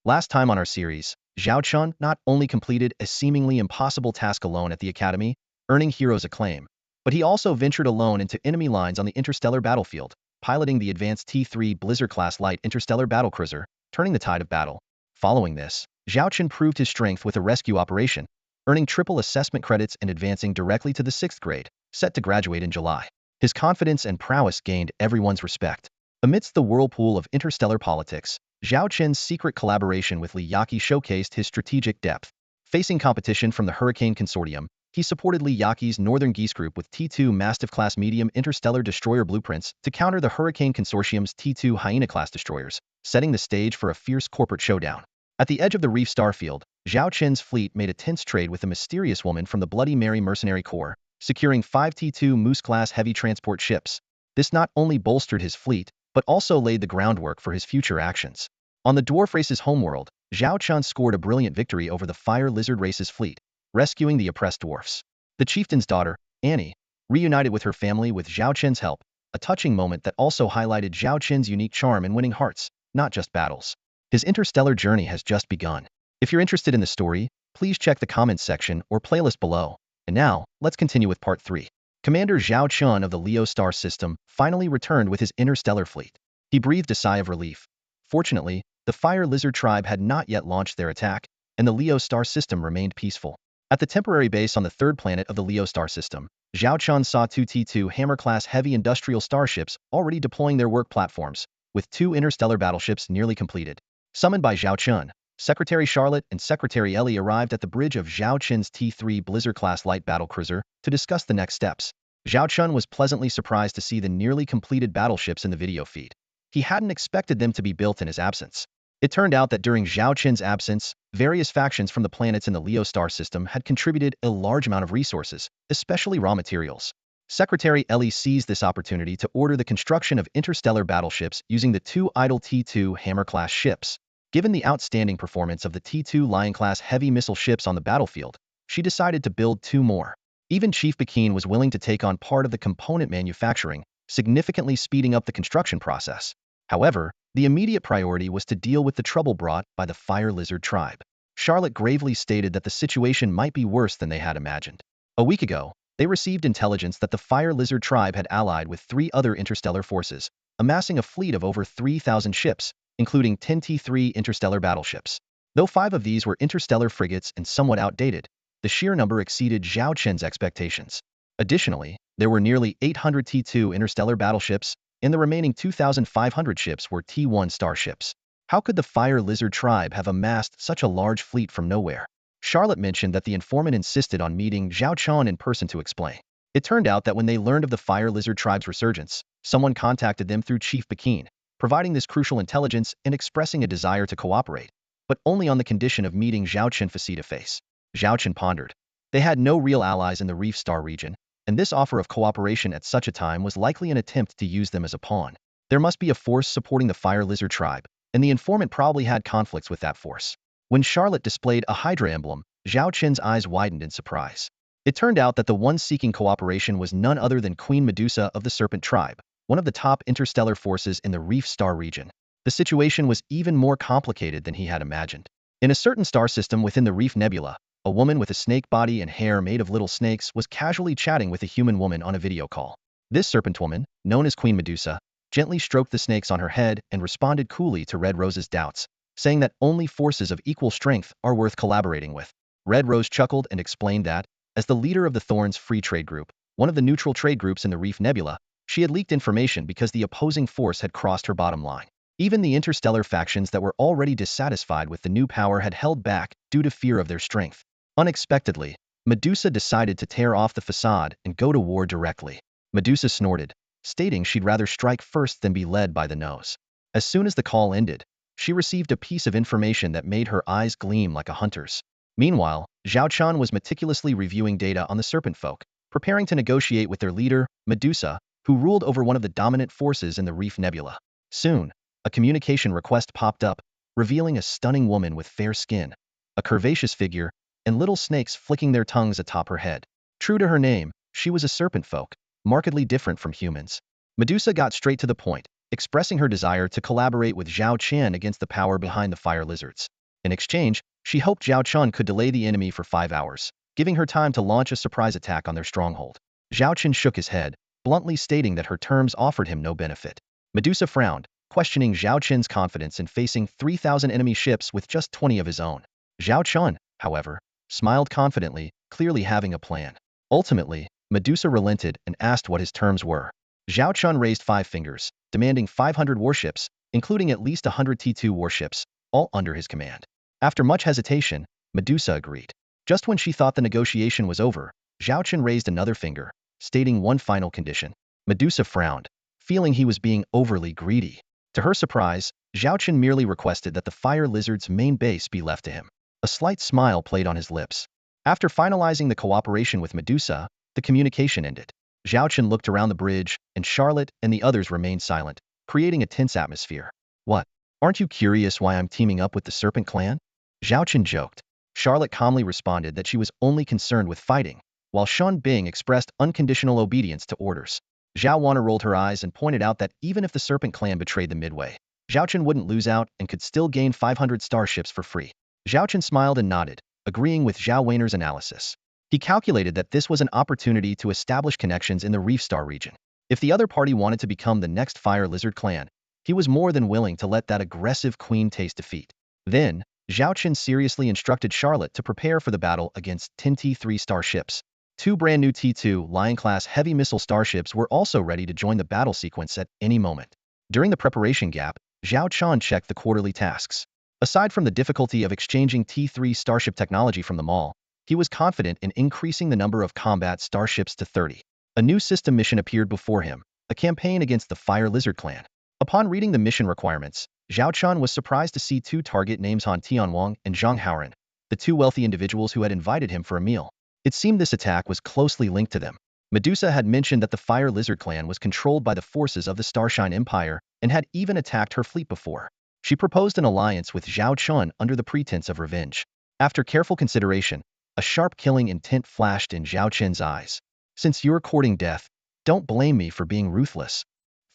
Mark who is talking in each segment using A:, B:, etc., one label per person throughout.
A: Last time on our series, Zhao Chun not only completed a seemingly impossible task alone at the Academy, earning heroes' acclaim, but he also ventured alone into enemy lines on the interstellar battlefield, piloting the advanced T3 Blizzard-class light interstellar battlecruiser, turning the tide of battle. Following this, Zhao Chun proved his strength with a rescue operation, earning triple assessment credits and advancing directly to the 6th grade, set to graduate in July. His confidence and prowess gained everyone's respect. Amidst the whirlpool of interstellar politics, Zhao Chen's secret collaboration with Li Yaqi showcased his strategic depth. Facing competition from the Hurricane Consortium, he supported Li Yaqi's Northern Geese Group with T2 Mastiff-class medium interstellar destroyer blueprints to counter the Hurricane Consortium's T2 Hyena-class destroyers, setting the stage for a fierce corporate showdown. At the edge of the Reef starfield, Zhao Chen's fleet made a tense trade with a mysterious woman from the Bloody Mary Mercenary Corps, securing 5 T2 Moose-class heavy transport ships. This not only bolstered his fleet, but also laid the groundwork for his future actions. On the dwarf race's homeworld, Zhao Chun scored a brilliant victory over the fire lizard race's fleet, rescuing the oppressed dwarfs. The chieftain's daughter, Annie, reunited with her family with Zhao Chen's help, a touching moment that also highlighted Zhao Chen's unique charm in winning hearts, not just battles. His interstellar journey has just begun. If you're interested in the story, please check the comments section or playlist below. And now, let's continue with part 3. Commander Zhao Chun of the Leo Star System finally returned with his interstellar fleet. He breathed a sigh of relief. Fortunately, the Fire Lizard tribe had not yet launched their attack, and the Leo Star System remained peaceful. At the temporary base on the 3rd planet of the Leo Star System, Zhao Chun saw 2 T2 Hammer-class heavy industrial starships already deploying their work platforms, with 2 interstellar battleships nearly completed. Summoned by Zhao Chun, Secretary Charlotte and Secretary Ellie arrived at the bridge of Zhao Chun's T3 Blizzard-class light battlecruiser to discuss the next steps. Zhao Chun was pleasantly surprised to see the nearly completed battleships in the video feed. He hadn't expected them to be built in his absence. It turned out that during Zhao Chun's absence, various factions from the planets in the Leo Star System had contributed a large amount of resources, especially raw materials. Secretary Ellie seized this opportunity to order the construction of interstellar battleships using the 2 idle T2 Hammer-class ships. Given the outstanding performance of the T2 Lion-class heavy missile ships on the battlefield, she decided to build 2 more. Even Chief Pekin was willing to take on part of the component manufacturing, significantly speeding up the construction process. However, the immediate priority was to deal with the trouble brought by the Fire Lizard tribe. Charlotte gravely stated that the situation might be worse than they had imagined. A week ago, they received intelligence that the Fire Lizard tribe had allied with 3 other interstellar forces, amassing a fleet of over 3,000 ships, including 10 T3 interstellar battleships. Though 5 of these were interstellar frigates and somewhat outdated, the sheer number exceeded Zhao Chen's expectations. Additionally, there were nearly 800 T2 interstellar battleships, and the remaining 2,500 ships were T1 starships. How could the Fire Lizard tribe have amassed such a large fleet from nowhere? Charlotte mentioned that the informant insisted on meeting Zhao Chun in person to explain. It turned out that when they learned of the Fire Lizard tribe's resurgence, someone contacted them through Chief Pekin, providing this crucial intelligence and expressing a desire to cooperate, but only on the condition of meeting Zhao Chun face-to-face. Zhao Chun pondered. They had no real allies in the Reef Star region, and this offer of cooperation at such a time was likely an attempt to use them as a pawn. There must be a force supporting the Fire Lizard tribe, and the informant probably had conflicts with that force. When Charlotte displayed a Hydra emblem, Zhao Chun's eyes widened in surprise. It turned out that the one seeking cooperation was none other than Queen Medusa of the Serpent tribe, one of the top interstellar forces in the Reef Star region. The situation was even more complicated than he had imagined. In a certain star system within the Reef Nebula, a woman with a snake body and hair made of little snakes was casually chatting with a human woman on a video call. This serpent woman, known as Queen Medusa, gently stroked the snakes on her head and responded coolly to Red Rose's doubts, saying that only forces of equal strength are worth collaborating with. Red Rose chuckled and explained that, as the leader of the Thorns Free Trade Group, one of the neutral trade groups in the Reef Nebula, she had leaked information because the opposing force had crossed her bottom line. Even the interstellar factions that were already dissatisfied with the new power had held back due to fear of their strength. Unexpectedly, Medusa decided to tear off the facade and go to war directly. Medusa snorted, stating she'd rather strike first than be led by the nose. As soon as the call ended, she received a piece of information that made her eyes gleam like a hunter's. Meanwhile, Zhao Chun was meticulously reviewing data on the Serpent Folk, preparing to negotiate with their leader, Medusa, who ruled over one of the dominant forces in the Reef Nebula. Soon, a communication request popped up, revealing a stunning woman with fair skin, a curvaceous figure, and little snakes flicking their tongues atop her head. True to her name, she was a serpent folk, markedly different from humans. Medusa got straight to the point, expressing her desire to collaborate with Zhao Qian against the power behind the fire lizards. In exchange, she hoped Zhao Qian could delay the enemy for 5 hours, giving her time to launch a surprise attack on their stronghold. Zhao Qian shook his head, bluntly stating that her terms offered him no benefit. Medusa frowned, questioning Zhao Qian's confidence in facing 3,000 enemy ships with just 20 of his own. Zhao Qian, however, smiled confidently, clearly having a plan. Ultimately, Medusa relented and asked what his terms were. Zhao Qian raised 5 fingers, demanding 500 warships, including at least 100 T2 warships, all under his command. After much hesitation, Medusa agreed. Just when she thought the negotiation was over, Zhao Qian raised another finger, stating one final condition. Medusa frowned, feeling he was being overly greedy. To her surprise, Zhao Qian merely requested that the fire lizard's main base be left to him. A slight smile played on his lips. After finalizing the cooperation with Medusa, the communication ended. Zhao Qian looked around the bridge, and Charlotte and the others remained silent, creating a tense atmosphere. What? Aren't you curious why I'm teaming up with the Serpent Clan? Zhao Qian joked. Charlotte calmly responded that she was only concerned with fighting, while Shan Bing expressed unconditional obedience to orders. Zhao Wana rolled her eyes and pointed out that even if the Serpent Clan betrayed them midway, Zhao Qian wouldn't lose out and could still gain 500 starships for free. Zhao Qian smiled and nodded, agreeing with Zhao Weiner's analysis. He calculated that this was an opportunity to establish connections in the Reef Star region. If the other party wanted to become the next Fire Lizard clan, he was more than willing to let that aggressive queen taste defeat. Then, Zhao Qian seriously instructed Charlotte to prepare for the battle against 10 T3 starships. 2 brand new T2 Lion-class heavy missile starships were also ready to join the battle sequence at any moment. During the preparation gap, Zhao Qian checked the quarterly tasks. Aside from the difficulty of exchanging T3 starship technology from the mall, he was confident in increasing the number of combat starships to 30. A new system mission appeared before him, a campaign against the Fire Lizard clan. Upon reading the mission requirements, Zhao Qian was surprised to see 2 target names: Han Tianwang and Zhang Haoran, the 2 wealthy individuals who had invited him for a meal. It seemed this attack was closely linked to them. Medusa had mentioned that the Fire Lizard clan was controlled by the forces of the Starshine Empire and had even attacked her fleet before. She proposed an alliance with Zhao Qian under the pretense of revenge. After careful consideration, a sharp killing intent flashed in Zhao Qian's eyes. Since you're courting death, don't blame me for being ruthless.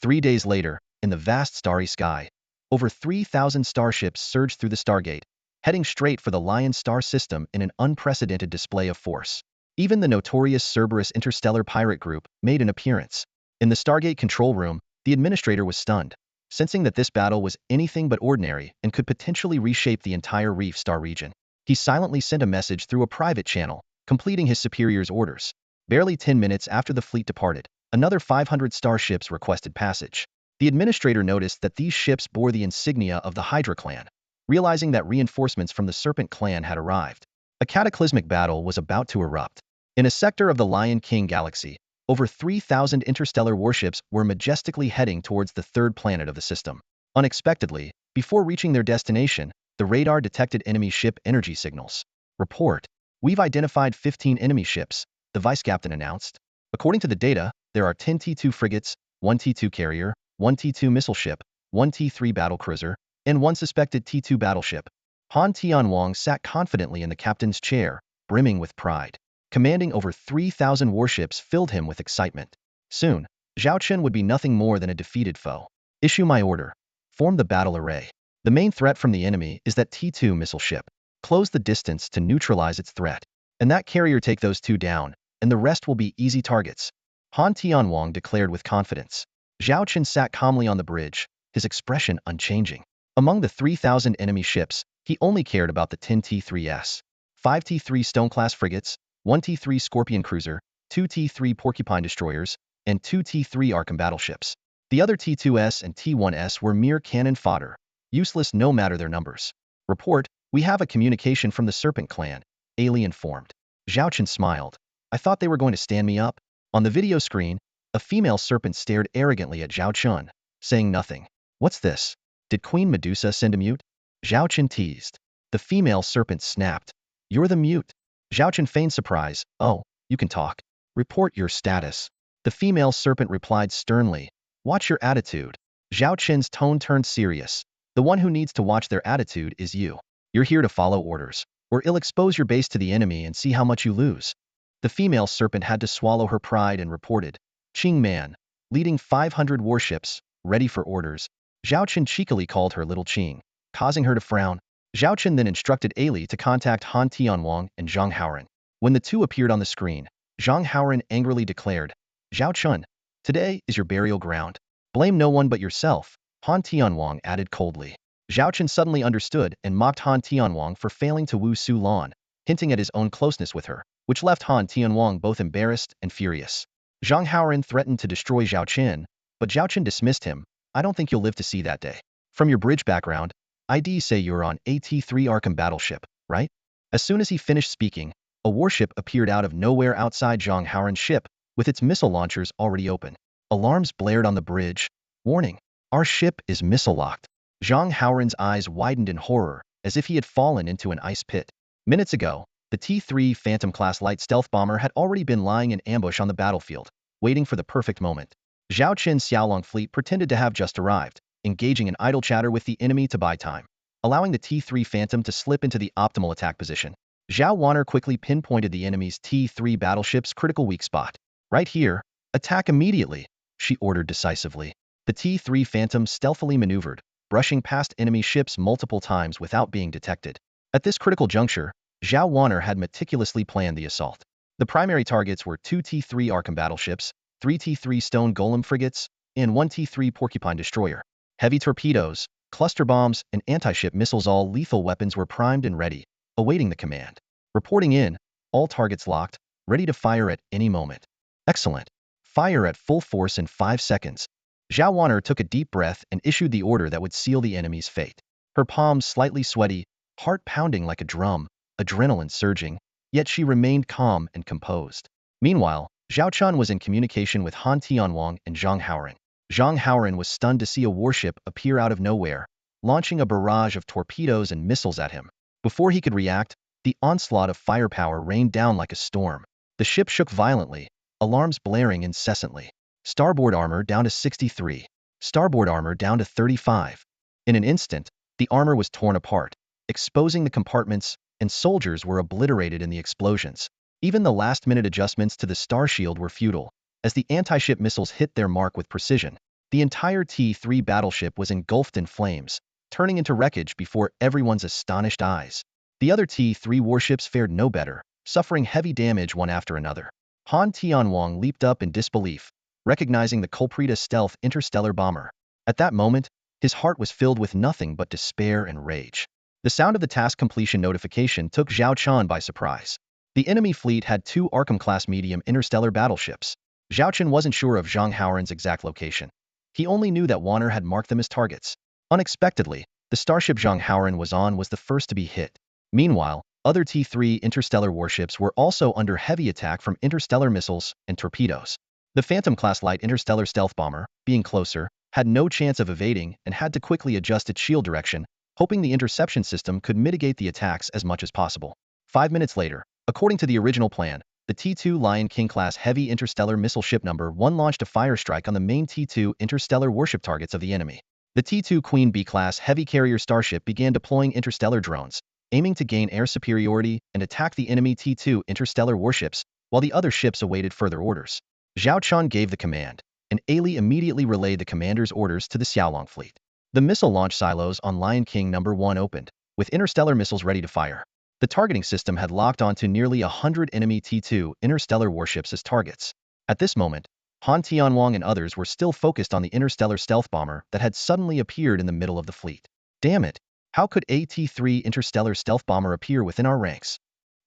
A: 3 days later, in the vast starry sky, over 3,000 starships surged through the Stargate, heading straight for the Lion Star system in an unprecedented display of force. Even the notorious Cerberus interstellar pirate group made an appearance. In the Stargate control room, the administrator was stunned, sensing that this battle was anything but ordinary and could potentially reshape the entire Reef Star region. He silently sent a message through a private channel, completing his superior's orders. Barely 10 minutes after the fleet departed, another 500 starships requested passage. The administrator noticed that these ships bore the insignia of the Hydra clan. Realizing that reinforcements from the Serpent clan had arrived, a cataclysmic battle was about to erupt. In a sector of the Lion King galaxy, over 3,000 interstellar warships were majestically heading towards the 3rd planet of the system. Unexpectedly, before reaching their destination, the radar detected enemy ship energy signals. Report: We've identified 15 enemy ships, the vice captain announced. According to the data, there are 10 T2 frigates, 1 T2 carrier, 1 T2 missile ship, 1 T3 battlecruiser, and 1 suspected T2 battleship. Han Tianwang sat confidently in the captain's chair, brimming with pride. Commanding over 3,000 warships filled him with excitement. Soon, Zhao Qian would be nothing more than a defeated foe. Issue my order. Form the battle array. The main threat from the enemy is that T2 missile ship. Close the distance to neutralize its threat. And that carrier take those 2 down, and the rest will be easy targets. Han Tianwang declared with confidence. Zhao Qian sat calmly on the bridge, his expression unchanging. Among the 3,000 enemy ships, he only cared about the 10 T3s. 5 T3 Stone-class frigates, 1 T3 Scorpion cruiser, 2 T3 Porcupine destroyers, and 2 T3 Arkham battleships. The other T2s and T1s were mere cannon fodder, useless no matter their numbers. Report: We have a communication from the Serpent clan, alien formed. Zhao Qian smiled. I thought they were going to stand me up. On the video screen, a female serpent stared arrogantly at Zhao Qian, saying nothing. What's this? Did Queen Medusa send a mute? Zhao Qian teased. The female serpent snapped. You're the mute. Zhao Qian feigned surprise. Oh, you can talk. Report your status. The female serpent replied sternly. Watch your attitude. Zhao Qian's tone turned serious. The one who needs to watch their attitude is you. You're here to follow orders, or it'll expose your base to the enemy and see how much you lose. The female serpent had to swallow her pride and reported. Qing Man, leading 500 warships, ready for orders. Zhao Chen cheekily called her Little Qing, causing her to frown. Zhao Chen then instructed Ailey to contact Han Tianwang and Zhang Haoran. When the two appeared on the screen, Zhang Haoran angrily declared, "Zhao Chen, today is your burial ground. Blame no one but yourself," Han Tianwang added coldly. Zhao Chen suddenly understood and mocked Han Tianwang for failing to woo Su Lan, hinting at his own closeness with her, which left Han Tianwang both embarrassed and furious. Zhang Haoran threatened to destroy Zhao Chen, but Zhao Chen dismissed him. "I don't think you'll live to see that day. From your bridge background, IDs say you're on AT3 Arkham battleship, right?" As soon as he finished speaking, a warship appeared out of nowhere outside Zhang Haoran's ship, with its missile launchers already open. Alarms blared on the bridge. "Warning, our ship is missile-locked." Zhang Haoran's eyes widened in horror, as if he had fallen into an ice pit. Minutes ago, the T-3 Phantom-class light stealth bomber had already been lying in ambush on the battlefield, waiting for the perfect moment. Zhao Qin's Xiaolong fleet pretended to have just arrived, engaging in idle chatter with the enemy to buy time, allowing the T-3 Phantom to slip into the optimal attack position. Zhao Wanner quickly pinpointed the enemy's T-3 battleship's critical weak spot. "Right here, attack immediately," she ordered decisively. The T-3 Phantom stealthily maneuvered, brushing past enemy ships multiple times without being detected. At this critical juncture, Zhao Wanner had meticulously planned the assault. The primary targets were 2 T-3 Arkham battleships, 3 T-3 Stone Golem frigates, and 1 T-3 Porcupine destroyer. Heavy torpedoes, cluster bombs, and anti-ship missiles, all lethal weapons, were primed and ready, awaiting the command. Reporting in, all targets locked, ready to fire at any moment. Excellent. Fire at full force in 5 seconds. Zhao Wanner took a deep breath and issued the order that would seal the enemy's fate. Her palms slightly sweaty, heart pounding like a drum, adrenaline surging, yet she remained calm and composed. Meanwhile, Zhao Chun was in communication with Han Tianwang and Zhang Haoran. Zhang Haoran was stunned to see a warship appear out of nowhere, launching a barrage of torpedoes and missiles at him. Before he could react, the onslaught of firepower rained down like a storm. The ship shook violently, alarms blaring incessantly. Starboard armor down to 63. Starboard armor down to 35. In an instant, the armor was torn apart, exposing the compartments, and soldiers were obliterated in the explosions. Even the last-minute adjustments to the star shield were futile, as the anti-ship missiles hit their mark with precision. The entire T-3 battleship was engulfed in flames, turning into wreckage before everyone's astonished eyes. The other T-3 warships fared no better, suffering heavy damage one after another. Han Tianwang leaped up in disbelief, recognizing the culprit as stealth interstellar bomber. At that moment, his heart was filled with nothing but despair and rage. The sound of the task completion notification took Zhao Chen by surprise. The enemy fleet had 2 Arkham-class medium interstellar battleships. Zhao Chen wasn't sure of Zhang Haoran's exact location. He only knew that Wanner had marked them as targets. Unexpectedly, the starship Zhang Haoran was on was the first to be hit. Meanwhile, other T-3 interstellar warships were also under heavy attack from interstellar missiles and torpedoes. The Phantom-class light interstellar stealth bomber, being closer, had no chance of evading and had to quickly adjust its shield direction, hoping the interception system could mitigate the attacks as much as possible. 5 minutes later, according to the original plan, the T-2 Lion King-class heavy interstellar missile ship number 1 launched a fire strike on the main T-2 interstellar warship targets of the enemy. The T-2 Queen B-class heavy carrier starship began deploying interstellar drones, aiming to gain air superiority and attack the enemy T-2 interstellar warships, while the other ships awaited further orders. Zhao Chun gave the command, and Ailey immediately relayed the commander's orders to the Xiaolong fleet. The missile launch silos on Lion King No. 1 opened, with interstellar missiles ready to fire. The targeting system had locked onto nearly 100 enemy T-2 interstellar warships as targets. At this moment, Han Tianwang and others were still focused on the interstellar stealth bomber that had suddenly appeared in the middle of the fleet. Damn it! How could a T-3 interstellar stealth bomber appear within our ranks?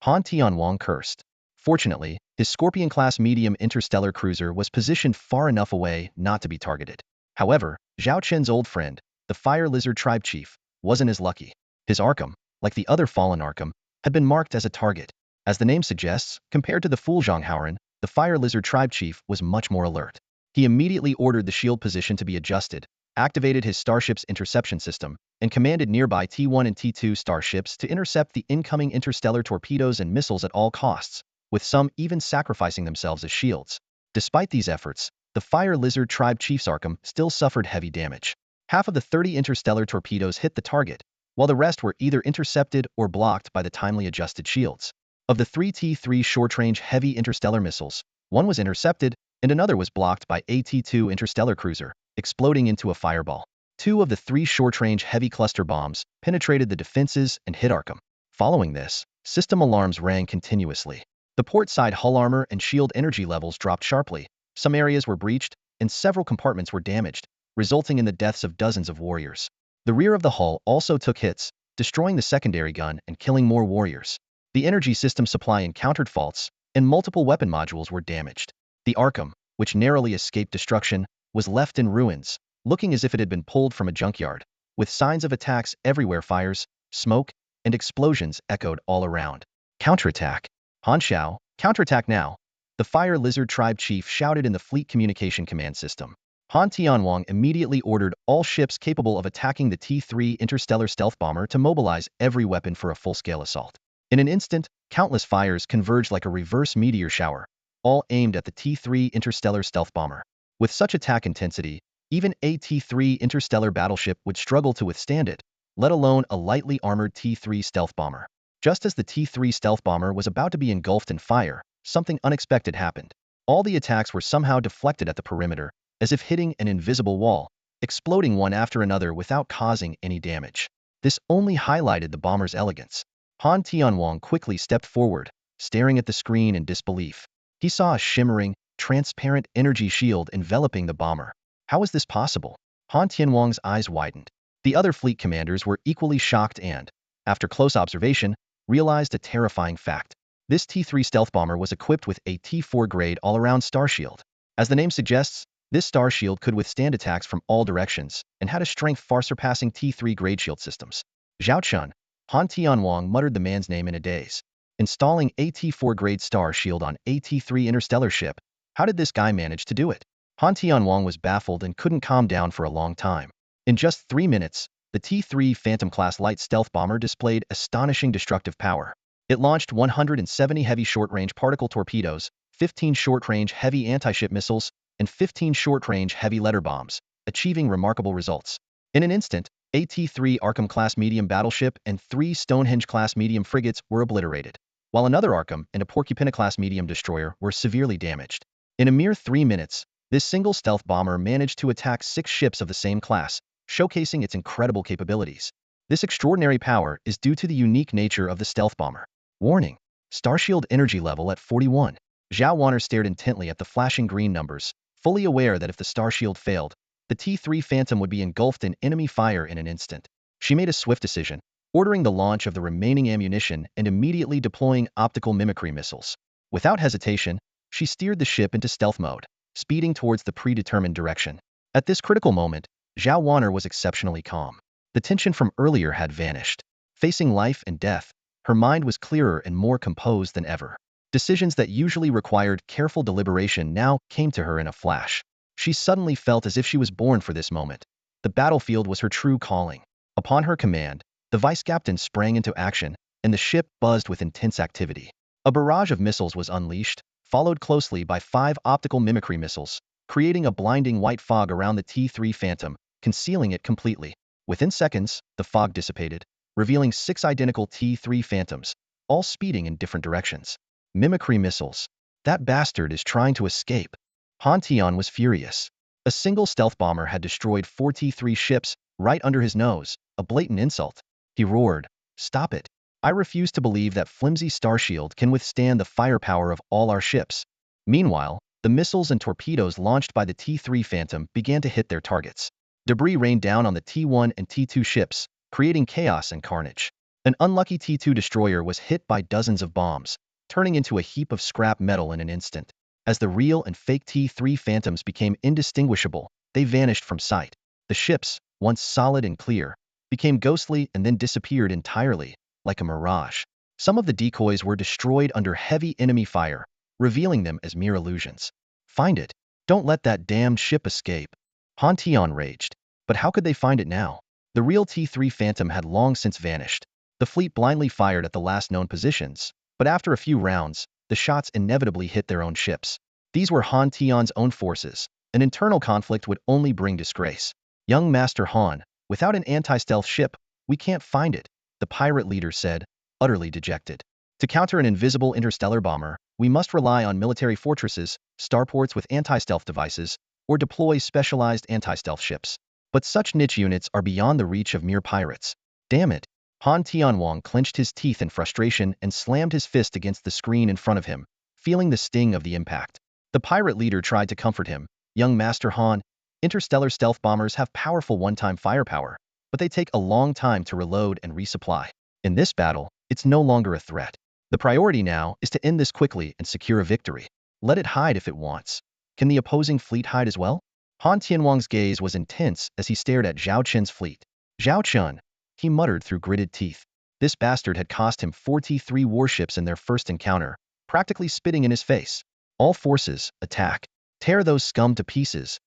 A: Han Tianwang cursed. Fortunately, his Scorpion-class medium interstellar cruiser was positioned far enough away not to be targeted. However, Zhao Chen's old friend, the Fire Lizard Tribe Chief, wasn't as lucky. His Arkham, like the other fallen Arkham, had been marked as a target. As the name suggests, compared to the fool Zhang Haoran, the Fire Lizard Tribe Chief was much more alert. He immediately ordered the shield position to be adjusted, activated his starship's interception system, and commanded nearby T-1 and T-2 starships to intercept the incoming interstellar torpedoes and missiles at all costs, with some even sacrificing themselves as shields. Despite these efforts, the Fire Lizard Tribe Chief's Arkham still suffered heavy damage. Half of the 30 interstellar torpedoes hit the target, while the rest were either intercepted or blocked by the timely adjusted shields. Of the 3 T-3 short-range heavy interstellar missiles, one was intercepted and another was blocked by a T-2 interstellar cruiser, exploding into a fireball. Two of the three short-range heavy cluster bombs penetrated the defenses and hit Arkham. Following this, system alarms rang continuously. The port side hull armor and shield energy levels dropped sharply, some areas were breached, and several compartments were damaged, resulting in the deaths of dozens of warriors. The rear of the hull also took hits, destroying the secondary gun and killing more warriors. The energy system supply encountered faults, and multiple weapon modules were damaged. The Arkham, which narrowly escaped destruction, was left in ruins, looking as if it had been pulled from a junkyard. With signs of attacks everywhere, fires, smoke, and explosions echoed all around. Counterattack. Han Xiao, counterattack now, the Fire Lizard Tribe chief shouted in the Fleet Communication Command System. Han Tianwang immediately ordered all ships capable of attacking the T3 interstellar stealth bomber to mobilize every weapon for a full-scale assault. In an instant, countless fires converged like a reverse meteor shower, all aimed at the T3 interstellar stealth bomber. With such attack intensity, even a T3 interstellar battleship would struggle to withstand it, let alone a lightly armored T3 stealth bomber. Just as the T3 stealth bomber was about to be engulfed in fire, something unexpected happened. All the attacks were somehow deflected at the perimeter, as if hitting an invisible wall, exploding one after another without causing any damage. This only highlighted the bomber's elegance. Han Tianwang quickly stepped forward, staring at the screen in disbelief. He saw a shimmering, transparent energy shield enveloping the bomber. How was this possible? Han Tianwang's eyes widened. The other fleet commanders were equally shocked and, after close observation, realized a terrifying fact. This T3 stealth bomber was equipped with a T4 grade all-around star shield. As the name suggests, this star shield could withstand attacks from all directions and had a strength far surpassing T3 grade shield systems. Zhao Chun, Han Tianwang muttered the man's name in a daze. Installing a T4 grade star shield on a T3 interstellar ship, how did this guy manage to do it? Han Tianwang was baffled and couldn't calm down for a long time. In just 3 minutes, the T3 Phantom-class light stealth bomber displayed astonishing destructive power. It launched 170 heavy short-range particle torpedoes, 15 short-range heavy anti-ship missiles, and 15 short-range heavy letter bombs, achieving remarkable results. In an instant, a T3 Arkham-class medium battleship and 3 Stonehenge-class medium frigates were obliterated, while another Arkham and a Porcupine-class medium destroyer were severely damaged. In a mere 3 minutes, this single stealth bomber managed to attack 6 ships of the same class, showcasing its incredible capabilities. This extraordinary power is due to the unique nature of the stealth bomber. Warning: Starshield energy level at 41. Zhao Wanner stared intently at the flashing green numbers, fully aware that if the Starshield failed, the T3 Phantom would be engulfed in enemy fire in an instant. She made a swift decision, ordering the launch of the remaining ammunition and immediately deploying optical mimicry missiles. Without hesitation, she steered the ship into stealth mode, speeding towards the predetermined direction. At this critical moment, Zhao Wanner was exceptionally calm. The tension from earlier had vanished. Facing life and death, her mind was clearer and more composed than ever. Decisions that usually required careful deliberation now came to her in a flash. She suddenly felt as if she was born for this moment. The battlefield was her true calling. Upon her command, the vice captain sprang into action, and the ship buzzed with intense activity. A barrage of missiles was unleashed, followed closely by 5 optical mimicry missiles, creating a blinding white fog around the T3 Phantom, concealing it completely. Within seconds, the fog dissipated, revealing 6 identical T3 Phantoms, all speeding in different directions. Mimicry missiles. That bastard is trying to escape. Han Tian was furious. A single stealth bomber had destroyed 4 T3 ships right under his nose, a blatant insult. He roared, "Stop it. I refuse to believe that flimsy starshield can withstand the firepower of all our ships." Meanwhile, the missiles and torpedoes launched by the T3 Phantom began to hit their targets. Debris rained down on the T1 and T2 ships, creating chaos and carnage. An unlucky T2 destroyer was hit by dozens of bombs, turning into a heap of scrap metal in an instant. As the real and fake T3 Phantoms became indistinguishable, they vanished from sight. The ships, once solid and clear, became ghostly and then disappeared entirely, like a mirage. Some of the decoys were destroyed under heavy enemy fire, revealing them as mere illusions. "Find it. Don't let that damned ship escape." Han Tian raged. But how could they find it now? The real T3 Phantom had long since vanished. The fleet blindly fired at the last known positions, but after a few rounds, the shots inevitably hit their own ships. These were Han Tian's own forces. An internal conflict would only bring disgrace. "Young Master Han, without an anti-stealth ship, we can't find it," the pirate leader said, utterly dejected. "To counter an invisible interstellar bomber, we must rely on military fortresses, starports with anti-stealth devices, or deploy specialized anti-stealth ships. But such niche units are beyond the reach of mere pirates. Damn it! Han Tianwang clenched his teeth in frustration and slammed his fist against the screen in front of him, feeling the sting of the impact. The pirate leader tried to comfort him. Young Master Han, interstellar stealth bombers have powerful one-time firepower, but they take a long time to reload and resupply. In this battle, it's no longer a threat. The priority now is to end this quickly and secure a victory. Let it hide if it wants. Can the opposing fleet hide as well? Han Tianwang's gaze was intense as he stared at Zhao Qin's fleet. Zhao Qin, he muttered through gritted teeth. This bastard had cost him 43 warships in their first encounter, practically spitting in his face. All forces, attack. Tear those scum to pieces.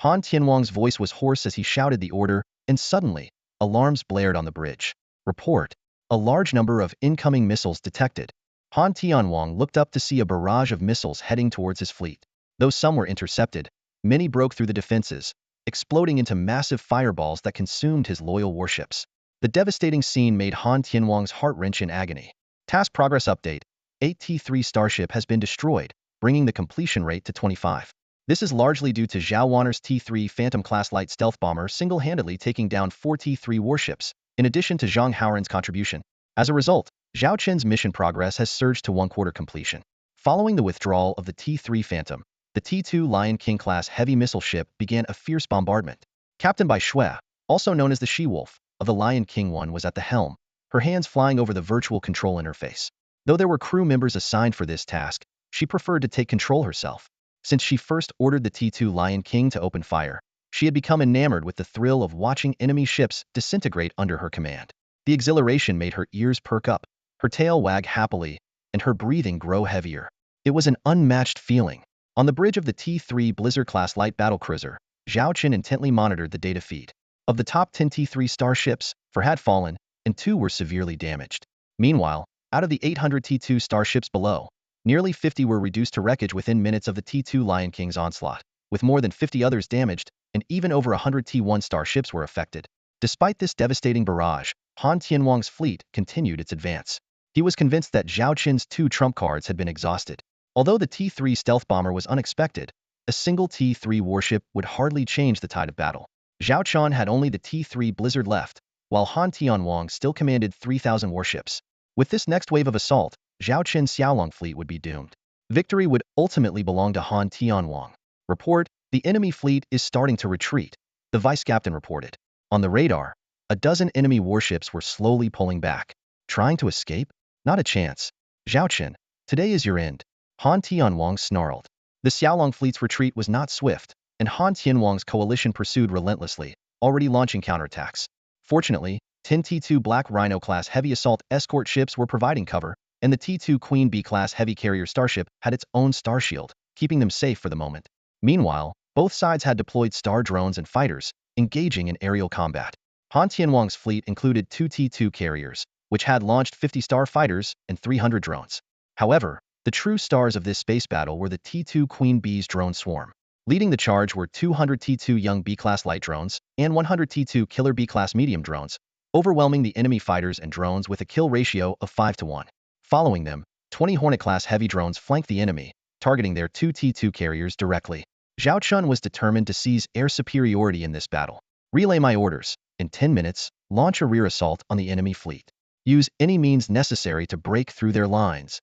A: Han Tianwang's voice was hoarse as he shouted the order, and suddenly, alarms blared on the bridge. Report. A large number of incoming missiles detected. Han Tianwang looked up to see a barrage of missiles heading towards his fleet. Though some were intercepted, many broke through the defenses, exploding into massive fireballs that consumed his loyal warships. The devastating scene made Han Tianwang's heart wrench in agony. Task progress update. EP3 starship has been destroyed, bringing the completion rate to 25. This is largely due to Zhao Wanner's T3 Phantom-class light stealth bomber single-handedly taking down 4 T3 warships, in addition to Zhang Haoran's contribution. As a result, Zhao Qin's mission progress has surged to one-quarter completion. Following the withdrawal of the T3 Phantom, the T2 Lion King-class heavy missile ship began a fierce bombardment. Captained by Xue, also known as the She-Wolf, of the Lion King 1 was at the helm, her hands flying over the virtual control interface. Though there were crew members assigned for this task, she preferred to take control herself. Since she first ordered the T2 Lion King to open fire, she had become enamored with the thrill of watching enemy ships disintegrate under her command. The exhilaration made her ears perk up, her tail wag happily, and her breathing grow heavier. It was an unmatched feeling. On the bridge of the T3 Blizzard-class light battlecruiser, Zhao Qin intently monitored the data feed. Of the top 10 T3 starships, 4 had fallen, and 2 were severely damaged. Meanwhile, out of the 800 T2 starships below, nearly 50 were reduced to wreckage within minutes of the T2 Lion King's onslaught, with more than 50 others damaged, and even over 100 T1 starships were affected. Despite this devastating barrage, Han Tianwang's fleet continued its advance. He was convinced that Zhao Qin's 2 trump cards had been exhausted. Although the T3 stealth bomber was unexpected, a single T3 warship would hardly change the tide of battle. Zhao Qin had only the T3 Blizzard left, while Han Tianwang still commanded 3,000 warships. With this next wave of assault, Zhao Qin's Xiaolong fleet would be doomed. Victory would ultimately belong to Han Tianwang. Report, the enemy fleet is starting to retreat, the vice captain reported. On the radar, a dozen enemy warships were slowly pulling back. Trying to escape? Not a chance. Zhao Qin, today is your end. Han Tianwang snarled. The Xiaolong fleet's retreat was not swift, and Han Tianwang's coalition pursued relentlessly, already launching counterattacks. Fortunately, 10 T2 Black Rhino-class heavy assault escort ships were providing cover, and the T2 Queen Bee-class heavy carrier starship had its own star shield, keeping them safe for the moment. Meanwhile, both sides had deployed star drones and fighters, engaging in aerial combat. Han Tianwang's fleet included 2 T2 carriers, which had launched 50 star fighters and 300 drones. However, the true stars of this space battle were the T2 Queen Bee's drone swarm. Leading the charge were 200 T2 Young B-class light drones and 100 T2 Killer B-class medium drones, overwhelming the enemy fighters and drones with a kill ratio of 5-1. Following them, 20 Hornet-class heavy drones flanked the enemy, targeting their 2 T2 carriers directly. Zhao Qin was determined to seize air superiority in this battle. Relay my orders. In 10 minutes, launch a rear assault on the enemy fleet. Use any means necessary to break through their lines.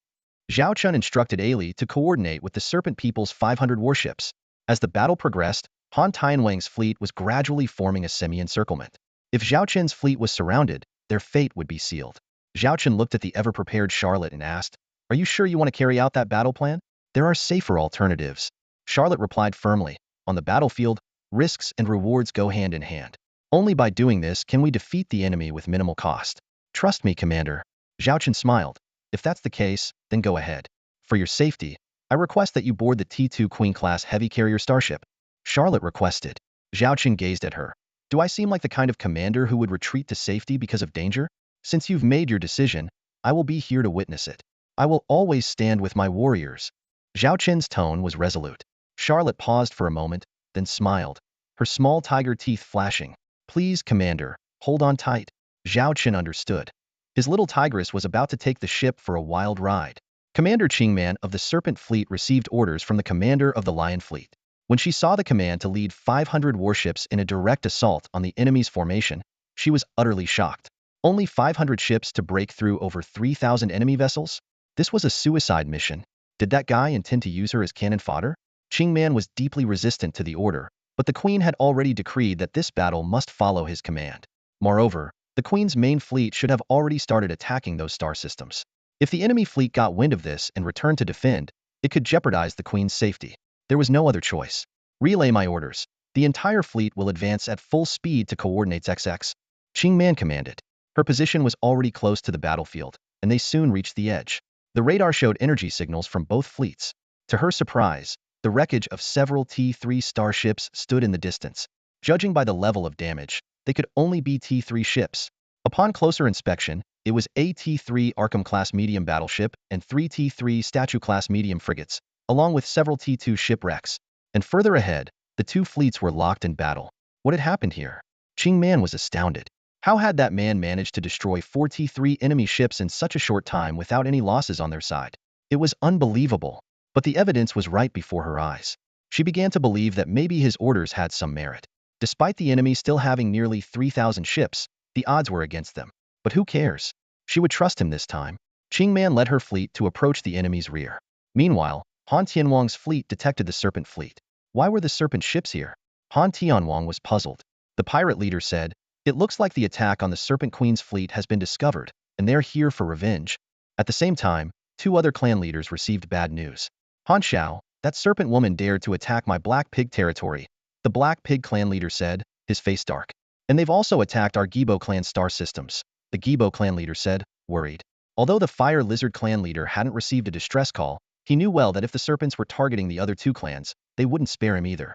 A: Zhao Qin instructed Ailey to coordinate with the Serpent People's 500 warships. As the battle progressed, Han Tianwang's fleet was gradually forming a semi-encirclement. If Zhao Qin's fleet was surrounded, their fate would be sealed. Zhao Qin looked at the ever-prepared Charlotte and asked, "Are you sure you want to carry out that battle plan? There are safer alternatives." Charlotte replied firmly, "On the battlefield, risks and rewards go hand in hand. Only by doing this can we defeat the enemy with minimal cost. Trust me, Commander." Zhao Qin smiled. "If that's the case, then go ahead. For your safety, I request that you board the T2 Queen-class heavy carrier starship." Charlotte requested. Zhao Qin gazed at her. "Do I seem like the kind of commander who would retreat to safety because of danger? Since you've made your decision, I will be here to witness it. I will always stand with my warriors." Zhao Qin's tone was resolute. Charlotte paused for a moment, then smiled, her small tiger teeth flashing. "Please, Commander, hold on tight." Zhao Qin understood. His little tigress was about to take the ship for a wild ride. Commander Qingman of the Serpent Fleet received orders from the commander of the Lion Fleet. When she saw the command to lead 500 warships in a direct assault on the enemy's formation, she was utterly shocked. Only 500 ships to break through over 3,000 enemy vessels? This was a suicide mission. Did that guy intend to use her as cannon fodder? Qingman was deeply resistant to the order, but the queen had already decreed that this battle must follow his command. Moreover, the queen's main fleet should have already started attacking those star systems. If the enemy fleet got wind of this and returned to defend, it could jeopardize the queen's safety. There was no other choice. Relay my orders. The entire fleet will advance at full speed to coordinates XX. Qingman commanded. Her position was already close to the battlefield, and they soon reached the edge. The radar showed energy signals from both fleets. To her surprise, the wreckage of several T3 starships stood in the distance. Judging by the level of damage, they could only be T3 ships. Upon closer inspection, it was a T3 Arkham-class medium battleship and 3 T3 Statue-class medium frigates, along with several T2 shipwrecks. And further ahead, the two fleets were locked in battle. What had happened here? Qingman was astounded. How had that man managed to destroy 4 T3 enemy ships in such a short time without any losses on their side? It was unbelievable. But the evidence was right before her eyes. She began to believe that maybe his orders had some merit. Despite the enemy still having nearly 3,000 ships, the odds were against them. But who cares? She would trust him this time. Qingman led her fleet to approach the enemy's rear. Meanwhile, Han Tianwang's fleet detected the Serpent fleet. Why were the Serpent ships here? Han Tianwang was puzzled. The pirate leader said, "It looks like the attack on the Serpent Queen's fleet has been discovered, and they're here for revenge." At the same time, two other clan leaders received bad news. Han Xiao, that serpent woman dared to attack my Black Pig territory, the Black Pig clan leader said, his face dark. And they've also attacked our Gibo clan star systems, the Gibo clan leader said, worried. Although the Fire Lizard clan leader hadn't received a distress call, he knew well that if the serpents were targeting the other two clans, they wouldn't spare him either.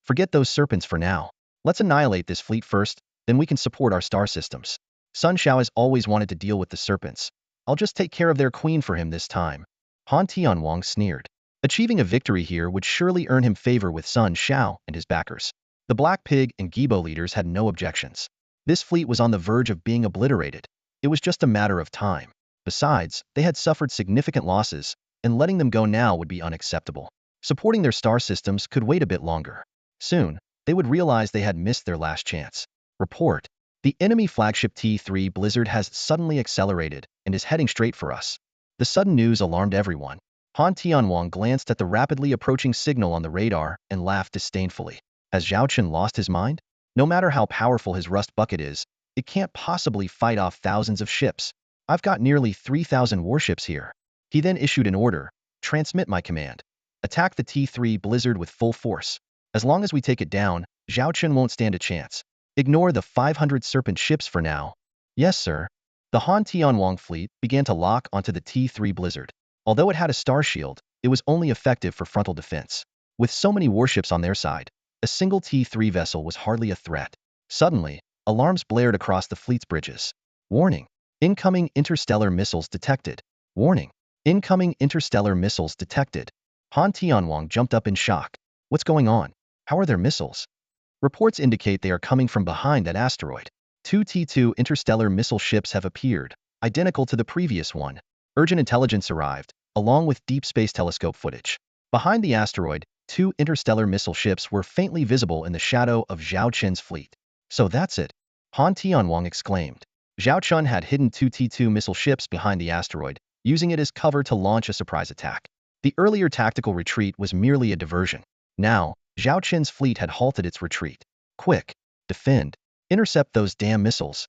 A: Forget those serpents for now. Let's annihilate this fleet first, then we can support our star systems. Sun Xiao has always wanted to deal with the serpents. I'll just take care of their queen for him this time. Han Tianwang sneered. Achieving a victory here would surely earn him favor with Sun Xiao and his backers. The Black Pig and Gibo leaders had no objections. This fleet was on the verge of being obliterated. It was just a matter of time. Besides, they had suffered significant losses, and letting them go now would be unacceptable. Supporting their star systems could wait a bit longer. Soon, they would realize they had missed their last chance. Report. The enemy flagship T3 Blizzard has suddenly accelerated and is heading straight for us. The sudden news alarmed everyone. Han Tianwang glanced at the rapidly approaching signal on the radar and laughed disdainfully. Has Zhao Chen lost his mind? No matter how powerful his rust bucket is, it can't possibly fight off thousands of ships. I've got nearly 3,000 warships here. He then issued an order. Transmit my command. Attack the T3 Blizzard with full force. As long as we take it down, Zhao Chen won't stand a chance. Ignore the 500 serpent ships for now. Yes, sir. The Han Tianwang fleet began to lock onto the T3 Blizzard. Although it had a star shield, it was only effective for frontal defense. With so many warships on their side, a single T3 vessel was hardly a threat. Suddenly, alarms blared across the fleet's bridges. Warning. Incoming interstellar missiles detected. Warning. Incoming interstellar missiles detected. Han Tianwang jumped up in shock. What's going on? How are their missiles? Reports indicate they are coming from behind that asteroid. Two T2 interstellar missile ships have appeared, identical to the previous one. Urgent intelligence arrived, along with deep space telescope footage. Behind the asteroid, two interstellar missile ships were faintly visible in the shadow of Zhao Chen's fleet. So that's it. Han Tianwang exclaimed. Zhao Chen had hidden two T2 missile ships behind the asteroid, using it as cover to launch a surprise attack. The earlier tactical retreat was merely a diversion. Now, Zhao Chen's fleet had halted its retreat. Quick! Defend! Intercept those damn missiles!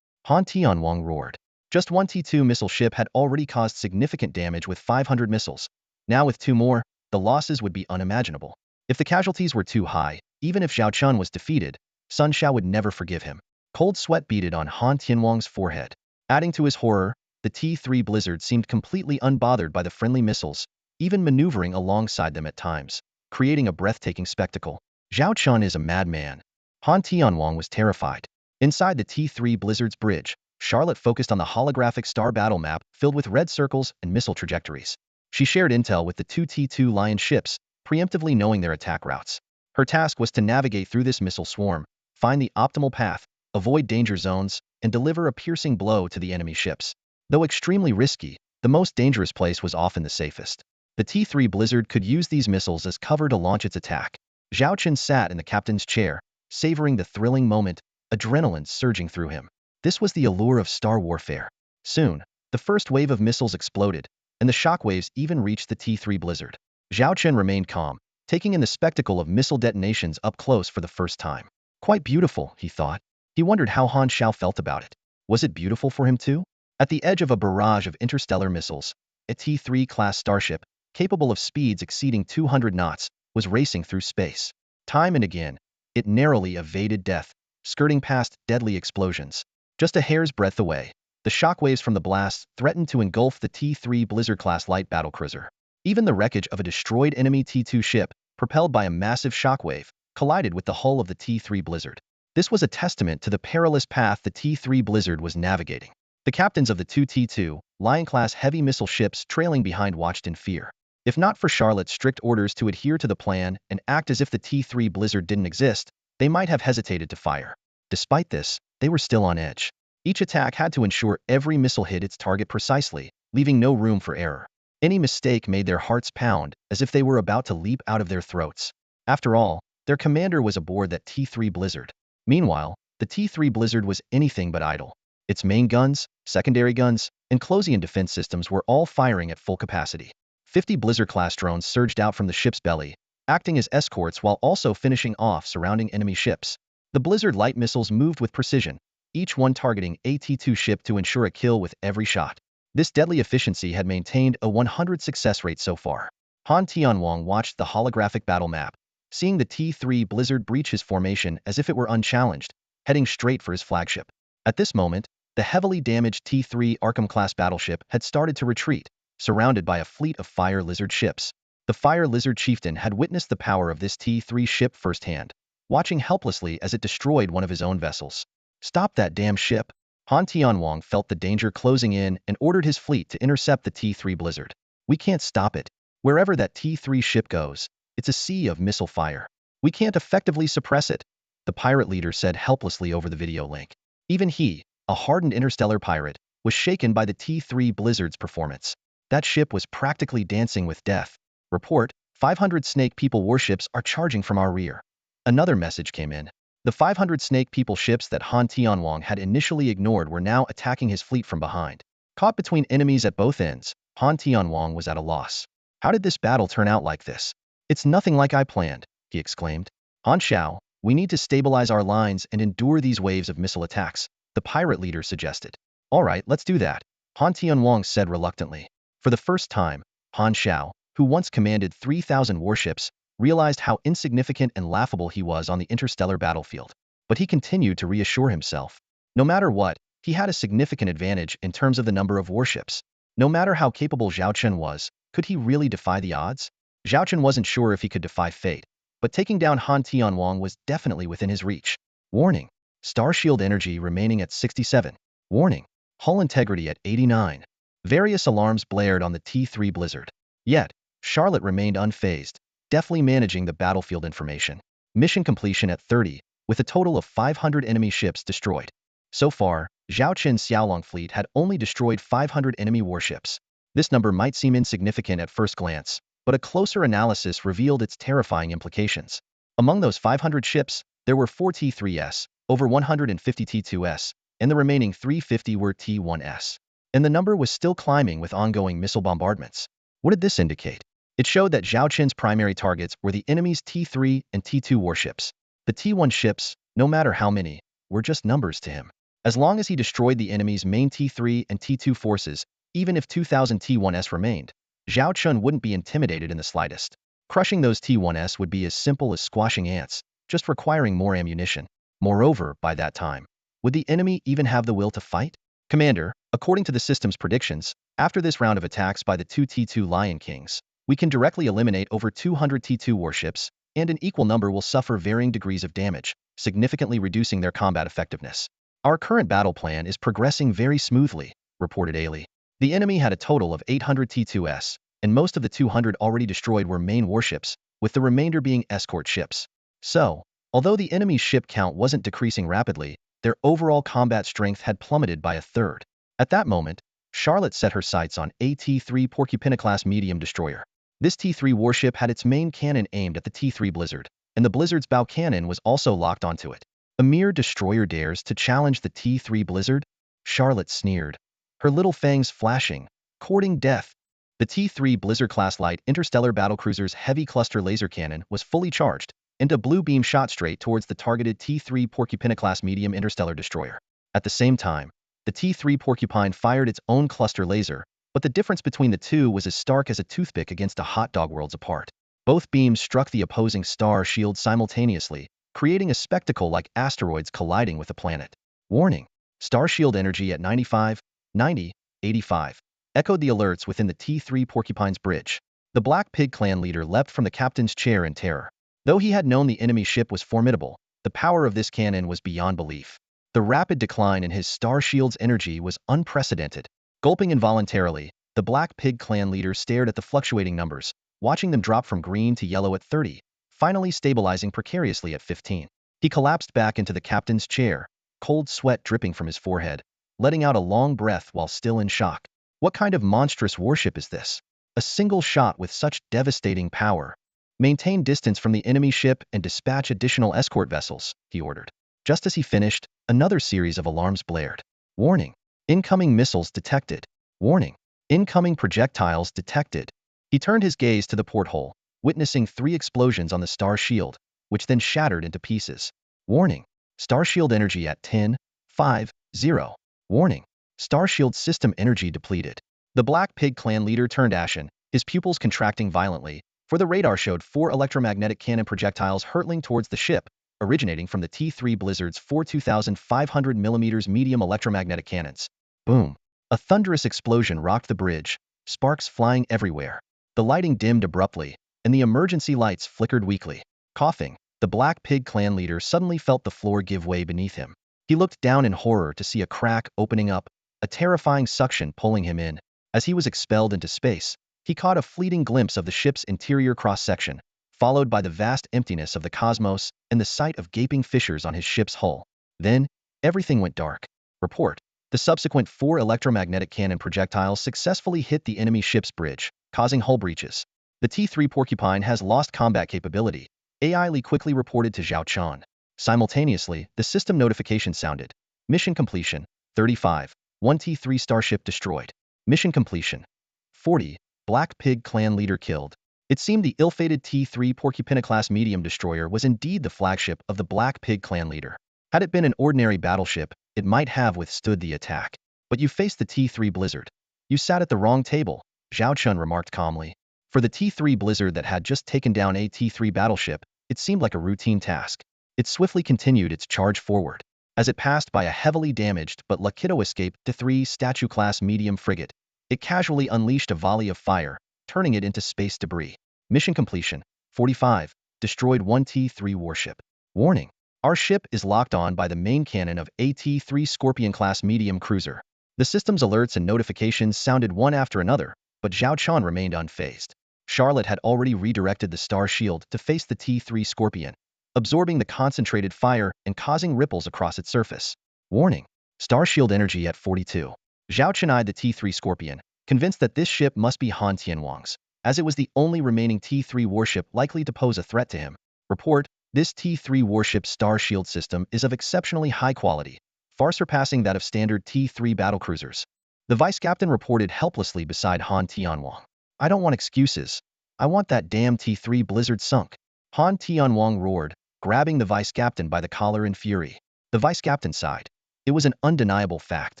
A: Han Tianwang roared. Just one T2 missile ship had already caused significant damage with 500 missiles. Now with two more, the losses would be unimaginable. If the casualties were too high, even if Zhao Chen was defeated, Sun Xiao would never forgive him. Cold sweat beaded on Han Tianwang's forehead. Adding to his horror, the T3 Blizzard seemed completely unbothered by the friendly missiles, even maneuvering alongside them at times, creating a breathtaking spectacle. Zhao Chen is a madman. Han Tianwang was terrified. Inside the T3 Blizzard's bridge, Charlotte focused on the holographic star battle map filled with red circles and missile trajectories. She shared intel with the two T2 Lion ships, preemptively knowing their attack routes. Her task was to navigate through this missile swarm, find the optimal path, avoid danger zones, and deliver a piercing blow to the enemy ships. Though extremely risky, the most dangerous place was often the safest. The T3 Blizzard could use these missiles as cover to launch its attack. Zhao Chen sat in the captain's chair, savoring the thrilling moment, adrenaline surging through him. This was the allure of star warfare. Soon, the first wave of missiles exploded, and the shockwaves even reached the T3 Blizzard. Zhao Chen remained calm, taking in the spectacle of missile detonations up close for the first time. Quite beautiful, he thought. He wondered how Han Xiao felt about it. Was it beautiful for him too? At the edge of a barrage of interstellar missiles, a T3 class starship, capable of speeds exceeding 200 knots, was racing through space. Time and again, it narrowly evaded death, skirting past deadly explosions. Just a hair's breadth away, the shockwaves from the blasts threatened to engulf the T3 Blizzard-class light battlecruiser. Even the wreckage of a destroyed enemy T2 ship, propelled by a massive shockwave, collided with the hull of the T3 Blizzard. This was a testament to the perilous path the T3 Blizzard was navigating. The captains of the two T2 Lion-class heavy missile ships trailing behind watched in fear. If not for Charlotte's strict orders to adhere to the plan and act as if the T3 Blizzard didn't exist, they might have hesitated to fire. Despite this, they were still on edge. Each attack had to ensure every missile hit its target precisely, leaving no room for error. Any mistake made their hearts pound, as if they were about to leap out of their throats. After all, their commander was aboard that T3 Blizzard. Meanwhile, the T3 Blizzard was anything but idle. Its main guns, secondary guns, and closing and defense systems were all firing at full capacity. 50 Blizzard-class drones surged out from the ship's belly, acting as escorts while also finishing off surrounding enemy ships. The Blizzard light missiles moved with precision, each one targeting a T2 ship to ensure a kill with every shot. This deadly efficiency had maintained a 100 success rate so far. Han Tianwang watched the holographic battle map, seeing the T3 Blizzard breach his formation as if it were unchallenged, heading straight for his flagship. At this moment, the heavily damaged T3 Arkham-class battleship had started to retreat, surrounded by a fleet of Fire Lizard ships. The Fire Lizard chieftain had witnessed the power of this T3 ship firsthand, watching helplessly as it destroyed one of his own vessels. Stop that damn ship! Han Tianwang felt the danger closing in and ordered his fleet to intercept the T3 Blizzard. We can't stop it. Wherever that T3 ship goes, it's a sea of missile fire. We can't effectively suppress it, the pirate leader said helplessly over the video link. Even he, a hardened interstellar pirate, was shaken by the T3 Blizzard's performance. That ship was practically dancing with death. Report, 500 Snake People warships are charging from our rear. Another message came in. The 500 Snake People ships that Han Tianwang had initially ignored were now attacking his fleet from behind. Caught between enemies at both ends, Han Tianwang was at a loss. How did this battle turn out like this? It's nothing like I planned, he exclaimed. Han Xiao, we need to stabilize our lines and endure these waves of missile attacks, the pirate leader suggested. All right, let's do that, Han Tianwang said reluctantly. For the first time, Han Xiao, who once commanded 3,000 warships, realized how insignificant and laughable he was on the interstellar battlefield. But he continued to reassure himself. No matter what, he had a significant advantage in terms of the number of warships. No matter how capable Zhao Chen was, could he really defy the odds? Zhao Chen wasn't sure if he could defy fate, but taking down Han Tianwang was definitely within his reach. Warning. Star Shield energy remaining at 67. Warning. Hull integrity at 89. Various alarms blared on the T3 Blizzard. Yet, Charlotte remained unfazed, deftly managing the battlefield information. Mission completion at 30, with a total of 500 enemy ships destroyed. So far, Zhao Chen's Xiaolong fleet had only destroyed 500 enemy warships. This number might seem insignificant at first glance, but a closer analysis revealed its terrifying implications. Among those 500 ships, there were 4 T3s, over 150 T2s, and the remaining 350 were T1s. And the number was still climbing with ongoing missile bombardments. What did this indicate? It showed that Zhao Chen's primary targets were the enemy's T3 and T2 warships. The T1 ships, no matter how many, were just numbers to him. As long as he destroyed the enemy's main T3 and T2 forces, even if 2,000 T1s remained, Zhao Chen wouldn't be intimidated in the slightest. Crushing those T1s would be as simple as squashing ants, just requiring more ammunition. Moreover, by that time, would the enemy even have the will to fight? Commander, according to the system's predictions, after this round of attacks by the two T2 Lion Kings, we can directly eliminate over 200 T2 warships, and an equal number will suffer varying degrees of damage, significantly reducing their combat effectiveness. Our current battle plan is progressing very smoothly, reported Ailey. The enemy had a total of 800 T2s, and most of the 200 already destroyed were main warships, with the remainder being escort ships. So, although the enemy's ship count wasn't decreasing rapidly, their overall combat strength had plummeted by a third. At that moment, Charlotte set her sights on a T3 Porcupine-class medium destroyer. This T3 warship had its main cannon aimed at the T3 Blizzard, and the Blizzard's bow cannon was also locked onto it. A mere destroyer dares to challenge the T3 Blizzard? Charlotte sneered, her little fangs flashing, courting death. The T3 Blizzard-class light interstellar battlecruiser's heavy cluster laser cannon was fully charged, and a blue beam shot straight towards the targeted T3 Porcupine-class medium interstellar destroyer. At the same time, the T3 Porcupine fired its own cluster laser, but the difference between the two was as stark as a toothpick against a hot dog worlds apart. Both beams struck the opposing star shield simultaneously, creating a spectacle like asteroids colliding with a planet. Warning: star shield energy at 95, 90, 85. Echoed the alerts within the T3 Porcupine's bridge. The Black Pig clan leader leapt from the captain's chair in terror. Though he had known the enemy ship was formidable, the power of this cannon was beyond belief. The rapid decline in his star shield's energy was unprecedented. Gulping involuntarily, the Black Pig clan leader stared at the fluctuating numbers, watching them drop from green to yellow at 30, finally stabilizing precariously at 15. He collapsed back into the captain's chair, cold sweat dripping from his forehead, letting out a long breath while still in shock. What kind of monstrous warship is this? A single shot with such devastating power. Maintain distance from the enemy ship and dispatch additional escort vessels, he ordered. Just as he finished, another series of alarms blared. Warning: incoming missiles detected. Warning: incoming projectiles detected. He turned his gaze to the porthole, witnessing 3 explosions on the star shield, which then shattered into pieces. Warning: star shield energy at 10, 5, 0. Warning: star shield system energy depleted. The Black Pig clan leader turned ashen, his pupils contracting violently, for the radar showed 4 electromagnetic cannon projectiles hurtling towards the ship, originating from the T3 Blizzard's 4 2,500mm medium electromagnetic cannons. Boom! A thunderous explosion rocked the bridge, sparks flying everywhere. The lighting dimmed abruptly, and the emergency lights flickered weakly. Coughing, the Black Pig clan leader suddenly felt the floor give way beneath him. He looked down in horror to see a crack opening up, a terrifying suction pulling him in. As he was expelled into space, he caught a fleeting glimpse of the ship's interior cross-section, followed by the vast emptiness of the cosmos and the sight of gaping fissures on his ship's hull. Then, everything went dark. Report: the subsequent 4 electromagnetic cannon projectiles successfully hit the enemy ship's bridge, causing hull breaches. The T3 Porcupine has lost combat capability, AI Lee quickly reported to Zhao Chan. Simultaneously, the system notification sounded. Mission completion: 35. 1 T3 starship destroyed. Mission completion: 40. Black Pig clan leader killed. It seemed the ill-fated T3 Porcupine-class medium destroyer was indeed the flagship of the Black Pig clan leader. Had it been an ordinary battleship, it might have withstood the attack. But you faced the T3 Blizzard. You sat at the wrong table, Zhao Chun remarked calmly. For the T3 Blizzard that had just taken down a T3 battleship, it seemed like a routine task. It swiftly continued its charge forward. As it passed by a heavily damaged but Lakido-escaped T3 statue-class medium frigate, it casually unleashed a volley of fire, turning it into space debris. Mission completion: 45. Destroyed 1 T3 warship. Warning: our ship is locked on by the main cannon of a T3 Scorpion-class medium cruiser. The system's alerts and notifications sounded one after another, but Zhao Chan remained unfazed. Charlotte had already redirected the star shield to face the T3 Scorpion, absorbing the concentrated fire and causing ripples across its surface. Warning: star shield energy at 42. Zhao Chan eyed the T3 Scorpion, convinced that this ship must be Han Tianwang's, as it was the only remaining T3 warship likely to pose a threat to him. Report: this T3 warship's star shield system is of exceptionally high quality, far surpassing that of standard T3 battlecruisers. The vice captain reported helplessly beside Han Tianwang. I don't want excuses. I want that damn T3 Blizzard sunk. Han Tianwang roared, grabbing the vice captain by the collar in fury. The vice captain sighed. It was an undeniable fact.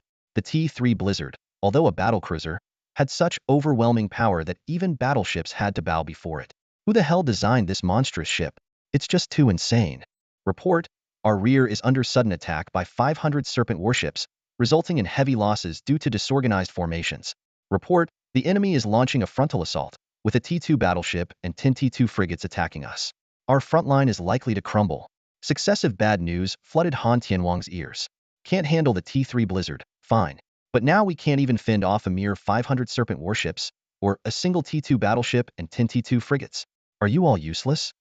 A: The T3 Blizzard, although a battlecruiser, had such overwhelming power that even battleships had to bow before it. Who the hell designed this monstrous ship? It's just too insane. Report: our rear is under sudden attack by 500 Serpent warships, resulting in heavy losses due to disorganized formations. Report: the enemy is launching a frontal assault, with a T2 battleship and 10 T2 frigates attacking us. Our front line is likely to crumble. Successive bad news flooded Han Tianwang's ears. Can't handle the T3 Blizzard, fine. But now we can't even fend off a mere 500 Serpent warships, or a single T2 battleship and 10 T2 frigates. Are you all useless?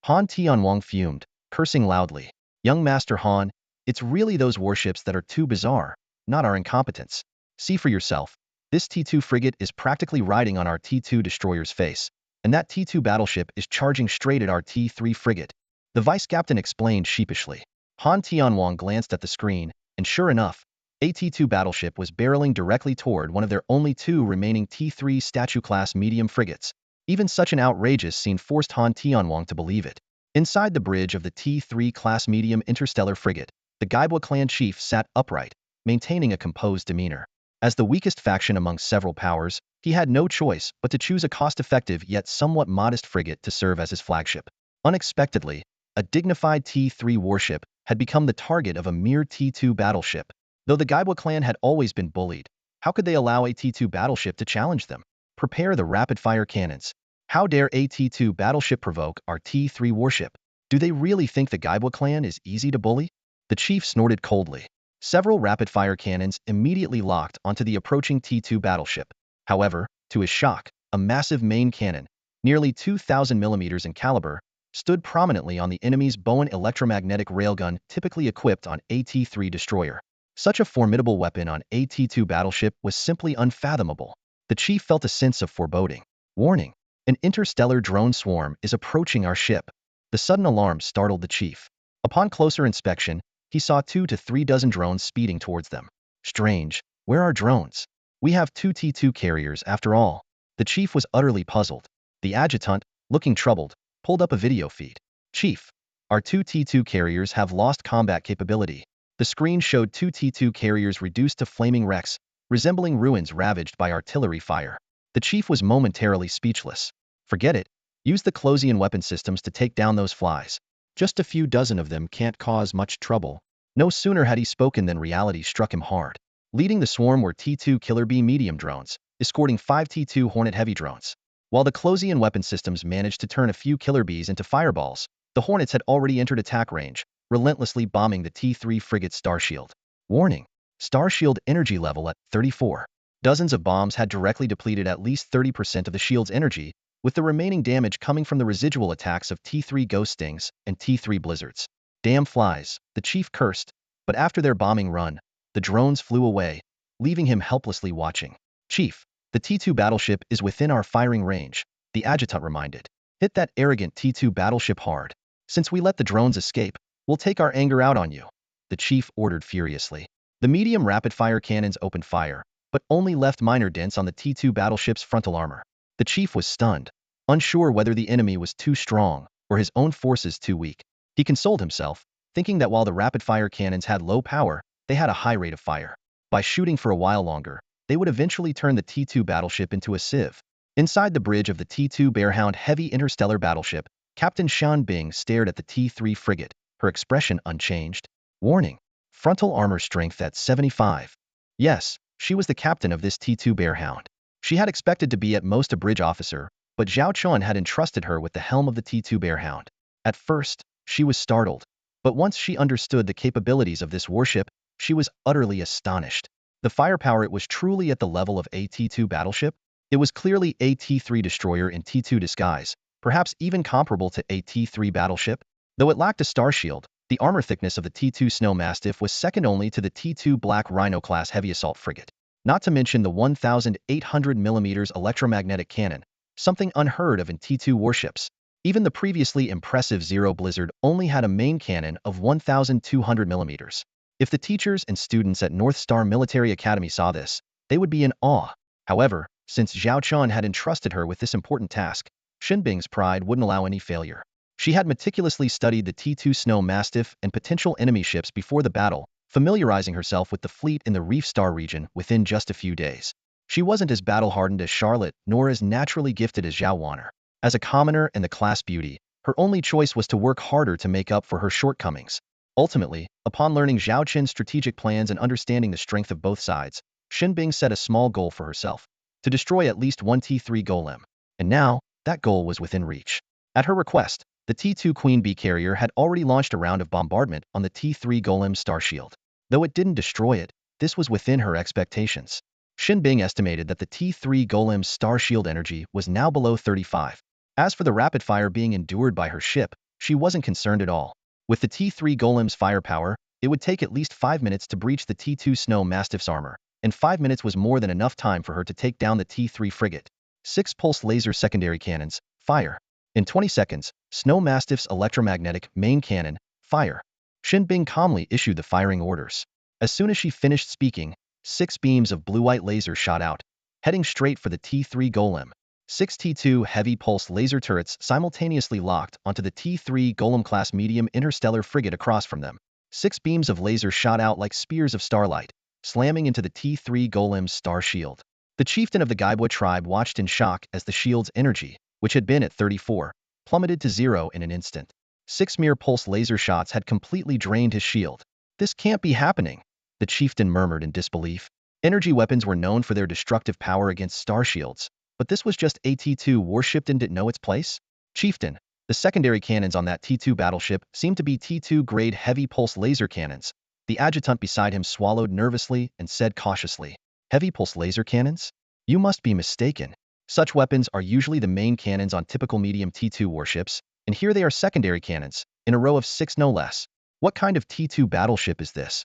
A: Han Tianwang fumed, cursing loudly. Young Master Han, it's really those warships that are too bizarre, not our incompetence. See for yourself. This T2 frigate is practically riding on our T2 destroyer's face. and that T2 battleship is charging straight at our T3 frigate," the vice captain explained sheepishly. Han Tianwang glanced at the screen, and sure enough, a T2 battleship was barreling directly toward one of their only two remaining T3 statue-class medium frigates. Even such an outrageous scene forced Han Tianwang to believe it. Inside the bridge of the T3 class medium interstellar frigate, the Gaibwa clan chief sat upright, maintaining a composed demeanor. As the weakest faction among several powers, he had no choice but to choose a cost-effective yet somewhat modest frigate to serve as his flagship. Unexpectedly, a dignified T3 warship had become the target of a mere T2 battleship. Though the Gaibwa clan had always been bullied, how could they allow a T2 battleship to challenge them? Prepare the rapid-fire cannons. How dare a T2 battleship provoke our T3 warship? Do they really think the Gaibwa clan is easy to bully? The chief snorted coldly. Several rapid-fire cannons immediately locked onto the approaching T2 battleship. However, to his shock, a massive main cannon, nearly 2,000 millimeters in caliber, stood prominently on the enemy's Bowen electromagnetic railgun typically equipped on a T3 destroyer. Such a formidable weapon on a T2 battleship was simply unfathomable. The chief felt a sense of foreboding. Warning! An interstellar drone swarm is approaching our ship. The sudden alarm startled the chief. Upon closer inspection, he saw 2 to 3 dozen drones speeding towards them. Strange, where are drones? We have 2 T2 carriers after all. The chief was utterly puzzled. The adjutant, looking troubled, pulled up a video feed. Chief, our 2 T2 carriers have lost combat capability. The screen showed 2 T2 carriers reduced to flaming wrecks, resembling ruins ravaged by artillery fire. The chief was momentarily speechless. Forget it. Use the Closian weapon systems to take down those flies. Just a few dozen of them can't cause much trouble. No sooner had he spoken than reality struck him hard. Leading the swarm were T2 Killer B medium drones, escorting 5 T2 Hornet heavy drones. While the Closian weapon systems managed to turn a few Killer Bs into fireballs, the Hornets had already entered attack range, relentlessly bombing the T3 frigate Starshield. Warning! Starshield energy level at 34. Dozens of bombs had directly depleted at least 30% of the shield's energy, with the remaining damage coming from the residual attacks of T3 Ghost Stings and T3 Blizzards. Damn flies, the chief cursed, but after their bombing run, the drones flew away, leaving him helplessly watching. Chief, the T2 battleship is within our firing range, the adjutant reminded. Hit that arrogant T2 battleship hard. Since we let the drones escape, we'll take our anger out on you, the chief ordered furiously. The medium rapid-fire cannons opened fire, but only left minor dents on the T2 battleship's frontal armor. The chief was stunned, unsure whether the enemy was too strong or his own forces too weak. He consoled himself, thinking that while the rapid-fire cannons had low power, they had a high rate of fire. By shooting for a while longer, they would eventually turn the T2 battleship into a sieve. Inside the bridge of the T2 Bearhound heavy interstellar battleship, Captain Shan Bing stared at the T3 frigate, her expression unchanged. Warning! Frontal armor strength at 75. Yes, she was the captain of this T2 Bearhound. She had expected to be at most a bridge officer, but Zhao Chun had entrusted her with the helm of the T2 Bearhound. At first, she was startled, but once she understood the capabilities of this warship, she was utterly astonished. The firepower, it was truly at the level of a T2 battleship. It was clearly a T3 destroyer in T2 disguise, perhaps even comparable to a T3 battleship. Though it lacked a starshield, the armor thickness of the T2 Snow Mastiff was second only to the T2 Black Rhino-class heavy assault frigate. Not to mention the 1,800mm electromagnetic cannon, something unheard of in T2 warships. Even the previously impressive Zero Blizzard only had a main cannon of 1,200mm. If the teachers and students at North Star Military Academy saw this, they would be in awe. However, since Zhao Chun had entrusted her with this important task, Shinbing's pride wouldn't allow any failure. She had meticulously studied the T2 Snow Mastiff and potential enemy ships before the battle, familiarizing herself with the fleet in the Reef Star region within just a few days. She wasn't as battle-hardened as Charlotte, nor as naturally gifted as Zhao Wanner. As a commoner and the class beauty, her only choice was to work harder to make up for her shortcomings. Ultimately, upon learning Zhao Qin's strategic plans and understanding the strength of both sides, Shinbing set a small goal for herself: to destroy at least one T3 golem. And now, that goal was within reach. At her request, the T2 Queen Bee carrier had already launched a round of bombardment on the T3 golem starshield. Though it didn't destroy it, this was within her expectations. Shinbing estimated that the T3 golem's starshield energy was now below 35. As for the rapid fire being endured by her ship, she wasn't concerned at all. With the T3 golem's firepower, it would take at least 5 minutes to breach the T2 Snow Mastiff's armor, and 5 minutes was more than enough time for her to take down the T3 frigate. 6 pulse laser secondary cannons, fire. In 20 seconds, Snow Mastiff's electromagnetic main cannon, fire. Shinbing calmly issued the firing orders. As soon as she finished speaking, 6 beams of blue-white laser shot out, heading straight for the T3 golem. 6 T2 heavy pulse laser turrets simultaneously locked onto the T3 golem-class medium interstellar frigate across from them. 6 beams of laser shot out like spears of starlight, slamming into the T3 golem's star shield. The chieftain of the Gaibwa tribe watched in shock as the shield's energy, which had been at 34, plummeted to 0 in an instant. 6 mere pulse laser shots had completely drained his shield. This can't be happening, the chieftain murmured in disbelief. Energy weapons were known for their destructive power against star shields, but this was just a T2 warship. Didn't it know its place? Chieftain, the secondary cannons on that T2 battleship seemed to be T2 grade heavy pulse laser cannons. The adjutant beside him swallowed nervously and said cautiously, "Heavy pulse laser cannons? You must be mistaken. Such weapons are usually the main cannons on typical medium T2 warships, and here they are secondary cannons, in a row of 6 no less. What kind of T2 battleship is this?"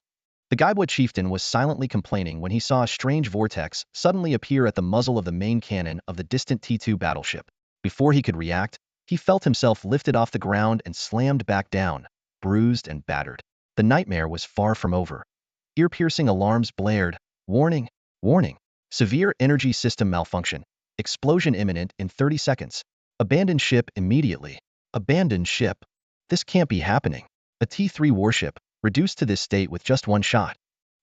A: The Gaibwa chieftain was silently complaining when he saw a strange vortex suddenly appear at the muzzle of the main cannon of the distant T2 battleship. Before he could react, he felt himself lifted off the ground and slammed back down, bruised and battered. The nightmare was far from over. Ear-piercing alarms blared. Warning! Warning! Severe energy system malfunction. Explosion imminent in 30 seconds. Abandon ship immediately. Abandon ship? This can't be happening. A T3 warship, reduced to this state with just 1 shot.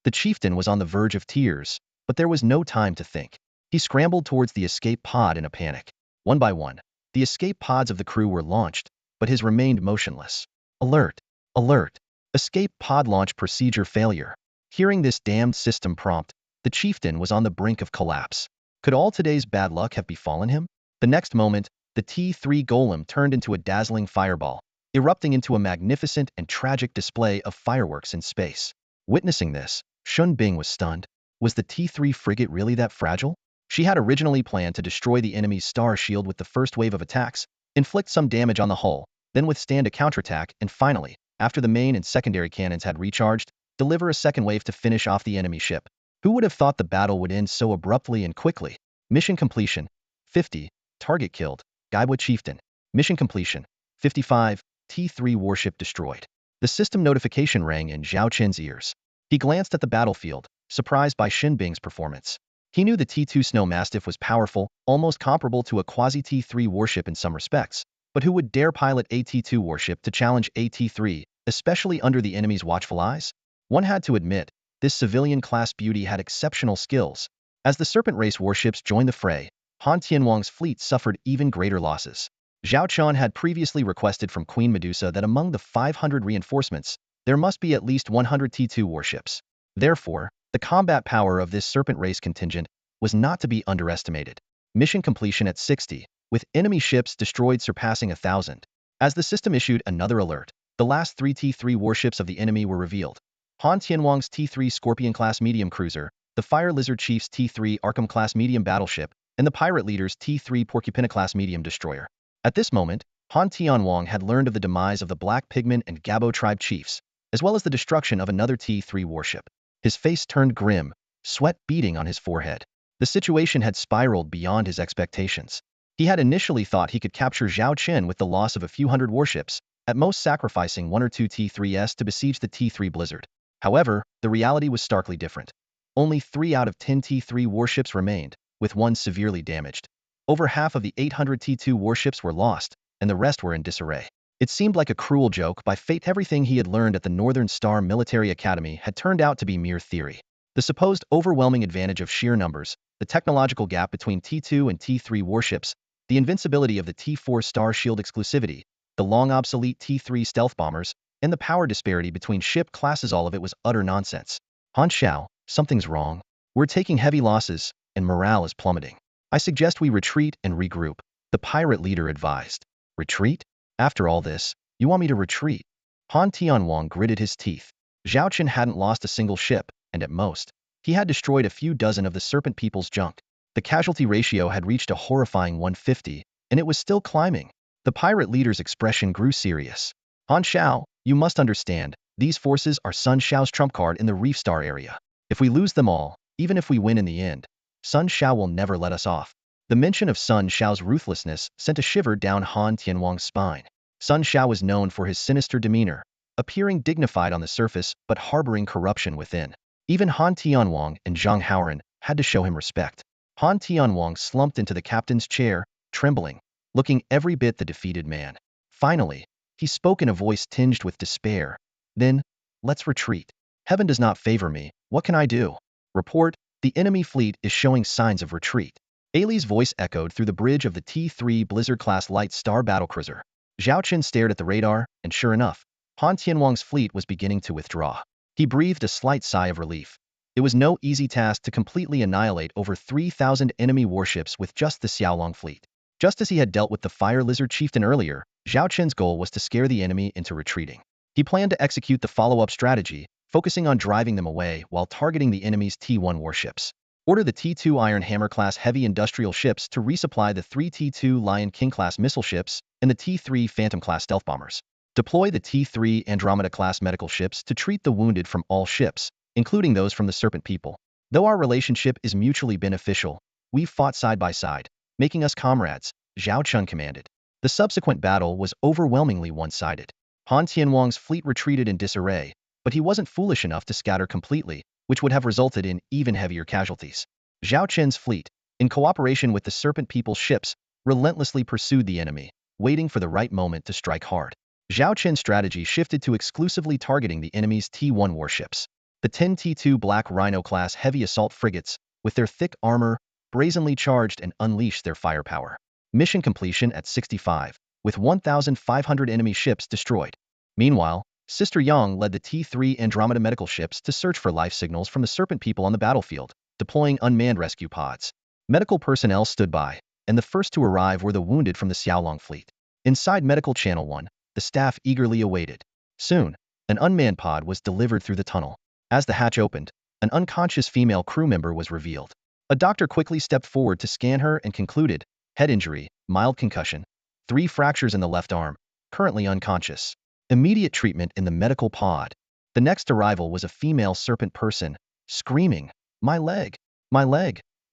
A: The chieftain was on the verge of tears, but there was no time to think. He scrambled towards the escape pod in a panic. One by one, the escape pods of the crew were launched, but his remained motionless. Alert! Alert! Escape pod launch procedure failure. Hearing this damned system prompt, the chieftain was on the brink of collapse. Could all today's bad luck have befallen him? The next moment, the T3 golem turned into a dazzling fireball, erupting into a magnificent and tragic display of fireworks in space. Witnessing this, Shun Bing was stunned. Was the T3 frigate really that fragile? She had originally planned to destroy the enemy's star shield with the first wave of attacks, inflict some damage on the hull, then withstand a counterattack, and finally, after the main and secondary cannons had recharged, deliver a second wave to finish off the enemy ship. Who would have thought the battle would end so abruptly and quickly? Mission completion. 50. Target killed. Gaibwa chieftain. Mission completion. 55. T3 warship destroyed. The system notification rang in Zhao Qin's ears. He glanced at the battlefield, surprised by Xin Bing's performance. He knew the T2 Snow Mastiff was powerful, almost comparable to a quasi-T3 warship in some respects, but who would dare pilot a T2 warship to challenge a T3, especially under the enemy's watchful eyes? One had to admit, this civilian-class beauty had exceptional skills. As the Serpent Race warships joined the fray, Han Tianwang's fleet suffered even greater losses. Zhao Qian had previously requested from Queen Medusa that among the 500 reinforcements, there must be at least 100 T2 warships. Therefore, the combat power of this Serpent Race contingent was not to be underestimated. Mission completion at 60, with enemy ships destroyed surpassing 1,000. As the system issued another alert, the last 3 T3 warships of the enemy were revealed. Han Tianwang's T3 Scorpion-class medium cruiser, the Fire Lizard Chief's T3 Arkham-class medium battleship, and the Pirate Leader's T3 Porcupine-class medium destroyer. At this moment, Han Tianwang had learned of the demise of the Black Pigman and Gabo tribe chiefs, as well as the destruction of another T3 warship. His face turned grim, sweat beading on his forehead. The situation had spiraled beyond his expectations. He had initially thought he could capture Zhao Qin with the loss of a few hundred warships, at most sacrificing 1 or 2 T3s to besiege the T3 Blizzard. However, the reality was starkly different. Only 3 out of 10 T3 warships remained, with 1 severely damaged. Over half of the 800 T2 warships were lost, and the rest were in disarray. It seemed like a cruel joke by fate. Everything he had learned at the Northern Star Military Academy had turned out to be mere theory. The supposed overwhelming advantage of sheer numbers, the technological gap between T2 and T3 warships, the invincibility of the T4 Star Shield exclusivity, the long-obsolete T3 stealth bombers, and the power disparity between ship classes, all of it was utter nonsense. Han Xiao, something's wrong. We're taking heavy losses, and morale is plummeting. I suggest we retreat and regroup, the pirate leader advised. Retreat? After all this, you want me to retreat? Han Tianwang gritted his teeth. Zhao Qin hadn't lost a single ship, and at most, he had destroyed a few dozen of the Serpent People's junk. The casualty ratio had reached a horrifying 150, and it was still climbing. The pirate leader's expression grew serious. Han Xiao, you must understand, these forces are Sun Xiao's trump card in the Reef Star area. If we lose them all, even if we win in the end, Sun Xiao will never let us off. The mention of Sun Xiao's ruthlessness sent a shiver down Han Tianwang's spine. Sun Xiao was known for his sinister demeanor, appearing dignified on the surface but harboring corruption within. Even Han Tianwang and Zhang Haoran had to show him respect. Han Tianwang slumped into the captain's chair, trembling, looking every bit the defeated man. Finally, he spoke in a voice tinged with despair. Then, let's retreat. Heaven does not favor me. What can I do? Report, the enemy fleet is showing signs of retreat. Ailey's voice echoed through the bridge of the T3 Blizzard-class light star battlecruiser. Zhao Qin stared at the radar, and sure enough, Han Tianwang's fleet was beginning to withdraw. He breathed a slight sigh of relief. It was no easy task to completely annihilate over 3,000 enemy warships with just the Xiaolong fleet. Just as he had dealt with the Fire Lizard Chieftain earlier, Zhao Qin's goal was to scare the enemy into retreating. He planned to execute the follow-up strategy, focusing on driving them away while targeting the enemy's T1 warships. Order the T2 Iron Hammer-class heavy industrial ships to resupply the 3 T2 Lion King-class missile ships and the T3 Phantom-class stealth bombers. Deploy the T3 Andromeda-class medical ships to treat the wounded from all ships, including those from the Serpent People. Though our relationship is mutually beneficial, we've fought side by side, making us comrades, Zhao Chun commanded. The subsequent battle was overwhelmingly one-sided. Han Tianwang's fleet retreated in disarray, but he wasn't foolish enough to scatter completely, which would have resulted in even heavier casualties. Zhao Qin's fleet, in cooperation with the Serpent People's ships, relentlessly pursued the enemy, waiting for the right moment to strike hard. Zhao Qin's strategy shifted to exclusively targeting the enemy's T1 warships. The 10 T2 Black Rhino-class heavy assault frigates, with their thick armor, brazenly charged and unleashed their firepower. Mission completion at 65, with 1,500 enemy ships destroyed. Meanwhile, Sister Yang led the T3 Andromeda medical ships to search for life signals from the Serpent People on the battlefield, deploying unmanned rescue pods. Medical personnel stood by, and the first to arrive were the wounded from the Xiaolong fleet. Inside Medical Channel 1, the staff eagerly awaited. Soon, an unmanned pod was delivered through the tunnel. As the hatch opened, an unconscious female crew member was revealed. A doctor quickly stepped forward to scan her and concluded, head injury, mild concussion, 3 fractures in the left arm, currently unconscious. Immediate treatment in the medical pod. The next arrival was a female serpent person, screaming, my leg,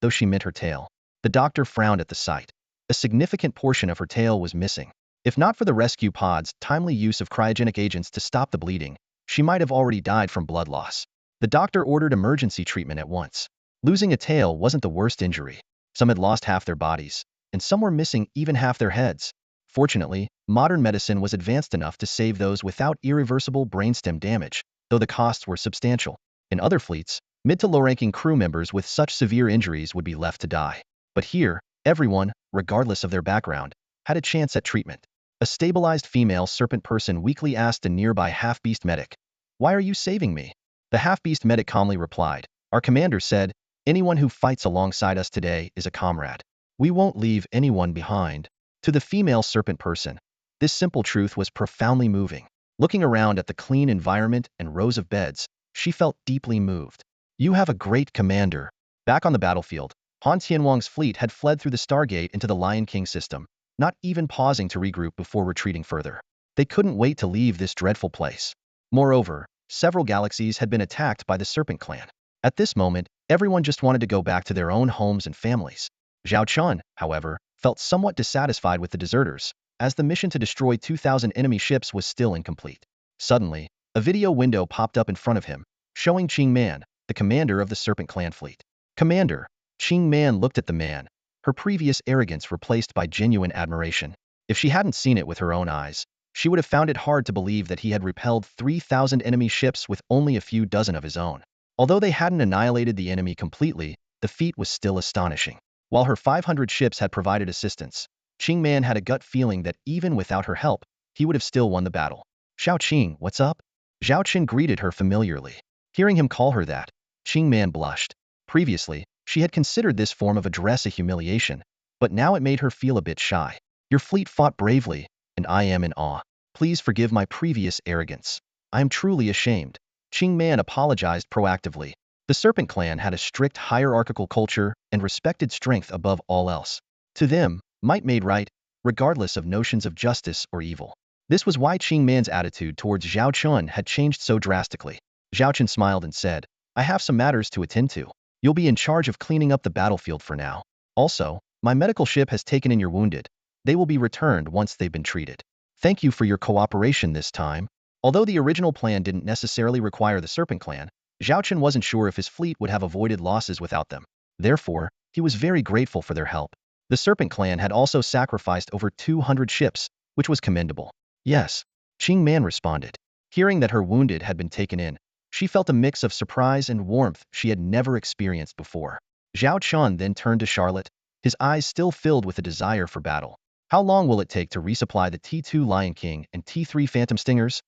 A: though she meant her tail. The doctor frowned at the sight. A significant portion of her tail was missing. If not for the rescue pod's timely use of cryogenic agents to stop the bleeding, she might have already died from blood loss. The doctor ordered emergency treatment at once. Losing a tail wasn't the worst injury. Some had lost half their bodies, and some were missing even half their heads. Fortunately, modern medicine was advanced enough to save those without irreversible brainstem damage, though the costs were substantial. In other fleets, mid to low-ranking crew members with such severe injuries would be left to die. But here, everyone, regardless of their background, had a chance at treatment. A stabilized female serpent person weakly asked a nearby half-beast medic, "Why are you saving me?" The half-beast medic calmly replied, "Our commander said, anyone who fights alongside us today is a comrade. We won't leave anyone behind." To the female serpent person, this simple truth was profoundly moving. Looking around at the clean environment and rows of beds, she felt deeply moved. You have a great commander. Back on the battlefield, Han Tianwang's fleet had fled through the Stargate into the Lion King system, not even pausing to regroup before retreating further. They couldn't wait to leave this dreadful place. Moreover, several galaxies had been attacked by the Serpent Clan. At this moment, everyone just wanted to go back to their own homes and families. Zhao Chun, however, felt somewhat dissatisfied with the deserters, as the mission to destroy 2,000 enemy ships was still incomplete. Suddenly, a video window popped up in front of him, showing Qing Man, the commander of the Serpent Clan fleet. Commander, Qing Man looked at the man, her previous arrogance replaced by genuine admiration. If she hadn't seen it with her own eyes, she would have found it hard to believe that he had repelled 3,000 enemy ships with only a few dozen of his own. Although they hadn't annihilated the enemy completely, the feat was still astonishing. While her 500 ships had provided assistance, Qing Man had a gut feeling that even without her help, he would have still won the battle. "Xiao Qing, what's up?" Zhao Qin greeted her familiarly. Hearing him call her that, Qing Man blushed. Previously, she had considered this form of address a humiliation, but now it made her feel a bit shy. "Your fleet fought bravely, and I am in awe. Please forgive my previous arrogance. I am truly ashamed." Qing Man apologized proactively. The Serpent Clan had a strict hierarchical culture and respected strength above all else. To them, might made right, regardless of notions of justice or evil. This was why Qing Man's attitude towards Zhao Chun had changed so drastically. Zhao Chun smiled and said, "I have some matters to attend to. You'll be in charge of cleaning up the battlefield for now. Also, My medical ship has taken in your wounded. They will be returned once they've been treated. Thank you for your cooperation this time. Although the original plan didn't necessarily require the Serpent Clan, Zhao Chen wasn't sure if his fleet would have avoided losses without them. Therefore, he was very grateful for their help. The Serpent Clan had also sacrificed over 200 ships, which was commendable. Yes, Qing Man responded. Hearing that her wounded had been taken in, she felt a mix of surprise and warmth she had never experienced before. Zhao Chun then turned to Charlotte, his eyes still filled with a desire for battle. How long will it take to resupply the T2 Lion King and T3 Phantom Stingers?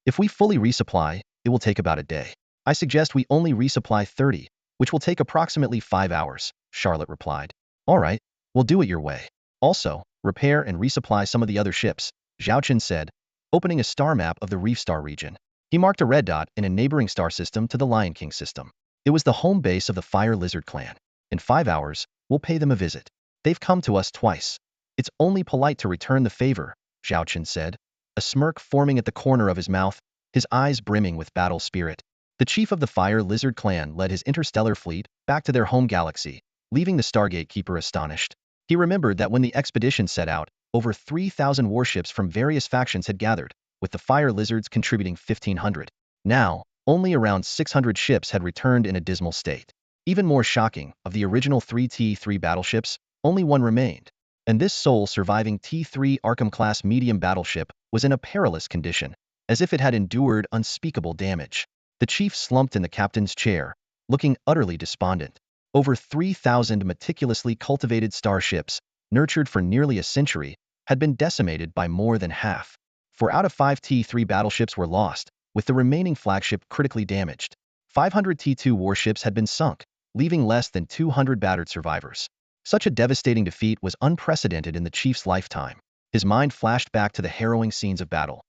A: If we fully resupply, it will take about a day. I suggest we only resupply 30, which will take approximately 5 hours, Charlotte replied. All right, we'll do it your way. Also, repair and resupply some of the other ships, Zhao Chen said, opening a star map of the Reef Star region. He marked a red dot in a neighboring star system to the Lion King system. It was the home base of the Fire Lizard clan. In 5 hours, we'll pay them a visit. They've come to us twice. It's only polite to return the favor, Zhao Chen said, a smirk forming at the corner of his mouth, his eyes brimming with battle spirit. The chief of the Fire Lizard clan led his interstellar fleet back to their home galaxy, leaving the Stargate Keeper astonished. He remembered that when the expedition set out, over 3,000 warships from various factions had gathered, with the Fire Lizards contributing 1,500. Now, only around 600 ships had returned in a dismal state. Even more shocking, of the original 3 T3 battleships, only one remained. And this sole surviving T3 Arkham-class medium battleship was in a perilous condition, as if it had endured unspeakable damage. The chief slumped in the captain's chair, looking utterly despondent. Over 3,000 meticulously cultivated starships, nurtured for nearly a century, had been decimated by more than half. 4 out of 5 T3 battleships were lost, with the remaining flagship critically damaged. 500 T2 warships had been sunk, leaving less than 200 battered survivors. Such a devastating defeat was unprecedented in the chief's lifetime. His mind flashed back to the harrowing scenes of battle.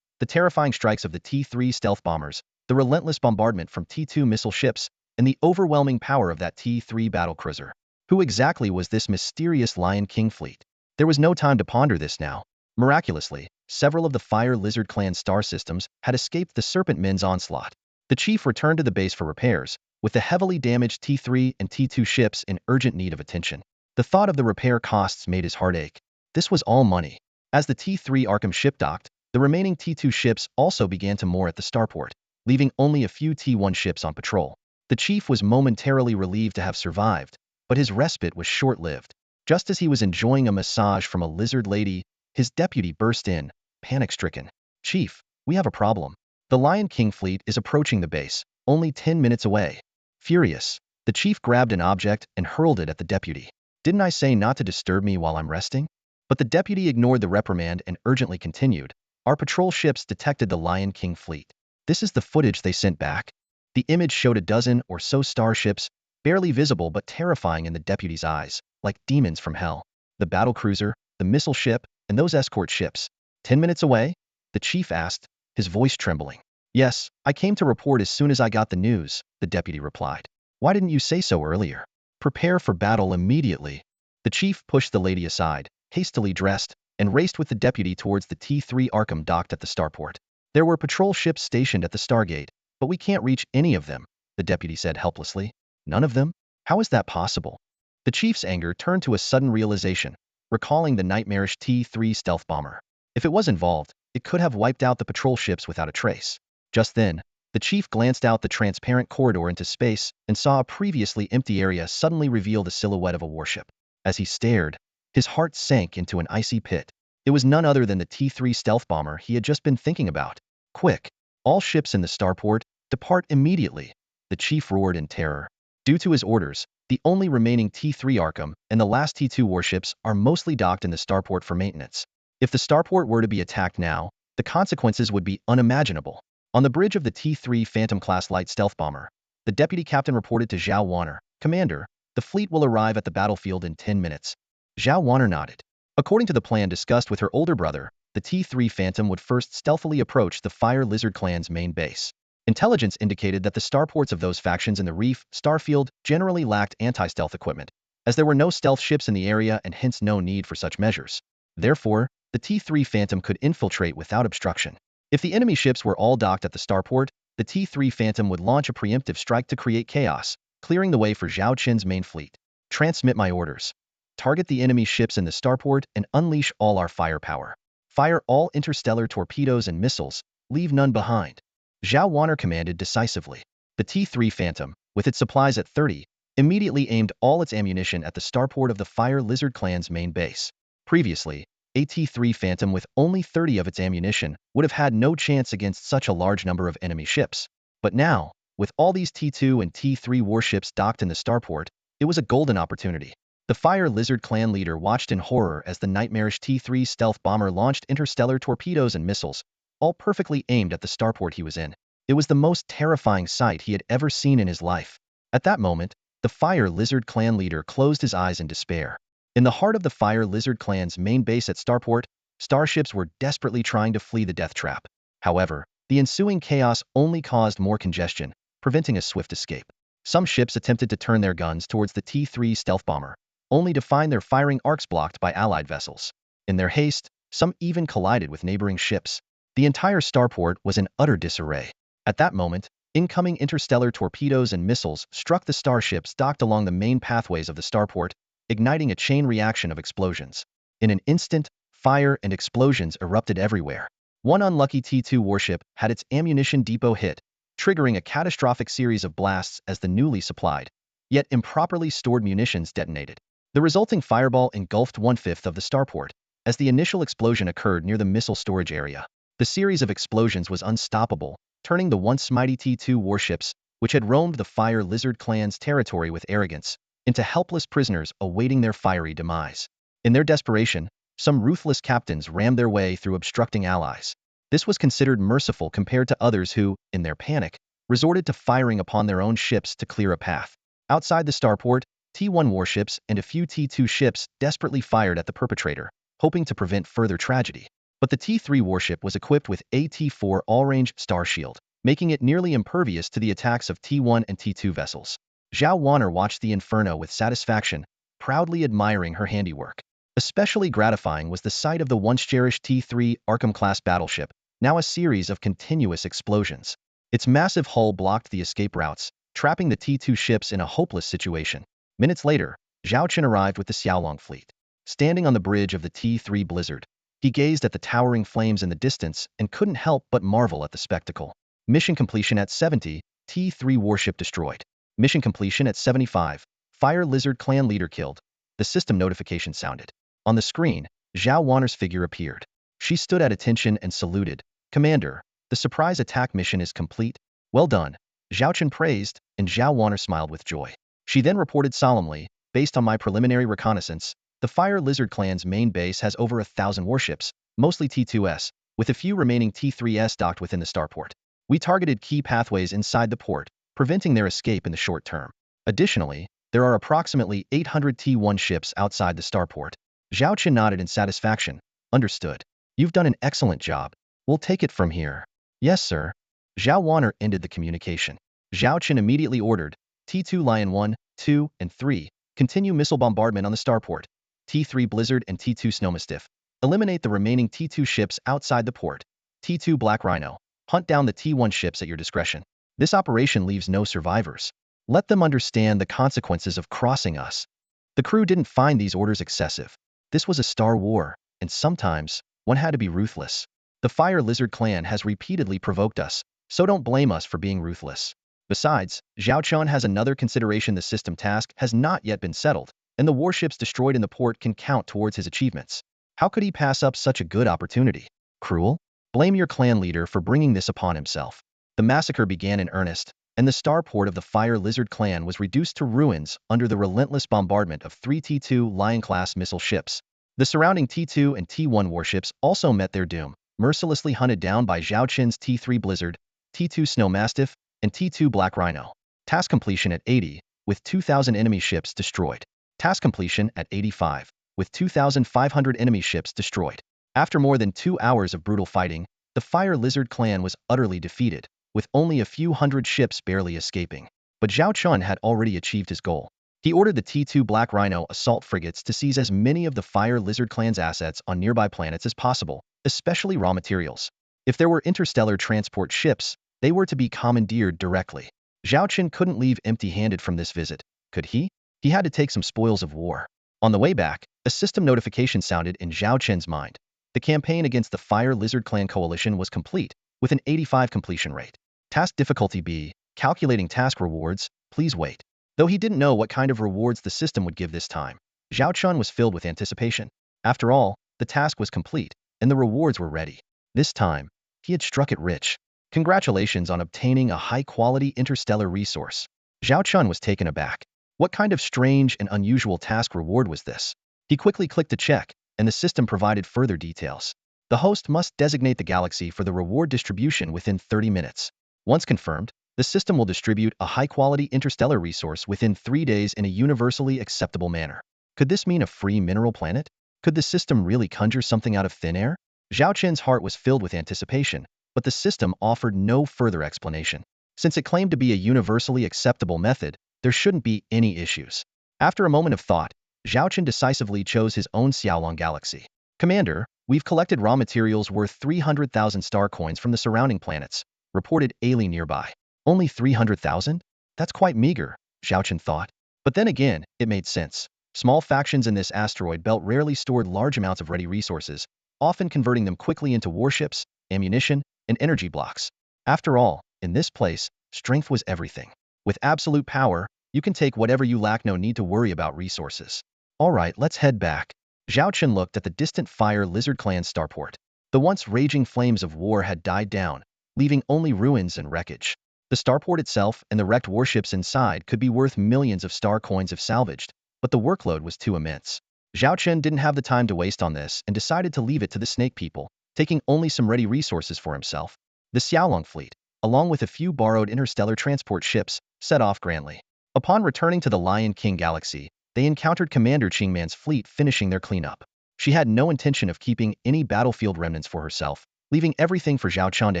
A: The terrifying strikes of the T3 stealth bombers, the relentless bombardment from T2 missile ships, and the overwhelming power of that T3 battlecruiser. Who exactly was this mysterious Lion King fleet? There was no time to ponder this now. Miraculously, several of the Fire Lizard clan star systems had escaped the Serpent Men's onslaught. The chief returned to the base for repairs, with the heavily damaged T3 and T2 ships in urgent need of attention. The thought of the repair costs made his heart ache. This was all money. As the T3 Arkham ship docked, the remaining T2 ships also began to moor at the starport, leaving only a few T1 ships on patrol. The chief was momentarily relieved to have survived, but his respite was short-lived. Just as he was enjoying a massage from a lizard lady, his deputy burst in, panic-stricken. Chief, we have a problem. The Lion King fleet is approaching the base, only 10 minutes away. Furious, the chief grabbed an object and hurled it at the deputy. Didn't I say not to disturb me while I'm resting? But the deputy ignored the reprimand and urgently continued. Our patrol ships detected the Lion King fleet. This is the footage they sent back. The image showed a dozen or so starships, barely visible but terrifying in the deputy's eyes, like demons from hell. The battlecruiser, the missile ship, and those escort ships. 10 minutes away? The chief asked, his voice trembling. Yes, I came to report as soon as I got the news, the deputy replied. Why didn't you say so earlier? Prepare for battle immediately. The chief pushed the lady aside, hastily dressed, and raced with the deputy towards the T3 Arkham docked at the starport. There were patrol ships stationed at the Stargate, but we can't reach any of them, the deputy said helplessly. None of them? How is that possible? The chief's anger turned to a sudden realization, recalling the nightmarish T3 stealth bomber. If it was involved, it could have wiped out the patrol ships without a trace. Just then, the chief glanced out the transparent corridor into space and saw a previously empty area suddenly reveal the silhouette of a warship. As he stared, his heart sank into an icy pit. It was none other than the T3 stealth bomber he had just been thinking about. Quick! All ships in the starport, depart immediately, the chief roared in terror. Due to his orders, the only remaining T3 Arkham and the last T2 warships are mostly docked in the starport for maintenance. If the starport were to be attacked now, the consequences would be unimaginable. On the bridge of the T3 Phantom-class light stealth bomber, the deputy captain reported to Zhao Wanner, Commander, the fleet will arrive at the battlefield in 10 minutes. Zhao Wanner nodded. According to the plan discussed with her older brother, the T3 Phantom would first stealthily approach the Fire Lizard clan's main base. Intelligence indicated that the starports of those factions in the Reef, Starfield, generally lacked anti-stealth equipment, as there were no stealth ships in the area and hence no need for such measures. Therefore, the T3 Phantom could infiltrate without obstruction. If the enemy ships were all docked at the starport, the T3 Phantom would launch a preemptive strike to create chaos, clearing the way for Zhao Qin's main fleet. Transmit my orders. target the enemy ships in the starport and unleash all our firepower. Fire all interstellar torpedoes and missiles, leave none behind. Zhao Wan'er commanded decisively. The T-3 Phantom, with its supplies at 30, immediately aimed all its ammunition at the starport of the Fire Lizard Clan's main base. Previously, a T-3 Phantom with only 30 of its ammunition would have had no chance against such a large number of enemy ships. But now, with all these T-2 and T-3 warships docked in the starport, it was a golden opportunity. The Fire Lizard Clan leader watched in horror as the nightmarish T-3 stealth bomber launched interstellar torpedoes and missiles, all perfectly aimed at the starport he was in. It was the most terrifying sight he had ever seen in his life. At that moment, the Fire Lizard Clan leader closed his eyes in despair. In the heart of the Fire Lizard Clan's main base at Starport, starships were desperately trying to flee the death trap. However, the ensuing chaos only caused more congestion, preventing a swift escape. Some ships attempted to turn their guns towards the T-3 stealth bomber, only to find their firing arcs blocked by Allied vessels. In their haste, some even collided with neighboring ships. The entire starport was in utter disarray. At that moment, incoming interstellar torpedoes and missiles struck the starships docked along the main pathways of the starport, igniting a chain reaction of explosions. In an instant, fire and explosions erupted everywhere. One unlucky T-2 warship had its ammunition depot hit, triggering a catastrophic series of blasts as the newly supplied, yet improperly stored munitions detonated. The resulting fireball engulfed 1/5 of the starport. As the initial explosion occurred near the missile storage area, the series of explosions was unstoppable, turning the once mighty T-2 warships, which had roamed the Fire Lizard Clan's territory with arrogance, into helpless prisoners awaiting their fiery demise. In their desperation, some ruthless captains rammed their way through obstructing allies. This was considered merciful compared to others who, in their panic, resorted to firing upon their own ships to clear a path. Outside the starport, T-1 warships and a few T-2 ships desperately fired at the perpetrator, hoping to prevent further tragedy. But the T-3 warship was equipped with a T-4 all-range star shield, making it nearly impervious to the attacks of T-1 and T-2 vessels. Zhao Wan'er watched the inferno with satisfaction, proudly admiring her handiwork. Especially gratifying was the sight of the once-cherished T-3 Arkham-class battleship, now a series of continuous explosions. Its massive hull blocked the escape routes, trapping the T-2 ships in a hopeless situation. Minutes later, Zhao Chen arrived with the Xiaolong fleet. Standing on the bridge of the T-3 Blizzard, he gazed at the towering flames in the distance and couldn't help but marvel at the spectacle. Mission completion at 70, T-3 warship destroyed. Mission completion at 75, Fire Lizard Clan leader killed. The system notification sounded. On the screen, Zhao Wan'er's figure appeared. She stood at attention and saluted. "Commander, the surprise attack mission is complete. Well done," Zhao Chen praised, and Zhao Wan'er smiled with joy. She then reported solemnly, "Based on my preliminary reconnaissance, the Fire Lizard Clan's main base has over 1,000 warships, mostly T-2s, with a few remaining T-3s docked within the starport. We targeted key pathways inside the port, preventing their escape in the short term. Additionally, there are approximately 800 T-1 ships outside the starport." Zhao Chen nodded in satisfaction. "Understood. You've done an excellent job. We'll take it from here." "Yes, sir." Zhao Wan'er ended the communication. Zhao Chen immediately ordered, T-2 Lion 1, 2, and 3, continue missile bombardment on the starport. T-3 Blizzard and T-2 Snowmastiff, eliminate the remaining T-2 ships outside the port. T-2 Black Rhino, hunt down the T-1 ships at your discretion. This operation leaves no survivors. Let them understand the consequences of crossing us. The crew didn't find these orders excessive. This was a star war, and sometimes, one had to be ruthless. The Fire Lizard Clan has repeatedly provoked us, so don't blame us for being ruthless. Besides, Zhao Chen has another consideration: the system task has not yet been settled, and the warships destroyed in the port can count towards his achievements. How could he pass up such a good opportunity? Cruel? Blame your clan leader for bringing this upon himself. The massacre began in earnest, and the starport of the Fire Lizard Clan was reduced to ruins under the relentless bombardment of 3 T-2 Lion-class missile ships. The surrounding T-2 and T-1 warships also met their doom, mercilessly hunted down by Zhao Chen's T-3 Blizzard, T-2 Snowmastiff, and T-2 Black Rhino. Task completion at 80, with 2,000 enemy ships destroyed. Task completion at 85, with 2,500 enemy ships destroyed. After more than 2 hours of brutal fighting, the Fire Lizard Clan was utterly defeated, with only a few hundred ships barely escaping. But Zhao Chen had already achieved his goal. He ordered the T-2 Black Rhino assault frigates to seize as many of the Fire Lizard Clan's assets on nearby planets as possible, especially raw materials. If there were interstellar transport ships, they were to be commandeered directly. Zhao Chen couldn't leave empty-handed from this visit, could he? He had to take some spoils of war. On the way back, a system notification sounded in Zhao Chen's mind. The campaign against the Fire Lizard Clan coalition was complete, with an 85 completion rate. Task difficulty B, calculating task rewards, please wait. Though he didn't know what kind of rewards the system would give this time, Zhao Chun was filled with anticipation. After all, the task was complete, and the rewards were ready. This time, he had struck it rich. Congratulations on obtaining a high-quality interstellar resource. Zhao Chun was taken aback. What kind of strange and unusual task reward was this? He quickly clicked to check, and the system provided further details. The host must designate the galaxy for the reward distribution within 30 minutes. Once confirmed, the system will distribute a high-quality interstellar resource within 3 days in a universally acceptable manner. Could this mean a free mineral planet? Could the system really conjure something out of thin air? Zhao Chen's heart was filled with anticipation, but the system offered no further explanation. Since it claimed to be a universally acceptable method, there shouldn't be any issues. After a moment of thought, Zhao Chen decisively chose his own Xiaolong galaxy. Commander, we've collected raw materials worth 300,000 star coins from the surrounding planets, reported Ailey nearby. Only 300,000? That's quite meager, Zhao Chen thought. But then again, it made sense. Small factions in this asteroid belt rarely stored large amounts of ready resources, often converting them quickly into warships, ammunition, and energy blocks. After all, in this place, strength was everything. With absolute power, you can take whatever you lack, no need to worry about resources. All right, let's head back. Zhao Chen looked at the distant Fire Lizard Clan starport. The once raging flames of war had died down, leaving only ruins and wreckage. The starport itself and the wrecked warships inside could be worth millions of star coins if salvaged, but the workload was too immense. Zhao Chen didn't have the time to waste on this and decided to leave it to the snake people, taking only some ready resources for himself. The Xiaolong fleet, along with a few borrowed interstellar transport ships, set off grandly. Upon returning to the Lion King galaxy, they encountered Commander Qingman's fleet finishing their cleanup. She had no intention of keeping any battlefield remnants for herself, leaving everything for Zhao Chen to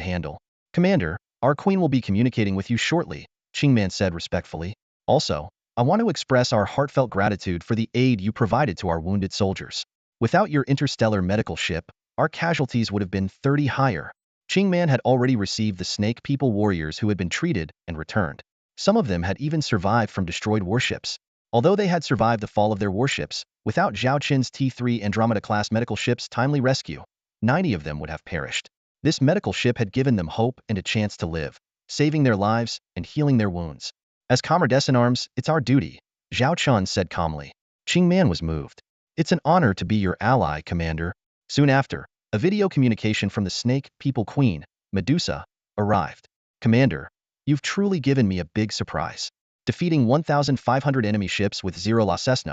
A: handle. Commander, our queen will be communicating with you shortly, Qingman said respectfully. Also, I want to express our heartfelt gratitude for the aid you provided to our wounded soldiers. Without your interstellar medical ship, our casualties would have been 30 higher. Qingman had already received the Snake People warriors who had been treated and returned. Some of them had even survived from destroyed warships. Although they had survived the fall of their warships, without Zhao Chen's T3 Andromeda-class medical ship's timely rescue, 90 of them would have perished. This medical ship had given them hope and a chance to live, saving their lives and healing their wounds. As comrades in arms, it's our duty, Zhao Chen said calmly. Qingman was moved. It's an honor to be your ally, Commander. Soon after, a video communication from the Snake People Queen, Medusa, arrived. Commander, you've truly given me a big surprise. Defeating 1,500 enemy ships with zero losses.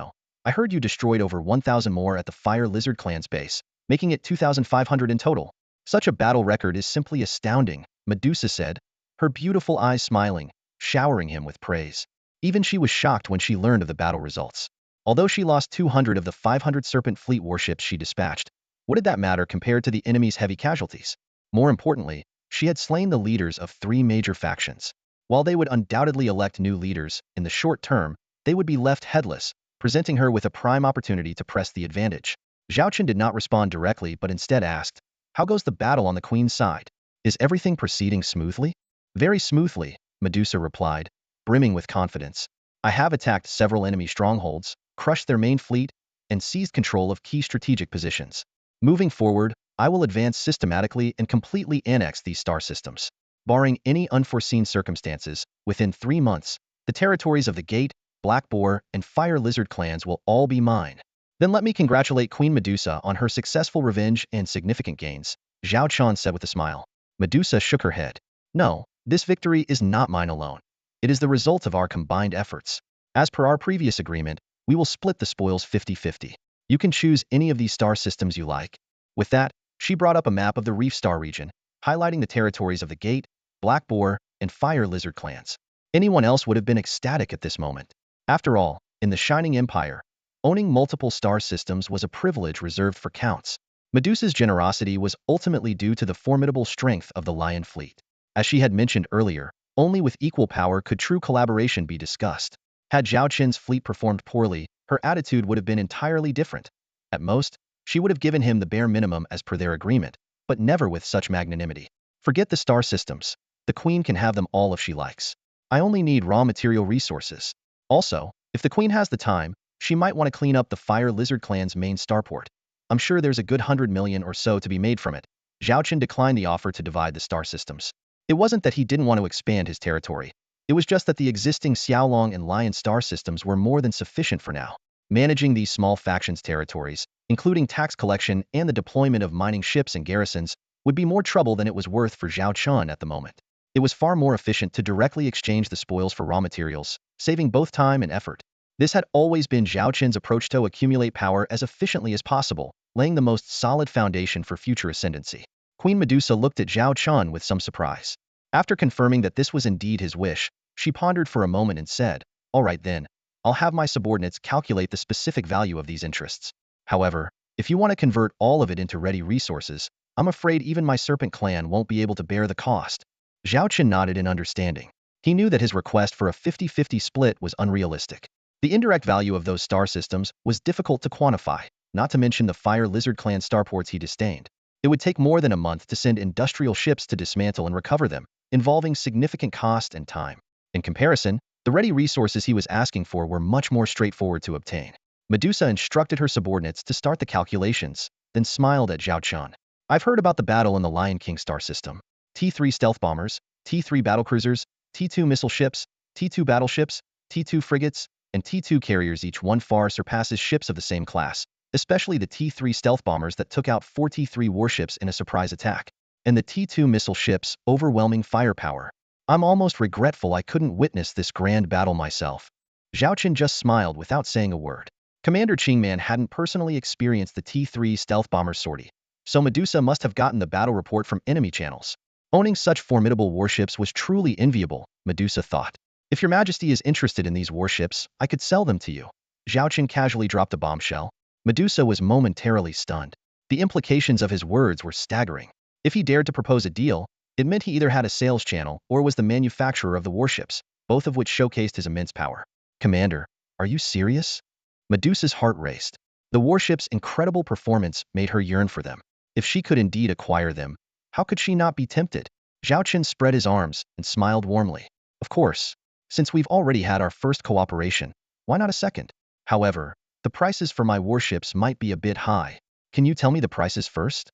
A: I heard you destroyed over 1,000 more at the Fire Lizard Clan's base, making it 2,500 in total. Such a battle record is simply astounding, Medusa said, her beautiful eyes smiling, showering him with praise. Even she was shocked when she learned of the battle results. Although she lost 200 of the 500 Serpent Fleet warships she dispatched, what did that matter compared to the enemy's heavy casualties? More importantly, she had slain the leaders of 3 major factions. While they would undoubtedly elect new leaders, in the short term, they would be left headless, presenting her with a prime opportunity to press the advantage. Zhao Chen did not respond directly but instead asked, how goes the battle on the Queen's side? Is everything proceeding smoothly? Very smoothly, Medusa replied, brimming with confidence. I have attacked several enemy strongholds, crushed their main fleet, and seized control of key strategic positions. Moving forward, I will advance systematically and completely annex these star systems. Barring any unforeseen circumstances, within 3 months, the territories of the Gate, Black Boar, and Fire Lizard clans will all be mine. Then let me congratulate Queen Medusa on her successful revenge and significant gains, Zhao Chen said with a smile. Medusa shook her head. No, this victory is not mine alone. It is the result of our combined efforts. As per our previous agreement, we will split the spoils 50-50. You can choose any of these star systems you like. With that, she brought up a map of the Reef Star region, highlighting the territories of the Gate, Black Boar, and Fire Lizard clans. Anyone else would have been ecstatic at this moment. After all, in the Shining Empire, owning multiple star systems was a privilege reserved for counts. Medusa's generosity was ultimately due to the formidable strength of the Lion Fleet. As she had mentioned earlier, only with equal power could true collaboration be discussed. Had Zhao Chen's fleet performed poorly, her attitude would have been entirely different. At most, she would have given him the bare minimum as per their agreement, but never with such magnanimity. Forget the star systems. The Queen can have them all if she likes. I only need raw material resources. Also, if the Queen has the time, She might want to clean up the Fire Lizard Clan's main starport. I'm sure there's a good 100 million or so to be made from it. Zhao Qian declined the offer to divide the star systems. It wasn't that he didn't want to expand his territory. It was just that the existing Xiaolong and Lion star systems were more than sufficient for now. Managing these small factions' territories, including tax collection and the deployment of mining ships and garrisons, would be more trouble than it was worth for Zhao Qian at the moment. It was far more efficient to directly exchange the spoils for raw materials, saving both time and effort. This had always been Zhao Qian's approach to accumulate power as efficiently as possible, laying the most solid foundation for future ascendancy. Queen Medusa looked at Zhao Qian with some surprise. After confirming that this was indeed his wish, she pondered for a moment and said, "All right then, I'll have my subordinates calculate the specific value of these interests. However, if you want to convert all of it into ready resources, I'm afraid even my Serpent clan won't be able to bear the cost." Zhao Qian nodded in understanding. He knew that his request for a 50-50 split was unrealistic. The indirect value of those star systems was difficult to quantify, not to mention the Fire Lizard Clan starports he disdained. It would take more than a month to send industrial ships to dismantle and recover them, involving significant cost and time. In comparison, the ready resources he was asking for were much more straightforward to obtain. Medusa instructed her subordinates to start the calculations, then smiled at Zhao Qian. "I've heard about the battle in the Lion King star system. T3 stealth bombers, T3 battlecruisers, T2 missile ships, T2 battleships, T2 frigates, and T2 carriers, each one far surpasses ships of the same class, especially the T3 stealth bombers that took out 4 T3 warships in a surprise attack, and the T2 missile ships' overwhelming firepower. I'm almost regretful I couldn't witness this grand battle myself." Zhao Qian just smiled without saying a word. Commander Qingman hadn't personally experienced the T3 stealth bomber sortie, so Medusa must have gotten the battle report from enemy channels. Owning such formidable warships was truly enviable, Medusa thought. "If your majesty is interested in these warships, I could sell them to you." Zhao Qian casually dropped a bombshell. Medusa was momentarily stunned. The implications of his words were staggering. If he dared to propose a deal, it meant he either had a sales channel or was the manufacturer of the warships, both of which showcased his immense power. "Commander, are you serious?" Medusa's heart raced. The warships' incredible performance made her yearn for them. If she could indeed acquire them, how could she not be tempted? Zhao Qian spread his arms and smiled warmly. "Of course. Since we've already had our first cooperation, why not a second? However, the prices for my warships might be a bit high. Can you tell me the prices first?"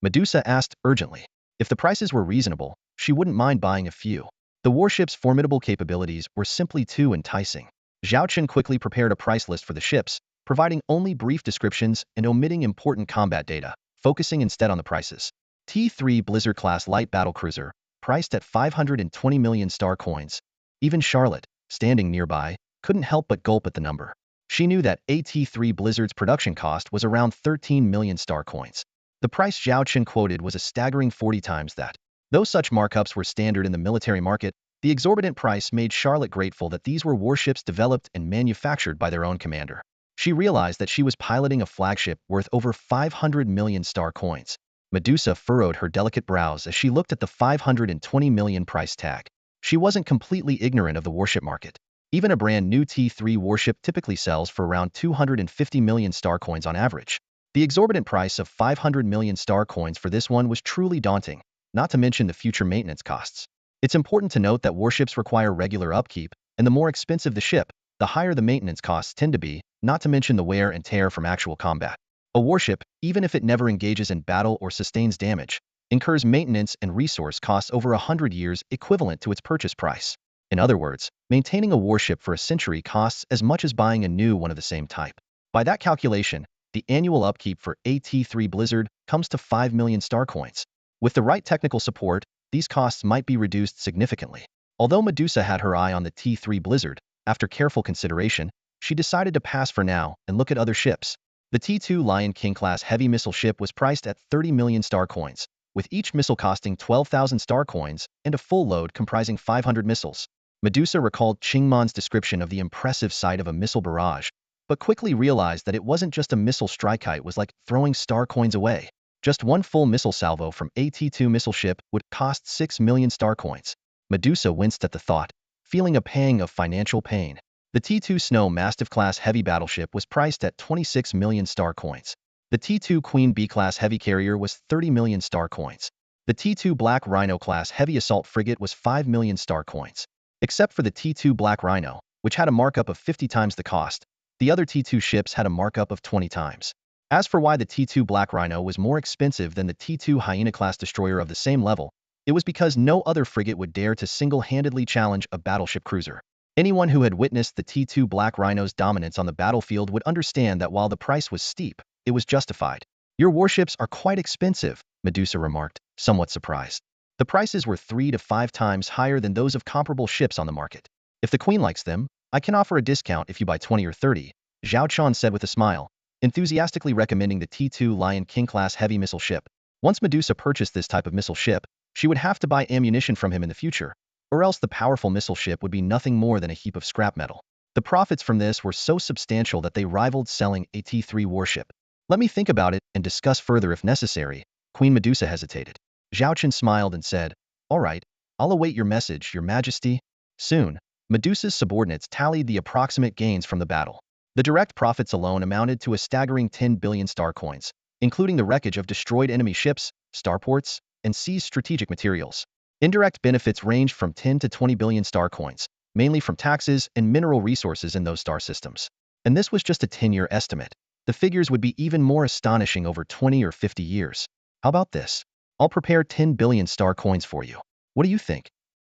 A: Medusa asked urgently. If the prices were reasonable, she wouldn't mind buying a few. The warship's formidable capabilities were simply too enticing. Zhao Qian quickly prepared a price list for the ships, providing only brief descriptions and omitting important combat data, focusing instead on the prices. T3 Blizzard-class light battlecruiser, priced at 520 million star coins. Even Charlotte, standing nearby, couldn't help but gulp at the number. She knew that AT3 Blizzard's production cost was around 13 million star coins. The price Zhao Qian quoted was a staggering 40 times that. Though such markups were standard in the military market, the exorbitant price made Charlotte grateful that these were warships developed and manufactured by their own commander. She realized that she was piloting a flagship worth over 500 million star coins. Medusa furrowed her delicate brows as she looked at the 520 million price tag. She wasn't completely ignorant of the warship market. Even a brand new T3 warship typically sells for around 250 million star coins on average. The exorbitant price of 500 million star coins for this one was truly daunting, not to mention the future maintenance costs. It's important to note that warships require regular upkeep, and the more expensive the ship, the higher the maintenance costs tend to be, not to mention the wear and tear from actual combat. A warship, even if it never engages in battle or sustains damage, incurs maintenance and resource costs over 100 years equivalent to its purchase price. In other words, maintaining a warship for a century costs as much as buying a new one of the same type. By that calculation, the annual upkeep for AT3 Blizzard comes to 5 million star coins. With the right technical support, these costs might be reduced significantly. Although Medusa had her eye on the T3 Blizzard, after careful consideration, she decided to pass for now and look at other ships. The T2 Lion King-class heavy missile ship was priced at 30 million star coins, with each missile costing 12,000 star coins and a full load comprising 500 missiles. Medusa recalled Qingman's description of the impressive sight of a missile barrage, but quickly realized that it wasn't just a missile strike. It was like throwing star coins away. Just one full missile salvo from a T2 missile ship would cost 6 million star coins. Medusa winced at the thought, feeling a pang of financial pain. The T2 Snow Mastiff-class heavy battleship was priced at 26 million star coins. The T2 Queen Bee-class heavy carrier was 30 million star coins. The T2 Black Rhino-class heavy assault frigate was 5 million star coins. Except for the T2 Black Rhino, which had a markup of 50 times the cost, The other T2 ships had a markup of 20 times. As for why the T2 Black Rhino was more expensive than the T2 Hyena-class destroyer of the same level, it was because no other frigate would dare to single-handedly challenge a battleship cruiser. Anyone who had witnessed the T2 Black Rhino's dominance on the battlefield would understand that while the price was steep, it was justified. "Your warships are quite expensive," Medusa remarked, somewhat surprised. "The prices were 3 to 5 times higher than those of comparable ships on the market. If the Queen likes them, I can offer a discount if you buy 20 or 30, Zhao Chun said with a smile, enthusiastically recommending the T2 Lion King-class heavy missile ship. Once Medusa purchased this type of missile ship, she would have to buy ammunition from him in the future, or else the powerful missile ship would be nothing more than a heap of scrap metal. The profits from this were so substantial that they rivaled selling a T3 warship. "Let me think about it and discuss further if necessary," Queen Medusa hesitated. Zhao Chun smiled and said, "All right, I'll await your message, Your Majesty." Soon, Medusa's subordinates tallied the approximate gains from the battle. The direct profits alone amounted to a staggering 10 billion star coins, including the wreckage of destroyed enemy ships, starports, and seized strategic materials. Indirect benefits ranged from 10 to 20 billion star coins, mainly from taxes and mineral resources in those star systems. And this was just a 10-year estimate. The figures would be even more astonishing over 20 or 50 years. "How about this? I'll prepare 10 billion star coins for you. What do you think?"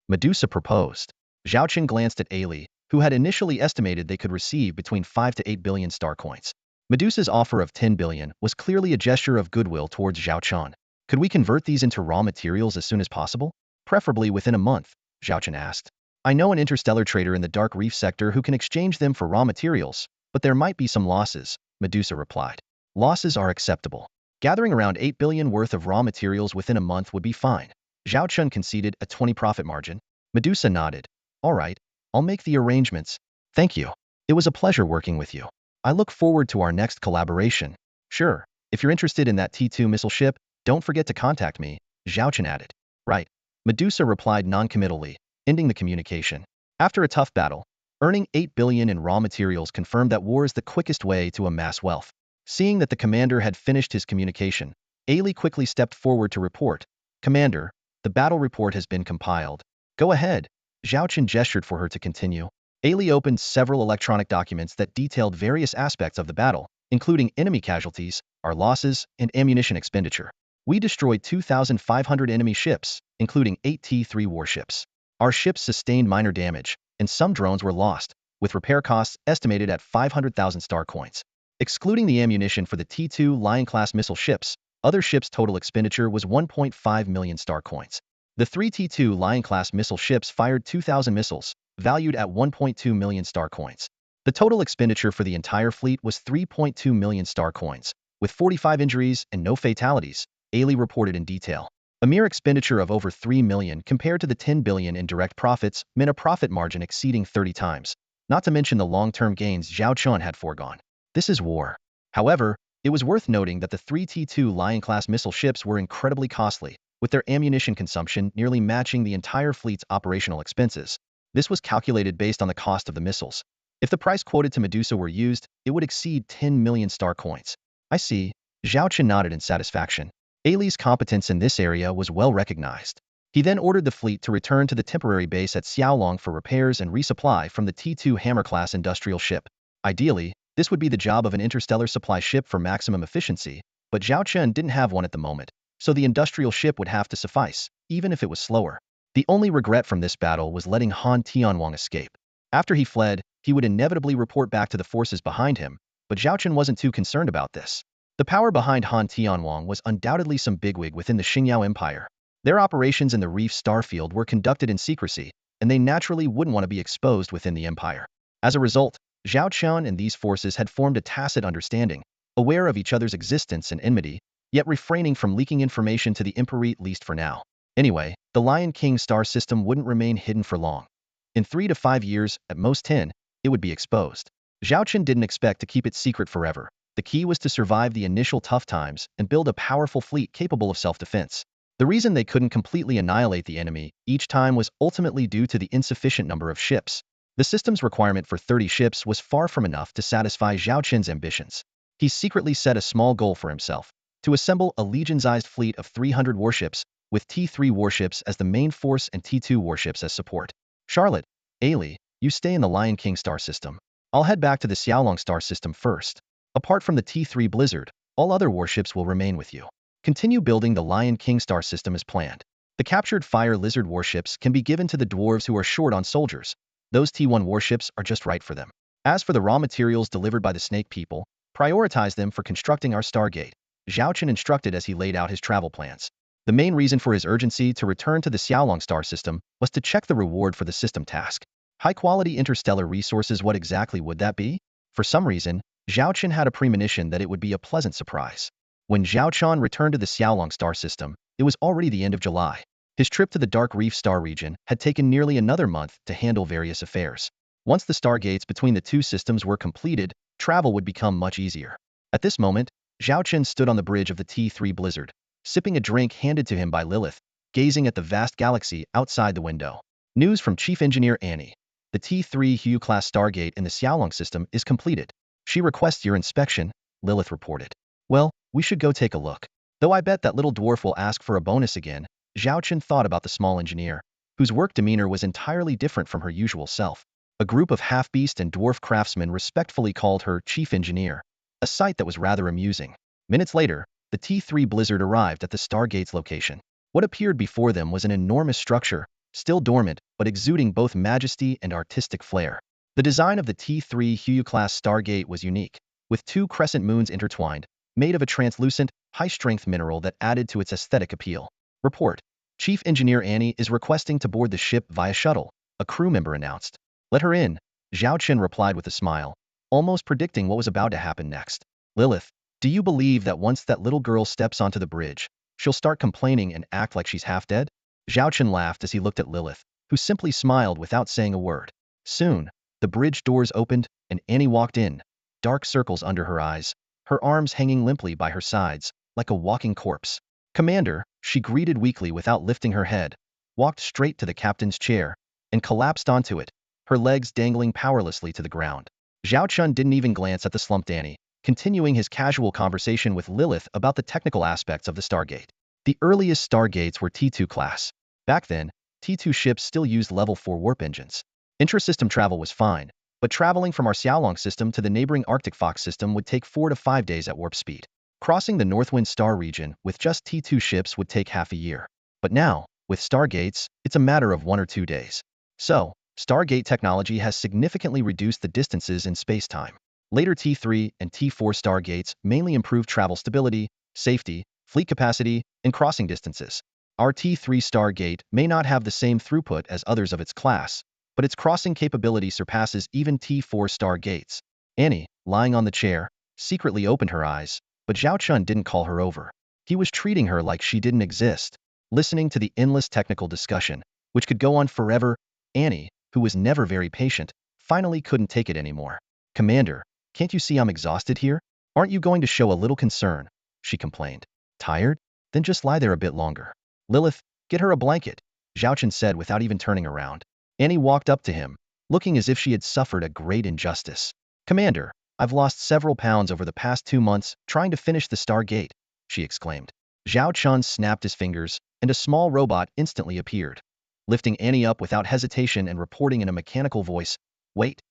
A: Medusa proposed. Zhao Chun glanced at Ailey, who had initially estimated they could receive between 5 to 8 billion star coins. Medusa's offer of 10 billion was clearly a gesture of goodwill towards Zhao Chun. "Could we convert these into raw materials as soon as possible? Preferably within a month," Zhao Chun asked. "I know an interstellar trader in the Dark Reef sector who can exchange them for raw materials, but there might be some losses," Medusa replied. "Losses are acceptable. Gathering around 8 billion worth of raw materials within a month would be fine." Zhao Chun conceded a 20 profit margin. Medusa nodded. "All right, I'll make the arrangements. Thank you. It was a pleasure working with you. I look forward to our next collaboration." "Sure, if you're interested in that T2 missile ship, don't forget to contact me," Zhao Chun added. "Right," Medusa replied non-committally, ending the communication. After a tough battle, earning 8 billion in raw materials confirmed that war is the quickest way to amass wealth. Seeing that the commander had finished his communication, Ailey quickly stepped forward to report. "Commander, the battle report has been compiled." "Go ahead." Zhao Chun gestured for her to continue. Ailey opened several electronic documents that detailed various aspects of the battle, including enemy casualties, our losses, and ammunition expenditure. "We destroyed 2,500 enemy ships, including 8 T3 warships. Our ships sustained minor damage, and some drones were lost, with repair costs estimated at 500,000 star coins. Excluding the ammunition for the T2 Lion-class missile ships, other ships' total expenditure was 1.5 million star coins. The 3 T2 Lion-class missile ships fired 2,000 missiles, valued at 1.2 million star coins. The total expenditure for the entire fleet was 3.2 million star coins, with 45 injuries and no fatalities," Ailey reported in detail. A mere expenditure of over 3 million compared to the 10 billion in direct profits meant a profit margin exceeding 30 times, not to mention the long-term gains Zhao Chun had foregone. This is war. However, it was worth noting that the 3 T2 Lion-class missile ships were incredibly costly, with their ammunition consumption nearly matching the entire fleet's operational expenses. This was calculated based on the cost of the missiles. If the price quoted to Medusa were used, it would exceed 10 million star coins. "I see." Zhao Chun nodded in satisfaction. Ailey's competence in this area was well recognized. He then ordered the fleet to return to the temporary base at Xiaolong for repairs and resupply from the T2 Hammer-class industrial ship. Ideally, this would be the job of an interstellar supply ship for maximum efficiency, but Zhao Chun didn't have one at the moment, so the industrial ship would have to suffice, even if it was slower. The only regret from this battle was letting Han Tianwang escape. After he fled, he would inevitably report back to the forces behind him, but Zhao Chun wasn't too concerned about this. The power behind Han Tianwang was undoubtedly some bigwig within the Xingyao Empire. Their operations in the Reef Starfield were conducted in secrecy, and they naturally wouldn't want to be exposed within the Empire. As a result, Zhao Chun and these forces had formed a tacit understanding, aware of each other's existence and enmity, yet refraining from leaking information to the Emperor, at least for now. Anyway, the Lion King star system wouldn't remain hidden for long. In 3 to 5 years, at most 10, it would be exposed. Zhao Chun didn't expect to keep it secret forever. The key was to survive the initial tough times and build a powerful fleet capable of self-defense. The reason they couldn't completely annihilate the enemy each time was ultimately due to the insufficient number of ships. The system's requirement for 30 ships was far from enough to satisfy Zhao Chun's ambitions. He secretly set a small goal for himself, to assemble a legion-sized fleet of 300 warships, with T3 warships as the main force and T2 warships as support. "Charlotte, Ailey, you stay in the Lion King star system. I'll head back to the Xiaolong star system first. Apart from the T3 Blizzard, all other warships will remain with you. Continue building the Lion King star system as planned. The captured Fire Lizard warships can be given to the dwarves who are short on soldiers. Those T1 warships are just right for them. As for the raw materials delivered by the Snake people, prioritize them for constructing our Stargate, Zhao Chen instructed as he laid out his travel plans. The main reason for his urgency to return to the Xiaolong star system was to check the reward for the system task. High-quality interstellar resources, what exactly would that be? For some reason, Zhao Chen had a premonition that it would be a pleasant surprise. When Zhao Chen returned to the Xiaolong star system, it was already the end of July. His trip to the Dark Reef star region had taken nearly another month to handle various affairs. Once the stargates between the two systems were completed, travel would become much easier. At this moment, Zhao Chen stood on the bridge of the T3 Blizzard, sipping a drink handed to him by Lilith, gazing at the vast galaxy outside the window. News from Chief Engineer Annie. The T3 Hugh-class stargate in the Xiaolong system is completed. She requests your inspection, Lilith reported. Well, we should go take a look. Though I bet that little dwarf will ask for a bonus again, Zhao Chen thought about the small engineer, whose work demeanor was entirely different from her usual self. A group of half-beast and dwarf craftsmen respectfully called her Chief Engineer, a sight that was rather amusing. Minutes later, the T3 Blizzard arrived at the Stargate's location. What appeared before them was an enormous structure, still dormant but exuding both majesty and artistic flair. The design of the T3 Hugh-class Stargate was unique, with two crescent moons intertwined, made of a translucent, high-strength mineral that added to its aesthetic appeal. Report. Chief Engineer Annie is requesting to board the ship via shuttle, a crew member announced. Let her in, Zhao Chen replied with a smile, almost predicting what was about to happen next. Lilith, do you believe that once that little girl steps onto the bridge, she'll start complaining and act like she's half dead? Zhao Chen laughed as he looked at Lilith, who simply smiled without saying a word. Soon, the bridge doors opened, and Annie walked in, dark circles under her eyes, her arms hanging limply by her sides, like a walking corpse. Commander, she greeted weakly without lifting her head, walked straight to the captain's chair, and collapsed onto it, her legs dangling powerlessly to the ground. Zhao Chen didn't even glance at the slumped Annie, continuing his casual conversation with Lilith about the technical aspects of the Stargate. The earliest Stargates were T2 class. Back then, T2 ships still used level 4 warp engines. Intra-system travel was fine, but traveling from our Xiaolong system to the neighboring Arctic Fox system would take 4 to 5 days at warp speed. Crossing the Northwind Star region with just T2 ships would take half a year. But now, with Stargates, it's a matter of 1 or 2 days. So, Stargate technology has significantly reduced the distances in space-time. Later T3 and T4 Stargates mainly improved travel stability, safety, fleet capacity, and crossing distances. Our T3 Stargate may not have the same throughput as others of its class, but its crossing capability surpasses even T4 Stargates. Annie, lying on the chair, secretly opened her eyes, but Zhao Chen didn't call her over. He was treating her like she didn't exist, listening to the endless technical discussion, which could go on forever. Annie, who was never very patient, finally couldn't take it anymore. Commander, can't you see I'm exhausted here? Aren't you going to show a little concern? She complained. Tired? Then just lie there a bit longer. Lilith, get her a blanket, Zhao Chen said without even turning around. Annie walked up to him, looking as if she had suffered a great injustice. Commander, I've lost several pounds over the past 2 months trying to finish the Stargate, she exclaimed. Zhao Chen snapped his fingers, and a small robot instantly appeared, lifting Annie up without hesitation and reporting in a mechanical voice, weight,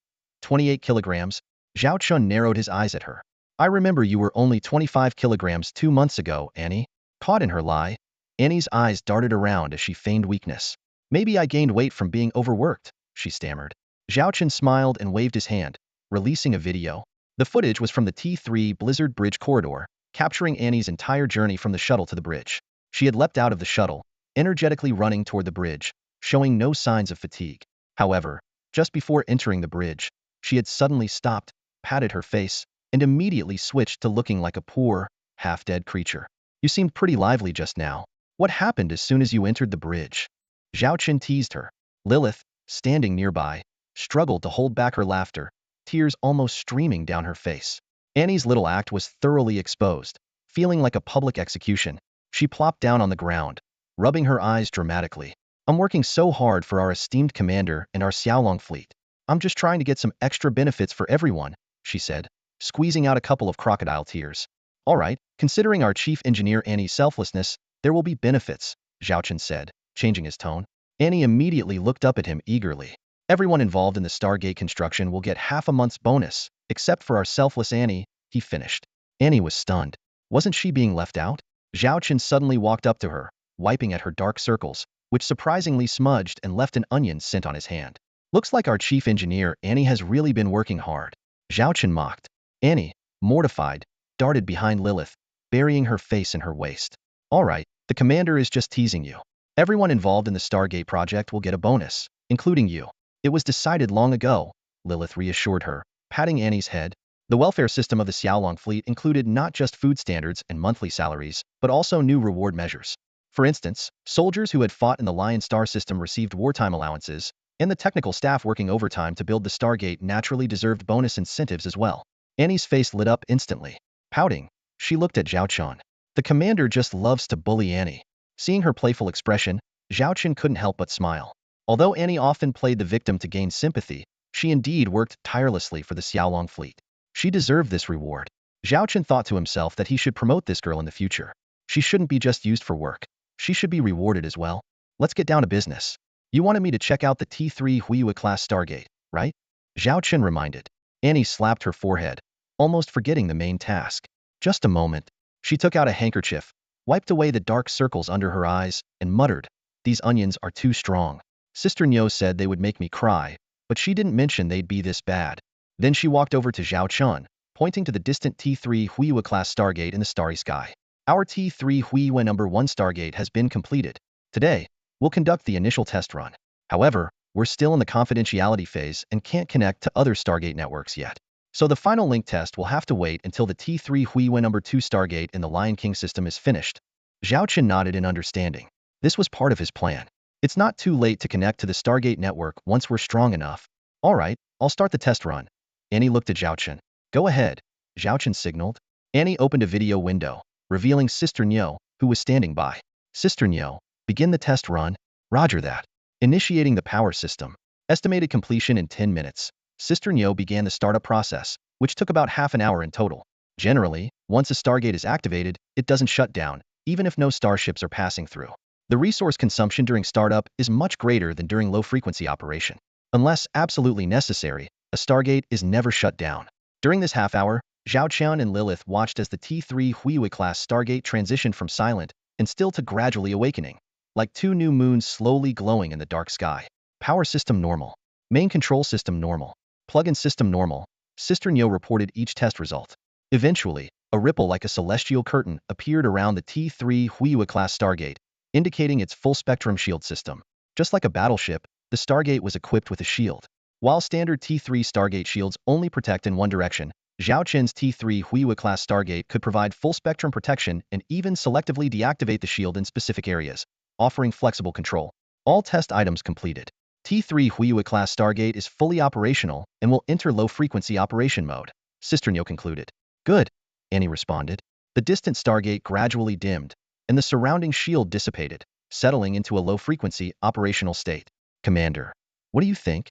A: 28 kilograms. Zhao Chen narrowed his eyes at her. I remember you were only 25 kilograms 2 months ago, Annie. Caught in her lie, Annie's eyes darted around as she feigned weakness. Maybe I gained weight from being overworked, she stammered. Zhao Chen smiled and waved his hand, releasing a video. The footage was from the T3 Blizzard Bridge corridor, capturing Annie's entire journey from the shuttle to the bridge. She had leapt out of the shuttle, energetically running toward the bridge, showing no signs of fatigue. However, just before entering the bridge, she had suddenly stopped, patted her face, and immediately switched to looking like a poor, half-dead creature. You seemed pretty lively just now. What happened as soon as you entered the bridge? Zhao Chen teased her. Lilith, standing nearby, struggled to hold back her laughter, tears almost streaming down her face. Annie's little act was thoroughly exposed. Feeling like a public execution, she plopped down on the ground, rubbing her eyes dramatically. I'm working so hard for our esteemed commander and our Xiaolong fleet. I'm just trying to get some extra benefits for everyone, she said, squeezing out a couple of crocodile tears. All right, considering our chief engineer Annie's selflessness, there will be benefits, Zhao Chen said, changing his tone. Annie immediately looked up at him eagerly. Everyone involved in the Stargate construction will get half a month's bonus, except for our selfless Annie, he finished. Annie was stunned. Wasn't she being left out? Zhao Chen suddenly walked up to her, wiping at her dark circles, which surprisingly smudged and left an onion scent on his hand. Looks like our chief engineer, Annie, has really been working hard. Zhao Chen mocked. Annie, mortified, darted behind Lilith, burying her face in her waist. All right, the commander is just teasing you. Everyone involved in the Stargate project will get a bonus, including you. It was decided long ago, Lilith reassured her, patting Annie's head. The welfare system of the Xiaolong fleet included not just food standards and monthly salaries, but also new reward measures. For instance, soldiers who had fought in the Lion Star system received wartime allowances, and the technical staff working overtime to build the Stargate naturally deserved bonus incentives as well. Annie's face lit up instantly. Pouting, she looked at Zhao Chen. The commander just loves to bully Annie. Seeing her playful expression, Zhao Chen couldn't help but smile. Although Annie often played the victim to gain sympathy, she indeed worked tirelessly for the Xiaolong fleet. She deserved this reward. Zhao Chen thought to himself that he should promote this girl in the future. She shouldn't be just used for work. She should be rewarded as well. Let's get down to business. You wanted me to check out the T3 Huiyue-class Stargate, right? Zhao Chen reminded. Annie slapped her forehead, almost forgetting the main task. Just a moment. She took out a handkerchief, wiped away the dark circles under her eyes, and muttered, "These onions are too strong. Sister Nyo said they would make me cry, but she didn't mention they'd be this bad." Then she walked over to Zhao Chen, pointing to the distant T3 Huiyue-class Stargate in the starry sky. Our T3 Huiyue number 1 Stargate has been completed. Today, we'll conduct the initial test run. However, we're still in the confidentiality phase and can't connect to other Stargate networks yet. So the final link test will have to wait until the T3 Huiyue number 2 Stargate in the Lion King system is finished. Zhao Chen nodded in understanding. This was part of his plan. It's not too late to connect to the Stargate network once we're strong enough. All right, I'll start the test run. Annie looked at Zhao Chen. Go ahead, Zhao Chen signaled. Annie opened a video window, revealing Sister Nyo, who was standing by. Sister Nyo, begin the test run. Roger that. Initiating the power system. Estimated completion in 10 minutes. Sister Nyo began the startup process, which took about half an hour in total. Generally, once a Stargate is activated, it doesn't shut down, even if no starships are passing through. The resource consumption during startup is much greater than during low-frequency operation. Unless absolutely necessary, a Stargate is never shut down. During this half hour, Zhao Chen and Lilith watched as the T3 Huiyue-class Stargate transitioned from silent and still to gradually awakening, like two new moons slowly glowing in the dark sky. Power system normal. Main control system normal. Plug-in system normal. Sister Nyo reported each test result. Eventually, a ripple like a celestial curtain appeared around the T3 Huiyue-class Stargate, indicating its full-spectrum shield system. Just like a battleship, the Stargate was equipped with a shield. While standard T3 Stargate shields only protect in one direction, Zhao Chen's T3 Huiyue-class Stargate could provide full-spectrum protection and even selectively deactivate the shield in specific areas, offering flexible control. All test items completed. T3 Huiyue-class Stargate is fully operational and will enter low-frequency operation mode, Sister Nyo concluded. Good, Annie responded. The distant Stargate gradually dimmed, and the surrounding shield dissipated, settling into a low-frequency operational state. Commander, what do you think?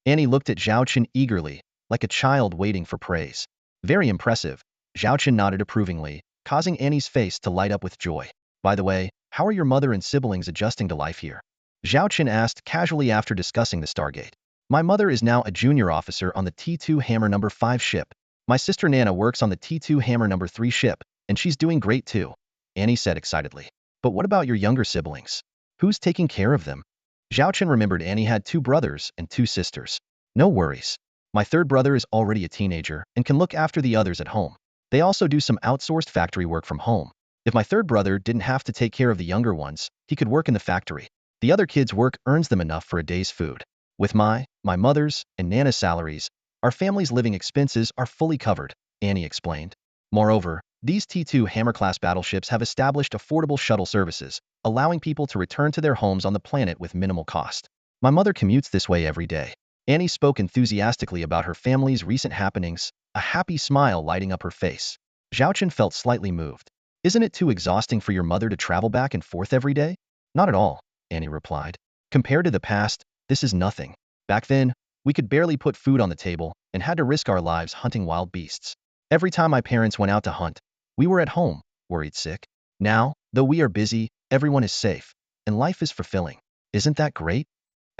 A: Annie looked at Zhao Chen eagerly, like a child waiting for praise. Very impressive, Zhao Chen nodded approvingly, causing Annie's face to light up with joy. By the way, how are your mother and siblings adjusting to life here? Zhao Chen asked casually after discussing the Stargate. My mother is now a junior officer on the T2 Hammer number 5 ship. My sister Nana works on the T2 Hammer number 3 ship, and she's doing great too, Annie said excitedly. But what about your younger siblings? Who's taking care of them? Zhao Chen remembered Annie had 2 brothers and 2 sisters. No worries. My third brother is already a teenager and can look after the others at home. They also do some outsourced factory work from home. If my third brother didn't have to take care of the younger ones, he could work in the factory. The other kids' work earns them enough for a day's food. With my mother's, and Nana's salaries, our family's living expenses are fully covered, Annie explained. Moreover, these T2 Hammer-class battleships have established affordable shuttle services, allowing people to return to their homes on the planet with minimal cost. My mother commutes this way every day. Annie spoke enthusiastically about her family's recent happenings, a happy smile lighting up her face. Zhao Chen felt slightly moved. Isn't it too exhausting for your mother to travel back and forth every day? Not at all, Annie replied. Compared to the past, this is nothing. Back then, we could barely put food on the table and had to risk our lives hunting wild beasts. Every time my parents went out to hunt, we were at home, worried sick. Now, though we are busy, everyone is safe, and life is fulfilling. Isn't that great?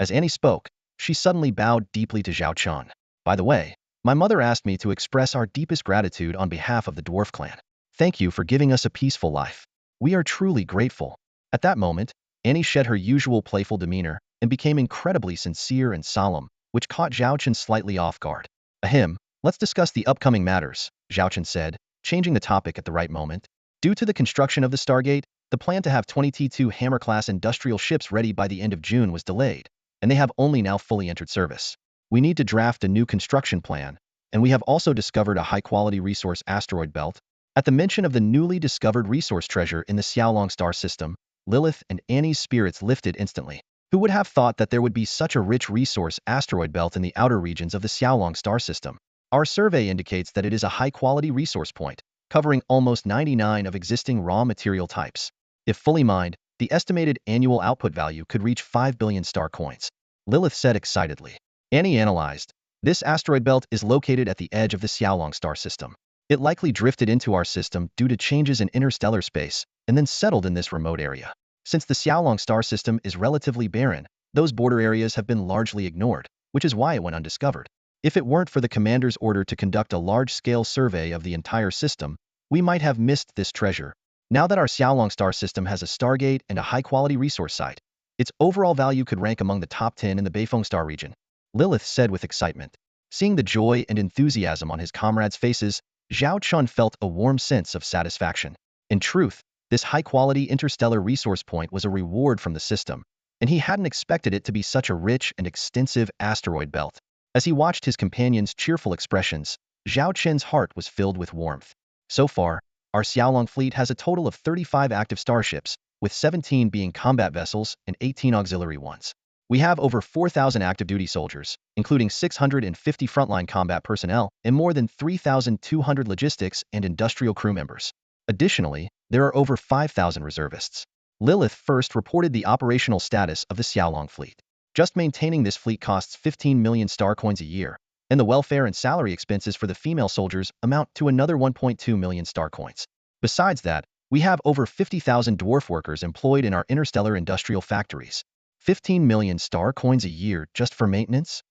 A: As Annie spoke, She suddenly bowed deeply to Zhao Chun. By the way, my mother asked me to express our deepest gratitude on behalf of the dwarf clan. Thank you for giving us a peaceful life. We are truly grateful. At that moment, Annie shed her usual playful demeanor and became incredibly sincere and solemn, which caught Zhao Chun slightly off guard. Ahem, let's discuss the upcoming matters, Zhao Chun said, changing the topic at the right moment. Due to the construction of the Stargate, the plan to have 20 T2 Hammer-class industrial ships ready by the end of June was delayed, and they have only now fully entered service. We need to draft a new construction plan, and we have also discovered a high-quality resource asteroid belt. At the mention of the newly discovered resource treasure in the Xiaolong star system, Lilith and Annie's spirits lifted instantly. Who would have thought that there would be such a rich resource asteroid belt in the outer regions of the Xiaolong star system? Our survey indicates that it is a high-quality resource point, covering almost 99 of existing raw material types. If fully mined, the estimated annual output value could reach 5 billion star coins, Lilith said excitedly. Annie analyzed. This asteroid belt is located at the edge of the Xiaolong star system. It likely drifted into our system due to changes in interstellar space, and then settled in this remote area. Since the Xiaolong star system is relatively barren, those border areas have been largely ignored, which is why it went undiscovered. If it weren't for the commander's order to conduct a large-scale survey of the entire system, we might have missed this treasure. Now that our Xiaolong star system has a Stargate and a high-quality resource site, its overall value could rank among the top 10 in the Beifeng star region, Lilith said with excitement. Seeing the joy and enthusiasm on his comrades' faces, Zhao Chun felt a warm sense of satisfaction. In truth, this high-quality interstellar resource point was a reward from the system, and he hadn't expected it to be such a rich and extensive asteroid belt. As he watched his companions' cheerful expressions, Zhao Chun's heart was filled with warmth. So far, our Xiaolong fleet has a total of 35 active starships, with 17 being combat vessels and 18 auxiliary ones. We have over 4,000 active duty soldiers, including 650 frontline combat personnel and more than 3,200 logistics and industrial crew members. Additionally, there are over 5,000 reservists. Lilith first reported the operational status of the Xiaolong fleet. Just maintaining this fleet costs 15 million star coins a year, and the welfare and salary expenses for the female soldiers amount to another 1.2 million star coins. Besides that, we have over 50,000 dwarf workers employed in our interstellar industrial factories. 15 million star coins a year just for maintenance?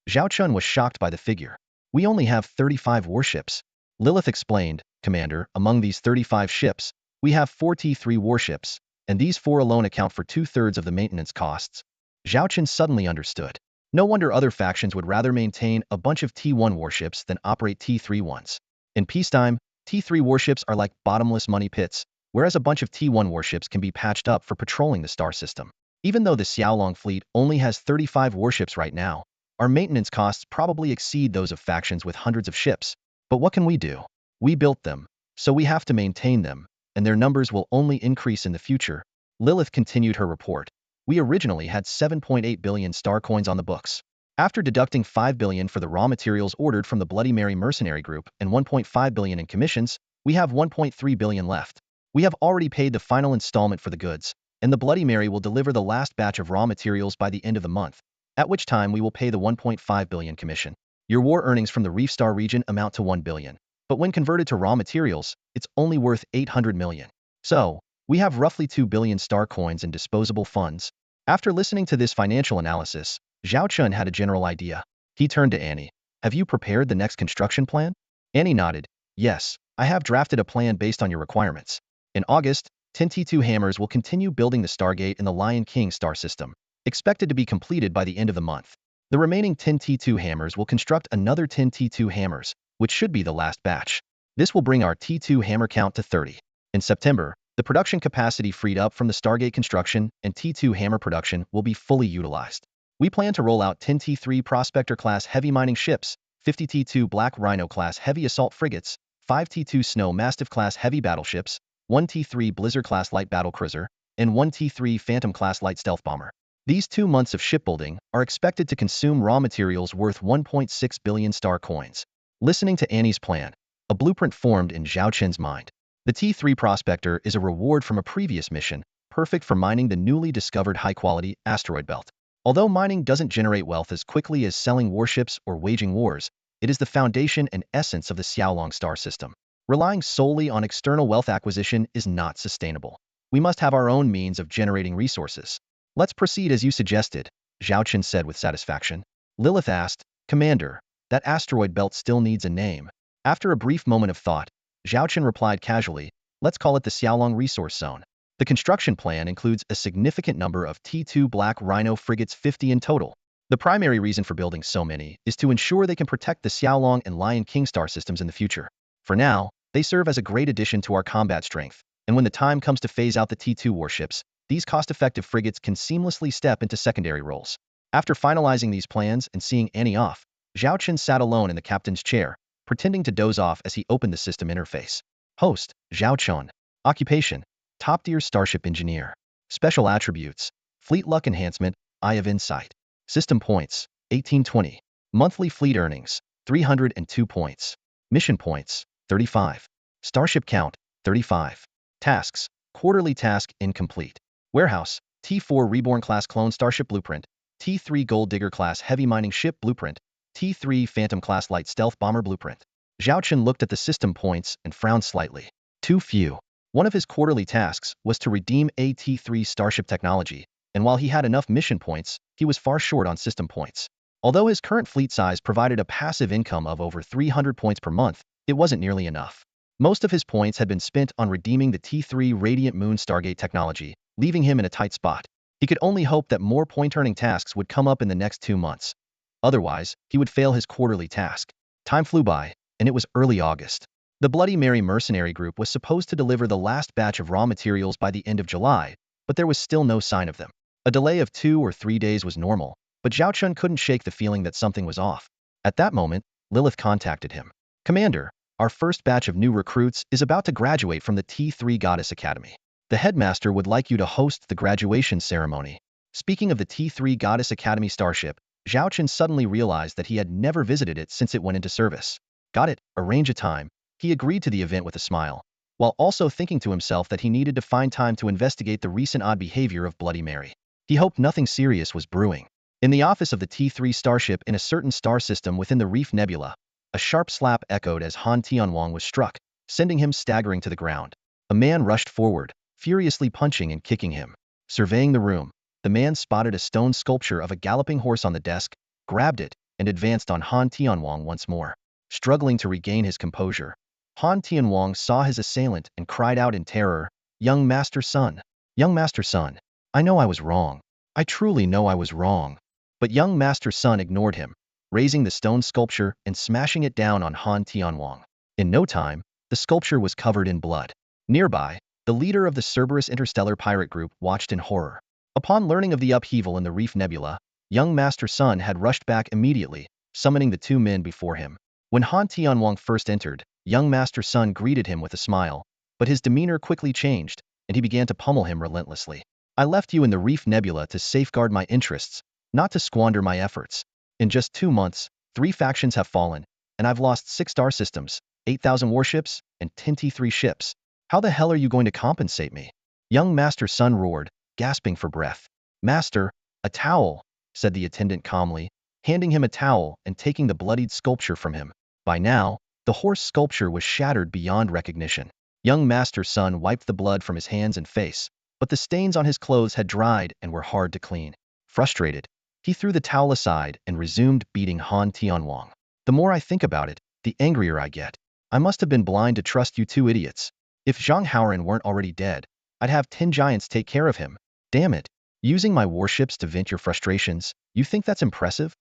A: Zhao Chun was shocked by the figure. We only have 35 warships. Lilith explained, Commander, among these 35 ships, we have 4 T3 warships, and these 4 alone account for 2/3 of the maintenance costs. Zhao Chun suddenly understood. No wonder other factions would rather maintain a bunch of T1 warships than operate T3 ones. In peacetime, T3 warships are like bottomless money pits, whereas a bunch of T1 warships can be patched up for patrolling the star system. Even though the Xiaolong fleet only has 35 warships right now, our maintenance costs probably exceed those of factions with hundreds of ships. But what can we do? We built them, so we have to maintain them, and their numbers will only increase in the future. Lilith continued her report. We originally had 7.8 billion star coins on the books. After deducting 5 billion for the raw materials ordered from the Bloody Mary mercenary group and 1.5 billion in commissions, we have 1.3 billion left. We have already paid the final installment for the goods, and the Bloody Mary will deliver the last batch of raw materials by the end of the month, at which time we will pay the 1.5 billion commission. Your war earnings from the Reef Star region amount to 1 billion, but when converted to raw materials, it's only worth 800 million. So, we have roughly 2 billion star coins in disposable funds. After listening to this financial analysis, Zhao Chun had a general idea. He turned to Annie. Have you prepared the next construction plan? Annie nodded. Yes, I have drafted a plan based on your requirements. In August, 10 T2 hammers will continue building the Stargate in the Lion King star system, expected to be completed by the end of the month. The remaining 10 T2 hammers will construct another 10 T2 hammers, which should be the last batch. This will bring our T2 hammer count to 30. In September, the production capacity freed up from the Stargate construction and T2 hammer production will be fully utilized. We plan to roll out 10 T3 Prospector-class heavy mining ships, 50 T2 Black Rhino-class heavy assault frigates, 5 T2 Snow Mastiff-class heavy battleships, 1 T3 Blizzard-class light battlecruiser, and 1 T3 Phantom-class light stealth bomber. These 2 months of shipbuilding are expected to consume raw materials worth 1.6 billion star coins. Listening to Annie's plan, a blueprint formed in Zhao Chun's mind. The T3 Prospector is a reward from a previous mission, perfect for mining the newly discovered high-quality asteroid belt. Although mining doesn't generate wealth as quickly as selling warships or waging wars, it is the foundation and essence of the Xiaolong star system. Relying solely on external wealth acquisition is not sustainable. We must have our own means of generating resources. Let's proceed as you suggested, Zhao Chen said with satisfaction. Lilith asked, Commander, that asteroid belt still needs a name. After a brief moment of thought, Zhao Chen replied casually, let's call it the Xiaolong Resource Zone. The construction plan includes a significant number of T2 Black Rhino frigates, 50 in total. The primary reason for building so many is to ensure they can protect the Xiaolong and Lion King star systems in the future. For now, they serve as a great addition to our combat strength, and when the time comes to phase out the T2 warships, these cost-effective frigates can seamlessly step into secondary roles. After finalizing these plans and seeing Annie off, Zhao Chen sat alone in the captain's chair, pretending to doze off as he opened the system interface. Host, Zhao Chen. Occupation, top-tier starship engineer. Special attributes, fleet luck enhancement, Eye of Insight. System points, 1820. Monthly fleet earnings, 302 points. Mission points, 35. Starship count, 35. Tasks, quarterly task incomplete. Warehouse, T4 Reborn class clone starship blueprint, T3 Gold Digger class heavy mining ship blueprint, T3 Phantom class light stealth bomber blueprint. Zhao Chen looked at the system points and frowned slightly. Too few. One of his quarterly tasks was to redeem a T3 starship technology, and while he had enough mission points, he was far short on system points. Although his current fleet size provided a passive income of over 300 points per month, it wasn't nearly enough. Most of his points had been spent on redeeming the T3 Radiant Moon Stargate technology, leaving him in a tight spot. He could only hope that more point-earning tasks would come up in the next 2 months. Otherwise, he would fail his quarterly task. Time flew by, and it was early August. The Bloody Mary mercenary group was supposed to deliver the last batch of raw materials by the end of July, but there was still no sign of them. A delay of 2 or 3 days was normal, but Zhao Chen couldn't shake the feeling that something was off. At that moment, Lilith contacted him. Commander, our first batch of new recruits is about to graduate from the T3 Goddess Academy. The headmaster would like you to host the graduation ceremony. Speaking of the T3 Goddess Academy starship, Zhao Chen suddenly realized that he had never visited it since it went into service. Got it, arrange a time. He agreed to the event with a smile, while also thinking to himself that he needed to find time to investigate the recent odd behavior of Bloody Mary. He hoped nothing serious was brewing. In the office of the T3 starship in a certain star system within the Reef Nebula, a sharp slap echoed as Han Tianwang was struck, sending him staggering to the ground. A man rushed forward, furiously punching and kicking him. Surveying the room, the man spotted a stone sculpture of a galloping horse on the desk, grabbed it, and advanced on Han Tianwang once more. Struggling to regain his composure, Han Tianwang saw his assailant and cried out in terror, Young Master Sun! Young Master Sun! I know I was wrong. I truly know I was wrong. But young Master Sun ignored him, raising the stone sculpture and smashing it down on Han Tianwang. In no time, the sculpture was covered in blood. Nearby, the leader of the Cerberus interstellar pirate group watched in horror. Upon learning of the upheaval in the Reef Nebula, young Master Sun had rushed back immediately, summoning the 2 men before him. When Han Tianwang first entered, young Master Sun greeted him with a smile, but his demeanor quickly changed, and he began to pummel him relentlessly. I left you in the Reef Nebula to safeguard my interests, not to squander my efforts. In just 2 months, 3 factions have fallen, and I've lost 6 star systems, 8,000 warships, and 10 T3 ships. How the hell are you going to compensate me? Young Master Sun roared, gasping for breath. Master, a towel, said the attendant calmly, handing him a towel and taking the bloodied sculpture from him. By now, the horse sculpture was shattered beyond recognition. Young Master Sun wiped the blood from his hands and face, but the stains on his clothes had dried and were hard to clean. Frustrated, he threw the towel aside and resumed beating Han Tianwang. The more I think about it, the angrier I get. I must have been blind to trust you 2 idiots. If Zhang Haoran weren't already dead, I'd have 10 giants take care of him. Damn it. Using my warships to vent your frustrations, you think that's impressive?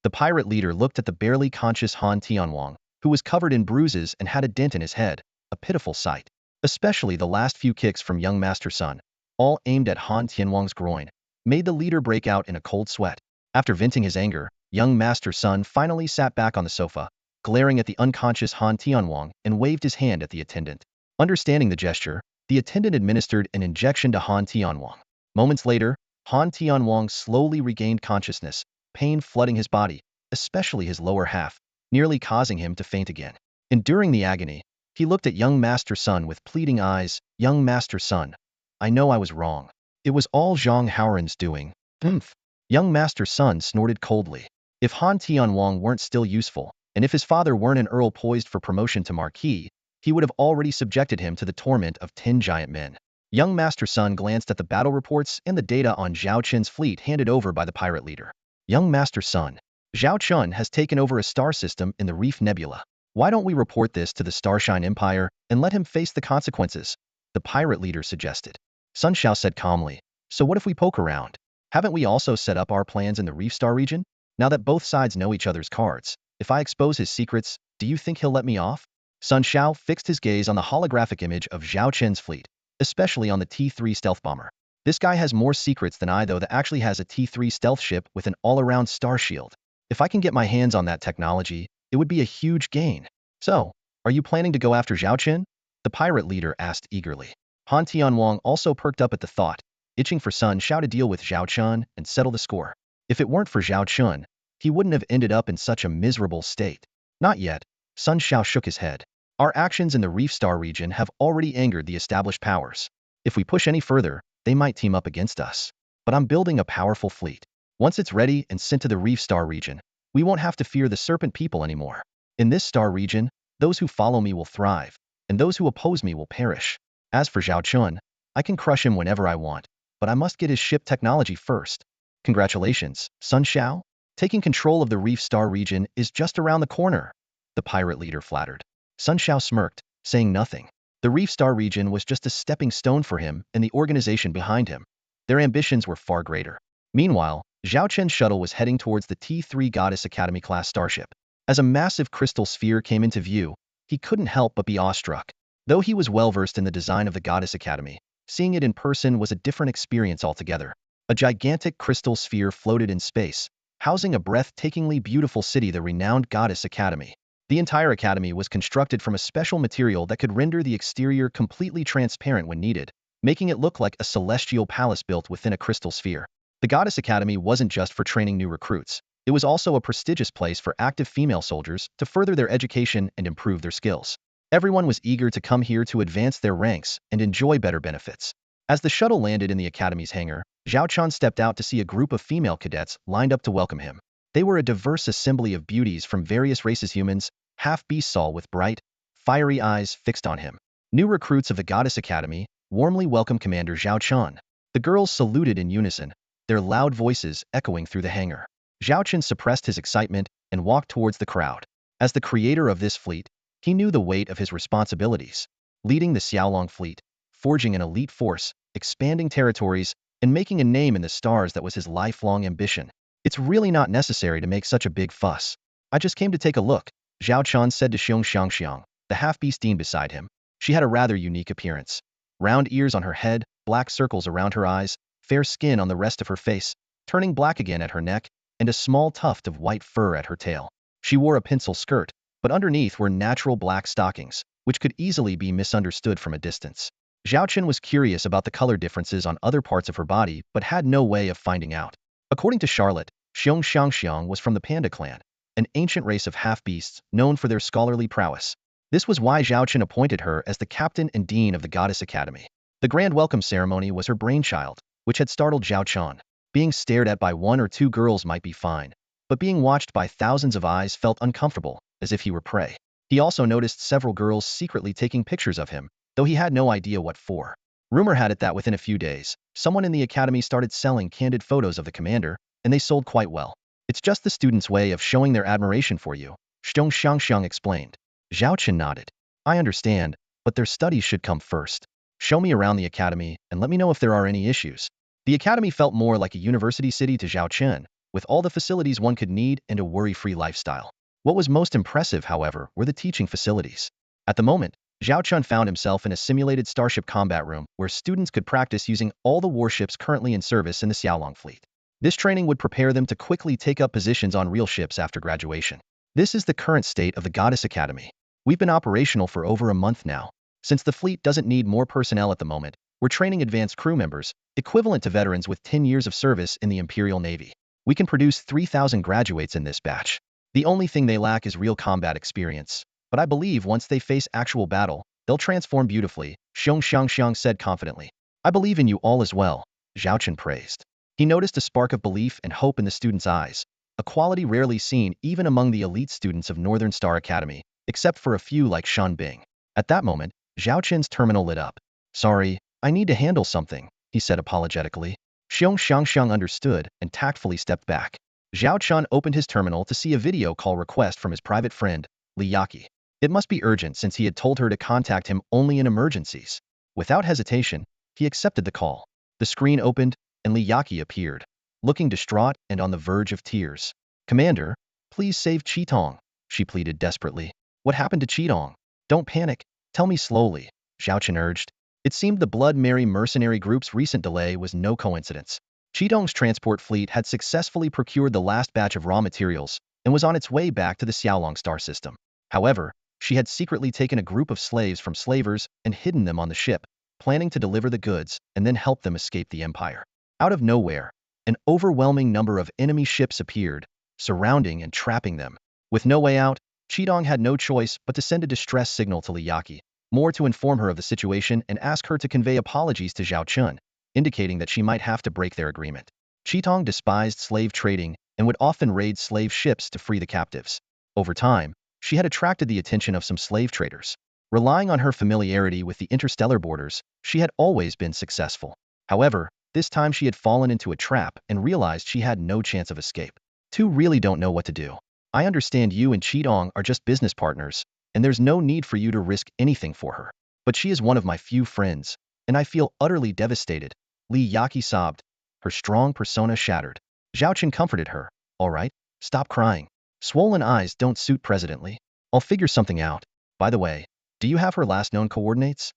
A: The pirate leader looked at the barely conscious Han Tianwang, who was covered in bruises and had a dent in his head, a pitiful sight. Especially the last few kicks from young Master Sun, all aimed at Han Tianwang's groin, made the leader break out in a cold sweat. After venting his anger, young Master Sun finally sat back on the sofa, glaring at the unconscious Han Tianwang and waved his hand at the attendant. Understanding the gesture, the attendant administered an injection to Han Tianwang. Moments later, Han Tianwang slowly regained consciousness, pain flooding his body, especially his lower half, nearly causing him to faint again. Enduring the agony, he looked at young Master Sun with pleading eyes. Young Master Sun, I know I was wrong. It was all Zhang Haoran's doing. Humph. Young Master Sun snorted coldly. If Han Tianwang weren't still useful, and if his father weren't an earl poised for promotion to Marquis, he would have already subjected him to the torment of 10 giant men. Young Master Sun glanced at the battle reports and the data on Zhao Qin's fleet handed over by the pirate leader. Young Master Sun, Zhao Chun has taken over a star system in the Reef Nebula. Why don't we report this to the Starshine Empire and let him face the consequences? The pirate leader suggested. Sun Xiao said calmly, so what if we poke around? Haven't we also set up our plans in the Reef Star region? Now that both sides know each other's cards, if I expose his secrets, do you think he'll let me off? Sun Xiao fixed his gaze on the holographic image of Zhao Chen's fleet, especially on the T3 stealth bomber. This guy has more secrets than I, though. That actually has a T3 stealth ship with an all-around star shield. If I can get my hands on that technology, it would be a huge gain. So, are you planning to go after Zhao Chen? The pirate leader asked eagerly. Han Tianwang also perked up at the thought, itching for Sun Xiao to deal with Zhao Chun and settle the score. If it weren't for Zhao Chun, he wouldn't have ended up in such a miserable state. Not yet. Sun Xiao shook his head. Our actions in the Reef Star region have already angered the established powers. If we push any further, they might team up against us. But I'm building a powerful fleet. Once it's ready and sent to the Reef Star region, we won't have to fear the Serpent people anymore. In this star region, those who follow me will thrive, and those who oppose me will perish. As for Zhao Chun, I can crush him whenever I want, but I must get his ship technology first. Congratulations, Sun Xiao. Taking control of the Reef Star region is just around the corner, the pirate leader flattered. Sun Xiao smirked, saying nothing. The Reef Star region was just a stepping stone for him and the organization behind him. Their ambitions were far greater. Meanwhile, Zhao Chen's shuttle was heading towards the T3 Goddess Academy-class starship. As a massive crystal sphere came into view, he couldn't help but be awestruck. Though he was well-versed in the design of the Goddess Academy, seeing it in person was a different experience altogether. A gigantic crystal sphere floated in space, housing a breathtakingly beautiful city, the renowned Goddess Academy. The entire academy was constructed from a special material that could render the exterior completely transparent when needed, making it look like a celestial palace built within a crystal sphere. The Goddess Academy wasn't just for training new recruits. It was also a prestigious place for active female soldiers to further their education and improve their skills. Everyone was eager to come here to advance their ranks and enjoy better benefits. As the shuttle landed in the academy's hangar, Zhao Chun stepped out to see a group of female cadets lined up to welcome him. They were a diverse assembly of beauties from various races, humans, half-beasts, all with bright, fiery eyes fixed on him. New recruits of the Goddess Academy warmly welcomed Commander Zhao Chun. The girls saluted in unison, their loud voices echoing through the hangar. Zhao Chun suppressed his excitement and walked towards the crowd. As the creator of this fleet, he knew the weight of his responsibilities. Leading the Xiaolong fleet, forging an elite force, expanding territories, and making a name in the stars, that was his lifelong ambition. It's really not necessary to make such a big fuss. I just came to take a look, Zhao Chun said to Xiong Xiangxiang, the half-beastine beside him. She had a rather unique appearance. Round ears on her head, black circles around her eyes, fair skin on the rest of her face, turning black again at her neck, and a small tuft of white fur at her tail. She wore a pencil skirt, but underneath were natural black stockings, which could easily be misunderstood from a distance. Zhao Chun was curious about the color differences on other parts of her body, but had no way of finding out. According to Charlotte, Xiong Xiangxiang was from the Panda clan, an ancient race of half-beasts known for their scholarly prowess. This was why Zhao Chun appointed her as the captain and dean of the Goddess Academy. The grand welcome ceremony was her brainchild, which had startled Zhao Chun. Being stared at by one or two girls might be fine, but being watched by thousands of eyes felt uncomfortable, as if he were prey. He also noticed several girls secretly taking pictures of him, though he had no idea what for. Rumor had it that within a few days, someone in the academy started selling candid photos of the commander, and they sold quite well. It's just the students' way of showing their admiration for you, Xiong Xiangxiang explained. Zhao Chun nodded. I understand, but their studies should come first. Show me around the academy and let me know if there are any issues. The academy felt more like a university city to Zhao Chun, with all the facilities one could need and a worry-free lifestyle. What was most impressive, however, were the teaching facilities. At the moment, Zhao Chun found himself in a simulated starship combat room where students could practice using all the warships currently in service in the Xiaolong fleet. This training would prepare them to quickly take up positions on real ships after graduation. This is the current state of the Goddess Academy. We've been operational for over a month now. Since the fleet doesn't need more personnel at the moment, we're training advanced crew members, equivalent to veterans with 10 years of service in the Imperial Navy. We can produce 3,000 graduates in this batch. The only thing they lack is real combat experience. But I believe once they face actual battle, they'll transform beautifully, Xiong Xiangxiang said confidently. I believe in you all as well, Zhao Chun praised. He noticed a spark of belief and hope in the students' eyes, a quality rarely seen even among the elite students of Northern Star Academy, except for a few like Shan Bing. At that moment, Zhao Chun's terminal lit up. Sorry, I need to handle something, he said apologetically. Xiong Xiangxiang understood and tactfully stepped back. Zhao Chun opened his terminal to see a video call request from his private friend, Li Yaqi. It must be urgent since he had told her to contact him only in emergencies. Without hesitation, he accepted the call. The screen opened, and Li Yaqi appeared, looking distraught and on the verge of tears. Commander, please save Qitong, she pleaded desperately. What happened to Qitong? Don't panic, tell me slowly, Zhao Chun urged. It seemed the Blood Mary mercenary group's recent delay was no coincidence. Qitong's transport fleet had successfully procured the last batch of raw materials and was on its way back to the Xiaolong star system. However, she had secretly taken a group of slaves from slavers and hidden them on the ship, planning to deliver the goods and then help them escape the Empire. Out of nowhere, an overwhelming number of enemy ships appeared, surrounding and trapping them. With no way out, Qitong had no choice but to send a distress signal to Li Yaqi, more to inform her of the situation and ask her to convey apologies to Zhao Chun, indicating that she might have to break their agreement. Qitong despised slave trading and would often raid slave ships to free the captives. Over time, she had attracted the attention of some slave traders. Relying on her familiarity with the interstellar borders, she had always been successful. However, this time she had fallen into a trap and realized she had no chance of escape. Two really don't know what to do. I understand you and Qitong are just business partners, and there's no need for you to risk anything for her. But she is one of my few friends, and I feel utterly devastated. Li Yaqi sobbed, her strong persona shattered. Zhao Chun comforted her. All right, stop crying. Swollen eyes don't suit President Li. I'll figure something out. By the way, do you have her last known coordinates?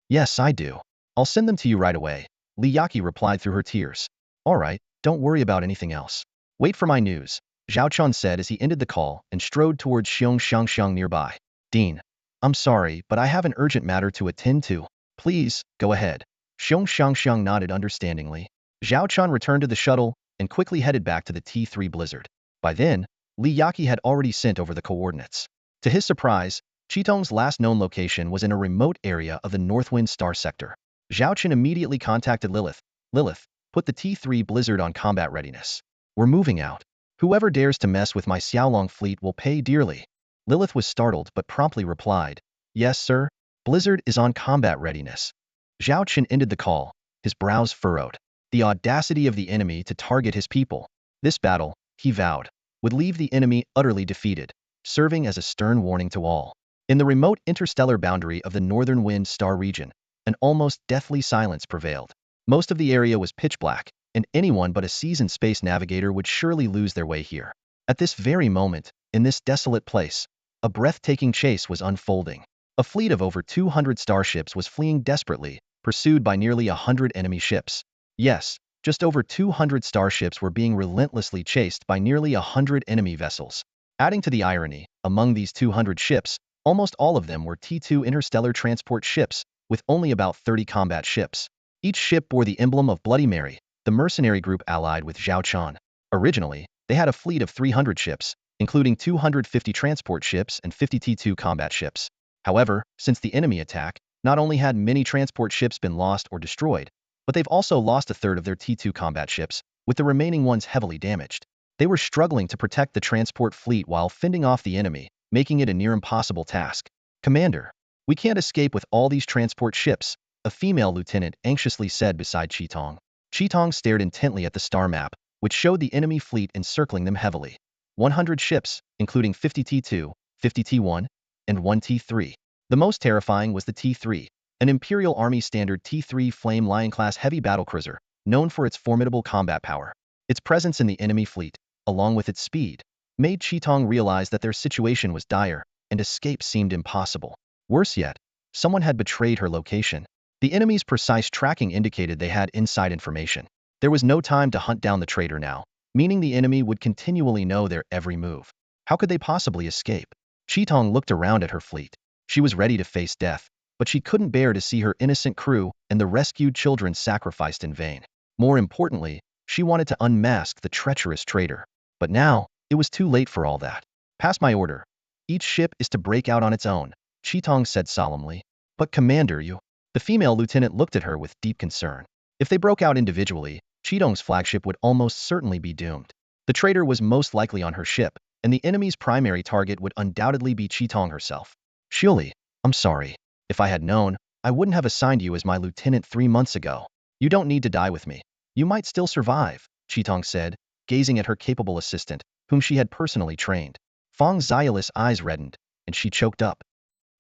A: Yes, I do. I'll send them to you right away, Li Yaqi replied through her tears. All right, don't worry about anything else. Wait for my news, Zhao Chun said as he ended the call and strode towards Xiong Xiangxiang nearby. Dean, I'm sorry, but I have an urgent matter to attend to. Please, go ahead. Xiong Xiangxiang nodded understandingly. Zhao Chun returned to the shuttle and quickly headed back to the T3 Blizzard. By then, Li Yaqi had already sent over the coordinates. To his surprise, Qitong's last known location was in a remote area of the Northwind Star Sector. Zhao Chun immediately contacted Lilith. Lilith, put the T3 Blizzard on combat readiness. We're moving out. Whoever dares to mess with my Xiaolong fleet will pay dearly. Lilith was startled but promptly replied, Yes, sir. Blizzard is on combat readiness. Zhao Chun ended the call, his brows furrowed. The audacity of the enemy to target his people. This battle, he vowed, would leave the enemy utterly defeated, serving as a stern warning to all. In the remote interstellar boundary of the Northern Wind Star region, an almost deathly silence prevailed. Most of the area was pitch black, and anyone but a seasoned space navigator would surely lose their way here. At this very moment, in this desolate place, a breathtaking chase was unfolding. A fleet of over 200 starships was fleeing desperately, pursued by nearly 100 enemy ships. Yes, just over 200 starships were being relentlessly chased by nearly 100 enemy vessels. Adding to the irony, among these 200 ships, almost all of them were T2 interstellar transport ships, with only about 30 combat ships. Each ship bore the emblem of Bloody Mary, the mercenary group allied with Zhao Chun. Originally, they had a fleet of 300 ships, including 250 transport ships and 50 T2 combat ships. However, since the enemy attack, not only had many transport ships been lost or destroyed, but they've also lost a third of their T2 combat ships, with the remaining ones heavily damaged. They were struggling to protect the transport fleet while fending off the enemy, making it a near impossible task. Commander, we can't escape with all these transport ships, a female lieutenant anxiously said beside Qitong. Qitong stared intently at the star map, which showed the enemy fleet encircling them heavily. 100 ships, including 50 T2, 50 T1, and 1 T3. The most terrifying was the T3, an Imperial Army standard T3 Flame Lion-class heavy battlecruiser, known for its formidable combat power. Its presence in the enemy fleet, along with its speed, made Qitong realize that their situation was dire, and escape seemed impossible. Worse yet, someone had betrayed her location. The enemy's precise tracking indicated they had inside information. There was no time to hunt down the traitor now, meaning the enemy would continually know their every move. How could they possibly escape? Qitong looked around at her fleet. She was ready to face death, but she couldn't bear to see her innocent crew and the rescued children sacrificed in vain. More importantly, she wanted to unmask the treacherous traitor. But now, it was too late for all that. Pass my order. Each ship is to break out on its own, Qitong said solemnly. But Commander, you... The female lieutenant looked at her with deep concern. If they broke out individually, Qitong's flagship would almost certainly be doomed. The traitor was most likely on her ship, and the enemy's primary target would undoubtedly be Qitong herself. Surely, I'm sorry. If I had known, I wouldn't have assigned you as my lieutenant 3 months ago. You don't need to die with me. You might still survive, Chitong said, gazing at her capable assistant, whom she had personally trained. Fang Xiaoli's eyes reddened, and she choked up.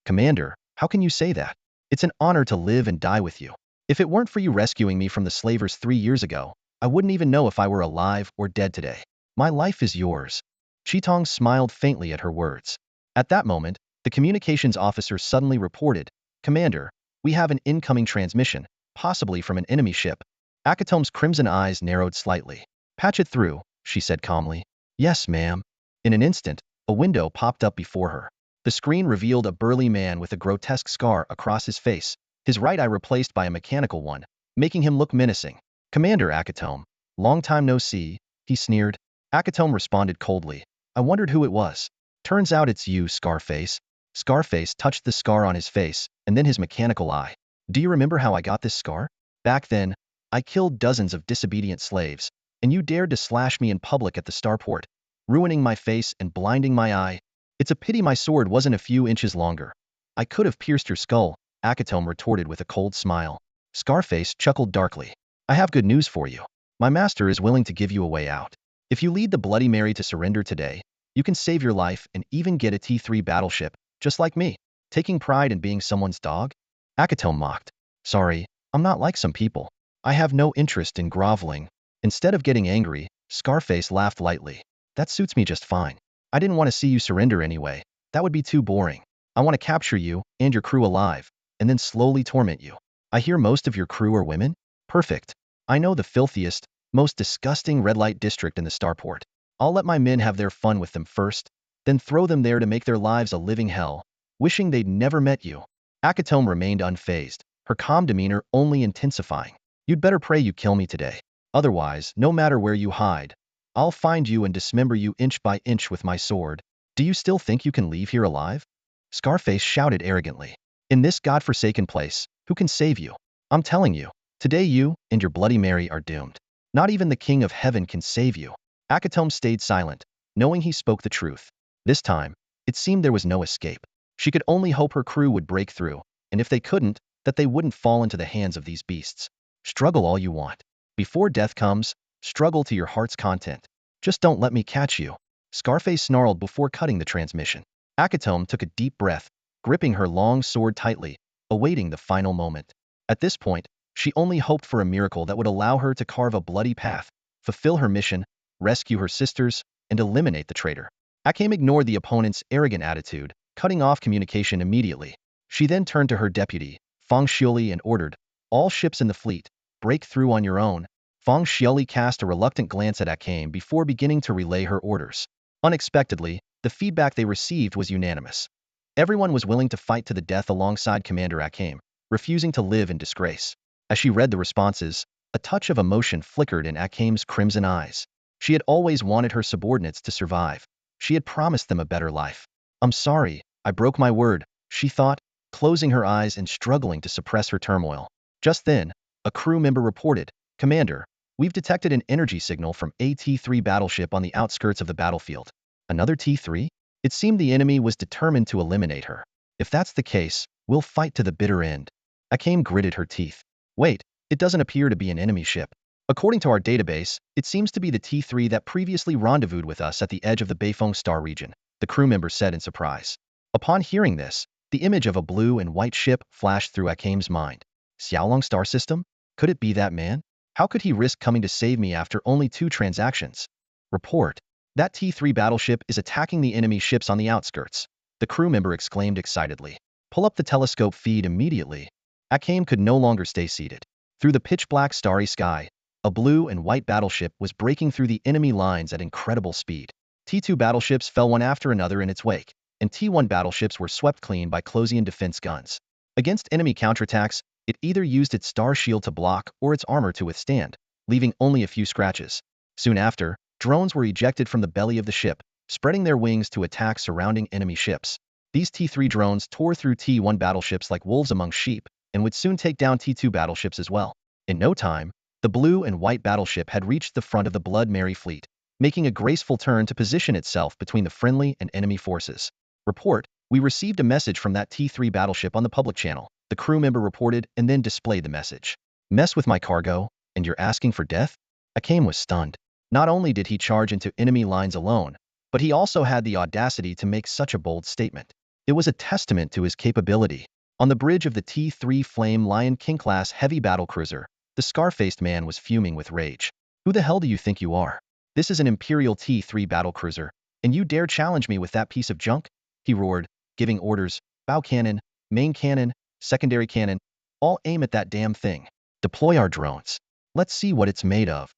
A: Commander, how can you say that? It's an honor to live and die with you. If it weren't for you rescuing me from the slavers 3 years ago, I wouldn't even know if I were alive or dead today. My life is yours. Chitong smiled faintly at her words. At that moment, the communications officer suddenly reported, Commander, we have an incoming transmission, possibly from an enemy ship. Akatom's crimson eyes narrowed slightly. Patch it through, she said calmly. Yes, ma'am. In an instant, a window popped up before her. The screen revealed a burly man with a grotesque scar across his face, his right eye replaced by a mechanical one, making him look menacing. Commander Akatom, long time no see, he sneered. Akatom responded coldly. I wondered who it was. Turns out it's you, Scarface. Scarface touched the scar on his face, and then his mechanical eye. Do you remember how I got this scar? Back then, I killed dozens of disobedient slaves, and you dared to slash me in public at the starport, ruining my face and blinding my eye. It's a pity my sword wasn't a few inches longer. I could have pierced your skull, Akatom retorted with a cold smile. Scarface chuckled darkly. I have good news for you. My master is willing to give you a way out. If you lead the Bloody Mary to surrender today, you can save your life and even get a T3 battleship, just like me. Taking pride in being someone's dog? Akatom mocked. Sorry, I'm not like some people. I have no interest in groveling. Instead of getting angry, Scarface laughed lightly. That suits me just fine. I didn't want to see you surrender anyway. That would be too boring. I want to capture you and your crew alive, and then slowly torment you. I hear most of your crew are women? Perfect. I know the filthiest, most disgusting red light district in the starport. I'll let my men have their fun with them first, then throw them there to make their lives a living hell, wishing they'd never met you. Akatom remained unfazed, her calm demeanor only intensifying. You'd better pray you kill me today. Otherwise, no matter where you hide, I'll find you and dismember you inch by inch with my sword. Do you still think you can leave here alive? Scarface shouted arrogantly. In this godforsaken place, who can save you? I'm telling you, today you and your Bloody Mary are doomed. Not even the King of Heaven can save you. Akatom stayed silent, knowing he spoke the truth. This time, it seemed there was no escape. She could only hope her crew would break through, and if they couldn't, that they wouldn't fall into the hands of these beasts. Struggle all you want. Before death comes, struggle to your heart's content. Just don't let me catch you. Scarface snarled before cutting the transmission. Akatom took a deep breath, gripping her long sword tightly, awaiting the final moment. At this point, she only hoped for a miracle that would allow her to carve a bloody path, fulfill her mission, rescue her sisters, and eliminate the traitor. Akatom ignored the opponent's arrogant attitude, cutting off communication immediately. She then turned to her deputy, Fang Xiaoli, and ordered, all ships in the fleet, break through on your own. Fang Xiaoli cast a reluctant glance at Akatom before beginning to relay her orders. Unexpectedly, the feedback they received was unanimous. Everyone was willing to fight to the death alongside Commander Akatom, refusing to live in disgrace. As she read the responses, a touch of emotion flickered in Akatom's crimson eyes. She had always wanted her subordinates to survive. She had promised them a better life. I'm sorry, I broke my word, she thought, closing her eyes and struggling to suppress her turmoil. Just then, a crew member reported, Commander, we've detected an energy signal from a T3 battleship on the outskirts of the battlefield. Another T3? It seemed the enemy was determined to eliminate her. If that's the case, we'll fight to the bitter end. Akatom gritted her teeth. Wait, it doesn't appear to be an enemy ship. According to our database, it seems to be the T3 that previously rendezvoused with us at the edge of the Beifeng Star region, the crew member said in surprise. Upon hearing this, the image of a blue and white ship flashed through Akatom's mind. Xiaolong Star System? Could it be that man? How could he risk coming to save me after only 2 transactions? Report. That T3 battleship is attacking the enemy ships on the outskirts. The crew member exclaimed excitedly. Pull up the telescope feed immediately. Akatom could no longer stay seated. Through the pitch-black starry sky, a blue and white battleship was breaking through the enemy lines at incredible speed. T2 battleships fell one after another in its wake, and T1 battleships were swept clean by Closian defense guns. Against enemy counterattacks, it either used its star shield to block or its armor to withstand, leaving only a few scratches. Soon after, drones were ejected from the belly of the ship, spreading their wings to attack surrounding enemy ships. These T3 drones tore through T1 battleships like wolves among sheep, and would soon take down T2 battleships as well. In no time, the blue and white battleship had reached the front of the Blood Mary fleet, making a graceful turn to position itself between the friendly and enemy forces. Report, we received a message from that T3 battleship on the public channel. the crew member reported and then displayed the message. Mess with my cargo, and you're asking for death? Akame was stunned. Not only did he charge into enemy lines alone, but he also had the audacity to make such a bold statement. It was a testament to his capability. On the bridge of the T3 Flame Lion King class heavy battlecruiser, the scar-faced man was fuming with rage. Who the hell do you think you are? This is an Imperial T3 battlecruiser, and you dare challenge me with that piece of junk? He roared, giving orders. Bow cannon, main cannon, secondary cannon, all aim at that damn thing. Deploy our drones. Let's see what it's made of.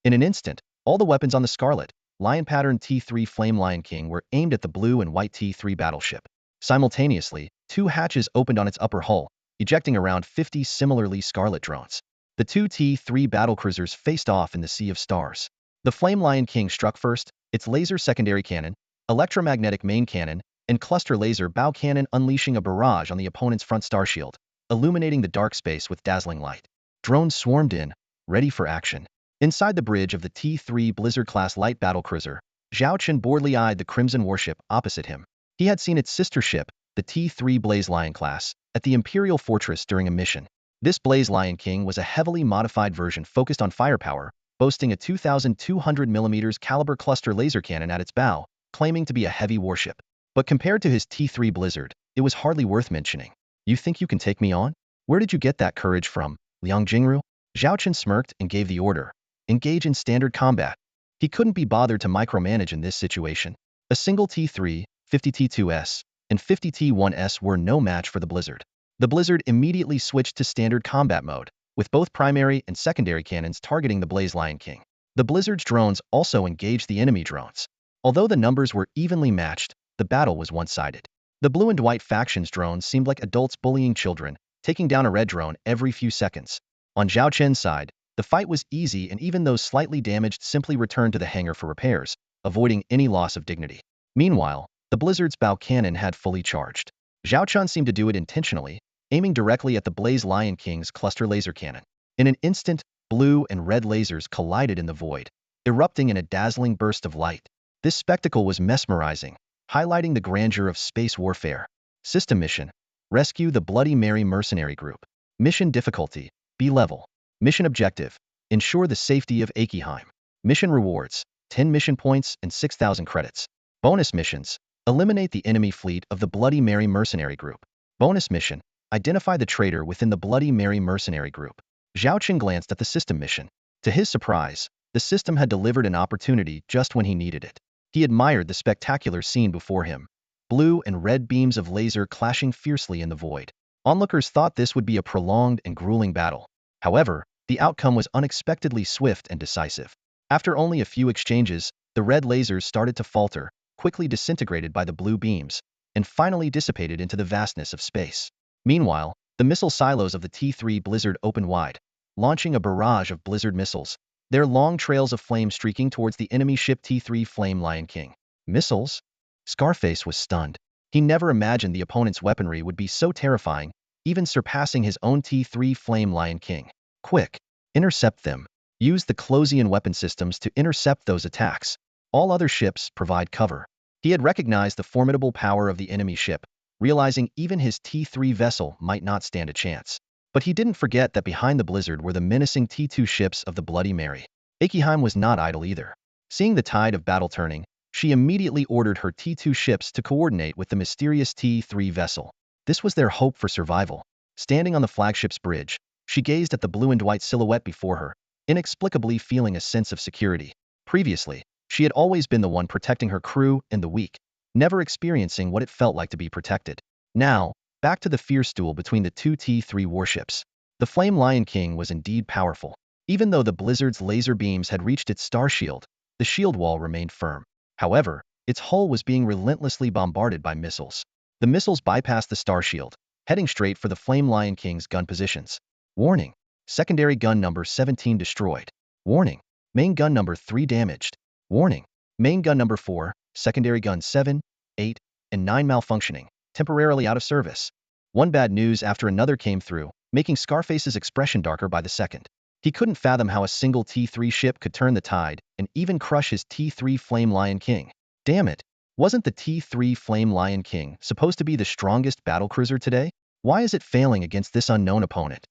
A: In an instant, all the weapons on the Scarlet, Lion pattern T3 Flame Lion King were aimed at the blue and white T3 battleship. Simultaneously, 2 hatches opened on its upper hull, ejecting around 50 similarly Scarlet drones. The 2 T3 battlecruisers faced off in the Sea of Stars. The Flame Lion King struck first, its laser secondary cannon, electromagnetic main cannon, and cluster laser bow cannon unleashing a barrage on the opponent's front starshield, illuminating the dark space with dazzling light. Drones swarmed in, ready for action. Inside the bridge of the T3 Blizzard-class light battlecruiser, Zhao Chen boredly eyed the Crimson warship opposite him. He had seen its sister ship, the T3 Blaze Lion class, at the Imperial Fortress during a mission. This Blaze Lion King was a heavily modified version focused on firepower, boasting a 2,200mm caliber cluster laser cannon at its bow, claiming to be a heavy warship. But compared to his T3 Blizzard, it was hardly worth mentioning. You think you can take me on? Where did you get that courage from, Liang Jingru? Zhao Chen smirked and gave the order. Engage in standard combat. He couldn't be bothered to micromanage in this situation. A single T3, 50T2S, and 50T1S were no match for the Blizzard. The Blizzard immediately switched to standard combat mode, with both primary and secondary cannons targeting the Blaze Lion King. The Blizzard's drones also engaged the enemy drones. Although the numbers were evenly matched, the battle was one-sided. The blue and white faction's drones seemed like adults bullying children, taking down a red drone every few seconds. On Zhao Chen's side, the fight was easy, and even those slightly damaged simply returned to the hangar for repairs, avoiding any loss of dignity. Meanwhile, the Blizzard's bow cannon had fully charged. Zhao Chen seemed to do it intentionally, aiming directly at the Blaze Lion King's cluster laser cannon. In an instant, blue and red lasers collided in the void, erupting in a dazzling burst of light. This spectacle was mesmerizing, highlighting the grandeur of space warfare. System mission: rescue the Bloody Mary mercenary group. Mission difficulty: B-level. Mission objective: ensure the safety of Akiheim. Mission rewards: 10 mission points and 6,000 credits. Bonus missions: eliminate the enemy fleet of the Bloody Mary mercenary group. Bonus mission: identify the traitor within the Bloody Mary mercenary group. Zhao Chen glanced at the system mission. To his surprise, the system had delivered an opportunity just when he needed it. He admired the spectacular scene before him, blue and red beams of laser clashing fiercely in the void. Onlookers thought this would be a prolonged and grueling battle. However, the outcome was unexpectedly swift and decisive. After only a few exchanges, the red lasers started to falter, quickly disintegrated by the blue beams, and finally dissipated into the vastness of space. Meanwhile, the missile silos of the T3 Blizzard opened wide, launching a barrage of Blizzard missiles, their long trails of flame streaking towards the enemy ship T3 Flame Lion King. Missiles? Scarface was stunned. He never imagined the opponent's weaponry would be so terrifying, even surpassing his own T3 Flame Lion King. Quick! Intercept them. Use the Closian weapon systems to intercept those attacks. All other ships provide cover. He had recognized the formidable power of the enemy ship, realizing even his T3 vessel might not stand a chance. But he didn't forget that behind the Blizzard were the menacing T2 ships of the Bloody Mary. Akiheim was not idle either. Seeing the tide of battle turning, she immediately ordered her T2 ships to coordinate with the mysterious T3 vessel. This was their hope for survival. Standing on the flagship's bridge, she gazed at the blue and white silhouette before her, inexplicably feeling a sense of security. Previously, she had always been the one protecting her crew and the weak, never experiencing what it felt like to be protected. Now, back to the fierce duel between the two T3 warships. The Flame Lion King was indeed powerful. Even though the Blizzard's laser beams had reached its star shield, the shield wall remained firm. However, its hull was being relentlessly bombarded by missiles. The missiles bypassed the star shield, heading straight for the Flame Lion King's gun positions. Warning: secondary gun number 17 destroyed. Warning: main gun number 3 damaged. Warning: main gun number 4, secondary gun 7, 8, and 9 malfunctioning, temporarily out of service. One bad news after another came through, making Scarface's expression darker by the second. He couldn't fathom how a single T3 ship could turn the tide and even crush his T3 Flame Lion King. Damn it! Wasn't the T3 Flame Lion King supposed to be the strongest battlecruiser today? Why is it failing against this unknown opponent?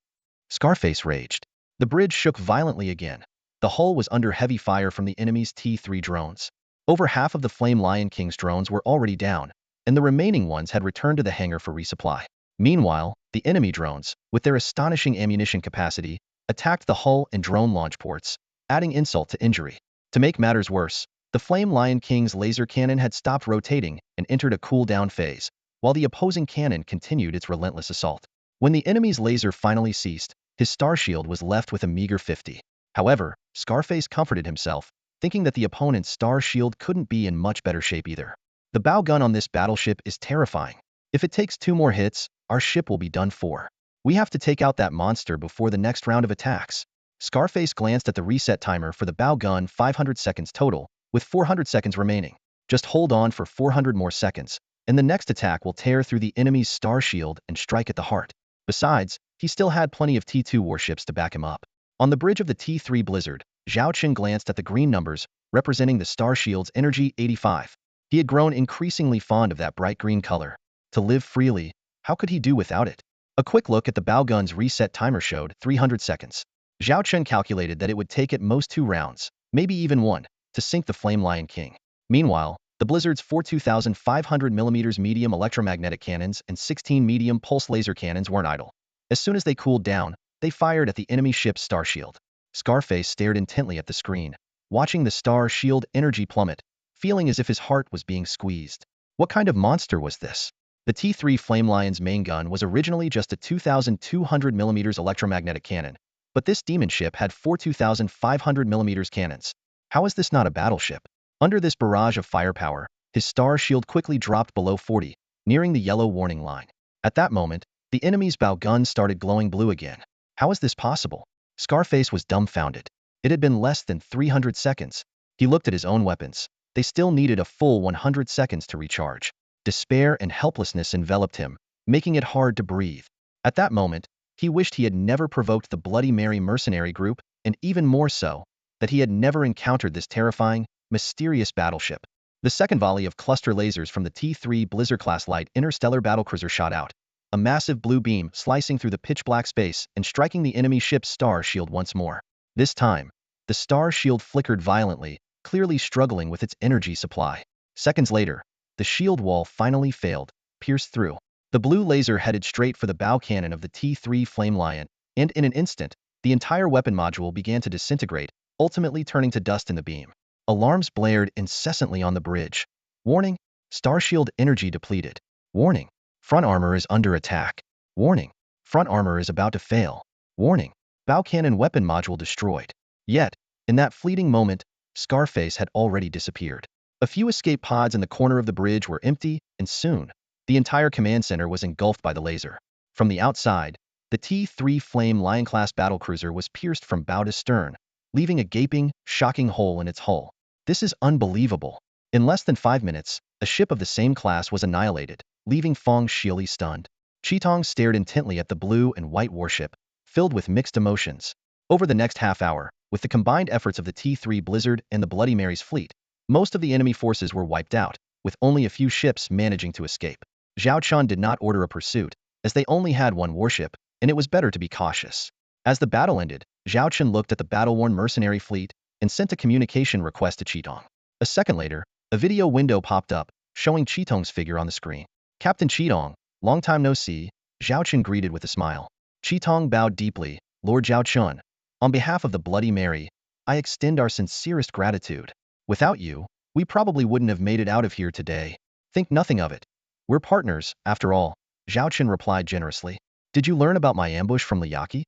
A: Scarface raged. The bridge shook violently again. The hull was under heavy fire from the enemy's T3 drones. Over half of the Flame Lion King's drones were already down, and the remaining ones had returned to the hangar for resupply. Meanwhile, the enemy drones, with their astonishing ammunition capacity, attacked the hull and drone launch ports, adding insult to injury. To make matters worse, the Flame Lion King's laser cannon had stopped rotating and entered a cool-down phase, while the opposing cannon continued its relentless assault. When the enemy's laser finally ceased, his star shield was left with a meager 50. However, Scarface comforted himself, thinking that the opponent's star shield couldn't be in much better shape either. The bow gun on this battleship is terrifying. If it takes 2 more hits, our ship will be done for. We have to take out that monster before the next round of attacks. Scarface glanced at the reset timer for the bow gun, 500 seconds total, with 400 seconds remaining. Just hold on for 400 more seconds, and the next attack will tear through the enemy's star shield and strike at the heart. Besides, he still had plenty of T2 warships to back him up. On the bridge of the T3 Blizzard, Zhao Chen glanced at the green numbers, representing the star shield's energy 85. He had grown increasingly fond of that bright green color. To live freely, how could he do without it? A quick look at the bow gun's reset timer showed 300 seconds. Zhao Chen calculated that it would take at most 2 rounds, maybe even 1, to sink the Flame Lion King. Meanwhile, the Blizzard's 42,500mm medium electromagnetic cannons and 16 medium pulse laser cannons weren't idle. As soon as they cooled down, they fired at the enemy ship's star shield. Scarface stared intently at the screen, watching the star shield energy plummet, feeling as if his heart was being squeezed. What kind of monster was this? The T3 Flame Lion's main gun was originally just a 2,200mm electromagnetic cannon, but this demon ship had 4,500mm cannons. How is this not a battleship? Under this barrage of firepower, his star shield quickly dropped below 40, nearing the yellow warning line. At that moment, the enemy's bow gun started glowing blue again. How is this possible? Scarface was dumbfounded. It had been less than 300 seconds. He looked at his own weapons. They still needed a full 100 seconds to recharge. Despair and helplessness enveloped him, making it hard to breathe. At that moment, he wished he had never provoked the Bloody Mary mercenary group, and even more so, that he had never encountered this terrifying, mysterious battleship. The second volley of cluster lasers from the T3 Blizzard-class light interstellar battlecruiser shot out, a massive blue beam slicing through the pitch-black space and striking the enemy ship's star shield once more. This time, the star shield flickered violently, clearly struggling with its energy supply. Seconds later, the shield wall finally failed, pierced through. The blue laser headed straight for the bow cannon of the T3 Flame Lion, and in an instant, the entire weapon module began to disintegrate, ultimately turning to dust in the beam. Alarms blared incessantly on the bridge. Warning, star shield energy depleted. Warning, front armor is under attack. Warning, front armor is about to fail. Warning, bow cannon weapon module destroyed. Yet, in that fleeting moment, Scarface had already disappeared. A few escape pods in the corner of the bridge were empty, and soon, the entire command center was engulfed by the laser. From the outside, the T3 Flame Lion-class battlecruiser was pierced from bow to stern, leaving a gaping, shocking hole in its hull. This is unbelievable. In less than 5 minutes, a ship of the same class was annihilated, leaving Fong Shili stunned. Chitong stared intently at the blue and white warship, filled with mixed emotions. Over the next half hour, with the combined efforts of the T3 Blizzard and the Bloody Mary's fleet, most of the enemy forces were wiped out, with only a few ships managing to escape. Zhao Chen did not order a pursuit, as they only had 1 warship, and it was better to be cautious. As the battle ended, Zhao Chen looked at the battle-worn mercenary fleet and sent a communication request to Chitong. A second later, a video window popped up, showing Chitong's figure on the screen. Captain Chitong, long time no see, Zhao Chen greeted with a smile. Chitong bowed deeply. Lord Zhao Chen, on behalf of the Bloody Mary, I extend our sincerest gratitude. Without you, we probably wouldn't have made it out of here today. Think nothing of it. We're partners, after all, Zhao Chen replied generously. Did you learn about my ambush from Liyaki?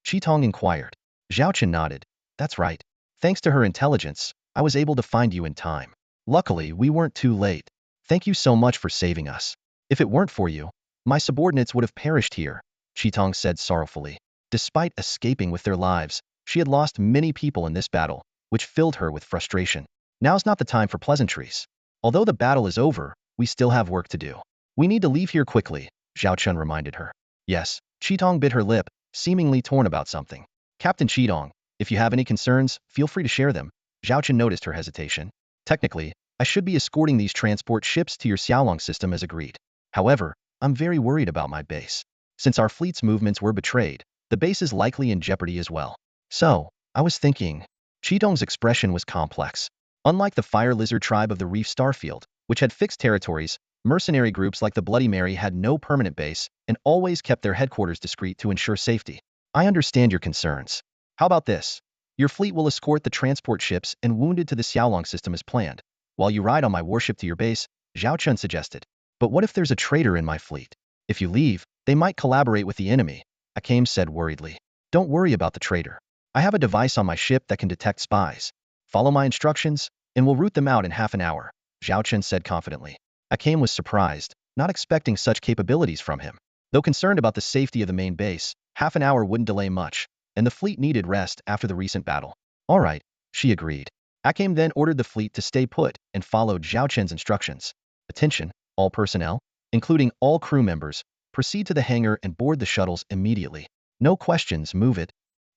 A: Chitong inquired. Zhao Chen nodded. That's right. Thanks to her intelligence, I was able to find you in time. Luckily, we weren't too late. Thank you so much for saving us. If it weren't for you, my subordinates would have perished here, Chitong said sorrowfully. Despite escaping with their lives, she had lost many people in this battle, which filled her with frustration. Now's not the time for pleasantries. Although the battle is over, we still have work to do. We need to leave here quickly, Zhao Chen reminded her. Yes, Chitong bit her lip, seemingly torn about something. Captain Chitong, if you have any concerns, feel free to share them. Zhao Chen noticed her hesitation. Technically, I should be escorting these transport ships to your Xiaolong system as agreed. However, I'm very worried about my base. Since our fleet's movements were betrayed, the base is likely in jeopardy as well. So, I was thinking. Chidong's expression was complex. Unlike the Fire Lizard tribe of the Reef Starfield, which had fixed territories, mercenary groups like the Bloody Mary had no permanent base and always kept their headquarters discreet to ensure safety. I understand your concerns. How about this? Your fleet will escort the transport ships and wounded to the Xiaolong system as planned, while you ride on my warship to your base, Zhao Chun suggested. But what if there's a traitor in my fleet? If you leave, they might collaborate with the enemy, Akame said worriedly. Don't worry about the traitor. I have a device on my ship that can detect spies. Follow my instructions, and we'll root them out in half an hour, Zhao Chun said confidently. Akame was surprised, not expecting such capabilities from him. Though concerned about the safety of the main base, half an hour wouldn't delay much, and the fleet needed rest after the recent battle. All right, she agreed. Akame then ordered the fleet to stay put and followed Zhao Chun's instructions. Attention, all personnel, including all crew members, proceed to the hangar and board the shuttles immediately. No questions, move it.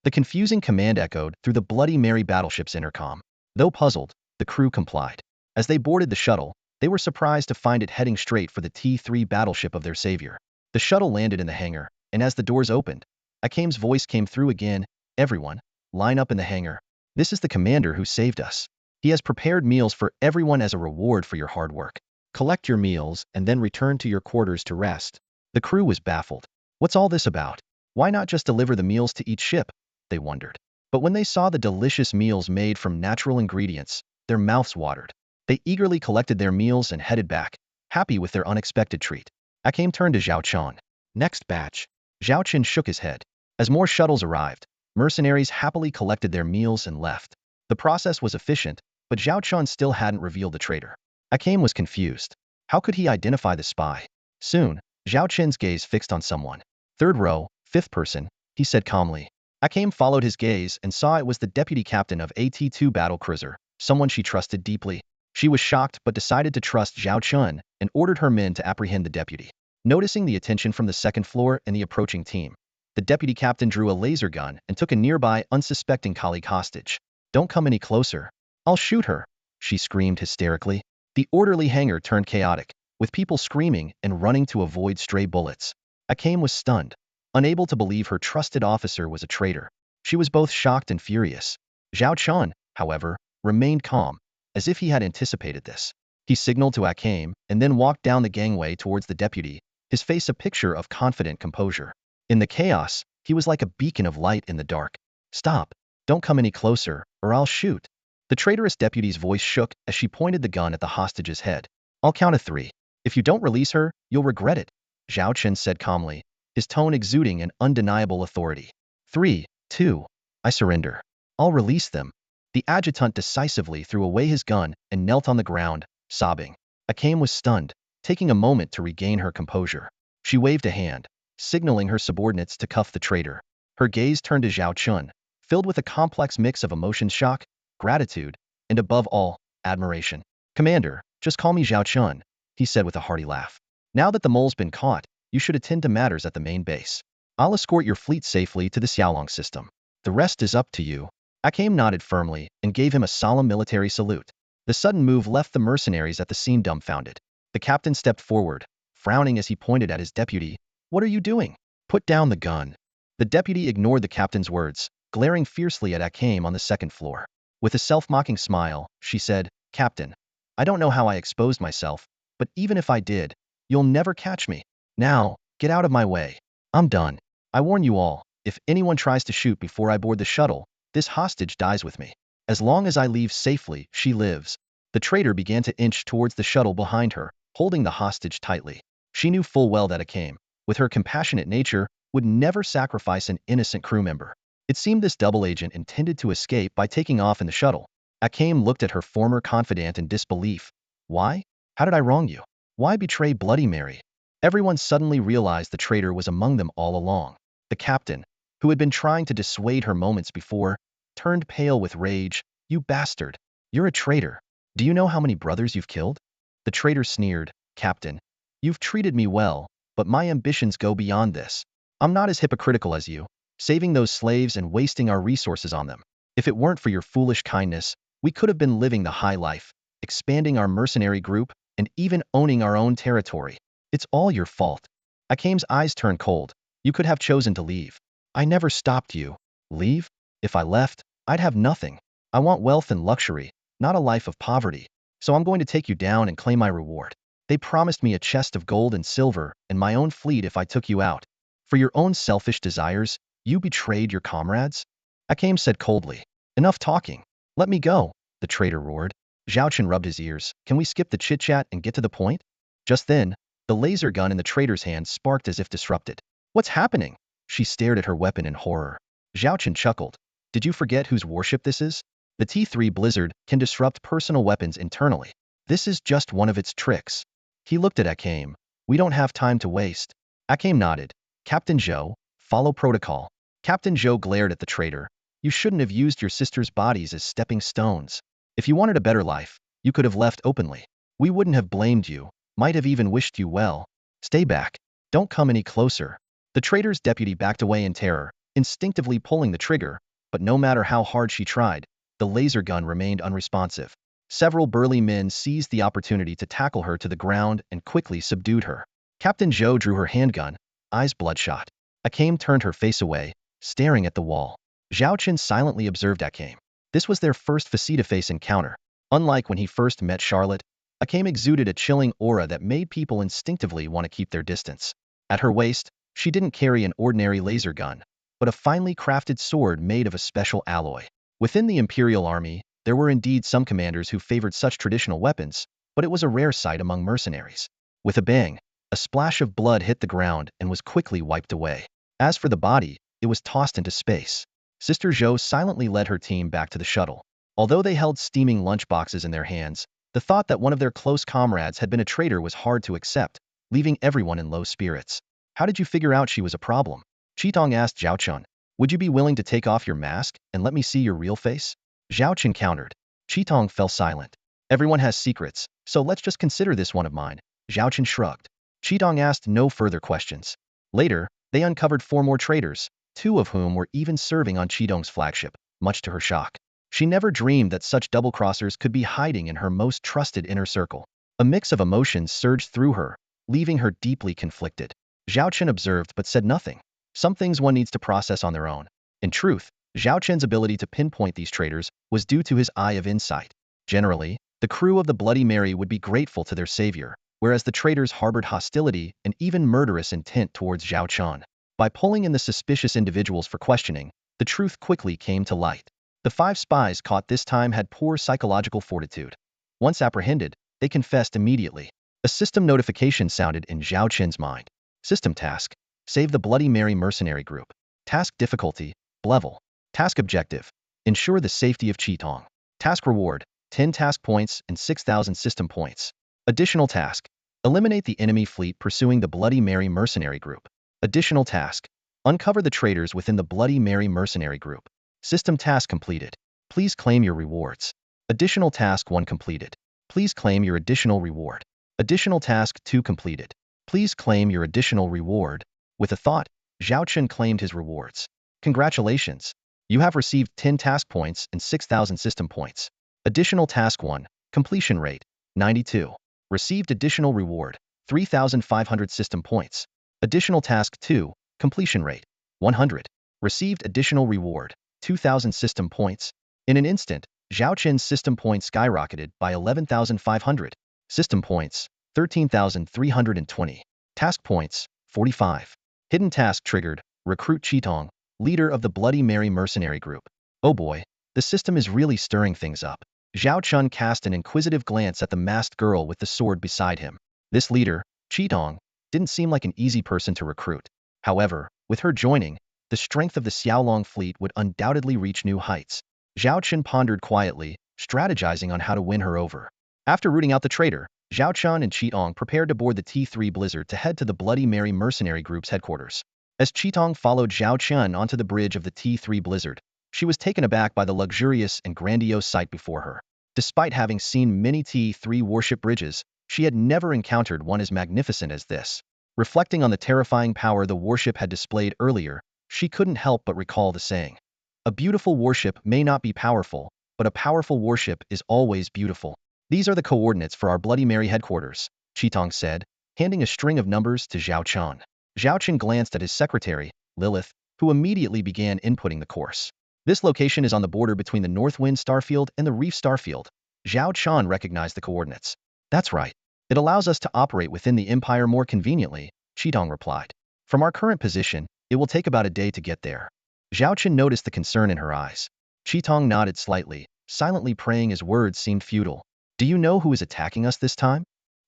A: The confusing command echoed through the Bloody Mary battleship's intercom. Though puzzled, the crew complied. As they boarded the shuttle, they were surprised to find it heading straight for the T3 battleship of their savior. The shuttle landed in the hangar, and as the doors opened, Akame's voice came through again. Everyone, line up in the hangar. This is the commander who saved us. He has prepared meals for everyone as a reward for your hard work. Collect your meals and then return to your quarters to rest. The crew was baffled. What's all this about? Why not just deliver the meals to each ship? They wondered. But when they saw the delicious meals made from natural ingredients, their mouths watered. They eagerly collected their meals and headed back, happy with their unexpected treat. Akame turned to Zhao Chun. Next batch. Zhao Chun shook his head. As more shuttles arrived, mercenaries happily collected their meals and left. The process was efficient, but Zhao Chun still hadn't revealed the traitor. Akame was confused. How could he identify the spy? Soon, Zhao Chun's gaze fixed on someone. Third row, fifth person, he said calmly. Akame followed his gaze and saw it was the deputy captain of AT2 battle cruiser, someone she trusted deeply. She was shocked but decided to trust Zhao Chun and ordered her men to apprehend the deputy. Noticing the attention from the second floor and the approaching team, the deputy captain drew a laser gun and took a nearby unsuspecting colleague hostage. Don't come any closer. I'll shoot her, she screamed hysterically. The orderly hangar turned chaotic, with people screaming and running to avoid stray bullets. Akame was stunned, unable to believe her trusted officer was a traitor. She was both shocked and furious. Zhao Chun, however, remained calm, as if he had anticipated this. He signaled to Akame and then walked down the gangway towards the deputy, his face a picture of confident composure. In the chaos, he was like a beacon of light in the dark. Stop. Don't come any closer, or I'll shoot. The traitorous deputy's voice shook as she pointed the gun at the hostage's head. I'll count to 3. If you don't release her, you'll regret it, Zhao Chun said calmly, his tone exuding an undeniable authority. 3, 2, I surrender. I'll release them. The adjutant decisively threw away his gun and knelt on the ground, sobbing. Akame was stunned, taking a moment to regain her composure. She waved a hand, signaling her subordinates to cuff the traitor. Her gaze turned to Zhao Chun, filled with a complex mix of emotions: shock, gratitude, and above all, admiration. Commander, just call me Zhao Chun, he said with a hearty laugh. Now that the mole's been caught, you should attend to matters at the main base. I'll escort your fleet safely to the Xiaolong system. The rest is up to you. Akame nodded firmly and gave him a solemn military salute. The sudden move left the mercenaries at the scene dumbfounded. The captain stepped forward, frowning as he pointed at his deputy. What are you doing? Put down the gun. The deputy ignored the captain's words, glaring fiercely at Akame on the second floor. With a self-mocking smile, she said, Captain, I don't know how I exposed myself, but even if I did, you'll never catch me. Now, get out of my way. I'm done. I warn you all, if anyone tries to shoot before I board the shuttle, this hostage dies with me. As long as I leave safely, she lives. The traitor began to inch towards the shuttle behind her, holding the hostage tightly. She knew full well that Akame, with her compassionate nature, would never sacrifice an innocent crew member. It seemed this double agent intended to escape by taking off in the shuttle. Akame looked at her former confidant in disbelief. Why? How did I wrong you? Why betray Bloody Mary? Everyone suddenly realized the traitor was among them all along. The captain, who had been trying to dissuade her moments before, turned pale with rage. You bastard! You're a traitor. Do you know how many brothers you've killed? The traitor sneered. Captain, you've treated me well, but my ambitions go beyond this. I'm not as hypocritical as you, saving those slaves and wasting our resources on them. If it weren't for your foolish kindness, we could have been living the high life, expanding our mercenary group, and even owning our own territory. It's all your fault. Akame's eyes turned cold. You could have chosen to leave. I never stopped you. Leave? If I left, I'd have nothing. I want wealth and luxury, not a life of poverty. So I'm going to take you down and claim my reward. They promised me a chest of gold and silver and my own fleet if I took you out. For your own selfish desires, you betrayed your comrades? Akame said coldly. Enough talking. Let me go, the traitor roared. Zhao Chen rubbed his ears. Can we skip the chit-chat and get to the point? Just then, the laser gun in the traitor's hand sparked as if disrupted. What's happening? She stared at her weapon in horror. Zhao Chen chuckled. Did you forget whose warship this is? The T3 Blizzard can disrupt personal weapons internally. This is just one of its tricks. He looked at Akame. We don't have time to waste. Akame nodded. Captain Zhou, follow protocol. Captain Zhou glared at the traitor. You shouldn't have used your sister's bodies as stepping stones. If you wanted a better life, you could have left openly. We wouldn't have blamed you, might have even wished you well. Stay back. Don't come any closer. The traitor's deputy backed away in terror, instinctively pulling the trigger, but no matter how hard she tried, the laser gun remained unresponsive. Several burly men seized the opportunity to tackle her to the ground and quickly subdued her. Captain Zhou drew her handgun, eyes bloodshot. Akame turned her face away, staring at the wall. Zhao Chen silently observed Akame. This was their first face-to-face encounter. Unlike when he first met Charlotte, Akame exuded a chilling aura that made people instinctively want to keep their distance. At her waist, she didn't carry an ordinary laser gun, but a finely crafted sword made of a special alloy. Within the Imperial Army, there were indeed some commanders who favored such traditional weapons, but it was a rare sight among mercenaries. With a bang, a splash of blood hit the ground and was quickly wiped away. As for the body, it was tossed into space. Sister Zhou silently led her team back to the shuttle. Although they held steaming lunchboxes in their hands, the thought that one of their close comrades had been a traitor was hard to accept, leaving everyone in low spirits. How did you figure out she was a problem? Qitong asked Zhao Chun. Would you be willing to take off your mask and let me see your real face? Zhao Chen countered. Qitong fell silent. Everyone has secrets, so let's just consider this one of mine. Zhao Chen shrugged. Qitong asked no further questions. Later, they uncovered 4 more traitors, 2 of whom were even serving on Qitong's flagship, much to her shock. She never dreamed that such double-crossers could be hiding in her most trusted inner circle. A mix of emotions surged through her, leaving her deeply conflicted. Zhao Chen observed but said nothing. Some things one needs to process on their own. In truth, Zhao Chen's ability to pinpoint these traitors was due to his eye of insight. Generally, the crew of the Bloody Mary would be grateful to their savior, whereas the traitors harbored hostility and even murderous intent towards Zhao Chen. By pulling in the suspicious individuals for questioning, the truth quickly came to light. The 5 spies caught this time had poor psychological fortitude. Once apprehended, they confessed immediately. A system notification sounded in Zhao Chen's mind. System task: save the Bloody Mary mercenary group. Task difficulty: level. Task objective: ensure the safety of Qitong. Task reward: 10 task points and 6,000 system points. Additional task: eliminate the enemy fleet pursuing the Bloody Mary mercenary group. Additional task: uncover the traitors within the Bloody Mary mercenary group. System task completed. Please claim your rewards. Additional task 1 completed. Please claim your additional reward. Additional task 2 completed. Please claim your additional reward. With a thought, Zhao Chen claimed his rewards. Congratulations. You have received 10 task points and 6,000 system points. Additional task 1, completion rate, 92. Received additional reward, 3,500 system points. Additional task 2, completion rate, 100. Received additional reward, 2,000 system points. In an instant, Zhao Chen's system points skyrocketed by 11,500. System points, 13,320. Task points, 45. Hidden task triggered: recruit Qitong, leader of the Bloody Mary mercenary group. Oh boy, the system is really stirring things up. Zhao Chun cast an inquisitive glance at the masked girl with the sword beside him. This leader, Qitong, didn't seem like an easy person to recruit. However, with her joining, the strength of the Xiaolong fleet would undoubtedly reach new heights. Zhao Chen pondered quietly, strategizing on how to win her over. After rooting out the traitor, Zhao Chun and Qitong prepared to board the T3 Blizzard to head to the Bloody Mary mercenary group's headquarters. As Qitong followed Zhao Chun onto the bridge of the T3 Blizzard, she was taken aback by the luxurious and grandiose sight before her. Despite having seen many T3 warship bridges, she had never encountered one as magnificent as this. Reflecting on the terrifying power the warship had displayed earlier, she couldn't help but recall the saying. A beautiful warship may not be powerful, but a powerful warship is always beautiful. These are the coordinates for our Bloody Mary headquarters, Qitong said, handing a string of numbers to Zhao Chun. Zhao Chen glanced at his secretary, Lilith, who immediately began inputting the course. This location is on the border between the Northwind Starfield and the Reef Starfield. Zhao Chen recognized the coordinates. That's right. It allows us to operate within the Empire more conveniently, Qitong replied. From our current position, it will take about a day to get there. Zhao Chen noticed the concern in her eyes. Qitong nodded slightly, silently praying his words seemed futile. Do you know who is attacking us this time?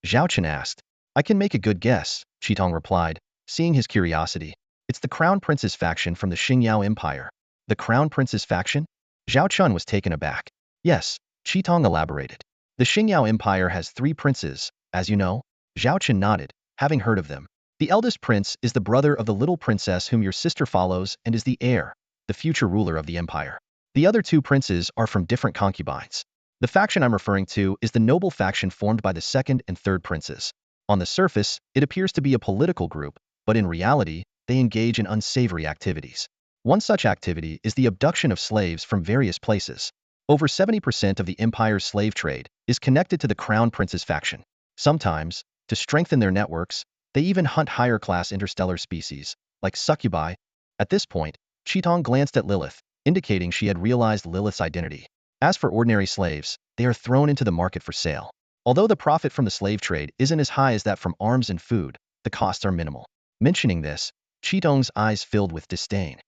A: Zhao Chen asked. I can make a good guess, Qitong replied, seeing his curiosity. It's the Crown Prince's faction from the Xingyao Empire. The Crown Prince's faction? Zhao Chen was taken aback. Yes, Qitong elaborated. The Xingyao Empire has 3 princes, as you know. Zhao Chen nodded, having heard of them. The eldest prince is the brother of the little princess whom your sister follows and is the heir, the future ruler of the empire. The other 2 princes are from different concubines. The faction I'm referring to is the noble faction formed by the 2nd and 3rd princes. On the surface, it appears to be a political group, but in reality, they engage in unsavory activities. One such activity is the abduction of slaves from various places. Over 70% of the empire's slave trade is connected to the Crown Prince's faction. Sometimes, to strengthen their networks, they even hunt higher-class interstellar species, like succubi. At this point, Qitong glanced at Lilith, indicating she had realized Lilith's identity. As for ordinary slaves, they are thrown into the market for sale. Although the profit from the slave trade isn't as high as that from arms and food, the costs are minimal. Mentioning this, Qitong's eyes filled with disdain.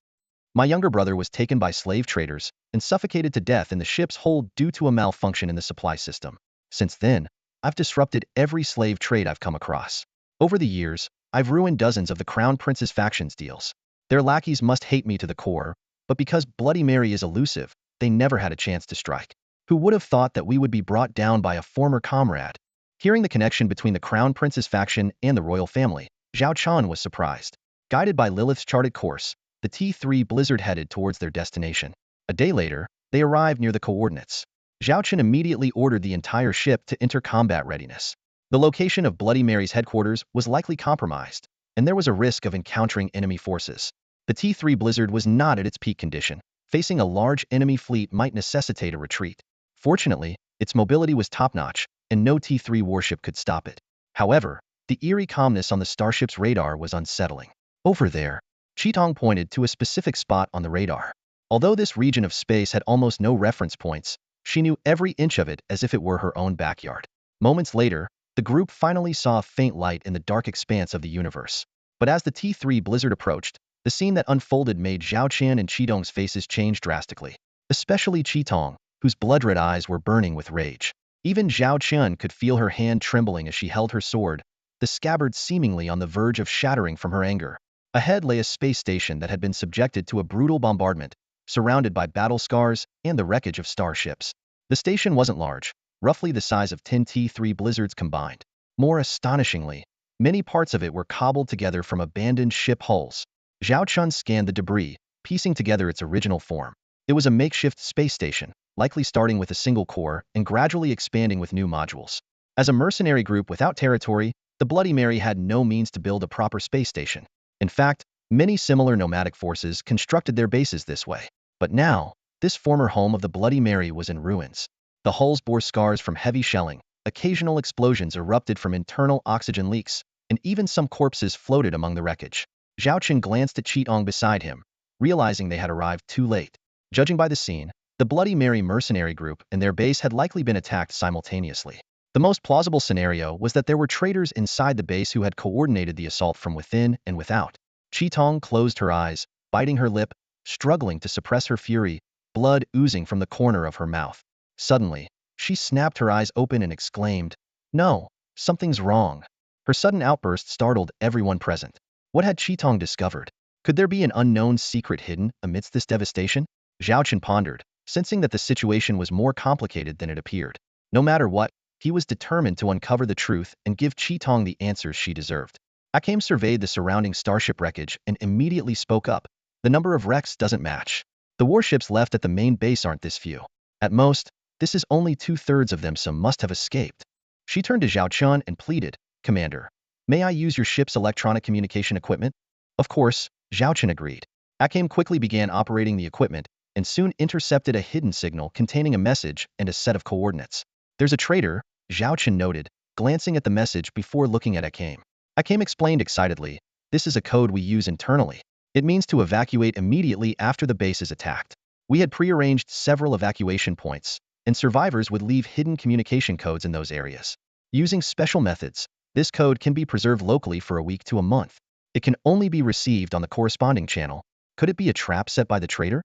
A: My younger brother was taken by slave traders and suffocated to death in the ship's hold due to a malfunction in the supply system. Since then, I've disrupted every slave trade I've come across. Over the years, I've ruined dozens of the Crown Prince's factions deals. Their lackeys must hate me to the core, but because Bloody Mary is elusive, they never had a chance to strike. Who would have thought that we would be brought down by a former comrade? Hearing the connection between the Crown Prince's faction and the royal family, Zhao Chen was surprised. Guided by Lilith's charted course, the T3 Blizzard headed towards their destination. A day later, they arrived near the coordinates. Zhao Chen immediately ordered the entire ship to enter combat readiness. The location of Bloody Mary's headquarters was likely compromised, and there was a risk of encountering enemy forces. The T3 Blizzard was not at its peak condition. Facing a large enemy fleet might necessitate a retreat. Fortunately, its mobility was top-notch, and no T3 warship could stop it. However, the eerie calmness on the starship's radar was unsettling. Over there, Qitong pointed to a specific spot on the radar. Although this region of space had almost no reference points, she knew every inch of it as if it were her own backyard. Moments later, the group finally saw a faint light in the dark expanse of the universe. But as the T3 Blizzard approached, the scene that unfolded made Zhao Chen and Qitong's faces change drastically. Especially Qitong, whose blood-red eyes were burning with rage. Even Zhao Chen could feel her hand trembling as she held her sword, the scabbard seemingly on the verge of shattering from her anger. Ahead lay a space station that had been subjected to a brutal bombardment, surrounded by battle scars and the wreckage of starships. The station wasn't large, roughly the size of 10 T3 Blizzards combined. More astonishingly, many parts of it were cobbled together from abandoned ship hulls. Zhao Chen scanned the debris, piecing together its original form. It was a makeshift space station, likely starting with a single core and gradually expanding with new modules. As a mercenary group without territory, the Bloody Mary had no means to build a proper space station. In fact, many similar nomadic forces constructed their bases this way. But now, this former home of the Bloody Mary was in ruins. The hulls bore scars from heavy shelling, occasional explosions erupted from internal oxygen leaks, and even some corpses floated among the wreckage. Zhao Chen glanced at Qitong beside him, realizing they had arrived too late. Judging by the scene, the Bloody Mary mercenary group and their base had likely been attacked simultaneously. The most plausible scenario was that there were traitors inside the base who had coordinated the assault from within and without. Qitong closed her eyes, biting her lip, struggling to suppress her fury, blood oozing from the corner of her mouth. Suddenly, she snapped her eyes open and exclaimed, "No, something's wrong." Her sudden outburst startled everyone present. What had Qitong discovered? Could there be an unknown secret hidden amidst this devastation? Zhao Chen pondered, sensing that the situation was more complicated than it appeared. No matter what, he was determined to uncover the truth and give Qitong the answers she deserved. Akim surveyed the surrounding starship wreckage and immediately spoke up. The number of wrecks doesn't match. The warships left at the main base aren't this few. At most, this is only 2/3 of them, some must have escaped. She turned to Zhao Chen and pleaded, "Commander, may I use your ship's electronic communication equipment?" Of course, Zhao Chen agreed. Akim quickly began operating the equipment and soon intercepted a hidden signal containing a message and a set of coordinates. "There's a traitor," Zhao Chen noted, glancing at the message before looking at Akim. Akim explained excitedly, This is a code we use internally. It means to evacuate immediately after the base is attacked. We had prearranged several evacuation points, and survivors would leave hidden communication codes in those areas. Using special methods, this code can be preserved locally for a week to a month. It can only be received on the corresponding channel. Could it be a trap set by the traitor?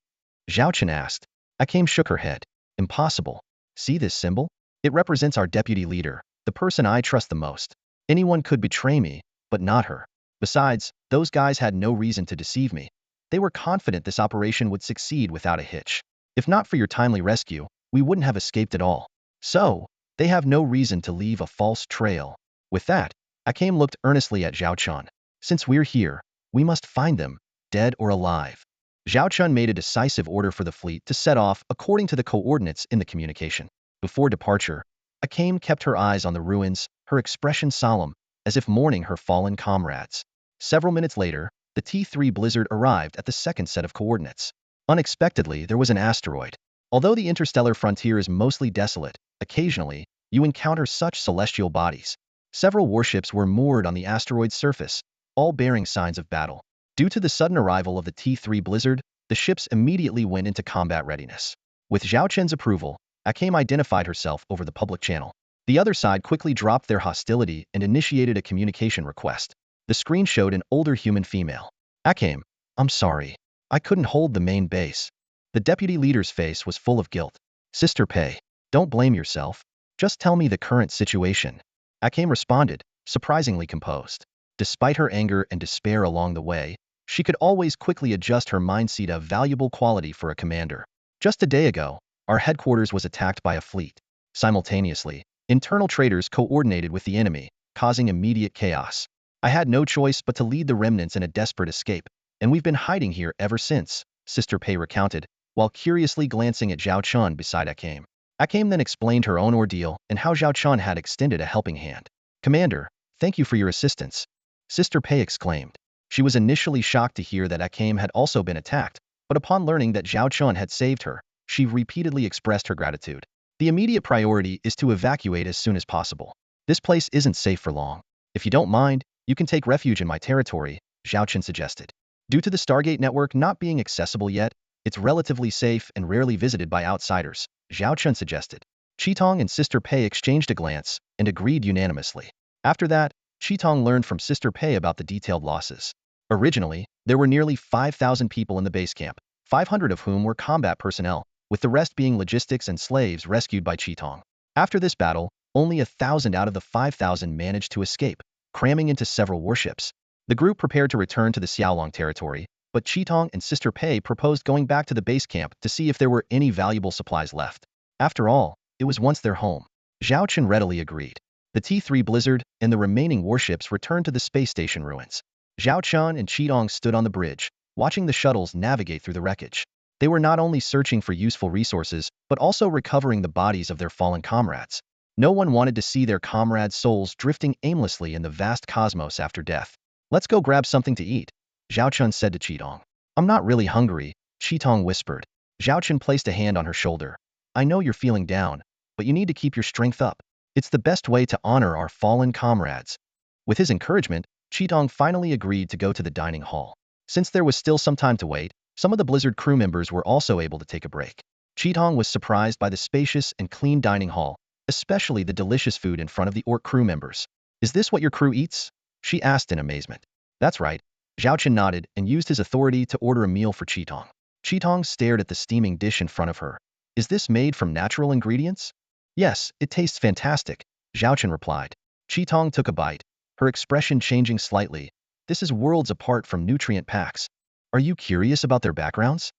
A: Zhao Chen asked. Akame shook her head. Impossible. See this symbol? It represents our deputy leader, the person I trust the most. Anyone could betray me, but not her. Besides, those guys had no reason to deceive me. They were confident this operation would succeed without a hitch. If not for your timely rescue, we wouldn't have escaped at all. So, they have no reason to leave a false trail. With that, Akame looked earnestly at Zhao Chun. Since we're here, we must find them, dead or alive. Zhao Chun made a decisive order for the fleet to set off according to the coordinates in the communication. Before departure, Akame kept her eyes on the ruins, her expression solemn, as if mourning her fallen comrades. Several minutes later, the T3 blizzard arrived at the second set of coordinates. Unexpectedly, there was an asteroid. Although the interstellar frontier is mostly desolate, occasionally, you encounter such celestial bodies. Several warships were moored on the asteroid's surface, all bearing signs of battle. Due to the sudden arrival of the T3 blizzard, the ships immediately went into combat readiness. With Zhao Chen's approval, Akame identified herself over the public channel. The other side quickly dropped their hostility and initiated a communication request. The screen showed an older human female. Akame, I'm sorry. I couldn't hold the main base. The deputy leader's face was full of guilt. Sister Pei, don't blame yourself. Just tell me the current situation. Akame responded, surprisingly composed. Despite her anger and despair along the way, she could always quickly adjust her mindset, a valuable quality for a commander. Just a day ago, our headquarters was attacked by a fleet. Simultaneously, internal traitors coordinated with the enemy, causing immediate chaos. I had no choice but to lead the remnants in a desperate escape, and we've been hiding here ever since, Sister Pei recounted, while curiously glancing at Zhao Chun beside Akame. Akame then explained her own ordeal and how Zhao Chun had extended a helping hand. Commander, thank you for your assistance, Sister Pei exclaimed. She was initially shocked to hear that Akame had also been attacked, but upon learning that Zhao Chun had saved her, she repeatedly expressed her gratitude. The immediate priority is to evacuate as soon as possible. This place isn't safe for long. If you don't mind, you can take refuge in my territory, Zhao Chun suggested. Due to the Stargate network not being accessible yet, it's relatively safe and rarely visited by outsiders, Zhao Chun suggested. Qitong and Sister Pei exchanged a glance and agreed unanimously. After that, Qitong learned from Sister Pei about the detailed losses. Originally, there were nearly 5,000 people in the base camp, 500 of whom were combat personnel, with the rest being logistics and slaves rescued by Qitong. After this battle, only 1,000 out of the 5,000 managed to escape, cramming into several warships. The group prepared to return to the Xiaolong territory, but Qitong and Sister Pei proposed going back to the base camp to see if there were any valuable supplies left. After all, it was once their home. Zhao Chen readily agreed. The T3 blizzard and the remaining warships returned to the space station ruins. Zhao Chun and Qitong stood on the bridge, watching the shuttles navigate through the wreckage. They were not only searching for useful resources, but also recovering the bodies of their fallen comrades. No one wanted to see their comrades' souls drifting aimlessly in the vast cosmos after death. Let's go grab something to eat, Zhao Chun said to Qitong. I'm not really hungry, Qitong whispered. Zhao Chun placed a hand on her shoulder. I know you're feeling down, but you need to keep your strength up. It's the best way to honor our fallen comrades. With his encouragement, Qitong finally agreed to go to the dining hall. Since there was still some time to wait, some of the Blizzard crew members were also able to take a break. Qitong was surprised by the spacious and clean dining hall, especially the delicious food in front of the Orc crew members. Is this what your crew eats? She asked in amazement. That's right. Zhao Chen nodded and used his authority to order a meal for Qitong. Qitong stared at the steaming dish in front of her. Is this made from natural ingredients? Yes, it tastes fantastic, Zhao Chen replied. Qitong took a bite, her expression changing slightly. This is worlds apart from nutrient packs. Are you curious about their backgrounds?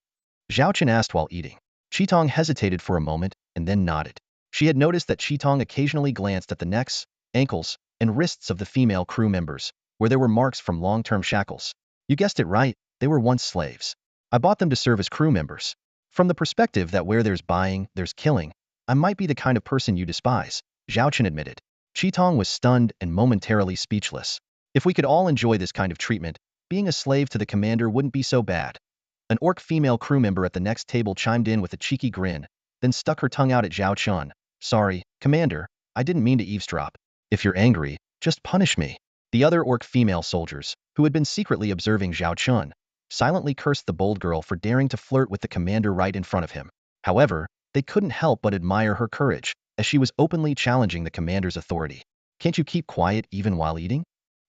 A: Zhao Chen asked while eating. Qitong hesitated for a moment and then nodded. She had noticed that Qitong occasionally glanced at the necks, ankles, and wrists of the female crew members, where there were marks from long-term shackles. You guessed it right, they were once slaves. I bought them to serve as crew members. From the perspective that where there's buying, there's killing, I might be the kind of person you despise, Zhao Chen admitted. Qitong was stunned and momentarily speechless. If we could all enjoy this kind of treatment, being a slave to the commander wouldn't be so bad. An Orc female crew member at the next table chimed in with a cheeky grin, then stuck her tongue out at Zhao Chun. Sorry, Commander, I didn't mean to eavesdrop. If you're angry, just punish me. The other orc female soldiers, who had been secretly observing Zhao Chun, silently cursed the bold girl for daring to flirt with the commander right in front of him. However, they couldn't help but admire her courage, as she was openly challenging the commander's authority. Can't you keep quiet even while eating?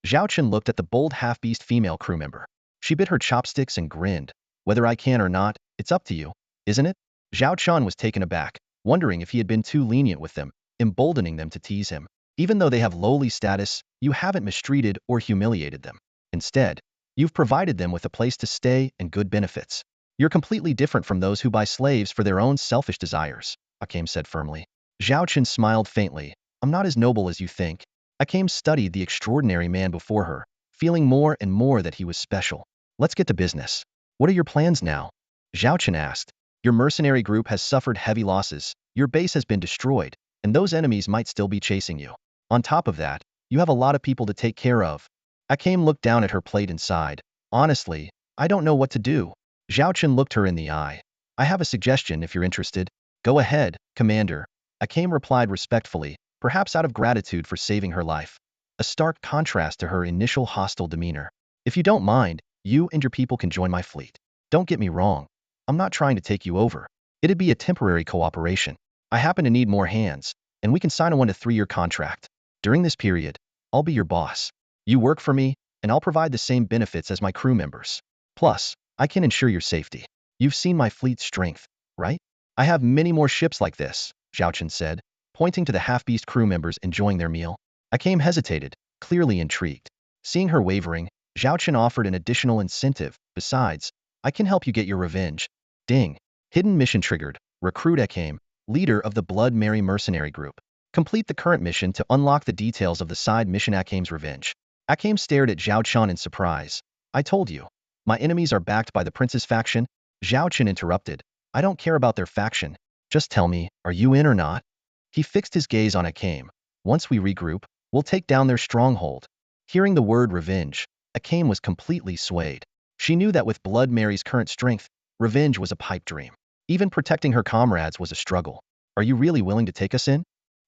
A: Zhao Chun looked at the bold half-beast female crew member. She bit her chopsticks and grinned. Whether I can or not, it's up to you, isn't it? Zhao Chun was taken aback, wondering if he had been too lenient with them, emboldening them to tease him. Even though they have lowly status, you haven't mistreated or humiliated them. Instead, you've provided them with a place to stay and good benefits. You're completely different from those who buy slaves for their own selfish desires, Akame said firmly. Zhao Chun smiled faintly. I'm not as noble as you think. Akame studied the extraordinary man before her, feeling more and more that he was special. Let's get to business. What are your plans now? Zhao Chun asked. Your mercenary group has suffered heavy losses, your base has been destroyed, and those enemies might still be chasing you. On top of that, you have a lot of people to take care of. Akame looked down at her plate and sighed. Honestly, I don't know what to do. Zhao Chun looked her in the eye. I have a suggestion if you're interested. Go ahead, Commander. Akame replied respectfully, perhaps out of gratitude for saving her life. A stark contrast to her initial hostile demeanor. If you don't mind, you and your people can join my fleet. Don't get me wrong. I'm not trying to take you over. It'd be a temporary cooperation. I happen to need more hands, and we can sign a 1 to 3-year contract. During this period, I'll be your boss. You work for me, and I'll provide the same benefits as my crew members. Plus, I can ensure your safety. You've seen my fleet's strength, right? I have many more ships like this, Zhao Chun said, pointing to the half-beast crew members enjoying their meal. Akame hesitated, clearly intrigued. Seeing her wavering, Zhao Chun offered an additional incentive. Besides, I can help you get your revenge. Ding. Hidden mission triggered. Recruit Akame, leader of the Blood Mary mercenary group. Complete the current mission to unlock the details of the side mission Akame's revenge. Akame stared at Zhao Chun in surprise. I told you. My enemies are backed by the prince's faction. Zhao Chun interrupted. I don't care about their faction. Just tell me, are you in or not? He fixed his gaze on Akame. Once we regroup, we'll take down their stronghold. Hearing the word revenge, Akame was completely swayed. She knew that with Blood Mary's current strength, revenge was a pipe dream. Even protecting her comrades was a struggle. Are you really willing to take us in?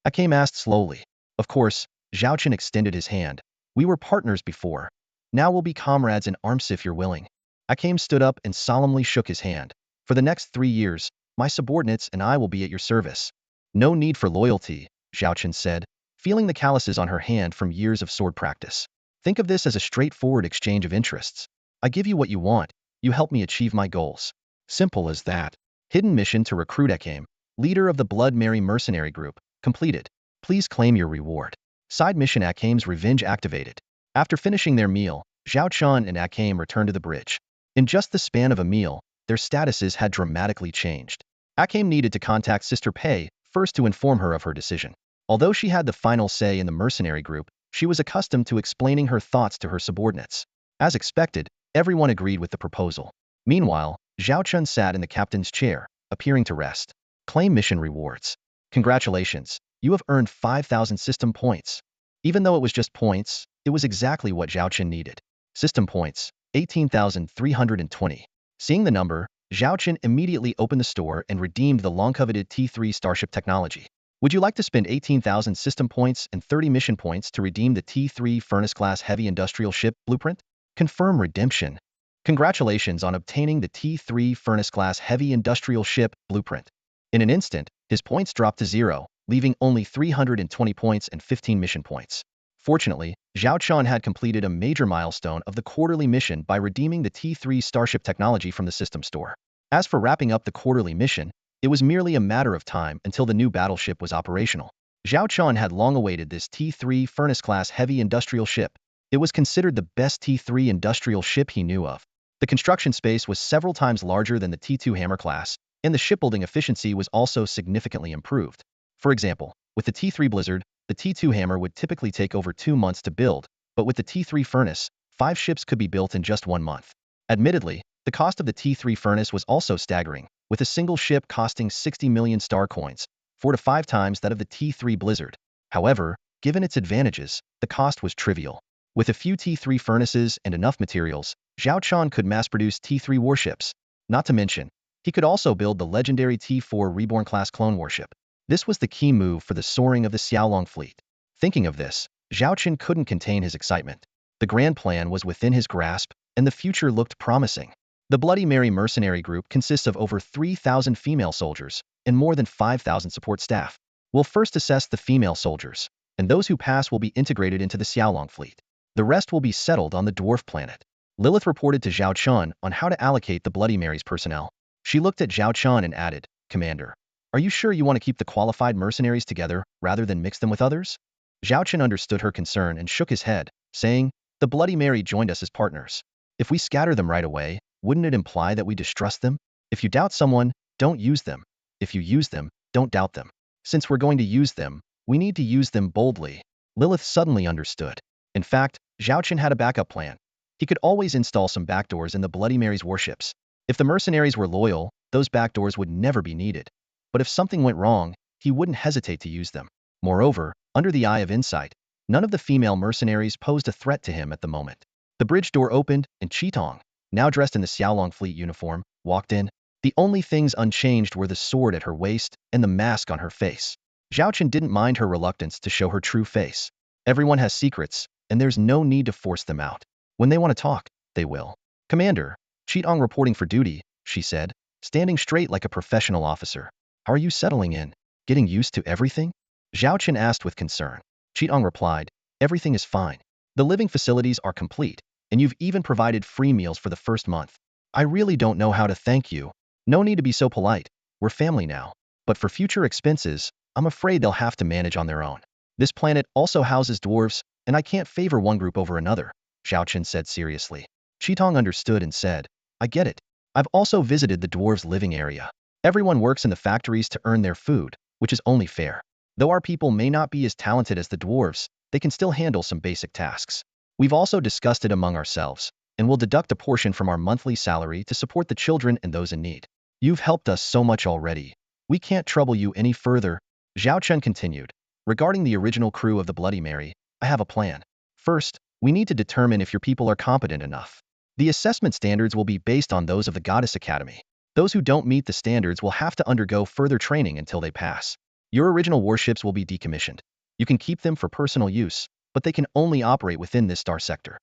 A: Akame asked slowly. Of course, Zhao Chun extended his hand. We were partners before. Now we'll be comrades in arms if you're willing. Akame stood up and solemnly shook his hand. For the next 3 years, my subordinates and I will be at your service. No need for loyalty, Zhao Chun said, feeling the calluses on her hand from years of sword practice. Think of this as a straightforward exchange of interests. I give you what you want, you help me achieve my goals. Simple as that. Hidden mission to recruit Akame, leader of the Blood Mary mercenary group, completed. Please claim your reward. Side mission Akame's revenge activated. After finishing their meal, Zhao Chun and Akame returned to the bridge. In just the span of a meal, their statuses had dramatically changed. Akame needed to contact Sister Pei first to inform her of her decision. Although she had the final say in the mercenary group, she was accustomed to explaining her thoughts to her subordinates. As expected, everyone agreed with the proposal. Meanwhile, Zhao Chun sat in the captain's chair, appearing to rest. Claim mission rewards. Congratulations, you have earned 5,000 system points. Even though it was just points, it was exactly what Zhao Chun needed. System points, 18,320. Seeing the number, Zhao Chun immediately opened the store and redeemed the long-coveted T3 Starship technology. Would you like to spend 18,000 system points and 30 mission points to redeem the T3 Furnace-class heavy industrial ship blueprint? Confirm redemption. Congratulations on obtaining the T3 Furnace-class heavy industrial ship blueprint. In an instant, his points dropped to 0, leaving only 320 points and 15 mission points. Fortunately, Zhao Chun had completed a major milestone of the quarterly mission by redeeming the T3 Starship technology from the system store. As for wrapping up the quarterly mission, it was merely a matter of time until the new battleship was operational. Zhao Chun had long awaited this T3 Furnace-class heavy industrial ship. It was considered the best T3 industrial ship he knew of. The construction space was several times larger than the T2 Hammer class, and the shipbuilding efficiency was also significantly improved. For example, with the T3 Blizzard, the T2 Hammer would typically take over 2 months to build, but with the T3 Furnace, 5 ships could be built in just 1 month. Admittedly, the cost of the T3 Furnace was also staggering, with a single ship costing 60 million star coins, 4 to 5 times that of the T3 Blizzard. However, given its advantages, the cost was trivial. With a few T3 furnaces and enough materials, Zhao Chun could mass-produce T3 warships. Not to mention, he could also build the legendary T4 Reborn-class clone warship. This was the key move for the soaring of the Xiaolong fleet. Thinking of this, Zhao Chen couldn't contain his excitement. The grand plan was within his grasp, and the future looked promising. The Bloody Mary mercenary group consists of over 3,000 female soldiers and more than 5,000 support staff. We'll first assess the female soldiers, and those who pass will be integrated into the Xiaolong fleet. The rest will be settled on the dwarf planet. Lilith reported to Zhao Chun on how to allocate the Bloody Mary's personnel. She looked at Zhao Chun and added, "Commander, are you sure you want to keep the qualified mercenaries together rather than mix them with others?" Zhao Chun understood her concern and shook his head, saying, "The Bloody Mary joined us as partners. If we scatter them right away, wouldn't it imply that we distrust them? If you doubt someone, don't use them. If you use them, don't doubt them. Since we're going to use them, we need to use them boldly." Lilith suddenly understood. In fact, Zhao Chen had a backup plan. He could always install some backdoors in the Bloody Mary's warships. If the mercenaries were loyal, those backdoors would never be needed. But if something went wrong, he wouldn't hesitate to use them. Moreover, under the eye of insight, none of the female mercenaries posed a threat to him at the moment. The bridge door opened, and Qitong, now dressed in the Xiaolong fleet uniform, walked in. The only things unchanged were the sword at her waist and the mask on her face. Zhao Chen didn't mind her reluctance to show her true face. Everyone has secrets, and there's no need to force them out. When they want to talk, they will. "Commander, Qitong reporting for duty," she said, standing straight like a professional officer. "How are you settling in? Getting used to everything?" Zhao Chen asked with concern. Qitong replied, "Everything is fine. The living facilities are complete, and you've even provided free meals for the first month. I really don't know how to thank you. No need to be so polite. We're family now. But for future expenses, I'm afraid they'll have to manage on their own. This planet also houses dwarves, and I can't favor one group over another," Zhao Chen said seriously. Qitong understood and said, "I get it. I've also visited the dwarves' living area. Everyone works in the factories to earn their food, which is only fair. Though our people may not be as talented as the dwarves, they can still handle some basic tasks. We've also discussed it among ourselves, and we'll deduct a portion from our monthly salary to support the children and those in need. You've helped us so much already. We can't trouble you any further." Zhao Chen continued, "Regarding the original crew of the Bloody Mary, I have a plan. First, we need to determine if your people are competent enough. The assessment standards will be based on those of the Goddess Academy. Those who don't meet the standards will have to undergo further training until they pass. Your original warships will be decommissioned. You can keep them for personal use, but they can only operate within this star sector.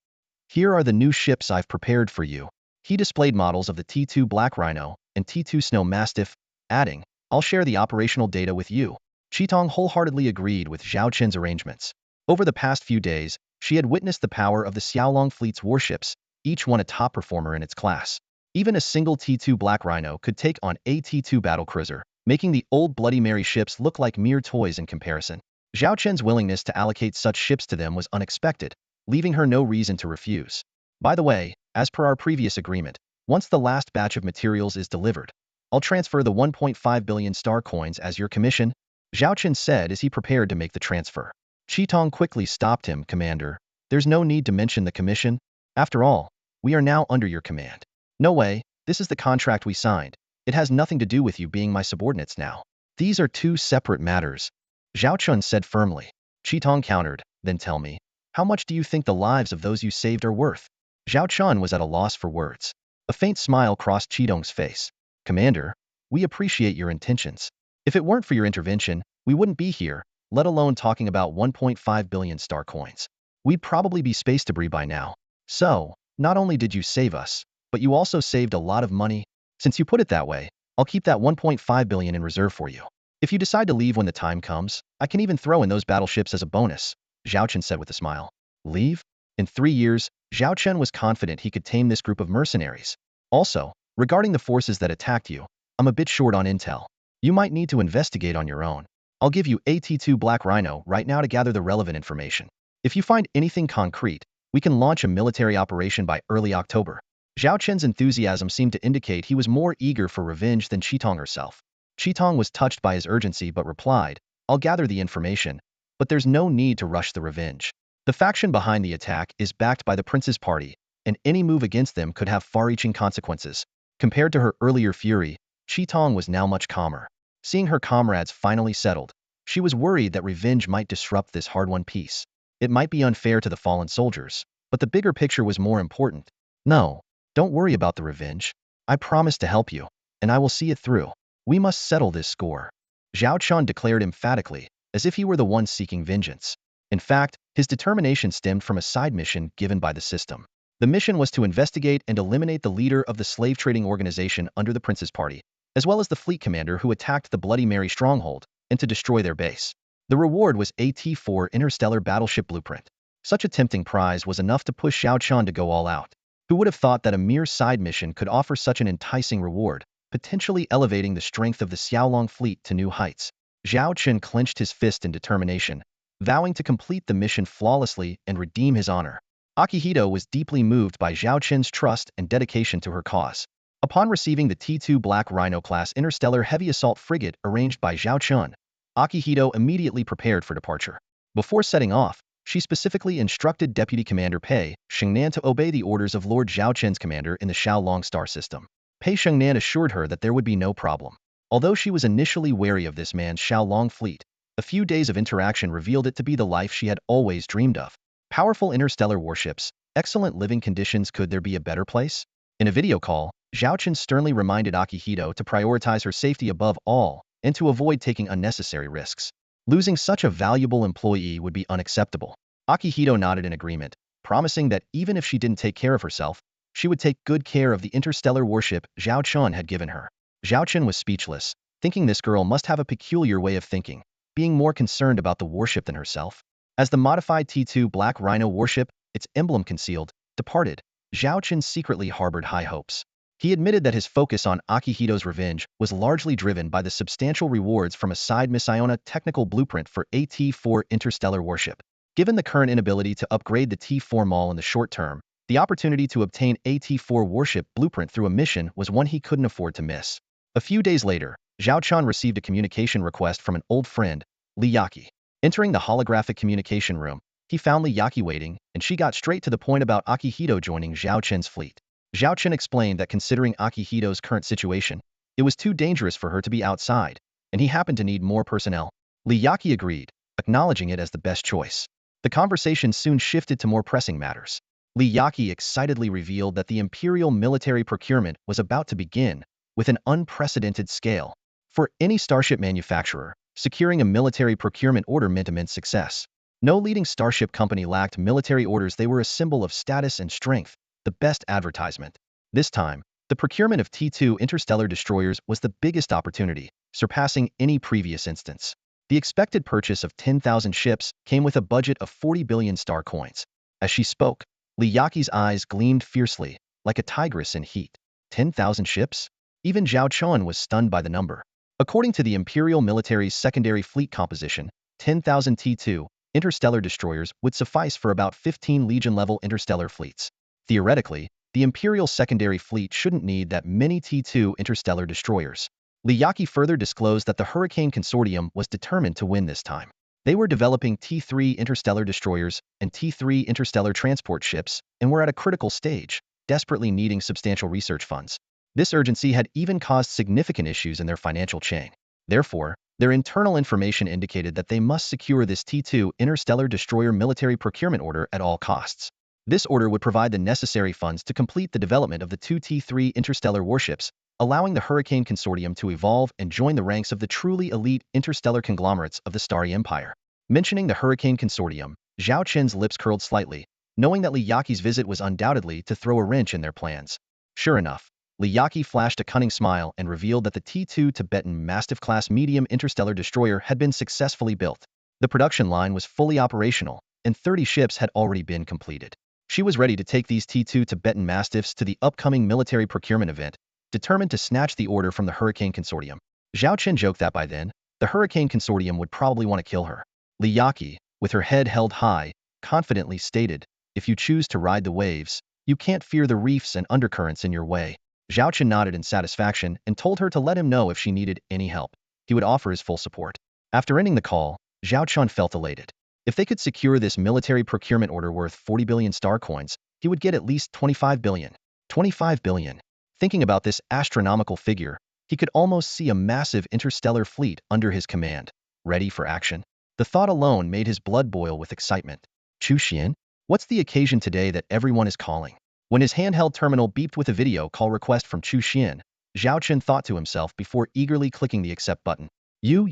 A: Here are the new ships I've prepared for you." He displayed models of the T2 Black Rhino and T2 Snow Mastiff, adding, "I'll share the operational data with you." Qitong wholeheartedly agreed with Zhao Chen's arrangements. Over the past few days, she had witnessed the power of the Xiaolong fleet's warships, each one a top performer in its class. Even a single T2 Black Rhino could take on a T2 battlecruiser, making the old Bloody Mary ships look like mere toys in comparison. Zhao Chen's willingness to allocate such ships to them was unexpected, leaving her no reason to refuse. "By the way, as per our previous agreement, once the last batch of materials is delivered, I'll transfer the 1.5 billion star coins as your commission," Zhao Chen said as he prepared to make the transfer. Qitong quickly stopped him. "Commander, there's no need to mention the commission. After all, we are now under your command." "No way, this is the contract we signed. It has nothing to do with you being my subordinates now. These are two separate matters," Zhao Chun said firmly. Qitong countered, "Then tell me, how much do you think the lives of those you saved are worth?" Zhao Chun was at a loss for words. A faint smile crossed Qitong's face. "Commander, we appreciate your intentions. If it weren't for your intervention, we wouldn't be here, let alone talking about 1.5 billion star coins. We'd probably be space debris by now. So, not only did you save us, but you also saved a lot of money. Since you put it that way, I'll keep that 1.5 billion in reserve for you. If you decide to leave when the time comes, I can even throw in those battleships as a bonus," Zhao Chen said with a smile. "Leave?" In 3 years, Zhao Chen was confident he could tame this group of mercenaries. "Also, regarding the forces that attacked you, I'm a bit short on intel. You might need to investigate on your own. I'll give you AT2 Black Rhino right now to gather the relevant information. If you find anything concrete, we can launch a military operation by early October." Zhao Chen's enthusiasm seemed to indicate he was more eager for revenge than Qitong herself. Qitong was touched by his urgency but replied, "I'll gather the information, but there's no need to rush the revenge. The faction behind the attack is backed by the Prince's party, and any move against them could have far-reaching consequences." Compared to her earlier fury, Qitong was now much calmer. Seeing her comrades finally settled, she was worried that revenge might disrupt this hard-won peace. It might be unfair to the fallen soldiers, but the bigger picture was more important. "No, don't worry about the revenge. I promise to help you, and I will see it through. We must settle this score," Zhao Chun declared emphatically, as if he were the one seeking vengeance. In fact, his determination stemmed from a side mission given by the system. The mission was to investigate and eliminate the leader of the slave trading organization under the Prince's Party, as well as the fleet commander who attacked the Bloody Mary stronghold, and to destroy their base. The reward was a T4 interstellar battleship blueprint. Such a tempting prize was enough to push Zhao Chun to go all out. Who would have thought that a mere side mission could offer such an enticing reward, potentially elevating the strength of the Xiaolong fleet to new heights? Zhao Chun clenched his fist in determination, vowing to complete the mission flawlessly and redeem his honor. Akihito was deeply moved by Zhao Chun's trust and dedication to her cause. Upon receiving the T2 Black Rhino-class interstellar heavy assault frigate arranged by Zhao Chun, Akihito immediately prepared for departure. Before setting off, she specifically instructed Deputy Commander Pei Shengnan to obey the orders of Lord Zhao Chen's commander in the Xiaolong star system. Pei Shengnan assured her that there would be no problem. Although she was initially wary of this man's Xiaolong fleet, a few days of interaction revealed it to be the life she had always dreamed of. Powerful interstellar warships, excellent living conditions, could there be a better place? In a video call, Zhao Chen sternly reminded Akihito to prioritize her safety above all and to avoid taking unnecessary risks. Losing such a valuable employee would be unacceptable. Akihito nodded in agreement, promising that even if she didn't take care of herself, she would take good care of the interstellar warship Zhao Chun had given her. Zhao Chun was speechless, thinking this girl must have a peculiar way of thinking, being more concerned about the warship than herself. As the modified T2 Black Rhino warship, its emblem concealed, departed, Zhao Chun secretly harbored high hopes. He admitted that his focus on Akihito's revenge was largely driven by the substantial rewards from a side Missiona technical blueprint for a T4 interstellar warship. Given the current inability to upgrade the T4 Maul in the short term, the opportunity to obtain a T4 warship blueprint through a mission was one he couldn't afford to miss. A few days later, Zhao Chun received a communication request from an old friend, Li Yaqi. Entering the holographic communication room, he found Li Yaqi waiting, and she got straight to the point about Akihito joining Zhao Chen's fleet. Zhao Chen explained that considering Akihito's current situation, it was too dangerous for her to be outside, and he happened to need more personnel. Li Yaqi agreed, acknowledging it as the best choice. The conversation soon shifted to more pressing matters. Li Yaqi excitedly revealed that the imperial military procurement was about to begin, with an unprecedented scale. For any starship manufacturer, securing a military procurement order meant immense success. No leading starship company lacked military orders. They were a symbol of status and strength, the best advertisement. This time, the procurement of T2 interstellar destroyers was the biggest opportunity, surpassing any previous instance. The expected purchase of 10,000 ships came with a budget of 40 billion star coins. As she spoke, Li Yaqi's eyes gleamed fiercely, like a tigress in heat. 10,000 ships? Even Zhao Chun was stunned by the number. According to the Imperial military's secondary fleet composition, 10,000 T2 interstellar destroyers would suffice for about 15 Legion-level interstellar fleets. Theoretically, the Imperial secondary fleet shouldn't need that many T2 interstellar destroyers. Li Yaqi further disclosed that the Hurricane Consortium was determined to win this time. They were developing T3 interstellar destroyers and T3 interstellar transport ships and were at a critical stage, desperately needing substantial research funds. This urgency had even caused significant issues in their financial chain. Therefore, their internal information indicated that they must secure this T2 interstellar destroyer military procurement order at all costs. This order would provide the necessary funds to complete the development of the two T3 interstellar warships, allowing the Hurricane Consortium to evolve and join the ranks of the truly elite interstellar conglomerates of the Starry Empire. Mentioning the Hurricane Consortium, Zhao Chen's lips curled slightly, knowing that Li Yaqi's visit was undoubtedly to throw a wrench in their plans. Sure enough, Li Yaqi flashed a cunning smile and revealed that the T2 Tibetan Mastiff-class medium interstellar destroyer had been successfully built. The production line was fully operational, and 30 ships had already been completed. She was ready to take these T2 Tibetan Mastiffs to the upcoming military procurement event, determined to snatch the order from the Hurricane Consortium. Zhao Chen joked that by then, the Hurricane Consortium would probably want to kill her. Li Yaqi, with her head held high, confidently stated, "If you choose to ride the waves, you can't fear the reefs and undercurrents in your way." Zhao Chen nodded in satisfaction and told her to let him know if she needed any help. He would offer his full support. After ending the call, Zhao Chen felt elated. If they could secure this military procurement order worth 40 billion star coins, he would get at least 25 billion. 25 billion. Thinking about this astronomical figure, he could almost see a massive interstellar fleet under his command, ready for action. The thought alone made his blood boil with excitement. Chu Xian? What's the occasion today that everyone is calling? When his handheld terminal beeped with a video call request from Chu Xian, Zhao Chen thought to himself before eagerly clicking the accept button. You.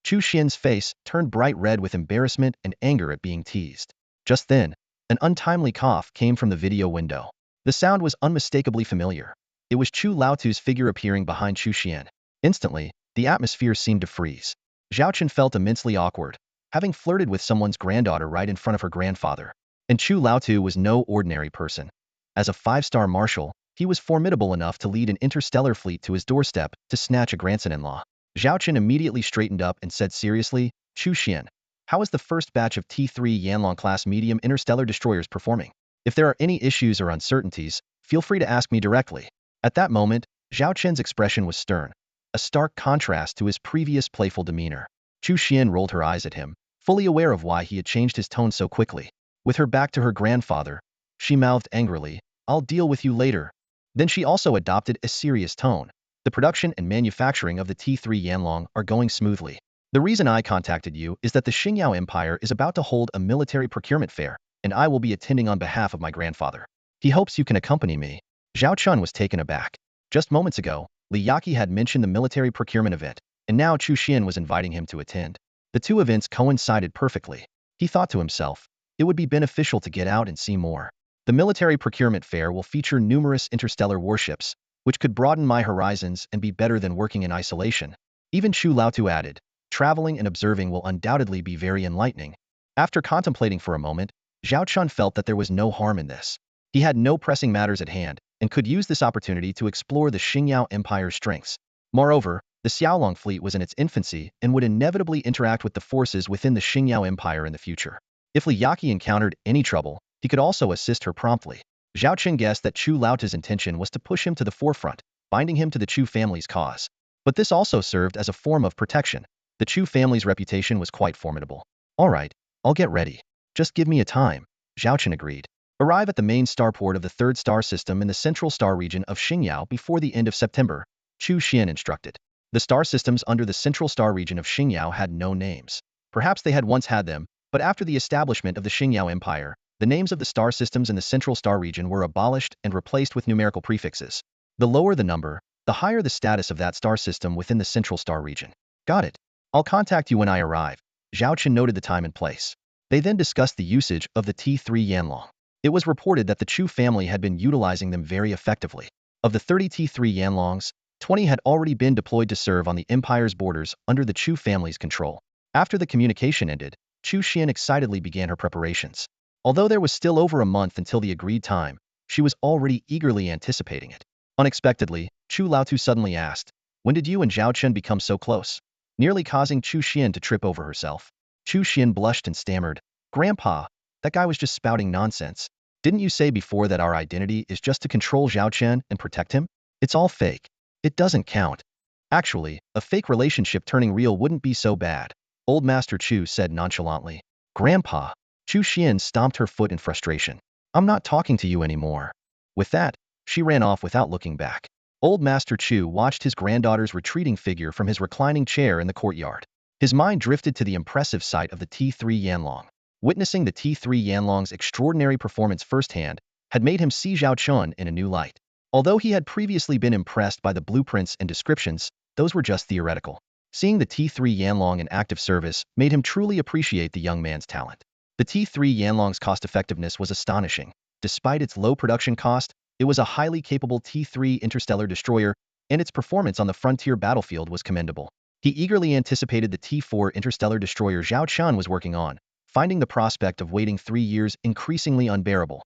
A: Chu Xian's face turned bright red with embarrassment and anger at being teased. Just then, an untimely cough came from the video window. The sound was unmistakably familiar. It was Chu Laotu's figure appearing behind Chu Xian. Instantly, the atmosphere seemed to freeze. Zhao Chen felt immensely awkward, having flirted with someone's granddaughter right in front of her grandfather. And Chu Laotu was no ordinary person. As a five-star marshal, he was formidable enough to lead an interstellar fleet to his doorstep to snatch a grandson-in-law. Zhao Chen immediately straightened up and said seriously, Chu Xian, how is the first batch of T3 Yanlong-class medium interstellar destroyers performing? If there are any issues or uncertainties, feel free to ask me directly. At that moment, Zhao Chen's expression was stern, a stark contrast to his previous playful demeanor. Chu Xian rolled her eyes at him, fully aware of why he had changed his tone so quickly. With her back to her grandfather, she mouthed angrily, I'll deal with you later. Then she also adopted a serious tone. The production and manufacturing of the T3 Yanlong are going smoothly. The reason I contacted you is that the Xingyao Empire is about to hold a military procurement fair, and I will be attending on behalf of my grandfather. He hopes you can accompany me. Zhao Chun was taken aback. Just moments ago, Li Yaqi had mentioned the military procurement event, and now Chu Xian was inviting him to attend. The two events coincided perfectly. He thought to himself, it would be beneficial to get out and see more. The military procurement fair will feature numerous interstellar warships, which could broaden my horizons and be better than working in isolation. Even Chu Laotu added, traveling and observing will undoubtedly be very enlightening. After contemplating for a moment, Zhao Chun felt that there was no harm in this. He had no pressing matters at hand, and could use this opportunity to explore the Xingyao Empire's strengths. Moreover, the Xiaolong fleet was in its infancy and would inevitably interact with the forces within the Xingyao Empire in the future. If Li Yaqi encountered any trouble, he could also assist her promptly. Zhao Chen guessed that Chu Laotu's intention was to push him to the forefront, binding him to the Chu family's cause. But this also served as a form of protection. The Chu family's reputation was quite formidable. All right, I'll get ready. Just give me a time, Zhao Chen agreed. Arrive at the main starport of the third star system in the central star region of Xingyao before the end of September, Chu Xian instructed. The star systems under the central star region of Xingyao had no names. Perhaps they had once had them, but after the establishment of the Xingyao Empire, the names of the star systems in the central star region were abolished and replaced with numerical prefixes. The lower the number, the higher the status of that star system within the central star region. Got it. I'll contact you when I arrive. Zhao Chen noted the time and place. They then discussed the usage of the T3 Yanlong. It was reported that the Chu family had been utilizing them very effectively. Of the 30 T3 Yanlongs, 20 had already been deployed to serve on the Empire's borders under the Chu family's control. After the communication ended, Chu Xian excitedly began her preparations. Although there was still over a month until the agreed time, she was already eagerly anticipating it. Unexpectedly, Chu Laotu suddenly asked, when did you and Zhao Chen become so close? Nearly causing Chu Xian to trip over herself. Chu Xian blushed and stammered, Grandpa, that guy was just spouting nonsense. Didn't you say before that our identity is just to control Zhao Chen and protect him? It's all fake. It doesn't count. Actually, a fake relationship turning real wouldn't be so bad, Old Master Chu said nonchalantly. Grandpa. Chu Xian stomped her foot in frustration. I'm not talking to you anymore. With that, she ran off without looking back. Old Master Chu watched his granddaughter's retreating figure from his reclining chair in the courtyard. His mind drifted to the impressive sight of the T3 Yanlong. Witnessing the T3 Yanlong's extraordinary performance firsthand had made him see Zhao Chun in a new light. Although he had previously been impressed by the blueprints and descriptions, those were just theoretical. Seeing the T3 Yanlong in active service made him truly appreciate the young man's talent. The T3 Yanlong's cost-effectiveness was astonishing. Despite its low production cost, it was a highly capable T3 interstellar destroyer, and its performance on the frontier battlefield was commendable. He eagerly anticipated the T4 interstellar destroyer Zhao Chun was working on, finding the prospect of waiting 3 years increasingly unbearable.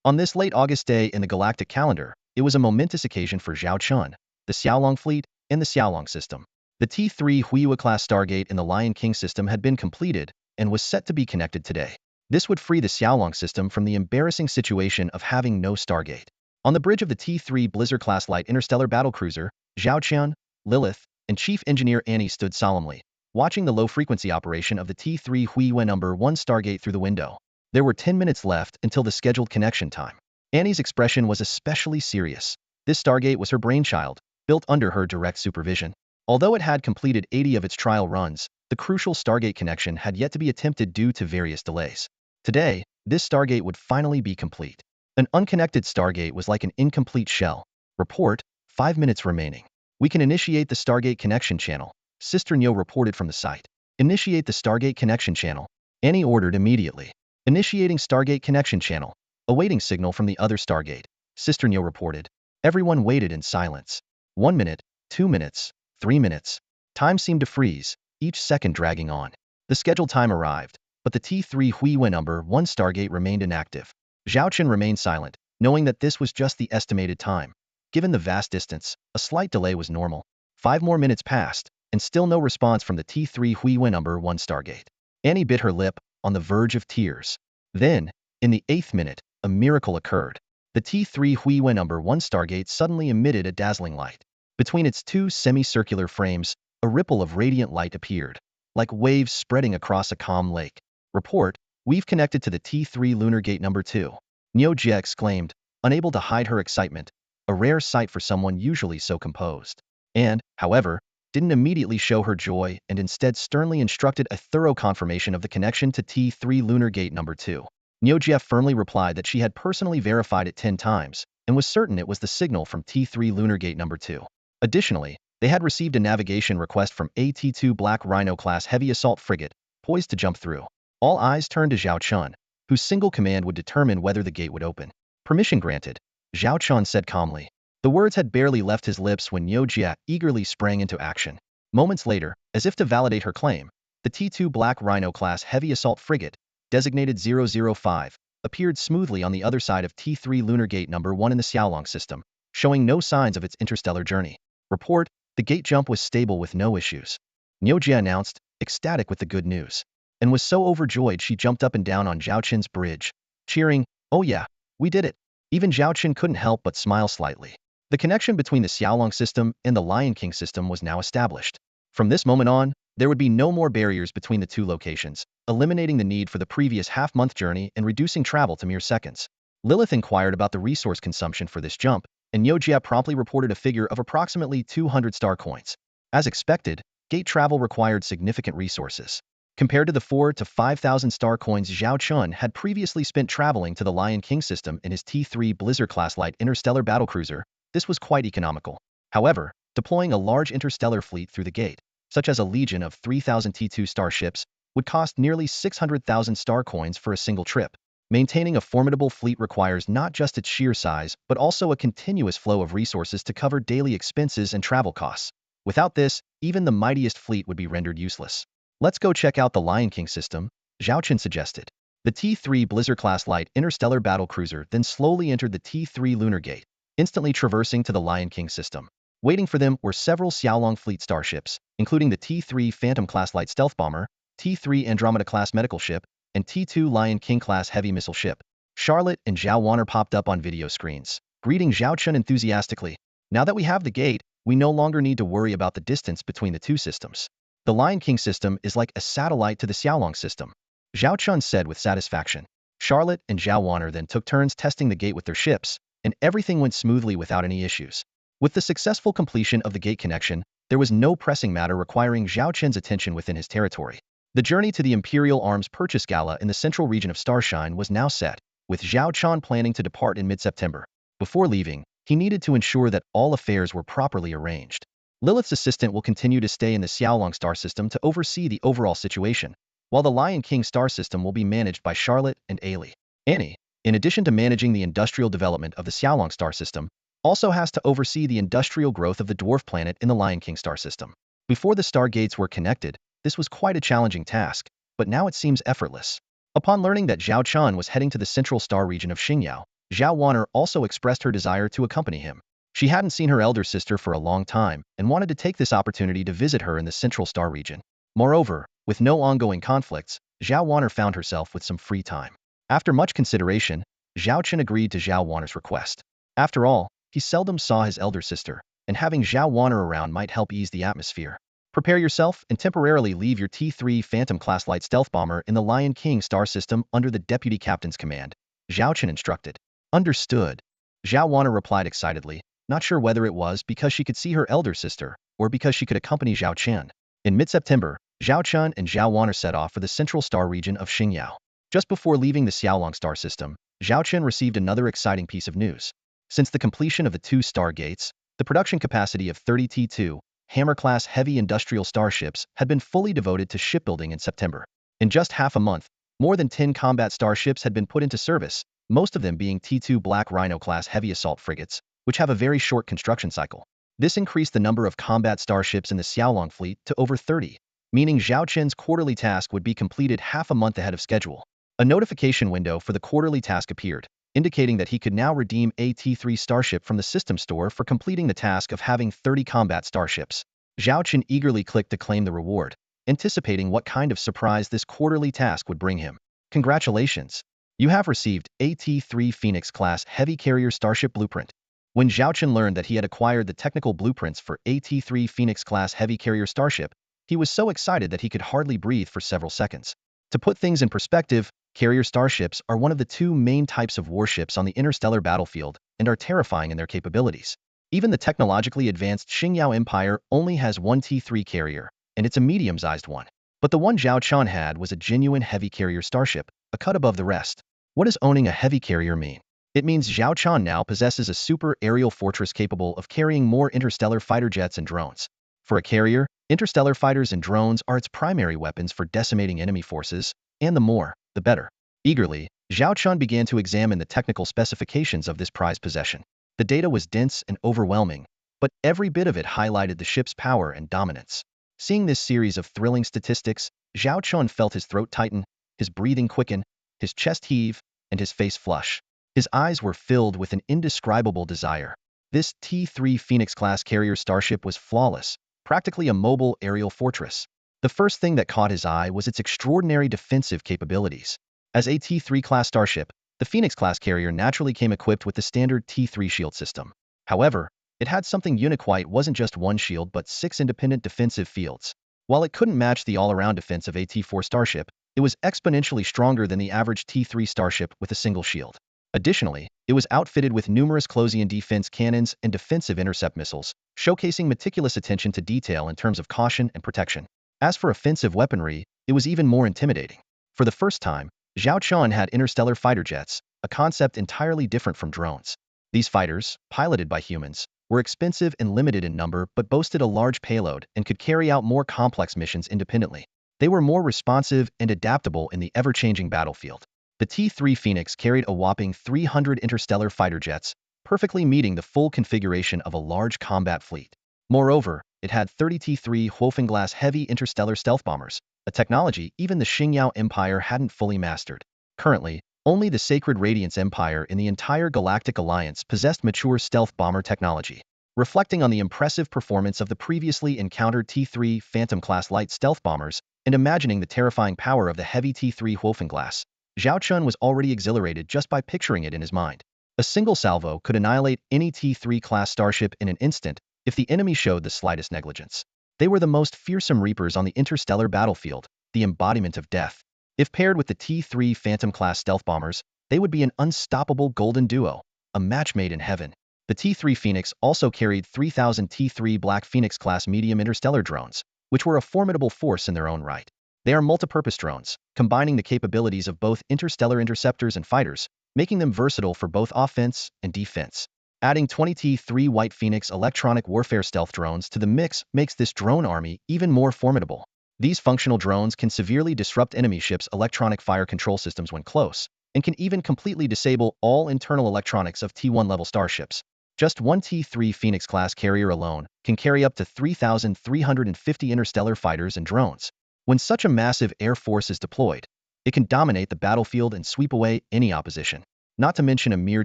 A: On this late August day in the galactic calendar, it was a momentous occasion for Zhao Chun, the Xiaolong fleet, and the Xiaolong system. The T3 Huiyue-class Stargate in the Lion King system had been completed and was set to be connected today. This would free the Xiaolong system from the embarrassing situation of having no Stargate. On the bridge of the T3 Blizzard-class light interstellar battlecruiser, Zhao Qian, Lilith, and Chief Engineer Annie stood solemnly, watching the low-frequency operation of the T3 Huiyue No. 1 Stargate through the window. There were 10 minutes left until the scheduled connection time. Annie's expression was especially serious. This Stargate was her brainchild, built under her direct supervision. Although it had completed 80 of its trial runs, the crucial Stargate connection had yet to be attempted due to various delays. Today, this Stargate would finally be complete. An unconnected Stargate was like an incomplete shell. Report, 5 minutes remaining. We can initiate the Stargate connection channel, Sister Nyo reported from the site. Initiate the Stargate connection channel. Annie ordered immediately. Initiating Stargate connection channel. Awaiting signal from the other Stargate. Sister Neo reported. Everyone waited in silence. 1 minute, 2 minutes, 3 minutes. Time seemed to freeze, each second dragging on. The scheduled time arrived, but the T3 Huiwen number 1 Stargate remained inactive. Zhao Chen remained silent, knowing that this was just the estimated time. Given the vast distance, a slight delay was normal. 5 more minutes passed, and still no response from the T3 Huiwen number 1 Stargate. Annie bit her lip, on the verge of tears. Then, in the 8th minute, a miracle occurred. The T3 Huiwen number 1 Stargate suddenly emitted a dazzling light. Between its two semicircular frames, a ripple of radiant light appeared, like waves spreading across a calm lake. Report, we've connected to the T3 Lunar Gate number 2. Neo Jia exclaimed, unable to hide her excitement, a rare sight for someone usually so composed. And, however, didn't immediately show her joy and instead sternly instructed a thorough confirmation of the connection to T3 Lunar Gate number 2. Neo Jia firmly replied that she had personally verified it 10 times and was certain it was the signal from T3 Lunar Gate number 2. Additionally, they had received a navigation request from AT2 Black Rhino-class heavy assault frigate, poised to jump through. All eyes turned to Zhao Chun, whose single command would determine whether the gate would open. Permission granted, Zhao Chun said calmly. The words had barely left his lips when Neo Jia eagerly sprang into action. Moments later, as if to validate her claim, the T2 Black Rhino-class heavy assault frigate, designated 005, appeared smoothly on the other side of T3 Lunar Gate number 1 in the Xiaolong system, showing no signs of its interstellar journey. Report, the gate jump was stable with no issues. Neo Jia announced, ecstatic with the good news, and was so overjoyed she jumped up and down on Zhao Chen's bridge, cheering, "Oh yeah, we did it." Even Zhao Chen couldn't help but smile slightly. The connection between the Xiaolong system and the Lion King system was now established. From this moment on, there would be no more barriers between the two locations, eliminating the need for the previous half-month journey and reducing travel to mere seconds. Lilith inquired about the resource consumption for this jump, and Neo Jia promptly reported a figure of approximately 200 star coins. As expected, gate travel required significant resources. Compared to the 4,000 to 5,000 star coins Zhao Chun had previously spent traveling to the Lion King system in his T3 Blizzard-class light interstellar battlecruiser, this was quite economical. However, deploying a large interstellar fleet through the gate, such as a legion of 3,000 T2 starships, would cost nearly 600,000 star coins for a single trip. Maintaining a formidable fleet requires not just its sheer size, but also a continuous flow of resources to cover daily expenses and travel costs. Without this, even the mightiest fleet would be rendered useless. Let's go check out the Lion King system, Zhao Chen suggested. The T3 Blizzard-class light interstellar battlecruiser then slowly entered the T3 Lunar Gate, instantly traversing to the Lion King system. Waiting for them were several Xiaolong fleet starships, including the T3 Phantom-class light stealth bomber, T3 Andromeda-class medical ship, and T2 Lion King-class heavy missile ship. Charlotte and Zhao Wanner popped up on video screens, greeting Zhao Chun enthusiastically. Now that we have the gate, we no longer need to worry about the distance between the two systems. The Lion King system is like a satellite to the Xiaolong system, Zhao Chun said with satisfaction. Charlotte and Zhao Wanner then took turns testing the gate with their ships, and everything went smoothly without any issues. With the successful completion of the gate connection, there was no pressing matter requiring Zhao Chen's attention within his territory. The journey to the Imperial Arms Purchase Gala in the central region of Starshine was now set, with Zhao Chen planning to depart in mid-September. Before leaving, he needed to ensure that all affairs were properly arranged. Lilith's assistant will continue to stay in the Xiaolong star system to oversee the overall situation, while the Lion King star system will be managed by Charlotte and Ailey. Annie, in addition to managing the industrial development of the Xiaolong star system, also has to oversee the industrial growth of the dwarf planet in the Lion King star system. Before the stargates were connected, this was quite a challenging task, but now it seems effortless. Upon learning that Zhao Chun was heading to the central star region of Xingyao, Zhao Wanner also expressed her desire to accompany him. She hadn't seen her elder sister for a long time and wanted to take this opportunity to visit her in the central star region. Moreover, with no ongoing conflicts, Zhao Wanner found herself with some free time. After much consideration, Zhao Chen agreed to Zhao Wanner's request. After all, he seldom saw his elder sister, and having Zhao Wanner around might help ease the atmosphere. Prepare yourself and temporarily leave your T3 Phantom-class light stealth bomber in the Lion King star system under the deputy captain's command, Zhao Chen instructed. Understood. Zhao Wanner replied excitedly, not sure whether it was because she could see her elder sister, or because she could accompany Zhao Chen. In mid-September, Zhao Chen and Zhao Wanner set off for the central star region of Xingyao. Just before leaving the Xiaolong star system, Zhao Chen received another exciting piece of news. Since the completion of the two star gates, the production capacity of 30 T2, Hammer-class heavy industrial starships had been fully devoted to shipbuilding in September. In just half a month, more than 10 combat starships had been put into service, most of them being T2 Black Rhino-class heavy assault frigates, which have a very short construction cycle. This increased the number of combat starships in the Xiaolong fleet to over 30, meaning Zhao Qin's quarterly task would be completed half a month ahead of schedule. A notification window for the quarterly task appeared, indicating that he could now redeem a T3 starship from the system store for completing the task of having 30 combat starships. Zhao Qin eagerly clicked to claim the reward, anticipating what kind of surprise this quarterly task would bring him. Congratulations! You have received a T3 Phoenix-class heavy carrier starship blueprint. When Zhao Qin learned that he had acquired the technical blueprints for a T3 Phoenix-class heavy carrier starship, he was so excited that he could hardly breathe for several seconds. To put things in perspective, carrier starships are one of the two main types of warships on the interstellar battlefield and are terrifying in their capabilities. Even the technologically advanced Xingyao Empire only has one T3 carrier, and it's a medium-sized one. But the one Zhao Qin had was a genuine heavy carrier starship, a cut above the rest. What does owning a heavy carrier mean? It means Zhao Qin now possesses a super aerial fortress capable of carrying more interstellar fighter jets and drones. For a carrier, interstellar fighters and drones are its primary weapons for decimating enemy forces, and the more, the better. Eagerly, Zhao Qin began to examine the technical specifications of this prized possession. The data was dense and overwhelming, but every bit of it highlighted the ship's power and dominance. Seeing this series of thrilling statistics, Zhao Qin felt his throat tighten, his breathing quicken, his chest heave, and his face flush. His eyes were filled with an indescribable desire. This T3 Phoenix-class carrier starship was flawless, practically a mobile aerial fortress. The first thing that caught his eye was its extraordinary defensive capabilities. As a T3-class starship, the Phoenix-class carrier naturally came equipped with the standard T3 shield system. However, it had something unique. It wasn't just one shield but 6 independent defensive fields. While it couldn't match the all-around defense of a T4 starship, it was exponentially stronger than the average T3 starship with a single shield. Additionally, it was outfitted with numerous close-in defense cannons and defensive intercept missiles, showcasing meticulous attention to detail in terms of caution and protection. As for offensive weaponry, it was even more intimidating. For the first time, Zhao Qin had interstellar fighter jets, a concept entirely different from drones. These fighters, piloted by humans, were expensive and limited in number but boasted a large payload and could carry out more complex missions independently. They were more responsive and adaptable in the ever-changing battlefield. The T3 Phoenix carried a whopping 300 interstellar fighter jets, perfectly meeting the full configuration of a large combat fleet. Moreover, it had 30 T3 Huofenglass heavy interstellar stealth bombers, a technology even the Xingyao Empire hadn't fully mastered. Currently, only the Sacred Radiance Empire in the entire Galactic Alliance possessed mature stealth bomber technology. Reflecting on the impressive performance of the previously encountered T3 Phantom-class light stealth bombers and imagining the terrifying power of the heavy T3 Huofenglass, Zhao Qin was already exhilarated just by picturing it in his mind. A single salvo could annihilate any T3-class starship in an instant if the enemy showed the slightest negligence. They were the most fearsome reapers on the interstellar battlefield, the embodiment of death. If paired with the T3 Phantom-class stealth bombers, they would be an unstoppable golden duo, a match made in heaven. The T3 Phoenix also carried 3,000 T3 Black Phoenix-class medium interstellar drones, which were a formidable force in their own right. They are multi-purpose drones, combining the capabilities of both interstellar interceptors and fighters, making them versatile for both offense and defense. Adding 20 T3 White Phoenix electronic warfare stealth drones to the mix makes this drone army even more formidable. These functional drones can severely disrupt enemy ships' electronic fire control systems when close, and can even completely disable all internal electronics of T1 level starships. Just one T3 Phoenix-class carrier alone can carry up to 3,350 interstellar fighters and drones. When such a massive air force is deployed, it can dominate the battlefield and sweep away any opposition. Not to mention a mere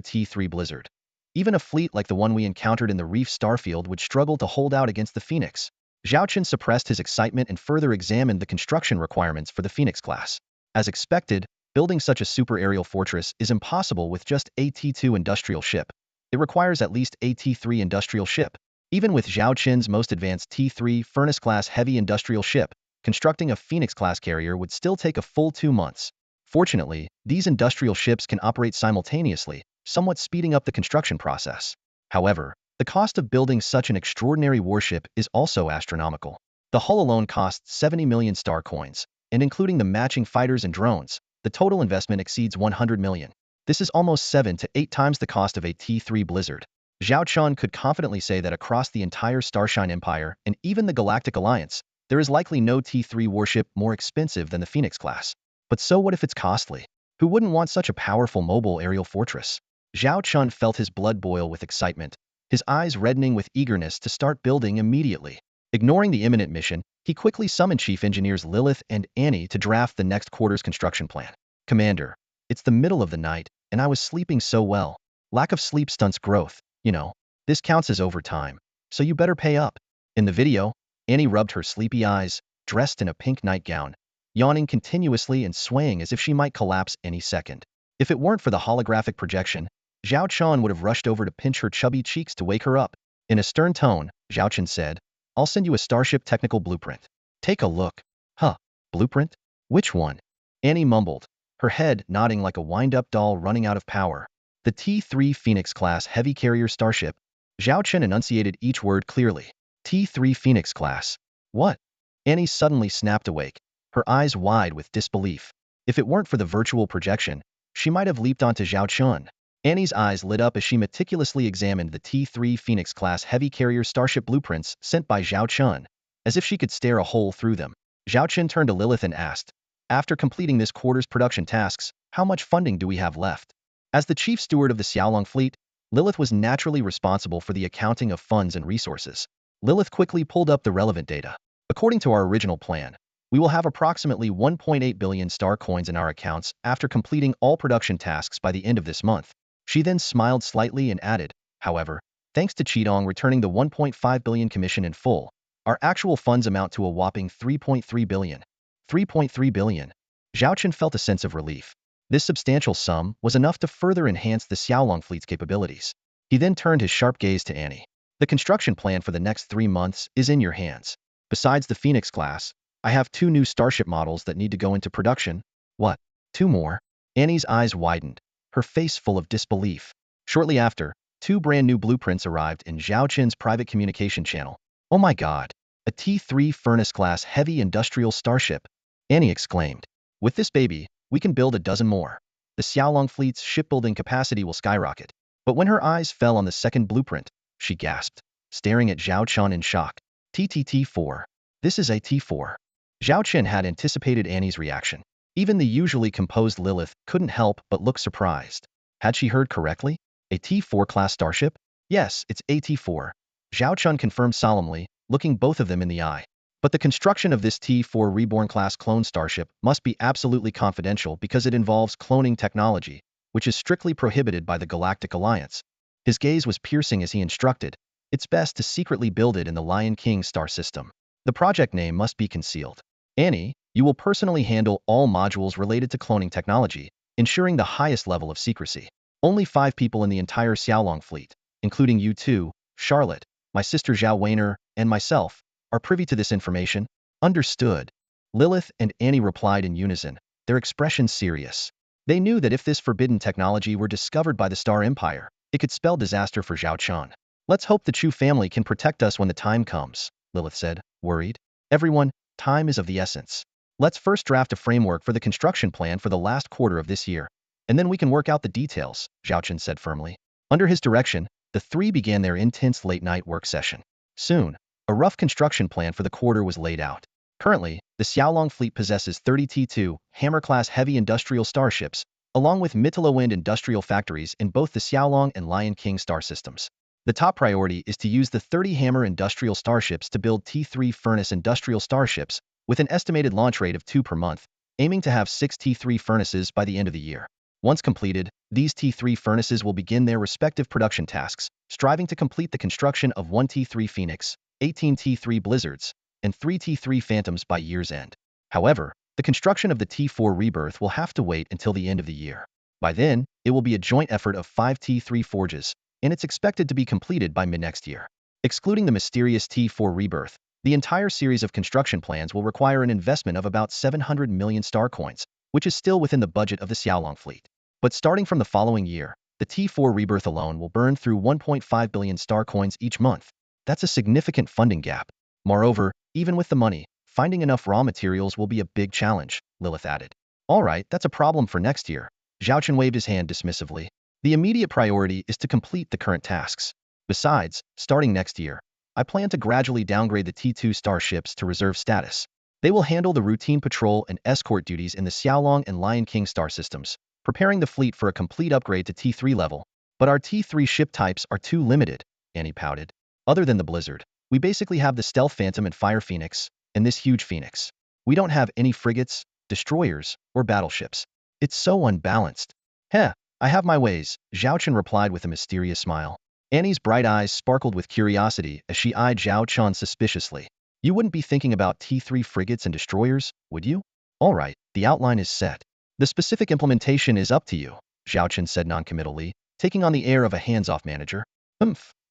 A: T3 Blizzard. Even a fleet like the one we encountered in the Reef Starfield would struggle to hold out against the Phoenix. Zhao Qin suppressed his excitement and further examined the construction requirements for the Phoenix class. As expected, building such a super aerial fortress is impossible with just a T2 industrial ship. It requires at least a T3 industrial ship. Even with Zhao Qin's most advanced T3 Furnace-class heavy industrial ship, constructing a Phoenix-class carrier would still take a full 2 months. Fortunately, these industrial ships can operate simultaneously, somewhat speeding up the construction process. However, the cost of building such an extraordinary warship is also astronomical. The hull alone costs 70 million star coins, and including the matching fighters and drones, the total investment exceeds 100 million. This is almost 7 to 8 times the cost of a T3 Blizzard. Zhao Chun could confidently say that across the entire Starshine Empire and even the Galactic Alliance, there is likely no T3 warship more expensive than the Phoenix class. But so what if it's costly? Who wouldn't want such a powerful mobile aerial fortress? Zhao Chun felt his blood boil with excitement, his eyes reddening with eagerness to start building immediately. Ignoring the imminent mission, he quickly summoned Chief Engineers Lilith and Annie to draft the next quarter's construction plan. Commander, it's the middle of the night, and I was sleeping so well. Lack of sleep stunts growth, you know. This counts as overtime, so you better pay up. In the video, Annie rubbed her sleepy eyes, dressed in a pink nightgown, yawning continuously and swaying as if she might collapse any second. If it weren't for the holographic projection, Zhao Chun would have rushed over to pinch her chubby cheeks to wake her up. In a stern tone, Zhao Chun said, I'll send you a Starship technical blueprint. Take a look. Huh, blueprint? Which one? Annie mumbled, her head nodding like a wind-up doll running out of power. The T3 Phoenix-class heavy carrier starship. Zhao Chun enunciated each word clearly. T3 Phoenix-class. What? Annie suddenly snapped awake, her eyes wide with disbelief. If it weren't for the virtual projection, she might have leaped onto Zhao Chun. Annie's eyes lit up as she meticulously examined the T3 Phoenix-class heavy carrier starship blueprints sent by Zhao Chun, as if she could stare a hole through them. Zhao Chun turned to Lilith and asked, after completing this quarter's production tasks, how much funding do we have left? As the chief steward of the Xiaolong fleet, Lilith was naturally responsible for the accounting of funds and resources. Lilith quickly pulled up the relevant data. According to our original plan, we will have approximately 1.8 billion star coins in our accounts after completing all production tasks by the end of this month. She then smiled slightly and added, however, thanks to Qidong returning the 1.5 billion commission in full, our actual funds amount to a whopping 3.3 billion. 3.3 billion. Zhao Chun felt a sense of relief. This substantial sum was enough to further enhance the Xiaolong fleet's capabilities. He then turned his sharp gaze to Annie. The construction plan for the next 3 months is in your hands. Besides the Phoenix class, I have 2 new starship models that need to go into production. What? 2 more? Annie's eyes widened, her face full of disbelief. Shortly after, 2 brand new blueprints arrived in Zhao Chun's private communication channel. Oh my god! A T3 furnace-class heavy industrial starship! Annie exclaimed. With this baby, we can build a dozen more. The Xiaolong fleet's shipbuilding capacity will skyrocket. But when her eyes fell on the second blueprint, she gasped, staring at Zhao Chun in shock. TTT4. This is a T4. Zhao Chun had anticipated Annie's reaction. Even the usually composed Lilith couldn't help but look surprised. Had she heard correctly? A T4 class starship? Yes, it's a T4. Zhao Chun confirmed solemnly, looking both of them in the eye. But the construction of this T4 Reborn-class clone starship must be absolutely confidential because it involves cloning technology, which is strictly prohibited by the Galactic Alliance. His gaze was piercing as he instructed, it's best to secretly build it in the Lion King star system. The project name must be concealed. Annie, you will personally handle all modules related to cloning technology, ensuring the highest level of secrecy. Only 5 people in the entire Xiaolong fleet, including you two, Charlotte, my sister Zhao Weiner, and myself, are privy to this information. Understood. Lilith and Annie replied in unison, their expressions serious. They knew that if this forbidden technology were discovered by the Star Empire, it could spell disaster for Zhao Chun. Let's hope the Chu family can protect us when the time comes, Lilith said, worried. Everyone, time is of the essence. Let's first draft a framework for the construction plan for the last quarter of this year, and then we can work out the details, Zhao Chun said firmly. Under his direction, the 3 began their intense late-night work session. Soon, a rough construction plan for the quarter was laid out. Currently, the Xiaolong fleet possesses 30 T2 Hammer-class heavy industrial starships, along with Mitilo-wind industrial factories in both the Xiaolong and Lion King star systems. The top priority is to use the 30 Hammer industrial starships to build T3 furnace industrial starships with an estimated launch rate of 2 per month, aiming to have 6 T3 furnaces by the end of the year. Once completed, these T3 furnaces will begin their respective production tasks, striving to complete the construction of 1 T3 Phoenix, 18 T3 Blizzards, and 3 T3 Phantoms by year's end. However, the construction of the T4 Rebirth will have to wait until the end of the year. By then, it will be a joint effort of 5 T3 Forges, and it's expected to be completed by mid-next year. Excluding the mysterious T4 Rebirth, the entire series of construction plans will require an investment of about 700 million star coins, which is still within the budget of the Xiaolong fleet. But starting from the following year, the T4 Rebirth alone will burn through 1.5 billion star coins each month. That's a significant funding gap. Moreover, even with the money, finding enough raw materials will be a big challenge, Lilith added. All right, that's a problem for next year. Zhao Chun waved his hand dismissively. The immediate priority is to complete the current tasks. Besides, starting next year, I plan to gradually downgrade the T2 starships to reserve status. They will handle the routine patrol and escort duties in the Xiaolong and Lion King star systems, preparing the fleet for a complete upgrade to T3 level. But our T3 ship types are too limited, Annie pouted. Other than the Blizzard, we basically have the Stealth Phantom and Fire Phoenix, and this huge Phoenix. We don't have any frigates, destroyers, or battleships. It's so unbalanced. Heh, I have my ways, Zhao Chen replied with a mysterious smile. Annie's bright eyes sparkled with curiosity as she eyed Zhao Chen suspiciously. You wouldn't be thinking about T3 frigates and destroyers, would you? All right, the outline is set. The specific implementation is up to you, Zhao Chen said noncommittally, taking on the air of a hands-off manager.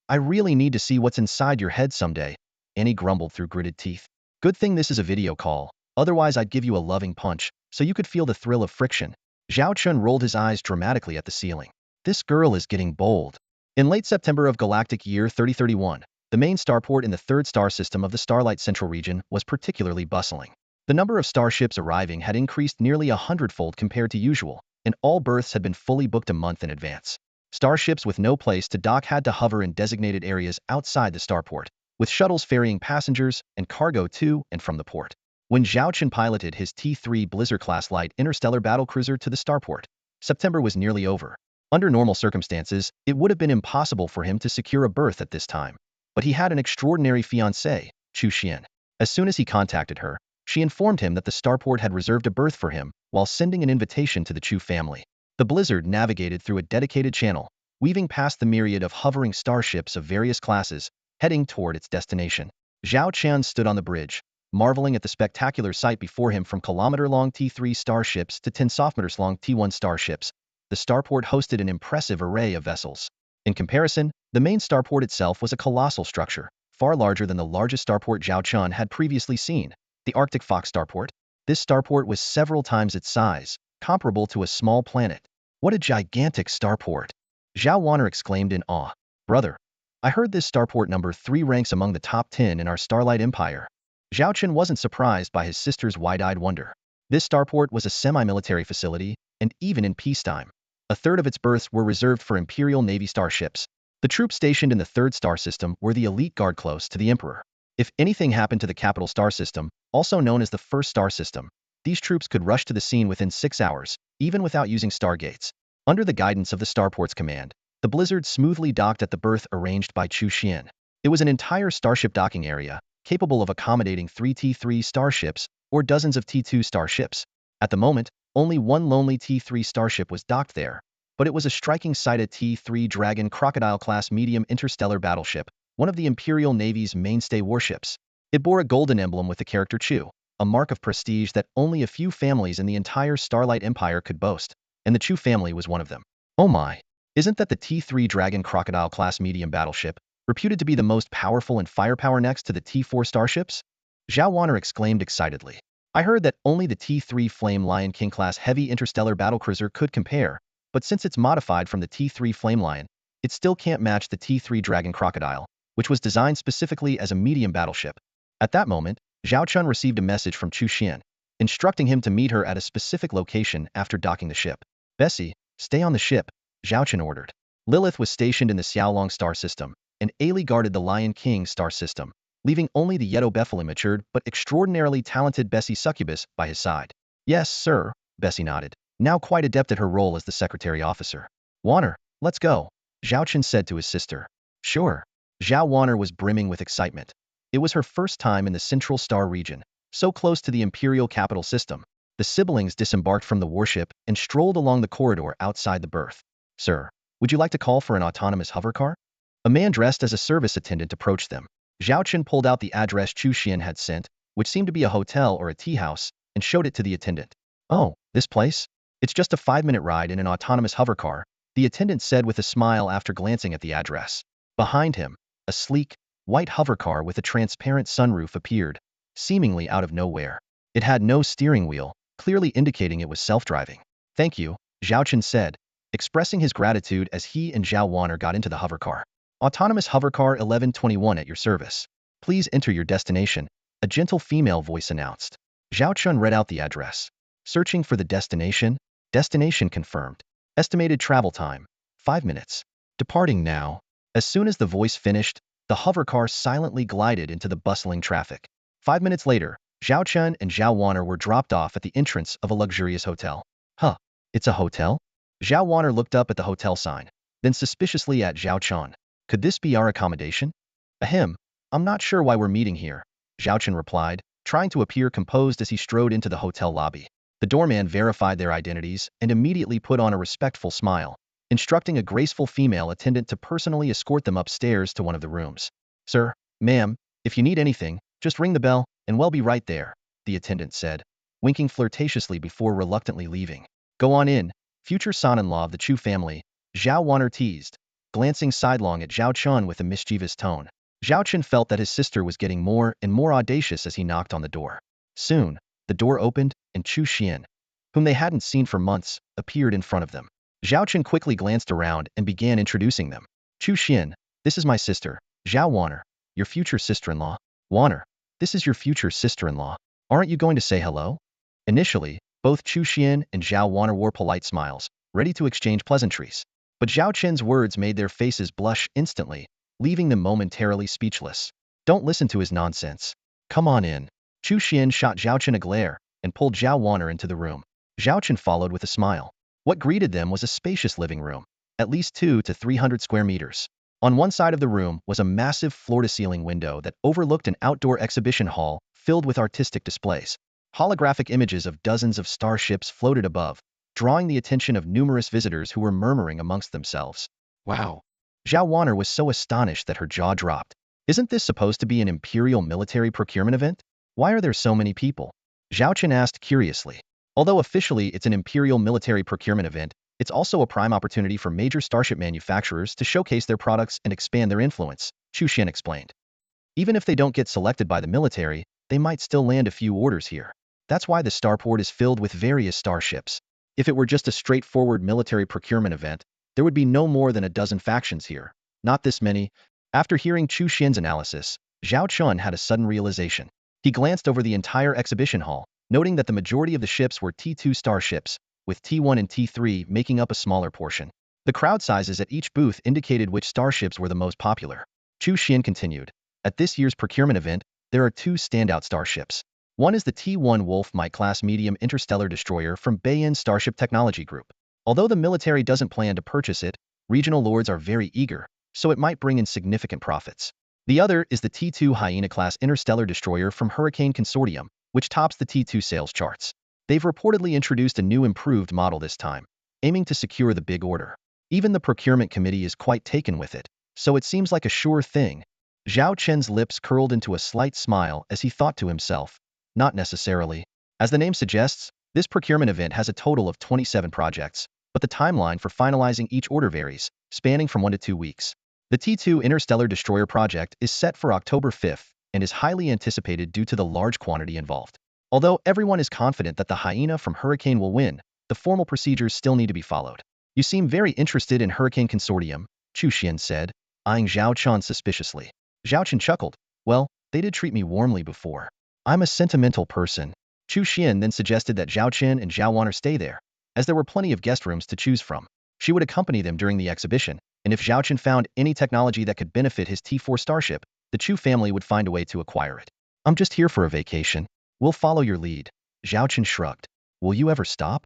A: I really need to see what's inside your head someday, Annie grumbled through gritted teeth. Good thing this is a video call, otherwise I'd give you a loving punch, so you could feel the thrill of friction. Zhao Chen rolled his eyes dramatically at the ceiling. This girl is getting bold. In late September of Galactic Year 3031, the main starport in the third star system of the Starlight Central region was particularly bustling. The number of starships arriving had increased nearly 100-fold compared to usual, and all berths had been fully booked a month in advance. Starships with no place to dock had to hover in designated areas outside the starport, with shuttles ferrying passengers and cargo to and from the port. When Zhao Chen piloted his T3 Blizzard-class light interstellar battlecruiser to the starport, September was nearly over. Under normal circumstances, it would have been impossible for him to secure a berth at this time. But he had an extraordinary fiancée, Chu Xian. As soon as he contacted her, she informed him that the starport had reserved a berth for him while sending an invitation to the Chu family. The Blizzard navigated through a dedicated channel, weaving past the myriad of hovering starships of various classes, heading toward its destination. Zhao Qian stood on the bridge, marveling at the spectacular sight before him. From kilometer-long T3 starships to 10-soft-meters-long T1 starships, the starport hosted an impressive array of vessels. In comparison, the main starport itself was a colossal structure, far larger than the largest starport Zhao Qian had previously seen, the Arctic Fox starport. This starport was several times its size, comparable to a small planet. What a gigantic starport! Zhao Wanner exclaimed in awe. Brother, I heard this starport number 3 ranks among the top 10 in our Starlight Empire. Zhao Chen wasn't surprised by his sister's wide-eyed wonder. This starport was a semi-military facility, and even in peacetime, a third of its berths were reserved for Imperial Navy starships. The troops stationed in the third star system were the elite guard close to the Emperor. If anything happened to the capital star system, also known as the first star system, these troops could rush to the scene within 6 hours, even without using stargates. Under the guidance of the starport's command, the Blizzard smoothly docked at the berth arranged by Chu Xian. It was an entire starship docking area, capable of accommodating 3 T3 starships or dozens of T2 starships. At the moment, only one lonely T3 starship was docked there, but it was a striking sight. A T3 Dragon Crocodile-class medium interstellar battleship, one of the Imperial Navy's mainstay warships. It bore a golden emblem with the character Chu, a mark of prestige that only a few families in the entire Starlight Empire could boast, and the Chu family was one of them. Oh my! Isn't that the T3 Dragon Crocodile-class medium battleship, reputed to be the most powerful in firepower next to the T4 starships? Zhao Wanner exclaimed excitedly. I heard that only the T3 Flame Lion King-class heavy interstellar battlecruiser could compare, but since it's modified from the T3 Flame Lion, it still can't match the T3 Dragon Crocodile, which was designed specifically as a medium battleship. At that moment, Zhao Chun received a message from Chu Xian, instructing him to meet her at a specific location after docking the ship. Bessie, stay on the ship, Zhao Chun ordered. Lilith was stationed in the Xiaolong star system, and Ailey guarded the Lion King star system, leaving only the yet obefully matured but extraordinarily talented Bessie Succubus by his side. Yes, sir, Bessie nodded, now quite adept at her role as the secretary officer. Wanner, let's go, Zhao Chun said to his sister. Sure. Zhao Wanner was brimming with excitement. It was her first time in the Central Star region, so close to the Imperial capital system. The siblings disembarked from the warship and strolled along the corridor outside the berth. Sir, would you like to call for an autonomous hovercar? A man dressed as a service attendant approached them. Zhao Chen pulled out the address Chu Xian had sent, which seemed to be a hotel or a tea house, and showed it to the attendant. Oh, this place? It's just a 5-minute ride in an autonomous hovercar, the attendant said with a smile after glancing at the address. Behind him, a sleek, white hovercar with a transparent sunroof appeared, seemingly out of nowhere. It had no steering wheel, clearly indicating it was self-driving. Thank you, Zhao Chen said, expressing his gratitude as he and Zhao Wanner got into the hovercar. Autonomous hovercar 1121 at your service. Please enter your destination, a gentle female voice announced. Zhao Chun read out the address. Searching for the destination? Destination confirmed. Estimated travel time, 5 minutes. Departing now. As soon as the voice finished, the hovercar silently glided into the bustling traffic. 5 minutes later, Zhao Chun and Zhao Wanner were dropped off at the entrance of a luxurious hotel. Huh, it's a hotel? Zhao Wanner looked up at the hotel sign, then suspiciously at Zhao Chun. Could this be our accommodation? Ahem, I'm not sure why we're meeting here, Zhao Chun replied, trying to appear composed as he strode into the hotel lobby. The doorman verified their identities and immediately put on a respectful smile, instructing a graceful female attendant to personally escort them upstairs to one of the rooms. Sir, ma'am, if you need anything, just ring the bell, and we'll be right there, the attendant said, winking flirtatiously before reluctantly leaving. Go on in, future son-in-law of the Chu family, Zhao Wanner teased, glancing sidelong at Zhao Chun with a mischievous tone. Zhao Chun felt that his sister was getting more and more audacious as he knocked on the door. Soon, the door opened, and Chu Xian, whom they hadn't seen for months, appeared in front of them. Zhao Chun quickly glanced around and began introducing them. Chu Xian, this is my sister, Zhao Wanner, your future sister-in-law. Wanner, this is your future sister-in-law. Aren't you going to say hello? Initially, both Chu Xian and Zhao Wanner wore polite smiles, ready to exchange pleasantries. But Zhao Chen's words made their faces blush instantly, leaving them momentarily speechless. Don't listen to his nonsense. Come on in. Chu Xian shot Zhao Chen a glare and pulled Zhao Wanner into the room. Zhao Chen followed with a smile. What greeted them was a spacious living room, at least 200 to 300 square meters. On one side of the room was a massive floor-to-ceiling window that overlooked an outdoor exhibition hall filled with artistic displays. Holographic images of dozens of starships floated above, drawing the attention of numerous visitors who were murmuring amongst themselves. Wow! Zhao Wanner was so astonished that her jaw dropped. Isn't this supposed to be an imperial military procurement event? Why are there so many people? Zhao Chen asked curiously. Although officially it's an imperial military procurement event, it's also a prime opportunity for major starship manufacturers to showcase their products and expand their influence, Chu Xian explained. Even if they don't get selected by the military, they might still land a few orders here. That's why the starport is filled with various starships. If it were just a straightforward military procurement event, there would be no more than a dozen factions here. Not this many. After hearing Chu Xian's analysis, Zhao Chun had a sudden realization. He glanced over the entire exhibition hall, noting that the majority of the ships were T2 starships, with T1 and T3 making up a smaller portion. The crowd sizes at each booth indicated which starships were the most popular. Chu Xian continued. At this year's procurement event, there are 2 standout starships. One is the T1 Wolf Mike-class medium interstellar destroyer from Bayan Starship Technology Group. Although the military doesn't plan to purchase it, regional lords are very eager, so it might bring in significant profits. The other is the T2 Hyena-class interstellar destroyer from Hurricane Consortium, which tops the T2 sales charts. They've reportedly introduced a new improved model this time, aiming to secure the big order. Even the procurement committee is quite taken with it, so it seems like a sure thing. Zhao Chen's lips curled into a slight smile as he thought to himself, not necessarily. As the name suggests, this procurement event has a total of 27 projects, but the timeline for finalizing each order varies, spanning from 1 to 2 weeks. The T2 Interstellar Destroyer project is set for October 5th and is highly anticipated due to the large quantity involved. Although everyone is confident that the Hyena from Hurricane will win, the formal procedures still need to be followed. You seem very interested in Hurricane Consortium, Chu Xian said, eyeing Zhao Chun suspiciously. Zhao Chun chuckled. Well, they did treat me warmly before. I'm a sentimental person. Chu Xian then suggested that Zhao Chen and Zhao Wanner stay there, as there were plenty of guest rooms to choose from. She would accompany them during the exhibition, and if Zhao Chen found any technology that could benefit his T4 starship, the Chu family would find a way to acquire it. I'm just here for a vacation. We'll follow your lead. Zhao Chen shrugged. Will you ever stop?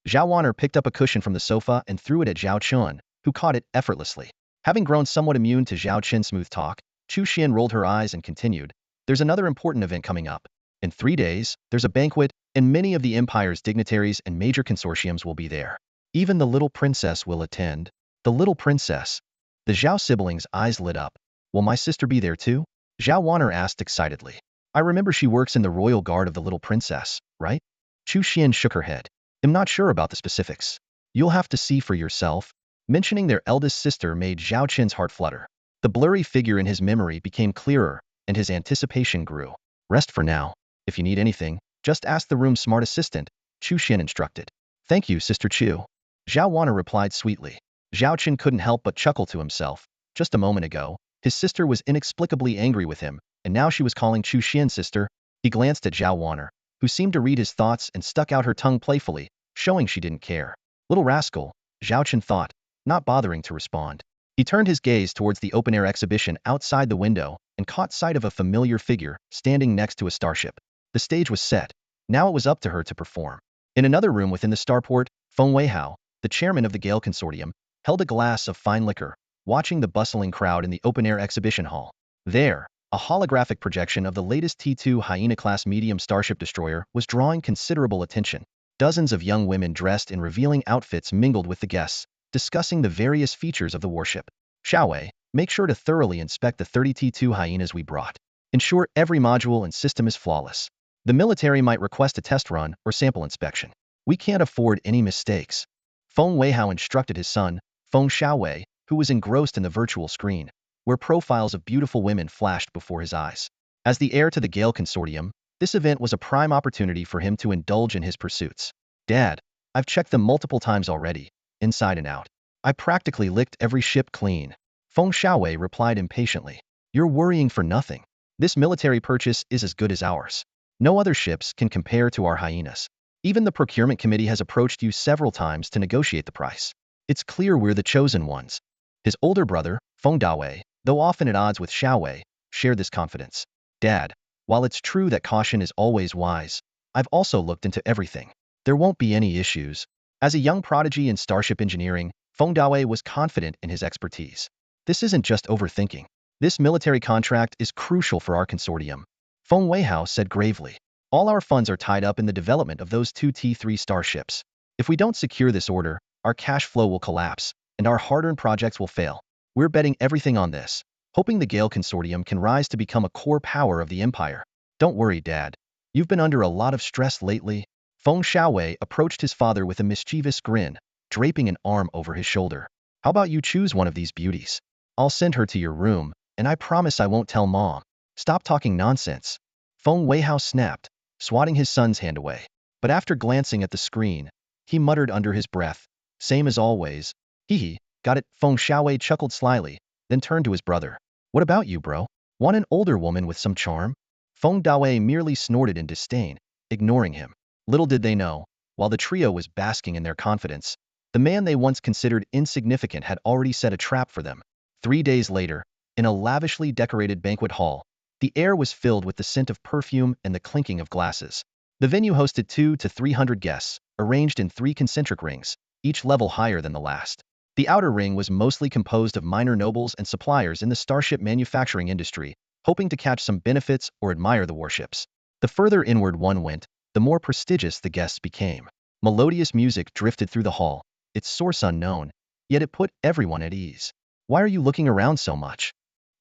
A: Zhao Wanner picked up a cushion from the sofa and threw it at Zhao Chun, who caught it effortlessly. Having grown somewhat immune to Zhao Chen's smooth talk, Chu Xian rolled her eyes and continued. There's another important event coming up. In 3 days, there's a banquet, and many of the Empire's dignitaries and major consortiums will be there. Even the little princess will attend. The little princess. The Zhao siblings' eyes lit up. Will my sister be there too? Zhao Wanner asked excitedly. I remember she works in the royal guard of the little princess, right? Chu Xian shook her head. I'm not sure about the specifics. You'll have to see for yourself. Mentioning their eldest sister made Zhao Chen's heart flutter. The blurry figure in his memory became clearer, and his anticipation grew. Rest for now. If you need anything, just ask the room's smart assistant, Chu Xian instructed. Thank you, Sister Chu. Zhao Wanner replied sweetly. Zhao Chen couldn't help but chuckle to himself. Just a moment ago, his sister was inexplicably angry with him, and now she was calling Chu Xian sister. He glanced at Zhao Wanner, who seemed to read his thoughts and stuck out her tongue playfully, showing she didn't care. Little rascal, Zhao Chen thought, not bothering to respond. He turned his gaze towards the open-air exhibition outside the window and caught sight of a familiar figure standing next to a starship. The stage was set. Now it was up to her to perform. In another room within the starport, Feng Weihao, the chairman of the Gale Consortium, held a glass of fine liquor, watching the bustling crowd in the open-air exhibition hall. There, a holographic projection of the latest T2 Hyena-class medium starship destroyer was drawing considerable attention. Dozens of young women dressed in revealing outfits mingled with the guests, discussing the various features of the warship. Xiaowei, make sure to thoroughly inspect the 30 T2 Hyenas we brought. Ensure every module and system is flawless. The military might request a test run or sample inspection. We can't afford any mistakes. Feng Weihao instructed his son, Feng Xiaowei, who was engrossed in the virtual screen, where profiles of beautiful women flashed before his eyes. As the heir to the Gale Consortium, this event was a prime opportunity for him to indulge in his pursuits. Dad, I've checked them multiple times already, inside and out. I practically licked every ship clean. Feng Xiaowei replied impatiently. You're worrying for nothing. This military purchase is as good as ours. No other ships can compare to our hyenas. Even the procurement committee has approached you several times to negotiate the price. It's clear we're the chosen ones. His older brother, Feng Dawei, though often at odds with Xiaowei, shared this confidence. Dad, while it's true that caution is always wise, I've also looked into everything. There won't be any issues. As a young prodigy in starship engineering, Feng Dawei was confident in his expertise. This isn't just overthinking. This military contract is crucial for our consortium. Feng Weihao said gravely. All our funds are tied up in the development of those two T3 starships. If we don't secure this order, our cash flow will collapse, and our hard-earned projects will fail. We're betting everything on this, hoping the Gale Consortium can rise to become a core power of the empire. Don't worry, Dad. You've been under a lot of stress lately. Feng Xiaowei approached his father with a mischievous grin, draping an arm over his shoulder. How about you choose one of these beauties? I'll send her to your room, and I promise I won't tell Mom. Stop talking nonsense. Feng Weihao snapped, swatting his son's hand away. But after glancing at the screen, he muttered under his breath, same as always. Hee, got it. Feng Xiaowei chuckled slyly, then turned to his brother. What about you, bro? Want an older woman with some charm? Feng Dawei merely snorted in disdain, ignoring him. Little did they know, while the trio was basking in their confidence, the man they once considered insignificant had already set a trap for them. 3 days later, in a lavishly decorated banquet hall, the air was filled with the scent of perfume and the clinking of glasses. The venue hosted 200 to 300 guests, arranged in 3 concentric rings, each level higher than the last. The outer ring was mostly composed of minor nobles and suppliers in the starship manufacturing industry, hoping to catch some benefits or admire the warships. The further inward one went, the more prestigious the guests became. Melodious music drifted through the hall, its source unknown, yet it put everyone at ease. Why are you looking around so much?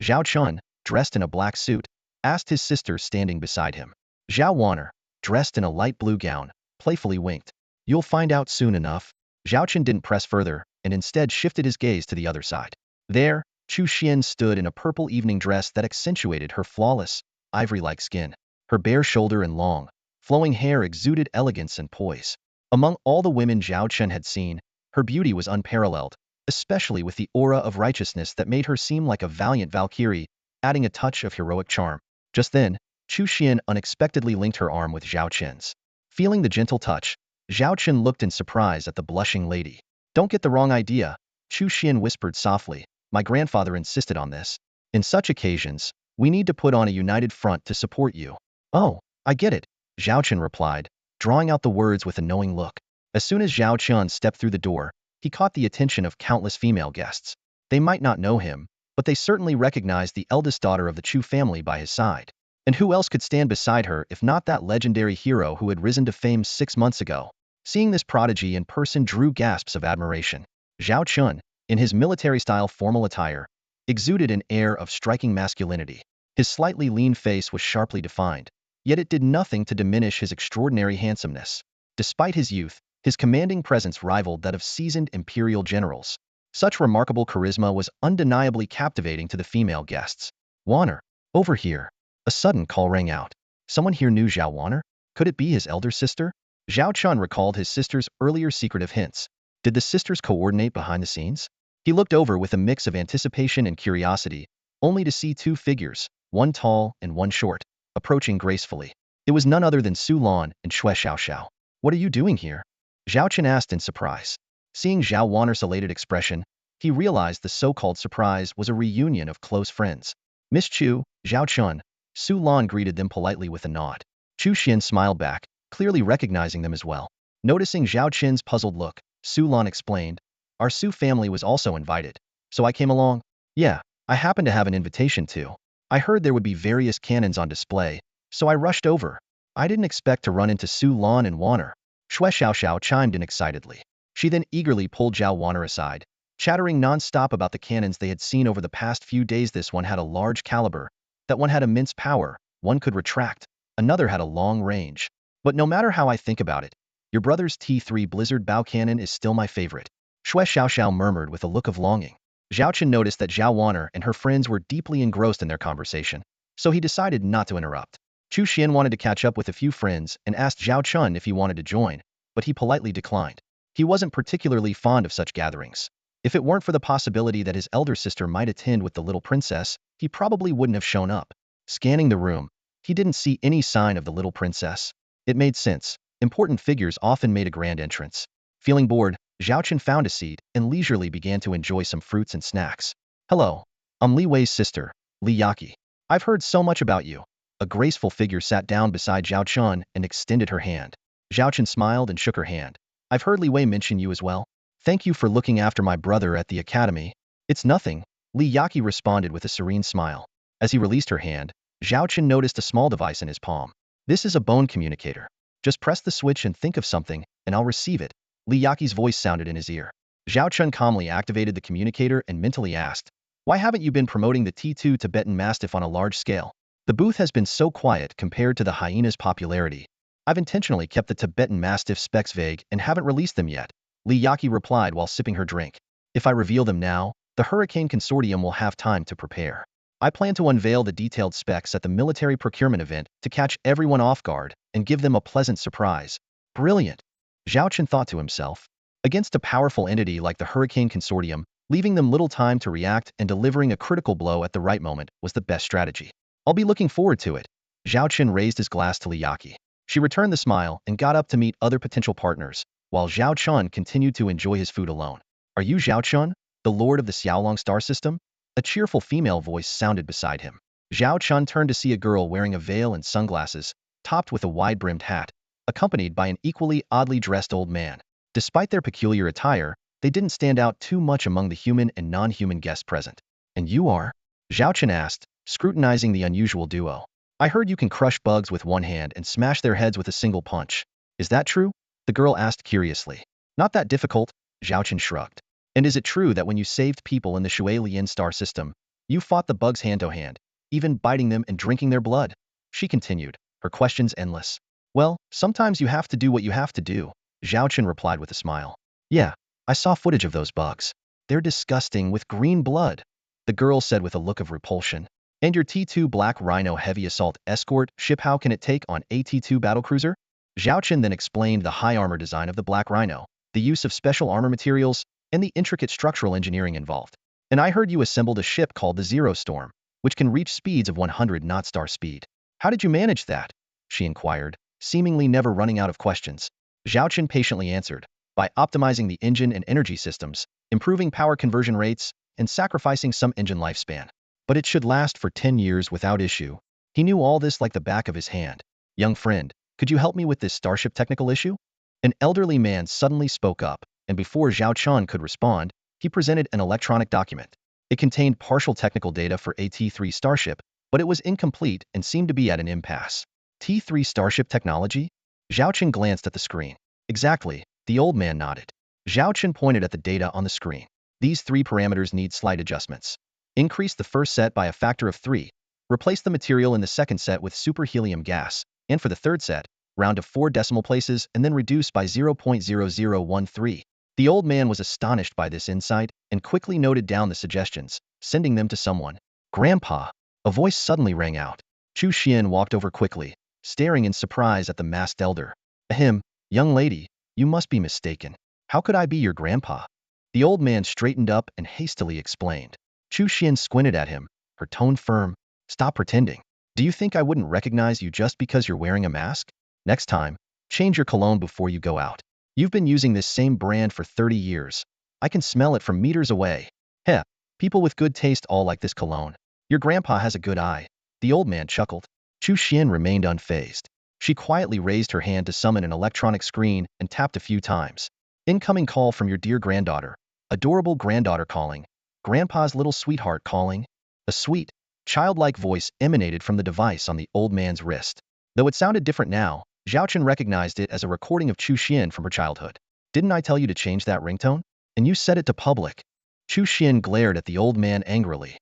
A: Zhao Chun, dressed in a black suit, asked his sister standing beside him. Zhao Wanner, dressed in a light blue gown, playfully winked. You'll find out soon enough. Zhao Chun didn't press further, and instead shifted his gaze to the other side. There, Chu Xian stood in a purple evening dress that accentuated her flawless, ivory-like skin. Her bare shoulder and long, flowing hair exuded elegance and poise. Among all the women Zhao Chun had seen, her beauty was unparalleled, especially with the aura of righteousness that made her seem like a valiant Valkyrie, adding a touch of heroic charm. Just then, Chu Xian unexpectedly linked her arm with Zhao Chen's. Feeling the gentle touch, Zhao Chen looked in surprise at the blushing lady. Don't get the wrong idea, Chu Xian whispered softly. My grandfather insisted on this. In such occasions, we need to put on a united front to support you. Oh, I get it, Zhao Chen replied, drawing out the words with a knowing look. As soon as Zhao Chen stepped through the door, he caught the attention of countless female guests. They might not know him, but they certainly recognized the eldest daughter of the Chu family by his side. And who else could stand beside her if not that legendary hero who had risen to fame 6 months ago? Seeing this prodigy in person drew gasps of admiration. Zhao Chun, in his military-style formal attire, exuded an air of striking masculinity. His slightly lean face was sharply defined, yet it did nothing to diminish his extraordinary handsomeness. Despite his youth, his commanding presence rivaled that of seasoned imperial generals. Such remarkable charisma was undeniably captivating to the female guests. Wanner, over here. A sudden call rang out. Someone here knew Zhao Wanner? Could it be his elder sister? Zhao Chun recalled his sister's earlier secretive hints. Did the sisters coordinate behind the scenes? He looked over with a mix of anticipation and curiosity, only to see 2 figures, one tall and one short, approaching gracefully. It was none other than Su Lan and Xue Xiaoxiao. What are you doing here? Zhao Chen asked in surprise. Seeing Zhao Wanner's elated expression, he realized the so-called surprise was a reunion of close friends. Miss Chu, Zhao Chun, Su Lan greeted them politely with a nod. Chu Xian smiled back, clearly recognizing them as well. Noticing Zhao Qin's puzzled look, Su Lan explained, "Our Su family was also invited, so I came along. Yeah, I happened to have an invitation too. I heard there would be various cannons on display, so I rushed over. I didn't expect to run into Su Lan and Wanner." Shui Xiaoxiao chimed in excitedly. She then eagerly pulled Zhao Wanner aside, chattering non-stop about the cannons they had seen over the past few days. This one had a large caliber, that one had immense power, one could retract, another had a long range. But no matter how I think about it, your brother's T3 Blizzard bow cannon is still my favorite. Shui Xiaoxiao murmured with a look of longing. Zhao Chen noticed that Zhao Wanner and her friends were deeply engrossed in their conversation, so he decided not to interrupt. Chu Xian wanted to catch up with a few friends and asked Zhao Chun if he wanted to join, but he politely declined. He wasn't particularly fond of such gatherings. If it weren't for the possibility that his elder sister might attend with the little princess, he probably wouldn't have shown up. Scanning the room, he didn't see any sign of the little princess. It made sense. Important figures often made a grand entrance. Feeling bored, Zhao Chen found a seat and leisurely began to enjoy some fruits and snacks. "Hello, I'm Li Wei's sister, Li Yaqi. I've heard so much about you." A graceful figure sat down beside Zhao Chun and extended her hand. Zhao Chen smiled and shook her hand. "I've heard Li Wei mention you as well. Thank you for looking after my brother at the academy." "It's nothing," Li Yaqi responded with a serene smile. As he released her hand, Zhao Chen noticed a small device in his palm. "This is a bone communicator. Just press the switch and think of something, and I'll receive it." Li Yaqi's voice sounded in his ear. Zhao Chun calmly activated the communicator and mentally asked, "Why haven't you been promoting the T2 Tibetan Mastiff on a large scale? The booth has been so quiet compared to the hyena's popularity. I've intentionally kept the Tibetan Mastiff specs vague and haven't released them yet," Li Yaqi replied while sipping her drink. "If I reveal them now, the Hurricane Consortium will have time to prepare. I plan to unveil the detailed specs at the military procurement event to catch everyone off guard and give them a pleasant surprise." Brilliant, Zhao Chen thought to himself. Against a powerful entity like the Hurricane Consortium, leaving them little time to react and delivering a critical blow at the right moment was the best strategy. "I'll be looking forward to it." Zhao Chen raised his glass to Li Yaqi. She returned the smile and got up to meet other potential partners, while Zhao Chun continued to enjoy his food alone. "Are you Zhao Chun, the lord of the Xiaolong star system?" A cheerful female voice sounded beside him. Zhao Chun turned to see a girl wearing a veil and sunglasses, topped with a wide-brimmed hat, accompanied by an equally oddly dressed old man. Despite their peculiar attire, they didn't stand out too much among the human and non-human guests present. "And you are?" Zhao Chen asked, scrutinizing the unusual duo. "I heard you can crush bugs with one hand and smash their heads with a single punch. Is that true?" the girl asked curiously. "Not that difficult," Zhao Chen shrugged. "And is it true that when you saved people in the Shui Lian star system, you fought the bugs hand-to-hand, even biting them and drinking their blood?" She continued, her questions endless. "Well, sometimes you have to do what you have to do," Zhao Chen replied with a smile. "Yeah, I saw footage of those bugs. They're disgusting with green blood," the girl said with a look of repulsion. "And your T2 Black Rhino heavy assault escort ship, how can it take on a T2 battlecruiser?" Zhao Chen then explained the high armor design of the Black Rhino, the use of special armor materials, and the intricate structural engineering involved. "And I heard you assembled a ship called the Zero Storm, which can reach speeds of 100 knot star speed. How did you manage that?" she inquired, seemingly never running out of questions. Zhao Chen patiently answered, "By optimizing the engine and energy systems, improving power conversion rates, and sacrificing some engine lifespan. But it should last for 10 years without issue." He knew all this like the back of his hand. "Young friend, could you help me with this starship technical issue?" An elderly man suddenly spoke up, and before Zhao Chun could respond, he presented an electronic document. It contained partial technical data for a T3 starship, but it was incomplete and seemed to be at an impasse. "T3 starship technology?" Zhao Chen glanced at the screen. "Exactly," the old man nodded. Zhao Chen pointed at the data on the screen. "These 3 parameters need slight adjustments. Increase the first set by a factor of 3. Replace the material in the second set with super helium gas, and for the third set, round to 4 decimal places and then reduce by 0.0013. The old man was astonished by this insight and quickly noted down the suggestions, sending them to someone. "Grandpa!" A voice suddenly rang out. Chu Xian walked over quickly, staring in surprise at the masked elder. "Ahem, young lady, you must be mistaken. How could I be your grandpa?" The old man straightened up and hastily explained. Chu Xian squinted at him, her tone firm. "Stop pretending. Do you think I wouldn't recognize you just because you're wearing a mask? Next time, change your cologne before you go out. You've been using this same brand for 30 years. I can smell it from meters away. Heh, people with good taste all like this cologne. Your grandpa has a good eye. The old man chuckled. Chu Xian remained unfazed. She quietly raised her hand to summon an electronic screen and tapped a few times. Incoming call from your dear granddaughter. Adorable granddaughter calling. Grandpa's little sweetheart calling. A sweet, childlike voice emanated from the device on the old man's wrist. Though it sounded different now, Zhaochen recognized it as a recording of Chu Xian from her childhood. Didn't I tell you to change that ringtone? And you set it to public. Chu Xian glared at the old man angrily.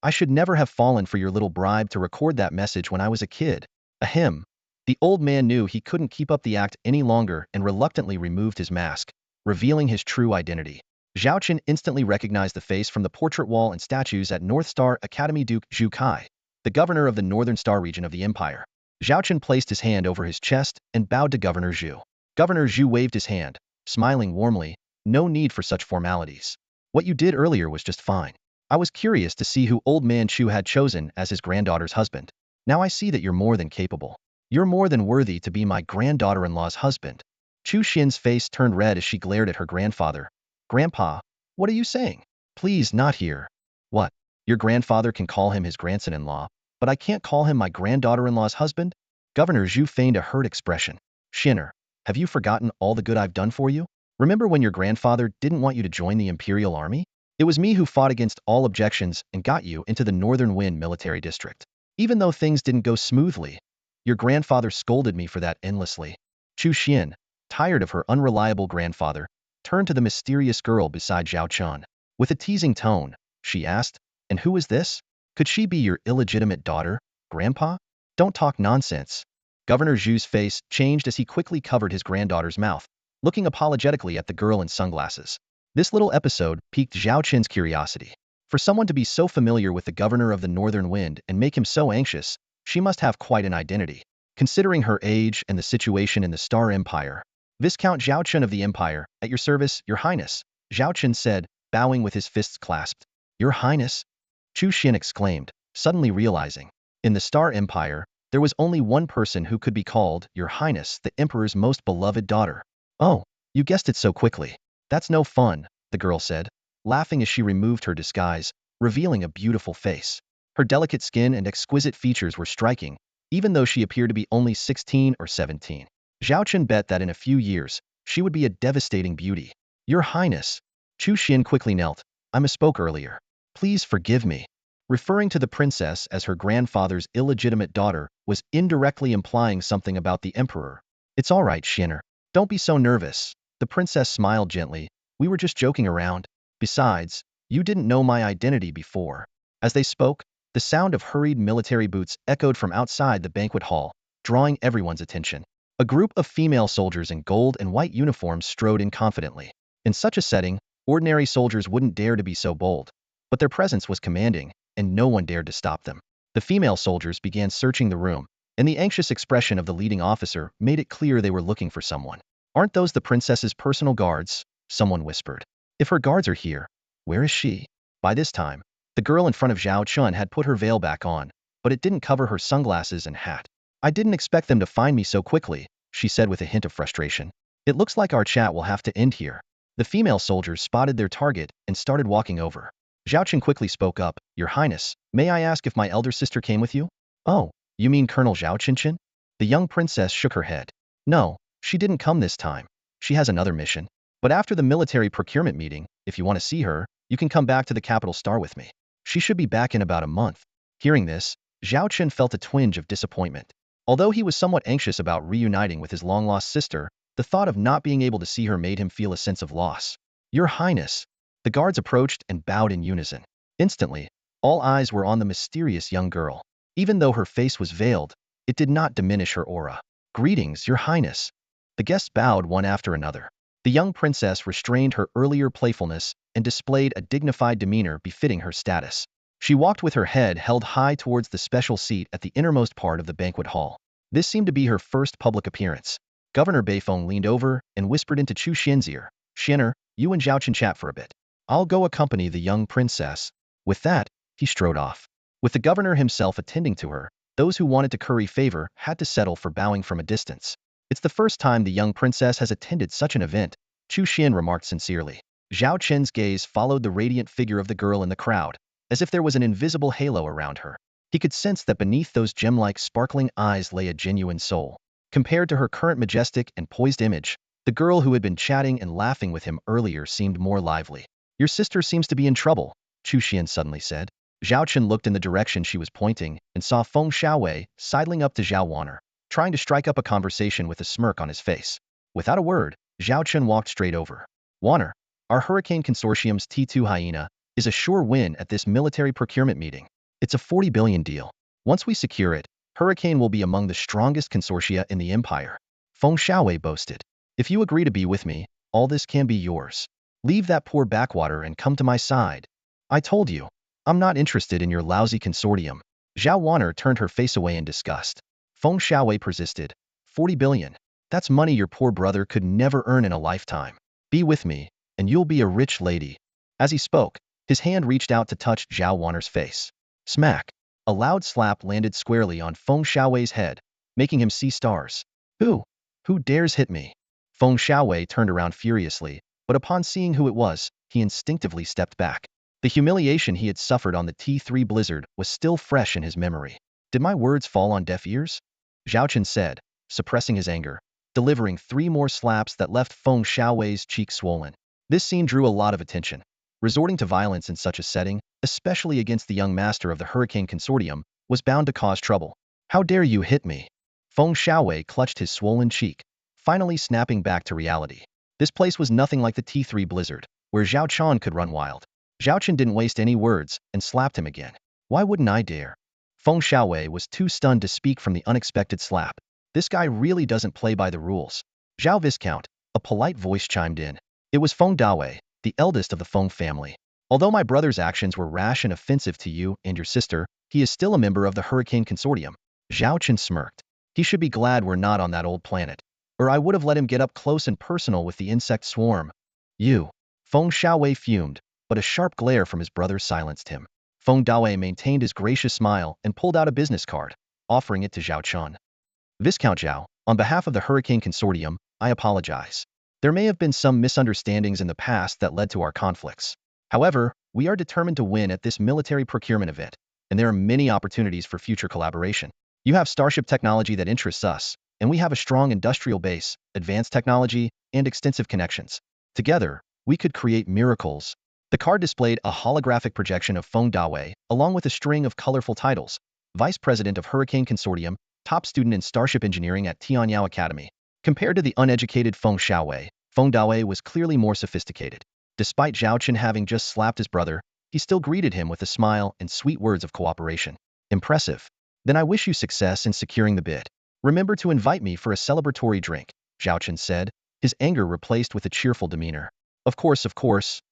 A: I should never have fallen for your little bribe to record that message when I was a kid. Ahem. The old man knew he couldn't keep up the act any longer and reluctantly removed his mask, revealing his true identity. Zhaochen instantly recognized the face from the portrait wall and statues at North Star Academy. Duke Zhu Kai, the governor of the Northern Star region of the Empire. Zhaochen placed his hand over his chest and bowed to Governor Zhu. Governor Zhu waved his hand, smiling warmly. No need for such formalities. What you did earlier was just fine. I was curious to see who Old Man Chu had chosen as his granddaughter's husband. Now I see that you're more than capable. You're more than worthy to be my granddaughter-in-law's husband. Chu Xian's face turned red as she glared at her grandfather. Grandpa, what are you saying? Please, not here. What? Your grandfather can call him his grandson-in-law, but I can't call him my granddaughter-in-law's husband? Governor Zhu feigned a hurt expression. Xianer, have you forgotten all the good I've done for you? Remember when your grandfather didn't want you to join the Imperial Army? It was me who fought against all objections and got you into the Northern Wind Military District. Even though things didn't go smoothly, your grandfather scolded me for that endlessly. Chu Xian, tired of her unreliable grandfather, turned to the mysterious girl beside Zhao Chun. With a teasing tone, she asked, and who is this? Could she be your illegitimate daughter, Grandpa? Don't talk nonsense. Governor Zhu's face changed as he quickly covered his granddaughter's mouth, looking apologetically at the girl in sunglasses. This little episode piqued Zhao Chen's curiosity. For someone to be so familiar with the governor of the Northern Wind and make him so anxious, she must have quite an identity. Considering her age and the situation in the Star Empire, Viscount Zhao Chen of the Empire, at your service, Your Highness, Zhao Chen said, bowing with his fists clasped. Your Highness? Chu Xian exclaimed, suddenly realizing. In the Star Empire, there was only one person who could be called Your Highness, the Emperor's most beloved daughter. Oh, you guessed it so quickly. That's no fun, the girl said, laughing as she removed her disguise, revealing a beautiful face. Her delicate skin and exquisite features were striking, even though she appeared to be only 16 or 17. Zhao Chen bet that in a few years, she would be a devastating beauty. Your Highness. Chu Xian quickly knelt. I misspoke earlier. Please forgive me. Referring to the princess as her grandfather's illegitimate daughter was indirectly implying something about the emperor. It's all right, Xianer. Don't be so nervous. The princess smiled gently. We were just joking around. Besides, you didn't know my identity before. As they spoke, the sound of hurried military boots echoed from outside the banquet hall, drawing everyone's attention. A group of female soldiers in gold and white uniforms strode in confidently. In such a setting, ordinary soldiers wouldn't dare to be so bold, but their presence was commanding, and no one dared to stop them. The female soldiers began searching the room, and the anxious expression of the leading officer made it clear they were looking for someone. Aren't those the princess's personal guards? Someone whispered. If her guards are here, where is she? By this time, the girl in front of Zhao Chun had put her veil back on, but it didn't cover her sunglasses and hat. I didn't expect them to find me so quickly, she said with a hint of frustration. It looks like our chat will have to end here. The female soldiers spotted their target and started walking over. Zhao Chun quickly spoke up, Your Highness, may I ask if my elder sister came with you? Oh, you mean Colonel Zhao Qinchin? The young princess shook her head. No, she didn't come this time. She has another mission. But after the military procurement meeting, if you want to see her, you can come back to the capital Star with me. She should be back in about a month. Hearing this, Zhao Chen felt a twinge of disappointment. Although he was somewhat anxious about reuniting with his long-lost sister, the thought of not being able to see her made him feel a sense of loss. Your Highness. The guards approached and bowed in unison. Instantly, all eyes were on the mysterious young girl. Even though her face was veiled, it did not diminish her aura. Greetings, Your Highness. The guests bowed one after another. The young princess restrained her earlier playfulness and displayed a dignified demeanor befitting her status. She walked with her head held high towards the special seat at the innermost part of the banquet hall. This seemed to be her first public appearance. Governor Beifeng leaned over and whispered into Chu Xian's ear, Xianer, you and Zhao Chen chat for a bit. I'll go accompany the young princess. With that, he strode off. With the governor himself attending to her, those who wanted to curry favor had to settle for bowing from a distance. It's the first time the young princess has attended such an event, Chu Xian remarked sincerely. Zhao Chen's gaze followed the radiant figure of the girl in the crowd, as if there was an invisible halo around her. He could sense that beneath those gem-like sparkling eyes lay a genuine soul. Compared to her current majestic and poised image, the girl who had been chatting and laughing with him earlier seemed more lively. "Your sister seems to be in trouble," Chu Xian suddenly said. Zhao Chen looked in the direction she was pointing and saw Feng Xiaowei sidling up to Zhao Wanner, trying to strike up a conversation with a smirk on his face. Without a word, Zhao Chen walked straight over. "Wanner, our Hurricane Consortium's T2 Hyena is a sure win at this military procurement meeting. It's a 40 billion deal. Once we secure it, Hurricane will be among the strongest consortia in the empire," Feng Xiaowei boasted. "If you agree to be with me, all this can be yours. Leave that poor backwater and come to my side. I told you, I'm not interested in your lousy consortium." Zhao Wanner turned her face away in disgust. Feng Xiaowei persisted. 40 billion. That's money your poor brother could never earn in a lifetime. Be with me, and you'll be a rich lady. As he spoke, his hand reached out to touch Zhao Wanner's face. Smack. A loud slap landed squarely on Feng Xiaowei's head, making him see stars. Who dares hit me?" Feng Xiaowei turned around furiously, but upon seeing who it was, he instinctively stepped back. The humiliation he had suffered on the T3 blizzard was still fresh in his memory. "Did my words fall on deaf ears?" Zhao Chen said, suppressing his anger, delivering 3 more slaps that left Feng Xiaowei's cheeks swollen. This scene drew a lot of attention. Resorting to violence in such a setting, especially against the young master of the Hurricane Consortium, was bound to cause trouble. "How dare you hit me?" Feng Xiaowei clutched his swollen cheek, finally snapping back to reality. This place was nothing like the T3 blizzard, where Zhao Chen could run wild. Zhao Chen didn't waste any words and slapped him again. "Why wouldn't I dare?" Feng Xiaowei was too stunned to speak from the unexpected slap. This guy really doesn't play by the rules. "Zhao Viscount," a polite voice chimed in. It was Feng Dawei, the eldest of the Feng family. "Although my brother's actions were rash and offensive to you and your sister, he is still a member of the Hurricane Consortium." Zhao Chen smirked. "He should be glad we're not on that old planet, or I would have let him get up close and personal with the insect swarm." "You." Feng Xiaowei fumed, but a sharp glare from his brother silenced him. Feng Dawei maintained his gracious smile and pulled out a business card, offering it to Zhao Chen. "Viscount Zhao, on behalf of the Hurricane Consortium, I apologize. There may have been some misunderstandings in the past that led to our conflicts. However, we are determined to win at this military procurement event, and there are many opportunities for future collaboration. You have starship technology that interests us, and we have a strong industrial base, advanced technology, and extensive connections. Together, we could create miracles." The card displayed a holographic projection of Feng Dawei, along with a string of colorful titles: Vice President of Hurricane Consortium, top student in Starship Engineering at Tianyao Academy. Compared to the uneducated Feng Xiaowei, Feng Dawei was clearly more sophisticated. Despite Zhao Chen having just slapped his brother, he still greeted him with a smile and sweet words of cooperation. "Impressive. Then I wish you success in securing the bid. Remember to invite me for a celebratory drink," Zhao Chen said, his anger replaced with a cheerful demeanor. Of course,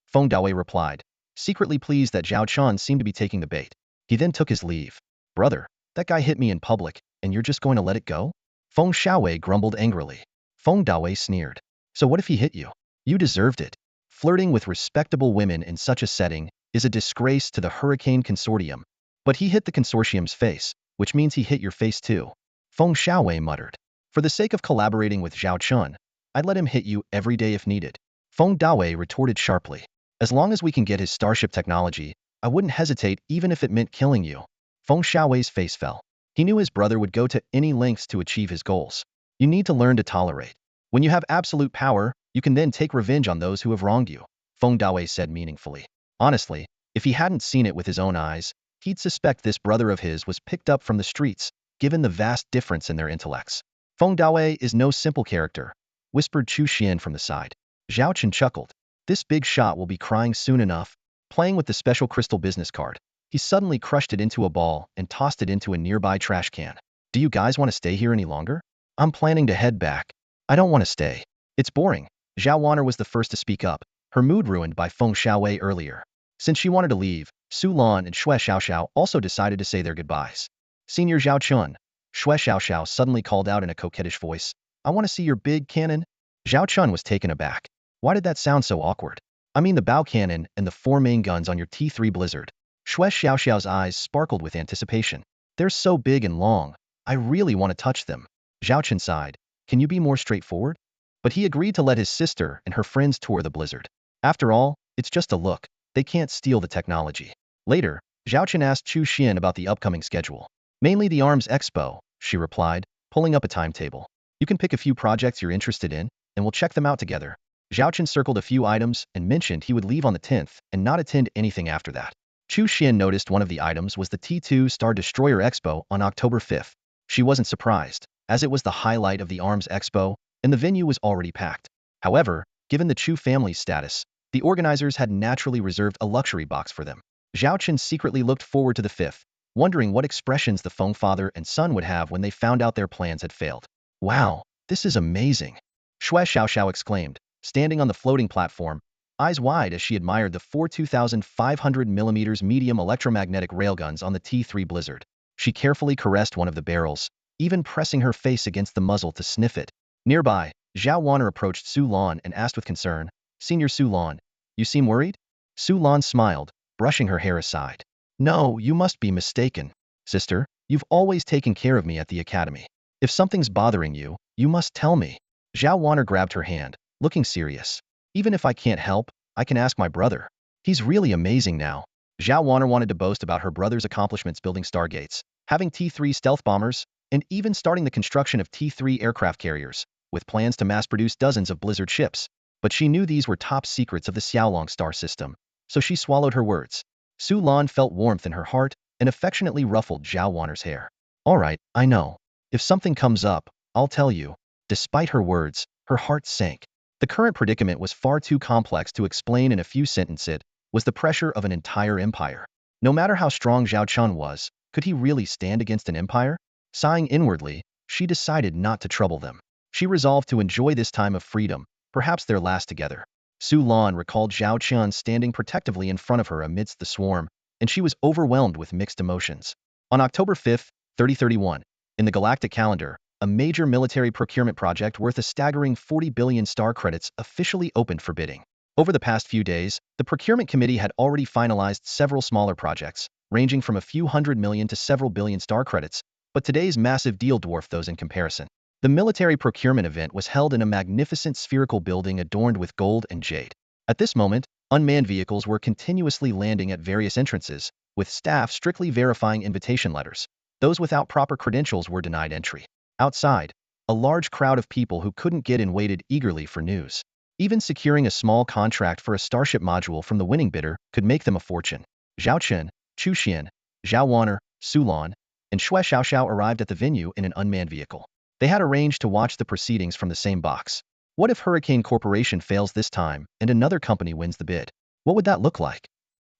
A: Feng Dawei replied, secretly pleased that Zhao Chen seemed to be taking the bait. He then took his leave. "Brother, that guy hit me in public, and you're just going to let it go?" Feng Xiaowei grumbled angrily. Feng Dawei sneered. "So what if he hit you? You deserved it. Flirting with respectable women in such a setting is a disgrace to the Hurricane Consortium. But he hit the consortium's face, which means he hit your face too," Feng Xiaowei muttered. "For the sake of collaborating with Zhao Chen, I'd let him hit you every day if needed." Feng Dawei retorted sharply. "As long as we can get his starship technology, I wouldn't hesitate even if it meant killing you." Feng Xiaowei's face fell. He knew his brother would go to any lengths to achieve his goals. You need to learn to tolerate. When you have absolute power, you can then take revenge on those who have wronged you, Feng Dawei said meaningfully. Honestly, if he hadn't seen it with his own eyes, he'd suspect this brother of his was picked up from the streets, given the vast difference in their intellects. "Feng Dawei is no simple character," whispered Chu Xian from the side. Zhao Chen chuckled. This big shot will be crying soon enough. Playing with the special crystal business card, he suddenly crushed it into a ball and tossed it into a nearby trash can. "Do you guys want to stay here any longer? I'm planning to head back." "I don't want to stay. It's boring." Zhao Wanner was the first to speak up, her mood ruined by Feng Xiaowei earlier. Since she wanted to leave, Su Lan and Xue Xiaoxiao also decided to say their goodbyes. "Senior Zhao Chun," Xue Xiaoxiao suddenly called out in a coquettish voice, "I want to see your big cannon." Zhao Chun was taken aback. Why did that sound so awkward? "I mean the bow cannon and the 4 main guns on your T3 Blizzard." Xue Xiaoxiao's eyes sparkled with anticipation. "They're so big and long. I really want to touch them." Zhao Chen sighed. "Can you be more straightforward?" But he agreed to let his sister and her friends tour the blizzard. After all, it's just a look. They can't steal the technology. Later, Zhaochen asked Chu Xian about the upcoming schedule. Mainly the Arms Expo, she replied, pulling up a timetable. You can pick a few projects you're interested in, and we'll check them out together. Zhaochen circled a few items and mentioned he would leave on the 10th and not attend anything after that. Chu Xian noticed one of the items was the T2 Star Destroyer Expo on October 5th. She wasn't surprised, as it was the highlight of the Arms Expo, and the venue was already packed. However, given the Chu family's status, the organizers had naturally reserved a luxury box for them. Zhaochen secretly looked forward to the 5th, wondering what expressions the Feng father and son would have when they found out their plans had failed. Wow, this is amazing! Xue Xiaoxiao exclaimed, standing on the floating platform, eyes wide as she admired the four 2,500mm medium electromagnetic railguns on the T3 Blizzard. She carefully caressed one of the barrels, even pressing her face against the muzzle to sniff it. Nearby, Zhao Wanner approached Su Lan and asked with concern, "Senior Su Lan, you seem worried?" Su Lan smiled, brushing her hair aside. "No, you must be mistaken. Sister, you've always taken care of me at the academy. If something's bothering you, you must tell me." Zhao Wanner grabbed her hand, looking serious. "Even if I can't help, I can ask my brother. He's really amazing now." Zhao Wanner wanted to boast about her brother's accomplishments building stargates, having T3 stealth bombers, and even starting the construction of T3 aircraft carriers, with plans to mass-produce dozens of Blizzard ships. But she knew these were top secrets of the Xiaolong star system, so she swallowed her words. Su Lan felt warmth in her heart and affectionately ruffled Zhao Wanner's hair. "All right, I know. If something comes up, I'll tell you." Despite her words, her heart sank. The current predicament was far too complex to explain in a few sentences. It was the pressure of an entire empire. No matter how strong Zhao Chun was, could he really stand against an empire? Sighing inwardly, she decided not to trouble them. She resolved to enjoy this time of freedom, perhaps their last together. Su Lan recalled Zhao Chun standing protectively in front of her amidst the swarm, and she was overwhelmed with mixed emotions. On October 5, 3031, in the galactic calendar, a major military procurement project worth a staggering 40 billion star credits officially opened for bidding. Over the past few days, the procurement committee had already finalized several smaller projects, ranging from a few hundred million to several billion star credits, but today's massive deal dwarfed those in comparison. The military procurement event was held in a magnificent spherical building adorned with gold and jade. At this moment, unmanned vehicles were continuously landing at various entrances, with staff strictly verifying invitation letters. Those without proper credentials were denied entry. Outside, a large crowd of people who couldn't get in waited eagerly for news. Even securing a small contract for a starship module from the winning bidder could make them a fortune. Zhao Chen, Chu Xian, Zhao Wanner, Su Lan, and Xue Xiaoxiao arrived at the venue in an unmanned vehicle. They had arranged to watch the proceedings from the same box. What if Hurricane Corporation fails this time and another company wins the bid? What would that look like?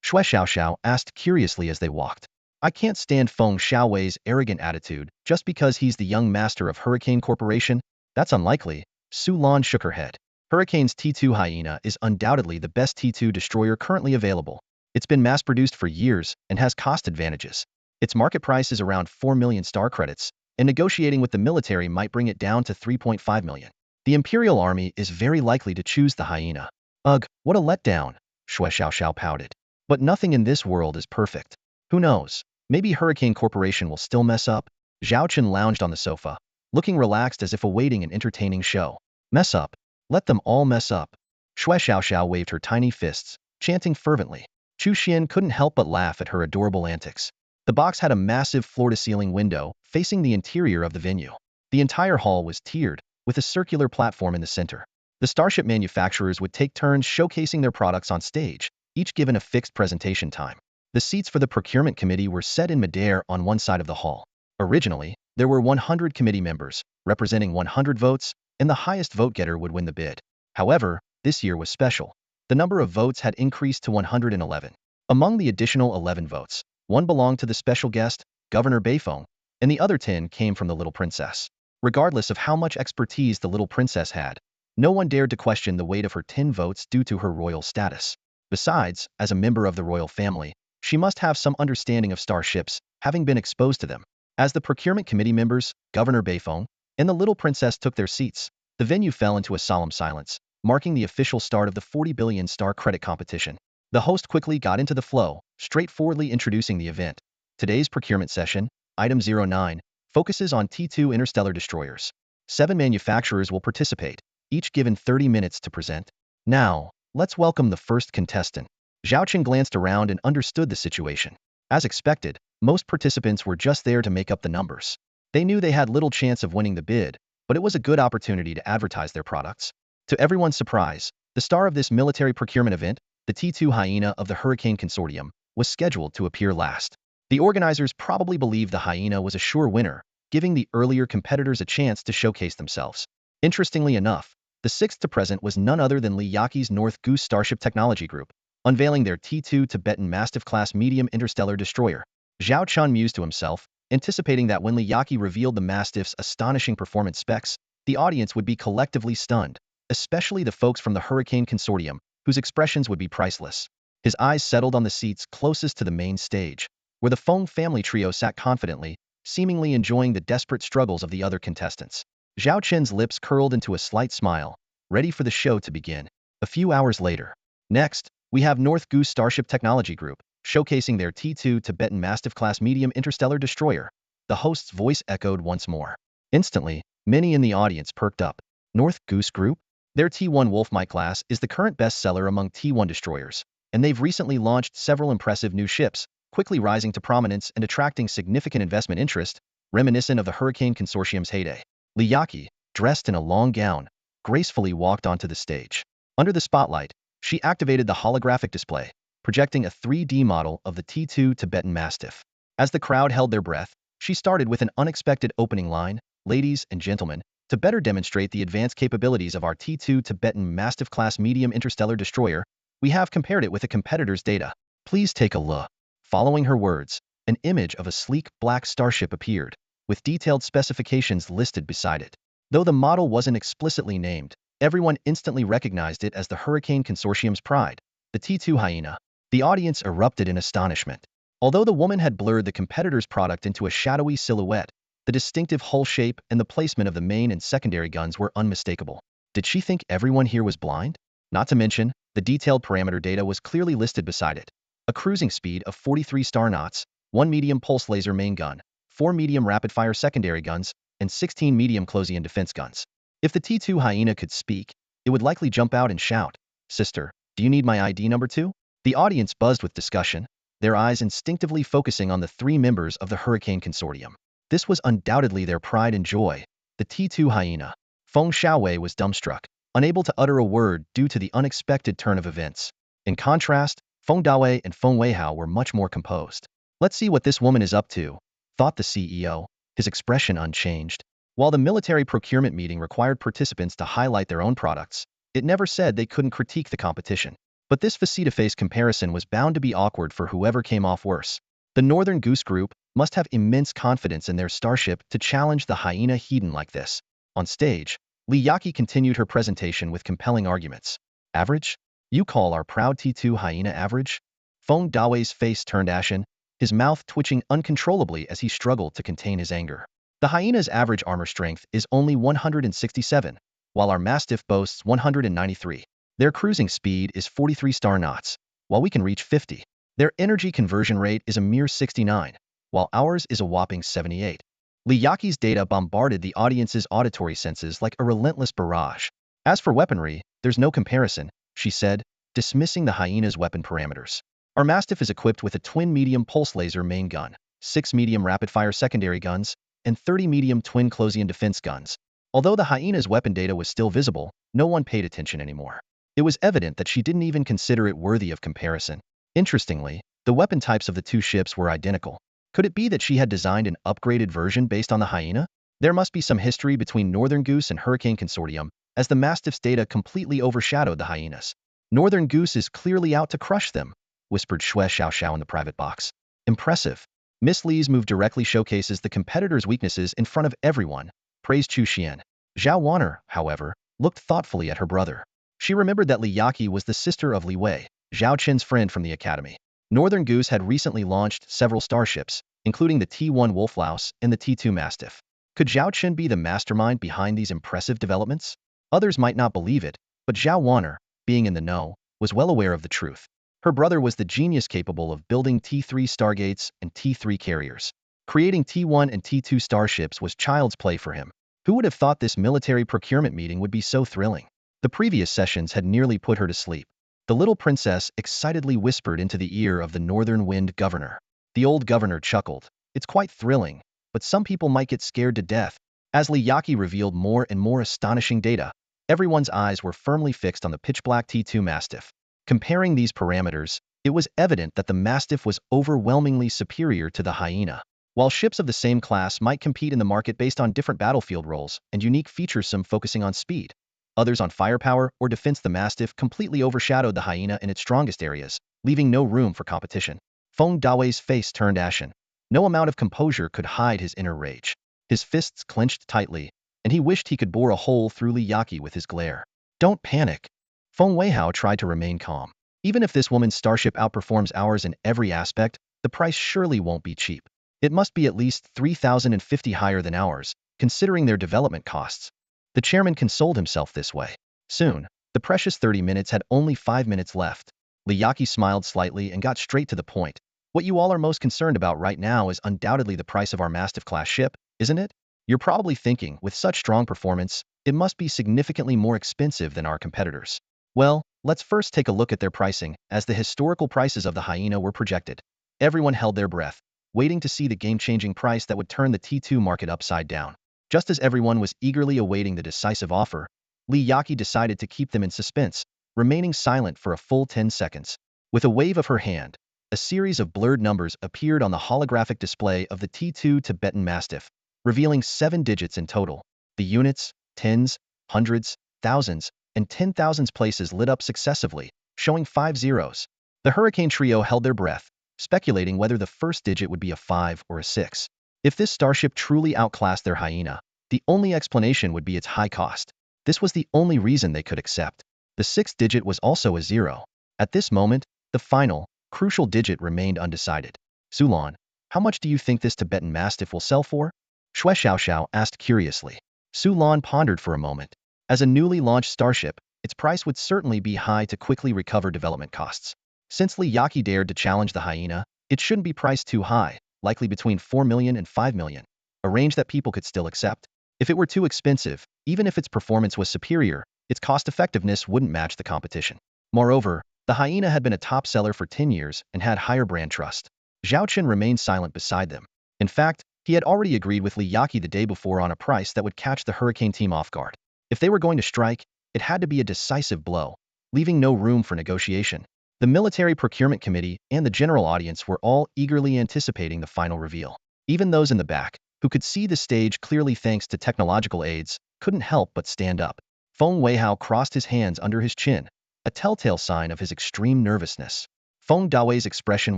A: Xue Xiaoxiao asked curiously as they walked. "I can't stand Feng Xiaowei's arrogant attitude just because he's the young master of Hurricane Corporation. That's unlikely." Su Lan shook her head. "Hurricane's T2 Hyena is undoubtedly the best T2 destroyer currently available. It's been mass-produced for years and has cost advantages. Its market price is around 4 million star credits, and negotiating with the military might bring it down to 3.5 million. The Imperial Army is very likely to choose the Hyena." "Ugh, what a letdown," Xue Xiaoxiao pouted. "But nothing in this world is perfect. Who knows? Maybe Hurricane Corporation will still mess up." Zhao Chen lounged on the sofa, looking relaxed as if awaiting an entertaining show. "Mess up? Let them all mess up." Xue Xiaoxiao waved her tiny fists, chanting fervently. Chu Xian couldn't help but laugh at her adorable antics. The box had a massive floor-to-ceiling window facing the interior of the venue. The entire hall was tiered, with a circular platform in the center. The starship manufacturers would take turns showcasing their products on stage, each given a fixed presentation time. The seats for the procurement committee were set in midair on one side of the hall. Originally, there were 100 committee members, representing 100 votes, and the highest vote-getter would win the bid. However, this year was special. The number of votes had increased to 111. Among the additional 11 votes, one belonged to the special guest, Governor Beifeng, and the other 10 came from the little princess. Regardless of how much expertise the little princess had, no one dared to question the weight of her 10 votes due to her royal status. Besides, as a member of the royal family, she must have some understanding of starships, having been exposed to them. As the procurement committee members, Governor Beifeng, and the little princess took their seats, the venue fell into a solemn silence, marking the official start of the 40 billion star credit competition. The host quickly got into the flow, straightforwardly introducing the event. Today's procurement session, Item 09, focuses on T2 interstellar destroyers. 7 manufacturers will participate, each given 30 minutes to present. Now, Let's welcome the first contestant. Zhao Chen glanced around and understood the situation. As expected, most participants were just there to make up the numbers. They knew they had little chance of winning the bid, but it was a good opportunity to advertise their products. To everyone's surprise, the star of this military procurement event, the T2 Hyena of the Hurricane Consortium, was scheduled to appear last. The organizers probably believed the Hyena was a sure winner, giving the earlier competitors a chance to showcase themselves. Interestingly enough, the sixth to present was none other than Li Yaqi's North Goose Starship Technology Group, unveiling their T2 Tibetan Mastiff-class medium interstellar destroyer. Zhao Chun mused to himself, anticipating that when Li Yaqi revealed the Mastiff's astonishing performance specs, the audience would be collectively stunned, especially the folks from the Hurricane Consortium, whose expressions would be priceless. His eyes settled on the seats closest to the main stage, where the Feng family trio sat confidently, seemingly enjoying the desperate struggles of the other contestants. Zhao Chen's lips curled into a slight smile, ready for the show to begin. A few hours later. Next, we have North Goose Starship Technology Group, showcasing their T2 Tibetan Mastiff-class medium interstellar destroyer. The host's voice echoed once more. Instantly, many in the audience perked up. North Goose Group? Their T1 Wolfmite class is the current bestseller among T1 destroyers, and they've recently launched several impressive new ships, quickly rising to prominence and attracting significant investment interest, reminiscent of the Hurricane Consortium's heyday. Li Yaqi, dressed in a long gown, gracefully walked onto the stage. Under the spotlight, she activated the holographic display, projecting a 3D model of the T2 Tibetan Mastiff. As the crowd held their breath, she started with an unexpected opening line, "Ladies and gentlemen, to better demonstrate the advanced capabilities of our T2 Tibetan Mastiff-class medium interstellar destroyer, we have compared it with a competitor's data. Please take a look." Following her words, an image of a sleek black starship appeared, with detailed specifications listed beside it. Though the model wasn't explicitly named, everyone instantly recognized it as the Hurricane Consortium's pride, the T2 Hyena. The audience erupted in astonishment. Although the woman had blurred the competitor's product into a shadowy silhouette, the distinctive hull shape and the placement of the main and secondary guns were unmistakable. Did she think everyone here was blind? Not to mention, the detailed parameter data was clearly listed beside it. A cruising speed of 43 star knots, 1 medium pulse laser main gun, 4 medium rapid-fire secondary guns, and 16 medium close-in defense guns. If the T2 Hyena could speak, it would likely jump out and shout, "Sister, do you need my ID number 2? The audience buzzed with discussion, their eyes instinctively focusing on the 3 members of the Hurricane Consortium. This was undoubtedly their pride and joy, the T2 Hyena. Feng Xiaowei was dumbstruck, unable to utter a word due to the unexpected turn of events. In contrast, Feng Dawei and Feng Weihao were much more composed. "Let's see what this woman is up to," thought the CEO, his expression unchanged. While the military procurement meeting required participants to highlight their own products, it never said they couldn't critique the competition. But this face-to-face comparison was bound to be awkward for whoever came off worse. The Northern Goose Group must have immense confidence in their starship to challenge the Hyena Hedon like this. On stage, Li Yaqi continued her presentation with compelling arguments. "Average? You call our proud T2 Hyena average?" Feng Dawei's face turned ashen, his mouth twitching uncontrollably as he struggled to contain his anger. "The Hyena's average armor strength is only 167, while our Mastiff boasts 193. Their cruising speed is 43 star knots, while we can reach 50. Their energy conversion rate is a mere 69, while ours is a whopping 78. Li Yaqi's data bombarded the audience's auditory senses like a relentless barrage. "As for weaponry, there's no comparison," she said, dismissing the Hyena's weapon parameters. "Our Mastiff is equipped with a twin medium pulse laser main gun, 6 medium rapid-fire secondary guns, and 30 medium twin close-in defense guns." Although the Hyena's weapon data was still visible, no one paid attention anymore. It was evident that she didn't even consider it worthy of comparison. Interestingly, the weapon types of the two ships were identical. Could it be that she had designed an upgraded version based on the Hyena? There must be some history between Northern Goose and Hurricane Consortium, as the Mastiff's data completely overshadowed the Hyenas. "Northern Goose is clearly out to crush them," whispered Xue Xiaoxiao in the private box. "Impressive." Miss Li's move directly showcases the competitor's weaknesses in front of everyone, praised Chu Xian. Zhao Wanner, however, looked thoughtfully at her brother. She remembered that Li Yaqi was the sister of Li Wei, Zhao Chen's friend from the academy. Northern Goose had recently launched several starships, including the T1 Wolflouse and the T2 Mastiff. Could Zhao Chen be the mastermind behind these impressive developments? Others might not believe it, but Zhao Wanner, being in the know, was well aware of the truth. Her brother was the genius capable of building T3 Stargates and T3 carriers. Creating T1 and T2 starships was child's play for him. Who would have thought this military procurement meeting would be so thrilling? The previous sessions had nearly put her to sleep. The little princess excitedly whispered into the ear of the Northern Wind governor. The old governor chuckled. It's quite thrilling, but some people might get scared to death. As Liyaki revealed more and more astonishing data, everyone's eyes were firmly fixed on the pitch-black T2 Mastiff. Comparing these parameters, it was evident that the Mastiff was overwhelmingly superior to the Hyena. While ships of the same class might compete in the market based on different battlefield roles and unique features, some focusing on speed, others on firepower or defense, the Mastiff completely overshadowed the Hyena in its strongest areas, leaving no room for competition. Feng Dawe's face turned ashen. No amount of composure could hide his inner rage. His fists clenched tightly, and he wished he could bore a hole through Liyaki with his glare. Don't panic. Feng Weihao tried to remain calm. Even if this woman's starship outperforms ours in every aspect, the price surely won't be cheap. It must be at least 3,050 higher than ours, considering their development costs. The chairman consoled himself this way. Soon, the precious 30 minutes had only 5 minutes left. Liyaki smiled slightly and got straight to the point. What you all are most concerned about right now is undoubtedly the price of our Mastiff-class ship, isn't it? You're probably thinking, with such strong performance, it must be significantly more expensive than our competitors. Well, let's first take a look at their pricing, as the historical prices of the Hyena were projected. Everyone held their breath, waiting to see the game-changing price that would turn the T2 market upside down. Just as everyone was eagerly awaiting the decisive offer, Liyaki decided to keep them in suspense, remaining silent for a full 10 seconds. With a wave of her hand, a series of blurred numbers appeared on the holographic display of the T2 Tibetan Mastiff, revealing 7 digits in total. The units, tens, hundreds, thousands, and 10,000s places lit up successively, showing 5 zeros. The Hurricane Trio held their breath, speculating whether the first digit would be a 5 or a 6. If this starship truly outclassed their Hyena, the only explanation would be its high cost. This was the only reason they could accept. The 6th digit was also a 0. At this moment, the final, crucial digit remained undecided. Sulan, how much do you think this Tibetan Mastiff will sell for? Xue Xiaoxiao asked curiously. Sulan pondered for a moment. As a newly launched starship, its price would certainly be high to quickly recover development costs. Since Liyaki dared to challenge the Hyena, it shouldn't be priced too high, likely between 4 million and 5 million, a range that people could still accept. If it were too expensive, even if its performance was superior, its cost-effectiveness wouldn't match the competition. Moreover, the Hyena had been a top seller for 10 years and had higher brand trust. Zhao Chen remained silent beside them. In fact, he had already agreed with Liyaki the day before on a price that would catch the Hurricane team off guard. If they were going to strike, it had to be a decisive blow, leaving no room for negotiation. The Military Procurement Committee and the general audience were all eagerly anticipating the final reveal. Even those in the back, who could see the stage clearly thanks to technological aids, couldn't help but stand up. Feng Weihao crossed his hands under his chin, a telltale sign of his extreme nervousness. Feng Dawe's expression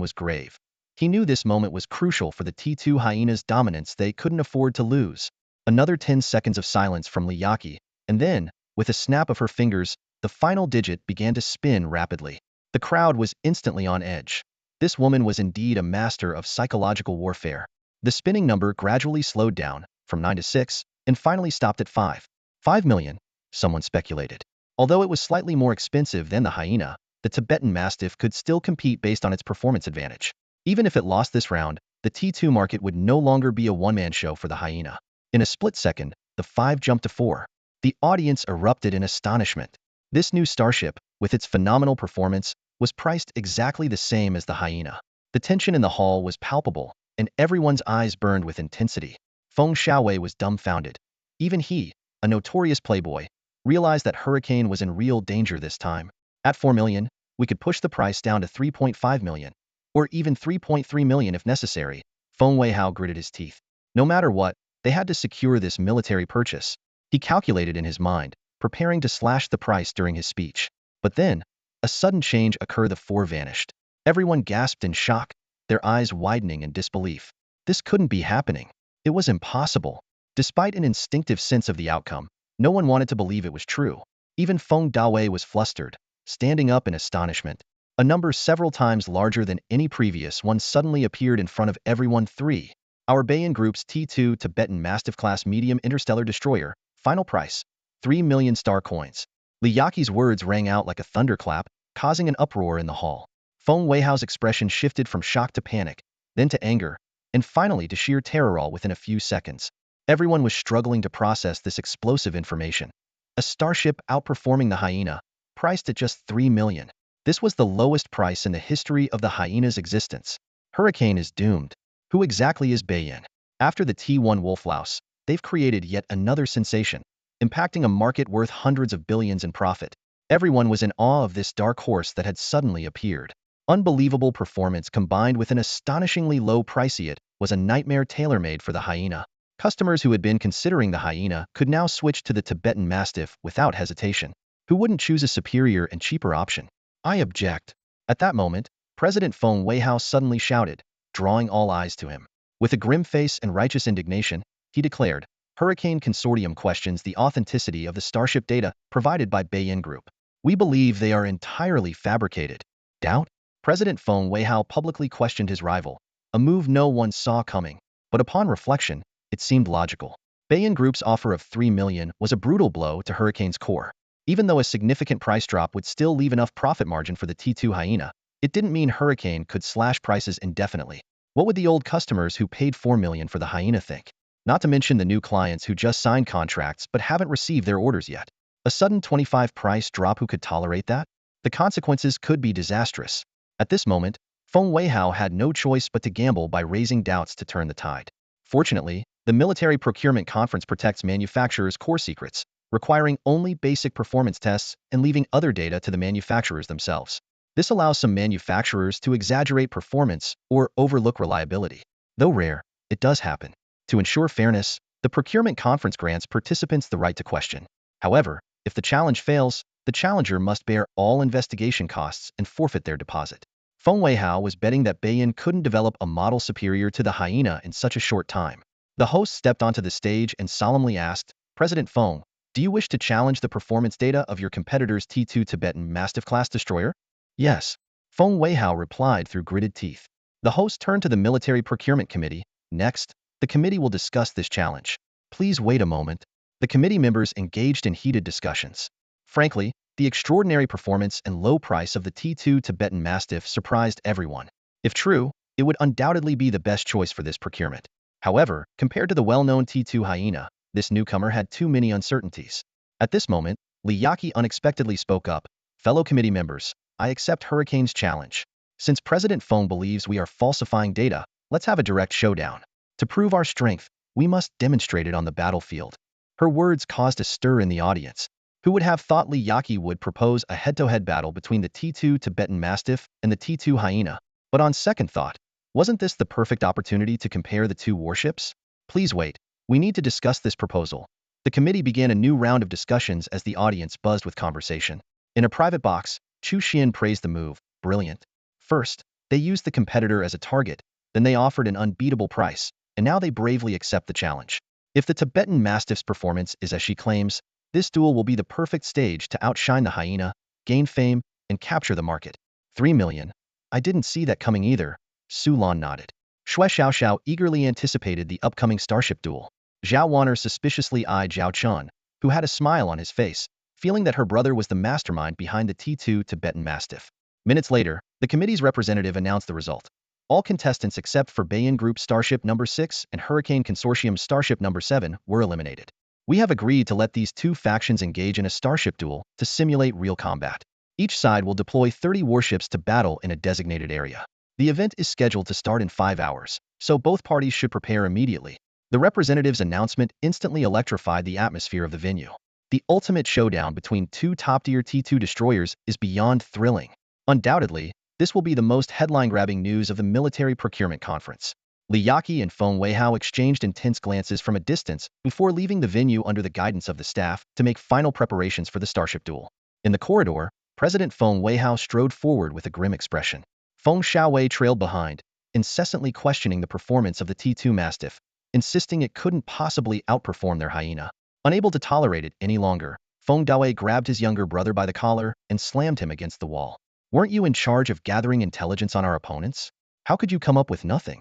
A: was grave. He knew this moment was crucial for the T2 Hyena's dominance. They couldn't afford to lose. Another 10 seconds of silence from Liyaki, and then, with a snap of her fingers, the final digit began to spin rapidly. The crowd was instantly on edge. This woman was indeed a master of psychological warfare. The spinning number gradually slowed down, from 9 to 6, and finally stopped at 5. 5 million, someone speculated. Although it was slightly more expensive than the Hyena, the Tibetan Mastiff could still compete based on its performance advantage. Even if it lost this round, the T2 market would no longer be a one-man show for the Hyena. In a split second, the 5 jumped to 4. The audience erupted in astonishment. This new starship, with its phenomenal performance, was priced exactly the same as the Hyena. The tension in the hall was palpable, and everyone's eyes burned with intensity. Feng Xiaowei was dumbfounded. Even he, a notorious playboy, realized that Hurricane was in real danger this time. At 4 million, we could push the price down to 3.5 million, or even 3.3 million if necessary. Feng Weihao gritted his teeth. No matter what, they had to secure this military purchase. He calculated in his mind, preparing to slash the price during his speech. But then, a sudden change occurred. The 4 vanished. Everyone gasped in shock, their eyes widening in disbelief. This couldn't be happening. It was impossible. Despite an instinctive sense of the outcome, no one wanted to believe it was true. Even Feng Dawe was flustered, standing up in astonishment. A number several times larger than any previous one suddenly appeared in front of everyone. 3. Our Bayan Group's T2 Tibetan Mastiff-class medium interstellar destroyer, final price, 3 million star coins. Liyaki's words rang out like a thunderclap, causing an uproar in the hall. Feng Weihao's expression shifted from shock to panic, then to anger, and finally to sheer terror all within a few seconds. Everyone was struggling to process this explosive information. A starship outperforming the Hyena, priced at just 3 million. This was the lowest price in the history of the hyena's existence. Hurricane is doomed. Who exactly is Bayin? After the T1 Wolflouse, they've created yet another sensation, impacting a market worth hundreds of billions in profit. Everyone was in awe of this dark horse that had suddenly appeared. Unbelievable performance combined with an astonishingly low price. It was a nightmare tailor-made for the hyena. Customers who had been considering the hyena could now switch to the Tibetan Mastiff without hesitation. Who wouldn't choose a superior and cheaper option? I object. At that moment, President Feng Weihao suddenly shouted, drawing all eyes to him. With a grim face and righteous indignation, he declared, Hurricane Consortium questions the authenticity of the Starship data provided by Bayin Group. We believe they are entirely fabricated. Doubt? President Feng Weihao publicly questioned his rival, a move no one saw coming. But upon reflection, it seemed logical. Bayin Group's offer of $3 million was a brutal blow to Hurricane's core. Even though a significant price drop would still leave enough profit margin for the T2 hyena, it didn't mean Hurricane could slash prices indefinitely. What would the old customers who paid $4 million for the hyena think? Not to mention the new clients who just signed contracts but haven't received their orders yet. A sudden 25 price drop, who could tolerate that? The consequences could be disastrous. At this moment, Feng Weihao had no choice but to gamble by raising doubts to turn the tide. Fortunately, the Military Procurement Conference protects manufacturers' core secrets, requiring only basic performance tests and leaving other data to the manufacturers themselves. This allows some manufacturers to exaggerate performance or overlook reliability. Though rare, it does happen. To ensure fairness, the procurement conference grants participants the right to question. However, if the challenge fails, the challenger must bear all investigation costs and forfeit their deposit. Feng Weihao was betting that Bayin couldn't develop a model superior to the hyena in such a short time. The host stepped onto the stage and solemnly asked, President Feng, do you wish to challenge the performance data of your competitor's T2 Tibetan Mastiff class destroyer? Yes. Feng Weihao replied through gritted teeth. The host turned to the Military Procurement Committee. Next, the committee will discuss this challenge. Please wait a moment. The committee members engaged in heated discussions. Frankly, the extraordinary performance and low price of the T2 Tibetan Mastiff surprised everyone. If true, it would undoubtedly be the best choice for this procurement. However, compared to the well-known T2 hyena, this newcomer had too many uncertainties. At this moment, Li Yaqi unexpectedly spoke up. Fellow committee members, I accept Hurricane's challenge. Since President Feng believes we are falsifying data, let's have a direct showdown. To prove our strength, we must demonstrate it on the battlefield. Her words caused a stir in the audience. Who would have thought Li Yaqi would propose a head-to-head battle between the T2 Tibetan Mastiff and the T2 hyena? But on second thought, wasn't this the perfect opportunity to compare the two warships? Please wait. We need to discuss this proposal. The committee began a new round of discussions as the audience buzzed with conversation. In a private box, Chu Xian praised the move. Brilliant. First, they used the competitor as a target, then they offered an unbeatable price, and now they bravely accept the challenge. If the Tibetan Mastiff's performance is as she claims, this duel will be the perfect stage to outshine the hyena, gain fame, and capture the market. 3 million. I didn't see that coming either. Su Lan nodded. Xue Xiaoxiao eagerly anticipated the upcoming starship duel. Zhao Wanner suspiciously eyed Zhao Chun, who had a smile on his face, feeling that her brother was the mastermind behind the T2 Tibetan Mastiff. Minutes later, the committee's representative announced the result. All contestants except for Bayin Group Starship Number 6 and Hurricane Consortium Starship Number 7 were eliminated. We have agreed to let these two factions engage in a starship duel to simulate real combat. Each side will deploy 30 warships to battle in a designated area. The event is scheduled to start in 5 hours, so both parties should prepare immediately. The representative's announcement instantly electrified the atmosphere of the venue. The ultimate showdown between two top-tier T2 destroyers is beyond thrilling. Undoubtedly, this will be the most headline-grabbing news of the Military Procurement Conference. Li Yaqi and Feng Weihao exchanged intense glances from a distance before leaving the venue under the guidance of the staff to make final preparations for the starship duel. In the corridor, President Feng Weihao strode forward with a grim expression. Feng Xiaowei trailed behind, incessantly questioning the performance of the T2 Mastiff, insisting it couldn't possibly outperform their hyena. Unable to tolerate it any longer, Feng Dawei grabbed his younger brother by the collar and slammed him against the wall. Weren't you in charge of gathering intelligence on our opponents? How could you come up with nothing?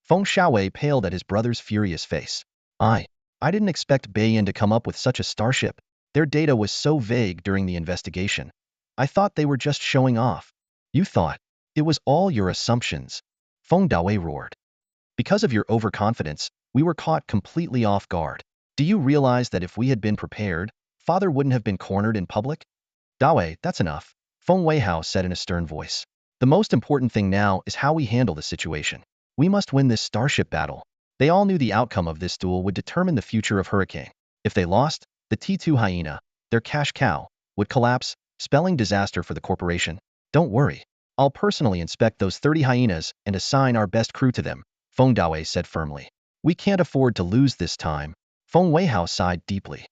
A: Feng Xiaowei paled at his brother's furious face. I didn't expect Bayin to come up with such a starship. Their data was so vague during the investigation. I thought they were just showing off. You thought. It was all your assumptions. Feng Dawei roared. Because of your overconfidence, we were caught completely off guard. Do you realize that if we had been prepared, Father wouldn't have been cornered in public? Dawei, that's enough. Feng Weihao said in a stern voice. The most important thing now is how we handle the situation. We must win this starship battle. They all knew the outcome of this duel would determine the future of Hurricane. If they lost, the T2 Hyena, their cash cow, would collapse, spelling disaster for the corporation. Don't worry. I'll personally inspect those 30 hyenas and assign our best crew to them, Feng Dawei said firmly. We can't afford to lose this time. Feng Weihao sighed deeply.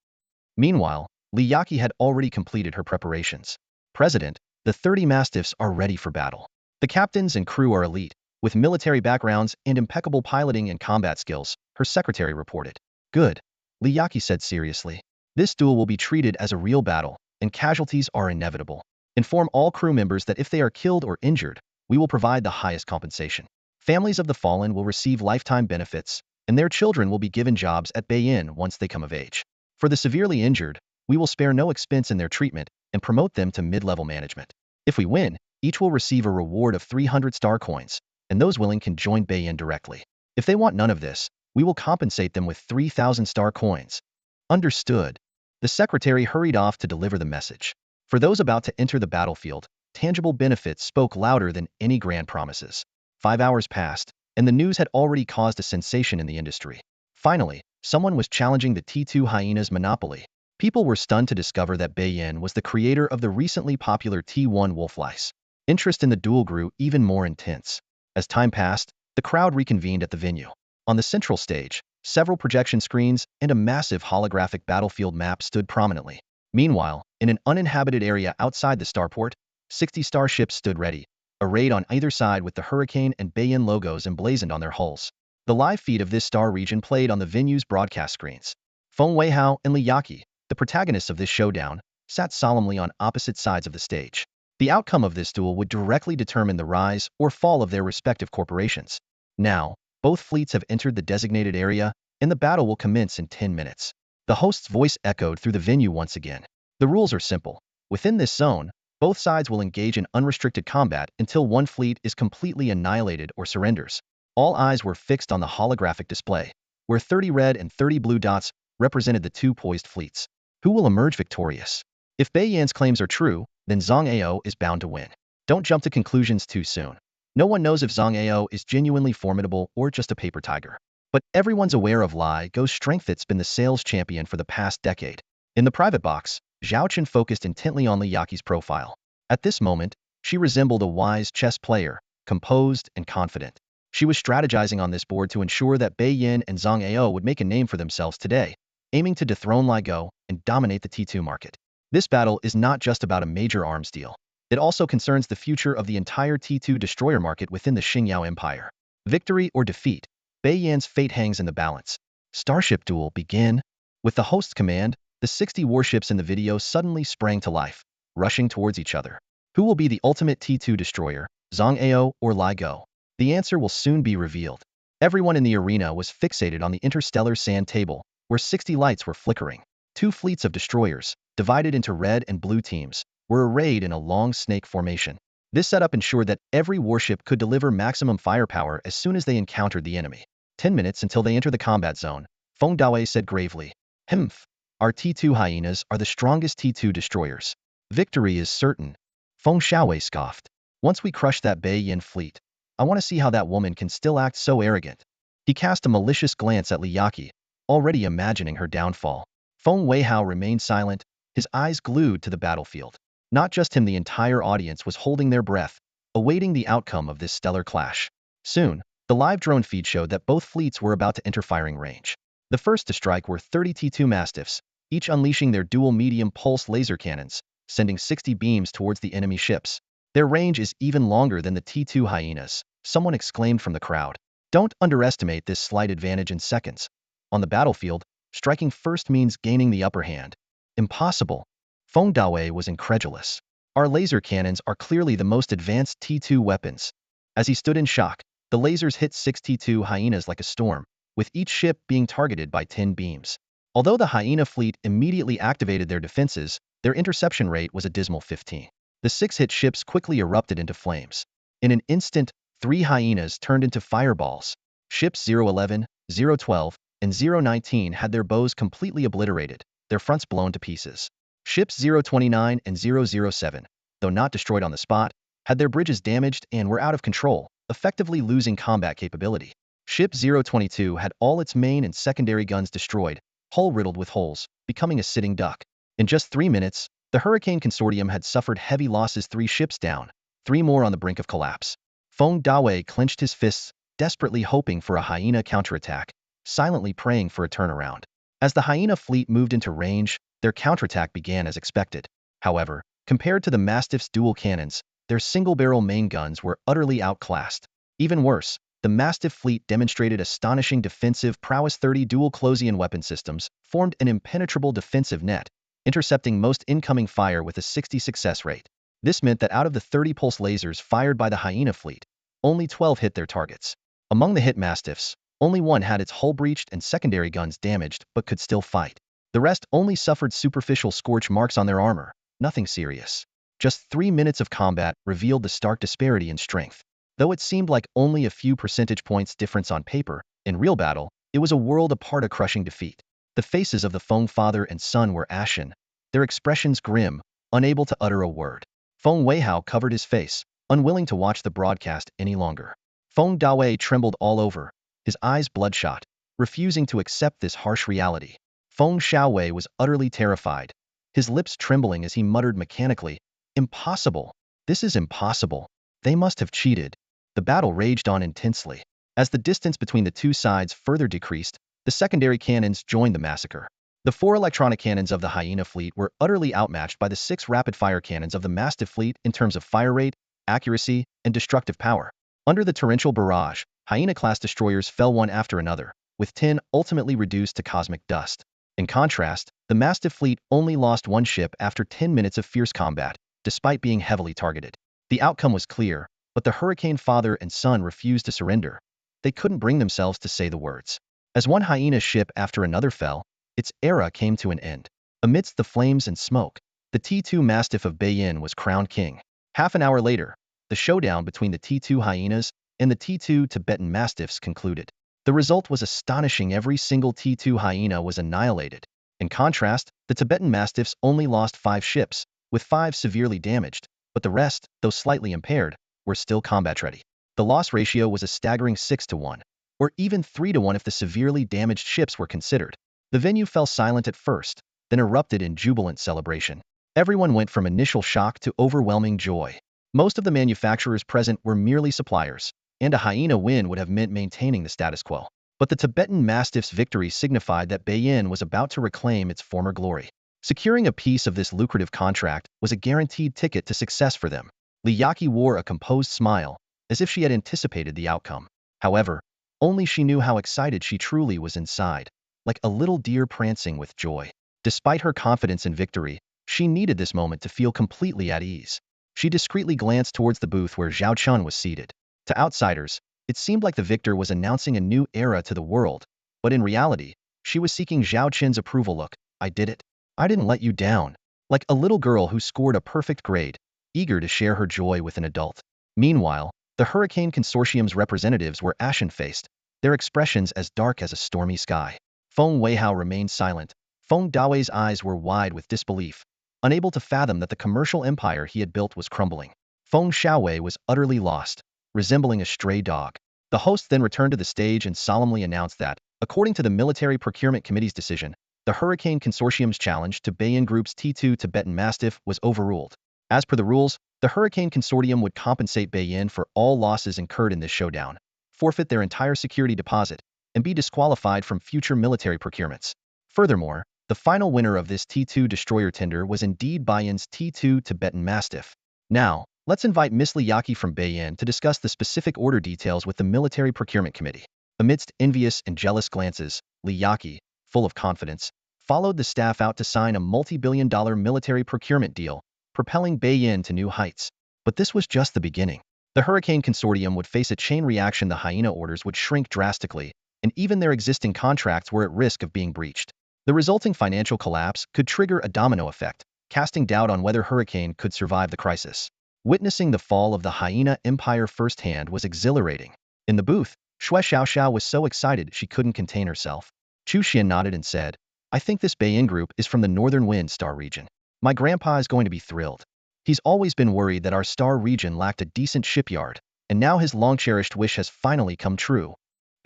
A: Meanwhile, Li Yaqi had already completed her preparations. President, the 30 mastiffs are ready for battle. The captains and crew are elite, with military backgrounds and impeccable piloting and combat skills, her secretary reported. Good, Li Yaqi said seriously. This duel will be treated as a real battle, and casualties are inevitable. Inform all crew members that if they are killed or injured, we will provide the highest compensation. Families of the fallen will receive lifetime benefits, and their children will be given jobs at Bayin once they come of age. For the severely injured, we will spare no expense in their treatment and promote them to mid-level management. If we win, each will receive a reward of 300 star coins, and those willing can join Bayin directly. If they want none of this, we will compensate them with 3,000 star coins. Understood. The secretary hurried off to deliver the message. For those about to enter the battlefield, tangible benefits spoke louder than any grand promises. 5 hours passed, and the news had already caused a sensation in the industry. Finally, someone was challenging the T2 Hyena's monopoly. People were stunned to discover that Bayin was the creator of the recently popular T1 Wolflice. Interest in the duel grew even more intense. As time passed, the crowd reconvened at the venue. On the central stage, several projection screens and a massive holographic battlefield map stood prominently. Meanwhile, in an uninhabited area outside the starport, 60 starships stood ready, arrayed on either side with the Hurricane and Bayin logos emblazoned on their hulls. The live feed of this star region played on the venue's broadcast screens. Feng Weihao and Li Yaqi, the protagonists of this showdown, sat solemnly on opposite sides of the stage. The outcome of this duel would directly determine the rise or fall of their respective corporations. Now, both fleets have entered the designated area, and the battle will commence in 10 minutes. The host's voice echoed through the venue once again. The rules are simple. Within this zone, both sides will engage in unrestricted combat until one fleet is completely annihilated or surrenders. All eyes were fixed on the holographic display, where 30 red and 30 blue dots represented the two poised fleets. Who will emerge victorious? If Bayin's claims are true, then Zhang Ao is bound to win. Don't jump to conclusions too soon. No one knows if Zhang Ao is genuinely formidable or just a paper tiger. But everyone's aware of Li Go's strength. It's been the sales champion for the past decade. In the private box, Zhao Chen focused intently on Li Yaqi's profile. At this moment, she resembled a wise chess player, composed and confident. She was strategizing on this board to ensure that Bayin and Zhang Ao would make a name for themselves today, aiming to dethrone Li Go and dominate the T2 market. This battle is not just about a major arms deal. It also concerns the future of the entire T2 destroyer market within the Xingyao Empire. Victory or defeat, Bayin's fate hangs in the balance. Starship duel begin. With the host's command, the 60 warships in the video suddenly sprang to life, rushing towards each other. Who will be the ultimate T2 destroyer, Zhang Ao or Li Go? The answer will soon be revealed. Everyone in the arena was fixated on the interstellar sand table, where 60 lights were flickering. Two fleets of destroyers, divided into red and blue teams, were arrayed in a long snake formation. This setup ensured that every warship could deliver maximum firepower as soon as they encountered the enemy. 10 minutes until they enter the combat zone, Feng Dawei said gravely. Humph. Our T2 hyenas are the strongest T2 destroyers. Victory is certain. Feng Xiaowei scoffed. Once we crush that Bayin fleet, I want to see how that woman can still act so arrogant. He cast a malicious glance at Li Yaqi, already imagining her downfall. Feng Weihao remained silent, his eyes glued to the battlefield. Not just him, the entire audience was holding their breath, awaiting the outcome of this stellar clash. Soon, the live drone feed showed that both fleets were about to enter firing range. The first to strike were 30 T2 Mastiffs, each unleashing their dual medium-pulse laser cannons, sending 60 beams towards the enemy ships. Their range is even longer than the T2 hyenas, someone exclaimed from the crowd. Don't underestimate this slight advantage in seconds. On the battlefield, striking first means gaining the upper hand. Impossible. Feng Dawei was incredulous. Our laser cannons are clearly the most advanced T2 weapons. As he stood in shock, the lasers hit 6 T2 hyenas like a storm, with each ship being targeted by 10 beams. Although the hyena fleet immediately activated their defenses, their interception rate was a dismal 15. The 6 hit ships quickly erupted into flames. In an instant, 3 hyenas turned into fireballs. Ships 011, 012, and 019 had their bows completely obliterated, their fronts blown to pieces. Ships 029 and 007, though not destroyed on the spot, had their bridges damaged and were out of control, effectively losing combat capability. Ship 022 had all its main and secondary guns destroyed, hull riddled with holes, becoming a sitting duck. In just 3 minutes, the Hurricane Consortium had suffered heavy losses, 3 ships down, 3 more on the brink of collapse. Feng Dawei clenched his fists, desperately hoping for a hyena counterattack, silently praying for a turnaround. As the hyena fleet moved into range, their counterattack began as expected. However, compared to the Mastiff's dual cannons, their single-barrel main guns were utterly outclassed. Even worse, the Mastiff fleet demonstrated astonishing defensive prowess. 30 dual Closian weapon systems formed an impenetrable defensive net, intercepting most incoming fire with a 60 success rate. This meant that out of the 30 pulse lasers fired by the hyena fleet, only 12 hit their targets. Among the hit Mastiffs, only one had its hull breached and secondary guns damaged but could still fight. The rest only suffered superficial scorch marks on their armor, nothing serious. Just 3 minutes of combat revealed the stark disparity in strength. Though it seemed like only a few percentage points difference on paper, in real battle, it was a world apart, a crushing defeat. The faces of the Feng father and son were ashen, their expressions grim, unable to utter a word. Feng Weihao covered his face, unwilling to watch the broadcast any longer. Feng Dawei trembled all over, his eyes bloodshot, refusing to accept this harsh reality. Feng Xiaowei was utterly terrified, his lips trembling as he muttered mechanically, "Impossible! This is impossible! They must have cheated." The battle raged on intensely. As the distance between the two sides further decreased, the secondary cannons joined the massacre. The 4 electronic cannons of the Hyena fleet were utterly outmatched by the 6 rapid-fire cannons of the Mastiff fleet in terms of fire rate, accuracy, and destructive power. Under the torrential barrage, Hyena-class destroyers fell one after another, with 10 ultimately reduced to cosmic dust. In contrast, the Mastiff fleet only lost 1 ship after 10 minutes of fierce combat, despite being heavily targeted. The outcome was clear, but the Hurricane father and son refused to surrender. They couldn't bring themselves to say the words. As one Hyena ship after another fell, its era came to an end. Amidst the flames and smoke, the T2 Mastiff of Beiyin was crowned king. Half an hour later, the showdown between the T2 Hyenas and the T2 Tibetan Mastiffs concluded. The result was astonishing. Every single T2 Hyena was annihilated. In contrast, the Tibetan Mastiffs only lost 5 ships, with 5 severely damaged, but the rest, though slightly impaired, were still combat-ready. The loss ratio was a staggering 6-1, or even 3-1 if the severely damaged ships were considered. The venue fell silent at first, then erupted in jubilant celebration. Everyone went from initial shock to overwhelming joy. Most of the manufacturers present were merely suppliers, and a Hyena win would have meant maintaining the status quo. But the Tibetan Mastiff's victory signified that Beiyin was about to reclaim its former glory. Securing a piece of this lucrative contract was a guaranteed ticket to success for them. Li Yaqi wore a composed smile, as if she had anticipated the outcome. However, only she knew how excited she truly was inside, like a little deer prancing with joy. Despite her confidence in victory, she needed this moment to feel completely at ease. She discreetly glanced towards the booth where Zhao Chun was seated. To outsiders, it seemed like the victor was announcing a new era to the world, but in reality, she was seeking Zhao Chun's approval. "Look, I did it. I didn't let you down." Like a little girl who scored a perfect grade, eager to share her joy with an adult. Meanwhile, the Hurricane Consortium's representatives were ashen-faced, their expressions as dark as a stormy sky. Feng Weihao remained silent. Feng Dawei's eyes were wide with disbelief, unable to fathom that the commercial empire he had built was crumbling. Feng Xiaowei was utterly lost, resembling a stray dog. The host then returned to the stage and solemnly announced that, according to the Military Procurement Committee's decision, the Hurricane Consortium's challenge to Beiyin Group's T2 Tibetan Mastiff was overruled. As per the rules, the Hurricane Consortium would compensate Beiyin for all losses incurred in this showdown, forfeit their entire security deposit, and be disqualified from future military procurements. Furthermore, the final winner of this T2 destroyer tender was indeed Beiyin's T2 Tibetan Mastiff. Now, let's invite Miss Li Yaqi from Beiyin to discuss the specific order details with the Military Procurement Committee. Amidst envious and jealous glances, Li Yaqi, full of confidence, followed the staff out to sign a multi-billion-dollar military procurement deal, propelling Beiyin to new heights. But this was just the beginning. The Hurricane Consortium would face a chain reaction. The Hyena orders would shrink drastically, and even their existing contracts were at risk of being breached. The resulting financial collapse could trigger a domino effect, casting doubt on whether Hurricane could survive the crisis. Witnessing the fall of the Hyena Empire firsthand was exhilarating. In the booth, Xue Xiaoxiao was so excited she couldn't contain herself. Chu Xian nodded and said, "I think this Beiyin group is from the Northern Wind Star region. My grandpa is going to be thrilled." He's always been worried that our star region lacked a decent shipyard, and now his long-cherished wish has finally come true.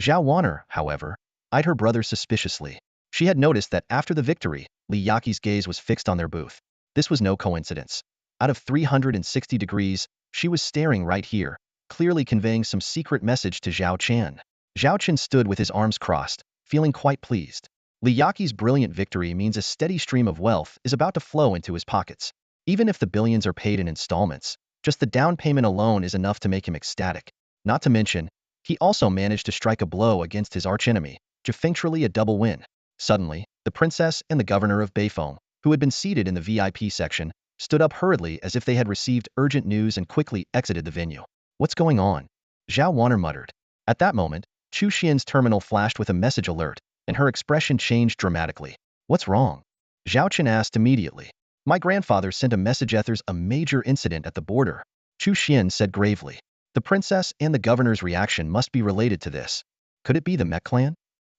A: Zhao Wanner, however, eyed her brother suspiciously. She had noticed that after the victory, Li Yaqi's gaze was fixed on their booth. This was no coincidence. Out of 360 degrees, she was staring right here, clearly conveying some secret message to Zhao Qian. Zhao Qian stood with his arms crossed, feeling quite pleased. Li Yaqi's brilliant victory means a steady stream of wealth is about to flow into his pockets. Even if the billions are paid in installments, just the down payment alone is enough to make him ecstatic. Not to mention, he also managed to strike a blow against his archenemy, eventually a double win. Suddenly, the princess and the governor of Beifeng, who had been seated in the VIP section, stood up hurriedly as if they had received urgent news and quickly exited the venue. What's going on? Zhao Wanner muttered. At that moment, Chu Xian's terminal flashed with a message alert, and her expression changed dramatically. What's wrong? Zhao Qian asked immediately. My grandfather sent a message. There's a major incident at the border, Chu Xian said gravely. The princess and the governor's reaction must be related to this. Could it be the Mech clan?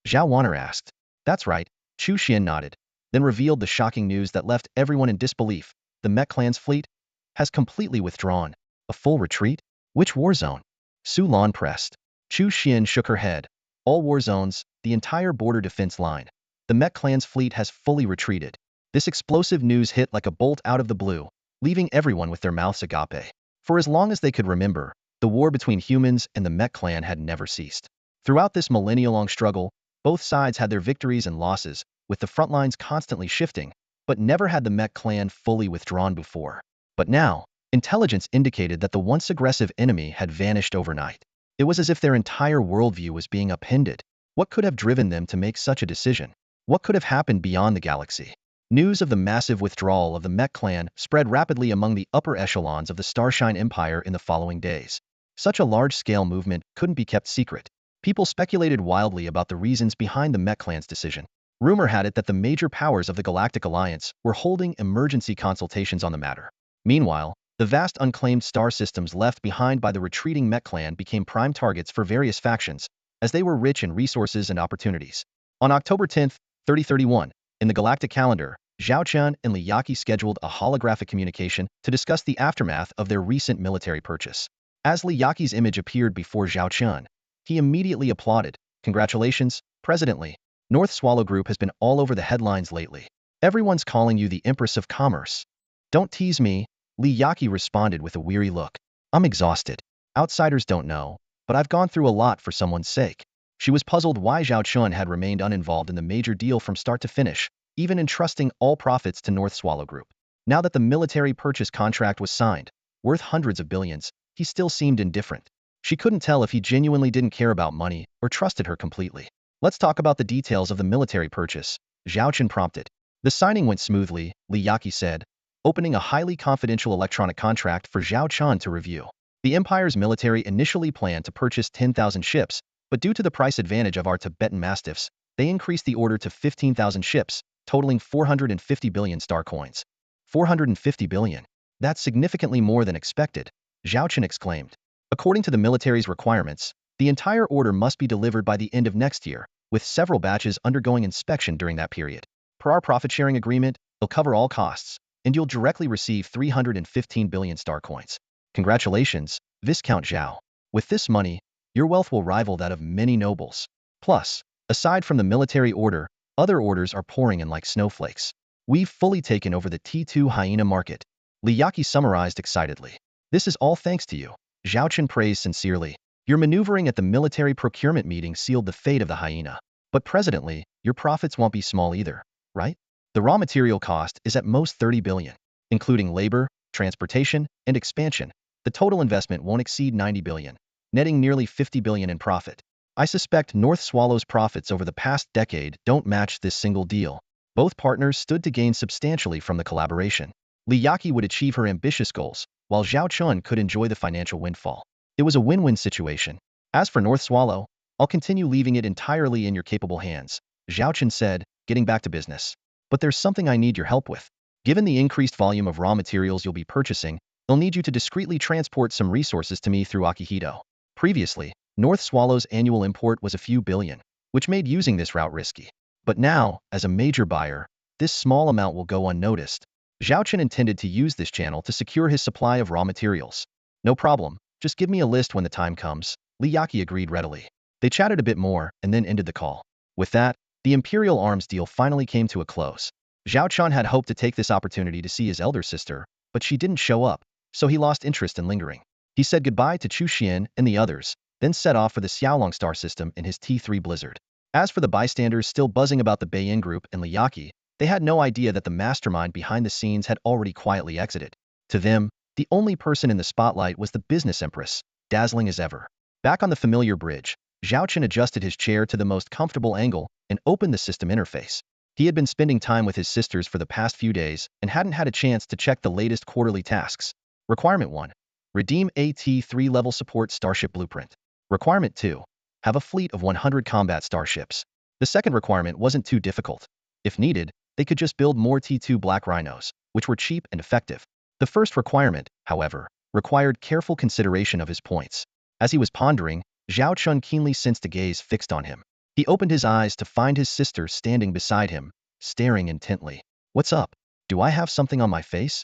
A: Zhao Wanner asked. That's right, Chu Xian nodded, then revealed the shocking news that left everyone in disbelief. The Mech clan's fleet has completely withdrawn. A full retreat? Which war zone? Su Lan pressed. Chu Xian shook her head. All war zones, the entire border defense line. The Mech clan's fleet has fully retreated. This explosive news hit like a bolt out of the blue, leaving everyone with their mouths agape. For as long as they could remember, the war between humans and the Mech clan had never ceased. Throughout this millennia-long struggle, both sides had their victories and losses, with the front lines constantly shifting, but never had the Mech clan fully withdrawn before. But now, intelligence indicated that the once aggressive enemy had vanished overnight. It was as if their entire worldview was being upended. What could have driven them to make such a decision? What could have happened beyond the galaxy? News of the massive withdrawal of the Mech clan spread rapidly among the upper echelons of the Starshine Empire in the following days. Such a large-scale movement couldn't be kept secret. People speculated wildly about the reasons behind the Mech clan's decision. Rumor had it that the major powers of the Galactic Alliance were holding emergency consultations on the matter. Meanwhile, the vast unclaimed star systems left behind by the retreating Mech clan became prime targets for various factions, as they were rich in resources and opportunities. On October 10, 3031, in the galactic calendar, Zhao Qian and Li Yaqi scheduled a holographic communication to discuss the aftermath of their recent military purchase. As Li Yaqi's image appeared before Zhao Qian, he immediately applauded. Congratulations, President Li. North Swallow Group has been all over the headlines lately. Everyone's calling you the Empress of Commerce. Don't tease me, Li Yaqi responded with a weary look. I'm exhausted. Outsiders don't know, but I've gone through a lot for someone's sake. She was puzzled why Zhao Qian had remained uninvolved in the major deal from start to finish, even entrusting all profits to North Swallow Group. Now that the military purchase contract was signed, worth hundreds of billions, he still seemed indifferent. She couldn't tell if he genuinely didn't care about money or trusted her completely. Let's talk about the details of the military purchase, Zhao Qian prompted. The signing went smoothly, Li Yaqi said, opening a highly confidential electronic contract for Zhao Qian to review. The Empire's military initially planned to purchase 10,000 ships, but due to the price advantage of our Tibetan Mastiffs, they increased the order to 15,000 ships, totaling 450 billion star coins. 450 billion. That's significantly more than expected, Zhao Qian exclaimed. According to the military's requirements, the entire order must be delivered by the end of next year, with several batches undergoing inspection during that period. Per our profit-sharing agreement, they'll cover all costs, and you'll directly receive 315 billion star coins. Congratulations, Viscount Zhao. With this money, your wealth will rival that of many nobles. Plus, aside from the military order, other orders are pouring in like snowflakes. We've fully taken over the T2 hyena market, Li Yaqi summarized excitedly. This is all thanks to you, Zhao Qian praised sincerely. Your maneuvering at the military procurement meeting sealed the fate of the hyena. But President Li, your profits won't be small either, right? The raw material cost is at most 30 billion, including labor, transportation, and expansion. The total investment won't exceed 90 billion, netting nearly 50 billion in profit. I suspect North Swallow's profits over the past decade don't match this single deal. Both partners stood to gain substantially from the collaboration. Li Yaqi would achieve her ambitious goals, while Zhao Qian could enjoy the financial windfall. It was a win-win situation. As for North Swallow, I'll continue leaving it entirely in your capable hands, Zhao Qian said, getting back to business. But there's something I need your help with. Given the increased volume of raw materials you'll be purchasing, I'll need you to discreetly transport some resources to me through Akihito. Previously, North Swallow's annual import was a few billion, which made using this route risky. But now, as a major buyer, this small amount will go unnoticed. Zhao Chen intended to use this channel to secure his supply of raw materials. No problem, just give me a list when the time comes. Li Yaqi agreed readily. They chatted a bit more and then ended the call. With that, the Imperial Arms deal finally came to a close. Zhao Chen had hoped to take this opportunity to see his elder sister, but she didn't show up, so he lost interest in lingering. He said goodbye to Chu Xian and the others, then set off for the Xiaolong star system in his T3 Blizzard. As for the bystanders still buzzing about the Beiyin group and Li Yaqi, they had no idea that the mastermind behind the scenes had already quietly exited. To them, the only person in the spotlight was the business empress, dazzling as ever. Back on the familiar bridge, Zhao Chen adjusted his chair to the most comfortable angle and opened the system interface. He had been spending time with his sisters for the past few days and hadn't had a chance to check the latest quarterly tasks. Requirement 1. Redeem a T3 level support starship blueprint. Requirement 2. Have a fleet of 100 combat starships. The second requirement wasn't too difficult. If needed, they could just build more T2 Black Rhinos, which were cheap and effective. The first requirement, however, required careful consideration of his points. As he was pondering, Zhao Chun keenly sensed a gaze fixed on him. He opened his eyes to find his sister standing beside him, staring intently. What's up? Do I have something on my face?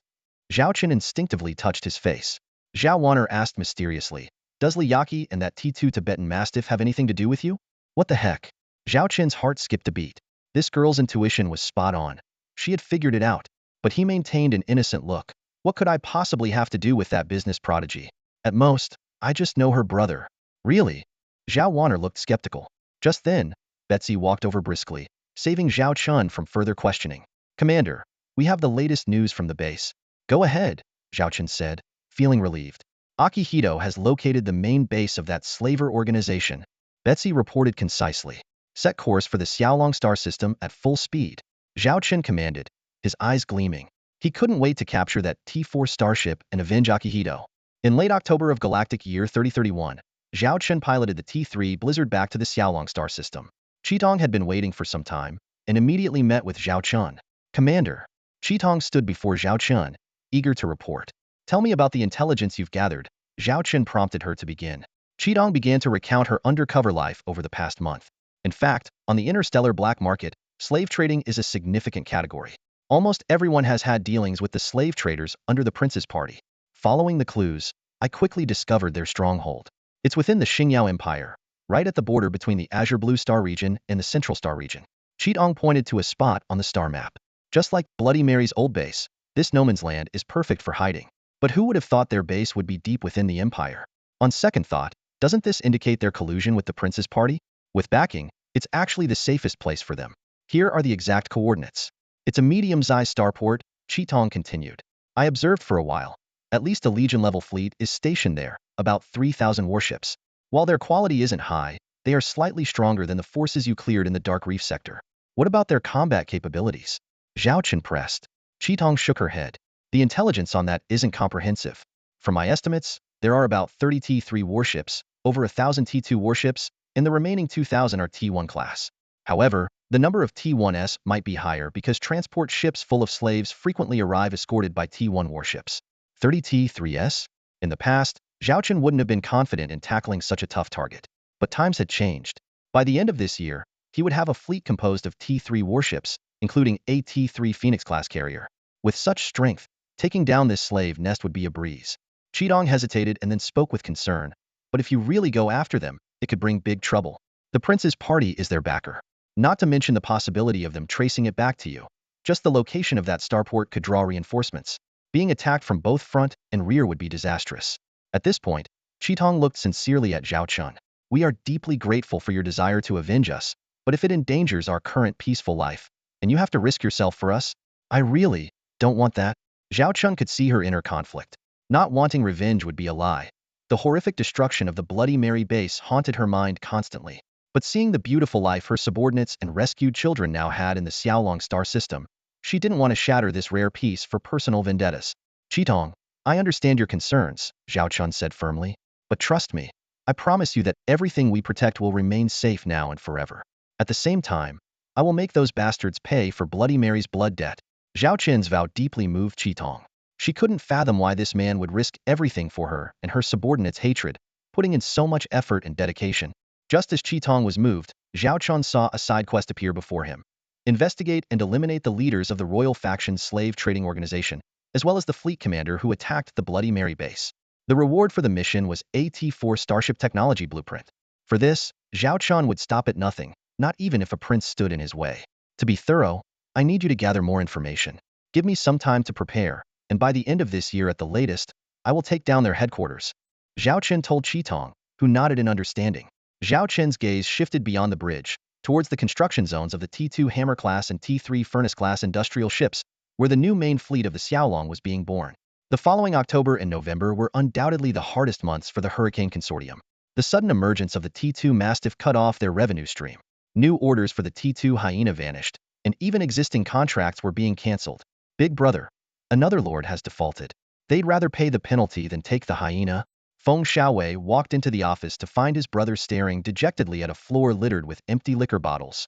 A: Zhao Chen instinctively touched his face. Zhao Wanner asked mysteriously, does Li Yaqi and that T2 Tibetan Mastiff have anything to do with you? What the heck? Zhao Chen's heart skipped a beat. This girl's intuition was spot on. She had figured it out, but he maintained an innocent look. What could I possibly have to do with that business prodigy? At most, I just know her brother. Really? Zhao Wanner looked skeptical. Just then, Betsy walked over briskly, saving Zhao Chun from further questioning. Commander, we have the latest news from the base. Go ahead, Zhao Chun said, feeling relieved. Akihito has located the main base of that slaver organization. Betsy reported concisely. Set course for the Xiaolong star system at full speed. Zhao Chen commanded, his eyes gleaming. He couldn't wait to capture that T4 starship and avenge Akihito. In late October of Galactic Year 3031, Zhao Chen piloted the T3 Blizzard back to the Xiaolong star system. Qitong had been waiting for some time and immediately met with Zhao Chun. Commander. Qitong stood before Zhao Chun, eager to report. Tell me about the intelligence you've gathered. Zhao Chen prompted her to begin. Qitong began to recount her undercover life over the past month. In fact, on the interstellar black market, slave trading is a significant category. Almost everyone has had dealings with the slave traders under the Prince's Party. Following the clues, I quickly discovered their stronghold. It's within the Xingyao Empire, right at the border between the Azure Blue Star region and the Central Star region. Qitong pointed to a spot on the star map. Just like Bloody Mary's old base, this no man's land is perfect for hiding. But who would have thought their base would be deep within the Empire? On second thought, doesn't this indicate their collusion with the Prince's Party? With backing, it's actually the safest place for them. Here are the exact coordinates. It's a medium-sized starport, Qitong continued. I observed for a while. At least a Legion-level fleet is stationed there, about 3,000 warships. While their quality isn't high, they are slightly stronger than the forces you cleared in the Dark Reef sector. What about their combat capabilities? Zhao Chen pressed. Qitong shook her head. The intelligence on that isn't comprehensive. From my estimates, there are about 30 T3 warships, over 1,000 T2 warships, and the remaining 2,000 are T1 class. However, the number of T1s might be higher because transport ships full of slaves frequently arrive escorted by T1 warships. 30 T3s? In the past, Zhao Chen wouldn't have been confident in tackling such a tough target. But times had changed. By the end of this year, he would have a fleet composed of T3 warships, including a T3 Phoenix-class carrier. With such strength, taking down this slave nest would be a breeze. Qitong hesitated and then spoke with concern. But if you really go after them, it could bring big trouble. The Prince's Party is their backer. Not to mention the possibility of them tracing it back to you. Just the location of that starport could draw reinforcements. Being attacked from both front and rear would be disastrous. At this point, Qitong looked sincerely at Zhao Chun. We are deeply grateful for your desire to avenge us, but if it endangers our current peaceful life, and you have to risk yourself for us, I really don't want that. Zhao Chun could see her inner conflict. Not wanting revenge would be a lie. The horrific destruction of the Bloody Mary base haunted her mind constantly. But seeing the beautiful life her subordinates and rescued children now had in the Xiaolong star system, she didn't want to shatter this rare peace for personal vendettas. Qitong, I understand your concerns, Zhao Chun said firmly. But trust me, I promise you that everything we protect will remain safe now and forever. At the same time, I will make those bastards pay for Bloody Mary's blood debt. Zhao Chen's vow deeply moved Qitong. She couldn't fathom why this man would risk everything for her and her subordinates' hatred, putting in so much effort and dedication. Just as Qitong was moved, Zhao Chun saw a side quest appear before him. Investigate and eliminate the leaders of the Royal Faction's slave trading organization, as well as the fleet commander who attacked the Bloody Mary base. The reward for the mission was a T4 Starship Technology Blueprint. For this, Zhao Chun would stop at nothing, not even if a prince stood in his way. To be thorough, I need you to gather more information. Give me some time to prepare, and by the end of this year at the latest, I will take down their headquarters. Zhao Chen told Qitong, who nodded in understanding. Zhao Chen's gaze shifted beyond the bridge, towards the construction zones of the T2 Hammer-class and T3 Furnace-class industrial ships, where the new main fleet of the Xiaolong was being born. The following October and November were undoubtedly the hardest months for the Hurricane Consortium. The sudden emergence of the T2 Mastiff cut off their revenue stream. New orders for the T2 Hyena vanished, and even existing contracts were being cancelled. Big brother, another lord has defaulted. They'd rather pay the penalty than take the hyena. Feng Xiaowei walked into the office to find his brother staring dejectedly at a floor littered with empty liquor bottles.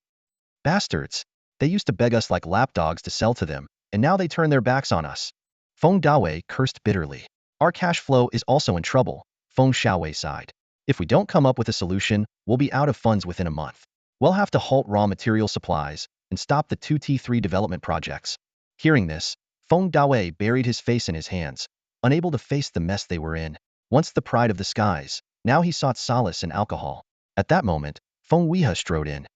A: Bastards! They used to beg us like lapdogs to sell to them, and now they turn their backs on us. Feng Dawei cursed bitterly. Our cash flow is also in trouble, Feng Xiaowei sighed. If we don't come up with a solution, we'll be out of funds within a month. We'll have to halt raw material supplies and stop the 2T3 development projects. Hearing this, Feng Dawei buried his face in his hands, unable to face the mess they were in. Once the pride of the skies, now he sought solace in alcohol. At that moment, Feng Weihe strode in.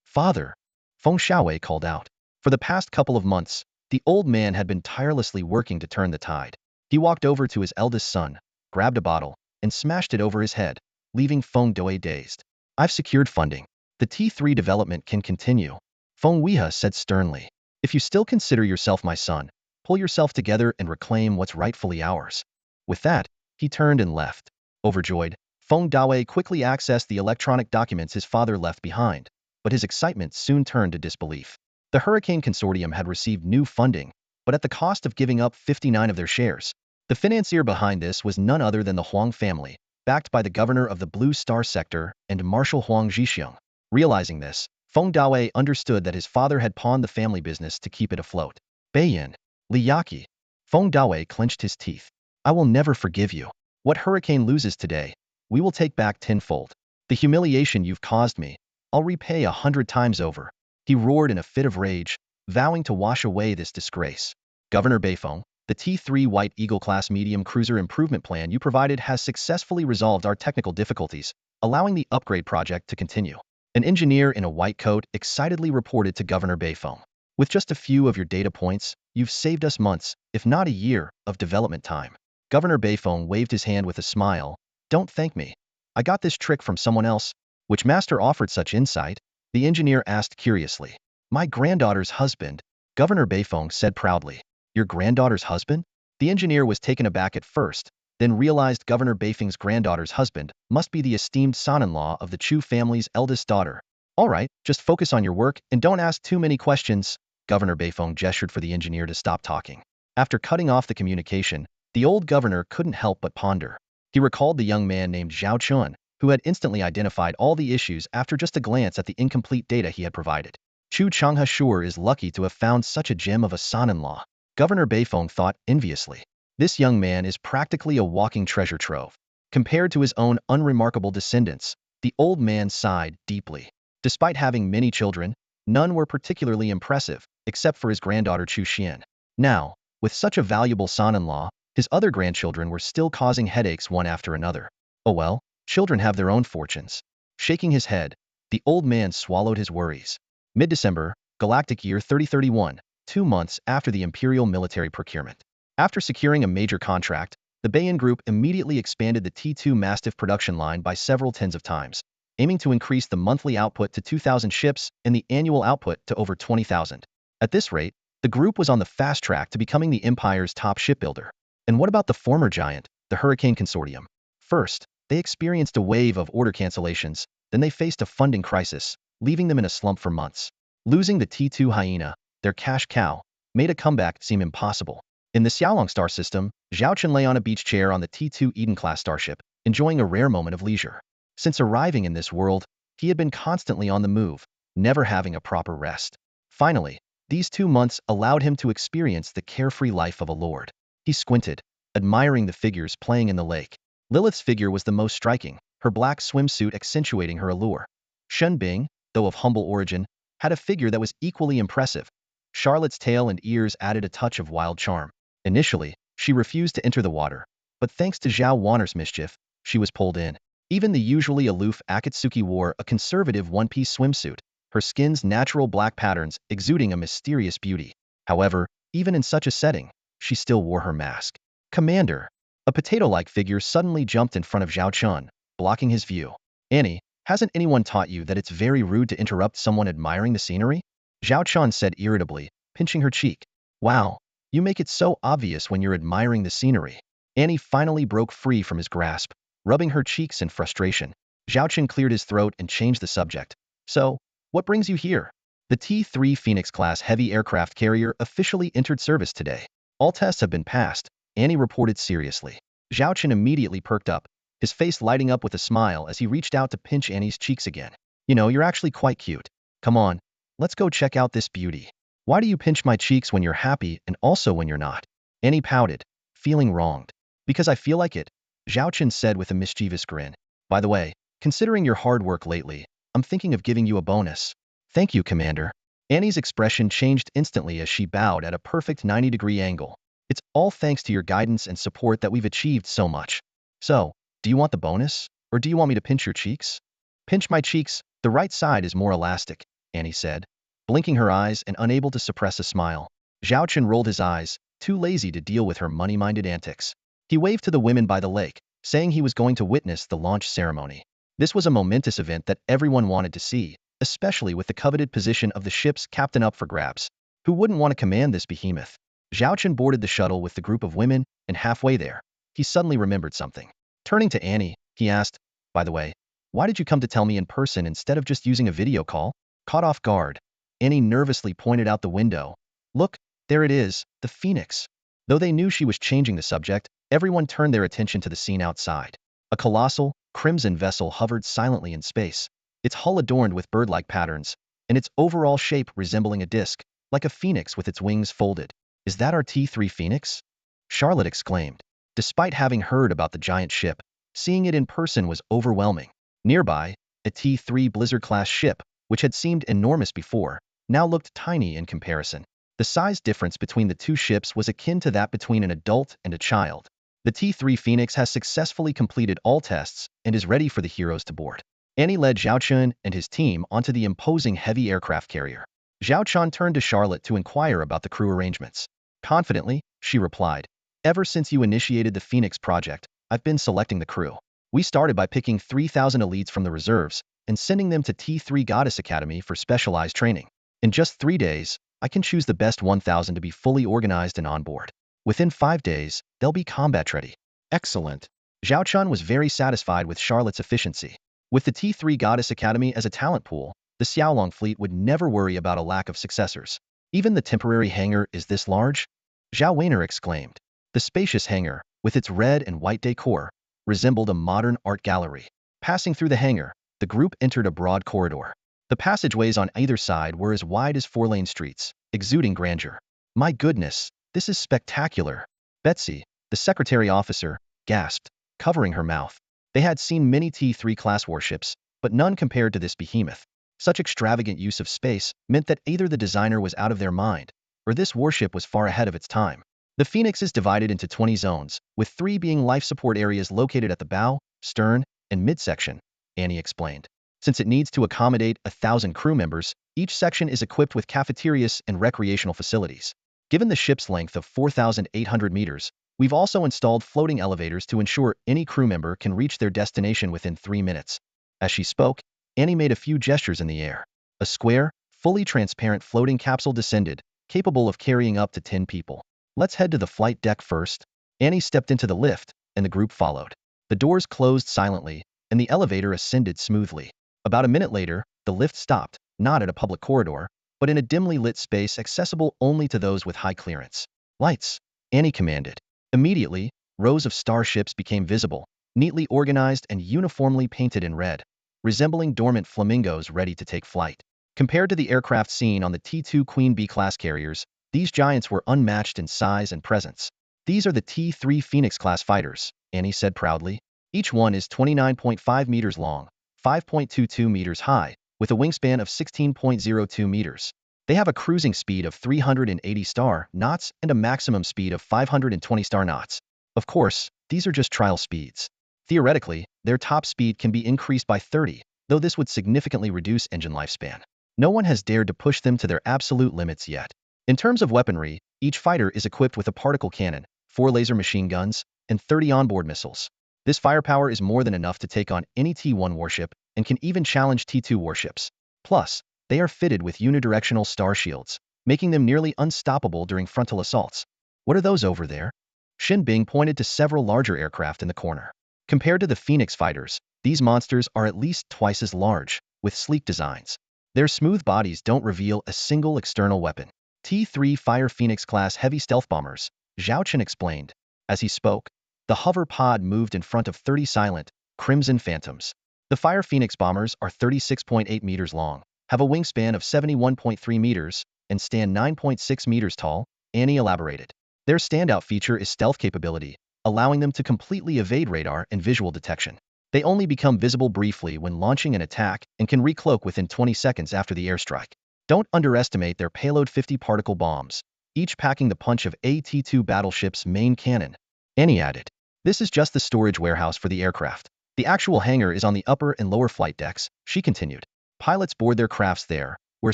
A: Father, Feng Xiaowei called out. For the past couple of months, the old man had been tirelessly working to turn the tide. He walked over to his eldest son, grabbed a bottle, and smashed it over his head, leaving Feng Dawei dazed. I've secured funding. The T3 development can continue, Feng Weihe said sternly. If you still consider yourself my son, pull yourself together and reclaim what's rightfully ours. With that, he turned and left. Overjoyed, Feng Dawei quickly accessed the electronic documents his father left behind, but his excitement soon turned to disbelief. The Hurricane Consortium had received new funding, but at the cost of giving up 59 of their shares. The financier behind this was none other than the Huang family, backed by the governor of the Blue Star sector and Marshal Huang Zhixiong. Realizing this, Feng Dawei understood that his father had pawned the family business to keep it afloat. Beiyin, Li Yaqi. Feng Dawei clenched his teeth. I will never forgive you. What Hurricane loses today, we will take back tenfold. The humiliation you've caused me, I'll repay 100 times over. He roared in a fit of rage, vowing to wash away this disgrace. Governor Beifeng, the T3 White Eagle-class medium cruiser improvement plan you provided has successfully resolved our technical difficulties, allowing the upgrade project to continue. An engineer in a white coat excitedly reported to Governor Beifeng. With just a few of your data points, you've saved us months, if not a year, of development time. Governor Beifeng waved his hand with a smile. Don't thank me. I got this trick from someone else. Which master offered such insight? The engineer asked curiously. My granddaughter's husband, Governor Beifeng said proudly. Your granddaughter's husband? The engineer was taken aback at first, then realized Governor Beifeng's granddaughter's husband must be the esteemed son-in-law of the Chu family's eldest daughter. All right, just focus on your work and don't ask too many questions. Governor Beifeng gestured for the engineer to stop talking. After cutting off the communication, the old governor couldn't help but ponder. He recalled the young man named Zhao Chun, who had instantly identified all the issues after just a glance at the incomplete data he had provided. Chu Changhe sure is lucky to have found such a gem of a son-in-law, Governor Beifeng thought enviously. This young man is practically a walking treasure trove. Compared to his own unremarkable descendants, the old man sighed deeply. Despite having many children, none were particularly impressive, except for his granddaughter Chu Xian. Now, with such a valuable son-in-law, his other grandchildren were still causing headaches one after another. Oh well, children have their own fortunes. Shaking his head, the old man swallowed his worries. Mid-December, Galactic Year 3031, 2 months after the Imperial military procurement. After securing a major contract, the Beiyin Group immediately expanded the T2 Mastiff production line by several tens of times, aiming to increase the monthly output to 2,000 ships and the annual output to over 20,000. At this rate, the group was on the fast track to becoming the Empire's top shipbuilder. And what about the former giant, the Hurricane Consortium? First, they experienced a wave of order cancellations, then they faced a funding crisis, leaving them in a slump for months. Losing the T2 Hyena, their cash cow, made a comeback seem impossible. In the Xiaolong star system, Zhao Chen lay on a beach chair on the T2 Eden-class starship, enjoying a rare moment of leisure. Since arriving in this world, he had been constantly on the move, never having a proper rest. Finally, these 2 months allowed him to experience the carefree life of a lord. He squinted, admiring the figures playing in the lake. Lilith's figure was the most striking, her black swimsuit accentuating her allure. Shen Bing, though of humble origin, had a figure that was equally impressive. Charlotte's tail and ears added a touch of wild charm. Initially, she refused to enter the water, but thanks to Zhao Wanner's mischief, she was pulled in. Even the usually aloof Akatsuki wore a conservative one-piece swimsuit, her skin's natural black patterns exuding a mysterious beauty. However, even in such a setting, she still wore her mask. Commander! A potato-like figure suddenly jumped in front of Zhao Chun, blocking his view. Annie, hasn't anyone taught you that it's very rude to interrupt someone admiring the scenery? Zhao Chun said irritably, pinching her cheek. Wow, you make it so obvious when you're admiring the scenery. Annie finally broke free from his grasp, rubbing her cheeks in frustration. Zhao Chun cleared his throat and changed the subject. So, what brings you here? The T-3 Phoenix-class heavy aircraft carrier officially entered service today. All tests have been passed, Annie reported seriously. Zhao Chun immediately perked up, his face lighting up with a smile as he reached out to pinch Annie's cheeks again. You know, you're actually quite cute. Come on, let's go check out this beauty. Why do you pinch my cheeks when you're happy and also when you're not? Annie pouted, feeling wronged. Because I feel like it, Zhao Chun said with a mischievous grin. By the way, considering your hard work lately, I'm thinking of giving you a bonus. Thank you, Commander. Annie's expression changed instantly as she bowed at a perfect 90-degree angle. It's all thanks to your guidance and support that we've achieved so much. So, do you want the bonus? Or do you want me to pinch your cheeks? Pinch my cheeks, the right side is more elastic, Annie said, blinking her eyes and unable to suppress a smile. Zhao Chun rolled his eyes, too lazy to deal with her money-minded antics. He waved to the women by the lake, saying he was going to witness the launch ceremony. This was a momentous event that everyone wanted to see, especially with the coveted position of the ship's captain up for grabs. Who wouldn't want to command this behemoth? Zhao Chun boarded the shuttle with the group of women, and halfway there, he suddenly remembered something. Turning to Annie, he asked, by the way, why did you come to tell me in person instead of just using a video call? Caught off guard, Annie nervously pointed out the window. Look, there it is, the Phoenix. Though they knew she was changing the subject, everyone turned their attention to the scene outside. A colossal, crimson vessel hovered silently in space, its hull adorned with bird-like patterns, and its overall shape resembling a disc, like a phoenix with its wings folded. Is that our T-3 Phoenix? Charlotte exclaimed. Despite having heard about the giant ship, seeing it in person was overwhelming. Nearby, a T-3 Blizzard-class ship, which had seemed enormous before, now looked tiny in comparison. The size difference between the two ships was akin to that between an adult and a child. The T-3 Phoenix has successfully completed all tests and is ready for the heroes to board. Annie led Zhao Chun and his team onto the imposing heavy aircraft carrier. Zhao Chun turned to Charlotte to inquire about the crew arrangements. Confidently, she replied, ever since you initiated the Phoenix project, I've been selecting the crew. We started by picking 3,000 elites from the reserves and sending them to T3 Goddess Academy for specialized training. In just 3 days, I can choose the best 1,000 to be fully organized and on board. Within 5 days, they'll be combat ready. Excellent. Zhao Chun was very satisfied with Charlotte's efficiency. With the T3 Goddess Academy as a talent pool, the Xiaolong fleet would never worry about a lack of successors. Even the temporary hangar is this large? Zhao Weiner exclaimed. The spacious hangar, with its red and white decor, resembled a modern art gallery. Passing through the hangar, the group entered a broad corridor. The passageways on either side were as wide as 4-lane streets, exuding grandeur. My goodness, this is spectacular. Betsy, the secretary officer, gasped, covering her mouth. They had seen many T-3 class warships, but none compared to this behemoth. Such extravagant use of space meant that either the designer was out of their mind, or this warship was far ahead of its time. The Phoenix is divided into 20 zones, with 3 being life support areas located at the bow, stern, and midsection, Annie explained. Since it needs to accommodate 1,000 crew members, each section is equipped with cafeterias and recreational facilities. Given the ship's length of 4,800 meters, we've also installed floating elevators to ensure any crew member can reach their destination within 3 minutes. As she spoke, Annie made a few gestures in the air. A square, fully transparent floating capsule descended, capable of carrying up to 10 people. Let's head to the flight deck first. Annie stepped into the lift, and the group followed. The doors closed silently, and the elevator ascended smoothly. About a minute later, the lift stopped, not at a public corridor, but in a dimly lit space accessible only to those with high clearance. Lights, Annie commanded. Immediately, rows of starships became visible, neatly organized and uniformly painted in red, resembling dormant flamingos ready to take flight. Compared to the aircraft seen on the T-2 Queen Bee-class carriers, these giants were unmatched in size and presence. These are the T-3 Phoenix-class fighters, Annie said proudly. Each one is 29.5 meters long, 5.22 meters high, with a wingspan of 16.02 meters. They have a cruising speed of 380 star knots and a maximum speed of 520 star knots. Of course, these are just trial speeds. Theoretically, their top speed can be increased by 30, though this would significantly reduce engine lifespan. No one has dared to push them to their absolute limits yet. In terms of weaponry, each fighter is equipped with a particle cannon, 4 laser machine guns, and 30 onboard missiles. This firepower is more than enough to take on any T-1 warship and can even challenge T-2 warships. Plus, they are fitted with unidirectional star shields, making them nearly unstoppable during frontal assaults. What are those over there? Xin Bing pointed to several larger aircraft in the corner. Compared to the Phoenix fighters, these monsters are at least twice as large, with sleek designs. Their smooth bodies don't reveal a single external weapon. T-3 Fire Phoenix-class heavy stealth bombers, Zhao Chen explained. As he spoke, the hover pod moved in front of 30 silent, crimson phantoms. The Fire Phoenix bombers are 36.8 meters long, have a wingspan of 71.3 meters, and stand 9.6 meters tall, Annie elaborated. Their standout feature is stealth capability, allowing them to completely evade radar and visual detection. They only become visible briefly when launching an attack and can recloak within 20 seconds after the airstrike. Don't underestimate their payload 50 particle bombs, each packing the punch of a T-2 battleship's main cannon. Annie added. This is just the storage warehouse for the aircraft. The actual hangar is on the upper and lower flight decks, she continued. Pilots board their crafts there, where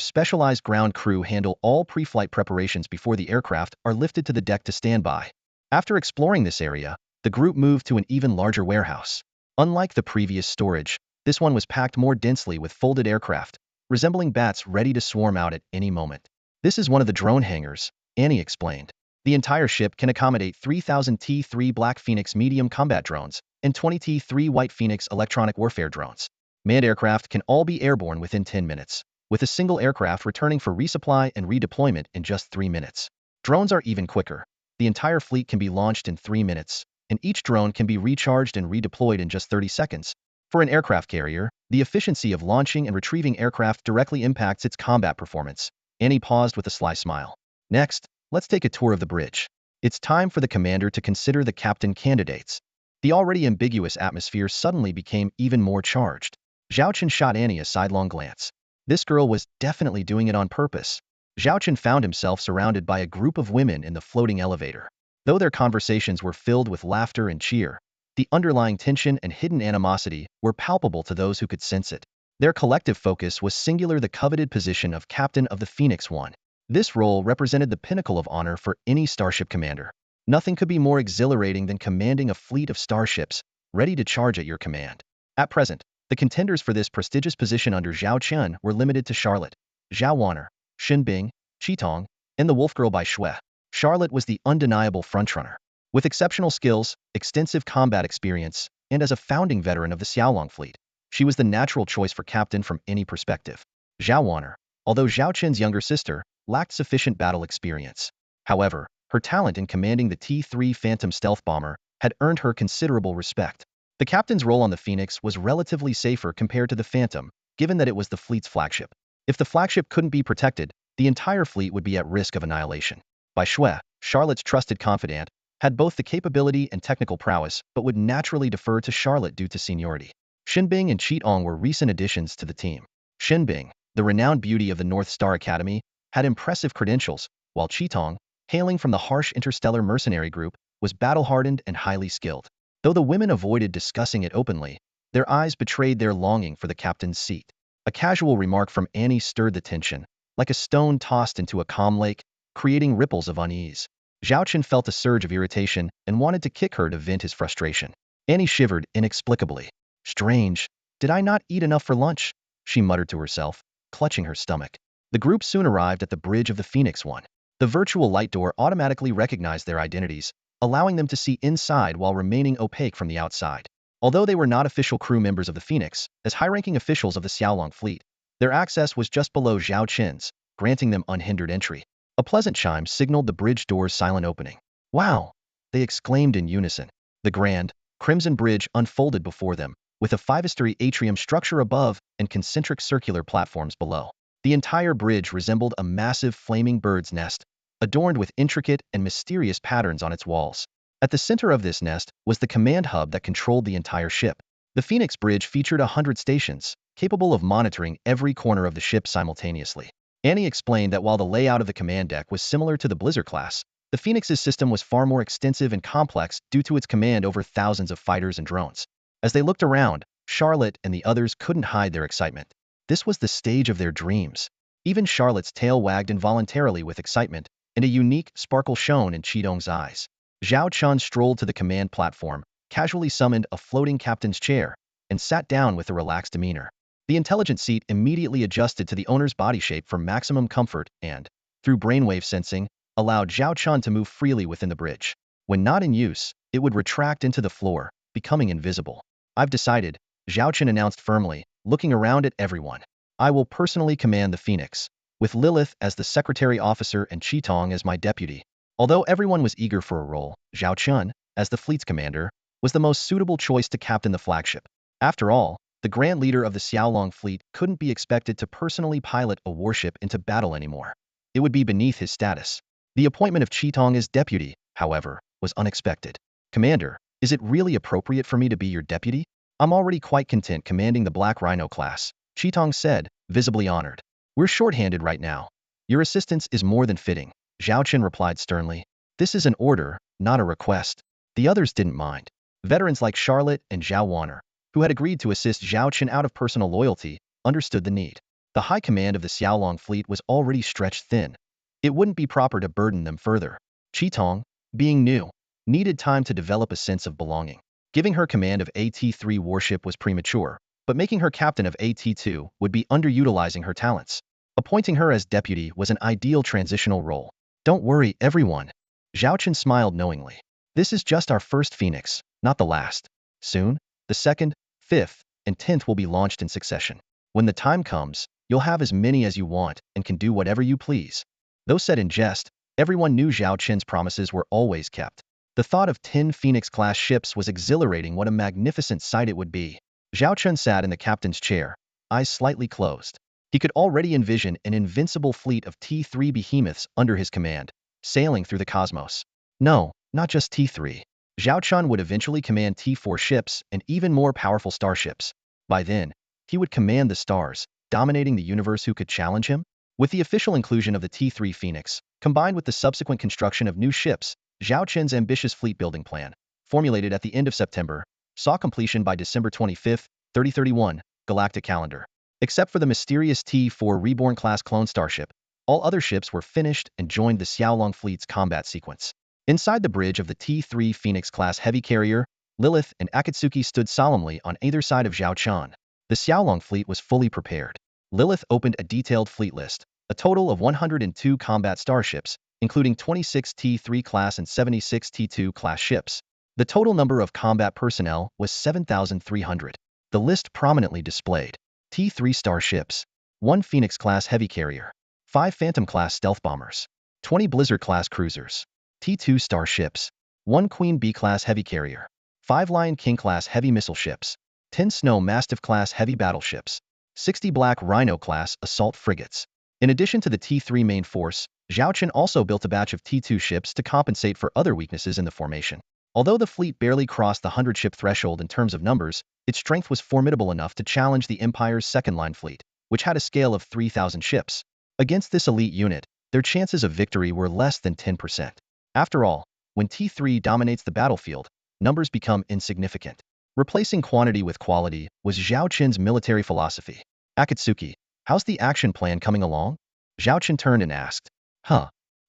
A: specialized ground crew handle all pre-flight preparations before the aircraft are lifted to the deck to stand by. After exploring this area, the group moved to an even larger warehouse. Unlike the previous storage, this one was packed more densely with folded aircraft, resembling bats ready to swarm out at any moment. This is one of the drone hangars, Annie explained. The entire ship can accommodate 3,000 T-3 Black Phoenix medium combat drones and 20 T-3 White Phoenix electronic warfare drones. Manned aircraft can all be airborne within 10 minutes, with a single aircraft returning for resupply and redeployment in just 3 minutes. Drones are even quicker. The entire fleet can be launched in 3 minutes, and each drone can be recharged and redeployed in just 30 seconds. For an aircraft carrier, the efficiency of launching and retrieving aircraft directly impacts its combat performance. Annie paused with a sly smile. Next, let's take a tour of the bridge. It's time for the commander to consider the captain candidates. The already ambiguous atmosphere suddenly became even more charged. Zhao Chen shot Annie a sidelong glance. This girl was definitely doing it on purpose. Zhao Chen found himself surrounded by a group of women in the floating elevator. Though their conversations were filled with laughter and cheer, the underlying tension and hidden animosity were palpable to those who could sense it. Their collective focus was singular: the coveted position of captain of the Phoenix One. This role represented the pinnacle of honor for any starship commander. Nothing could be more exhilarating than commanding a fleet of starships, ready to charge at your command. At present, the contenders for this prestigious position under Zhao Chen were limited to Charlotte, Zhao Wanner, Xin Bing, Qitong, and the Wolf Girl by Shui. Charlotte was the undeniable frontrunner. With exceptional skills, extensive combat experience, and as a founding veteran of the Xiaolong fleet, she was the natural choice for captain from any perspective. Zhao Wanner, although Zhao Chen's younger sister, lacked sufficient battle experience. However, her talent in commanding the T-3 Phantom stealth bomber had earned her considerable respect. The captain's role on the Phoenix was relatively safer compared to the Phantom, given that it was the fleet's flagship. If the flagship couldn't be protected, the entire fleet would be at risk of annihilation. Bai Shui, Charlotte's trusted confidant, had both the capability and technical prowess, but would naturally defer to Charlotte due to seniority. Xinbing and Qitong were recent additions to the team. Xinbing, the renowned beauty of the North Star Academy, had impressive credentials, while Qitong, hailing from the harsh interstellar mercenary group, was battle-hardened and highly skilled. Though the women avoided discussing it openly, their eyes betrayed their longing for the captain's seat. A casual remark from Annie stirred the tension, like a stone tossed into a calm lake, creating ripples of unease. Zhao Chen felt a surge of irritation and wanted to kick her to vent his frustration. Annie shivered inexplicably. Strange, did I not eat enough for lunch? She muttered to herself, clutching her stomach. The group soon arrived at the bridge of the Phoenix One. The virtual light door automatically recognized their identities, allowing them to see inside while remaining opaque from the outside. Although they were not official crew members of the Phoenix, as high-ranking officials of the Xiaolong fleet, their access was just below Zhao Chen's, granting them unhindered entry. A pleasant chime signaled the bridge door's silent opening. Wow! They exclaimed in unison. The grand, crimson bridge unfolded before them, with a five-story atrium structure above and concentric circular platforms below. The entire bridge resembled a massive flaming bird's nest, adorned with intricate and mysterious patterns on its walls. At the center of this nest was the command hub that controlled the entire ship. The Phoenix Bridge featured 100 stations, capable of monitoring every corner of the ship simultaneously. Annie explained that while the layout of the command deck was similar to the Blizzard class, the Phoenix's system was far more extensive and complex due to its command over thousands of fighters and drones. As they looked around, Charlotte and the others couldn't hide their excitement. This was the stage of their dreams. Even Charlotte's tail wagged involuntarily with excitement, and a unique sparkle shone in Qidong's eyes. Zhao Chun strolled to the command platform, casually summoned a floating captain's chair, and sat down with a relaxed demeanor. The intelligent seat immediately adjusted to the owner's body shape for maximum comfort and, through brainwave sensing, allowed Zhao Chun to move freely within the bridge. When not in use, it would retract into the floor, becoming invisible. I've decided, Zhao Chun announced firmly, looking around at everyone. I will personally command the Phoenix, with Lilith as the secretary officer and Qitong as my deputy. Although everyone was eager for a role, Zhao Chun, as the fleet's commander, was the most suitable choice to captain the flagship. After all, the grand leader of the Xiaolong fleet couldn't be expected to personally pilot a warship into battle anymore. It would be beneath his status. The appointment of Qitong as deputy, however, was unexpected. Commander, is it really appropriate for me to be your deputy? I'm already quite content commanding the Black Rhino class, Qitong said, visibly honored. We're short-handed right now. Your assistance is more than fitting, Zhao Chen replied sternly. This is an order, not a request. The others didn't mind. Veterans like Charlotte and Zhao Warner, who had agreed to assist Zhao Chen out of personal loyalty, understood the need. The high command of the Xiaolong fleet was already stretched thin. It wouldn't be proper to burden them further. Qitong, being new, needed time to develop a sense of belonging. Giving her command of AT3 warship was premature, but making her captain of AT2 would be underutilizing her talents. Appointing her as deputy was an ideal transitional role. Don't worry, everyone. Zhao Chen smiled knowingly. This is just our first Phoenix, not the last. Soon, the 2nd, 5th, and 10th will be launched in succession. When the time comes, you'll have as many as you want and can do whatever you please. Though said in jest, everyone knew Zhao Chen's promises were always kept. The thought of 10 Phoenix-class ships was exhilarating. What a magnificent sight it would be. Zhao Chen sat in the captain's chair, eyes slightly closed. He could already envision an invincible fleet of T3 behemoths under his command, sailing through the cosmos. No, not just T3. Zhao Chun would eventually command T4 ships and even more powerful starships. By then, he would command the stars, dominating the universe. Who could challenge him? With the official inclusion of the T3 Phoenix, combined with the subsequent construction of new ships, Zhao Chen's ambitious fleet-building plan, formulated at the end of September, saw completion by December 25, 3031, galactic calendar. Except for the mysterious T4 Reborn-class clone starship, all other ships were finished and joined the Xiaolong fleet's combat sequence. Inside the bridge of the T3 Phoenix-class heavy carrier, Lilith and Akatsuki stood solemnly on either side of Zhao Chun. The Xiaolong fleet was fully prepared. Lilith opened a detailed fleet list, a total of 102 combat starships, including 26 T3 class and 76 T2 class ships. The total number of combat personnel was 7,300. The list prominently displayed T3 starships, 1 Phoenix-class heavy carrier, 5 Phantom-class stealth bombers, 20 Blizzard-class cruisers, T2 starships, 1 Queen Bee-class heavy carrier, 5 Lion King-class heavy missile ships, 10 Snow Mastiff-class heavy battleships, 60 Black Rhino-class assault frigates. In addition to the T3 main force, Zhao Chen also built a batch of T2 ships to compensate for other weaknesses in the formation. Although the fleet barely crossed the 100-ship threshold in terms of numbers, its strength was formidable enough to challenge the Empire's second-line fleet, which had a scale of 3,000 ships. Against this elite unit, their chances of victory were less than 10%. After all, when T3 dominates the battlefield, numbers become insignificant. Replacing quantity with quality was Zhao Chen's military philosophy. Akatsuki, how's the action plan coming along? Zhao Chen turned and asked.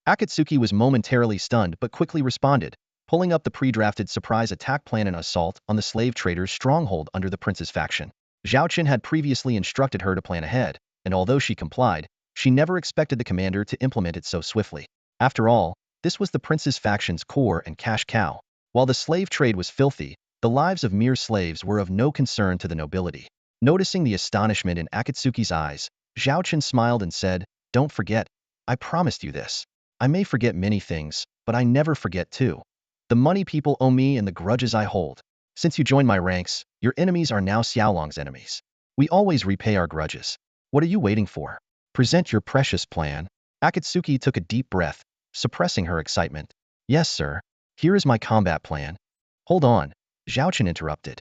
A: Akatsuki was momentarily stunned but quickly responded, pulling up the pre-drafted surprise attack plan and assault on the slave traders' stronghold under the prince's faction. Zhao Chen had previously instructed her to plan ahead, and although she complied, she never expected the commander to implement it so swiftly. After all, this was the prince's faction's core and cash cow. While the slave trade was filthy, the lives of mere slaves were of no concern to the nobility. Noticing the astonishment in Akatsuki's eyes, Zhao Chen smiled and said, "Don't forget, I promised you this. I may forget many things, but I never forget too. The money people owe me and the grudges I hold. Since you joined my ranks, your enemies are now Xiaolong's enemies. We always repay our grudges. What are you waiting for? Present your precious plan." Akatsuki took a deep breath, suppressing her excitement. "Yes, sir. Here is my combat plan." "Hold on," Zhao Chen interrupted.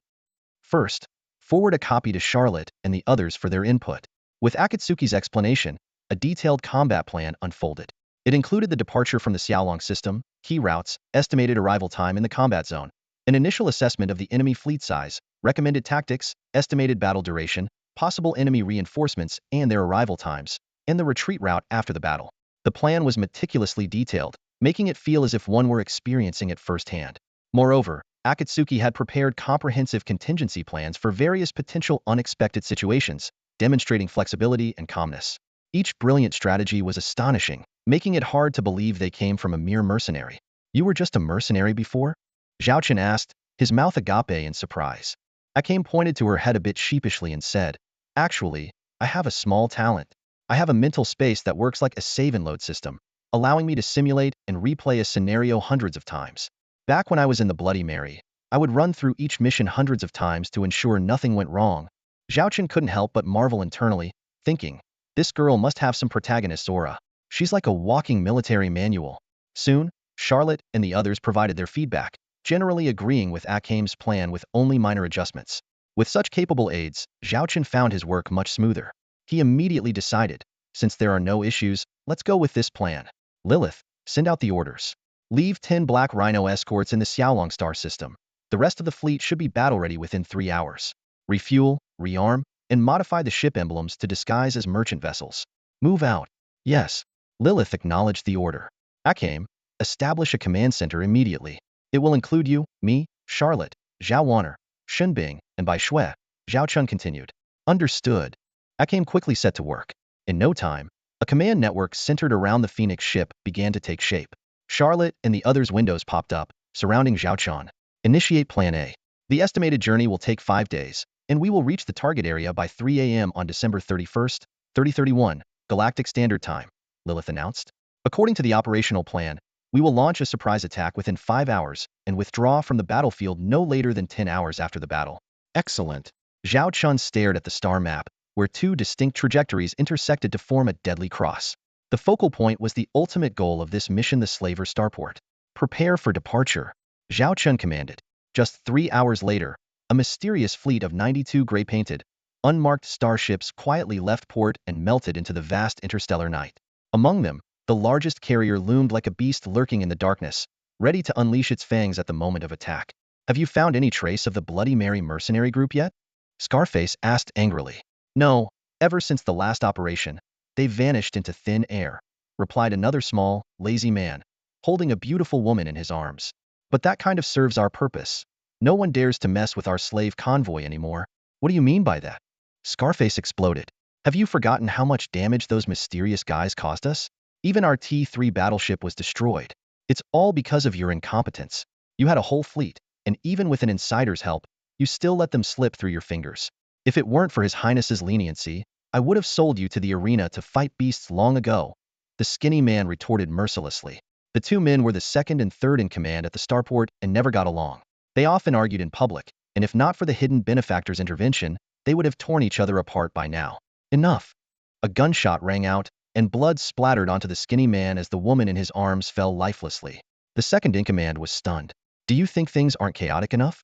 A: "First, Forward a copy to Charlotte and the others for their input. With Akatsuki's explanation, a detailed combat plan unfolded. It included the departure from the Xiaolong system, key routes, estimated arrival time in the combat zone, an initial assessment of the enemy fleet size, recommended tactics, estimated battle duration, possible enemy reinforcements and their arrival times, and the retreat route after the battle. The plan was meticulously detailed, making it feel as if one were experiencing it firsthand. Moreover, Akatsuki had prepared comprehensive contingency plans for various potential unexpected situations, demonstrating flexibility and calmness. Each brilliant strategy was astonishing, making it hard to believe they came from a mere mercenary. "You were just a mercenary before?" Zhao Chen asked, his mouth agape in surprise. Akame pointed to her head a bit sheepishly and said, "Actually, I have a small talent. I have a mental space that works like a save and load system, allowing me to simulate and replay a scenario hundreds of times. Back when I was in the Bloody Mary, I would run through each mission hundreds of times to ensure nothing went wrong." Zhao Chen couldn't help but marvel internally, thinking, this girl must have some protagonist's aura. She's like a walking military manual. Soon, Charlotte and the others provided their feedback, generally agreeing with Akame's plan with only minor adjustments. With such capable aides, Zhao Chen found his work much smoother. He immediately decided, since there are no issues, let's go with this plan. Lilith, send out the orders. Leave 10 Black Rhino escorts in the Xiaolong star system. The rest of the fleet should be battle-ready within 3 hours. Refuel, rearm, and modify the ship emblems to disguise as merchant vessels. Move out. Yes. Lilith acknowledged the order. Akame, establish a command center immediately. It will include you, me, Charlotte, Zhao Wanner, Shenbing, and Bai Shui, Zhao Chun continued. Understood. Akame quickly set to work. In no time, a command network centered around the Phoenix ship began to take shape. Charlotte and the others' windows popped up, surrounding Zhao Chun. Initiate Plan A. The estimated journey will take 5 days, and we will reach the target area by 3 a.m. on December 31st, 3031, Galactic Standard Time, Lilith announced. According to the operational plan, we will launch a surprise attack within 5 hours and withdraw from the battlefield no later than 10 hours after the battle. Excellent. Zhao Chun stared at the star map, where 2 distinct trajectories intersected to form a deadly cross. The focal point was the ultimate goal of this mission, the Slaver starport. Prepare for departure, Zhao Chun commanded. Just 3 hours later, a mysterious fleet of 92 gray-painted, unmarked starships quietly left port and melted into the vast interstellar night. Among them, the largest carrier loomed like a beast lurking in the darkness, ready to unleash its fangs at the moment of attack. Have you found any trace of the Bloody Mary mercenary group yet? Scarface asked angrily. No, ever since the last operation, they vanished into thin air, replied another small, lazy man, holding a beautiful woman in his arms. But that kind of serves our purpose. No one dares to mess with our slave convoy anymore. What do you mean by that? Scarface exploded. Have you forgotten how much damage those mysterious guys caused us? Even our T3 battleship was destroyed. It's all because of your incompetence. You had a whole fleet, and even with an insider's help, you still let them slip through your fingers. If it weren't for His Highness's leniency, I would have sold you to the arena to fight beasts long ago, the skinny man retorted mercilessly. The 2 men were the second and third in command at the starport and never got along. They often argued in public, and if not for the hidden benefactor's intervention, they would have torn each other apart by now. Enough. A gunshot rang out, and blood splattered onto the skinny man as the woman in his arms fell lifelessly. The second in command was stunned. Do you think things aren't chaotic enough?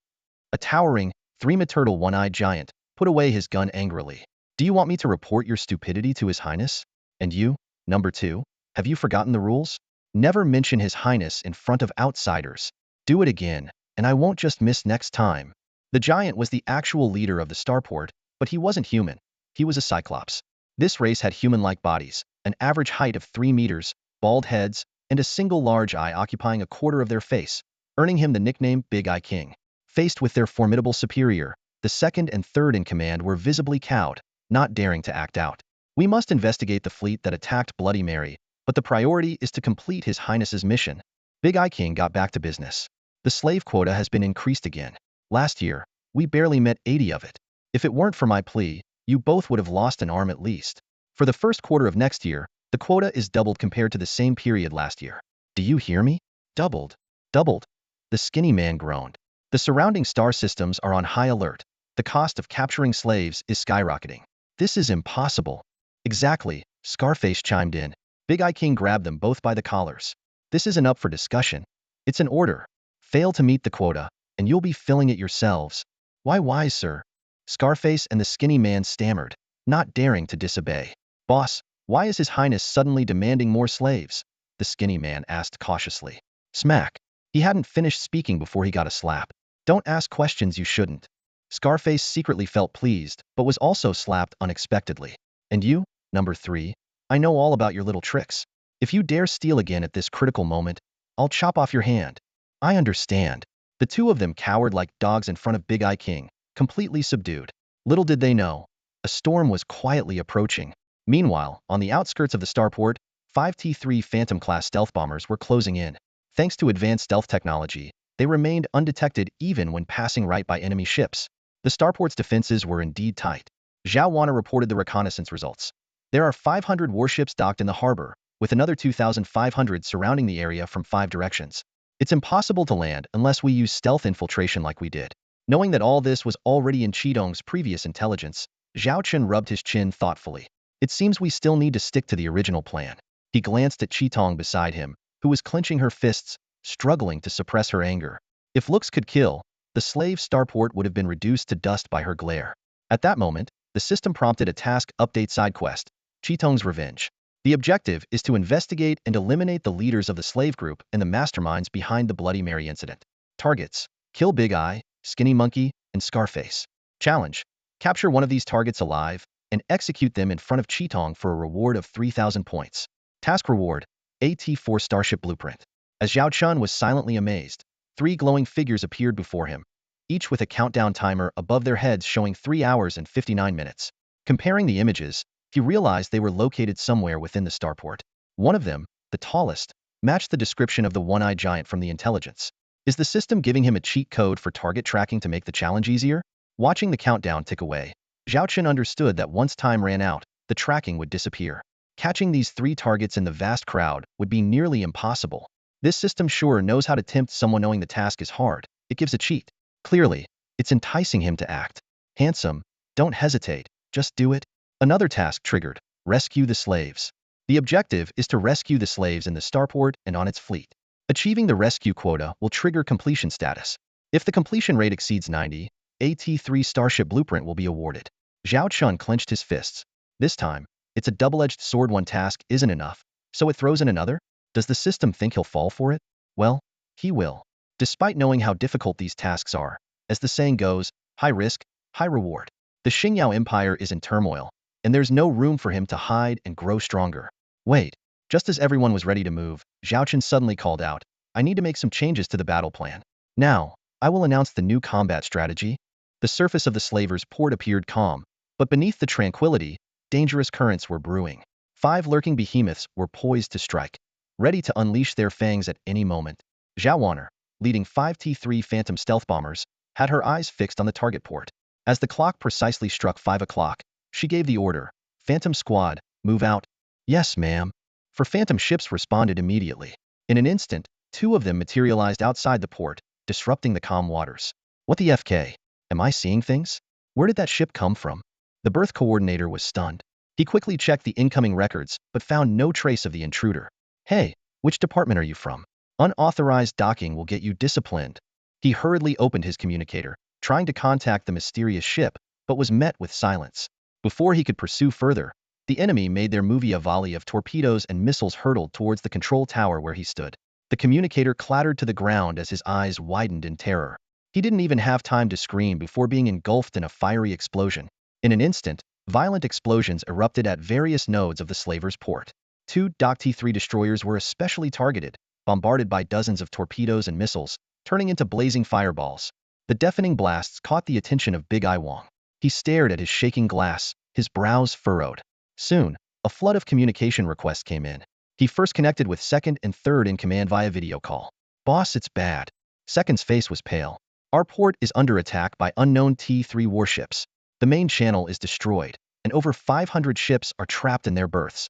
A: A towering, 3-meter one-eyed giant put away his gun angrily. Do you want me to report your stupidity to His Highness? And you, number 2, have you forgotten the rules? Never mention His Highness in front of outsiders. Do it again, and I won't just miss next time. The giant was the actual leader of the starport, but he wasn't human. He was a cyclops. This race had human-like bodies, an average height of 3 meters, bald heads, and a single large eye occupying a quarter of their face, earning him the nickname Big Eye King. Faced with their formidable superior, the second and third in command were visibly cowed, not daring to act out. We must investigate the fleet that attacked Bloody Mary, but the priority is to complete His Highness's mission. Big Eye King got back to business. The slave quota has been increased again. Last year, we barely met 80 of it. If it weren't for my plea, you both would have lost an arm at least. For the first quarter of next year, the quota is doubled compared to the same period last year. Do you hear me? Doubled. Doubled. The skinny man groaned. The surrounding star systems are on high alert. The cost of capturing slaves is skyrocketing. This is impossible. Exactly, Scarface chimed in. Big Eye King grabbed them both by the collars. This isn't up for discussion. It's an order. Fail to meet the quota, and you'll be filling it yourselves. Why, sir? Scarface and the skinny man stammered, not daring to disobey. Boss, why is His Highness suddenly demanding more slaves? The skinny man asked cautiously. Smack. He hadn't finished speaking before he got a slap. Don't ask questions you shouldn't. Scarface secretly felt pleased, but was also slapped unexpectedly. And you, number 3, I know all about your little tricks. If you dare steal again at this critical moment, I'll chop off your hand. I understand. The two of them cowered like dogs in front of Big Eye King, completely subdued. Little did they know, a storm was quietly approaching. Meanwhile, on the outskirts of the starport, 5 T3 Phantom-class stealth bombers were closing in. Thanks to advanced stealth technology, they remained undetected even when passing right by enemy ships. The starport's defenses were indeed tight. Zhao Wana reported the reconnaissance results. There are 500 warships docked in the harbor, with another 2,500 surrounding the area from 5 directions. It's impossible to land unless we use stealth infiltration like we did. Knowing that all this was already in Qidong's previous intelligence, Zhao Chen rubbed his chin thoughtfully. It seems we still need to stick to the original plan. He glanced at Qitong beside him, who was clenching her fists, struggling to suppress her anger. If looks could kill, the slave starport would have been reduced to dust by her glare. At that moment, the system prompted a task update side quest, Qitong's Revenge. The objective is to investigate and eliminate the leaders of the slave group and the masterminds behind the Bloody Mary incident. Targets: kill Big Eye, Skinny Monkey, and Scarface. Challenge: capture one of these targets alive and execute them in front of Qitong for a reward of 3,000 points. Task reward: AT4 Starship Blueprint. As Zhao Chun was silently amazed, 3 glowing figures appeared before him, each with a countdown timer above their heads showing 3 hours and 59 minutes. Comparing the images, he realized they were located somewhere within the starport. One of them, the tallest, matched the description of the one-eyed giant from the intelligence. Is the system giving him a cheat code for target tracking to make the challenge easier? Watching the countdown tick away, Zhao Chen understood that once time ran out, the tracking would disappear. Catching these 3 targets in the vast crowd would be nearly impossible. This system sure knows how to tempt someone knowing the task is hard. It gives a cheat. Clearly, it's enticing him to act. Handsome, don't hesitate, just do it. Another task triggered: rescue the slaves. The objective is to rescue the slaves in the starport and on its fleet. Achieving the rescue quota will trigger completion status. If the completion rate exceeds 90, AT3 Starship Blueprint will be awarded. Zhao Chun clenched his fists. This time, it's a double-edged sword. One task isn't enough, so it throws in another? Does the system think he'll fall for it? Well, he will. Despite knowing how difficult these tasks are, as the saying goes, high risk, high reward. The Xingyao Empire is in turmoil, and there's no room for him to hide and grow stronger. Wait, just as everyone was ready to move, Zhao Chen suddenly called out, I need to make some changes to the battle plan. Now, I will announce the new combat strategy. The surface of the slavers' port appeared calm, but beneath the tranquility, dangerous currents were brewing. 5 lurking behemoths were poised to strike, ready to unleash their fangs at any moment. Zhao Wana, leading 5 T3 Phantom stealth bombers, had her eyes fixed on the target port. As the clock precisely struck 5 o'clock, she gave the order, Phantom Squad, move out. Yes, ma'am. For Phantom ships responded immediately. In an instant, 2 of them materialized outside the port, disrupting the calm waters. What the FK? Am I seeing things? Where did that ship come from? The berth coordinator was stunned. He quickly checked the incoming records, but found no trace of the intruder. Hey, which department are you from? Unauthorized docking will get you disciplined. He hurriedly opened his communicator, trying to contact the mysterious ship, but was met with silence. Before he could pursue further, the enemy made their movie. A volley of torpedoes and missiles hurtled towards the control tower where he stood. The communicator clattered to the ground as his eyes widened in terror. He didn't even have time to scream before being engulfed in a fiery explosion. In an instant, violent explosions erupted at various nodes of the slavers' port. 2 Dock T3 destroyers were especially targeted, bombarded by dozens of torpedoes and missiles, turning into blazing fireballs. The deafening blasts caught the attention of Big Eye Wong. He stared at his shaking glass, his brows furrowed. Soon, a flood of communication requests came in. He first connected with second and third in command via video call. Boss, it's bad. Second's face was pale. Our port is under attack by unknown T3 warships. The main channel is destroyed, and over 500 ships are trapped in their berths.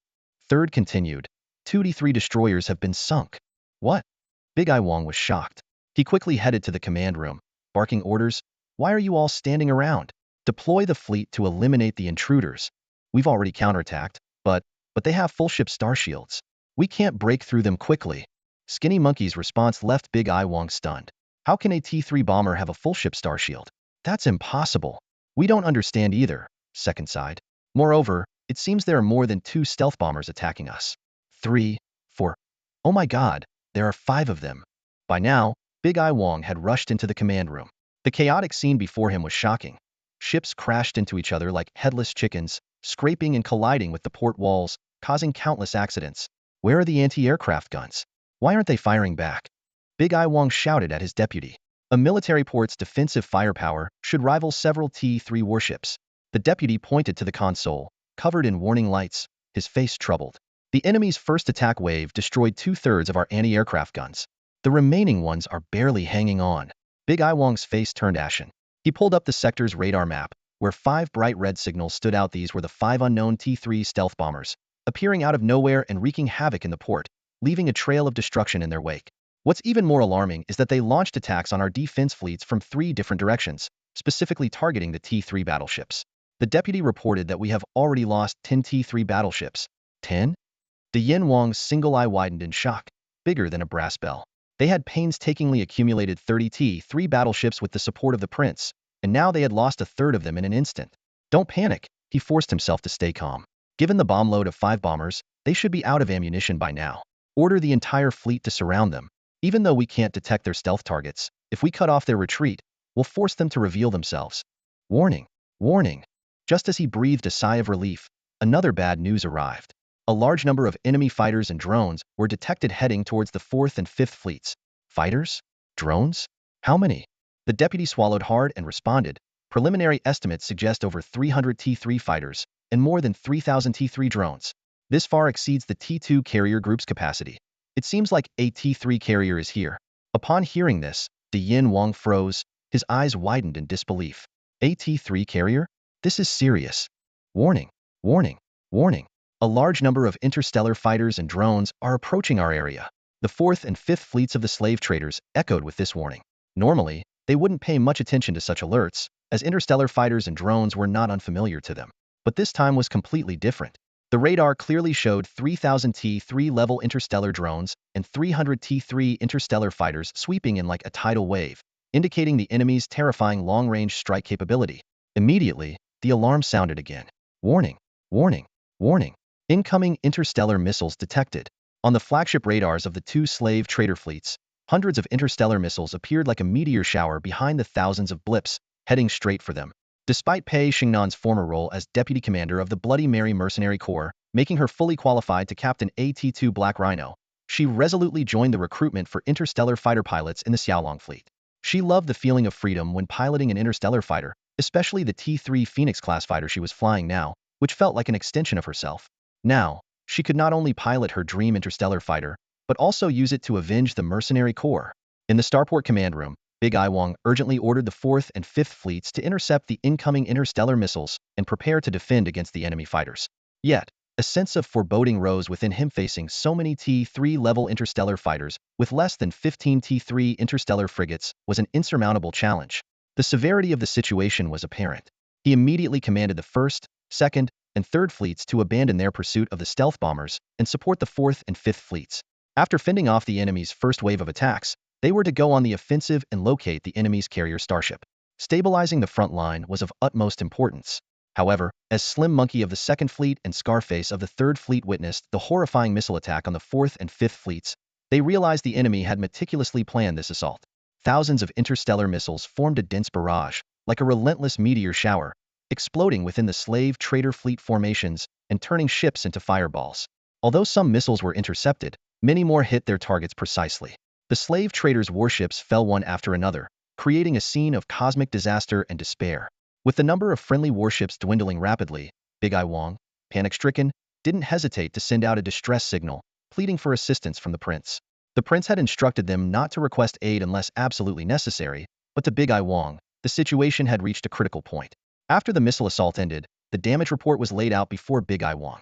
A: Third continued, 2 T3 destroyers have been sunk. What? Big Eye Wong was shocked. He quickly headed to the command room, barking orders. Why are you all standing around? Deploy the fleet to eliminate the intruders. We've already counterattacked, but they have full ship star shields. We can't break through them quickly. Skinny Monkey's response left Big Eye Wong stunned. How can a T3 bomber have a full ship star shield? That's impossible. We don't understand either, Second sighed. Moreover, it seems there are more than 2 stealth bombers attacking us. 3, 4. Oh my god, there are 5 of them. By now, Big Eye Wong had rushed into the command room. The chaotic scene before him was shocking. Ships crashed into each other like headless chickens, scraping and colliding with the port walls, causing countless accidents. Where are the anti-aircraft guns? Why aren't they firing back? Big Eye Wong shouted at his deputy. A military port's defensive firepower should rival several T-3 warships. The deputy pointed to the console, covered in warning lights, his face troubled. The enemy's first attack wave destroyed 2/3 of our anti-aircraft guns. The remaining ones are barely hanging on. Big Eye Wong's face turned ashen. He pulled up the sector's radar map, where 5 bright red signals stood out. These were the 5 unknown T-3 stealth bombers, appearing out of nowhere and wreaking havoc in the port, leaving a trail of destruction in their wake. What's even more alarming is that they launched attacks on our defense fleets from 3 different directions, specifically targeting the T-3 battleships. The deputy reported that we have already lost 10 T-3 battleships. 10? De Yin Wong's single eye widened in shock, bigger than a brass bell. They had painstakingly accumulated 30 T-3 battleships with the support of the prince, and now they had lost 1/3 of them in an instant. Don't panic, he forced himself to stay calm. Given the bomb load of 5 bombers, they should be out of ammunition by now. Order the entire fleet to surround them. Even though we can't detect their stealth targets, if we cut off their retreat, we'll force them to reveal themselves. Warning! Warning! Just as he breathed a sigh of relief, another bad news arrived. A large number of enemy fighters and drones were detected heading towards the 4th and 5th fleets. Fighters? Drones? How many? The deputy swallowed hard and responded. Preliminary estimates suggest over 300 T-3 fighters and more than 3,000 T-3 drones. This far exceeds the T-2 carrier group's capacity. It seems like a T-3 carrier is here. Upon hearing this, De Yin Wong froze, his eyes widened in disbelief. A T-3 carrier? This is serious. Warning! Warning! Warning! A large number of interstellar fighters and drones are approaching our area. The 4th and 5th fleets of the slave traders echoed with this warning. Normally, they wouldn't pay much attention to such alerts, as interstellar fighters and drones were not unfamiliar to them. But this time was completely different. The radar clearly showed 3,000 T-3 level interstellar drones and 300 T-3 interstellar fighters sweeping in like a tidal wave, indicating the enemy's terrifying long-range strike capability. Immediately, the alarm sounded again. Warning! Warning! Warning! Incoming interstellar missiles detected. On the flagship radars of the 2 slave trader fleets, hundreds of interstellar missiles appeared like a meteor shower behind the thousands of blips, heading straight for them. Despite Pei Xingnan's former role as deputy commander of the Bloody Mary Mercenary Corps, making her fully qualified to captain AT-2 Black Rhino, she resolutely joined the recruitment for interstellar fighter pilots in the Xiaolong fleet. She loved the feeling of freedom when piloting an interstellar fighter, especially the T-3 Phoenix-class fighter she was flying now, which felt like an extension of herself. Now, she could not only pilot her dream interstellar fighter, but also use it to avenge the Mercenary Corps. In the Starport command room, Big Eye Wong urgently ordered the 4th and 5th fleets to intercept the incoming interstellar missiles and prepare to defend against the enemy fighters. Yet, a sense of foreboding rose within him. Facing so many T-3 level interstellar fighters with less than 15 T-3 interstellar frigates was an insurmountable challenge. The severity of the situation was apparent. He immediately commanded the 1st, 2nd, and 3rd fleets to abandon their pursuit of the stealth bombers and support the 4th and 5th fleets. After fending off the enemy's first wave of attacks, they were to go on the offensive and locate the enemy's carrier starship. Stabilizing the front line was of utmost importance. However, as Slim Monkey of the 2nd Fleet and Scarface of the 3rd Fleet witnessed the horrifying missile attack on the 4th and 5th fleets, they realized the enemy had meticulously planned this assault. Thousands of interstellar missiles formed a dense barrage, like a relentless meteor shower, exploding within the slave trader fleet formations and turning ships into fireballs. Although some missiles were intercepted, many more hit their targets precisely. The slave traders' warships fell one after another, creating a scene of cosmic disaster and despair. With the number of friendly warships dwindling rapidly, Big Eye Wong, panic-stricken, didn't hesitate to send out a distress signal, pleading for assistance from the prince. The prince had instructed them not to request aid unless absolutely necessary, but to Big Eye Wong, the situation had reached a critical point. After the missile assault ended, the damage report was laid out before Big Eye Wong.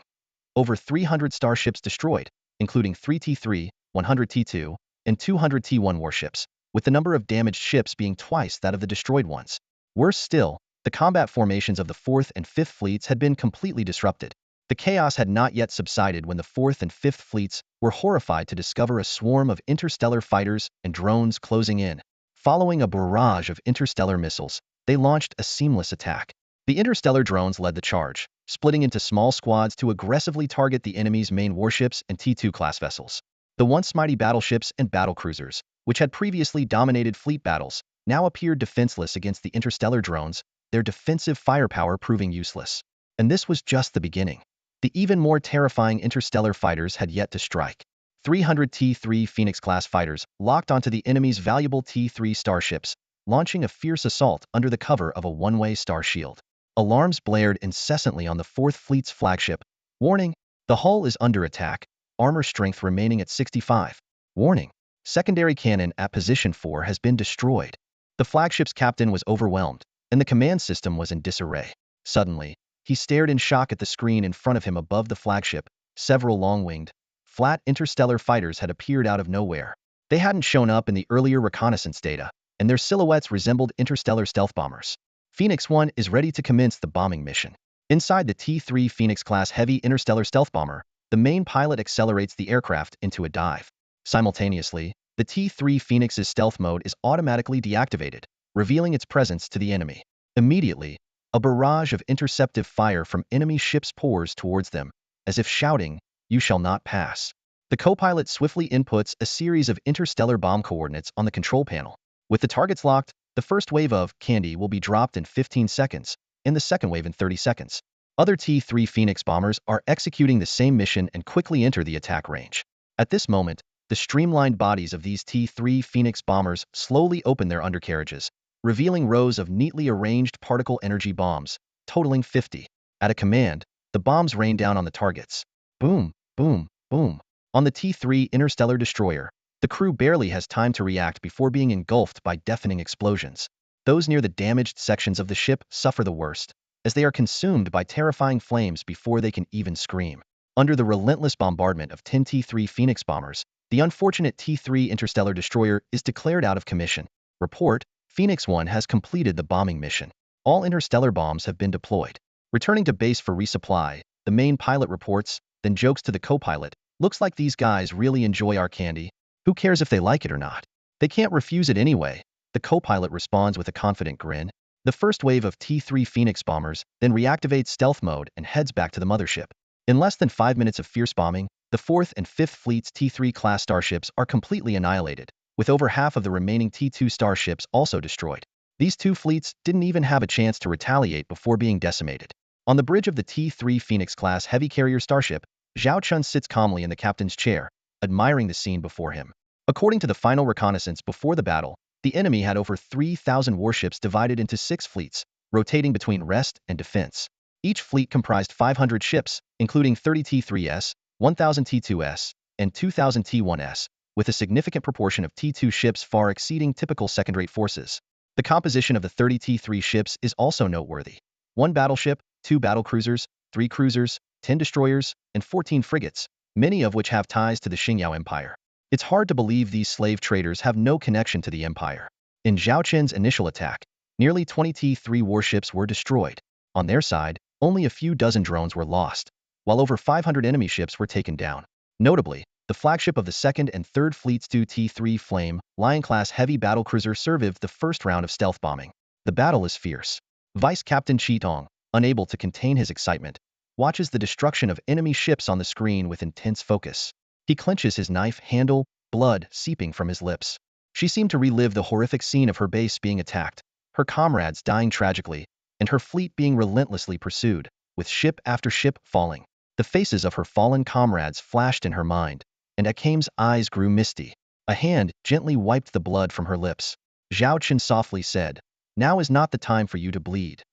A: Over 300 starships destroyed, including 3 T-3, 100 T-2, and 200 T-1 warships, with the number of damaged ships being twice that of the destroyed ones. Worse still, the combat formations of the 4th and 5th fleets had been completely disrupted. The chaos had not yet subsided when the 4th and 5th fleets were horrified to discover a swarm of interstellar fighters and drones closing in. Following a barrage of interstellar missiles, they launched a seamless attack. The interstellar drones led the charge, splitting into small squads to aggressively target the enemy's main warships and T2 class vessels. The once mighty battleships and battlecruisers, which had previously dominated fleet battles, now appeared defenseless against the interstellar drones, their defensive firepower proving useless. And this was just the beginning. The even more terrifying interstellar fighters had yet to strike. 300 T3 Phoenix-class fighters locked onto the enemy's valuable T3 starships, launching a fierce assault under the cover of a one-way star shield. Alarms blared incessantly on the 4th Fleet's flagship. Warning, the hull is under attack, armor strength remaining at 65. Warning, secondary cannon at position 4 has been destroyed. The flagship's captain was overwhelmed, and the command system was in disarray. Suddenly, he stared in shock at the screen in front of him above the flagship. Several long-winged, flat interstellar fighters had appeared out of nowhere. They hadn't shown up in the earlier reconnaissance data, and their silhouettes resembled interstellar stealth bombers. Phoenix 1 is ready to commence the bombing mission. Inside the T3 Phoenix-class heavy interstellar stealth bomber, the main pilot accelerates the aircraft into a dive. Simultaneously, the T3 Phoenix's stealth mode is automatically deactivated, revealing its presence to the enemy. Immediately, a barrage of interceptive fire from enemy ships pours towards them, as if shouting, "You shall not pass." The co-pilot swiftly inputs a series of interstellar bomb coordinates on the control panel. With the targets locked, the first wave of candy will be dropped in 15 seconds, and the second wave in 30 seconds. Other T3 Phoenix bombers are executing the same mission and quickly enter the attack range. At this moment, the streamlined bodies of these T3 Phoenix bombers slowly open their undercarriages, revealing rows of neatly arranged particle energy bombs, totaling 50. At a command, the bombs rain down on the targets. Boom, boom, boom. On the T3 Interstellar Destroyer, the crew barely has time to react before being engulfed by deafening explosions. Those near the damaged sections of the ship suffer the worst, as they are consumed by terrifying flames before they can even scream. Under the relentless bombardment of 10 T3 Phoenix bombers, the unfortunate T3 Interstellar Destroyer is declared out of commission. Report, Phoenix 1 has completed the bombing mission. All interstellar bombs have been deployed. Returning to base for resupply, the main pilot reports, then jokes to the co-pilot, "Looks like these guys really enjoy our candy. Who cares if they like it or not? They can't refuse it anyway." The co-pilot responds with a confident grin. The first wave of T3 Phoenix bombers then reactivates stealth mode and heads back to the mothership. In less than 5 minutes of fierce bombing, the 4th and 5th Fleet's T3 class starships are completely annihilated, with over half of the remaining T2 starships also destroyed. These two fleets didn't even have a chance to retaliate before being decimated. On the bridge of the T3 Phoenix class heavy carrier starship, Zhao Chun sits calmly in the captain's chair, admiring the scene before him. According to the final reconnaissance before the battle, the enemy had over 3,000 warships divided into 6 fleets, rotating between rest and defense. Each fleet comprised 500 ships, including 30 T3s, 1,000 T2s, and 2,000 T1s, with a significant proportion of T2 ships far exceeding typical second-rate forces. The composition of the 30 T3 ships is also noteworthy. 1 battleship, 2 battlecruisers, 3 cruisers, 10 destroyers, and 14 frigates, many of which have ties to the Xingyao Empire. It's hard to believe these slave traders have no connection to the empire. In Zhao Chen's initial attack, nearly 20 T3 warships were destroyed. On their side, only a few dozen drones were lost, while over 500 enemy ships were taken down. Notably, the flagship of the 2nd and 3rd Fleet's 2 T3 Flame, Lion-class heavy battlecruiser survived the first round of stealth bombing. The battle is fierce. Vice Captain Chi Tong, unable to contain his excitement, watches the destruction of enemy ships on the screen with intense focus. He clenches his knife handle, blood seeping from his lips. She seemed to relive the horrific scene of her base being attacked, her comrades dying tragically, and her fleet being relentlessly pursued, with ship after ship falling. The faces of her fallen comrades flashed in her mind, and Akame's eyes grew misty. A hand gently wiped the blood from her lips. Zhao Chen softly said, "Now is not the time for you to bleed.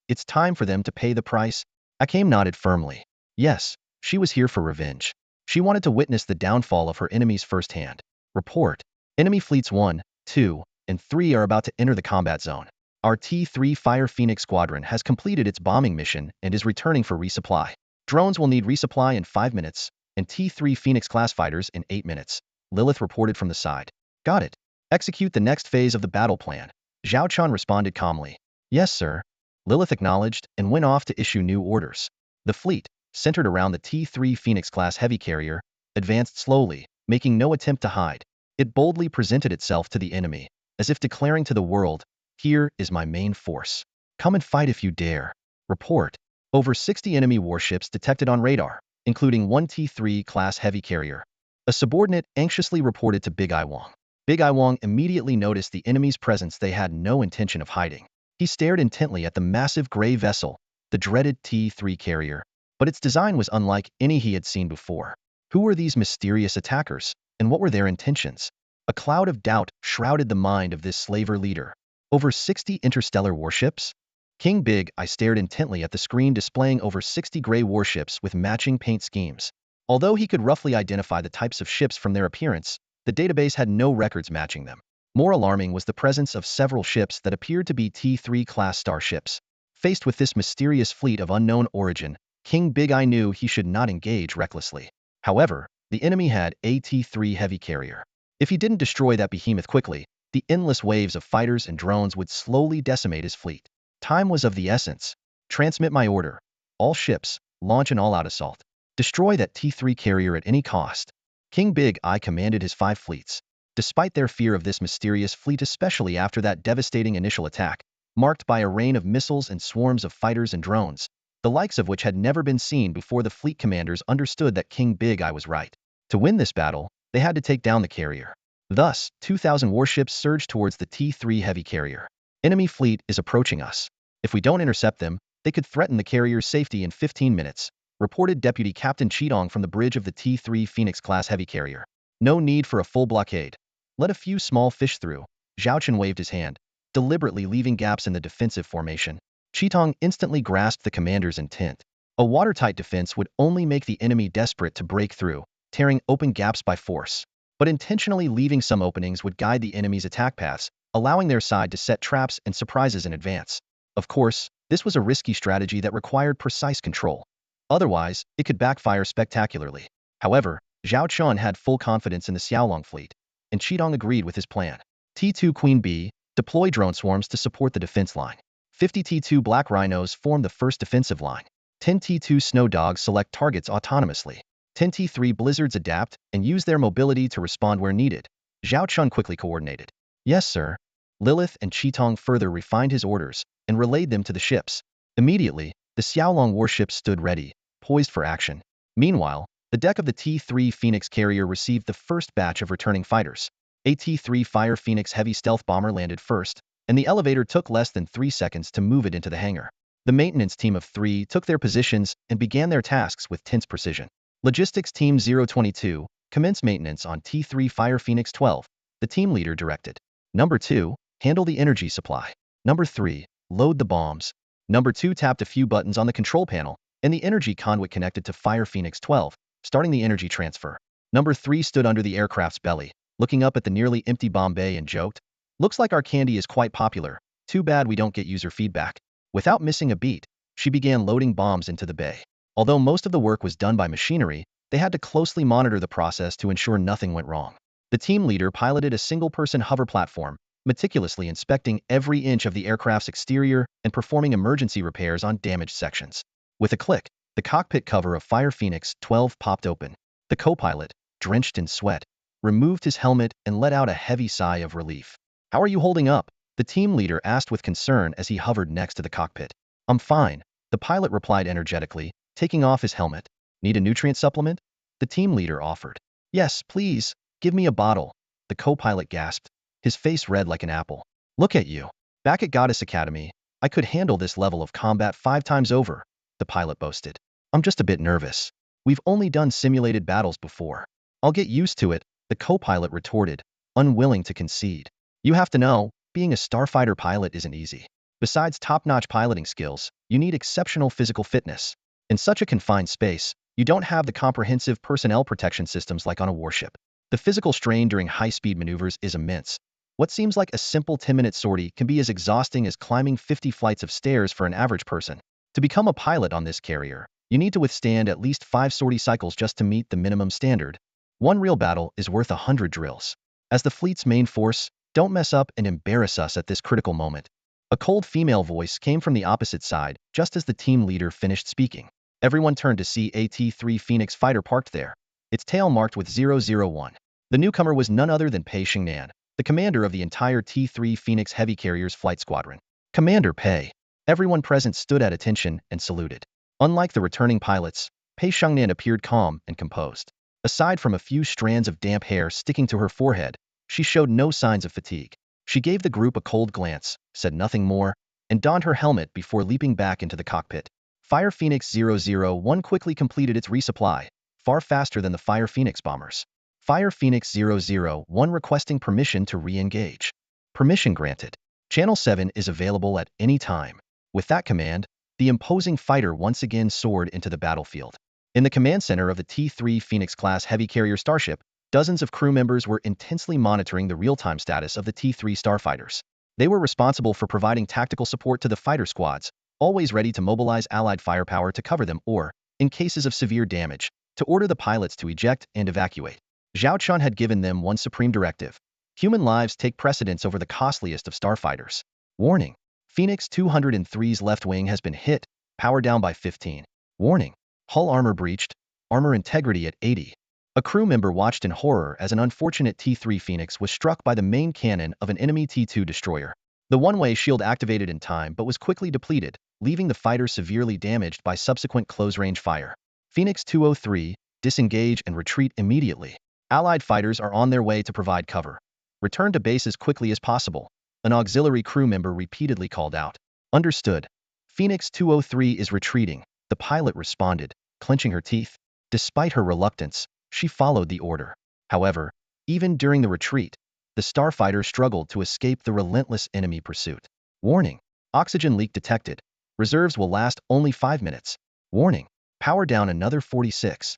A: It's time for them to pay the price." Akame nodded firmly. Yes, she was here for revenge. She wanted to witness the downfall of her enemies firsthand. Report. Enemy fleets 1, 2, and 3 are about to enter the combat zone. Our T3 Fire Phoenix squadron has completed its bombing mission and is returning for resupply. Drones will need resupply in 5 minutes, and T3 Phoenix class fighters in 8 minutes. Lilith reported from the side. Got it. Execute the next phase of the battle plan. Zhao Chan responded calmly. Yes, sir. Lilith acknowledged and went off to issue new orders. The fleet, centered around the T3 Phoenix-class heavy carrier, advanced slowly, making no attempt to hide. It boldly presented itself to the enemy, as if declaring to the world, "Here is my main force. Come and fight if you dare." Report. Over 60 enemy warships detected on radar, including one T3 class heavy carrier. A subordinate anxiously reported to Big Eye Wong. Big Eye Wong immediately noticed the enemy's presence they had no intention of hiding. He stared intently at the massive gray vessel, the dreaded T3 carrier, but its design was unlike any he had seen before. Who were these mysterious attackers, and what were their intentions? A cloud of doubt shrouded the mind of this slaver leader. Over 60 interstellar warships? King Big Eye stared intently at the screen displaying over 60 gray warships with matching paint schemes. Although he could roughly identify the types of ships from their appearance, the database had no records matching them. More alarming was the presence of several ships that appeared to be T3 class starships. Faced with this mysterious fleet of unknown origin, King Big Eye knew he should not engage recklessly. However, the enemy had a T3 heavy carrier. If he didn't destroy that behemoth quickly, the endless waves of fighters and drones would slowly decimate his fleet. Time was of the essence. Transmit my order. All ships, launch an all-out assault. Destroy that T3 carrier at any cost. King Big Eye commanded his 5 fleets. Despite their fear of this mysterious fleet, especially after that devastating initial attack, marked by a rain of missiles and swarms of fighters and drones, the likes of which had never been seen before, the fleet commanders understood that King Big Eye was right. To win this battle, they had to take down the carrier. Thus, 2,000 warships surged towards the T3 heavy carrier. Enemy fleet is approaching us. If we don't intercept them, they could threaten the carrier's safety in 15 minutes, reported Deputy Captain Cheetong from the bridge of the T3 Phoenix-class heavy carrier. No need for a full blockade. Let a few small fish through. Zhao Chen waved his hand, deliberately leaving gaps in the defensive formation. Cheetong instantly grasped the commander's intent. A watertight defense would only make the enemy desperate to break through, tearing open gaps by force. But intentionally leaving some openings would guide the enemy's attack paths, allowing their side to set traps and surprises in advance. Of course, this was a risky strategy that required precise control. Otherwise, it could backfire spectacularly. However, Zhao Chun had full confidence in the Xiaolong fleet, and Cheetong agreed with his plan. T2 Queen Bee, deploy drone swarms to support the defense line. 50 T2 Black Rhinos form the first defensive line. 10 T2 Snow Dogs select targets autonomously. 10 T3 Blizzards adapt and use their mobility to respond where needed. Zhao Chun quickly coordinated. Yes, sir. Lilith and Cheetong further refined his orders and relayed them to the ships. Immediately, the Xiaolong warship stood ready, poised for action. Meanwhile, the deck of the T3 Phoenix carrier received the first batch of returning fighters. A T3 Fire Phoenix heavy stealth bomber landed first, and the elevator took less than 3 seconds to move it into the hangar. The maintenance team of 3 took their positions and began their tasks with tense precision. Logistics Team 022, commence maintenance on T3 Fire Phoenix 12, the team leader directed. Number 2, handle the energy supply. Number 3, load the bombs. Number 2 tapped a few buttons on the control panel, and the energy conduit connected to Fire Phoenix 12, starting the energy transfer. Number 3 stood under the aircraft's belly, looking up at the nearly empty bomb bay and joked, "Looks like our candy is quite popular. Too bad we don't get user feedback." Without missing a beat, she began loading bombs into the bay. Although most of the work was done by machinery, they had to closely monitor the process to ensure nothing went wrong. The team leader piloted a single-person hover platform, meticulously inspecting every inch of the aircraft's exterior and performing emergency repairs on damaged sections. With a click, the cockpit cover of Fire Phoenix 12 popped open. The co-pilot, drenched in sweat, removed his helmet and let out a heavy sigh of relief. "How are you holding up?" the team leader asked with concern as he hovered next to the cockpit. "I'm fine," the pilot replied energetically, taking off his helmet. "Need a nutrient supplement?" the team leader offered. "Yes, please, give me a bottle," the co-pilot gasped, his face red like an apple. "Look at you. Back at Goddess Academy, I could handle this level of combat 5 times over," the pilot boasted. "I'm just a bit nervous. We've only done simulated battles before." "I'll get used to it," the co-pilot retorted, unwilling to concede. "You have to know, being a starfighter pilot isn't easy. Besides top-notch piloting skills, you need exceptional physical fitness. In such a confined space, you don't have the comprehensive personnel protection systems like on a warship. The physical strain during high-speed maneuvers is immense. What seems like a simple 10-minute sortie can be as exhausting as climbing 50 flights of stairs for an average person. To become a pilot on this carrier, you need to withstand at least 5 sortie cycles just to meet the minimum standard. One real battle is worth 100 drills. As the fleet's main force, don't mess up and embarrass us at this critical moment." A cold female voice came from the opposite side just as the team leader finished speaking. Everyone turned to see a T3 Phoenix fighter parked there, its tail marked with 001. The newcomer was none other than Pei Xingnan, the commander of the entire T3 Phoenix heavy carrier's flight squadron. "Commander Pei, Everyone present stood at attention and saluted. Unlike the returning pilots, Pei Shengnan appeared calm and composed. Aside from a few strands of damp hair sticking to her forehead, she showed no signs of fatigue. She gave the group a cold glance, said nothing more, and donned her helmet before leaping back into the cockpit. Fire Phoenix 001 quickly completed its resupply, far faster than the Fire Phoenix bombers. Fire Phoenix 001 requesting permission to re-engage. Permission granted. Channel 7 is available at any time. With that command, the imposing fighter once again soared into the battlefield. In the command center of the T3 Phoenix-class heavy carrier starship, dozens of crew members were intensely monitoring the real-time status of the T3 starfighters. They were responsible for providing tactical support to the fighter squads, always ready to mobilize allied firepower to cover them or, in cases of severe damage, to order the pilots to eject and evacuate. Zhao Chun had given them one supreme directive. Human lives take precedence over the costliest of starfighters. Warning. Phoenix 203's left wing has been hit, power down by 15. Warning. Hull armor breached, armor integrity at 80. A crew member watched in horror as an unfortunate T3 Phoenix was struck by the main cannon of an enemy T2 destroyer. The one-way shield activated in time but was quickly depleted, leaving the fighter severely damaged by subsequent close-range fire. Phoenix 203, disengage and retreat immediately. Allied fighters are on their way to provide cover. Return to base as quickly as possible. An auxiliary crew member repeatedly called out. Understood. Phoenix 203 is retreating, the pilot responded, clenching her teeth. Despite her reluctance, she followed the order. However, even during the retreat, the starfighter struggled to escape the relentless enemy pursuit. Warning. Oxygen leak detected. Reserves will last only 5 minutes. Warning. Power down another 46.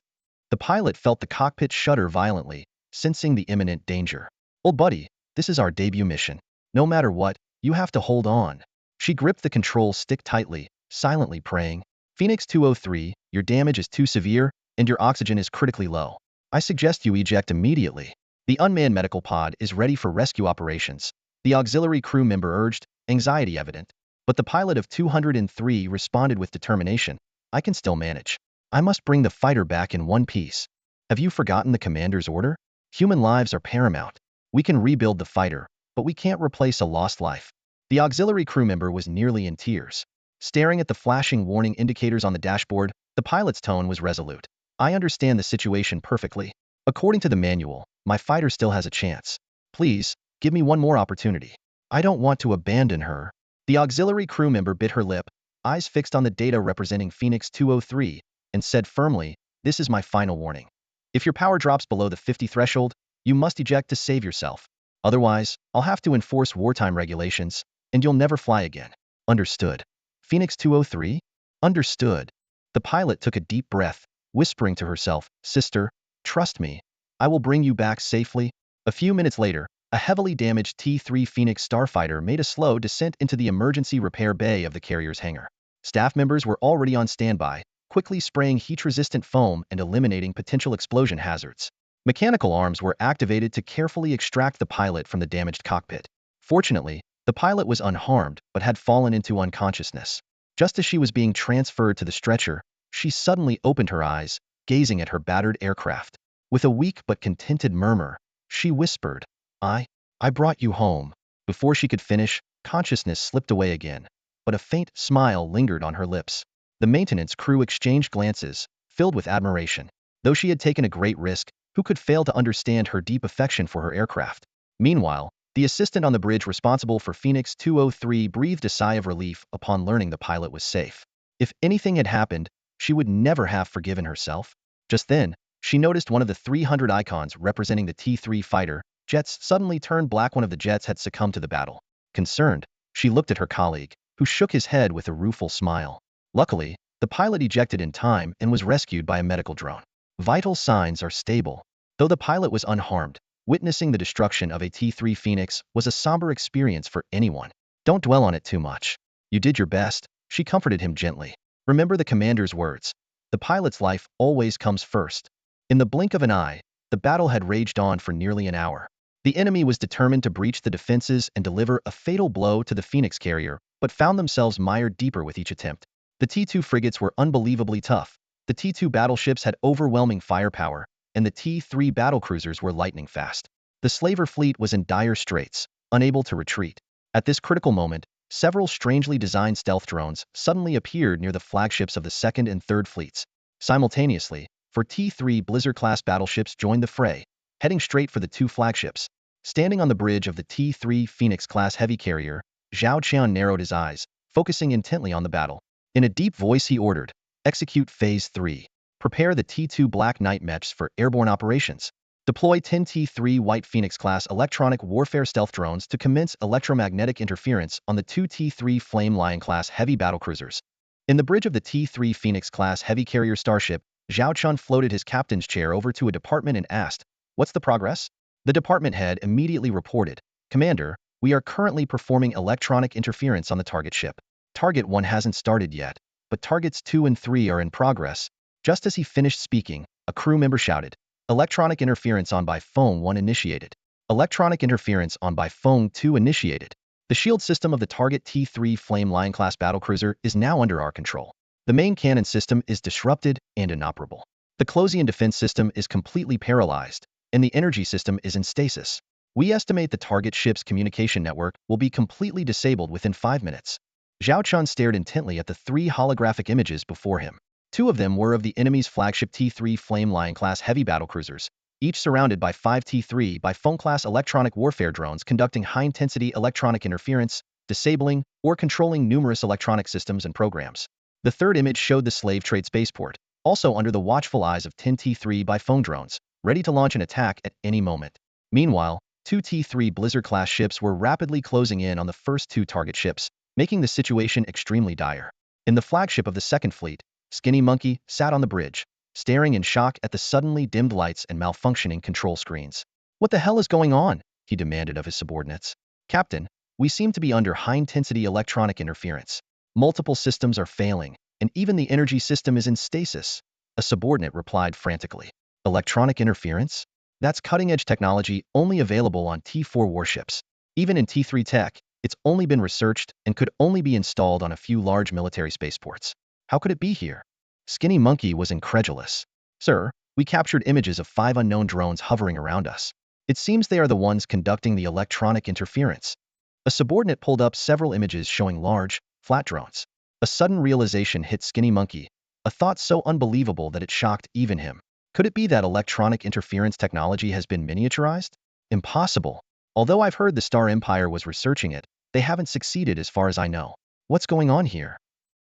A: The pilot felt the cockpit shudder violently, sensing the imminent danger. Old buddy, this is our debut mission. No matter what, you have to hold on. She gripped the control stick tightly, silently praying. Phoenix 203, your damage is too severe, and your oxygen is critically low. I suggest you eject immediately. The unmanned medical pod is ready for rescue operations, the auxiliary crew member urged, anxiety evident. But the pilot of 203 responded with determination. I can still manage. I must bring the fighter back in one piece. Have you forgotten the commander's order? Human lives are paramount. We can rebuild the fighter, but we can't replace a lost life. The auxiliary crew member was nearly in tears. Staring at the flashing warning indicators on the dashboard, the pilot's tone was resolute. I understand the situation perfectly. According to the manual, my fighter still has a chance. Please, give me one more opportunity. I don't want to abandon her. The auxiliary crew member bit her lip, eyes fixed on the data representing Phoenix 203, and said firmly, this is my final warning. If your power drops below the 50 threshold, you must eject to save yourself. Otherwise, I'll have to enforce wartime regulations, and you'll never fly again. Understood. Phoenix 203? Understood. The pilot took a deep breath, whispering to herself, Sister, trust me. I will bring you back safely. A few minutes later, a heavily damaged T3 Phoenix starfighter made a slow descent into the emergency repair bay of the carrier's hangar. Staff members were already on standby, quickly spraying heat-resistant foam and eliminating potential explosion hazards. Mechanical arms were activated to carefully extract the pilot from the damaged cockpit. Fortunately, the pilot was unharmed but had fallen into unconsciousness. Just as she was being transferred to the stretcher, she suddenly opened her eyes, gazing at her battered aircraft. With a weak but contented murmur, she whispered, I brought you home. Before she could finish, consciousness slipped away again, but a faint smile lingered on her lips. The maintenance crew exchanged glances, filled with admiration. Though she had taken a great risk, who could fail to understand her deep affection for her aircraft? Meanwhile, the assistant on the bridge responsible for Phoenix 203 breathed a sigh of relief upon learning the pilot was safe. If anything had happened, she would never have forgiven herself. Just then, she noticed one of the 300 icons representing the T3 fighter jets suddenly turned black. One of the jets had succumbed to the battle. Concerned, she looked at her colleague, who shook his head with a rueful smile. Luckily, the pilot ejected in time and was rescued by a medical drone. Vital signs are stable. Though the pilot was unharmed, witnessing the destruction of a T3 Phoenix was a somber experience for anyone. Don't dwell on it too much. You did your best, she comforted him gently. Remember the commander's words. The pilot's life always comes first. In the blink of an eye, the battle had raged on for nearly an hour. The enemy was determined to breach the defenses and deliver a fatal blow to the Phoenix carrier, but found themselves mired deeper with each attempt. The T2 frigates were unbelievably tough. The T2 battleships had overwhelming firepower, and the T3 battlecruisers were lightning fast. The slaver fleet was in dire straits, unable to retreat. At this critical moment, Several strangely designed stealth drones suddenly appeared near the flagships of the 2nd and 3rd fleets. Simultaneously, for T3 Blizzard-class battleships joined the fray, heading straight for the 2 flagships. Standing on the bridge of the T3 Phoenix-class heavy carrier, Zhao Qian narrowed his eyes, focusing intently on the battle. In a deep voice he ordered, "Execute Phase 3. Prepare the T2 Black Knight mechs for airborne operations. Deploy 10 T3 White Phoenix-class electronic warfare stealth drones to commence electromagnetic interference on the 2 T3 Flame Lion-class heavy battlecruisers." In the bridge of the T3 Phoenix-class heavy carrier starship, Zhao Chun floated his captain's chair over to a department and asked, "What's the progress?" The department head immediately reported, "Commander, we are currently performing electronic interference on the target ship. Target 1 hasn't started yet, but targets 2 and 3 are in progress." Just as he finished speaking, a crew member shouted, "Electronic interference on by phone 1 initiated. Electronic interference on by phone 2 initiated. The shield system of the target T3 Flame Lion-class battlecruiser is now under our control. The main cannon system is disrupted and inoperable. The Closian defense system is completely paralyzed, and the energy system is in stasis. We estimate the target ship's communication network will be completely disabled within 5 minutes." Zhao Chun stared intently at the 3 holographic images before him. 2 of them were of the enemy's flagship T3 Flame Lion-class heavy battlecruisers, each surrounded by 5 T3 by phone-class electronic warfare drones conducting high-intensity electronic interference, disabling, or controlling numerous electronic systems and programs. The 3rd image showed the slave trade spaceport, also under the watchful eyes of 10 T3 by phone drones, ready to launch an attack at any moment. Meanwhile, 2 T3 Blizzard-class ships were rapidly closing in on the first 2 target ships, making the situation extremely dire. In the flagship of the 2nd fleet, Skinny Monkey sat on the bridge, staring in shock at the suddenly dimmed lights and malfunctioning control screens. "What the hell is going on?" he demanded of his subordinates. "Captain, we seem to be under high-intensity electronic interference. Multiple systems are failing, and even the energy system is in stasis," a subordinate replied frantically. "Electronic interference? That's cutting-edge technology only available on T4 warships. Even in T3 tech, it's only been researched and could only be installed on a few large military spaceports. How could it be here?" Skinny Monkey was incredulous. "Sir, we captured images of 5 unknown drones hovering around us. It seems they are the ones conducting the electronic interference." A subordinate pulled up several images showing large, flat drones. A sudden realization hit Skinny Monkey, a thought so unbelievable that it shocked even him. Could it be that electronic interference technology has been miniaturized? Impossible. Although I've heard the Star Empire was researching it, they haven't succeeded as far as I know. What's going on here?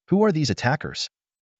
A: Who are these attackers?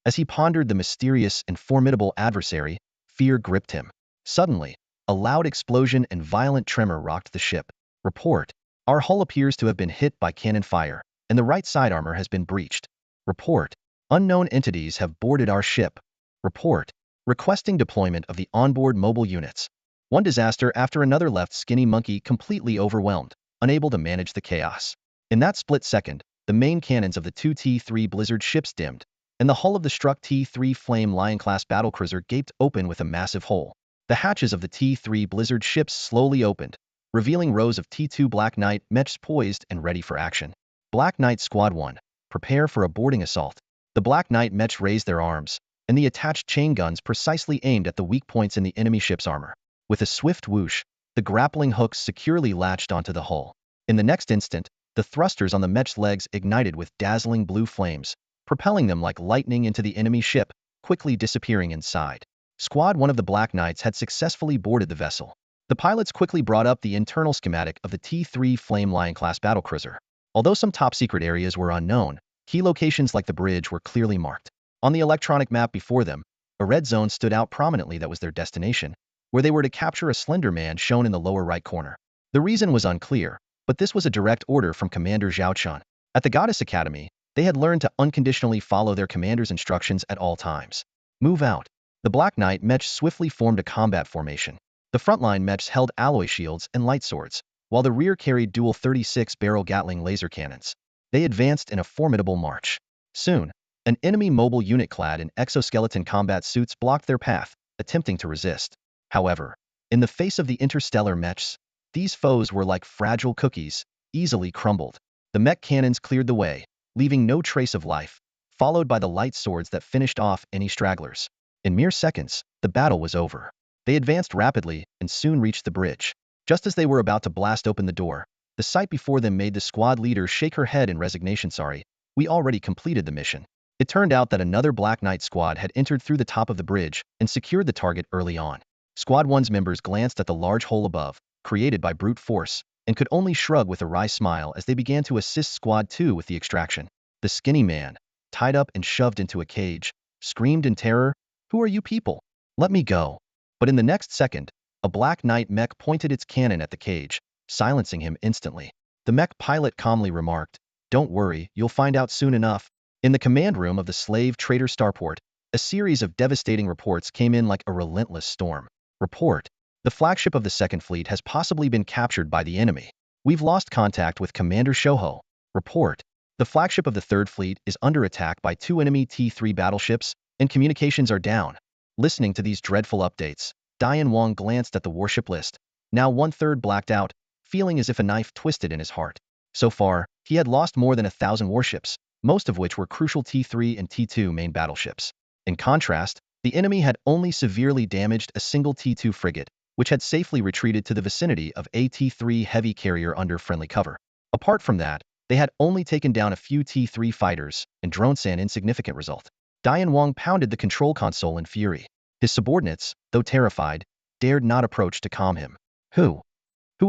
A: As he pondered the mysterious and formidable adversary, fear gripped him. Suddenly, a loud explosion and violent tremor rocked the ship. "Report. Our hull appears to have been hit by cannon fire, and the right side armor has been breached. Report. Unknown entities have boarded our ship. Report. Requesting deployment of the onboard mobile units." One disaster after another left Skinny Monkey completely overwhelmed, unable to manage the chaos. In that split second, the main cannons of the 2 T3 Blizzard ships dimmed, and the hull of the struck T3 Flame Lion-class battlecruiser gaped open with a massive hole. The hatches of the T3 Blizzard ships slowly opened, revealing rows of T2 Black Knight mechs poised and ready for action. "Black Knight Squad 1, prepare for a boarding assault." The Black Knight mechs raised their arms, and the attached chain guns precisely aimed at the weak points in the enemy ship's armor. With a swift whoosh, the grappling hooks securely latched onto the hull. In the next instant, the thrusters on the mech's legs ignited with dazzling blue flames, propelling them like lightning into the enemy ship, quickly disappearing inside. Squad 1 of the Black Knights had successfully boarded the vessel. The pilots quickly brought up the internal schematic of the T3 Flame Lion-class battlecruiser. Although some top-secret areas were unknown, key locations like the bridge were clearly marked. On the electronic map before them, a red zone stood out prominently that was their destination, where they were to capture a slender man shown in the lower right corner. The reason was unclear, but this was a direct order from Commander Zhao Chun. At the Goddess Academy, they had learned to unconditionally follow their commander's instructions at all times. "Move out." The Black Knight mechs swiftly formed a combat formation. The frontline mechs held alloy shields and light swords, while the rear carried dual 36-barrel Gatling laser cannons. They advanced in a formidable march. Soon, an enemy mobile unit clad in exoskeleton combat suits blocked their path, attempting to resist. However, in the face of the interstellar mechs, these foes were like fragile cookies, easily crumbled. The mech cannons cleared the way, leaving no trace of life, followed by the light swords that finished off any stragglers. In mere seconds, the battle was over. They advanced rapidly and soon reached the bridge. Just as they were about to blast open the door, The sight before them made the squad leader shake her head in resignation. Sorry, we already completed the mission. It turned out that another Black Knight squad had entered through the top of the bridge and secured the target early on. Squad 1's members glanced at the large hole above, created by brute force, and could only shrug with a wry smile as they began to assist Squad 2 with the extraction. The skinny man, tied up and shoved into a cage, screamed in terror, "Who are you people? Let me go." But in the next second, a Black Knight mech pointed its cannon at the cage, silencing him instantly. The mech pilot calmly remarked, "Don't worry, you'll find out soon enough." In the command room of the slave trader starport, a series of devastating reports came in like a relentless storm. Report: the flagship of the Second Fleet has possibly been captured by the enemy. We've lost contact with Commander Shoho. Report: the flagship of the Third Fleet is under attack by 2 enemy T3 battleships, and communications are down. Listening to these dreadful updates, Dian Wang glanced at the warship list, now 1/3 blacked out, feeling as if a knife twisted in his heart. So far, he had lost more than 1,000 warships, most of which were crucial T3 and T2 main battleships. In contrast, the enemy had only severely damaged a single T2 frigate, which had safely retreated to the vicinity of a T3 heavy carrier under friendly cover. Apart from that, they had only taken down a few T3 fighters and drones, an insignificant result. Dian Wang pounded the control console in fury. His subordinates, though terrified, dared not approach to calm him. Who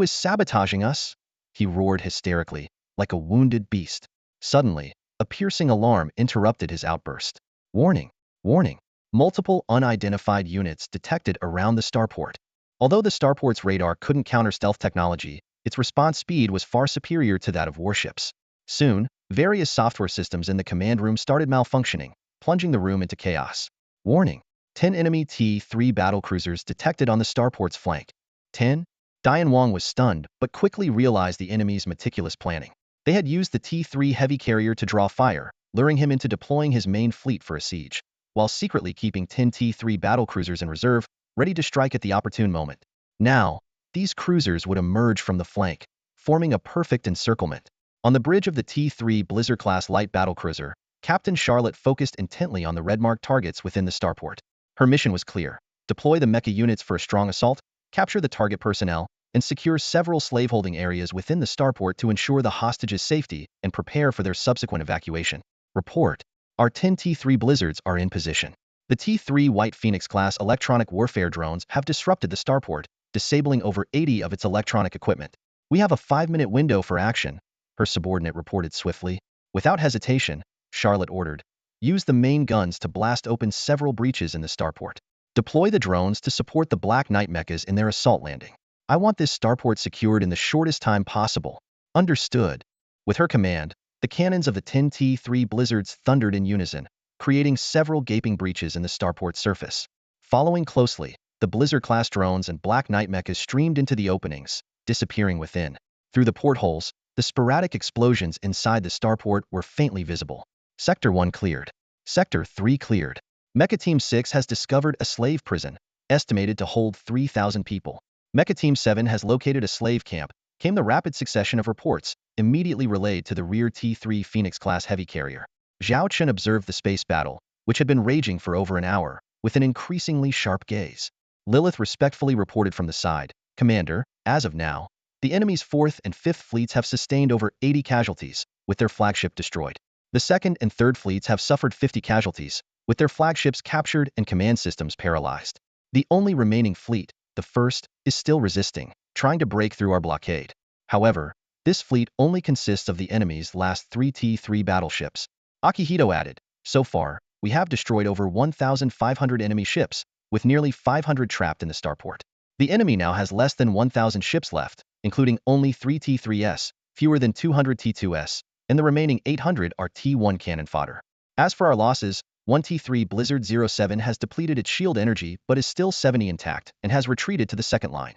A: is sabotaging us?" he roared hysterically, like a wounded beast. Suddenly, a piercing alarm interrupted his outburst. "Warning! Warning! Multiple unidentified units detected around the starport." Although the starport's radar couldn't counter stealth technology, its response speed was far superior to that of warships. Soon, various software systems in the command room started malfunctioning, plunging the room into chaos. Warning: 10 enemy T3 battlecruisers detected on the starport's flank. 10? Dian Wang was stunned, but quickly realized the enemy's meticulous planning. They had used the T3 heavy carrier to draw fire, luring him into deploying his main fleet for a siege, while secretly keeping 10 T3 battlecruisers in reserve, ready to strike at the opportune moment. Now, these cruisers would emerge from the flank, forming a perfect encirclement. On the bridge of the T3 Blizzard-class light battlecruiser, Captain Charlotte focused intently on the red-marked targets within the starport. Her mission was clear: deploy the mecha units for a strong assault, capture the target personnel, and secure several slaveholding areas within the starport to ensure the hostages' safety and prepare for their subsequent evacuation. Report: our 10 T3 Blizzards are in position. The T3 White Phoenix-class electronic warfare drones have disrupted the starport, disabling over 80 of its electronic equipment. We have a 5-minute window for action, her subordinate reported swiftly. Without hesitation, Charlotte ordered, use the main guns to blast open several breaches in the starport. Deploy the drones to support the Black Knight mechas in their assault landing. I want this starport secured in the shortest time possible. Understood. With her command, the cannons of the 10 T3 Blizzards thundered in unison, creating several gaping breaches in the starport surface. Following closely, the Blizzard-class drones and Black Knight mechas streamed into the openings, disappearing within. Through the portholes, the sporadic explosions inside the starport were faintly visible. Sector 1 cleared. Sector 3 cleared. Mecha Team 6 has discovered a slave prison, estimated to hold 3,000 people. Mecha Team 7 has located a slave camp, came the rapid succession of reports, immediately relayed to the rear T3 Phoenix-class heavy carrier. Zhao Chen observed the space battle, which had been raging for over an hour, with an increasingly sharp gaze. Lilith respectfully reported from the side, Commander, as of now, the enemy's 4th and 5th fleets have sustained over 80 casualties, with their flagship destroyed. The 2nd and 3rd fleets have suffered 50 casualties, with their flagships captured and command systems paralyzed. The only remaining fleet, the 1st, is still resisting, trying to break through our blockade. However, this fleet only consists of the enemy's last 3 T3 battleships. Akihito added, so far, we have destroyed over 1,500 enemy ships, with nearly 500 trapped in the starport. The enemy now has less than 1,000 ships left, including only 3 T3s, fewer than 200 T2s, and the remaining 800 are T1 cannon fodder. As for our losses, 1 T3 Blizzard 07 has depleted its shield energy but is still 70 intact and has retreated to the second line.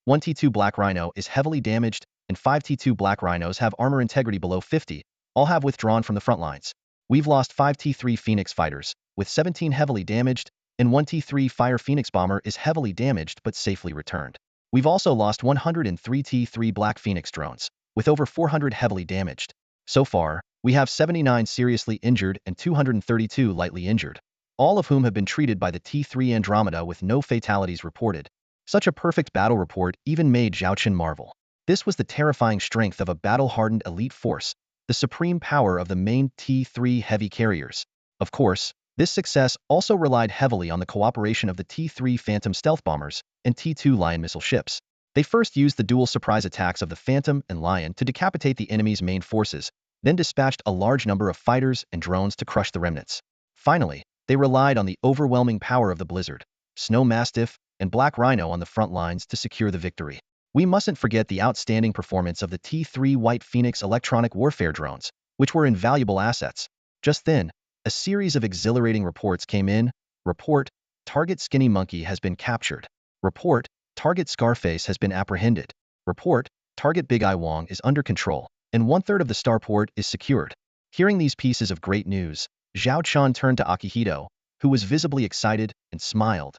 A: 1 T2 Black Rhino is heavily damaged, and 5 T2 Black Rhinos have armor integrity below 50, all have withdrawn from the front lines. We've lost 5 T3 Phoenix fighters, with 17 heavily damaged, and 1 T3 Fire Phoenix bomber is heavily damaged but safely returned. We've also lost 103 T3 Black Phoenix drones, with over 400 heavily damaged. So far, we have 79 seriously injured and 232 lightly injured, all of whom have been treated by the T3 Andromeda with no fatalities reported. Such a perfect battle report even made Zhao Chen marvel. This was the terrifying strength of a battle-hardened elite force, the supreme power of the main T3 heavy carriers. Of course, this success also relied heavily on the cooperation of the T3 Phantom stealth bombers and T2 Lion missile ships. They first used the dual surprise attacks of the Phantom and Lion to decapitate the enemy's main forces, then dispatched a large number of fighters and drones to crush the remnants. Finally, they relied on the overwhelming power of the Blizzard, Snow Mastiff, and Black Rhino on the front lines to secure the victory. We mustn't forget the outstanding performance of the T3 White Phoenix electronic warfare drones, which were invaluable assets. Just then, a series of exhilarating reports came in. Report, target Skinny Monkey has been captured. Report, target Scarface has been apprehended. Report, target Big Eye Wong is under control, and 1/3 of the starport is secured. Hearing these pieces of great news, Zhao Chun turned to Akihito, who was visibly excited, and smiled.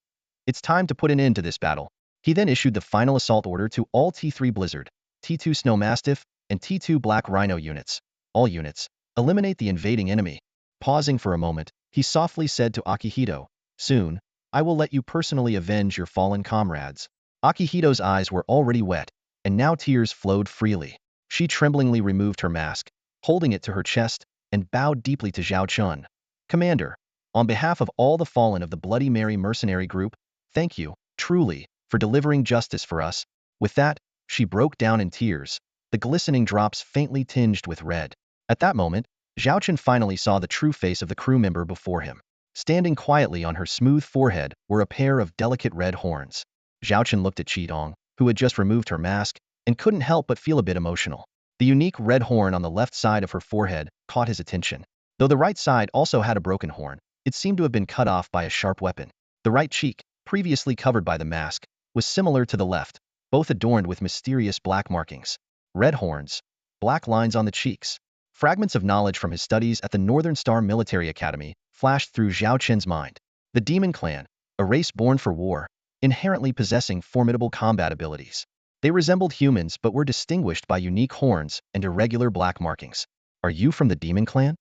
A: It's time to put an end to this battle. He then issued the final assault order to all T3 Blizzard, T2 Snow Mastiff, and T2 Black Rhino units. All units, eliminate the invading enemy. Pausing for a moment, he softly said to Akihito, "Soon, I will let you personally avenge your fallen comrades." Akihito's eyes were already wet, and now tears flowed freely. She tremblingly removed her mask, holding it to her chest, and bowed deeply to Zhao Chun. "Commander, on behalf of all the fallen of the Bloody Mary mercenary group, thank you, truly, for delivering justice for us." With that, she broke down in tears, the glistening drops faintly tinged with red. At that moment, Zhao Chun finally saw the true face of the crew member before him. Standing quietly on her smooth forehead were a pair of delicate red horns. Zhao Chun looked at Qidong, who had just removed her mask, and couldn't help but feel a bit emotional. The unique red horn on the left side of her forehead caught his attention. Though the right side also had a broken horn, it seemed to have been cut off by a sharp weapon. The right cheek, previously covered by the mask, was similar to the left, both adorned with mysterious black markings. Red horns, black lines on the cheeks. Fragments of knowledge from his studies at the Northern Star Military Academy flashed through Zhao Chen's mind. The Demon Clan, a race born for war, inherently possessing formidable combat abilities. They resembled humans but were distinguished by unique horns and irregular black markings. "Are you from the Demon Clan?"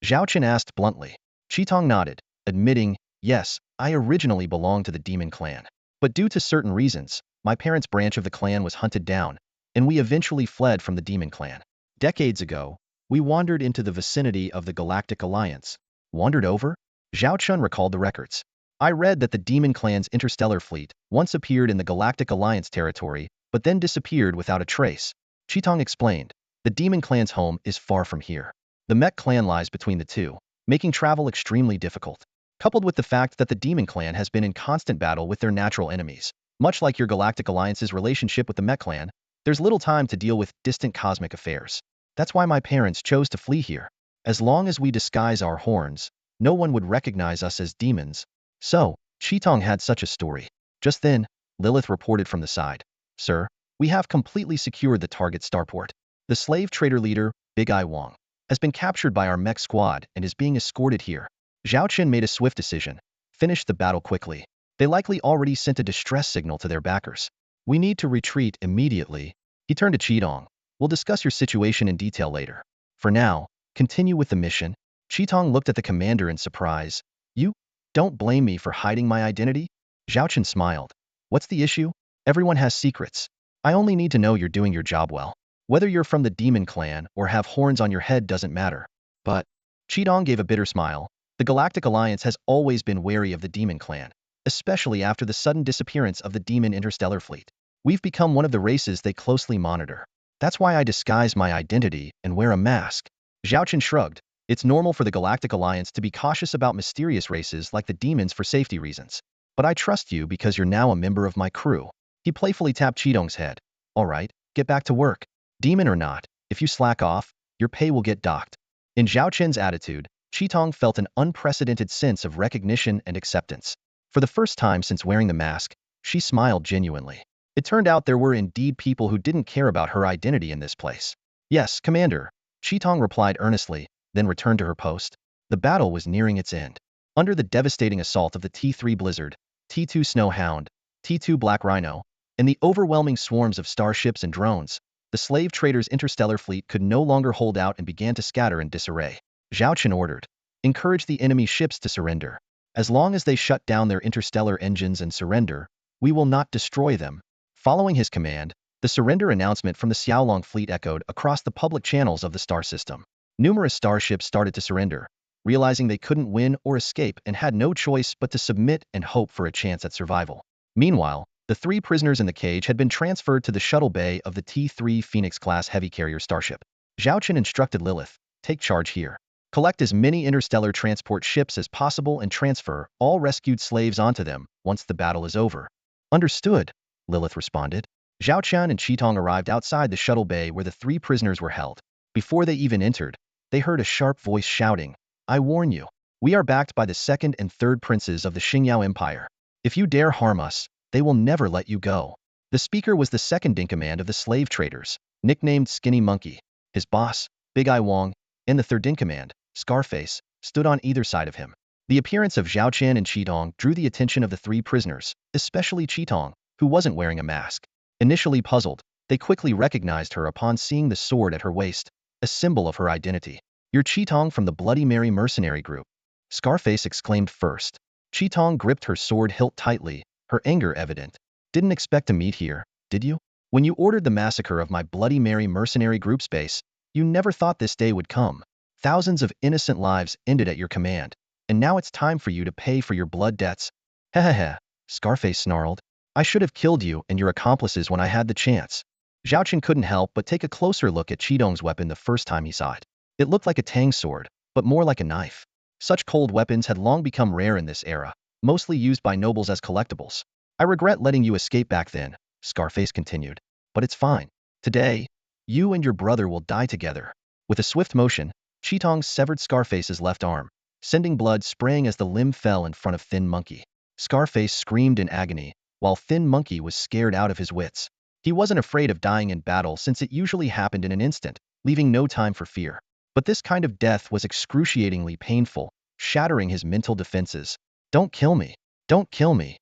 A: Zhao Chen asked bluntly. Qitong nodded, admitting, "Yes, I originally belonged to the Demon Clan. But due to certain reasons, my parents' branch of the clan was hunted down, and we eventually fled from the Demon Clan. Decades ago, we wandered into the vicinity of the Galactic Alliance." Wandered over? Zhao Chun recalled the records. "I read that the Demon Clan's interstellar fleet once appeared in the Galactic Alliance territory, but then disappeared without a trace." Qitong explained, "The Demon Clan's home is far from here. The Mech Clan lies between the two, making travel extremely difficult. Coupled with the fact that the Demon Clan has been in constant battle with their natural enemies, much like your Galactic Alliance's relationship with the Mech Clan, there's little time to deal with distant cosmic affairs. That's why my parents chose to flee here. As long as we disguise our horns, no one would recognize us as demons." So, Qitong had such a story. Just then, Lilith reported from the side, "Sir, we have completely secured the target starport. The slave trader leader, Big Eye Wong, has been captured by our mech squad and is being escorted here." Zhao Chen made a swift decision. Finish the battle quickly. They likely already sent a distress signal to their backers. "We need to retreat immediately." He turned to Qitong. "We'll discuss your situation in detail later. For now, continue with the mission." Qitong looked at the commander in surprise. "You don't blame me for hiding my identity?" Zhao Chen smiled. "What's the issue? Everyone has secrets. I only need to know you're doing your job well. Whether you're from the Demon Clan or have horns on your head doesn't matter." "But," Qitong gave a bitter smile, "the Galactic Alliance has always been wary of the Demon Clan, especially after the sudden disappearance of the Demon Interstellar Fleet. We've become one of the races they closely monitor. That's why I disguise my identity and wear a mask." Zhao Chen shrugged. "It's normal for the Galactic Alliance to be cautious about mysterious races like the demons for safety reasons. But I trust you because you're now a member of my crew." He playfully tapped Qitong's head. "All right, get back to work. Demon or not, if you slack off, your pay will get docked." In Zhao Chen's attitude, Qitong felt an unprecedented sense of recognition and acceptance. For the first time since wearing the mask, she smiled genuinely. It turned out there were indeed people who didn't care about her identity in this place. "Yes, Commander," Qitong replied earnestly, then returned to her post. The battle was nearing its end. Under the devastating assault of the T3 Blizzard, T2 Snow Hound, T2 Black Rhino, and the overwhelming swarms of starships and drones, the slave traders' interstellar fleet could no longer hold out and began to scatter in disarray. Zhao Chen ordered, "Encourage the enemy ships to surrender. As long as they shut down their interstellar engines and surrender, we will not destroy them." Following his command, The surrender announcement from the Xiaolong fleet echoed across the public channels of the star system. Numerous starships started to surrender, realizing they couldn't win or escape and had no choice but to submit and hope for a chance at survival. Meanwhile, the 3 prisoners in the cage had been transferred to the shuttle bay of the T3 Phoenix-class heavy carrier starship. Zhao Chen instructed Lilith, "Take charge here. Collect as many interstellar transport ships as possible and transfer all rescued slaves onto them once the battle is over." "Understood," Lilith responded. Zhao Chen and Qitong arrived outside the shuttle bay where the 3 prisoners were held. Before they even entered, they heard a sharp voice shouting, "I warn you, we are backed by the 2nd and 3rd princes of the Xingyao Empire. If you dare harm us, they will never let you go." The speaker was the second-in-command of the slave traders, nicknamed Skinny Monkey. His boss, Big Eye Wong, and the third-in-command, Scarface, stood on either side of him. The appearance of Zhao Chen and Qitong drew the attention of the 3 prisoners, especially Qitong, who wasn't wearing a mask. Initially puzzled, they quickly recognized her upon seeing the sword at her waist, a symbol of her identity. "You're Qitong from the Bloody Mary mercenary group," Scarface exclaimed first. Qitong gripped her sword hilt tightly, her anger evident. "Didn't expect to meet here, did you? When you ordered the massacre of my Bloody Mary mercenary group's base, you never thought this day would come. Thousands of innocent lives ended at your command, and now it's time for you to pay for your blood debts." "Hehehe," Scarface snarled. "I should have killed you and your accomplices when I had the chance." Zhao Chen couldn't help but take a closer look at Qitong's weapon the first time he saw it. It looked like a tang sword, but more like a knife. Such cold weapons had long become rare in this era, mostly used by nobles as collectibles. "I regret letting you escape back then," Scarface continued. "But it's fine. Today, you and your brother will die together." With a swift motion, Qitong severed Scarface's left arm, sending blood spraying as the limb fell in front of Thin Monkey. Scarface screamed in agony, while Thin Monkey was scared out of his wits. He wasn't afraid of dying in battle since it usually happened in an instant, leaving no time for fear. But this kind of death was excruciatingly painful, shattering his mental defenses. "Don't kill me! Don't kill me!"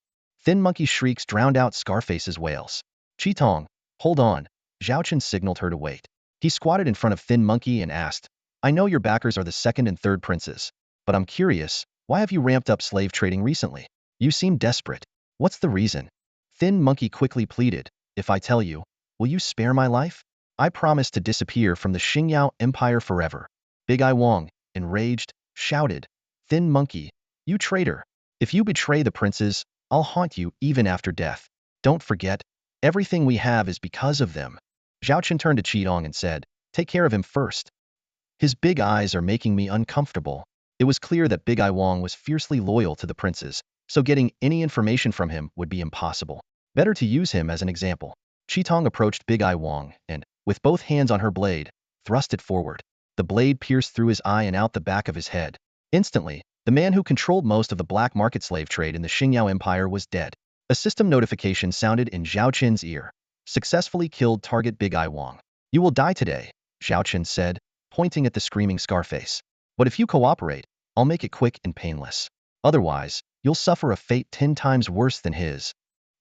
A: Thin Monkey's shrieks drowned out Scarface's wails. "Qitong, hold on." Zhao Chen signaled her to wait. He squatted in front of Thin Monkey and asked, "I know your backers are the 2nd and 3rd princes, but I'm curious, why have you ramped up slave trading recently? You seem desperate. What's the reason?" Thin Monkey quickly pleaded, "If I tell you, will you spare my life? I promise to disappear from the Xingyao Empire forever." Big Eye Wong, enraged, shouted, "Thin Monkey, you traitor! If you betray the princes, I'll haunt you even after death. Don't forget, everything we have is because of them." Zhao Chen turned to Qitong and said, "Take care of him first. His big eyes are making me uncomfortable." It was clear that Big Eye Wong was fiercely loyal to the princes, so getting any information from him would be impossible. Better to use him as an example. Qitong approached Big Eye Wong and, with both hands on her blade, thrust it forward. The blade pierced through his eye and out the back of his head. Instantly, the man who controlled most of the black market slave trade in the Xingyao Empire was dead. A system notification sounded in Zhao Chen's ear. "Successfully killed target Big Eye Wong. You will die today," Zhao Chen said, pointing at the screaming Scarface. "But if you cooperate, I'll make it quick and painless. Otherwise, you'll suffer a fate 10 times worse than his."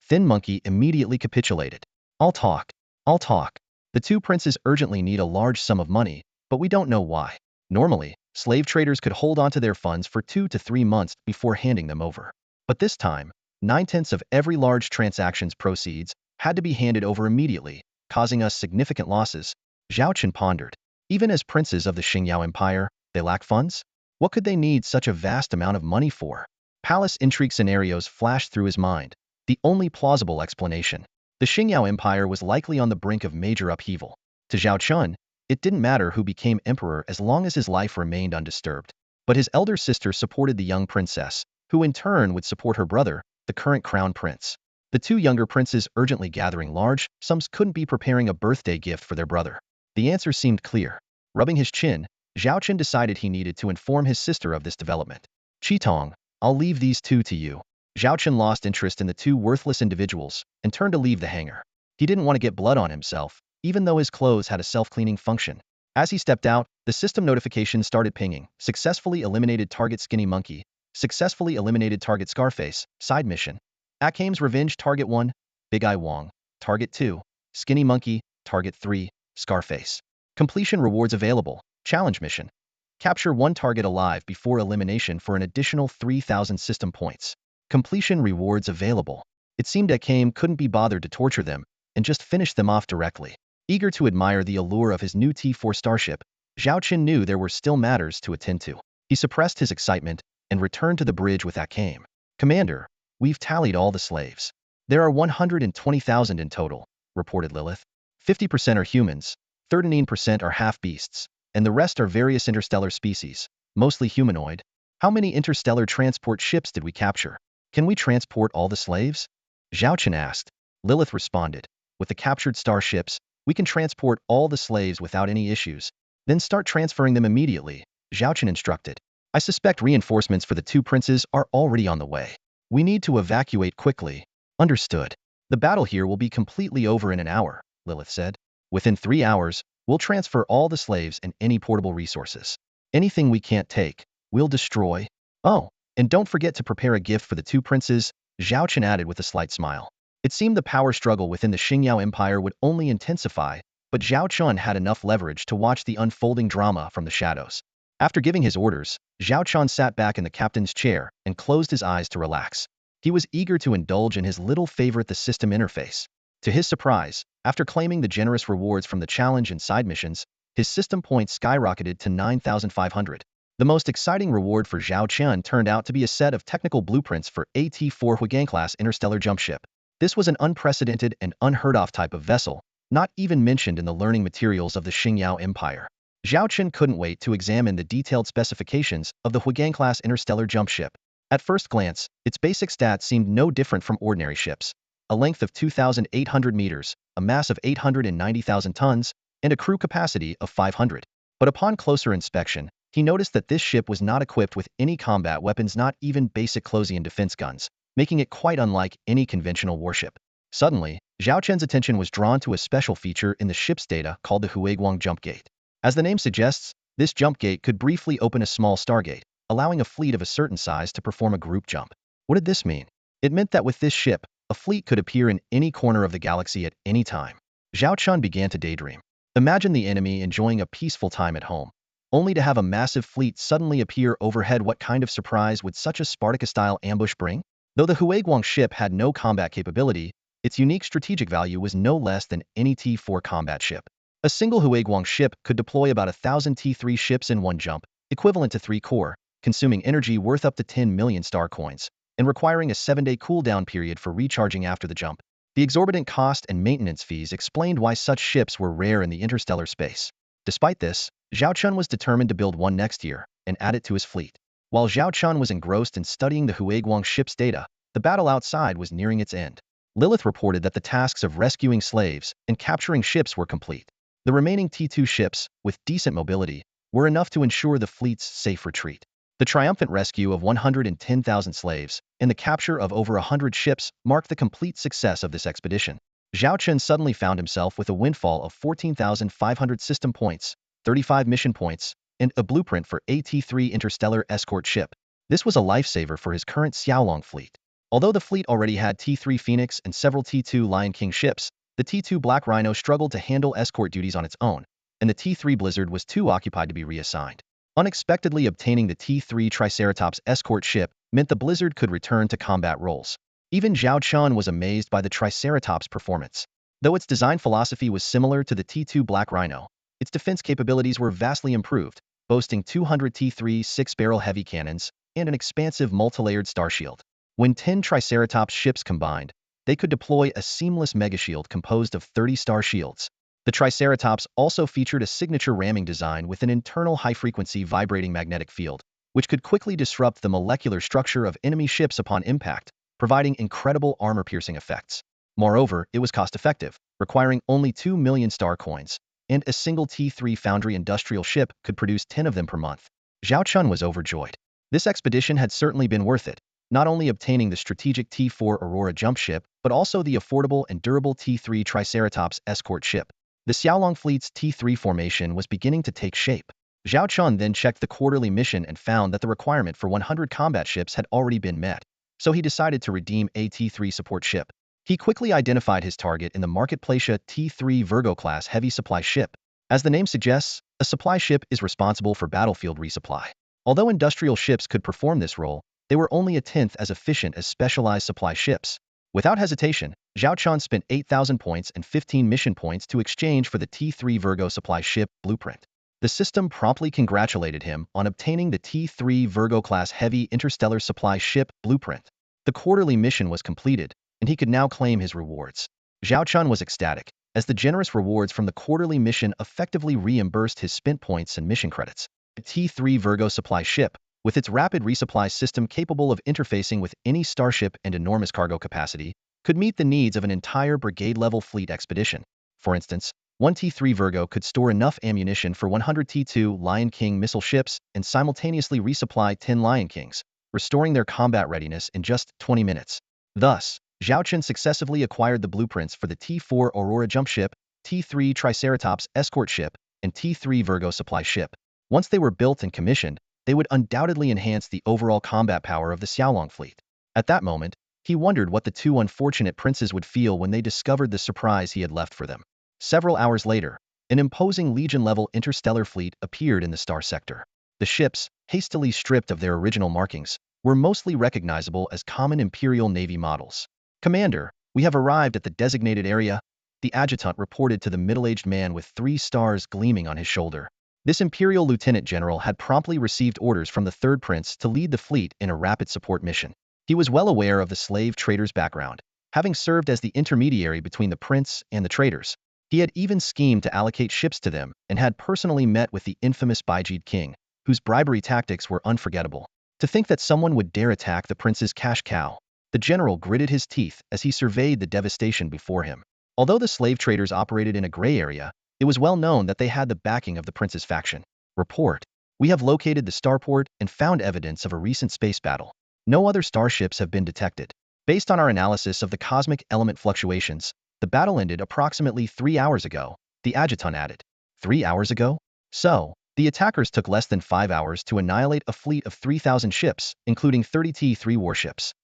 A: Thin Monkey immediately capitulated. I'll talk. The 2 princes urgently need a large sum of money, but we don't know why. Normally, slave traders could hold onto their funds for 2 to 3 months before handing them over. But this time, 9/10 of every large transaction's proceeds had to be handed over immediately, causing us significant losses. Zhao Chen pondered. Even as princes of the Xingyao Empire, they lack funds? What could they need such a vast amount of money for? Palace intrigue scenarios flashed through his mind. The only plausible explanation. The Xingyao Empire was likely on the brink of major upheaval. To Zhao Chen, it didn't matter who became emperor as long as his life remained undisturbed. But his elder sister supported the young princess, who in turn would support her brother, the current crown prince. The 2 younger princes urgently gathering large sums couldn't be preparing a birthday gift for their brother. The answer seemed clear. Rubbing his chin, Zhao Chen decided he needed to inform his sister of this development. "Qitong, I'll leave these 2 to you." Zhao Chen lost interest in the 2 worthless individuals and turned to leave the hangar. He didn't want to get blood on himself, even though his clothes had a self-cleaning function. As he stepped out, the system notification started pinging. "Successfully eliminated target Skinny Monkey. Successfully eliminated target Scarface. Side mission. Akame's Revenge Target 1, Big Eye Wong. Target 2, Skinny Monkey. Target 3, Scarface. Completion rewards available. Challenge mission. Capture 1 target alive before elimination for an additional 3,000 system points. Completion rewards available." It seemed Akame couldn't be bothered to torture them, and just finish them off directly. Eager to admire the allure of his new T4 starship, Zhao Qin knew there were still matters to attend to. He suppressed his excitement and returned to the bridge with Akame. "Commander, we've tallied all the slaves. There are 120,000 in total," reported Lilith. 50% are humans, 39% are half-beasts, and the rest are various interstellar species, mostly humanoid. "How many interstellar transport ships did we capture? Can we transport all the slaves?" Zhao Qin asked. Lilith responded, "With the captured starships, we can transport all the slaves without any issues. Then start transferring them immediately," Zhao Qin instructed. "I suspect reinforcements for the two princes are already on the way. We need to evacuate quickly." "Understood. The battle here will be completely over in an hour," Lilith said. "Within 3 hours, we'll transfer all the slaves and any portable resources. Anything we can't take, we'll destroy. Oh, and don't forget to prepare a gift for the two princes," Zhao Qin added with a slight smile. It seemed the power struggle within the Xingyao Empire would only intensify, but Zhao Chun had enough leverage to watch the unfolding drama from the shadows. After giving his orders, Zhao Chun sat back in the captain's chair and closed his eyes to relax. He was eager to indulge in his little favorite, the system interface. To his surprise, after claiming the generous rewards from the challenge and side missions, his system points skyrocketed to 9,500. The most exciting reward for Zhao Chun turned out to be a set of technical blueprints for AT-4 Huigang-class interstellar jump ship. This was an unprecedented and unheard-of type of vessel, not even mentioned in the learning materials of the Xingyao Empire. Zhao Qin couldn't wait to examine the detailed specifications of the Huigang-class interstellar jump ship. At first glance, its basic stats seemed no different from ordinary ships. A length of 2,800 meters, a mass of 890,000 tons, and a crew capacity of 500. But upon closer inspection, he noticed that this ship was not equipped with any combat weapons, not even basic Closian defense guns, making it quite unlike any conventional warship. Suddenly, Zhao Chen's attention was drawn to a special feature in the ship's data called the Huiguang Jump Gate. As the name suggests, this jump gate could briefly open a small stargate, allowing a fleet of a certain size to perform a group jump. What did this mean? It meant that with this ship, a fleet could appear in any corner of the galaxy at any time. Zhao Chun began to daydream. Imagine the enemy enjoying a peaceful time at home, only to have a massive fleet suddenly appear overhead. What kind of surprise would such a Spartacus-style ambush bring? Though the Huiguang ship had no combat capability, its unique strategic value was no less than any T4 combat ship. A single Huiguang ship could deploy about 1,000 T3 ships in one jump, equivalent to 3 core, consuming energy worth up to 10 million star coins, and requiring a 7-day cooldown period for recharging after the jump. The exorbitant cost and maintenance fees explained why such ships were rare in the interstellar space. Despite this, Zhao Chun was determined to build one next year and add it to his fleet. While Zhao Chun was engrossed in studying the Huiguang ship's data, the battle outside was nearing its end. Lilith reported that the tasks of rescuing slaves and capturing ships were complete. The remaining T2 ships, with decent mobility, were enough to ensure the fleet's safe retreat. The triumphant rescue of 110,000 slaves and the capture of over 100 ships marked the complete success of this expedition. Zhao Chun suddenly found himself with a windfall of 14,500 system points, 35 mission points, and a blueprint for AT-3 interstellar escort ship. This was a lifesaver for his current Xiaolong fleet. Although the fleet already had T3 Phoenix and several T2 Lion King ships, the T2 Black Rhino struggled to handle escort duties on its own, and the T3 Blizzard was too occupied to be reassigned. Unexpectedly obtaining the T3 Triceratops escort ship meant the Blizzard could return to combat roles. Even Zhao Chun was amazed by the Triceratops' performance. Though its design philosophy was similar to the T2 Black Rhino, its defense capabilities were vastly improved, boasting 200 T3 6-barrel heavy cannons and an expansive multi-layered star shield. When 10 Triceratops ships combined, they could deploy a seamless megashield composed of 30 star shields. The Triceratops also featured a signature ramming design with an internal high-frequency vibrating magnetic field, which could quickly disrupt the molecular structure of enemy ships upon impact, providing incredible armor-piercing effects. Moreover, it was cost-effective, requiring only 2 million star coins, and a single T3 Foundry industrial ship could produce 10 of them per month. Zhao Chun was overjoyed. This expedition had certainly been worth it, not only obtaining the strategic T4 Aurora jump ship, but also the affordable and durable T3 Triceratops escort ship. The Xiaolong fleet's T3 formation was beginning to take shape. Zhao Chun then checked the quarterly mission and found that the requirement for 100 combat ships had already been met, so he decided to redeem a T3 support ship. He quickly identified his target in the Marketplace T3 Virgo-class heavy supply ship. As the name suggests, a supply ship is responsible for battlefield resupply. Although industrial ships could perform this role, they were only a tenth as efficient as specialized supply ships. Without hesitation, Zhao Chun spent 8,000 points and 15 mission points to exchange for the T3 Virgo supply ship blueprint. The system promptly congratulated him on obtaining the T3 Virgo-class heavy interstellar supply ship blueprint. The quarterly mission was completed, and he could now claim his rewards. Zhao Chun was ecstatic, as the generous rewards from the quarterly mission effectively reimbursed his spent points and mission credits. The T3 Virgo supply ship, with its rapid resupply system capable of interfacing with any starship and enormous cargo capacity, could meet the needs of an entire brigade-level fleet expedition. For instance, one T3 Virgo could store enough ammunition for 100 T2 Lion King missile ships and simultaneously resupply 10 Lion Kings, restoring their combat readiness in just 20 minutes. Thus, Zhao Chun successively acquired the blueprints for the T4 Aurora jump ship, T3 Triceratops escort ship, and T3 Virgo supply ship. Once they were built and commissioned, they would undoubtedly enhance the overall combat power of the Xiaolong fleet. At that moment, he wondered what the two unfortunate princes would feel when they discovered the surprise he had left for them. Several hours later, an imposing Legion-level interstellar fleet appeared in the star sector. The ships, hastily stripped of their original markings, were mostly recognizable as common Imperial Navy models. "Commander, we have arrived at the designated area," the adjutant reported to the middle-aged man with 3 stars gleaming on his shoulder. This Imperial Lieutenant General had promptly received orders from the Third Prince to lead the fleet in a rapid support mission. He was well aware of the slave traders' background, having served as the intermediary between the prince and the traders. He had even schemed to allocate ships to them and had personally met with the infamous Baijid king, whose bribery tactics were unforgettable. To think that someone would dare attack the prince's cash cow. The general gritted his teeth as he surveyed the devastation before him. Although the slave traders operated in a gray area, it was well known that they had the backing of the prince's faction. Report: we have located the starport and found evidence of a recent space battle. No other starships have been detected. Based on our analysis of the cosmic element fluctuations, the battle ended approximately 3 hours ago, the adjutant added. 3 hours ago? So, the attackers took less than 5 hours to annihilate a fleet of 3,000 ships, including 30 T3 warships.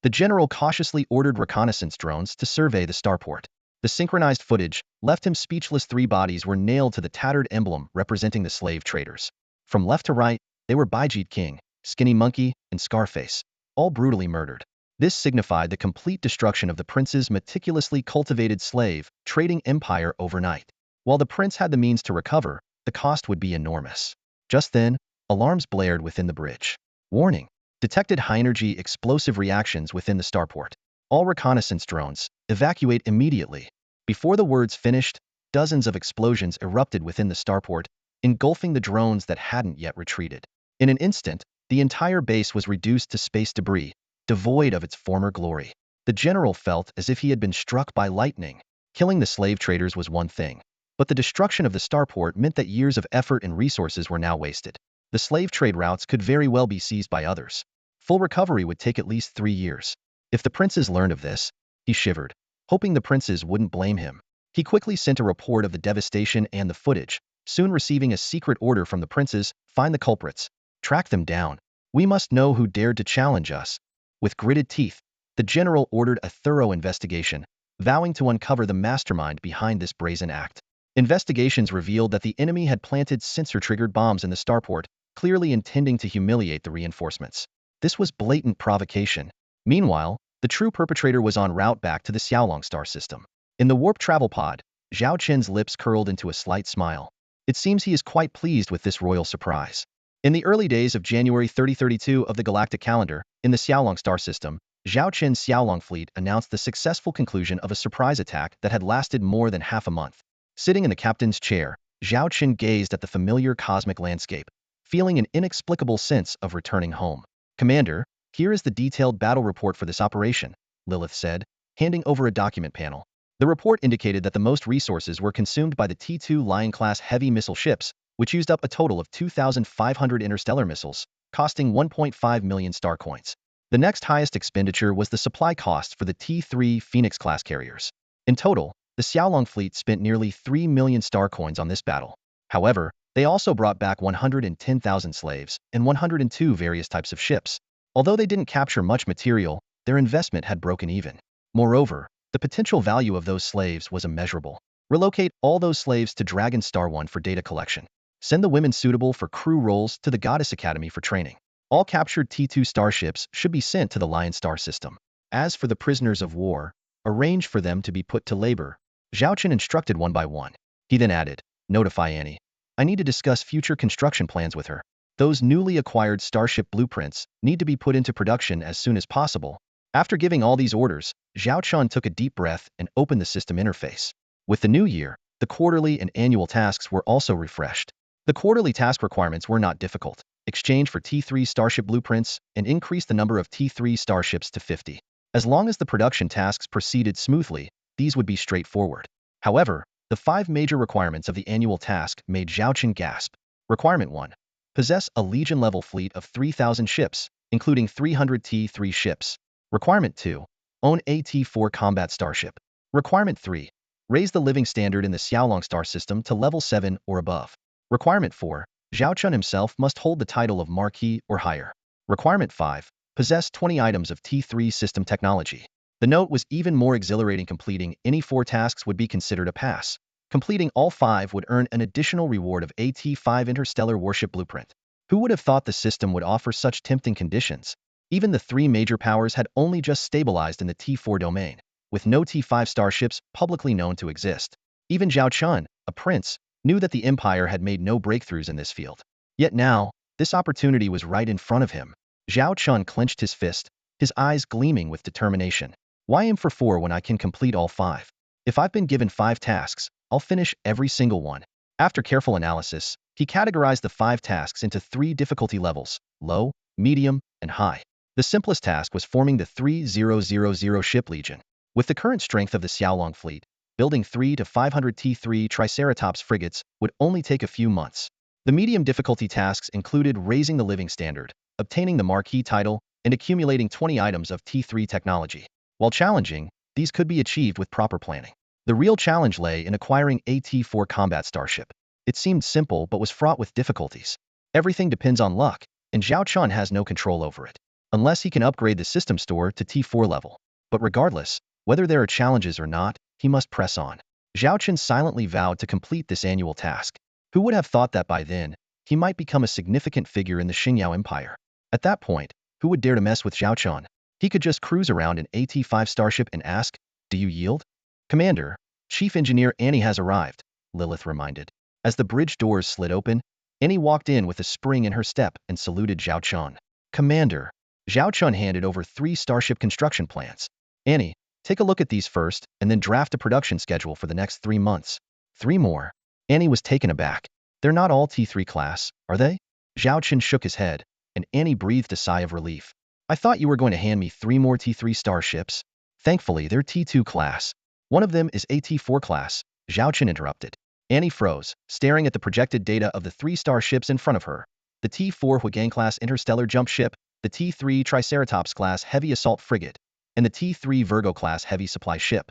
A: The general cautiously ordered reconnaissance drones to survey the starport. The synchronized footage left him speechless. 3 bodies were nailed to the tattered emblem representing the slave traders. From left to right, they were Baijid King, Skinny Monkey, and Scarface, all brutally murdered. This signified the complete destruction of the prince's meticulously cultivated slave trading empire overnight. While the prince had the means to recover, the cost would be enormous. Just then, alarms blared within the bridge. Warning: detected high-energy explosive reactions within the starport. All reconnaissance drones, evacuate immediately. Before the words finished, dozens of explosions erupted within the starport, engulfing the drones that hadn't yet retreated. In an instant, the entire base was reduced to space debris, devoid of its former glory. The general felt as if he had been struck by lightning. Killing the slave traders was one thing, but the destruction of the starport meant that years of effort and resources were now wasted. The slave trade routes could very well be seized by others. Full recovery would take at least 3 years. If the princes learned of this, he shivered, hoping the princes wouldn't blame him. He quickly sent a report of the devastation and the footage, soon receiving a secret order from the princes: find the culprits, track them down. We must know who dared to challenge us. With gritted teeth, the general ordered a thorough investigation, vowing to uncover the mastermind behind this brazen act. Investigations revealed that the enemy had planted sensor-triggered bombs in the starport, clearly intending to humiliate the reinforcements. This was blatant provocation. Meanwhile, the true perpetrator was en route back to the Xiaolong star system. In the warp travel pod, Zhao Chen's lips curled into a slight smile. It seems he is quite pleased with this royal surprise. In the early days of January 3032 of the galactic calendar, in the Xiaolong star system, Zhao Chen's Xiaolong fleet announced the successful conclusion of a surprise attack that had lasted more than half a month. Sitting in the captain's chair, Zhao Chen gazed at the familiar cosmic landscape, feeling an inexplicable sense of returning home. "Commander, here is the detailed battle report for this operation," Lilith said, handing over a document panel. The report indicated that the most resources were consumed by the T2 Lion-class heavy missile ships, which used up a total of 2,500 interstellar missiles, costing 1.5 million star coins. The next highest expenditure was the supply cost for the T3 Phoenix-class carriers. In total, the Xiaolong fleet spent nearly 3 million star coins on this battle. However, they also brought back 110,000 slaves and 102 various types of ships. Although they didn't capture much material, their investment had broken even. Moreover, the potential value of those slaves was immeasurable. Relocate all those slaves to Dragon Star 1 for data collection. Send the women suitable for crew roles to the Goddess Academy for training. All captured T2 starships should be sent to the Lion Star system. As for the prisoners of war, arrange for them to be put to labor. Zhao Chen instructed one by one. He then added, notify Annie. I need to discuss future construction plans with her. Those newly acquired starship blueprints need to be put into production as soon as possible. After giving all these orders, Zhao Chen took a deep breath and opened the system interface. With the new year, the quarterly and annual tasks were also refreshed. The quarterly task requirements were not difficult. Exchange for T3 starship blueprints and increase the number of T3 starships to 50. As long as the production tasks proceeded smoothly, these would be straightforward. However, the 5 major requirements of the annual task made Zhao Chen gasp. Requirement 1. Possess a Legion-level fleet of 3,000 ships, including 300 T3 ships. Requirement 2. Own a T4 combat starship. Requirement 3. Raise the living standard in the Xiaolong star system to level 7 or above. Requirement 4. Zhao Chen himself must hold the title of Marquis or higher. Requirement 5. Possess 20 items of T3 system technology. The note was even more exhilarating. Completing any 4 tasks would be considered a pass. Completing all 5 would earn an additional reward of a T5 interstellar warship blueprint. Who would have thought the system would offer such tempting conditions? Even the 3 major powers had only just stabilized in the T4 domain, with no T5 starships publicly known to exist. Even Zhao Chen, a prince, knew that the Empire had made no breakthroughs in this field. Yet now, this opportunity was right in front of him. Zhao Chen clenched his fist, his eyes gleaming with determination. Why aim for 4 when I can complete all 5? If I've been given 5 tasks, I'll finish every single one. After careful analysis, he categorized the 5 tasks into 3 difficulty levels: low, medium, and high. The simplest task was forming the 3000 ship legion. With the current strength of the Xiaolong fleet, building 3 to 500 T3 Triceratops frigates would only take a few months. The medium difficulty tasks included raising the living standard, obtaining the Marquis title, and accumulating 20 items of T3 technology. While challenging, these could be achieved with proper planning. The real challenge lay in acquiring a T4 combat starship. It seemed simple but was fraught with difficulties. Everything depends on luck, and Zhao Chen has no control over it, unless he can upgrade the system store to T4 level. But regardless, whether there are challenges or not, he must press on. Zhao Chen silently vowed to complete this annual task. Who would have thought that by then, he might become a significant figure in the Xingyao Empire? At that point, who would dare to mess with Zhao Chen? He could just cruise around an AT-5 starship and ask, "Do you yield?" "Commander, Chief Engineer Annie has arrived," Lilith reminded. As the bridge doors slid open, Annie walked in with a spring in her step and saluted Zhao Chen. "Commander." Zhao Chen handed over 3 starship construction plans. "Annie, take a look at these first, and then draft a production schedule for the next 3 months. 3 more. Annie was taken aback. "They're not all T3 class, are they?" Zhao Chen shook his head, and Annie breathed a sigh of relief. "I thought you were going to hand me 3 more T3 starships." "Thankfully, they're T2 class. One of them is a T4 class," Zhao Chen interrupted. Annie froze, staring at the projected data of the 3 starships in front of her. The T4 Huigang-class interstellar jump ship, the T3 Triceratops-class heavy assault frigate, and the T3 Virgo-class heavy supply ship.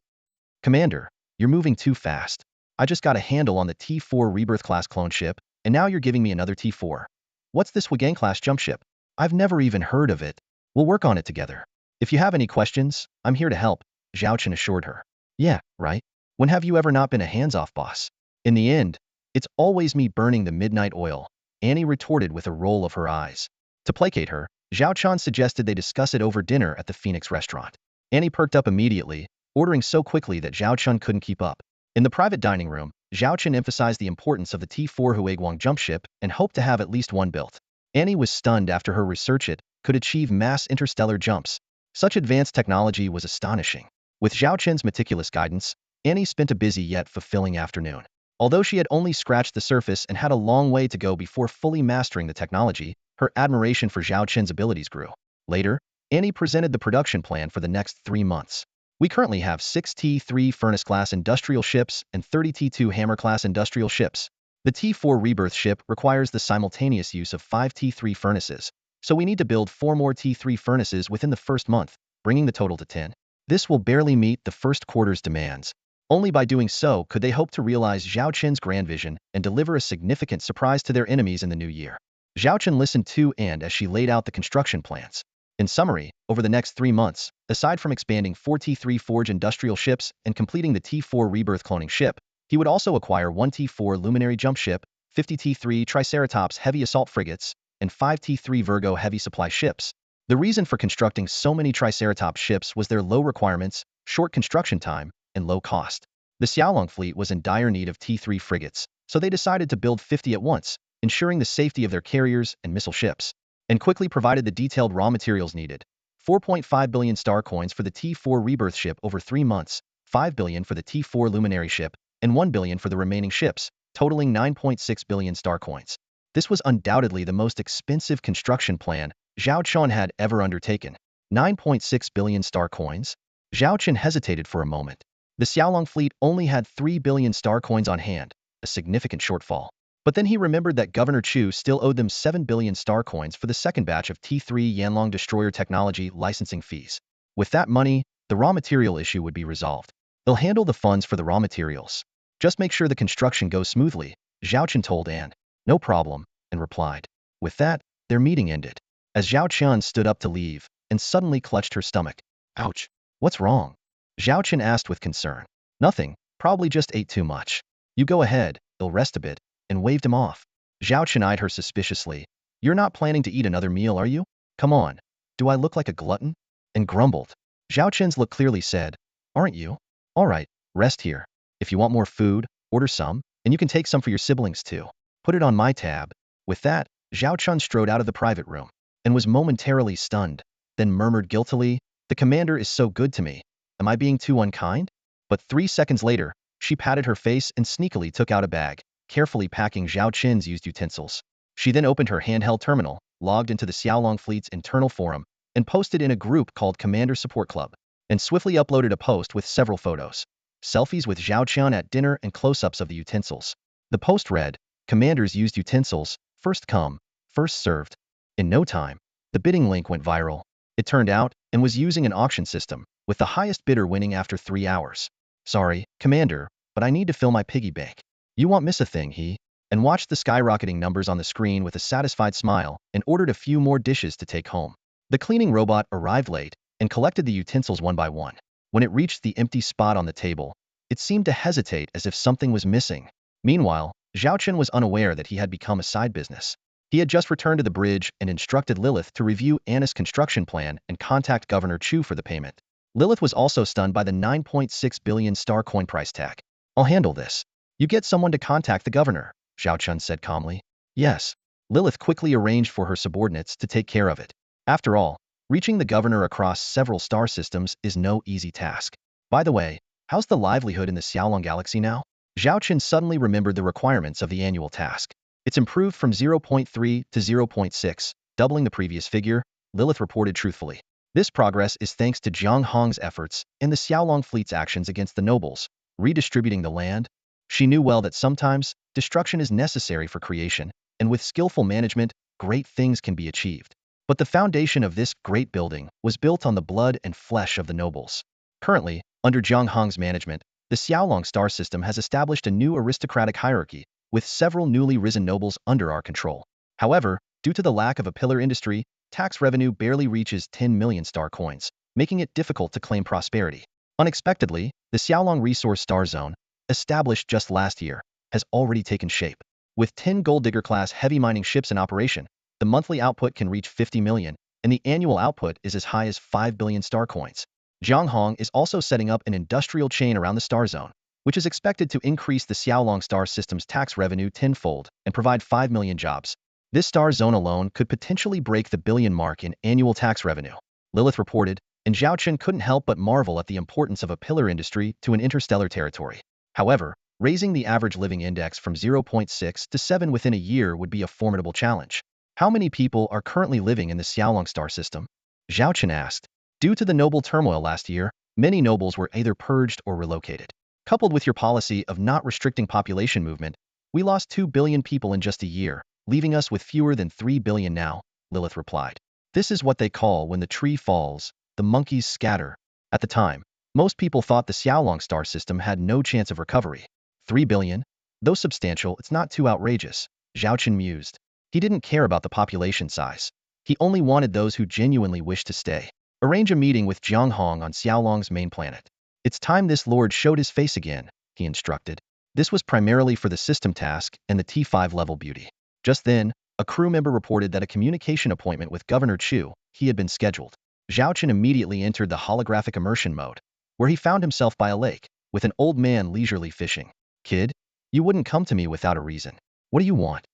A: "Commander, you're moving too fast. I just got a handle on the T4 Rebirth-class clone ship, and now you're giving me another T4. What's this Huigang-class jump ship? I've never even heard of it. We'll work on it together. If you have any questions, I'm here to help," Zhao Chen assured her. "Yeah, right. When have you ever not been a hands-off boss? In the end, it's always me burning the midnight oil," Annie retorted with a roll of her eyes. To placate her, Zhao Chen suggested they discuss it over dinner at the Phoenix restaurant. Annie perked up immediately, ordering so quickly that Zhao Chen couldn't keep up. In the private dining room, Zhao Chen emphasized the importance of the T4 Huiguang jump ship and hoped to have at least one built. Annie was stunned after her research it could achieve mass interstellar jumps. Such advanced technology was astonishing. With Zhao Chen's meticulous guidance, Annie spent a busy yet fulfilling afternoon. Although she had only scratched the surface and had a long way to go before fully mastering the technology, her admiration for Zhao Chen's abilities grew. Later, Annie presented the production plan for the next 3 months. "We currently have 6 T3 Furnace-class industrial ships and 30 T2 Hammer-class industrial ships. The T4 Rebirth ship requires the simultaneous use of 5 T3 furnaces, so we need to build 4 more T3 furnaces within the first month, bringing the total to 10. This will barely meet the first quarter's demands. Only by doing so could they hope to realize Zhao Chen's grand vision and deliver a significant surprise to their enemies in the new year." Zhao Chen listened to and as she laid out the construction plans. In summary, over the next 3 months, aside from expanding 4 T3 Forge industrial ships and completing the T4 Rebirth cloning ship, he would also acquire 1 T4 Luminary jump ship, 50 T3 Triceratops heavy assault frigates, and 5 T3 Virgo heavy supply ships. The reason for constructing so many Triceratops ships was their low requirements, short construction time, and low cost. The Xiaolong fleet was in dire need of T3 frigates, so they decided to build 50 at once, ensuring the safety of their carriers and missile ships, and quickly provided the detailed raw materials needed. 4.5 billion star coins for the T4 rebirth ship over 3 months, 5 billion for the T4 luminary ship, and 1 billion for the remaining ships, totaling 9.6 billion star coins. This was undoubtedly the most expensive construction plan Zhao Qian had ever undertaken. 9.6 billion star coins? Zhao Qian hesitated for a moment. The Xiaolong fleet only had 3 billion star coins on hand, a significant shortfall. But then he remembered that Governor Chu still owed them 7 billion star coins for the second batch of T3 Yanlong destroyer technology licensing fees. With that money, the raw material issue would be resolved. They'll handle the funds for the raw materials. Just make sure the construction goes smoothly, Zhao Qian told Anne. No problem, and replied. With that, their meeting ended. As Zhao Qian stood up to leave, and suddenly clutched her stomach. Ouch. What's wrong? Zhao Qian asked with concern. Nothing, probably just ate too much. You go ahead, they'll rest a bit, and waved him off. Zhao Qian eyed her suspiciously. You're not planning to eat another meal, are you? Come on. Do I look like a glutton? And grumbled. Zhao Qian's look clearly said, aren't you? All right, rest here. If you want more food, order some, and you can take some for your siblings too. Put it on my tab. With that, Zhao Qian strode out of the private room, and was momentarily stunned, then murmured guiltily, the commander is so good to me. Am I being too unkind? But 3 seconds later, she patted her face and sneakily took out a bag, carefully packing Zhao Qian's used utensils. She then opened her handheld terminal, logged into the Xiaolong fleet's internal forum, and posted in a group called Commander Support Club, and swiftly uploaded a post with several photos. Selfies with Zhao Qian at dinner and close-ups of the utensils. The post read, Commanders used utensils, first come, first served. In no time, the bidding link went viral. It turned out, and was using an auction system, with the highest bidder winning after 3 hours. Sorry, Commander, but I need to fill my piggy bank. You won't miss a thing, he. And watched the skyrocketing numbers on the screen with a satisfied smile, and ordered a few more dishes to take home. The cleaning robot arrived late, and collected the utensils one by one. When it reached the empty spot on the table, it seemed to hesitate as if something was missing. Meanwhile, Zhao Qian was unaware that he had become a side business. He had just returned to the bridge and instructed Lilith to review Anna's construction plan and contact Governor Chu for the payment. Lilith was also stunned by the 9.6 billion star coin price tag. I'll handle this. You get someone to contact the governor, Zhao Qian said calmly. Yes. Lilith quickly arranged for her subordinates to take care of it. After all, reaching the governor across several star systems is no easy task. By the way, how's the livelihood in the Xiaolong galaxy now? Zhao Qian suddenly remembered the requirements of the annual task. It's improved from 0.3 to 0.6, doubling the previous figure, Lilith reported truthfully. This progress is thanks to Jiang Hong's efforts and the Xiaolong fleet's actions against the nobles, redistributing the land. She knew well that sometimes, destruction is necessary for creation, and with skillful management, great things can be achieved. But the foundation of this great building was built on the blood and flesh of the nobles. Currently, under Jiang Hong's management, the Xiaolong star system has established a new aristocratic hierarchy, with several newly risen nobles under our control. However, due to the lack of a pillar industry, tax revenue barely reaches 10 million star coins, making it difficult to claim prosperity. Unexpectedly, the Xiaolong Resource Star Zone, established just last year, has already taken shape. With 10 gold digger-class heavy mining ships in operation, the monthly output can reach 50 million, and the annual output is as high as 5 billion star coins. Jiang Hong is also setting up an industrial chain around the star zone, which is expected to increase the Xiaolong star system's tax revenue tenfold and provide 5 million jobs. This star zone alone could potentially break the billion mark in annual tax revenue, Lilith reported, and Zhao Qian couldn't help but marvel at the importance of a pillar industry to an interstellar territory. However, raising the average living index from 0.6 to 7 within a year would be a formidable challenge. How many people are currently living in the Xiaolong star system? Zhao Qian asked. Due to the noble turmoil last year, many nobles were either purged or relocated. Coupled with your policy of not restricting population movement, we lost 2 billion people in just a year, leaving us with fewer than 3 billion now, Lilith replied. This is what they call when the tree falls, the monkeys scatter. At the time, most people thought the Xiaolong star system had no chance of recovery. 3 billion? Though substantial, it's not too outrageous, Zhao Qian mused. He didn't care about the population size. He only wanted those who genuinely wished to stay. Arrange a meeting with Jiang Hong on Xiaolong's main planet. It's time this lord showed his face again, he instructed. This was primarily for the system task and the T5 level beauty. Just then, a crew member reported that a communication appointment with Governor Chu he had been scheduled. Zhao Chen immediately entered the holographic immersion mode, where he found himself by a lake, with an old man leisurely fishing. Kid, you wouldn't come to me without a reason. What do you want?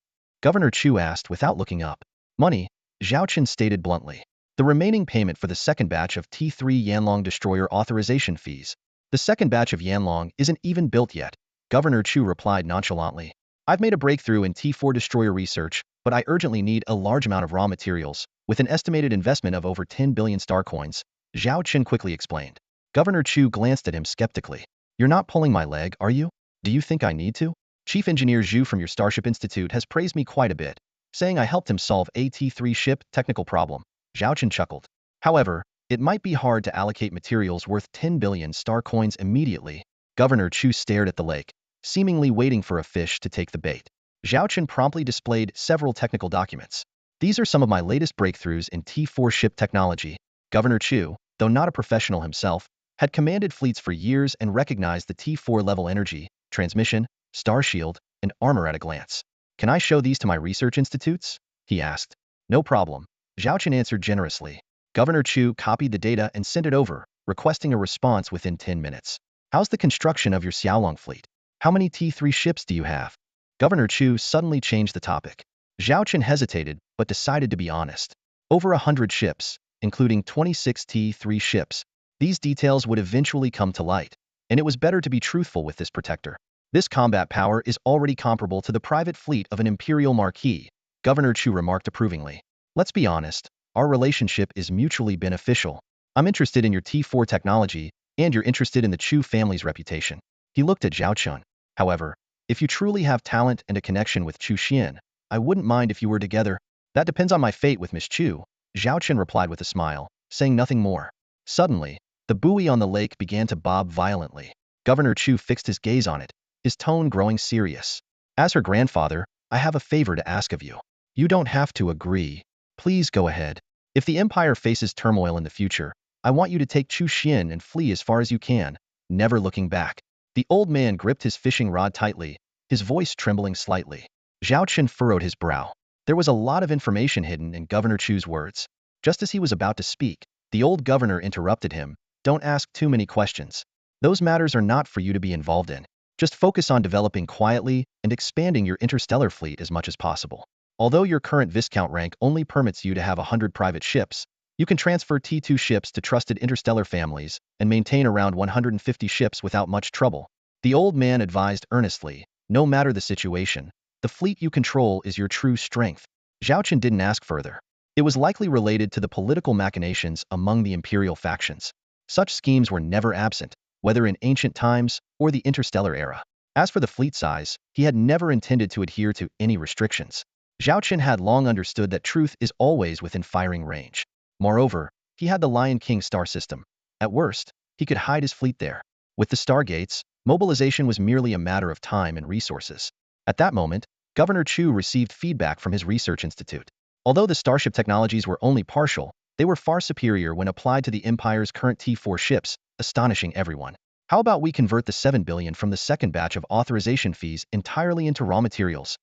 A: Governor Chu asked without looking up. Money, Zhao Chen stated bluntly. The remaining payment for the second batch of T3 Yanlong destroyer authorization fees. The second batch of Yanlong isn't even built yet, Governor Chu replied nonchalantly. I've made a breakthrough in T4 destroyer research, but I urgently need a large amount of raw materials, with an estimated investment of over 10 billion star coins, Zhao Chen quickly explained. Governor Chu glanced at him skeptically. You're not pulling my leg, are you? Do you think I need to? Chief Engineer Zhu from your Starship Institute has praised me quite a bit, saying I helped him solve a T3 ship technical problem. Zhao Chen chuckled. However, it might be hard to allocate materials worth 10 billion star coins immediately. Governor Chu stared at the lake, seemingly waiting for a fish to take the bait. Zhao Chen promptly displayed several technical documents. These are some of my latest breakthroughs in T4 ship technology. Governor Chu, though not a professional himself, had commanded fleets for years and recognized the T4 level energy, transmission, star shield, and armor at a glance. Can I show these to my research institutes? He asked. No problem. Zhao Chen answered generously. Governor Chu copied the data and sent it over, requesting a response within 10 minutes. How's the construction of your Xiaolong fleet? How many T3 ships do you have? Governor Chu suddenly changed the topic. Zhao Chen hesitated, but decided to be honest. Over 100 ships, including 26 T3 ships. These details would eventually come to light, and it was better to be truthful with this protector. This combat power is already comparable to the private fleet of an imperial marquis, Governor Chu remarked approvingly. Let's be honest, our relationship is mutually beneficial. I'm interested in your T4 technology, and you're interested in the Chu family's reputation. He looked at Zhao Chen. However, if you truly have talent and a connection with Chu Xian, I wouldn't mind if you were together. That depends on my fate with Miss Chu, Zhao Chen replied with a smile, saying nothing more. Suddenly, the buoy on the lake began to bob violently. Governor Chu fixed his gaze on it, his tone growing serious. As her grandfather, I have a favor to ask of you. You don't have to agree. Please go ahead. If the Empire faces turmoil in the future, I want you to take Chu Xian and flee as far as you can, never looking back. The old man gripped his fishing rod tightly, his voice trembling slightly. Zhao Chen furrowed his brow. There was a lot of information hidden in Governor Chu's words. Just as he was about to speak, the old governor interrupted him. Don't ask too many questions. Those matters are not for you to be involved in. Just focus on developing quietly and expanding your interstellar fleet as much as possible. Although your current Viscount rank only permits you to have 100 private ships, you can transfer T2 ships to trusted interstellar families and maintain around 150 ships without much trouble. The old man advised earnestly, no matter the situation, the fleet you control is your true strength. Zhao Chen didn't ask further. It was likely related to the political machinations among the imperial factions. Such schemes were never absent, whether in ancient times or the interstellar era. As for the fleet size, he had never intended to adhere to any restrictions. Zhao Chen had long understood that truth is always within firing range. Moreover, he had the Lion King star system. At worst, he could hide his fleet there. With the stargates, mobilization was merely a matter of time and resources. At that moment, Governor Chu received feedback from his research institute. Although the starship technologies were only partial, they were far superior when applied to the Empire's current T4 ships, astonishing everyone. How about we convert the 7 billion from the second batch of authorization fees entirely into raw materials?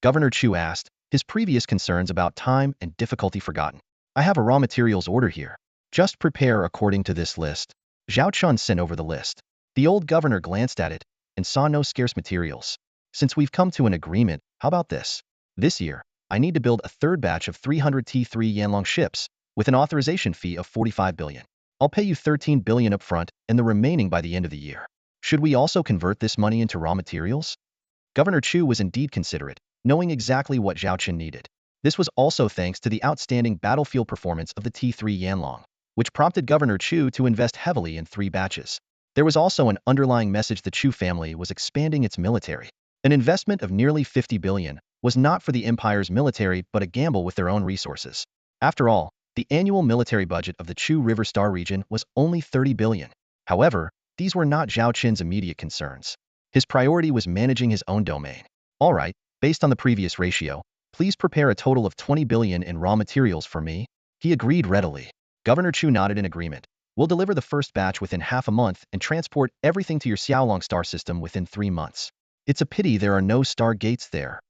A: Governor Chu asked, his previous concerns about time and difficulty forgotten. I have a raw materials order here. Just prepare according to this list. Zhao Chen sent over the list. The old governor glanced at it and saw no scarce materials. Since we've come to an agreement, how about this? This year, I need to build a third batch of 300 T3 Yanlong ships with an authorization fee of 45 billion. I'll pay you 13 billion upfront and the remaining by the end of the year. Should we also convert this money into raw materials? Governor Chu was indeed considerate, knowing exactly what Zhao Chen needed. This was also thanks to the outstanding battlefield performance of the T3 Yanlong, which prompted Governor Chu to invest heavily in 3 batches. There was also an underlying message: the Chu family was expanding its military. An investment of nearly 50 billion was not for the Empire's military but a gamble with their own resources. After all, the annual military budget of the Chu River Star region was only 30 billion. However, these were not Zhao Chen's immediate concerns. His priority was managing his own domain. All right, based on the previous ratio, please prepare a total of 20 billion in raw materials for me. He agreed readily. Governor Chu nodded in agreement. We'll deliver the first batch within half a month and transport everything to your Xiaolong star system within 3 months. It's a pity there are no star gates there.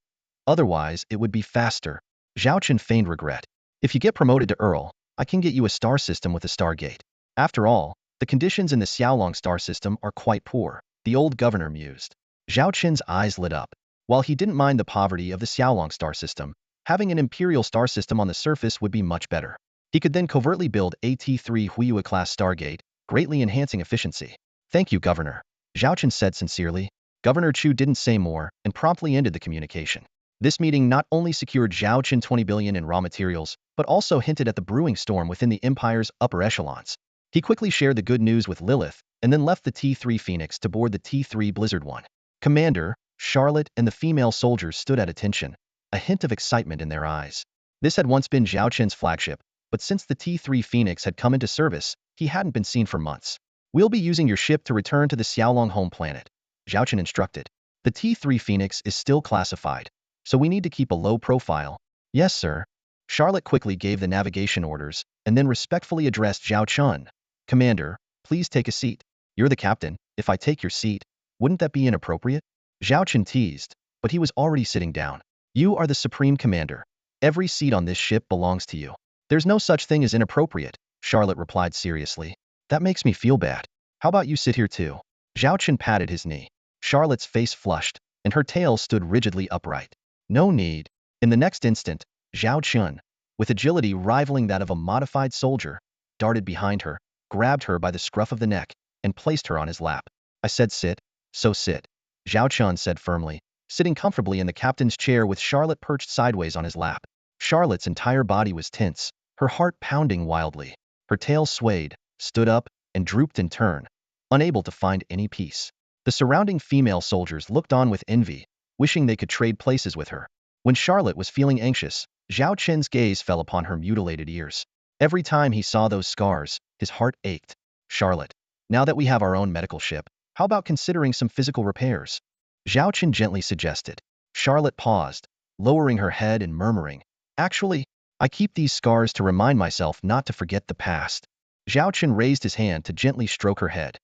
A: Otherwise, it would be faster. Zhao Chen feigned regret. If you get promoted to Earl, I can get you a star system with a Stargate. After all, the conditions in the Xiaolong star system are quite poor, the old governor mused. Zhao Chen's eyes lit up. While he didn't mind the poverty of the Xiaolong star system, having an imperial star system on the surface would be much better. He could then covertly build a T3 Huiyue-class Stargate, greatly enhancing efficiency. Thank you, Governor, Zhao Chen said sincerely. Governor Chu didn't say more and promptly ended the communication. This meeting not only secured Zhao Chen 20 billion in raw materials, but also hinted at the brewing storm within the Empire's upper echelons. He quickly shared the good news with Lilith, and then left the T3 Phoenix to board the T3 Blizzard One. Commander, Charlotte, and the female soldiers stood at attention, a hint of excitement in their eyes. This had once been Zhao Chen's flagship, but since the T3 Phoenix had come into service, he hadn't been seen for months. We'll be using your ship to return to the Xiaolong home planet, Zhao Chen instructed. The T3 Phoenix is still classified, so we need to keep a low profile. Yes, sir. Charlotte quickly gave the navigation orders, and then respectfully addressed Zhao Chen. Commander, please take a seat. You're the captain. If I take your seat, wouldn't that be inappropriate? Zhao Chen teased, but he was already sitting down. You are the supreme commander. Every seat on this ship belongs to you. There's no such thing as inappropriate, Charlotte replied seriously. That makes me feel bad. How about you sit here too? Zhao Chen patted his knee. Charlotte's face flushed, and her tail stood rigidly upright. No need. In the next instant, Zhao Chen, with agility rivaling that of a modified soldier, darted behind her, grabbed her by the scruff of the neck, and placed her on his lap. I said sit, so sit, Zhao Chen said firmly, sitting comfortably in the captain's chair with Charlotte perched sideways on his lap. Charlotte's entire body was tense, her heart pounding wildly. Her tail swayed, stood up, and drooped in turn, unable to find any peace. The surrounding female soldiers looked on with envy, wishing they could trade places with her. When Charlotte was feeling anxious, Zhao Chen's gaze fell upon her mutilated ears. Every time he saw those scars, his heart ached. Charlotte, now that we have our own medical ship, how about considering some physical repairs? Zhao Chen gently suggested. Charlotte paused, lowering her head and murmuring, actually, I keep these scars to remind myself not to forget the past. Zhao Chen raised his hand to gently stroke her head.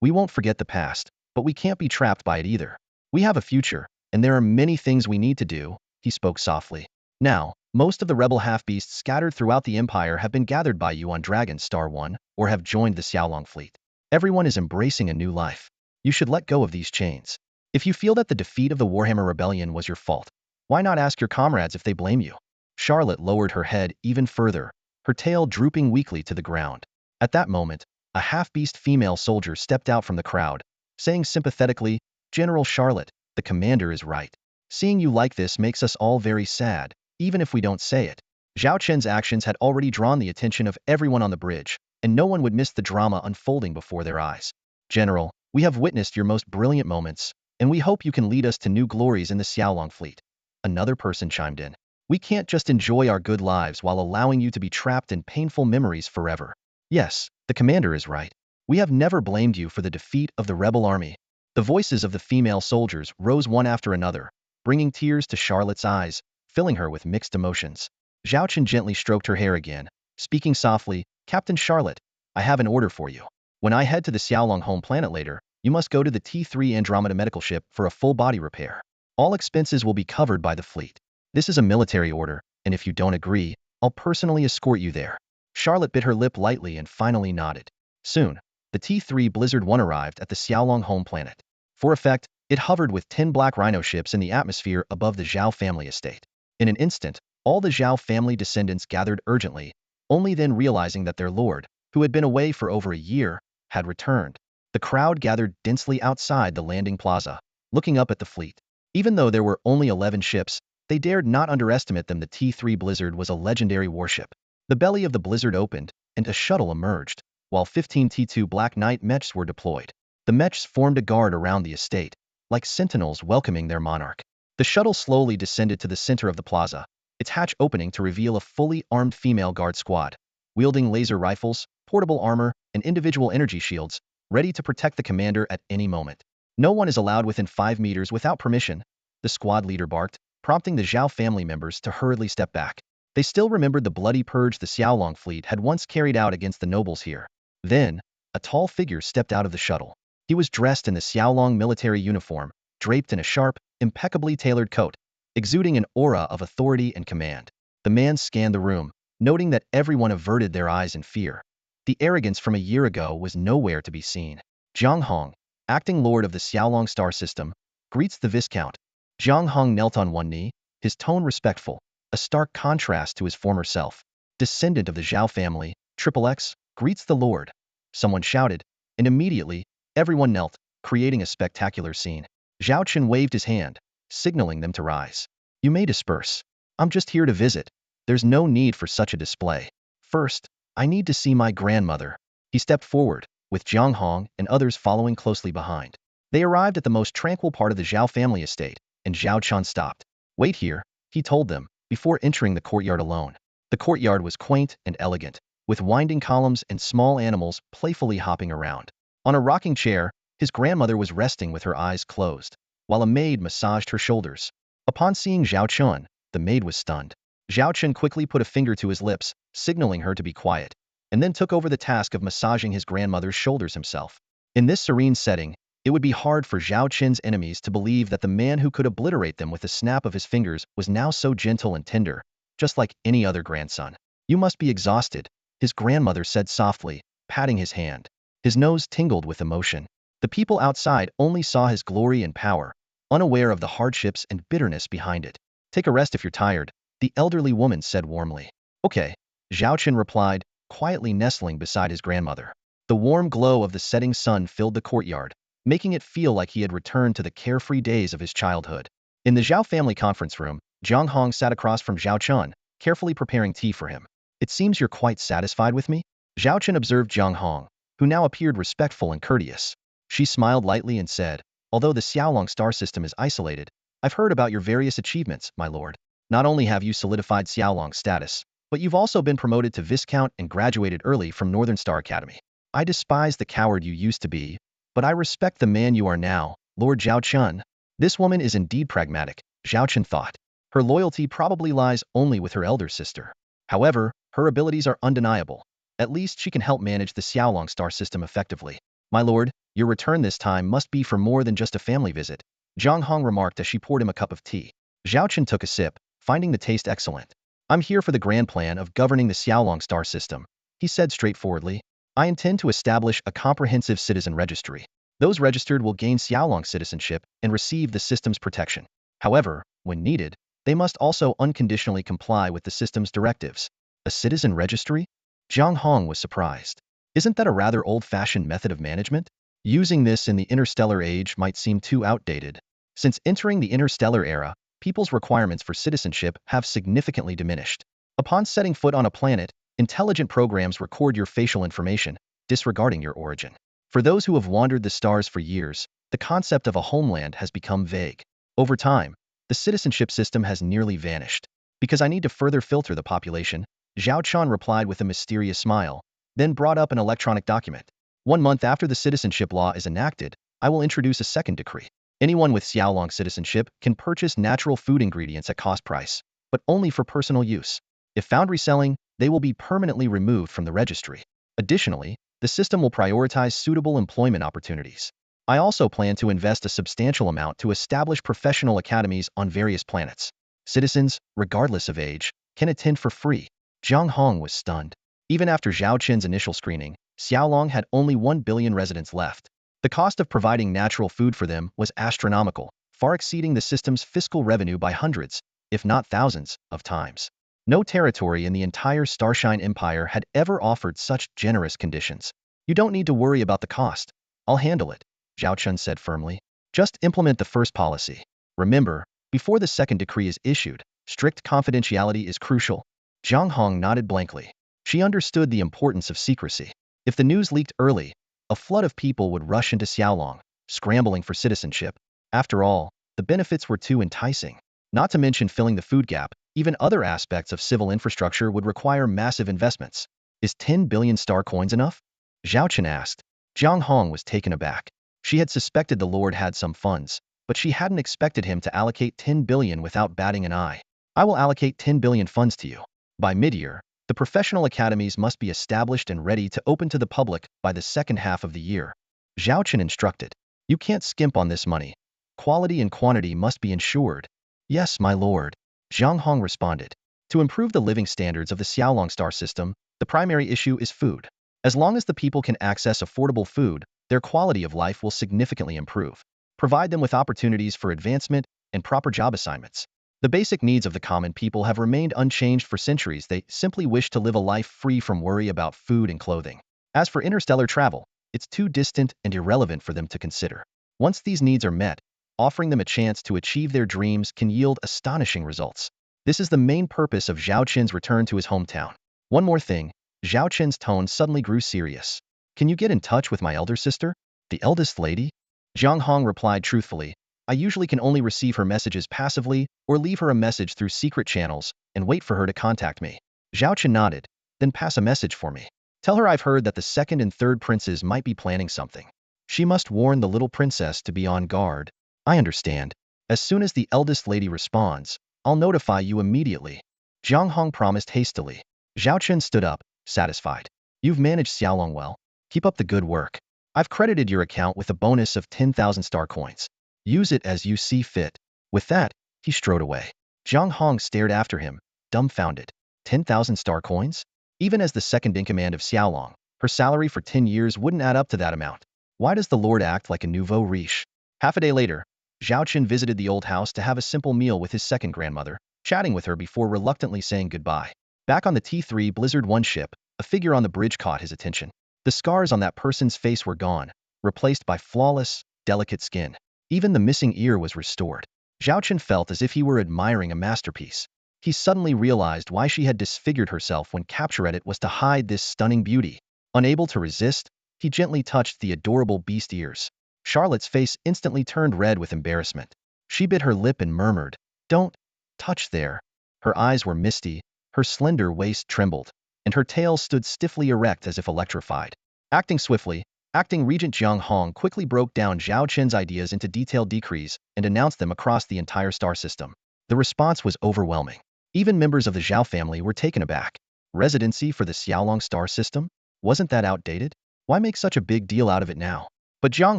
A: We won't forget the past, but we can't be trapped by it either. We have a future, and there are many things we need to do, he spoke softly. Now, most of the rebel half-beasts scattered throughout the Empire have been gathered by you on Dragon Star 1, or have joined the Xiaolong fleet. Everyone is embracing a new life. You should let go of these chains. If you feel that the defeat of the Warhammer Rebellion was your fault, why not ask your comrades if they blame you? Charlotte lowered her head even further, her tail drooping weakly to the ground. At that moment, a half-beast female soldier stepped out from the crowd, saying sympathetically, General Charlotte, the commander is right. Seeing you like this makes us all very sad, even if we don't say it. Zhao Chen's actions had already drawn the attention of everyone on the bridge, and no one would miss the drama unfolding before their eyes. General, we have witnessed your most brilliant moments, and we hope you can lead us to new glories in the Xiaolong fleet. Another person chimed in. We can't just enjoy our good lives while allowing you to be trapped in painful memories forever. Yes, the commander is right. We have never blamed you for the defeat of the rebel army. The voices of the female soldiers rose one after another, bringing tears to Charlotte's eyes, filling her with mixed emotions. Zhao Chen gently stroked her hair again, speaking softly, Captain Charlotte, I have an order for you. When I head to the Xiaolong home planet later, you must go to the T3 Andromeda medical ship for a full body repair. All expenses will be covered by the fleet. This is a military order, and if you don't agree, I'll personally escort you there. Charlotte bit her lip lightly and finally nodded. Soon, the T3 Blizzard 1 arrived at the Xiaolong home planet. For effect, it hovered with 10 Black Rhino ships in the atmosphere above the Zhao family estate. In an instant, all the Zhao family descendants gathered urgently, only then realizing that their lord, who had been away for over a year, had returned. The crowd gathered densely outside the landing plaza, looking up at the fleet. Even though there were only 11 ships, they dared not underestimate them. The T3 Blizzard was a legendary warship. The belly of the Blizzard opened, and a shuttle emerged, while 15 T2 Black Knight mechs were deployed. The mechs formed a guard around the estate, like sentinels welcoming their monarch. The shuttle slowly descended to the center of the plaza, its hatch opening to reveal a fully armed female guard squad, wielding laser rifles, portable armor, and individual energy shields, ready to protect the commander at any moment. No one is allowed within 5 meters without permission, the squad leader barked, prompting the Zhao family members to hurriedly step back. They still remembered the bloody purge the Xiaolong fleet had once carried out against the nobles here. Then, a tall figure stepped out of the shuttle. He was dressed in the Xiaolong military uniform, draped in a sharp, impeccably tailored coat, exuding an aura of authority and command. The man scanned the room, noting that everyone averted their eyes in fear. The arrogance from a year ago was nowhere to be seen. Jiang Hong, acting lord of the Xiaolong star system, greets the Viscount. Jiang Hong knelt on one knee, his tone respectful, a stark contrast to his former self. Descendant of the Zhao family, Triple X, greets the lord. Someone shouted, and immediately, everyone knelt, creating a spectacular scene. Zhao Chen waved his hand, signaling them to rise. You may disperse. I'm just here to visit. There's no need for such a display. First, I need to see my grandmother. He stepped forward, with Jiang Hong and others following closely behind. They arrived at the most tranquil part of the Zhao family estate, and Zhao Chun stopped. Wait here, he told them, before entering the courtyard alone. The courtyard was quaint and elegant, with winding columns and small animals playfully hopping around. On a rocking chair, his grandmother was resting with her eyes closed, while a maid massaged her shoulders. Upon seeing Zhao Chun, the maid was stunned. Zhao Chun quickly put a finger to his lips, signaling her to be quiet, and then took over the task of massaging his grandmother's shoulders himself. In this serene setting, it would be hard for Zhao Chen's enemies to believe that the man who could obliterate them with a snap of his fingers was now so gentle and tender, just like any other grandson. You must be exhausted, his grandmother said softly, patting his hand. His nose tingled with emotion. The people outside only saw his glory and power, unaware of the hardships and bitterness behind it. Take a rest if you're tired, the elderly woman said warmly. Okay, Zhao Chen replied, quietly nestling beside his grandmother. The warm glow of the setting sun filled the courtyard, making it feel like he had returned to the carefree days of his childhood. In the Zhao family conference room, Jiang Hong sat across from Zhao Chun, carefully preparing tea for him. It seems you're quite satisfied with me? Zhao Chen observed Jiang Hong, who now appeared respectful and courteous. She smiled lightly and said, although the Xiaolong star system is isolated, I've heard about your various achievements, my lord. Not only have you solidified Xiaolong's status, but you've also been promoted to Viscount and graduated early from Northern Star Academy. I despise the coward you used to be, but I respect the man you are now, Lord Zhao Chun. This woman is indeed pragmatic, Zhao Chun thought. Her loyalty probably lies only with her elder sister. However, her abilities are undeniable. At least she can help manage the Xiaolong star system effectively. My lord, your return this time must be for more than just a family visit, Jiang Hong remarked as she poured him a cup of tea. Zhao Chen took a sip, finding the taste excellent. I'm here for the grand plan of governing the Xiaolong star system, he said straightforwardly. I intend to establish a comprehensive citizen registry. Those registered will gain Xiaolong citizenship and receive the system's protection. However, when needed, they must also unconditionally comply with the system's directives. A citizen registry? Jiang Hong was surprised. Isn't that a rather old-fashioned method of management? Using this in the interstellar age might seem too outdated. Since entering the interstellar era, people's requirements for citizenship have significantly diminished. Upon setting foot on a planet, intelligent programs record your facial information, disregarding your origin. For those who have wandered the stars for years, the concept of a homeland has become vague. Over time, the citizenship system has nearly vanished. Because I need to further filter the population, Zhao Chun replied with a mysterious smile, then brought up an electronic document. 1 month after the citizenship law is enacted, I will introduce a second decree. Anyone with Xiaolong citizenship can purchase natural food ingredients at cost price, but only for personal use. If found reselling, they will be permanently removed from the registry. Additionally, the system will prioritize suitable employment opportunities. I also plan to invest a substantial amount to establish professional academies on various planets. Citizens, regardless of age, can attend for free. Jiang Hong was stunned. Even after Zhao Chen's initial screening, Xiaolong had only 1 billion residents left. The cost of providing natural food for them was astronomical, far exceeding the system's fiscal revenue by hundreds, if not thousands, of times. No territory in the entire Starshine Empire had ever offered such generous conditions. You don't need to worry about the cost. I'll handle it, Zhao Chun said firmly. Just implement the first policy. Remember, before the second decree is issued, strict confidentiality is crucial. Jiang Hong nodded blankly. She understood the importance of secrecy. If the news leaked early, a flood of people would rush into Xiaolong, scrambling for citizenship. After all, the benefits were too enticing. Not to mention filling the food gap, even other aspects of civil infrastructure would require massive investments. Is 10 billion star coins enough? Zhao Chen asked. Jiang Hong was taken aback. She had suspected the Lord had some funds, but she hadn't expected him to allocate 10 billion without batting an eye. I will allocate 10 billion funds to you. By mid-year, the professional academies must be established and ready to open to the public by the second half of the year. Zhao Chen instructed. You can't skimp on this money. Quality and quantity must be ensured. Yes, my lord, Jiang Hong responded. To improve the living standards of the Xiaolong star system, the primary issue is food. As long as the people can access affordable food, their quality of life will significantly improve. Provide them with opportunities for advancement and proper job assignments. The basic needs of the common people have remained unchanged for centuries. They simply wish to live a life free from worry about food and clothing. As for interstellar travel, it's too distant and irrelevant for them to consider. Once these needs are met, offering them a chance to achieve their dreams can yield astonishing results. This is the main purpose of Zhao Qin's return to his hometown. One more thing, Zhao Qin's tone suddenly grew serious. Can you get in touch with my elder sister? The eldest lady? Zhang Hong replied truthfully. I usually can only receive her messages passively or leave her a message through secret channels and wait for her to contact me. Zhao Qin nodded. Then pass a message for me. Tell her I've heard that the second and third princes might be planning something. She must warn the little princess to be on guard. I understand. As soon as the eldest lady responds, I'll notify you immediately. Zhang Hong promised hastily. Zhao Qin stood up, satisfied. You've managed Xiaolong well. Keep up the good work. I've credited your account with a bonus of 10,000 star coins. Use it as you see fit. With that, he strode away. Zhang Hong stared after him, dumbfounded. 10,000 star coins? Even as the second-in-command of Xiaolong, her salary for 10 years wouldn't add up to that amount. Why does the Lord act like a nouveau riche? Half a day later, Zhao Qin visited the old house to have a simple meal with his second grandmother, chatting with her before reluctantly saying goodbye. Back on the T3 Blizzard 1 ship, a figure on the bridge caught his attention. The scars on that person's face were gone, replaced by flawless, delicate skin. Even the missing ear was restored. Zhao Qin felt as if he were admiring a masterpiece. He suddenly realized why she had disfigured herself when capture edit was to hide this stunning beauty. Unable to resist, he gently touched the adorable beast ears. Charlotte's face instantly turned red with embarrassment. She bit her lip and murmured, "Don't touch there." Her eyes were misty, her slender waist trembled, and her tail stood stiffly erect as if electrified. Acting swiftly, Acting Regent Zhang Hong quickly broke down Zhao Qin's ideas into detailed decrees and announced them across the entire star system. The response was overwhelming. Even members of the Zhao family were taken aback. Residency for the Xiaolong star system? Wasn't that outdated? Why make such a big deal out of it now? But Zhang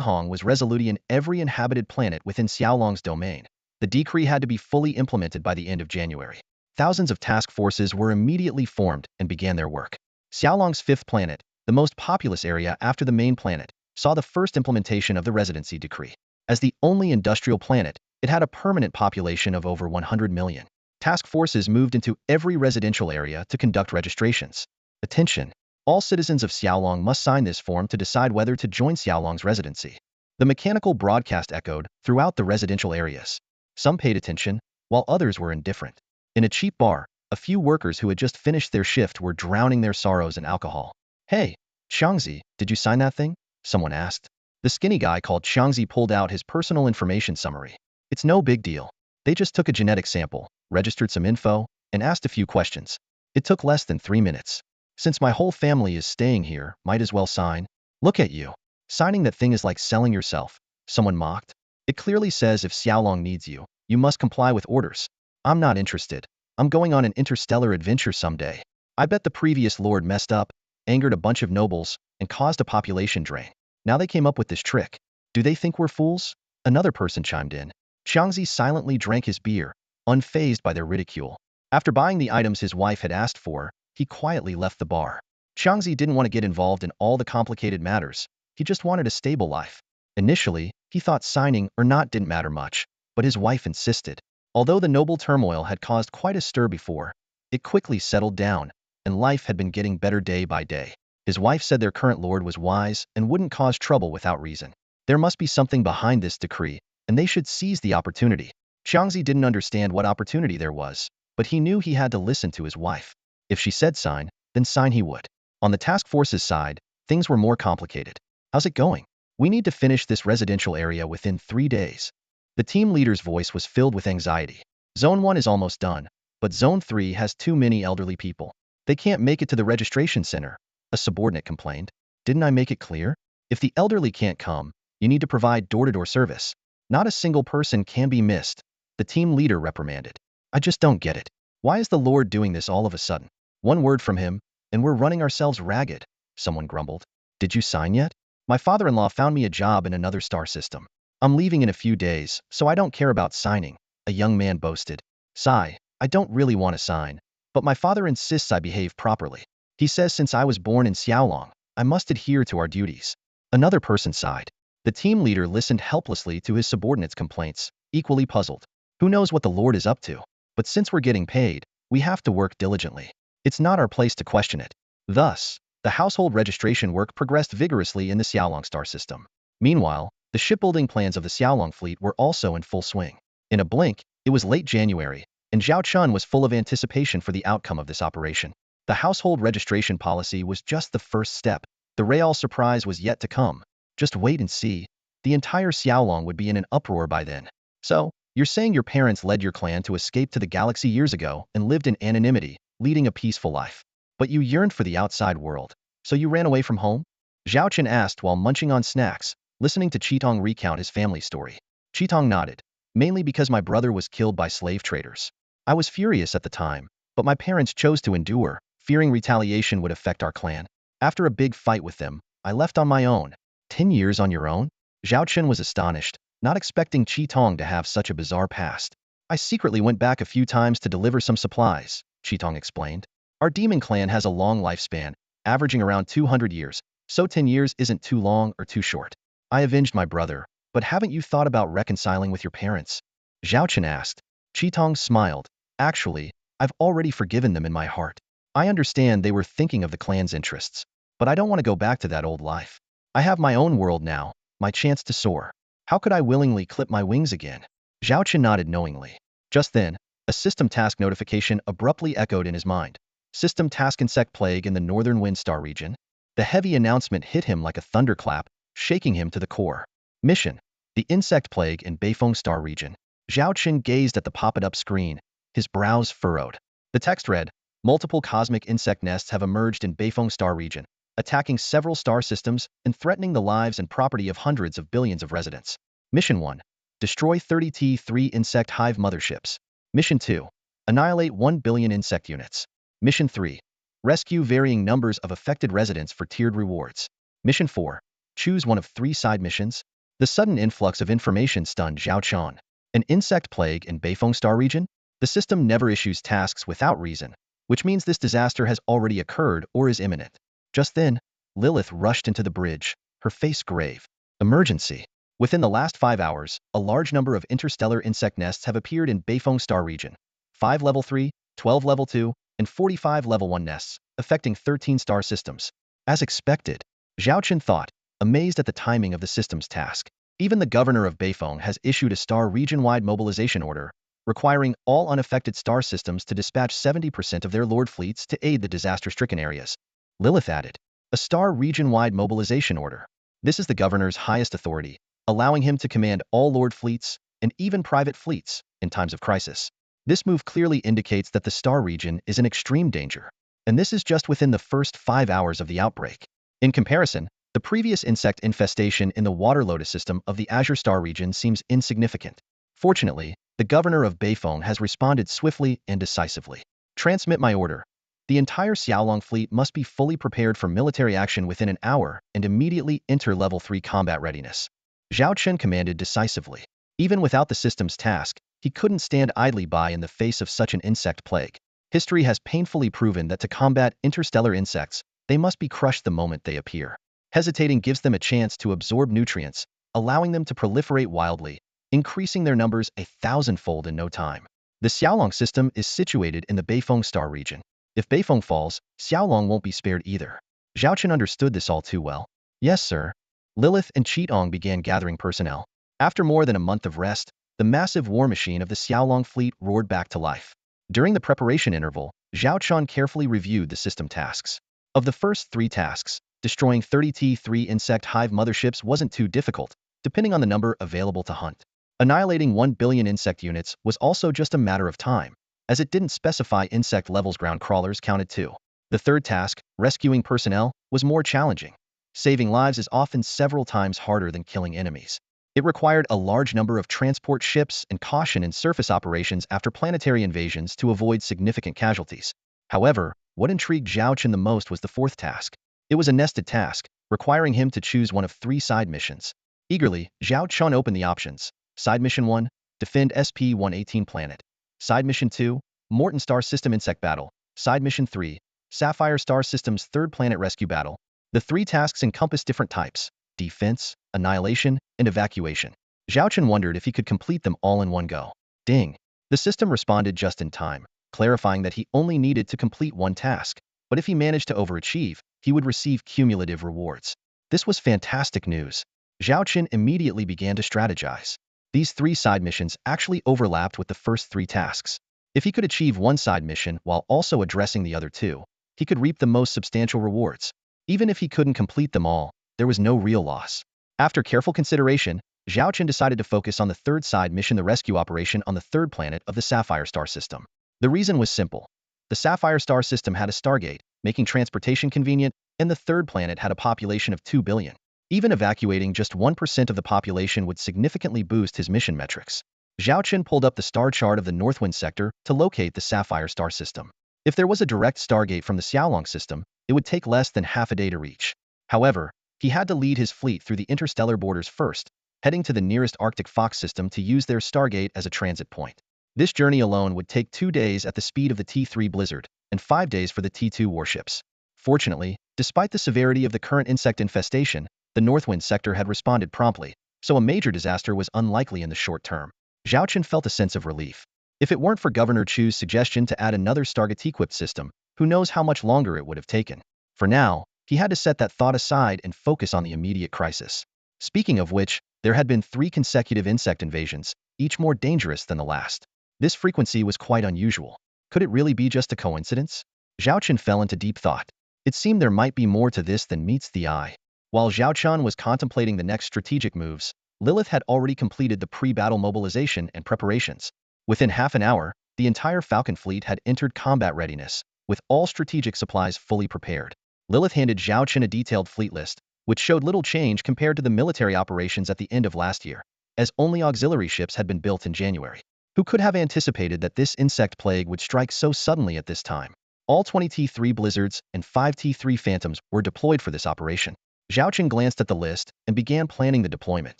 A: Hong was resolute in every inhabited planet within Xiaolong's domain. The decree had to be fully implemented by the end of January. Thousands of task forces were immediately formed and began their work. Xiaolong's fifth planet, the most populous area after the main planet, saw the first implementation of the residency decree. As the only industrial planet, it had a permanent population of over 100 million. Task forces moved into every residential area to conduct registrations. Attention! All citizens of Xiaolong must sign this form to decide whether to join Xiaolong's residency. The mechanical broadcast echoed throughout the residential areas. Some paid attention, while others were indifferent. In a cheap bar, a few workers who had just finished their shift were drowning their sorrows in alcohol. Hey, Xiangzi, did you sign that thing? Someone asked. The skinny guy called Xiangzi pulled out his personal information summary. It's no big deal. They just took a genetic sample, registered some info, and asked a few questions. It took less than 3 minutes. Since my whole family is staying here, might as well sign. Look at you. Signing that thing is like selling yourself, someone mocked. It clearly says if Xiaolong needs you, you must comply with orders. I'm not interested. I'm going on an interstellar adventure someday. I bet the previous lord messed up, angered a bunch of nobles, and caused a population drain. Now they came up with this trick. Do they think we're fools? Another person chimed in. Xiangzi silently drank his beer, unfazed by their ridicule. After buying the items his wife had asked for, he quietly left the bar. Xiangzi didn't want to get involved in all the complicated matters. He just wanted a stable life. Initially, he thought signing or not didn't matter much, but his wife insisted. Although the noble turmoil had caused quite a stir before, it quickly settled down, and life had been getting better day by day. His wife said their current lord was wise and wouldn't cause trouble without reason. There must be something behind this decree, and they should seize the opportunity. Xiangzi didn't understand what opportunity there was, but he knew he had to listen to his wife. If she said sign, then sign he would. On the task force's side, things were more complicated. How's it going? We need to finish this residential area within 3 days. The team leader's voice was filled with anxiety. Zone 1 is almost done, but Zone 3 has too many elderly people. They can't make it to the registration center, a subordinate complained. Didn't I make it clear? If the elderly can't come, you need to provide door-to-door service. Not a single person can be missed, the team leader reprimanded. I just don't get it. Why is the Lord doing this all of a sudden? One word from him, and we're running ourselves ragged, someone grumbled. Did you sign yet? My father-in-law found me a job in another star system. I'm leaving in a few days, so I don't care about signing, a young man boasted. Sigh, I don't really want to sign, but my father insists I behave properly. He says since I was born in Xiaolong, I must adhere to our duties. Another person sighed. The team leader listened helplessly to his subordinates' complaints, equally puzzled. Who knows what the Lord is up to? But since we're getting paid, we have to work diligently. It's not our place to question it. Thus, the household registration work progressed vigorously in the Xiaolong star system. Meanwhile, the shipbuilding plans of the Xiaolong fleet were also in full swing. In a blink, it was late January, and Zhao Chun was full of anticipation for the outcome of this operation. The household registration policy was just the first step. The real surprise was yet to come. Just wait and see. The entire Xiaolong would be in an uproar by then. So, you're saying your parents led your clan to escape to the galaxy years ago and lived in anonymity, leading a peaceful life. But you yearned for the outside world, so you ran away from home? Zhao Chen asked while munching on snacks, listening to Qitong recount his family story. Qitong nodded. Mainly because my brother was killed by slave traders. I was furious at the time, but my parents chose to endure, fearing retaliation would affect our clan. After a big fight with them, I left on my own. 10 years on your own? Zhao Chen was astonished, not expecting Qitong to have such a bizarre past. I secretly went back a few times to deliver some supplies, Qitong explained. Our demon clan has a long lifespan, averaging around 200 years, so 10 years isn't too long or too short. I avenged my brother, but haven't you thought about reconciling with your parents? Zhao Chen asked. Qitong smiled. Actually, I've already forgiven them in my heart. I understand they were thinking of the clan's interests, but I don't want to go back to that old life. I have my own world now, my chance to soar. How could I willingly clip my wings again? Zhao Chen nodded knowingly. Just then, a system task notification abruptly echoed in his mind. System task insect plague in the northern wind star region. The heavy announcement hit him like a thunderclap, shaking him to the core. Mission: the insect plague in Beifeng star region. Zhao Chen gazed at the pop-it-up screen, his brows furrowed. The text read, multiple cosmic insect nests have emerged in Beifeng star region, attacking several star systems and threatening the lives and property of hundreds of billions of residents. Mission 1. Destroy 30 T3 insect hive motherships. Mission 2. Annihilate 1 billion insect units. Mission 3. Rescue varying numbers of affected residents for tiered rewards. Mission 4. Choose one of 3 side missions. The sudden influx of information stunned Zhao Chen. An insect plague in Beifeng star region? The system never issues tasks without reason, which means this disaster has already occurred or is imminent. Just then, Lilith rushed into the bridge, her face grave. Emergency. Within the last 5 hours, a large number of interstellar insect nests have appeared in Beifeng star region. 5 level 3, 12 level 2, and 45 level 1 nests, affecting 13 star systems. As expected, Zhao Chen thought, amazed at the timing of the system's task. Even the governor of Beifeng has issued a star region-wide mobilization order, requiring all unaffected star systems to dispatch 70% of their lord fleets to aid the disaster-stricken areas. Lilith added, a star region-wide mobilization order. This is the governor's highest authority, allowing him to command all lord fleets and even private fleets in times of crisis. This move clearly indicates that the star region is in extreme danger, and this is just within the first 5 hours of the outbreak. In comparison, the previous insect infestation in the water lotus system of the Azure Star region seems insignificant. Fortunately, the governor of Beifeng has responded swiftly and decisively. Transmit my order. The entire Xiaolong fleet must be fully prepared for military action within an hour and immediately enter level 3 combat readiness. Zhao Chen commanded decisively. Even without the system's task, he couldn't stand idly by in the face of such an insect plague. History has painfully proven that to combat interstellar insects, they must be crushed the moment they appear. Hesitating gives them a chance to absorb nutrients, allowing them to proliferate wildly, increasing their numbers 1,000-fold in no time. The Xiaolong system is situated in the Beifeng star region. If Beifeng falls, Xiaolong won't be spared either. Zhao Chen understood this all too well. Yes, sir. Lilith and Qitong began gathering personnel. After more than a month of rest, the massive war machine of the Xiaolong fleet roared back to life. During the preparation interval, Zhao Chen carefully reviewed the system tasks. Of the first 3 tasks, destroying 30 T3 insect hive motherships wasn't too difficult, depending on the number available to hunt. Annihilating 1 billion insect units was also just a matter of time, as it didn't specify insect levels ground crawlers counted too. The third task, rescuing personnel, was more challenging. Saving lives is often several times harder than killing enemies. It required a large number of transport ships and caution in surface operations after planetary invasions to avoid significant casualties. However, what intrigued Zhao Chen the most was the fourth task. It was a nested task, requiring him to choose one of 3 side missions. Eagerly, Zhao Chen opened the options. Side Mission 1, Defend SP-118 Planet. Side Mission 2, Morton Star System Insect Battle. Side Mission 3, Sapphire Star System's third planet rescue battle. The three tasks encompass different types: defense, annihilation, and evacuation. Zhao Chen wondered if he could complete them all in one go. Ding! The system responded just in time, clarifying that he only needed to complete one task, but if he managed to overachieve, he would receive cumulative rewards. This was fantastic news. Zhao Chen immediately began to strategize. These three side missions actually overlapped with the first three tasks. If he could achieve one side mission while also addressing the other two, he could reap the most substantial rewards. Even if he couldn't complete them all, there was no real loss. After careful consideration, Zhao Chen decided to focus on the third side mission, the rescue operation on the third planet of the Sapphire Star System. The reason was simple. The Sapphire Star System had a stargate, making transportation convenient, and the third planet had a population of 2 billion. Even evacuating just 1% of the population would significantly boost his mission metrics. Zhao Chen pulled up the star chart of the Northwind sector to locate the Sapphire Star System. If there was a direct stargate from the Xiaolong system, it would take less than half a day to reach. However, he had to lead his fleet through the interstellar borders first, heading to the nearest Arctic Fox system to use their stargate as a transit point. This journey alone would take 2 days at the speed of the T3 Blizzard, and 5 days for the T2 warships. Fortunately, despite the severity of the current insect infestation, the Northwind sector had responded promptly, so a major disaster was unlikely in the short term. Zhao Chen felt a sense of relief. If it weren't for Governor Chu's suggestion to add another Stargate-equipped system, who knows how much longer it would have taken. For now, he had to set that thought aside and focus on the immediate crisis. Speaking of which, there had been 3 consecutive insect invasions, each more dangerous than the last. This frequency was quite unusual. Could it really be just a coincidence? Zhao Chen fell into deep thought. It seemed there might be more to this than meets the eye. While Zhao Chen was contemplating the next strategic moves, Lilith had already completed the pre-battle mobilization and preparations. Within half an hour, the entire Falcon fleet had entered combat readiness, with all strategic supplies fully prepared. Lilith handed Zhao Chen a detailed fleet list, which showed little change compared to the military operations at the end of last year, as only auxiliary ships had been built in January. Who could have anticipated that this insect plague would strike so suddenly at this time? All 20 T3 Blizzards and 5 T3 Phantoms were deployed for this operation. Zhao Chen glanced at the list and began planning the deployment.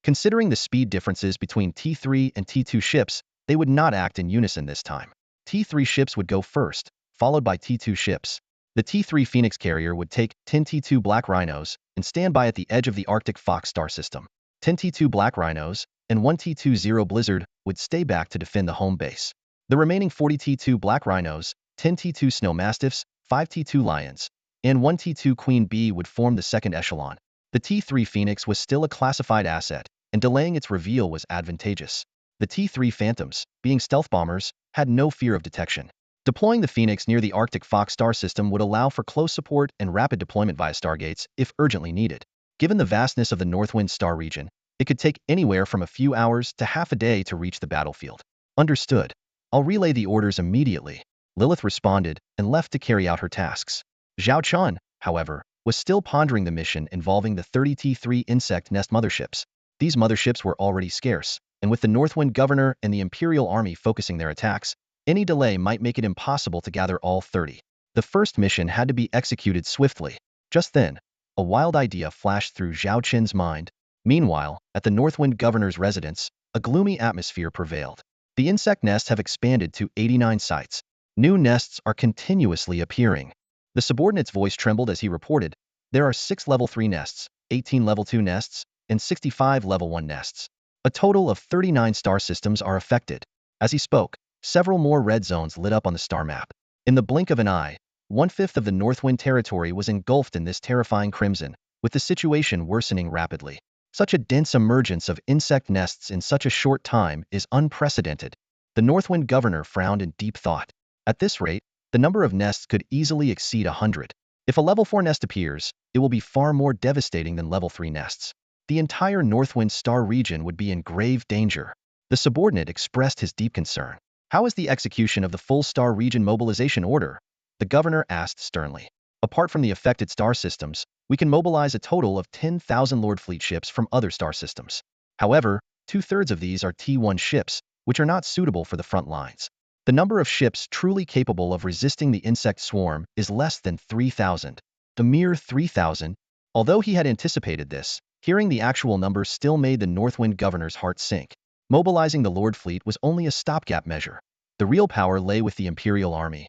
A: Considering the speed differences between T3 and T2 ships, they would not act in unison this time. T3 ships would go first, followed by T2 ships. The T3 Phoenix carrier would take 10 T2 Black Rhinos and stand by at the edge of the Arctic Fox star system. 10 T2 Black Rhinos and 1 T2 Zero Blizzard would stay back to defend the home base. The remaining 40 T2 Black Rhinos, 10 T2 Snow Mastiffs, 5 T2 Lions, and 1 T2 Queen Bee would form the second echelon. The T3 Phoenix was still a classified asset, and delaying its reveal was advantageous. The T3 Phantoms, being stealth bombers, had no fear of detection. Deploying the Phoenix near the Arctic Fox star system would allow for close support and rapid deployment via stargates if urgently needed. Given the vastness of the Northwind star region, it could take anywhere from a few hours to half a day to reach the battlefield. Understood. I'll relay the orders immediately. Lilith responded and left to carry out her tasks. Zhao Chen, however, was still pondering the mission involving the 30 T3 insect nest motherships. These motherships were already scarce, and with the Northwind governor and the Imperial Army focusing their attacks, any delay might make it impossible to gather all 30. The first mission had to be executed swiftly. Just then, a wild idea flashed through Zhao Chen's mind. Meanwhile, at the Northwind governor's residence, a gloomy atmosphere prevailed. The insect nests have expanded to 89 sites. New nests are continuously appearing. The subordinate's voice trembled as he reported, there are 6 level 3 nests, 18 level 2 nests, and 65 level 1 nests. A total of 39 star systems are affected. As he spoke, several more red zones lit up on the star map. In the blink of an eye, 1/5 of the Northwind territory was engulfed in this terrifying crimson, with the situation worsening rapidly. Such a dense emergence of insect nests in such a short time is unprecedented. The Northwind governor frowned in deep thought. At this rate, the number of nests could easily exceed 100. If a level 4 nest appears, it will be far more devastating than level 3 nests. The entire Northwind star region would be in grave danger. The subordinate expressed his deep concern. How is the execution of the full star region mobilization order? The governor asked sternly. Apart from the affected star systems, we can mobilize a total of 10,000 Lord Fleet ships from other star systems. However, 2/3 of these are T1 ships, which are not suitable for the front lines. The number of ships truly capable of resisting the insect swarm is less than 3,000. A mere 3,000. Although he had anticipated this, hearing the actual number still made the Northwind governor's heart sink. Mobilizing the Lord Fleet was only a stopgap measure. The real power lay with the Imperial Army.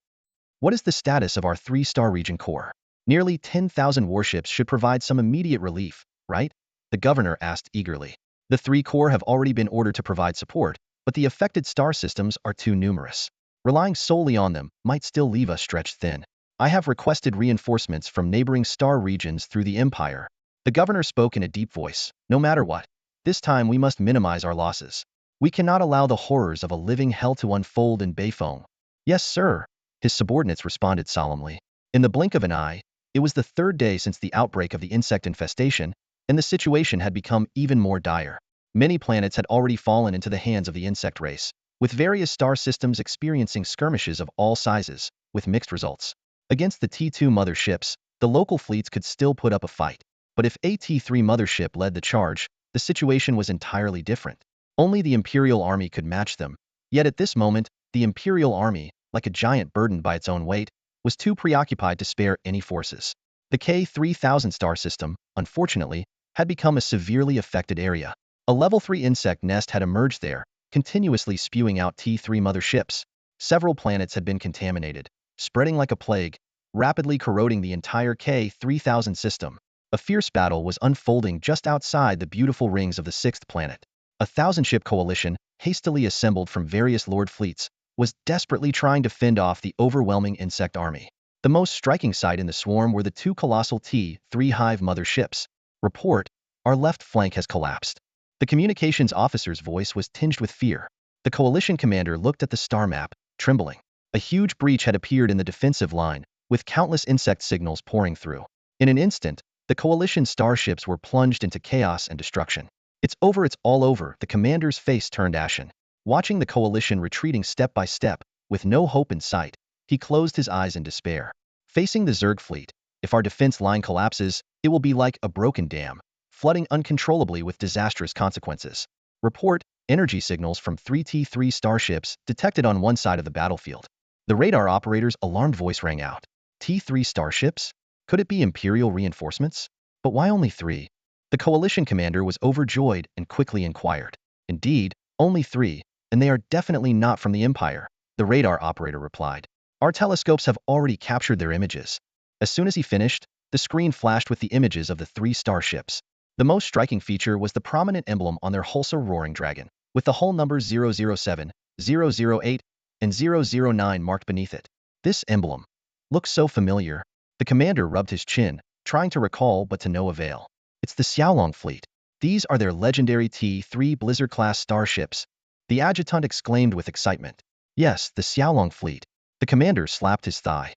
A: What is the status of our 3-star region core? Nearly 10,000 warships should provide some immediate relief, right? The governor asked eagerly. The 3 corps have already been ordered to provide support, but the affected star systems are too numerous. Relying solely on them might still leave us stretched thin. I have requested reinforcements from neighboring star regions through the Empire. The governor spoke in a deep voice. No matter what, this time we must minimize our losses. We cannot allow the horrors of a living hell to unfold in Beifong. Yes, sir, his subordinates responded solemnly. In the blink of an eye, it was the 3rd day since the outbreak of the insect infestation, and the situation had become even more dire. Many planets had already fallen into the hands of the insect race, with various star systems experiencing skirmishes of all sizes, with mixed results. Against the T2 motherships, the local fleets could still put up a fight. But if a T3 mothership led the charge, the situation was entirely different. Only the Imperial Army could match them. Yet at this moment, the Imperial Army, like a giant burdened by its own weight, was too preoccupied to spare any forces. The K-3000 star system, unfortunately, had become a severely affected area. A level 3 insect nest had emerged there, continuously spewing out T3 motherships. Several planets had been contaminated, spreading like a plague, rapidly corroding the entire K-3000 system. A fierce battle was unfolding just outside the beautiful rings of the 6th planet. A 1,000-ship coalition, hastily assembled from various lord fleets, was desperately trying to fend off the overwhelming insect army. The most striking sight in the swarm were the 2 colossal T3 hive motherships. Report, our left flank has collapsed. The communications officer's voice was tinged with fear. The coalition commander looked at the star map, trembling. A huge breach had appeared in the defensive line, with countless insect signals pouring through. In an instant, the coalition starships were plunged into chaos and destruction. It's all over, the commander's face turned ashen. Watching the coalition retreating step by step, with no hope in sight, he closed his eyes in despair. Facing the Zerg fleet, if our defense line collapses, it will be like a broken dam, flooding uncontrollably with disastrous consequences. Report, energy signals from 3 T3 starships detected on one side of the battlefield. The radar operator's alarmed voice rang out. T3 starships? Could it be Imperial reinforcements? But why only 3? The coalition commander was overjoyed and quickly inquired. Indeed, only 3, and they are definitely not from the Empire, the radar operator replied. Our telescopes have already captured their images. As soon as he finished, the screen flashed with the images of the 3 starships. The most striking feature was the prominent emblem on their Hulsa roaring dragon, with the hull numbers 007, 008, and 009 marked beneath it. This emblem looks so familiar. The commander rubbed his chin, trying to recall but to no avail. It's the Xiaolong fleet. These are their legendary T3 Blizzard-class starships, the adjutant exclaimed with excitement. Yes, the Xiaolong fleet. The commander slapped his thigh.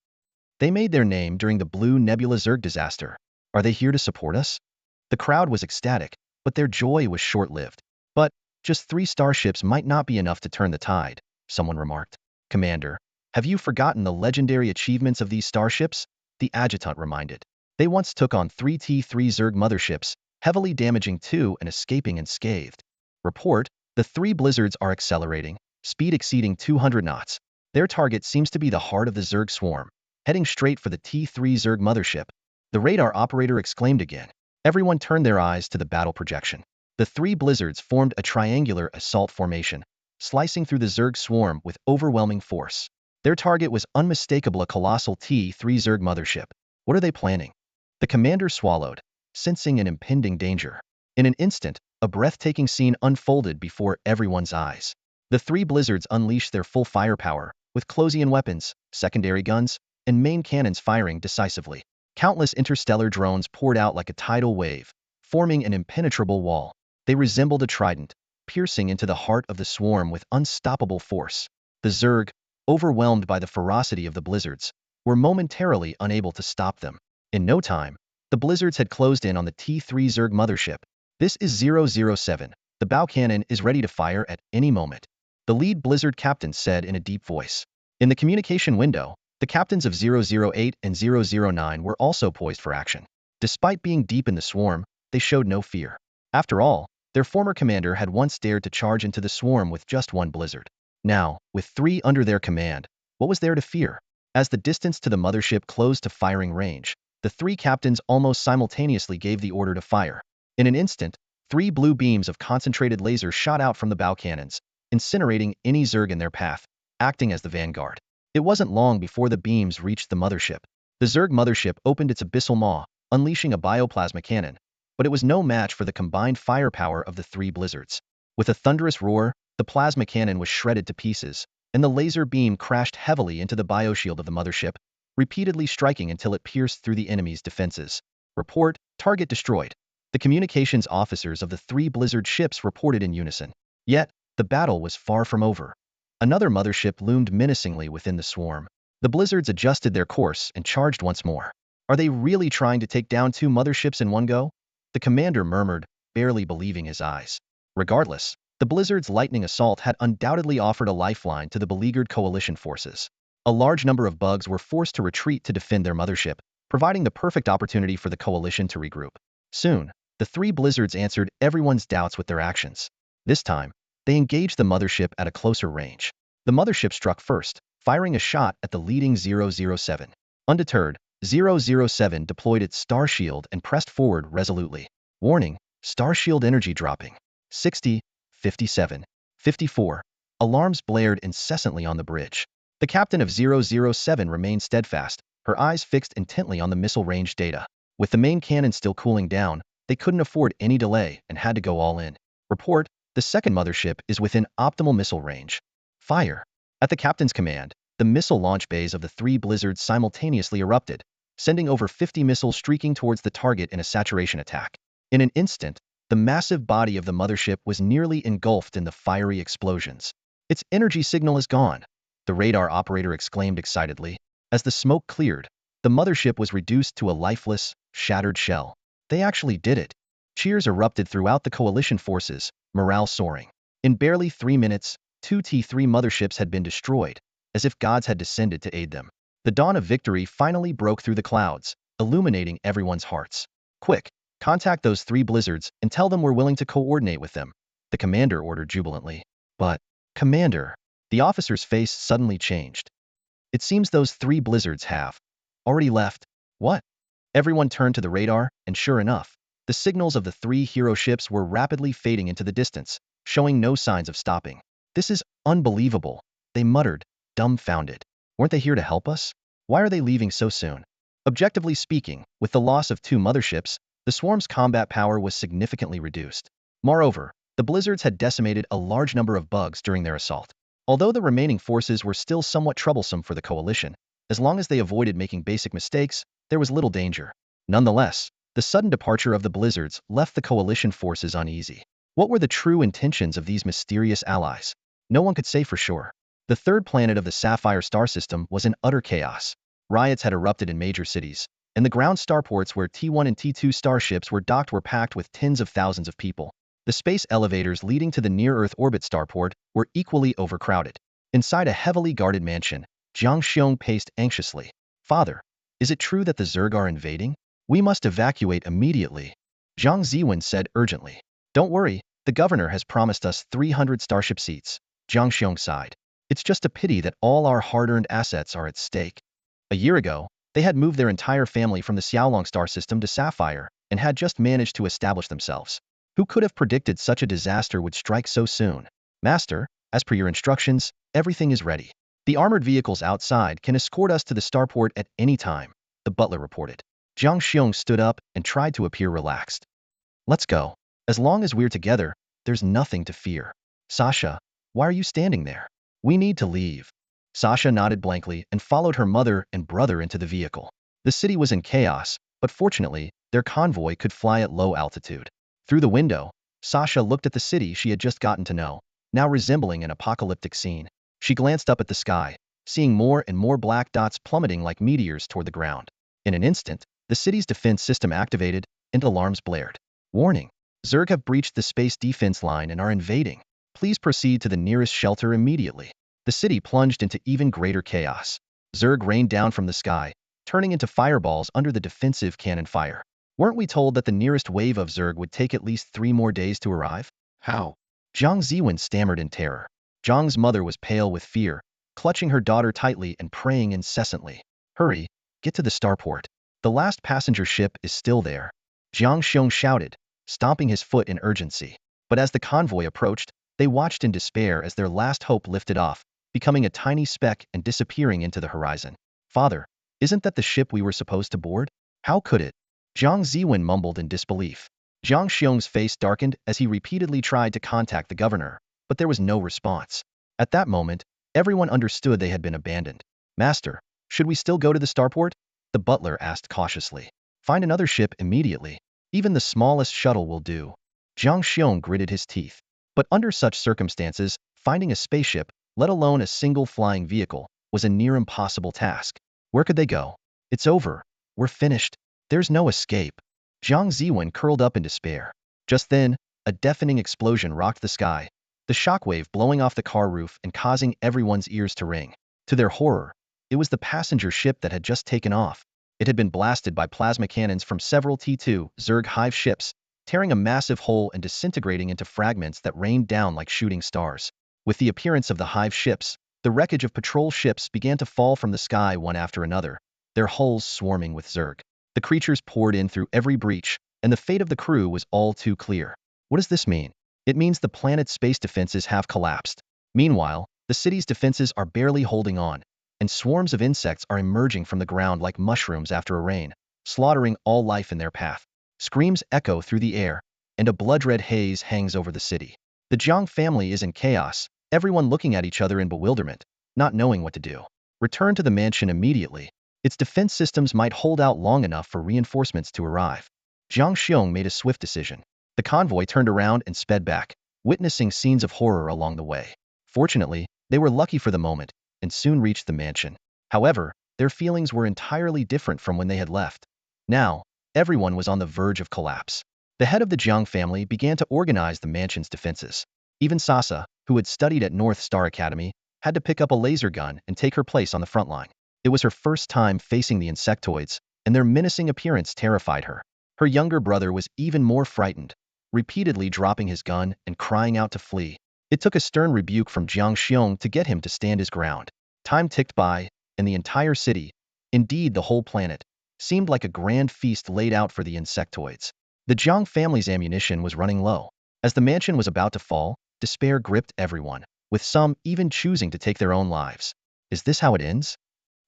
A: They made their name during the Blue Nebula Zerg disaster. Are they here to support us? The crowd was ecstatic, but their joy was short-lived. But just 3 starships might not be enough to turn the tide, someone remarked. Commander, have you forgotten the legendary achievements of these starships? The adjutant reminded. They once took on 3 T3 Zerg motherships, heavily damaging 2 and escaping unscathed. Report, the 3 blizzards are accelerating, speed exceeding 200 knots. Their target seems to be the heart of the Zerg swarm, heading straight for the T3 Zerg mothership. The radar operator exclaimed again. Everyone turned their eyes to the battle projection. The 3 blizzards formed a triangular assault formation, slicing through the Zerg swarm with overwhelming force. Their target was unmistakable, a colossal T3 Zerg mothership. What are they planning? The commander swallowed, sensing an impending danger. In an instant, a breathtaking scene unfolded before everyone's eyes. The 3 blizzards unleashed their full firepower, with Closian weapons, secondary guns, and main cannons firing decisively. Countless interstellar drones poured out like a tidal wave, forming an impenetrable wall. They resembled a trident, piercing into the heart of the swarm with unstoppable force. The Zerg, overwhelmed by the ferocity of the blizzards, were momentarily unable to stop them. In no time, the blizzards had closed in on the T3 Zerg mothership. This is 007. The bow cannon is ready to fire at any moment, the lead blizzard captain said in a deep voice. In the communication window, the captains of 008 and 009 were also poised for action. Despite being deep in the swarm, they showed no fear. After all, their former commander had once dared to charge into the swarm with just 1 blizzard. Now, with 3 under their command, what was there to fear? As the distance to the mothership closed to firing range, the 3 captains almost simultaneously gave the order to fire. In an instant, 3 blue beams of concentrated laser shot out from the bow cannons, incinerating any Zerg in their path, acting as the vanguard. It wasn't long before the beams reached the mothership. The Zerg mothership opened its abyssal maw, unleashing a bioplasma cannon, but it was no match for the combined firepower of the three blizzards. With a thunderous roar, the plasma cannon was shredded to pieces, and the laser beam crashed heavily into the bioshield of the mothership, repeatedly striking until it pierced through the enemy's defenses. Report, target destroyed. The communications officers of the three blizzard ships reported in unison. Yet, the battle was far from over. Another mothership loomed menacingly within the swarm. The blizzards adjusted their course and charged once more. Are they really trying to take down two motherships in one go? The commander murmured, barely believing his eyes. Regardless, the blizzard's lightning assault had undoubtedly offered a lifeline to the beleaguered coalition forces. A large number of bugs were forced to retreat to defend their mothership, providing the perfect opportunity for the coalition to regroup. Soon, the three blizzards answered everyone's doubts with their actions. This time, they engaged the mothership at a closer range. The mothership struck first, firing a shot at the leading 007. Undeterred, 007 deployed its star shield and pressed forward resolutely. Warning, star shield energy dropping. 60, 57, 54. Alarms blared incessantly on the bridge. The captain of 007 remained steadfast, her eyes fixed intently on the missile range data. With the main cannon still cooling down, they couldn't afford any delay and had to go all in. Report, the second mothership is within optimal missile range. Fire. At the captain's command, the missile launch bays of the three blizzards simultaneously erupted, sending over 50 missiles streaking towards the target in a saturation attack. In an instant, the massive body of the mothership was nearly engulfed in the fiery explosions. Its energy signal is gone, the radar operator exclaimed excitedly. As the smoke cleared, the mothership was reduced to a lifeless, shattered shell. They actually did it. Cheers erupted throughout the coalition forces, morale soaring. In barely 3 minutes, two T3 motherships had been destroyed, as if gods had descended to aid them. The dawn of victory finally broke through the clouds, illuminating everyone's hearts. Quick, contact those three blizzards and tell them we're willing to coordinate with them, the commander ordered jubilantly. But, Commander, the officer's face suddenly changed. It seems those three blizzards have already left. What? Everyone turned to the radar, and sure enough, the signals of the three hero ships were rapidly fading into the distance, showing no signs of stopping. This is unbelievable, they muttered, dumbfounded. Weren't they here to help us? Why are they leaving so soon? Objectively speaking, with the loss of two motherships, the swarm's combat power was significantly reduced. Moreover, the blizzards had decimated a large number of bugs during their assault. Although the remaining forces were still somewhat troublesome for the coalition, as long as they avoided making basic mistakes, there was little danger. Nonetheless, the sudden departure of the blizzards left the coalition forces uneasy. What were the true intentions of these mysterious allies? No one could say for sure. The third planet of the Sapphire star system was in utter chaos. Riots had erupted in major cities, and the ground starports where T1 and T2 starships were docked were packed with tens of thousands of people. The space elevators leading to the near-Earth orbit starport were equally overcrowded. Inside a heavily guarded mansion, Jiang Xiong paced anxiously. Father, is it true that the Zerg are invading? We must evacuate immediately, Zhang Ziwen said urgently. Don't worry, the governor has promised us 300 starship seats, Jiang Xiong sighed. It's just a pity that all our hard-earned assets are at stake. A year ago, they had moved their entire family from the Xiaolong star system to Sapphire and had just managed to establish themselves. Who could have predicted such a disaster would strike so soon? Master, as per your instructions, everything is ready. The armored vehicles outside can escort us to the starport at any time, the butler reported. Jiang Xiong stood up and tried to appear relaxed. Let's go. As long as we're together, there's nothing to fear. Sasha, why are you standing there? We need to leave. Sasha nodded blankly and followed her mother and brother into the vehicle. The city was in chaos, but fortunately, their convoy could fly at low altitude. Through the window, Sasha looked at the city she had just gotten to know, now resembling an apocalyptic scene. She glanced up at the sky, seeing more and more black dots plummeting like meteors toward the ground. In an instant, the city's defense system activated, and alarms blared. Warning! Zerg have breached the space defense line and are invading. Please proceed to the nearest shelter immediately. The city plunged into even greater chaos. Zerg rained down from the sky, turning into fireballs under the defensive cannon fire. Weren't we told that the nearest wave of Zerg would take at least 3 more days to arrive? How? Zhang Ziwen stammered in terror. Zhang's mother was pale with fear, clutching her daughter tightly and praying incessantly. Hurry, get to the starport. The last passenger ship is still there. Jiang Xiong shouted, stomping his foot in urgency. But as the convoy approached, they watched in despair as their last hope lifted off, becoming a tiny speck and disappearing into the horizon. Father, isn't that the ship we were supposed to board? How could it? Jiang Ziwen mumbled in disbelief. Jiang Xiong's face darkened as he repeatedly tried to contact the governor, but there was no response. At that moment, everyone understood they had been abandoned. Master, should we still go to the starport? The butler asked cautiously. Find another ship immediately. Even the smallest shuttle will do. Jiang Xiong gritted his teeth. But under such circumstances, finding a spaceship, let alone a single flying vehicle, was a near impossible task. Where could they go? It's over. We're finished. There's no escape. Jiang Ziwen curled up in despair. Just then, a deafening explosion rocked the sky, the shockwave blowing off the car roof and causing everyone's ears to ring. To their horror, it was the passenger ship that had just taken off. It had been blasted by plasma cannons from several T2 Zerg Hive ships, tearing a massive hole and disintegrating into fragments that rained down like shooting stars. With the appearance of the Hive ships, the wreckage of patrol ships began to fall from the sky one after another, their hulls swarming with Zerg. The creatures poured in through every breach, and the fate of the crew was all too clear. What does this mean? It means the planet's space defenses have collapsed. Meanwhile, the city's defenses are barely holding on, and swarms of insects are emerging from the ground like mushrooms after a rain, slaughtering all life in their path. Screams echo through the air, and a blood-red haze hangs over the city. The Jiang family is in chaos, everyone looking at each other in bewilderment, not knowing what to do. Return to the mansion immediately. Its defense systems might hold out long enough for reinforcements to arrive. Jiang Xiong made a swift decision. The convoy turned around and sped back, witnessing scenes of horror along the way. Fortunately, they were lucky for the moment, and soon reached the mansion. However, their feelings were entirely different from when they had left. Now, everyone was on the verge of collapse. The head of the Jiang family began to organize the mansion's defenses. Even Sasa, who had studied at North Star Academy, had to pick up a laser gun and take her place on the front line. It was her first time facing the insectoids, and their menacing appearance terrified her. Her younger brother was even more frightened, repeatedly dropping his gun and crying out to flee. It took a stern rebuke from Jiang Xiong to get him to stand his ground. Time ticked by, and the entire city, indeed the whole planet, seemed like a grand feast laid out for the insectoids. The Jiang family's ammunition was running low. As the mansion was about to fall, despair gripped everyone, with some even choosing to take their own lives. Is this how it ends?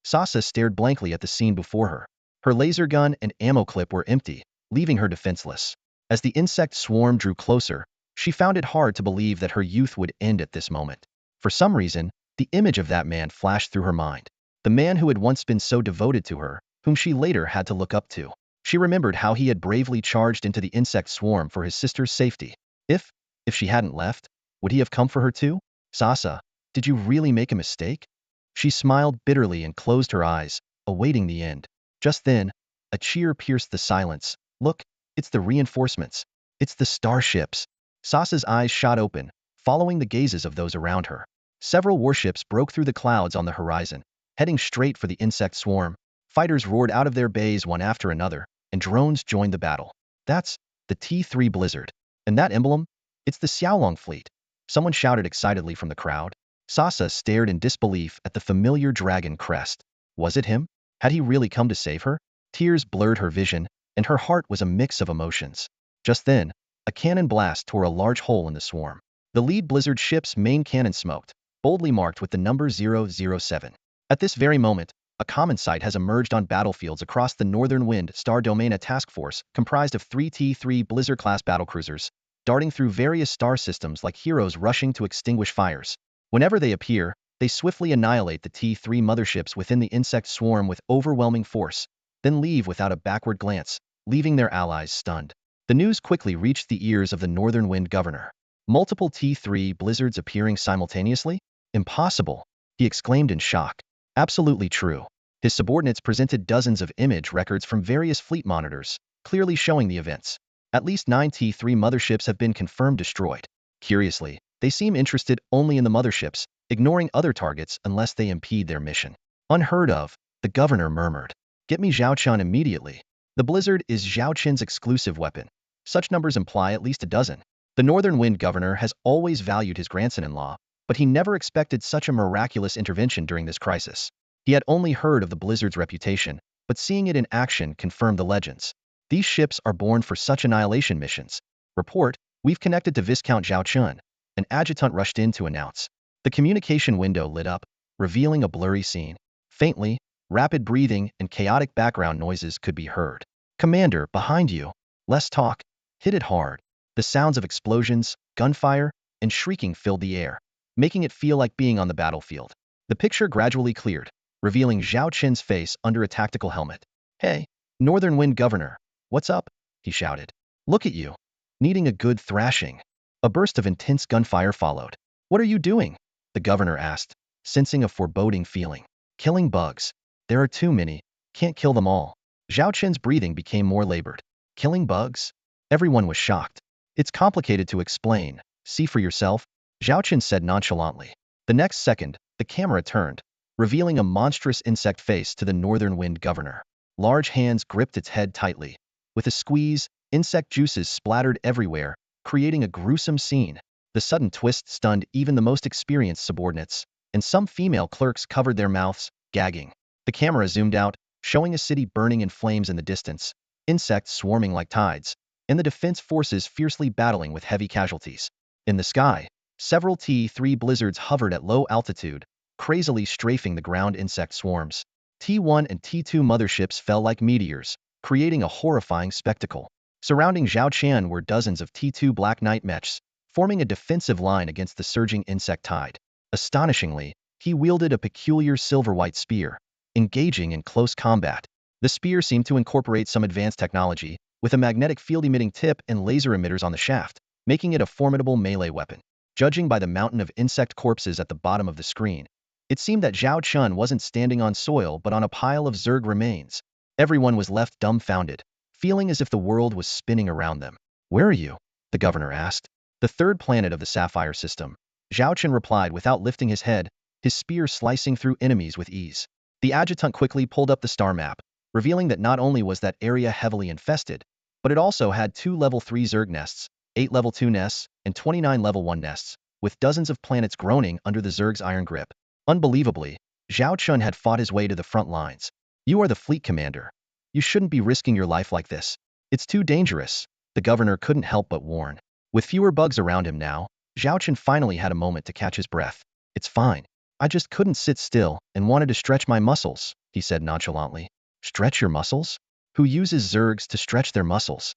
A: Sasa stared blankly at the scene before her. Her laser gun and ammo clip were empty, leaving her defenseless. As the insect swarm drew closer, she found it hard to believe that her youth would end at this moment. For some reason, the image of that man flashed through her mind. The man who had once been so devoted to her, whom she later had to look up to. She remembered how he had bravely charged into the insect swarm for his sister's safety. If she hadn't left, would he have come for her too? Sasa, did you really make a mistake? She smiled bitterly and closed her eyes, awaiting the end. Just then, a cheer pierced the silence. Look, it's the reinforcements. It's the starships. Sasa's eyes shot open, following the gazes of those around her. Several warships broke through the clouds on the horizon, heading straight for the insect swarm. Fighters roared out of their bays one after another, and drones joined the battle. That's the T3 Blizzard. And that emblem? It's the Xiaolong fleet. Someone shouted excitedly from the crowd. Sasa stared in disbelief at the familiar dragon crest. Was it him? Had he really come to save her? Tears blurred her vision, and her heart was a mix of emotions. Just then, a cannon blast tore a large hole in the swarm. The lead Blizzard ship's main cannon smoked, boldly marked with the number 007. At this very moment, a common sight has emerged on battlefields across the Northern Wind Star Domain. A task force, comprised of 3 T3 Blizzard-class battlecruisers, darting through various star systems like heroes rushing to extinguish fires. Whenever they appear, they swiftly annihilate the T3 motherships within the insect swarm with overwhelming force, then leave without a backward glance, leaving their allies stunned. The news quickly reached the ears of the Northern Wind governor. Multiple T3 Blizzards appearing simultaneously? Impossible, he exclaimed in shock. Absolutely true. His subordinates presented dozens of image records from various fleet monitors, clearly showing the events. At least 9 T3 motherships have been confirmed destroyed. Curiously, they seem interested only in the motherships, ignoring other targets unless they impede their mission. Unheard of, the governor murmured. Get me Zhao Chun immediately. The Blizzard is Zhao Chun's exclusive weapon. Such numbers imply at least a dozen. The Northern Wind governor has always valued his grandson-in-law, but he never expected such a miraculous intervention during this crisis. He had only heard of the Blizzard's reputation, but seeing it in action confirmed the legends. These ships are born for such annihilation missions. Report, we've connected to Viscount Zhao Chun. An adjutant rushed in to announce. The communication window lit up, revealing a blurry scene. Faintly, rapid breathing and chaotic background noises could be heard. Commander, behind you. Less talk. Hit it hard. The sounds of explosions, gunfire, and shrieking filled the air, making it feel like being on the battlefield. The picture gradually cleared, revealing Zhao Qin's face under a tactical helmet. Hey, Northern Wind Governor, what's up? He shouted. Look at you. Needing a good thrashing. A burst of intense gunfire followed. What are you doing? The governor asked, sensing a foreboding feeling. Killing bugs. There are too many. Can't kill them all. Zhao Qin's breathing became more labored. Killing bugs? Everyone was shocked. It's complicated to explain. See for yourself, Zhao Qin said nonchalantly. The next second, the camera turned, revealing a monstrous insect face to the Northern Wind Governor. Large hands gripped its head tightly. With a squeeze, insect juices splattered everywhere, creating a gruesome scene. The sudden twist stunned even the most experienced subordinates, and some female clerks covered their mouths, gagging. The camera zoomed out, showing a city burning in flames in the distance, insects swarming like tides, and the defense forces fiercely battling with heavy casualties. In the sky, several T3 blizzards hovered at low altitude, crazily strafing the ground insect swarms. T1 and T2 motherships fell like meteors, creating a horrifying spectacle. Surrounding Zhao Qian were dozens of T2 Black Knight mechs, forming a defensive line against the surging insect tide. Astonishingly, he wielded a peculiar silver-white spear, engaging in close combat. The spear seemed to incorporate some advanced technology, with a magnetic field-emitting tip and laser emitters on the shaft, making it a formidable melee weapon. Judging by the mountain of insect corpses at the bottom of the screen, it seemed that Zhao Chun wasn't standing on soil but on a pile of Zerg remains. Everyone was left dumbfounded, feeling as if the world was spinning around them. Where are you? The governor asked. The third planet of the Sapphire system. Zhao Chun replied without lifting his head, his spear slicing through enemies with ease. The adjutant quickly pulled up the star map, revealing that not only was that area heavily infested, but it also had 2 level 3 Zerg nests, 8 level 2 nests, and 29 level 1 nests, with dozens of planets groaning under the Zerg's iron grip. Unbelievably, Zhao Chun had fought his way to the front lines. You are the fleet commander. You shouldn't be risking your life like this. It's too dangerous, the governor couldn't help but warn. With fewer bugs around him now, Zhao Chun finally had a moment to catch his breath. It's fine. I just couldn't sit still and wanted to stretch my muscles, he said nonchalantly. Stretch your muscles? Who uses Zergs to stretch their muscles?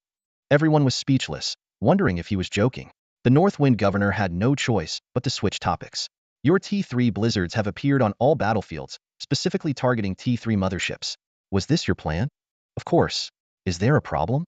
A: Everyone was speechless, wondering if he was joking. The North Wind Governor had no choice but to switch topics. Your T3 blizzards have appeared on all battlefields, specifically targeting T3 motherships. Was this your plan? Of course. Is there a problem?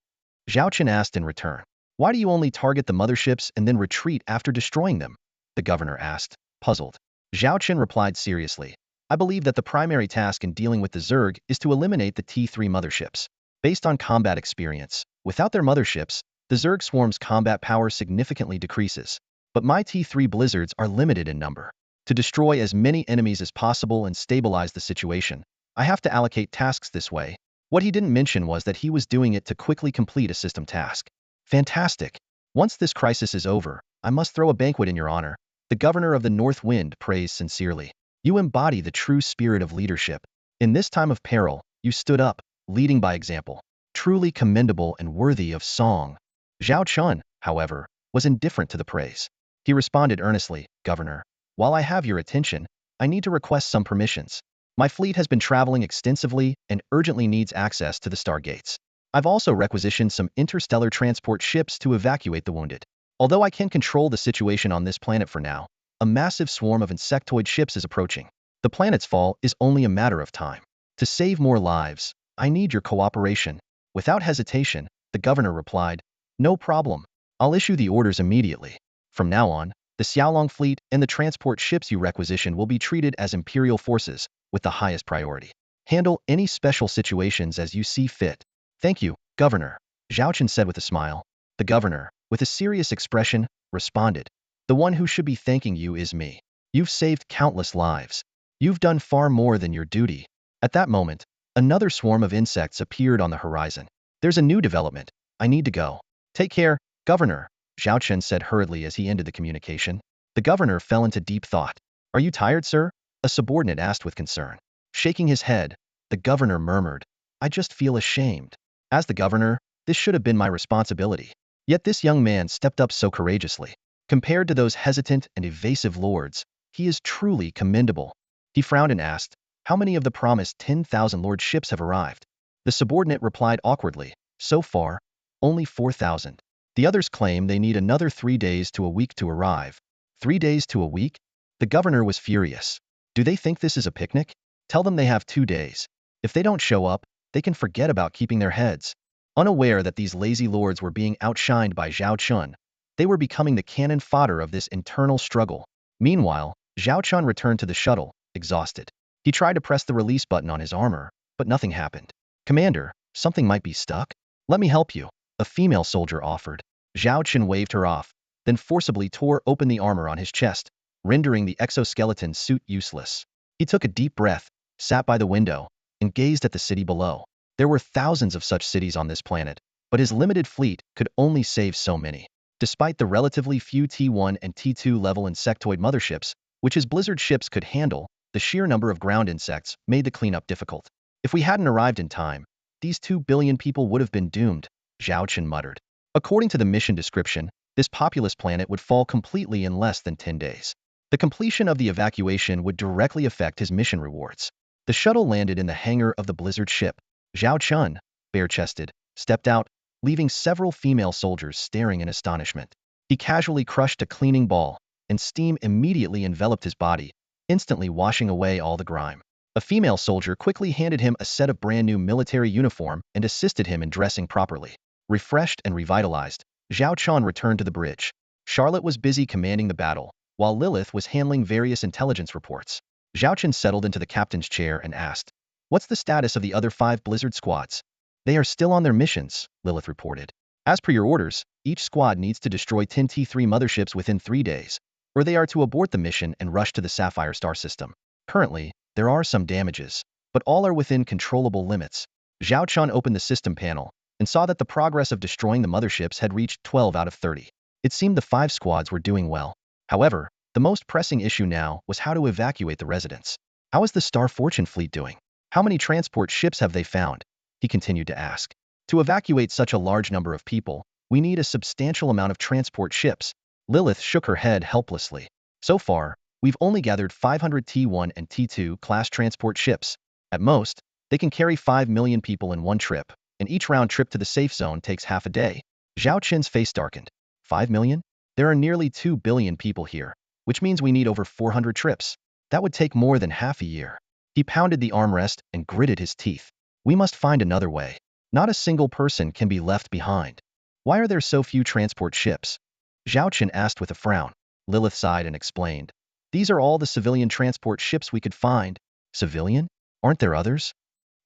A: Zhao Qin asked in return. Why do you only target the motherships and then retreat after destroying them? The governor asked, puzzled. Zhao Qin replied seriously. I believe that the primary task in dealing with the Zerg is to eliminate the T3 motherships. Based on combat experience, without their motherships, the Zerg swarm's combat power significantly decreases. But my T3 blizzards are limited in number. To destroy as many enemies as possible and stabilize the situation, I have to allocate tasks this way. What he didn't mention was that he was doing it to quickly complete a system task. Fantastic. Once this crisis is over, I must throw a banquet in your honor. The governor of the North Wind praised sincerely. You embody the true spirit of leadership. In this time of peril, you stood up, leading by example. Truly commendable and worthy of song. Zhao Chun, however, was indifferent to the praise. He responded earnestly, Governor, while I have your attention, I need to request some permissions. My fleet has been traveling extensively and urgently needs access to the stargates. I've also requisitioned some interstellar transport ships to evacuate the wounded. Although I can control the situation on this planet for now, a massive swarm of insectoid ships is approaching. The planet's fall is only a matter of time. To save more lives, I need your cooperation. Without hesitation, the governor replied, No problem. I'll issue the orders immediately. From now on, the Xiaolong fleet and the transport ships you requisition will be treated as imperial forces with the highest priority. Handle any special situations as you see fit. Thank you, Governor, Zhao Qin said with a smile. The governor, with a serious expression, responded, The one who should be thanking you is me. You've saved countless lives. You've done far more than your duty. At that moment, another swarm of insects appeared on the horizon. There's a new development. I need to go. Take care, Governor, Zhao Qin said hurriedly as he ended the communication. The governor fell into deep thought. Are you tired, sir? A subordinate asked with concern. Shaking his head, the governor murmured, I just feel ashamed. As the governor, this should have been my responsibility. Yet this young man stepped up so courageously. Compared to those hesitant and evasive lords, He is truly commendable. He frowned and asked, how many of the promised 10,000 Lord ships have arrived? The subordinate replied awkwardly, so far, only 4,000. The others claim they need another 3 days to a week to arrive. 3 days to a week? The governor was furious. Do they think this is a picnic? Tell them they have 2 days. If they don't show up, they can forget about keeping their heads. Unaware that these lazy lords were being outshined by Zhao Chun, they were becoming the cannon fodder of this internal struggle. Meanwhile, Zhao Chun returned to the shuttle, exhausted. He tried to press the release button on his armor, but nothing happened. Commander, something might be stuck? Let me help you, a female soldier offered. Zhao Chun waved her off, then forcibly tore open the armor on his chest, rendering the exoskeleton suit useless. He took a deep breath, sat by the window, and gazed at the city below. There were thousands of such cities on this planet, but his limited fleet could only save so many. Despite the relatively few T1 and T2 level insectoid motherships, which his blizzard ships could handle, the sheer number of ground insects made the cleanup difficult. If we hadn't arrived in time, these 2 billion people would have been doomed, Zhao Chun muttered. According to the mission description, this populous planet would fall completely in less than 10 days. The completion of the evacuation would directly affect his mission rewards. The shuttle landed in the hangar of the blizzard ship. Zhao Chun, bare-chested, stepped out, leaving several female soldiers staring in astonishment. He casually crushed a cleaning ball, and steam immediately enveloped his body, instantly washing away all the grime. A female soldier quickly handed him a set of brand-new military uniform and assisted him in dressing properly. Refreshed and revitalized, Zhao Chun returned to the bridge. Charlotte was busy commanding the battle, while Lilith was handling various intelligence reports. Zhao Chun settled into the captain's chair and asked, what's the status of the other 5 Blizzard squads? They are still on their missions, Lilith reported. As per your orders, each squad needs to destroy 10 T3 motherships within 3 days, or they are to abort the mission and rush to the Sapphire Star system. Currently, there are some damages, but all are within controllable limits. Zhao Chun opened the system panel and saw that the progress of destroying the motherships had reached 12 out of 30. It seemed the 5 squads were doing well. However, the most pressing issue now was how to evacuate the residents. How is the Star Fortune fleet doing? How many transport ships have they found? He continued to ask. To evacuate such a large number of people, we need a substantial amount of transport ships. Lilith shook her head helplessly. So far, we've only gathered 500 T1 and T2 class transport ships. At most, they can carry 5 million people in one trip, and each round trip to the safe zone takes half a day. Zhao Qin's face darkened. 5 million? There are nearly 2 billion people here, which means we need over 400 trips. That would take more than half a year. He pounded the armrest and gritted his teeth. We must find another way. Not a single person can be left behind. Why are there so few transport ships? Zhao Qin asked with a frown. Lilith sighed and explained. These are all the civilian transport ships we could find. Civilian? Aren't there others?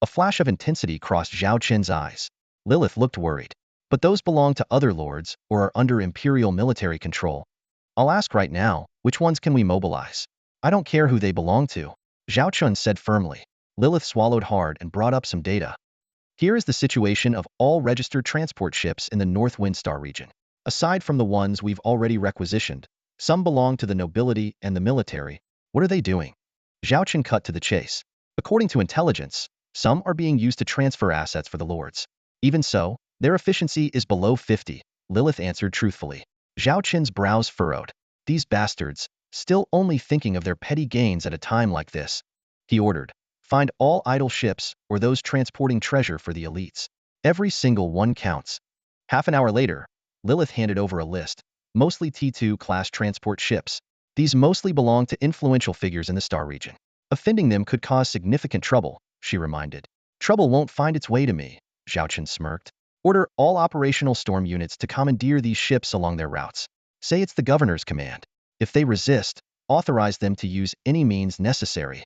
A: A flash of intensity crossed Zhao Qin's eyes. Lilith looked worried. But those belong to other lords or are under imperial military control. I'll ask right now, which ones can we mobilize? I don't care who they belong to, Zhao Chun said firmly. Lilith swallowed hard and brought up some data. Here is the situation of all registered transport ships in the North Windstar region. Aside from the ones we've already requisitioned, some belong to the nobility and the military. What are they doing? Zhao Chun cut to the chase. According to intelligence, some are being used to transfer assets for the lords. Even so, their efficiency is below 50, Lilith answered truthfully. Zhao Qin's brows furrowed. These bastards, still only thinking of their petty gains at a time like this. He ordered, find all idle ships or those transporting treasure for the elites. Every single one counts. Half an hour later, Lilith handed over a list, mostly T2 class transport ships. These mostly belong to influential figures in the Star region. Offending them could cause significant trouble, she reminded. Trouble won't find its way to me, Zhao Qin smirked. Order all operational storm units to commandeer these ships along their routes. Say it's the governor's command. If they resist, authorize them to use any means necessary.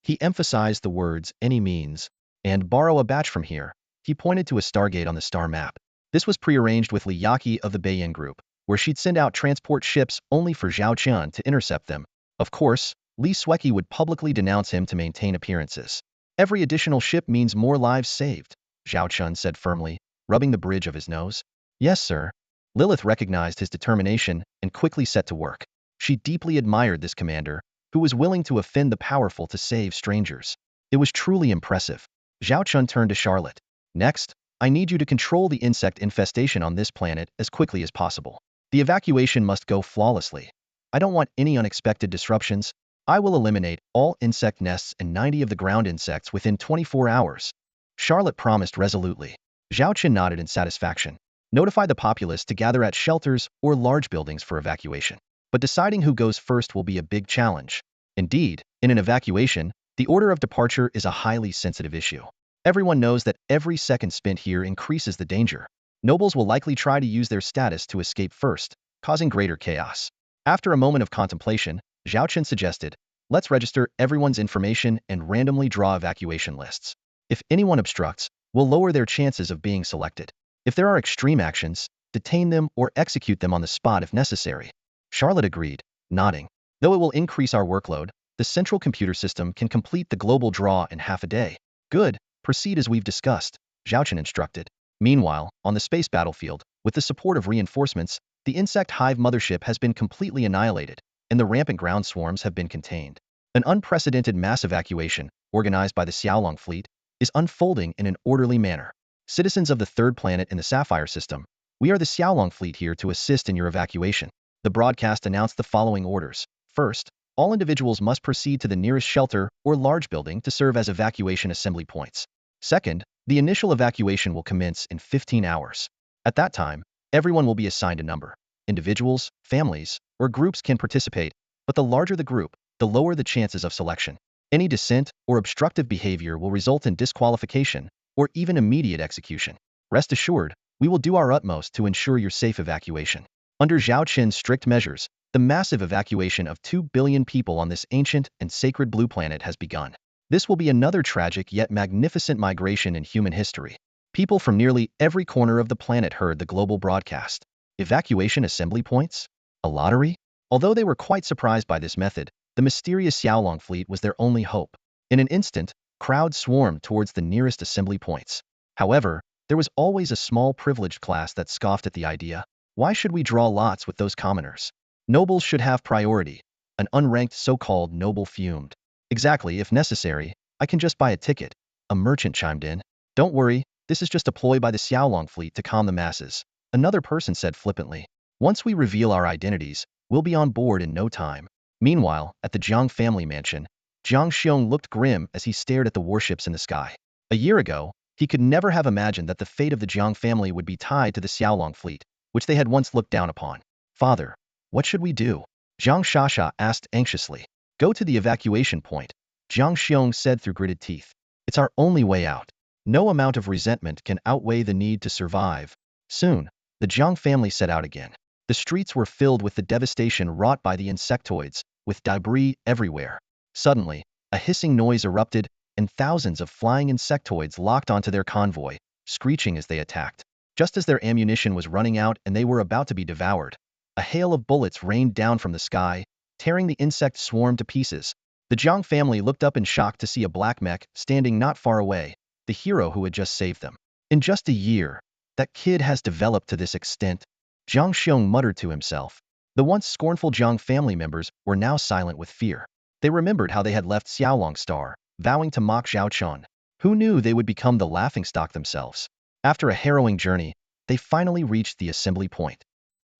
A: He emphasized the words, any means, and borrow a batch from here. He pointed to a stargate on the star map. This was prearranged with Li Yaqi of the Beiyin group, where she'd send out transport ships only for Zhao Qian to intercept them. Of course, Li Sweki would publicly denounce him to maintain appearances. Every additional ship means more lives saved, Zhao Qian said firmly, rubbing the bridge of his nose. Yes, sir. Lilith recognized his determination and quickly set to work. She deeply admired this commander, who was willing to offend the powerful to save strangers. It was truly impressive. Zhao Chun turned to Charlotte. Next, I need you to control the insect infestation on this planet as quickly as possible. The evacuation must go flawlessly. I don't want any unexpected disruptions. I will eliminate all insect nests and 90 of the ground insects within 24 hours. Charlotte promised resolutely. Zhao Qin nodded in satisfaction. Notify the populace to gather at shelters or large buildings for evacuation. But deciding who goes first will be a big challenge. Indeed, in an evacuation, the order of departure is a highly sensitive issue. Everyone knows that every second spent here increases the danger. Nobles will likely try to use their status to escape first, causing greater chaos. After a moment of contemplation, Zhao Qin suggested, let's register everyone's information and randomly draw evacuation lists. If anyone obstructs, we'll lower their chances of being selected. If there are extreme actions, detain them or execute them on the spot if necessary. Charlotte agreed, nodding. Though it will increase our workload, the central computer system can complete the global draw in half a day. Good, proceed as we've discussed, Zhao Qin instructed. Meanwhile, on the space battlefield, with the support of reinforcements, the insect hive mothership has been completely annihilated, and the rampant ground swarms have been contained. An unprecedented mass evacuation, organized by the Xiaolong fleet, is unfolding in an orderly manner. Citizens of the third planet in the Sapphire system, we are the Xiaolong fleet here to assist in your evacuation. The broadcast announced the following orders. First, all individuals must proceed to the nearest shelter or large building to serve as evacuation assembly points. Second, the initial evacuation will commence in 15 hours. At that time, everyone will be assigned a number. Individuals, families, or groups can participate, but the larger the group, the lower the chances of selection. Any dissent or obstructive behavior will result in disqualification or even immediate execution. Rest assured, we will do our utmost to ensure your safe evacuation. Under Zhao Qin's strict measures, the massive evacuation of 2 billion people on this ancient and sacred blue planet has begun. This will be another tragic yet magnificent migration in human history. People from nearly every corner of the planet heard the global broadcast. Evacuation assembly points? A lottery? Although they were quite surprised by this method, the mysterious Xiaolong fleet was their only hope. In an instant, crowds swarmed towards the nearest assembly points. However, there was always a small privileged class that scoffed at the idea. Why should we draw lots with those commoners? Nobles should have priority. An unranked so-called noble fumed. Exactly, if necessary, I can just buy a ticket. A merchant chimed in. Don't worry, this is just a ploy by the Xiaolong fleet to calm the masses. Another person said flippantly. Once we reveal our identities, we'll be on board in no time. Meanwhile, at the Jiang family mansion, Jiang Xiong looked grim as he stared at the warships in the sky. A year ago, he could never have imagined that the fate of the Jiang family would be tied to the Xiaolong fleet, which they had once looked down upon. Father, what should we do? Jiang Shasha asked anxiously. Go to the evacuation point, Jiang Xiong said through gritted teeth. It's our only way out. No amount of resentment can outweigh the need to survive. Soon, the Jiang family set out again. The streets were filled with the devastation wrought by the insectoids, with debris everywhere. Suddenly, a hissing noise erupted, and thousands of flying insectoids locked onto their convoy, screeching as they attacked. Just as their ammunition was running out and they were about to be devoured, a hail of bullets rained down from the sky, tearing the insect swarm to pieces. The Jiang family looked up in shock to see a black mech standing not far away, the hero who had just saved them. In just a year, that kid has developed to this extent, Jiang Xiong muttered to himself. The once scornful Jiang family members were now silent with fear. They remembered how they had left Xiaolong Star, vowing to mock Zhao Chun. Who knew they would become the laughingstock themselves? After a harrowing journey, they finally reached the assembly point.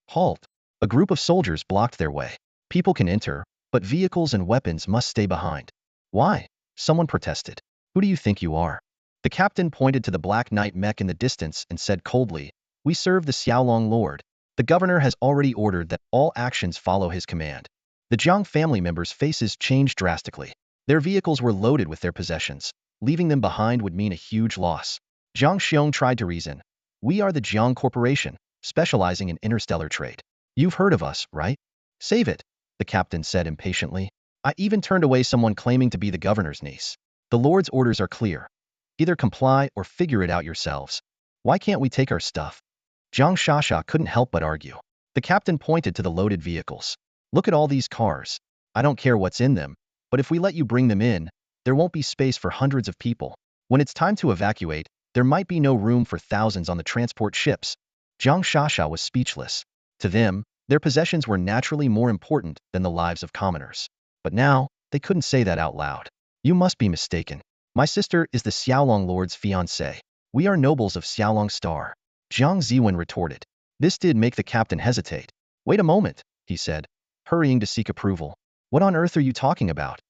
A: Halt! A group of soldiers blocked their way. People can enter, but vehicles and weapons must stay behind. Why? Someone protested. Who do you think you are? The captain pointed to the Black Knight mech in the distance and said coldly, we serve the Xiaolong Lord. The governor has already ordered that all actions follow his command. The Jiang family members' faces changed drastically. Their vehicles were loaded with their possessions. Leaving them behind would mean a huge loss. Jiang Xiong tried to reason. We are the Jiang Corporation, specializing in interstellar trade. You've heard of us, right? Save it, the captain said impatiently. I even turned away someone claiming to be the governor's niece. The Lord's orders are clear. Either comply or figure it out yourselves. Why can't we take our stuff? Jiang Shasha couldn't help but argue. The captain pointed to the loaded vehicles. Look at all these cars. I don't care what's in them, but if we let you bring them in, there won't be space for hundreds of people. When it's time to evacuate, there might be no room for thousands on the transport ships. Jiang Shasha was speechless. To them, their possessions were naturally more important than the lives of commoners. But now, they couldn't say that out loud. You must be mistaken. My sister is the Xiaolong Lord's fiancée. We are nobles of Xiaolong Star. Jiang Ziwen retorted. This did make the captain hesitate. Wait a moment, he said. hurrying to seek approval. What on earth are you talking about?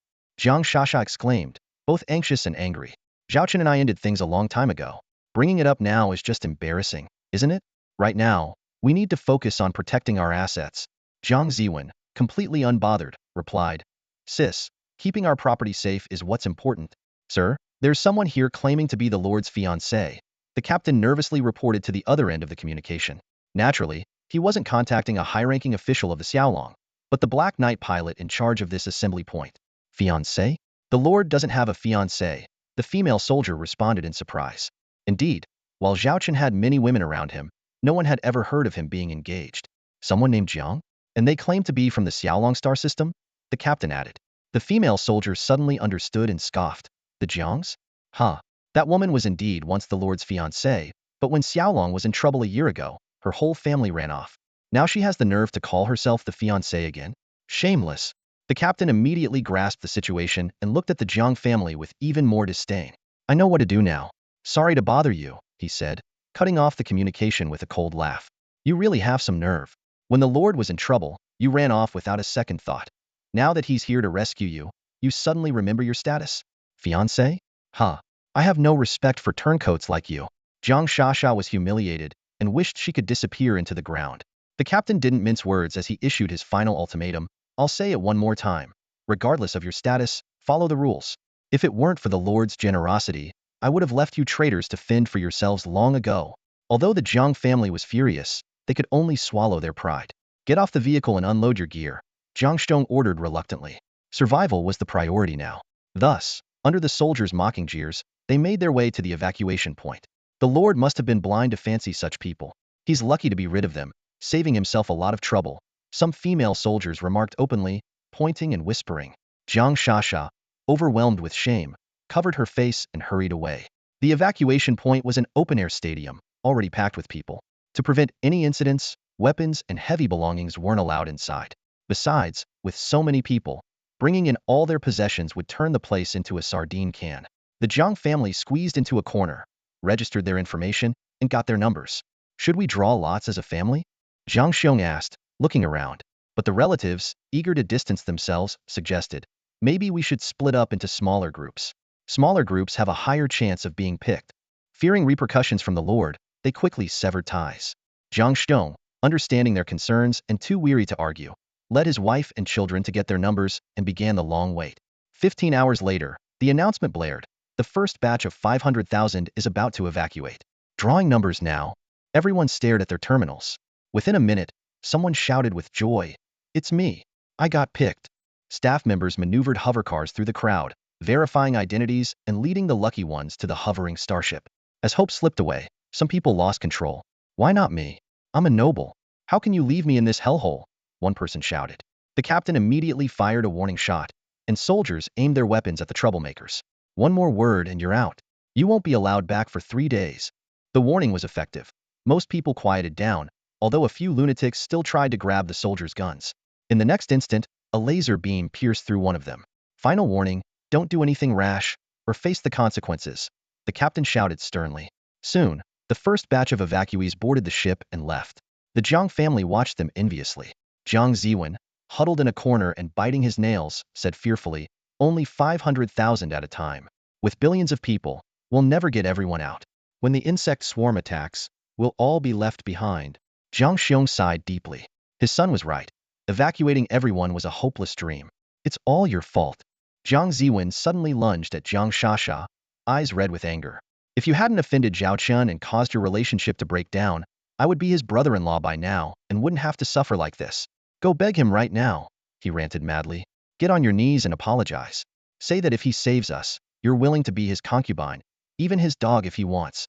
A: Jiang Shasha exclaimed, both anxious and angry. Zhaochen and I ended things a long time ago. Bringing it up now is just embarrassing, isn't it? Right now, we need to focus on protecting our assets. Jiang Ziwen, completely unbothered, replied. Sis, keeping our property safe is what's important. Sir, there's someone here claiming to be the Lord's fiancé. The captain nervously reported to the other end of the communication. Naturally, he wasn't contacting a high-ranking official of the Xiaolong, but the Black Knight pilot in charge of this assembly point. Fiancé? The Lord doesn't have a fiancé, the female soldier responded in surprise. Indeed, while Zhaochen had many women around him, no one had ever heard of him being engaged. Someone named Jiang? And they claimed to be from the Xiaolong star system? The captain added. The female soldier suddenly understood and scoffed. The Jiangs? Huh. That woman was indeed once the Lord's fiancé, but when Xiaolong was in trouble a year ago, her whole family ran off. Now she has the nerve to call herself the fiancé again? Shameless. The captain immediately grasped the situation and looked at the Jiang family with even more disdain. I know what to do now. Sorry to bother you, he said, cutting off the communication with a cold laugh. You really have some nerve. When the Lord was in trouble, you ran off without a second thought. Now that he's here to rescue you, you suddenly remember your status? Fiancé? Huh. I have no respect for turncoats like you. Jiang Shasha was humiliated and wished she could disappear into the ground. The captain didn't mince words as he issued his final ultimatum. I'll say it one more time. Regardless of your status, follow the rules. If it weren't for the Lord's generosity, I would have left you traitors to fend for yourselves long ago. Although the Jiang family was furious, they could only swallow their pride. Get off the vehicle and unload your gear, Jiang Shong ordered reluctantly. Survival was the priority now. Thus, under the soldiers' mocking jeers, they made their way to the evacuation point. The Lord must have been blind to fancy such people. He's lucky to be rid of them, saving himself a lot of trouble. Some female soldiers remarked openly, pointing and whispering. Jiang Shasha, overwhelmed with shame, covered her face and hurried away. The evacuation point was an open-air stadium, already packed with people. To prevent any incidents, weapons and heavy belongings weren't allowed inside. Besides, with so many people, bringing in all their possessions would turn the place into a sardine can. The Jiang family squeezed into a corner, registered their information, and got their numbers. Should we draw lots as a family? Jiang Xiong asked, looking around. But the relatives, eager to distance themselves, suggested, maybe we should split up into smaller groups. Smaller groups have a higher chance of being picked. Fearing repercussions from the Lord, they quickly severed ties. Jiang Xiong, understanding their concerns and too weary to argue, led his wife and children to get their numbers and began the long wait. 15 hours later, the announcement blared. The first batch of 500,000 is about to evacuate. Drawing numbers now. Everyone stared at their terminals. Within a minute, someone shouted with joy, "It's me. I got picked." Staff members maneuvered hovercars through the crowd, verifying identities and leading the lucky ones to the hovering starship. As hope slipped away, some people lost control. Why not me? I'm a noble. How can you leave me in this hellhole? One person shouted. The captain immediately fired a warning shot, and soldiers aimed their weapons at the troublemakers. One more word and you're out. You won't be allowed back for 3 days. The warning was effective. Most people quieted down, although a few lunatics still tried to grab the soldiers' guns. In the next instant, a laser beam pierced through one of them. Final warning, don't do anything rash, or face the consequences, the captain shouted sternly. Soon, the first batch of evacuees boarded the ship and left. The Jiang family watched them enviously. Jiang Ziwen, huddled in a corner and biting his nails, said fearfully, only 500,000 at a time. With billions of people, we'll never get everyone out. When the insect swarm attacks, we'll all be left behind. Jiang Xiong sighed deeply. His son was right. Evacuating everyone was a hopeless dream. It's all your fault. Jiang Ziwen suddenly lunged at Jiang Shasha, eyes red with anger. If you hadn't offended Zhao Chun and caused your relationship to break down, I would be his brother-in-law by now and wouldn't have to suffer like this. Go beg him right now, he ranted madly. Get on your knees and apologize. Say that if he saves us, you're willing to be his concubine, even his dog if he wants.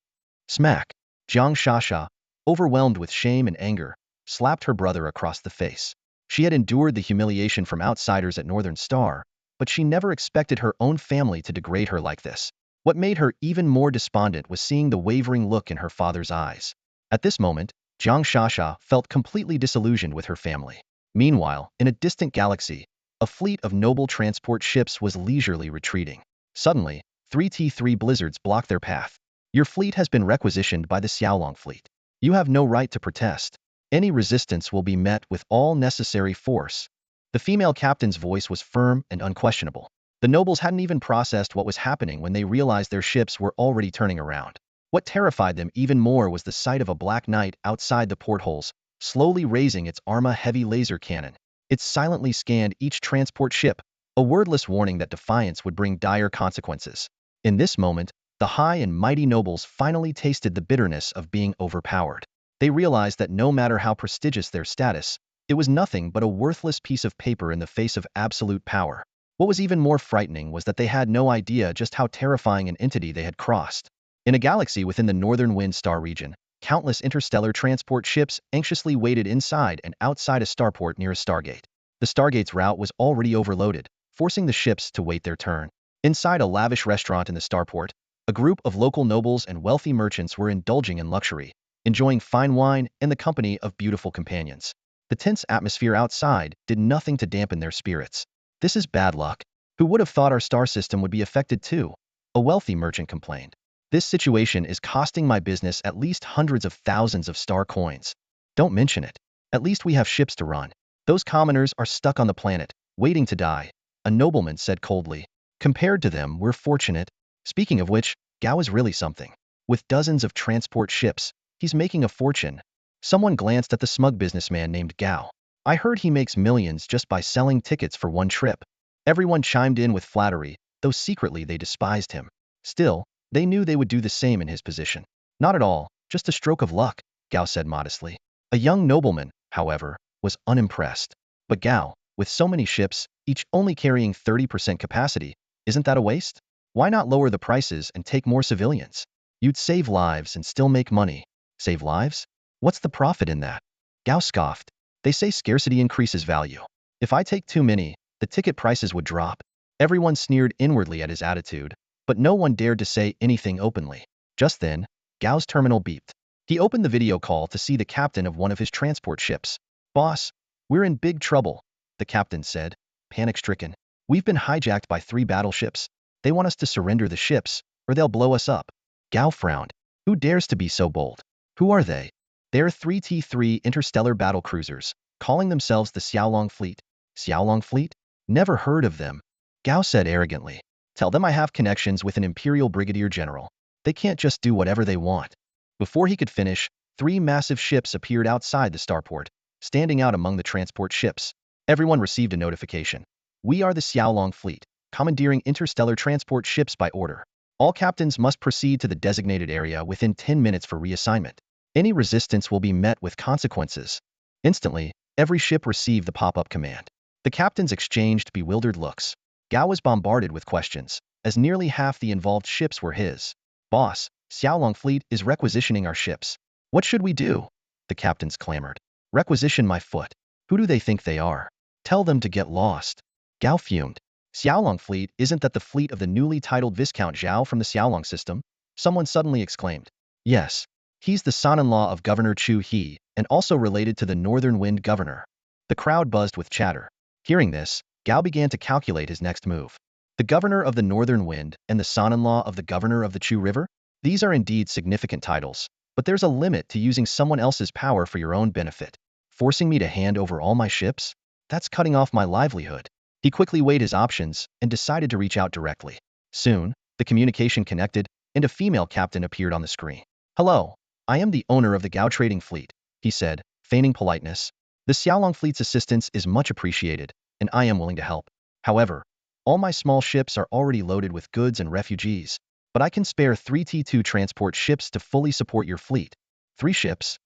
A: Smack. Jiang Shasha, overwhelmed with shame and anger, slapped her brother across the face. She had endured the humiliation from outsiders at Northern Star, but she never expected her own family to degrade her like this. What made her even more despondent was seeing the wavering look in her father's eyes. At this moment, Jiang Shasha felt completely disillusioned with her family. Meanwhile, in a distant galaxy, a fleet of noble transport ships was leisurely retreating. Suddenly, 3 T3 blizzards blocked their path. Your fleet has been requisitioned by the Xiaolong fleet. You have no right to protest. Any resistance will be met with all necessary force. The female captain's voice was firm and unquestionable. The nobles hadn't even processed what was happening when they realized their ships were already turning around. What terrified them even more was the sight of a black knight outside the portholes, slowly raising its Arma-heavy laser cannon. It silently scanned each transport ship, a wordless warning that defiance would bring dire consequences. In this moment, the high and mighty nobles finally tasted the bitterness of being overpowered. They realized that no matter how prestigious their status, it was nothing but a worthless piece of paper in the face of absolute power. What was even more frightening was that they had no idea just how terrifying an entity they had crossed. In a galaxy within the Northern Wind Star region, countless interstellar transport ships anxiously waited inside and outside a starport near a stargate. The stargate's route was already overloaded, forcing the ships to wait their turn. Inside a lavish restaurant in the starport, a group of local nobles and wealthy merchants were indulging in luxury, enjoying fine wine and the company of beautiful companions. The tense atmosphere outside did nothing to dampen their spirits. "This is bad luck. Who would have thought our star system would be affected too?" a wealthy merchant complained. "This situation is costing my business at least hundreds of thousands of star coins." "Don't mention it. At least we have ships to run. Those commoners are stuck on the planet, waiting to die," a nobleman said coldly. "Compared to them, we're fortunate." Speaking of which, Gao is really something. With dozens of transport ships, he's making a fortune. Someone glanced at the smug businessman named Gao. "I heard he makes millions just by selling tickets for one trip." Everyone chimed in with flattery, though secretly they despised him. Still, they knew they would do the same in his position. "Not at all, just a stroke of luck," Gao said modestly. A young nobleman, however, was unimpressed. "But Gao, with so many ships, each only carrying 30% capacity, isn't that a waste? Why not lower the prices and take more civilians? You'd save lives and still make money." "Save lives? What's the profit in that?" Gao scoffed. "They say scarcity increases value. If I take too many, the ticket prices would drop." Everyone sneered inwardly at his attitude, but no one dared to say anything openly. Just then, Gao's terminal beeped. He opened the video call to see the captain of one of his transport ships. "Boss, we're in big trouble," the captain said, panic-stricken. "We've been hijacked by 3 battleships. They want us to surrender the ships, or they'll blow us up." Gao frowned. "Who dares to be so bold? Who are they?" "They're 3T3 interstellar battle cruisers, calling themselves the Xiaolong Fleet." "Xiaolong Fleet? Never heard of them," Gao said arrogantly. "Tell them I have connections with an imperial brigadier general. They can't just do whatever they want." Before he could finish, 3 massive ships appeared outside the starport, standing out among the transport ships. Everyone received a notification. "We are the Xiaolong Fleet, commandeering interstellar transport ships by order. All captains must proceed to the designated area within 10 minutes for reassignment. Any resistance will be met with consequences." Instantly, every ship received the pop-up command. The captains exchanged bewildered looks. Gao was bombarded with questions, as nearly half the involved ships were his. "Boss, Xiaolong Fleet is requisitioning our ships." "What should we do?" the captains clamored. "Requisition my foot. Who do they think they are? Tell them to get lost." Gao fumed. "Xiaolong Fleet, isn't that the fleet of the newly titled Viscount Zhao from the Xiaolong system?" Someone suddenly exclaimed. "Yes. He's the son-in-law of Governor Chu He, and also related to the Northern Wind Governor." The crowd buzzed with chatter. Hearing this, Gao began to calculate his next move. The governor of the Northern Wind and the son-in-law of the governor of the Chu River? These are indeed significant titles, but there's a limit to using someone else's power for your own benefit. Forcing me to hand over all my ships? That's cutting off my livelihood. He quickly weighed his options and decided to reach out directly. Soon, the communication connected, and a female captain appeared on the screen. "Hello, I am the owner of the Gao trading fleet," he said, feigning politeness. "The Xiaolong Fleet's assistance is much appreciated, and I am willing to help. However, all my small ships are already loaded with goods and refugees, but I can spare 3 T2 transport ships to fully support your fleet." "3 ships?"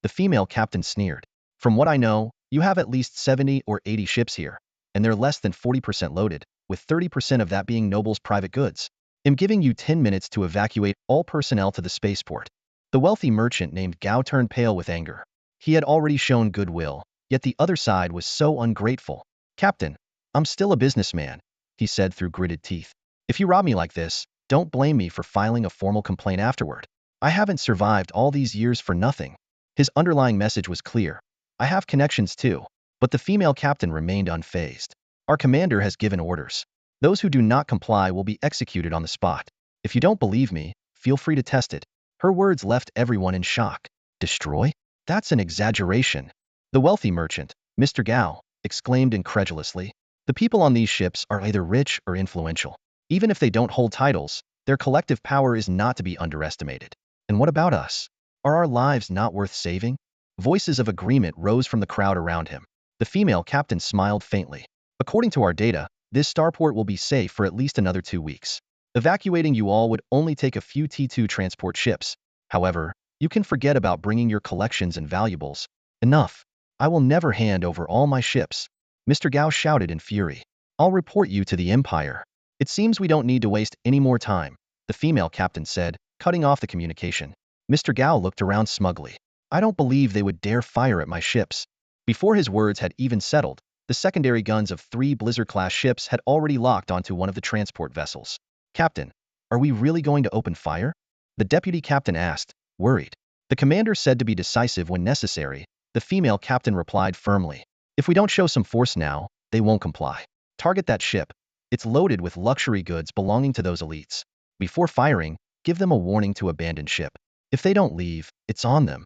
A: The female captain sneered. "From what I know, you have at least 70 or 80 ships here, and they're less than 40% loaded, with 30% of that being Noble's private goods. I'm giving you 10 minutes to evacuate all personnel to the spaceport." The wealthy merchant named Gao turned pale with anger. He had already shown goodwill, yet the other side was so ungrateful. "Captain, I'm still a businessman," he said through gritted teeth. "If you rob me like this, don't blame me for filing a formal complaint afterward. I haven't survived all these years for nothing." His underlying message was clear. "I have connections too." But the female captain remained unfazed. "Our commander has given orders. Those who do not comply will be executed on the spot. If you don't believe me, feel free to test it." Her words left everyone in shock. "Destroy? That's an exaggeration." The wealthy merchant, Mr. Gao, exclaimed incredulously. The people on these ships are either rich or influential. Even if they don't hold titles, their collective power is not to be underestimated. And what about us? Are our lives not worth saving? Voices of agreement rose from the crowd around him. The female captain smiled faintly. According to our data, this starport will be safe for at least another 2 weeks. Evacuating you all would only take a few T2 transport ships. However, you can forget about bringing your collections and valuables. Enough. I will never hand over all my ships. Mr. Gao shouted in fury. I'll report you to the Empire. It seems we don't need to waste any more time, the female captain said, cutting off the communication. Mr. Gao looked around smugly. I don't believe they would dare fire at my ships. Before his words had even settled, the secondary guns of 3 Blizzard-class ships had already locked onto one of the transport vessels. Captain, are we really going to open fire? The deputy captain asked, worried. The commander said to be decisive when necessary. The female captain replied firmly. If we don't show some force now, they won't comply. Target that ship. It's loaded with luxury goods belonging to those elites. Before firing, give them a warning to abandon ship. If they don't leave, it's on them.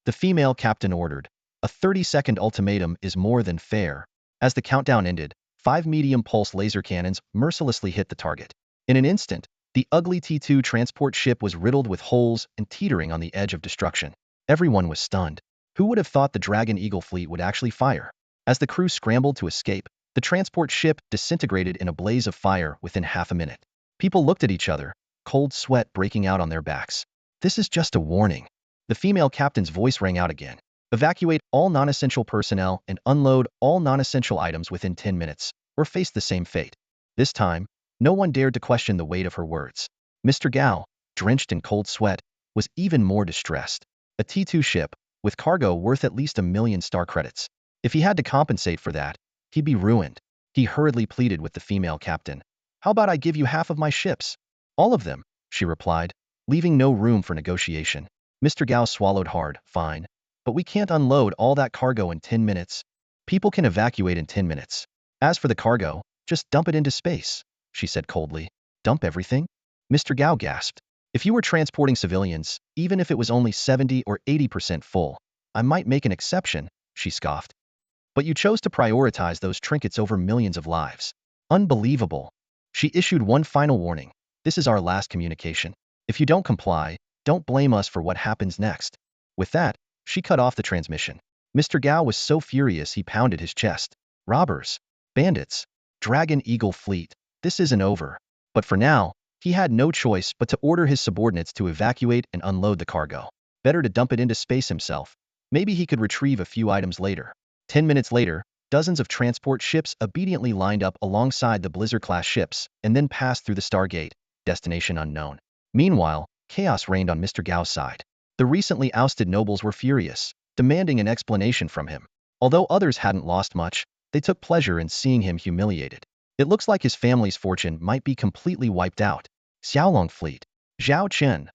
A: The female captain ordered. A 30-second ultimatum is more than fair. As the countdown ended, 5 medium-pulse laser cannons mercilessly hit the target. In an instant, the ugly T2 transport ship was riddled with holes and teetering on the edge of destruction. Everyone was stunned. Who would have thought the Dragon Eagle fleet would actually fire? As the crew scrambled to escape, the transport ship disintegrated in a blaze of fire within half a minute. People looked at each other, cold sweat breaking out on their backs. This is just a warning. The female captain's voice rang out again. Evacuate all non-essential personnel and unload all non-essential items within 10 minutes, or face the same fate. This time, no one dared to question the weight of her words. Mr. Gao, drenched in cold sweat, was even more distressed. A T2 ship, with cargo worth at least 1 million star credits. If he had to compensate for that, he'd be ruined. He hurriedly pleaded with the female captain. How about I give you half of my ships? All of them, she replied, leaving no room for negotiation. Mr. Gao swallowed hard. Fine. But we can't unload all that cargo in 10 minutes. People can evacuate in 10 minutes. As for the cargo, just dump it into space, she said coldly. Dump everything? Mr. Gao gasped. If you were transporting civilians, even if it was only 70 or 80% full, I might make an exception, she scoffed. But you chose to prioritize those trinkets over millions of lives. Unbelievable. She issued one final warning. This is our last communication. If you don't comply, don't blame us for what happens next. With that, she cut off the transmission. Mr. Gao was so furious he pounded his chest. Robbers. Bandits. Dragon Eagle fleet. This isn't over. But for now, he had no choice but to order his subordinates to evacuate and unload the cargo. Better to dump it into space himself. Maybe he could retrieve a few items later. 10 minutes later, dozens of transport ships obediently lined up alongside the Blizzard-class ships and then passed through the Stargate, destination unknown. Meanwhile, chaos reigned on Mr. Gao's side. The recently ousted nobles were furious, demanding an explanation from him. Although others hadn't lost much, they took pleasure in seeing him humiliated. It looks like his family's fortune might be completely wiped out. Xiaolong fleet. Zhao Chen.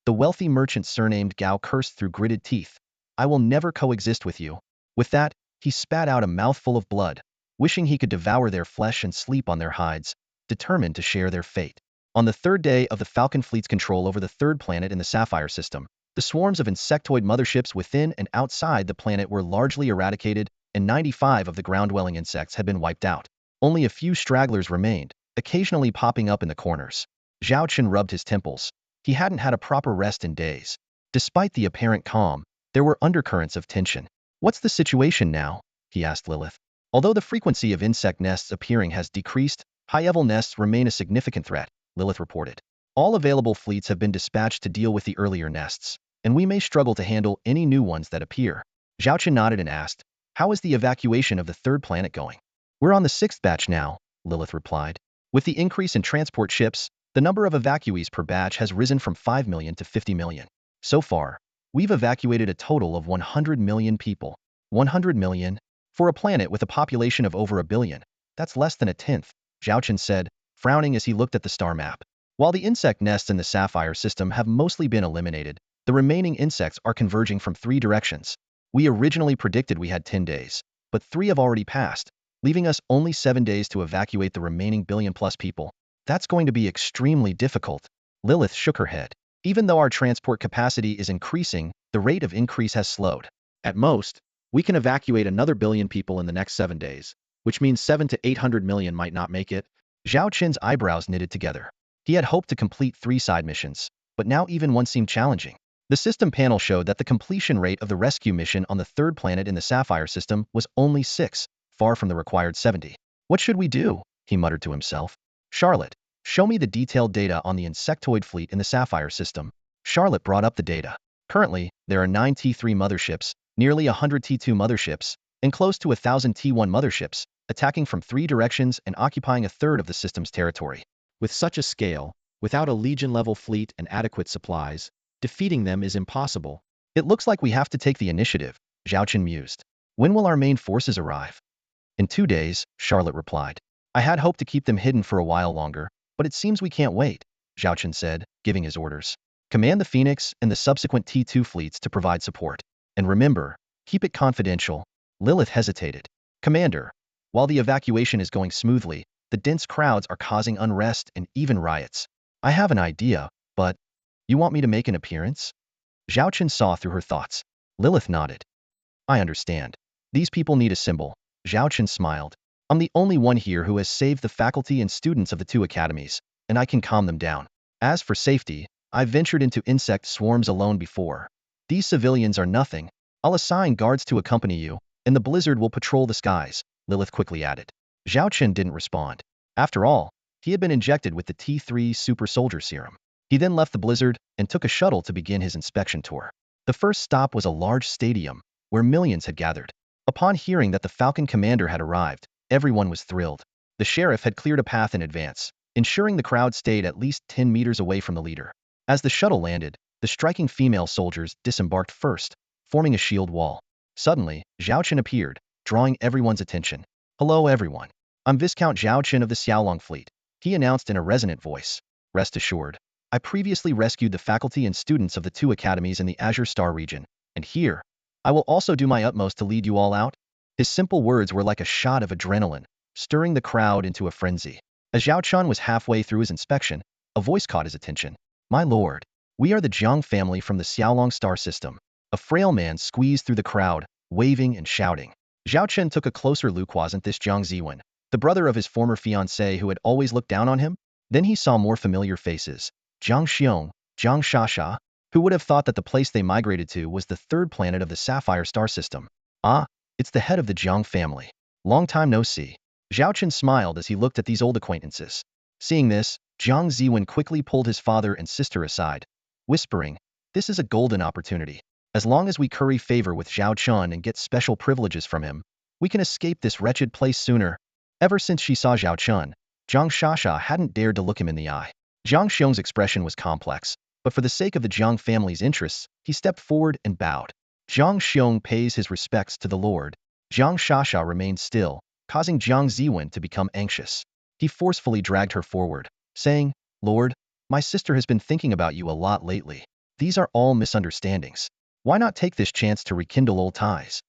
A: The wealthy merchant surnamed Gao cursed through gritted teeth. I will never coexist with you. With that, he spat out a mouthful of blood, wishing he could devour their flesh and sleep on their hides, determined to share their fate. On the 3rd day of the Falcon fleet's control over the 3rd planet in the Sapphire system, the swarms of insectoid motherships within and outside the planet were largely eradicated, and 95 of the ground-dwelling insects had been wiped out. Only a few stragglers remained, occasionally popping up in the corners. Zhao Chen rubbed his temples. He hadn't had a proper rest in days. Despite the apparent calm, there were undercurrents of tension. What's the situation now? He asked Lilith. Although the frequency of insect nests appearing has decreased, high-level nests remain a significant threat, Lilith reported. All available fleets have been dispatched to deal with the earlier nests, and we may struggle to handle any new ones that appear. Zhao Chen nodded and asked, how is the evacuation of the 3rd planet going? We're on the 6th batch now, Lilith replied. With the increase in transport ships, the number of evacuees per batch has risen from 5 million to 50 million. So far, we've evacuated a total of 100 million people. 100 million? For a planet with a population of over 1 billion, that's less than a tenth, Zhao Chen said, frowning as he looked at the star map. While the insect nests in the Sapphire system have mostly been eliminated, the remaining insects are converging from 3 directions. We originally predicted we had 10 days, but 3 have already passed, leaving us only 7 days to evacuate the remaining billion-plus people. That's going to be extremely difficult. Lilith shook her head. Even though our transport capacity is increasing, the rate of increase has slowed. At most, We can evacuate another billion people in the next 7 days, which means 7 to 800 million might not make it. Zhao Qin's eyebrows knitted together. He had hoped to complete 3 side missions, but now even one seemed challenging. The system panel showed that the completion rate of the rescue mission on the third planet in the Sapphire system was only 6, far from the required 70. What should we do? He muttered to himself. Charlotte, show me the detailed data on the insectoid fleet in the Sapphire system. Charlotte brought up the data. Currently, there are 9 T3 motherships, nearly 100 T2 motherships, and close to 1,000 T1 motherships, attacking from 3 directions and occupying a third of the system's territory. With such a scale, without a Legion-level fleet and adequate supplies, defeating them is impossible. It looks like we have to take the initiative, Zhao Qin mused. When will our main forces arrive? In 2 days, Charlotte replied. I had hoped to keep them hidden for a while longer, but it seems we can't wait, Zhao Qin said, giving his orders. Command the Phoenix and the subsequent T2 fleets to provide support. And remember, keep it confidential. Lilith hesitated. Commander, while the evacuation is going smoothly, the dense crowds are causing unrest and even riots. I have an idea, but you want me to make an appearance? Zhao Qin saw through her thoughts. Lilith nodded. I understand. These people need a symbol. Zhao Qin smiled. I'm the only one here who has saved the faculty and students of the 2 academies, and I can calm them down. As for safety, I've ventured into insect swarms alone before. These civilians are nothing. I'll assign guards to accompany you, and the blizzard will patrol the skies, Lilith quickly added. Zhao Qin didn't respond. After all, he had been injected with the T3 super soldier serum. He then left the blizzard and took a shuttle to begin his inspection tour. The first stop was a large stadium, where millions had gathered. Upon hearing that the Falcon commander had arrived, everyone was thrilled. The sheriff had cleared a path in advance, ensuring the crowd stayed at least 10 meters away from the leader. As the shuttle landed, the striking female soldiers disembarked first, forming a shield wall. Suddenly, Zhao Qin appeared, drawing everyone's attention. Hello everyone. I'm Viscount Zhao Qin of the Xiaolong fleet, he announced in a resonant voice. Rest assured, I previously rescued the faculty and students of the 2 academies in the Azure Star region, and here, I will also do my utmost to lead you all out. His simple words were like a shot of adrenaline, stirring the crowd into a frenzy. As Zhao Qin was halfway through his inspection, a voice caught his attention. My lord, we are the Jiang family from the Xiaolong star system. A frail man squeezed through the crowd, waving and shouting. Zhao Qin took a closer look. Wasn't this Jiang Ziwen, the brother of his former fiancée who had always looked down on him? Then he saw more familiar faces. Jiang Xiong, Jiang Shasha. Who would have thought that the place they migrated to was the 3rd planet of the Sapphire star system? Ah, it's the head of the Jiang family. Long time no see. Zhao Qin smiled as he looked at these old acquaintances. Seeing this, Jiang Ziwen quickly pulled his father and sister aside, whispering, this is a golden opportunity. As long as we curry favor with Zhao Qin and get special privileges from him, we can escape this wretched place sooner. Ever since she saw Zhao Qin, Jiang Shasha hadn't dared to look him in the eye. Jiang Xiong's expression was complex, but for the sake of the Jiang family's interests, he stepped forward and bowed. Jiang Xiong pays his respects to the Lord. Jiang Shasha remained still, causing Jiang Ziwen to become anxious. He forcefully dragged her forward, saying, Lord, my sister has been thinking about you a lot lately. These are all misunderstandings. Why not take this chance to rekindle old ties?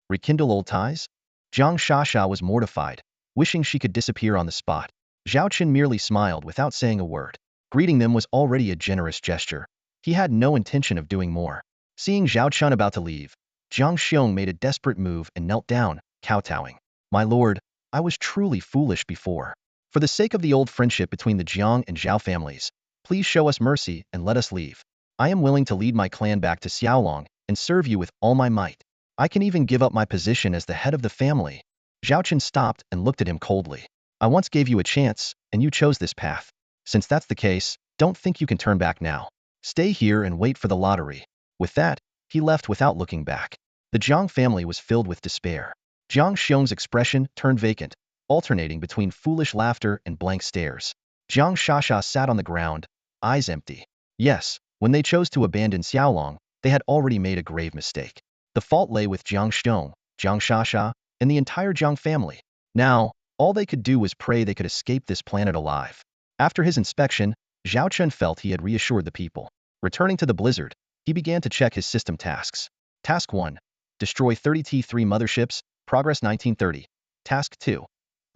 A: Rekindle old ties? Jiang Shasha was mortified, wishing she could disappear on the spot. Zhao Qin merely smiled without saying a word. Greeting them was already a generous gesture. He had no intention of doing more. Seeing Zhao Qin about to leave, Jiang Xiong made a desperate move and knelt down, kowtowing. My lord, I was truly foolish before. For the sake of the old friendship between the Jiang and Zhao families, please show us mercy and let us leave. I am willing to lead my clan back to Xiaolong and serve you with all my might. I can even give up my position as the head of the family. Zhao Qin stopped and looked at him coldly. I once gave you a chance, and you chose this path. Since that's the case, don't think you can turn back now. Stay here and wait for the lottery. With that, he left without looking back. The Jiang family was filled with despair. Jiang Xiong's expression turned vacant, alternating between foolish laughter and blank stares. Jiang Shasha sat on the ground, eyes empty. Yes, when they chose to abandon Xiaolong, they had already made a grave mistake. The fault lay with Jiang Xiong, Jiang Shasha, and the entire Jiang family. Now, all they could do was pray they could escape this planet alive. After his inspection, Zhao Qin felt he had reassured the people. Returning to the blizzard, he began to check his system tasks. Task 1. Destroy 30 T3 motherships, progress 1930. Task 2.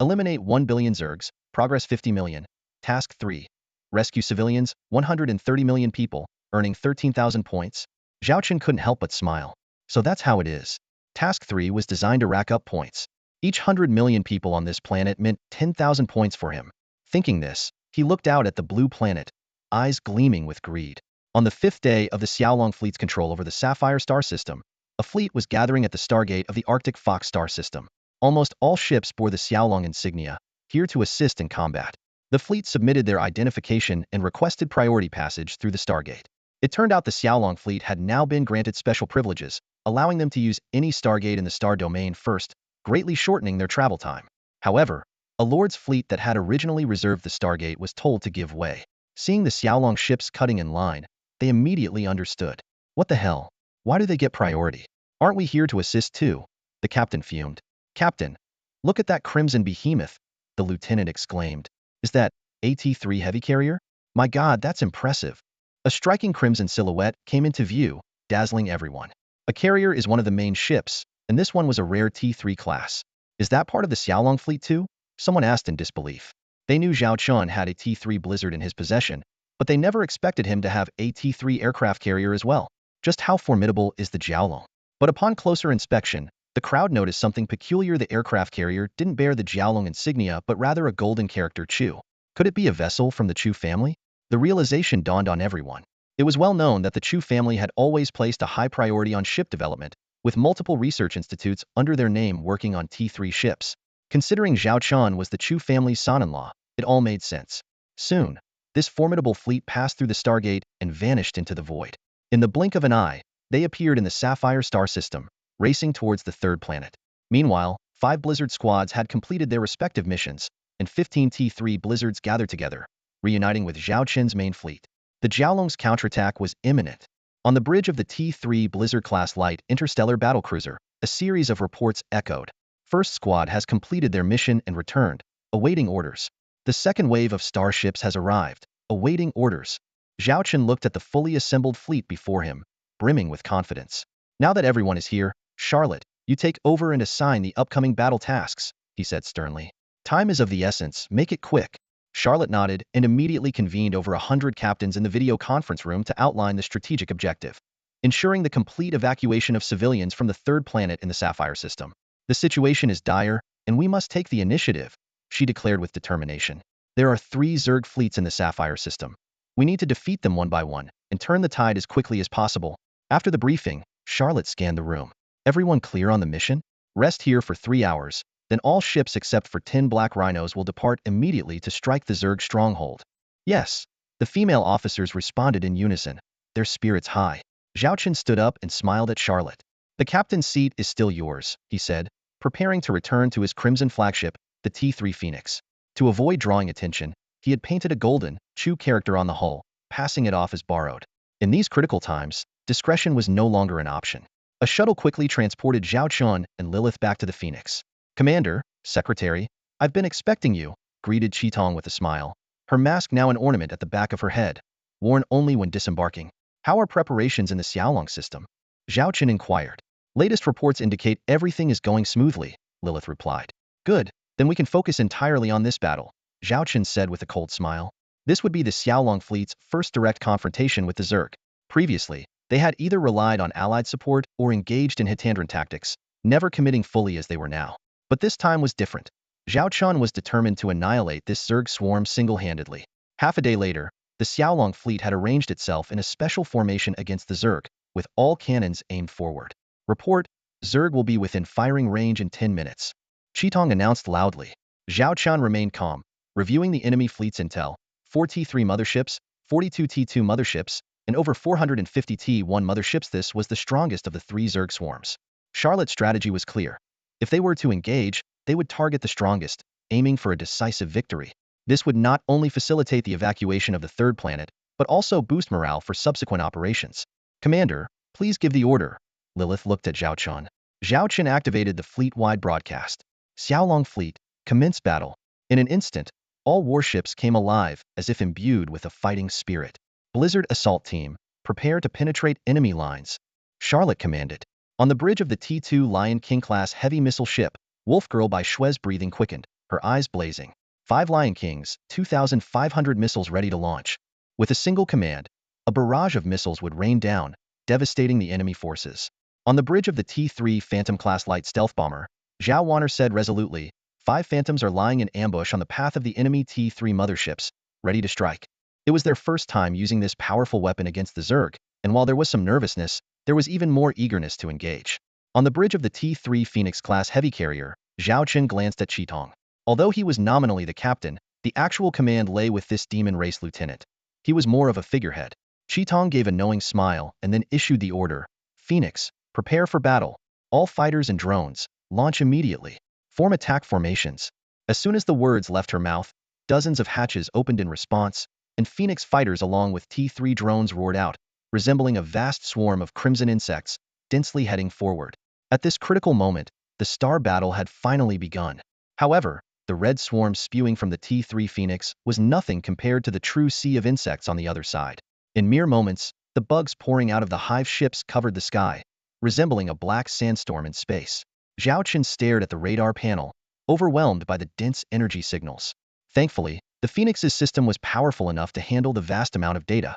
A: Eliminate 1 billion Zergs, progress 50 million. Task 3. Rescue civilians, 130 million people, earning 13,000 points. Zhao Qin couldn't help but smile. So that's how it is. Task 3 was designed to rack up points. Each 100 million people on this planet meant 10,000 points for him. Thinking this, he looked out at the blue planet, eyes gleaming with greed. On the 5th day of the Xiaolong fleet's control over the Sapphire Star System, a fleet was gathering at the Stargate of the Arctic Fox Star System. Almost all ships bore the Xiaolong insignia, here to assist in combat. The fleet submitted their identification and requested priority passage through the Stargate. It turned out the Xiaolong fleet had now been granted special privileges, allowing them to use any Stargate in the Star Domain first, greatly shortening their travel time. However, a Lord's fleet that had originally reserved the Stargate was told to give way. Seeing the Xiaolong ships cutting in line, they immediately understood. What the hell? Why do they get priority? Aren't we here to assist too? The captain fumed. Captain, look at that crimson behemoth, the lieutenant exclaimed. Is that AT3 heavy carrier? My God, that's impressive. A striking crimson silhouette came into view, dazzling everyone. A carrier is one of the main ships, and this one was a rare T3 class. Is that part of the Xiaolong fleet too? Someone asked in disbelief. They knew Zhao Chun had a T3 Blizzard in his possession, but they never expected him to have a T3 aircraft carrier as well. Just how formidable is the Xiaolong? But upon closer inspection, the crowd noticed something peculiar. The aircraft carrier didn't bear the Xiaolong insignia but rather a golden character Chu. Could it be a vessel from the Chu family? The realization dawned on everyone. It was well known that the Chu family had always placed a high priority on ship development, with multiple research institutes under their name working on T3 ships. Considering Zhao Chun was the Chu family's son-in-law, it all made sense. Soon, this formidable fleet passed through the Stargate and vanished into the void. In the blink of an eye, they appeared in the Sapphire Star System, racing towards the third planet. Meanwhile, 5 Blizzard squads had completed their respective missions, and 15 T3 Blizzards gathered together, reuniting with Zhao Chun's main fleet. The Xiaolong's counterattack was imminent. On the bridge of the T3 Blizzard-class light interstellar battlecruiser, a series of reports echoed. First squad has completed their mission and returned, awaiting orders. The second wave of starships has arrived, awaiting orders. Zhao Chun looked at the fully assembled fleet before him, brimming with confidence. Now that everyone is here, Charlotte, you take over and assign the upcoming battle tasks, he said sternly. Time is of the essence, make it quick. Charlotte nodded and immediately convened over 100 captains in the video conference room to outline the strategic objective, ensuring the complete evacuation of civilians from the third planet in the Sapphire system. The situation is dire, and we must take the initiative, she declared with determination. There are 3 Zerg fleets in the Sapphire system. We need to defeat them one by one, and turn the tide as quickly as possible. After the briefing, Charlotte scanned the room. Everyone clear on the mission? Rest here for 3 hours, then all ships except for 10 Black Rhinos will depart immediately to strike the Zerg stronghold. Yes, the female officers responded in unison, their spirits high. Zhao Chun stood up and smiled at Charlotte. The captain's seat is still yours, he said, preparing to return to his crimson flagship, the T3 Phoenix. To avoid drawing attention, he had painted a golden, Chu character on the hull, passing it off as borrowed. In these critical times, discretion was no longer an option. A shuttle quickly transported Zhao Chun and Lilith back to the Phoenix. Commander, Secretary, I've been expecting you, greeted Qitong with a smile, her mask now an ornament at the back of her head, worn only when disembarking. How are preparations in the Xiaolong system? Zhao Chun inquired. Latest reports indicate everything is going smoothly, Lilith replied. Good, then we can focus entirely on this battle, Zhao Chun said with a cold smile. This would be the Xiaolong fleet's first direct confrontation with the Zerg. Previously, they had either relied on allied support or engaged in Hitandran tactics, never committing fully as they were now. But this time was different. Zhao Chun was determined to annihilate this Zerg swarm single-handedly. Half a day later, the Xiaolong fleet had arranged itself in a special formation against the Zerg, with all cannons aimed forward. Report, Zerg will be within firing range in 10 minutes. Qitong announced loudly. Zhao Chun remained calm, reviewing the enemy fleet's intel, 4 T3 motherships, 42 T2 motherships, and over 450 T1 motherships. This was the strongest of the 3 Zerg swarms. Charlotte's strategy was clear. If they were to engage, they would target the strongest, aiming for a decisive victory. This would not only facilitate the evacuation of the third planet, but also boost morale for subsequent operations. Commander, please give the order. Lilith looked at Zhao Chun. Zhao Chun activated the fleet-wide broadcast. Xiaolong fleet, commence battle. In an instant, all warships came alive as if imbued with a fighting spirit. Blizzard assault team, prepare to penetrate enemy lines. Charlotte commanded. On the bridge of the T2 Lion King-class heavy missile ship, Wolf Girl by Shue's breathing quickened, her eyes blazing. 5 Lion Kings, 2,500 missiles ready to launch. With a single command, a barrage of missiles would rain down, devastating the enemy forces. On the bridge of the T-3 Phantom-class light stealth bomber, Zhao Wanner said resolutely, 5 Phantoms are lying in ambush on the path of the enemy T-3 motherships, ready to strike. It was their first time using this powerful weapon against the Zerg, and while there was some nervousness, there was even more eagerness to engage. On the bridge of the T-3 Phoenix-class heavy carrier, Zhao Chen glanced at Qitong. Although he was nominally the captain, the actual command lay with this demon race lieutenant. He was more of a figurehead. Qitong gave a knowing smile and then issued the order, Phoenix, prepare for battle. All fighters and drones, launch immediately. Form attack formations. As soon as the words left her mouth, dozens of hatches opened in response, and Phoenix fighters along with T-3 drones roared out, resembling a vast swarm of crimson insects, densely heading forward. At this critical moment, the star battle had finally begun. However, the red swarm spewing from the T-3 Phoenix was nothing compared to the true sea of insects on the other side. In mere moments, the bugs pouring out of the hive ships covered the sky, resembling a black sandstorm in space. Zhao Chen stared at the radar panel, overwhelmed by the dense energy signals. Thankfully, the Phoenix's system was powerful enough to handle the vast amount of data.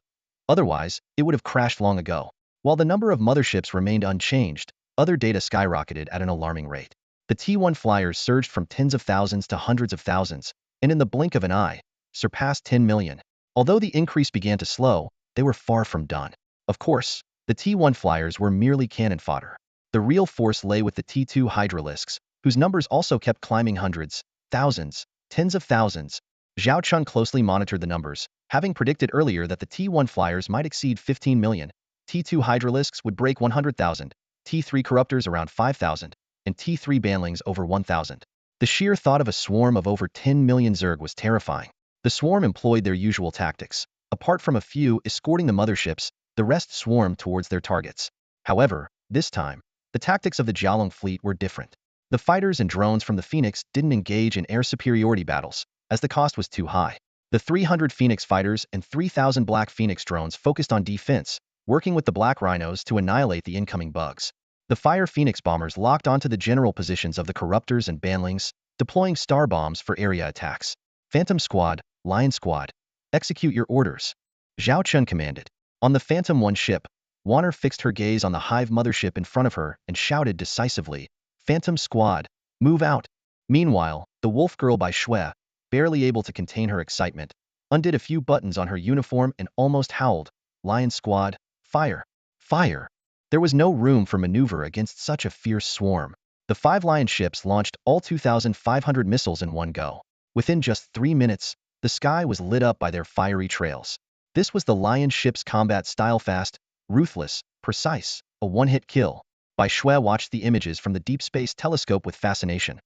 A: Otherwise, it would have crashed long ago. While the number of motherships remained unchanged, other data skyrocketed at an alarming rate. The T-1 flyers surged from tens of thousands to hundreds of thousands, and in the blink of an eye, surpassed 10 million. Although the increase began to slow, they were far from done. Of course, the T-1 flyers were merely cannon fodder. The real force lay with the T-2 hydralisks, whose numbers also kept climbing hundreds, thousands, tens of thousands. Zhao Chun closely monitored the numbers, having predicted earlier that the T-1 flyers might exceed 15 million, T-2 hydralisks would break 100,000, T-3 corruptors around 5,000, and T-3 banlings over 1,000. The sheer thought of a swarm of over 10 million Zerg was terrifying. The swarm employed their usual tactics. Apart from a few escorting the motherships, the rest swarmed towards their targets. However, this time, the tactics of the Jialong fleet were different. The fighters and drones from the Phoenix didn't engage in air superiority battles, as the cost was too high. The 300 Phoenix fighters and 3,000 Black Phoenix drones focused on defense, working with the Black Rhinos to annihilate the incoming bugs. The Fire Phoenix bombers locked onto the general positions of the corruptors and banlings, deploying star bombs for area attacks. Phantom Squad, Lion Squad, execute your orders. Zhao Chun commanded. On the Phantom 1 ship, Wanner fixed her gaze on the Hive mothership in front of her and shouted decisively, Phantom Squad, move out. Meanwhile, the Wolf Girl by Shui, barely able to contain her excitement, undid a few buttons on her uniform and almost howled, Lion Squad, fire, fire. There was no room for maneuver against such a fierce swarm. The 5 Lion ships launched all 2,500 missiles in one go. Within just 3 minutes, the sky was lit up by their fiery trails. This was the Lion ship's combat style: fast, ruthless, precise, a one-hit kill. Bai Shui watched the images from the Deep Space Telescope with fascination.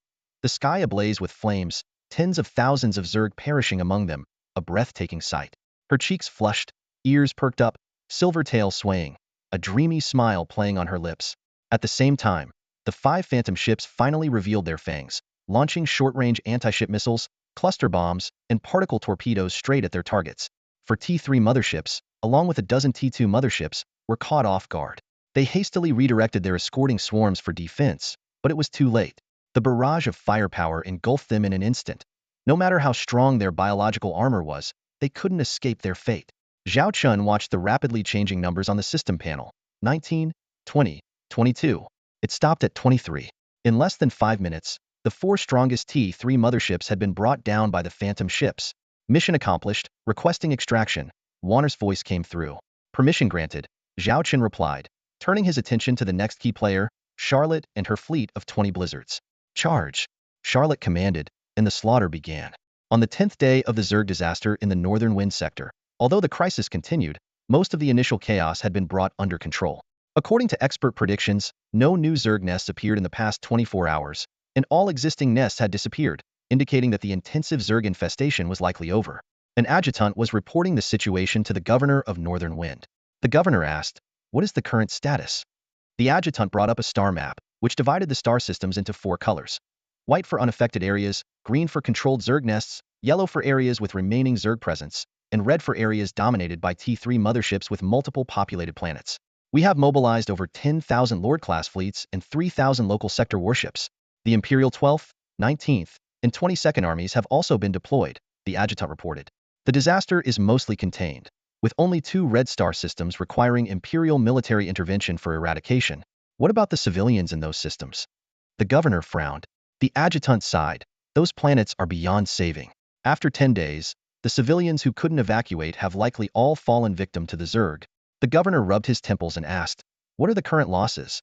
A: The sky ablaze with flames, tens of thousands of Zerg perishing among them, a breathtaking sight. Her cheeks flushed, ears perked up, silver tail swaying, a dreamy smile playing on her lips. At the same time, the 5 Phantom ships finally revealed their fangs, launching short-range anti-ship missiles, cluster bombs, and particle torpedoes straight at their targets. For T-3 motherships, along with a dozen T-2 motherships, were caught off guard. They hastily redirected their escorting swarms for defense, but it was too late. The barrage of firepower engulfed them in an instant. No matter how strong their biological armor was, they couldn't escape their fate. Zhao Chun watched the rapidly changing numbers on the system panel. 19, 20, 22. It stopped at 23. In less than 5 minutes, the 4 strongest T-3 motherships had been brought down by the Phantom ships. Mission accomplished, requesting extraction. Wanner's voice came through. Permission granted, Zhao Chen replied, turning his attention to the next key player, Charlotte and her fleet of 20 blizzards. Charge! Charlotte commanded, and the slaughter began. On the 10th day of the Zerg disaster in the Northern Wind sector, although the crisis continued, most of the initial chaos had been brought under control. According to expert predictions, no new Zerg nests appeared in the past 24 hours, and all existing nests had disappeared, indicating that the intensive Zerg infestation was likely over. An adjutant was reporting the situation to the governor of Northern Wind. The governor asked, "What is the current status?" The adjutant brought up a star map, which divided the star systems into 4 colors. White for unaffected areas, green for controlled Zerg nests, yellow for areas with remaining Zerg presence, and red for areas dominated by T-3 motherships with multiple populated planets. We have mobilized over 10,000 Lord-class fleets and 3,000 local sector warships. The Imperial 12th, 19th, and 22nd armies have also been deployed, the adjutant reported. The disaster is mostly contained, with only 2 red star systems requiring Imperial military intervention for eradication. What about the civilians in those systems? The governor frowned. The adjutant sighed. Those planets are beyond saving. After 10 days, the civilians who couldn't evacuate have likely all fallen victim to the Zerg. The governor rubbed his temples and asked, what are the current losses?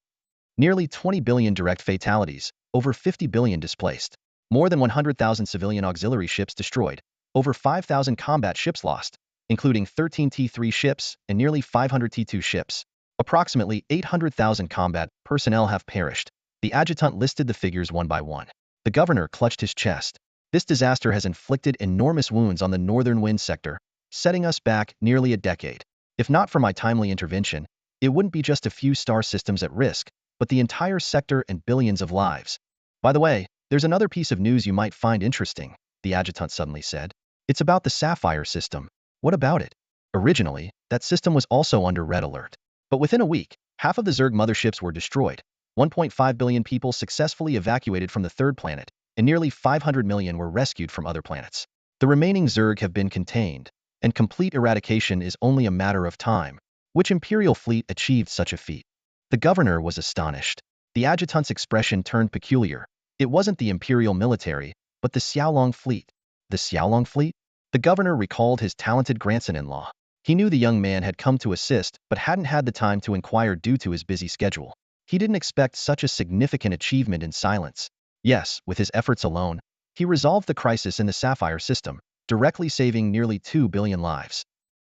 A: Nearly 20 billion direct fatalities, over 50 billion displaced. More than 100,000 civilian auxiliary ships destroyed, over 5,000 combat ships lost, including 13 T3 ships and nearly 500 T2 ships. Approximately 800,000 combat personnel have perished. The adjutant listed the figures one by one. The governor clutched his chest. This disaster has inflicted enormous wounds on the northern wind sector, setting us back nearly a decade. If not for my timely intervention, it wouldn't be just a few star systems at risk, but the entire sector and billions of lives. By the way, there's another piece of news you might find interesting, the adjutant suddenly said. It's about the Sapphire system. What about it? Originally, that system was also under red alert. But within a week, half of the Zerg motherships were destroyed. 1.5 billion people successfully evacuated from the third planet, and nearly 500 million were rescued from other planets. The remaining Zerg have been contained, and complete eradication is only a matter of time. Which Imperial fleet achieved such a feat? The governor was astonished. The adjutant's expression turned peculiar. It wasn't the Imperial military, but the Xiaolong fleet. The Xiaolong fleet? The governor recalled his talented grandson-in-law. He knew the young man had come to assist, but hadn't had the time to inquire due to his busy schedule. He didn't expect such a significant achievement in silence. Yes, with his efforts alone, he resolved the crisis in the Sapphire system, directly saving nearly 2 billion lives.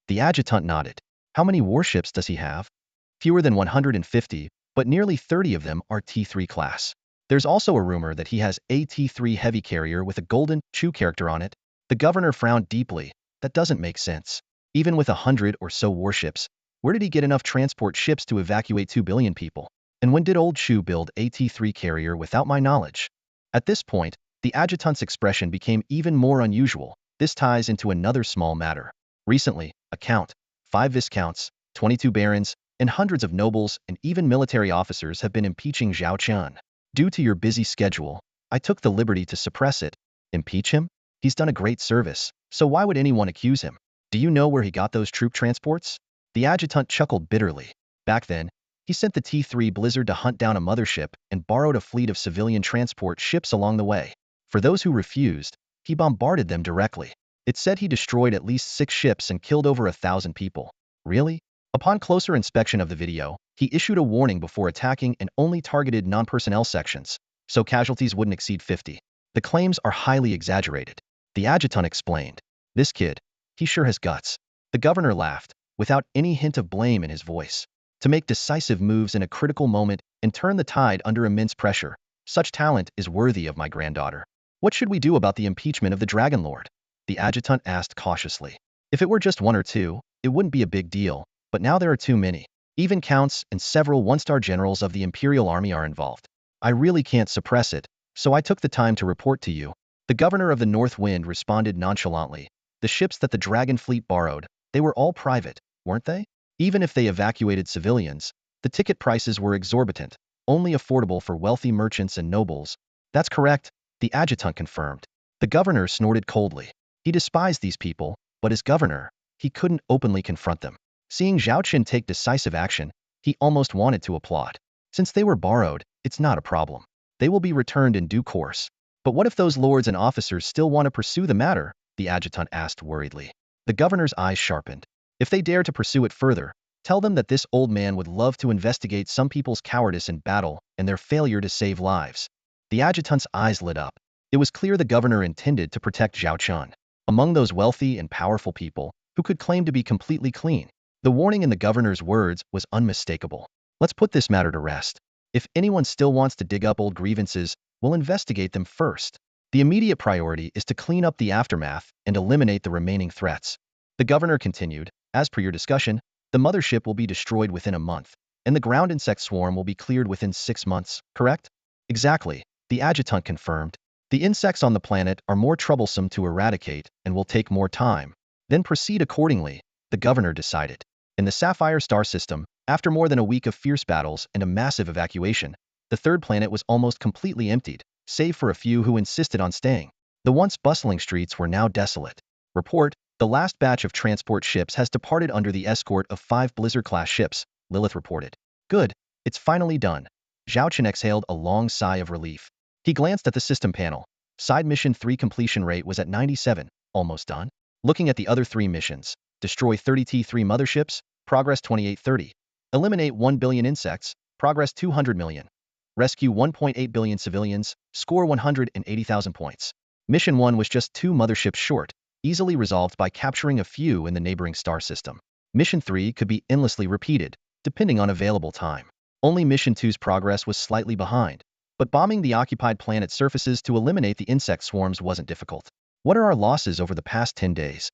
A: The adjutant nodded. How many warships does he have? Fewer than 150, but nearly 30 of them are T3 class. There's also a rumor that he has a T3 heavy carrier with a golden Chu character on it. The governor frowned deeply. That doesn't make sense. Even with 100 or so warships, where did he get enough transport ships to evacuate 2 billion people? And when did old Chu build a T3 carrier without my knowledge? At this point, the adjutant's expression became even more unusual. This ties into another small matter. Recently, a count, 5 viscounts, 22 barons, and hundreds of nobles and even military officers have been impeaching Zhao Qian. Due to your busy schedule, I took the liberty to suppress it. Impeach him? He's done a great service, so why would anyone accuse him? Do you know where he got those troop transports? The adjutant chuckled bitterly. Back then, he sent the T3 Blizzard to hunt down a mothership and borrowed a fleet of civilian transport ships along the way. For those who refused, he bombarded them directly. It said he destroyed at least 6 ships and killed over 1,000 people. Really? Upon closer inspection of the video, he issued a warning before attacking and only targeted non-personnel sections, so casualties wouldn't exceed 50. The claims are highly exaggerated. The adjutant explained. This kid, he sure has guts. The governor laughed, without any hint of blame in his voice. To make decisive moves in a critical moment and turn the tide under immense pressure, such talent is worthy of my granddaughter. What should we do about the impeachment of the Dragon Lord? The adjutant asked cautiously. If it were just 1 or 2, it wouldn't be a big deal, but now there are too many. Even counts and several 1-star generals of the Imperial Army are involved. I really can't suppress it, so I took the time to report to you. The governor of the North Wind responded nonchalantly. The ships that the Dragon Fleet borrowed, they were all private, weren't they? Even if they evacuated civilians, the ticket prices were exorbitant, only affordable for wealthy merchants and nobles. That's correct, the adjutant confirmed. The governor snorted coldly. He despised these people, but as governor, he couldn't openly confront them. Seeing Zhao Qian take decisive action, he almost wanted to applaud. Since they were borrowed, it's not a problem. They will be returned in due course. But what if those lords and officers still want to pursue the matter? The adjutant asked worriedly. The governor's eyes sharpened. If they dare to pursue it further, tell them that this old man would love to investigate some people's cowardice in battle and their failure to save lives. The adjutant's eyes lit up. It was clear the governor intended to protect Zhao Qian. Among those wealthy and powerful people who could claim to be completely clean, the warning in the governor's words was unmistakable. Let's put this matter to rest. If anyone still wants to dig up old grievances, we'll investigate them first. The immediate priority is to clean up the aftermath and eliminate the remaining threats. The governor continued, as per your discussion, the mothership will be destroyed within a month, and the ground insect swarm will be cleared within 6 months, correct? Exactly, the adjutant confirmed. The insects on the planet are more troublesome to eradicate and will take more time. Then proceed accordingly, the governor decided. In the Sapphire star system, after more than a week of fierce battles and a massive evacuation, the third planet was almost completely emptied, save for a few who insisted on staying. The once bustling streets were now desolate. Report, the last batch of transport ships has departed under the escort of 5 Blizzard-class ships, Lilith reported. Good, it's finally done. Zhao Chen exhaled a long sigh of relief. He glanced at the system panel. Side Mission 3 completion rate was at 97, almost done. Looking at the other 3 missions, destroy 30 T3 motherships, progress 2830. Eliminate 1 billion insects, progress 200 million. Rescue 1.8 billion civilians, score 180,000 points. Mission 1 was just 2 motherships short, easily resolved by capturing a few in the neighboring star system. Mission 3 could be endlessly repeated, depending on available time. Only Mission 2's progress was slightly behind, but bombing the occupied planet surfaces to eliminate the insect swarms wasn't difficult. What are our losses over the past 10 days?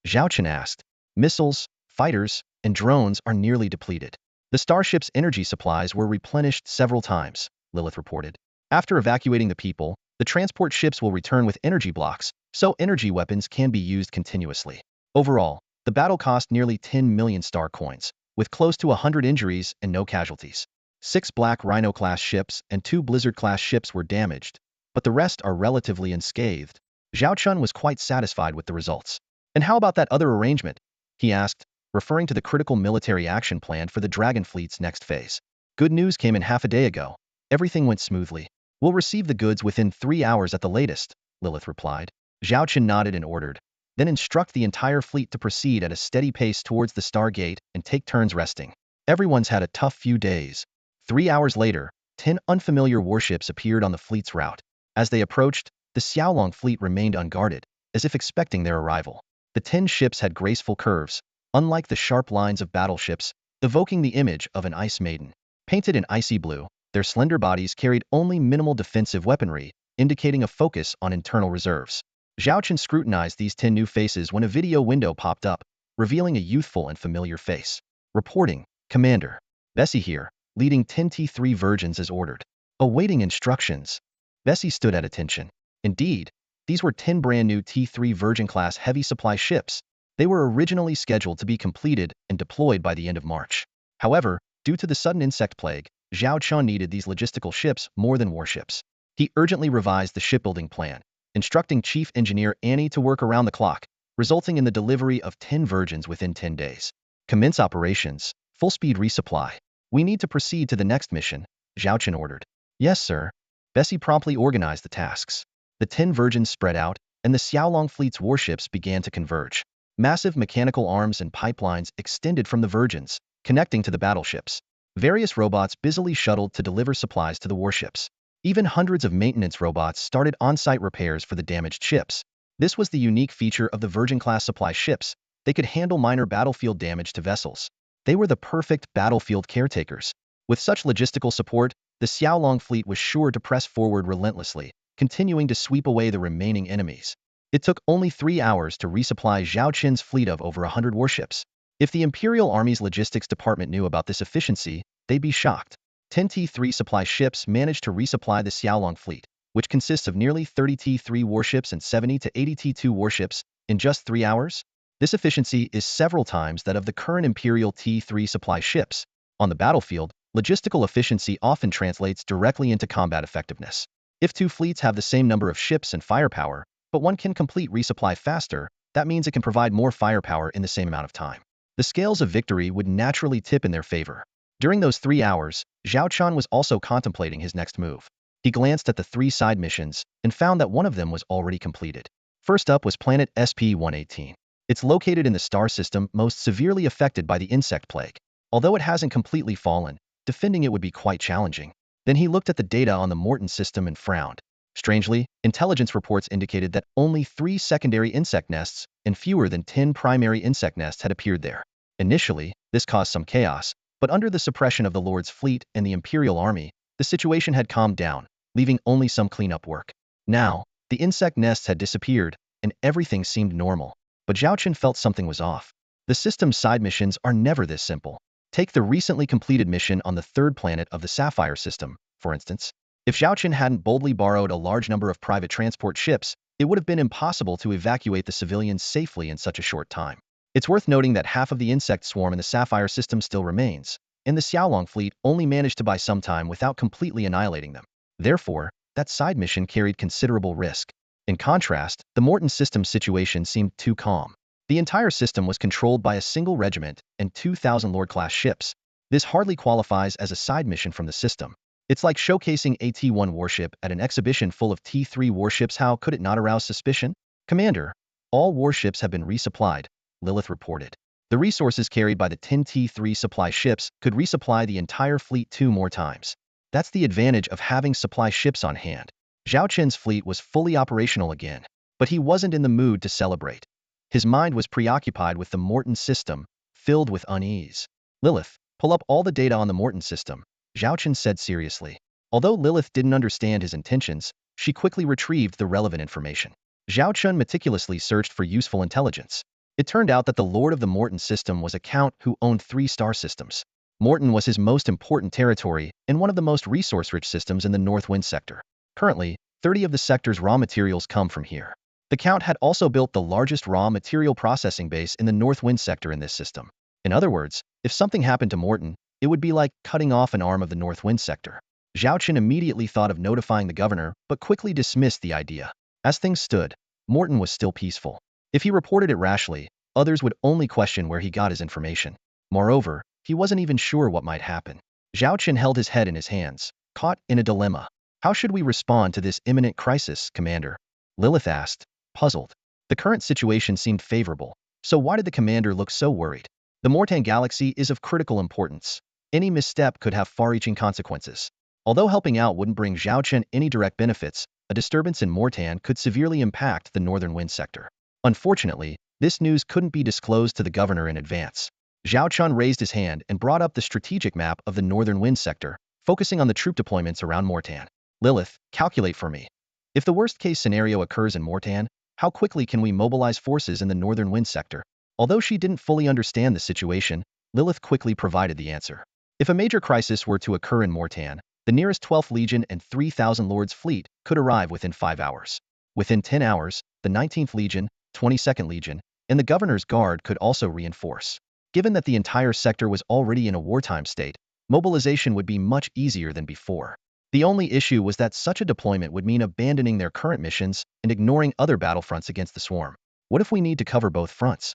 A: Zhao Chen asked. Missiles, fighters, and drones are nearly depleted. The starship's energy supplies were replenished several times, Lilith reported. After evacuating the people, the transport ships will return with energy blocks, so energy weapons can be used continuously. Overall, the battle cost nearly 10 million star coins, with close to 100 injuries and no casualties. 6 Black Rhino-class ships and 2 Blizzard-class ships were damaged, but the rest are relatively unscathed. Zhao Chun was quite satisfied with the results. And how about that other arrangement? He asked, referring to the critical military action plan for the Dragon Fleet's next phase. Good news came in half a day ago. Everything went smoothly. We'll receive the goods within 3 hours at the latest, Lilith replied. Zhao Chun nodded and ordered. Then instruct the entire fleet to proceed at a steady pace towards the Stargate and take turns resting. Everyone's had a tough few days. 3 hours later, 10 unfamiliar warships appeared on the fleet's route. As they approached, the Xiaolong fleet remained unguarded, as if expecting their arrival. The 10 ships had graceful curves, unlike the sharp lines of battleships, evoking the image of an ice maiden. Painted in icy blue, their slender bodies carried only minimal defensive weaponry, indicating a focus on internal reserves. Zhao Chen scrutinized these 10 new faces when a video window popped up, revealing a youthful and familiar face. Reporting, Commander. Bessie here, leading 10 T3 Virgins as ordered. Awaiting instructions. Bessie stood at attention. Indeed, these were 10 brand new T3 Virgin-class heavy supply ships. They were originally scheduled to be completed and deployed by the end of March. However, due to the sudden insect plague, Zhao Chun needed these logistical ships more than warships. He urgently revised the shipbuilding plan, instructing Chief Engineer Annie to work around the clock, resulting in the delivery of 10 Virgins within 10 days. Commence operations. Full-speed resupply. We need to proceed to the next mission, Zhao Chen ordered. Yes, sir. Bessie promptly organized the tasks. The 10 Virgins spread out, and the Xiaolong fleet's warships began to converge. Massive mechanical arms and pipelines extended from the Virgins, connecting to the battleships. Various robots busily shuttled to deliver supplies to the warships. Even hundreds of maintenance robots started on-site repairs for the damaged ships. This was the unique feature of the Virgin-class supply ships. They could handle minor battlefield damage to vessels. They were the perfect battlefield caretakers. With such logistical support, the Xiaolong fleet was sure to press forward relentlessly, continuing to sweep away the remaining enemies. It took only 3 hours to resupply Zhao Qin's fleet of over 100 warships. If the Imperial Army's logistics department knew about this efficiency, they'd be shocked. 10 T3 supply ships managed to resupply the Xiaolong fleet, which consists of nearly 30 T3 warships and 70 to 80 T2 warships, in just 3 hours. This efficiency is several times that of the current Imperial T3 supply ships. On the battlefield, logistical efficiency often translates directly into combat effectiveness. If 2 fleets have the same number of ships and firepower, but one can complete resupply faster, that means it can provide more firepower in the same amount of time. The scales of victory would naturally tip in their favor. During those 3 hours, Zhao Chun was also contemplating his next move. He glanced at the 3 side missions and found that one of them was already completed. First up was planet SP-118. It's located in the star system most severely affected by the insect plague. Although it hasn't completely fallen, defending it would be quite challenging. Then he looked at the data on the Morton system and frowned. Strangely, intelligence reports indicated that only 3 secondary insect nests and fewer than 10 primary insect nests had appeared there. Initially, this caused some chaos, but under the suppression of the Lord's fleet and the Imperial Army, the situation had calmed down, leaving only some cleanup work. Now, the insect nests had disappeared, and everything seemed normal. But Zhao Chen felt something was off. The system's side missions are never this simple. Take the recently completed mission on the 3rd planet of the Sapphire system, for instance. If Zhao Chen hadn't boldly borrowed a large number of private transport ships, it would have been impossible to evacuate the civilians safely in such a short time. It's worth noting that half of the insect swarm in the Sapphire system still remains, and the Xiaolong fleet only managed to buy some time without completely annihilating them. Therefore, that side mission carried considerable risk. In contrast, the Morton system situation seemed too calm. The entire system was controlled by a single regiment and 2,000 Lord-class ships. This hardly qualifies as a side mission from the system. It's like showcasing a T1 warship at an exhibition full of T3 warships. How could it not arouse suspicion? Commander, all warships have been resupplied, Lilith reported. The resources carried by the 10 T3 supply ships could resupply the entire fleet 2 more times. That's the advantage of having supply ships on hand. Zhao Chen's fleet was fully operational again, but he wasn't in the mood to celebrate. His mind was preoccupied with the Morton system, filled with unease. Lilith, pull up all the data on the Morton system, Zhao Chen said seriously. Although Lilith didn't understand his intentions, she quickly retrieved the relevant information. Zhao Chen meticulously searched for useful intelligence. It turned out that the Lord of the Morton system was a count who owned 3 star systems. Morton was his most important territory and one of the most resource-rich systems in the North Wind sector. Currently, 30 of the sector's raw materials come from here. The Count had also built the largest raw material processing base in the North Wind sector in this system. In other words, if something happened to Morton, it would be like cutting off an arm of the North Wind sector. Zhao Chen immediately thought of notifying the governor, but quickly dismissed the idea. As things stood, Morton was still peaceful. If he reported it rashly, others would only question where he got his information. Moreover, he wasn't even sure what might happen. Zhao Chen held his head in his hands, caught in a dilemma. How should we respond to this imminent crisis, Commander? Lilith asked, puzzled. The current situation seemed favorable, so why did the commander look so worried? The Mortan galaxy is of critical importance. Any misstep could have far-reaching consequences. Although helping out wouldn't bring Zhao Chen any direct benefits, a disturbance in Mortan could severely impact the Northern Wind sector. Unfortunately, this news couldn't be disclosed to the governor in advance. Zhao Chen raised his hand and brought up the strategic map of the Northern Wind sector, focusing on the troop deployments around Mortan. Lilith, calculate for me. If the worst-case scenario occurs in Mortan, how quickly can we mobilize forces in the Northern Wind sector? Although she didn't fully understand the situation, Lilith quickly provided the answer. If a major crisis were to occur in Mortan, the nearest 12th Legion and 3,000 Lords fleet could arrive within 5 hours. Within 10 hours, the 19th Legion, 22nd Legion, and the Governor's Guard could also reinforce. Given that the entire sector was already in a wartime state, mobilization would be much easier than before. The only issue was that such a deployment would mean abandoning their current missions and ignoring other battlefronts against the swarm. What if we need to cover both fronts?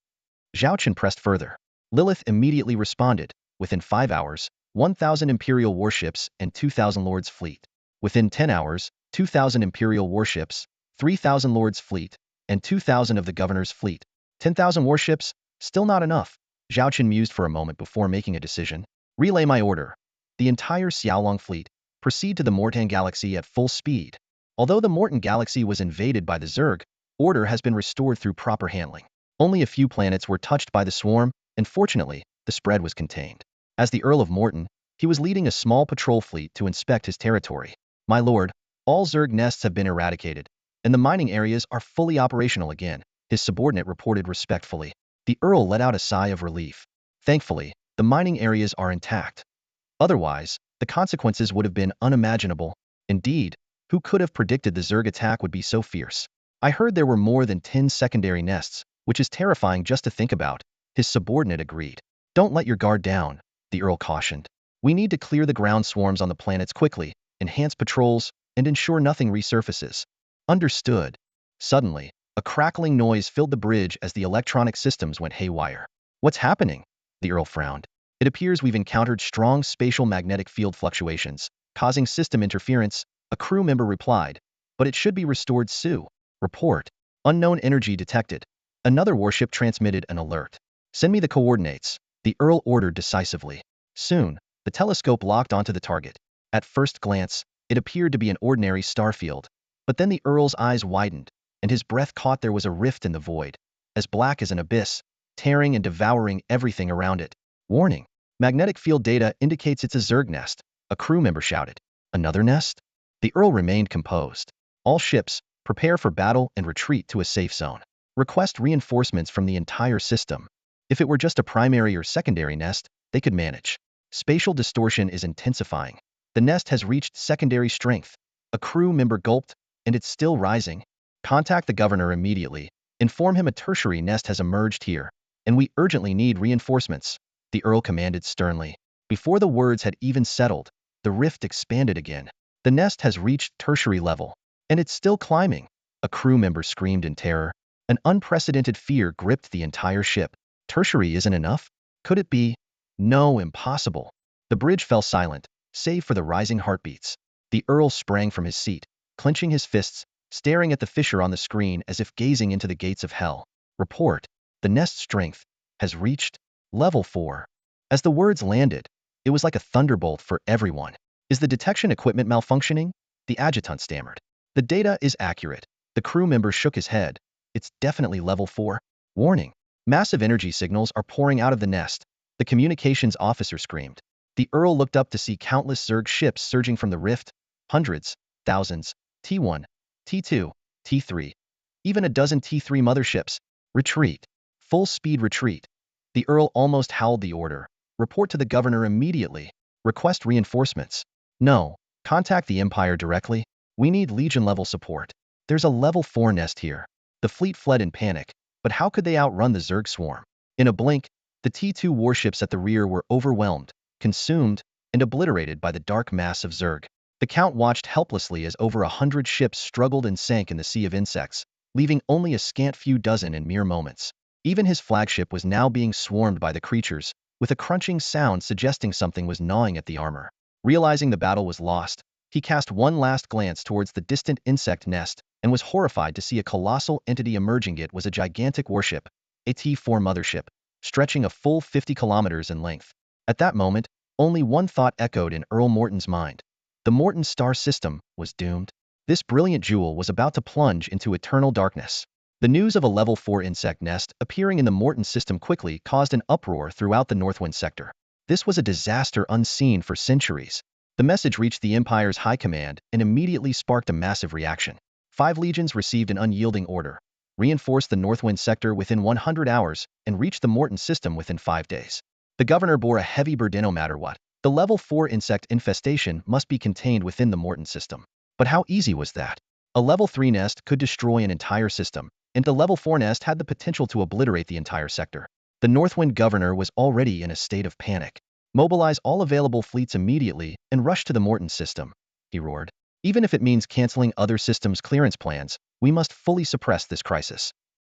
A: Zhao Chen pressed further. Lilith immediately responded. Within 5 hours, 1,000 Imperial warships and 2,000 Lords fleet. Within 10 hours, 2,000 Imperial warships, 3,000 Lords fleet, and 2,000 of the Governor's fleet. 10,000 warships? Still not enough. Zhao Chen mused for a moment before making a decision. Relay my order. The entire Xiaolong fleet. Proceed to the Mortan galaxy at full speed. Although the Mortan galaxy was invaded by the Zerg, order has been restored through proper handling. Only a few planets were touched by the swarm, and fortunately, the spread was contained. As the Earl of Morton, he was leading a small patrol fleet to inspect his territory. My lord, all Zerg nests have been eradicated, and the mining areas are fully operational again, his subordinate reported respectfully. The Earl let out a sigh of relief. Thankfully, the mining areas are intact. Otherwise, the consequences would have been unimaginable. Indeed, who could have predicted the Zerg attack would be so fierce? I heard there were more than 10 secondary nests, which is terrifying just to think about, his subordinate agreed. Don't let your guard down, the Earl cautioned. We need to clear the ground swarms on the planets quickly, enhance patrols, and ensure nothing resurfaces. Understood. Suddenly, a crackling noise filled the bridge as the electronic systems went haywire. What's happening? The Earl frowned. It appears we've encountered strong spatial magnetic field fluctuations, causing system interference, a crew member replied. But it should be restored soon. Report. Unknown energy detected. Another warship transmitted an alert. Send me the coordinates, the Earl ordered decisively. Soon, the telescope locked onto the target. At first glance, it appeared to be an ordinary star field. But then the Earl's eyes widened, and his breath caught there was a rift in the void, as black as an abyss, tearing and devouring everything around it. Warning. Magnetic field data indicates it's a Zerg nest, a crew member shouted. Another nest? The Earl remained composed. All ships, prepare for battle and retreat to a safe zone. Request reinforcements from the entire system. If it were just a primary or secondary nest, they could manage. Spatial distortion is intensifying. The nest has reached secondary strength. A crew member gulped, and it's still rising. Contact the governor immediately. Inform him a tertiary nest has emerged here, and we urgently need reinforcements, the Earl commanded sternly. Before the words had even settled, the rift expanded again. The nest has reached tertiary level, and it's still climbing. A crew member screamed in terror. An unprecedented fear gripped the entire ship. Tertiary isn't enough? Could it be? No, impossible. The bridge fell silent, save for the rising heartbeats. The Earl sprang from his seat, clenching his fists, staring at the fissure on the screen as if gazing into the gates of hell. Report. The nest strength has reached level 4. As the words landed, it was like a thunderbolt for everyone. Is the detection equipment malfunctioning? The adjutant stammered. The data is accurate. The crew member shook his head. It's definitely level 4. Warning. Massive energy signals are pouring out of the nest. The communications officer screamed. The Earl looked up to see countless Zerg ships surging from the rift. Hundreds, thousands, T1, T2, T3. Even a dozen T3 motherships. Retreat. Full speed retreat. The Earl almost howled the order. Report to the governor immediately. Request reinforcements. No. Contact the Empire directly. We need Legion-level support. There's a level 4 nest here. The fleet fled in panic, but how could they outrun the Zerg swarm? In a blink, the T2 warships at the rear were overwhelmed, consumed, and obliterated by the dark mass of Zerg. The Count watched helplessly as over 100 ships struggled and sank in the sea of insects, leaving only a scant few dozen in mere moments. Even his flagship was now being swarmed by the creatures, with a crunching sound suggesting something was gnawing at the armor. Realizing the battle was lost, he cast one last glance towards the distant insect nest and was horrified to see a colossal entity emerging. It was a gigantic warship, a T4 mothership, stretching a full 50 kilometers in length. At that moment, only one thought echoed in Earl Morton's mind. The Morton star system was doomed. This brilliant jewel was about to plunge into eternal darkness. The news of a level 4 insect nest appearing in the Morton system quickly caused an uproar throughout the Northwind sector. This was a disaster unseen for centuries. The message reached the Empire's high command and immediately sparked a massive reaction. 5 legions received an unyielding order. Reinforce the Northwind sector within 100 hours and reach the Morton system within 5 days. The governor bore a heavy burden no matter what. The level 4 insect infestation must be contained within the Morton system. But how easy was that? A level 3 nest could destroy an entire system, and the level 4 nest had the potential to obliterate the entire sector. The Northwind governor was already in a state of panic. Mobilize all available fleets immediately and rush to the Morton system, he roared. Even if it means canceling other systems' clearance plans, we must fully suppress this crisis.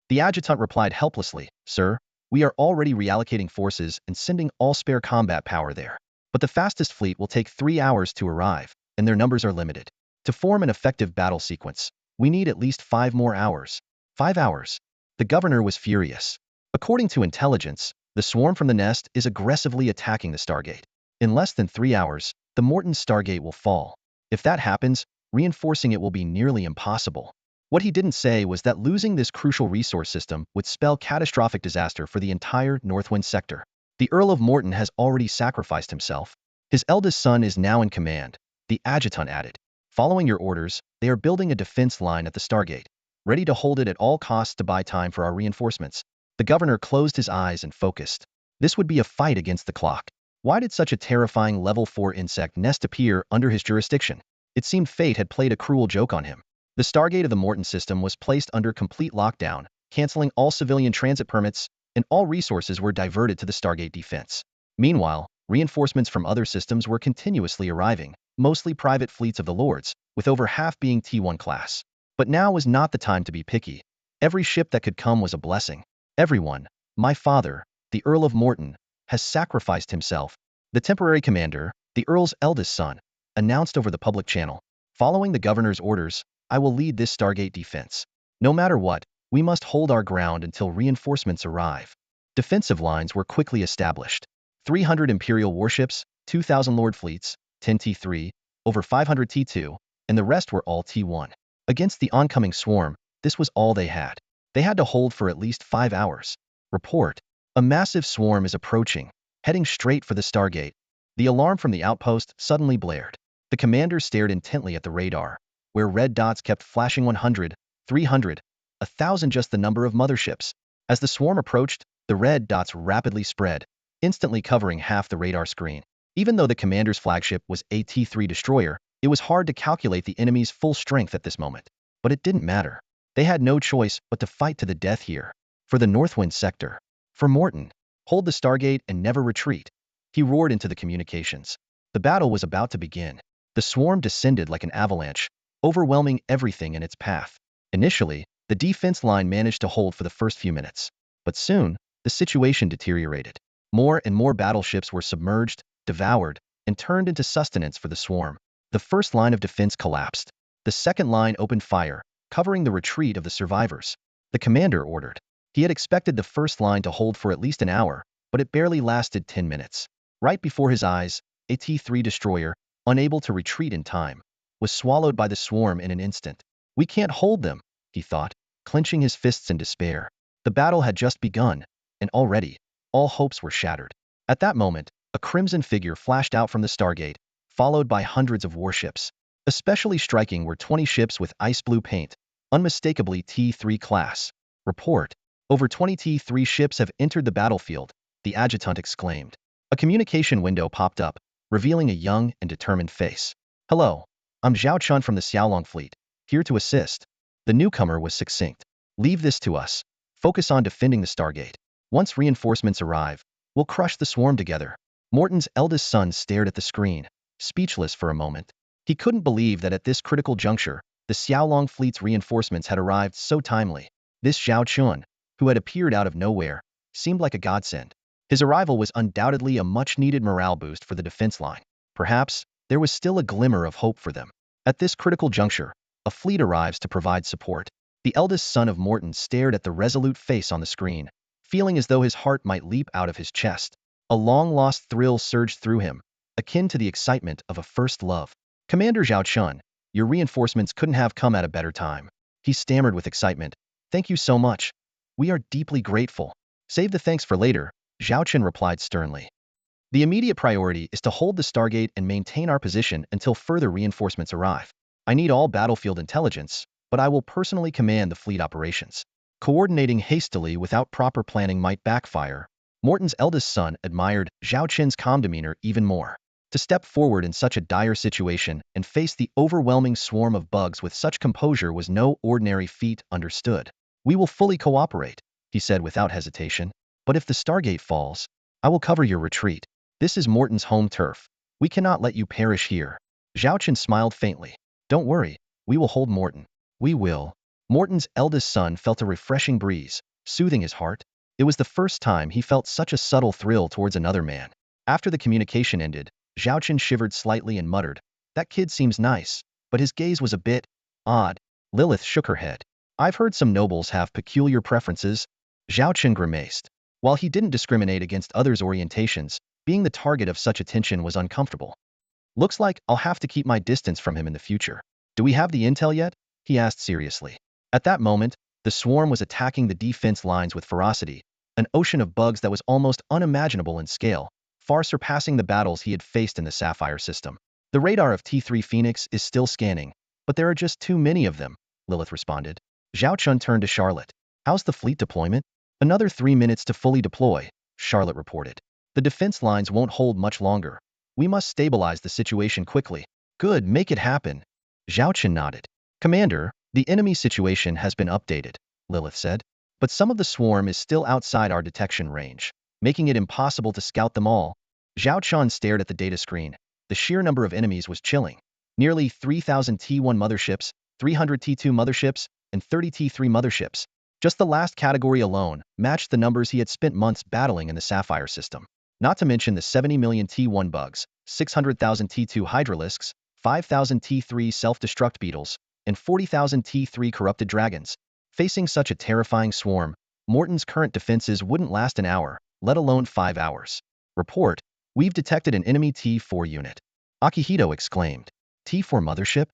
A: The adjutant replied helplessly, Sir, we are already reallocating forces and sending all spare combat power there. But the fastest fleet will take 3 hours to arrive, and their numbers are limited. To form an effective battle sequence, we need at least 5 more hours. 5 hours. The governor was furious. According to intelligence, the swarm from the nest is aggressively attacking the Stargate. In less than 3 hours, the Morton Stargate will fall. If that happens, reinforcing it will be nearly impossible. What he didn't say was that losing this crucial resource system would spell catastrophic disaster for the entire Northwind sector. The Earl of Morton has already sacrificed himself. His eldest son is now in command, the adjutant added. Following your orders, they are building a defense line at the Stargate, ready to hold it at all costs to buy time for our reinforcements. The governor closed his eyes and focused. This would be a fight against the clock. Why did such a terrifying level 4 insect nest appear under his jurisdiction? It seemed fate had played a cruel joke on him. The Stargate of the Morton system was placed under complete lockdown, canceling all civilian transit permits, and all resources were diverted to the Stargate defense. Meanwhile, reinforcements from other systems were continuously arriving, mostly private fleets of the Lords, with over half being T1 class. But now was not the time to be picky. Every ship that could come was a blessing. Everyone, my father, the Earl of Morton, has sacrificed himself. The temporary commander, the Earl's eldest son, announced over the public channel. Following the governor's orders, I will lead this Stargate defense. No matter what, we must hold our ground until reinforcements arrive. Defensive lines were quickly established. 300 Imperial warships, 2,000 Lord fleets, 10 T3, over 500 T2, and the rest were all T1. Against the oncoming swarm, this was all they had. They had to hold for at least 5 hours. Report. A massive swarm is approaching, heading straight for the Stargate. The alarm from the outpost suddenly blared. The commander stared intently at the radar, where red dots kept flashing 100, 300, 1,000, just the number of motherships. As the swarm approached, the red dots rapidly spread, instantly covering half the radar screen. Even though the commander's flagship was a T3 destroyer, it was hard to calculate the enemy's full strength at this moment. But it didn't matter. They had no choice but to fight to the death here. For the Northwind sector. For Morton. Hold the Stargate and never retreat. He roared into the communications. The battle was about to begin. The swarm descended like an avalanche, overwhelming everything in its path. Initially, the defense line managed to hold for the first few minutes. But soon, the situation deteriorated. More and more battleships were submerged, devoured, and turned into sustenance for the swarm. The first line of defense collapsed. The second line opened fire, covering the retreat of the survivors. The commander ordered. He had expected the first line to hold for at least an hour, but it barely lasted 10 minutes. Right before his eyes, a T3 destroyer, unable to retreat in time, was swallowed by the swarm in an instant. We can't hold them, he thought, clenching his fists in despair. The battle had just begun, and already, all hopes were shattered. At that moment, a crimson figure flashed out from the Stargate, followed by hundreds of warships. Especially striking were 20 ships with ice blue paint, unmistakably T3 class. Report. Over 20 T3 ships have entered the battlefield, the adjutant exclaimed. A communication window popped up, revealing a young and determined face. Hello, I'm Zhao Chun from the Xiaolong fleet, here to assist. The newcomer was succinct. Leave this to us. Focus on defending the Stargate. Once reinforcements arrive, we'll crush the swarm together. Morton's eldest son stared at the screen, speechless for a moment. He couldn't believe that at this critical juncture, the Xiaolong fleet's reinforcements had arrived so timely. This Zhao Chun, who had appeared out of nowhere, seemed like a godsend. His arrival was undoubtedly a much-needed morale boost for the defense line. Perhaps, there was still a glimmer of hope for them. At this critical juncture, a fleet arrives to provide support. The eldest son of Morton stared at the resolute face on the screen, feeling as though his heart might leap out of his chest. A long-lost thrill surged through him, akin to the excitement of a first love. Commander Zhao Chun, your reinforcements couldn't have come at a better time. He stammered with excitement. Thank you so much. We are deeply grateful. Save the thanks for later, Zhao Chun replied sternly. The immediate priority is to hold the Stargate and maintain our position until further reinforcements arrive. I need all battlefield intelligence, but I will personally command the fleet operations. Coordinating hastily without proper planning might backfire. Morton's eldest son admired Zhao Chun's calm demeanor even more. To step forward in such a dire situation and face the overwhelming swarm of bugs with such composure was no ordinary feat, understood. We will fully cooperate, he said without hesitation. But if the Stargate falls, I will cover your retreat. This is Morton's home turf. We cannot let you perish here. Zhao Chun smiled faintly. Don't worry, we will hold Morton. We will. Morton's eldest son felt a refreshing breeze, soothing his heart. It was the first time he felt such a subtle thrill towards another man. After the communication ended, Zhao Chun shivered slightly and muttered, that kid seems nice, but his gaze was a bit odd. Lilith shook her head. I've heard some nobles have peculiar preferences. Zhao Chun grimaced. While he didn't discriminate against others' orientations, being the target of such attention was uncomfortable. Looks like I'll have to keep my distance from him in the future. Do we have the intel yet? He asked seriously. At that moment, the swarm was attacking the defense lines with ferocity, an ocean of bugs that was almost unimaginable in scale, far surpassing the battles he had faced in the Sapphire system. The radar of T3 Phoenix is still scanning, but there are just too many of them, Lilith responded. Zhao Chun turned to Charlotte. How's the fleet deployment? Another 3 minutes to fully deploy, Charlotte reported. The defense lines won't hold much longer. We must stabilize the situation quickly. Good, make it happen. Zhao Chun nodded. Commander, the enemy situation has been updated, Lilith said. But some of the swarm is still outside our detection range, making it impossible to scout them all. Zhao Chun stared at the data screen. The sheer number of enemies was chilling. Nearly 3,000 T1 motherships, 300 T2 motherships, and 30 T3 motherships. Just the last category alone matched the numbers he had spent months battling in the Sapphire system. Not to mention the 70 million T1 bugs, 600,000 T2 hydralisks, 5,000 T3 self-destruct beetles, and 40,000 T3 corrupted dragons. Facing such a terrifying swarm, Morton's current defenses wouldn't last an hour, let alone 5 hours. Report, we've detected an enemy T4 unit. Akihito exclaimed. T4 mothership?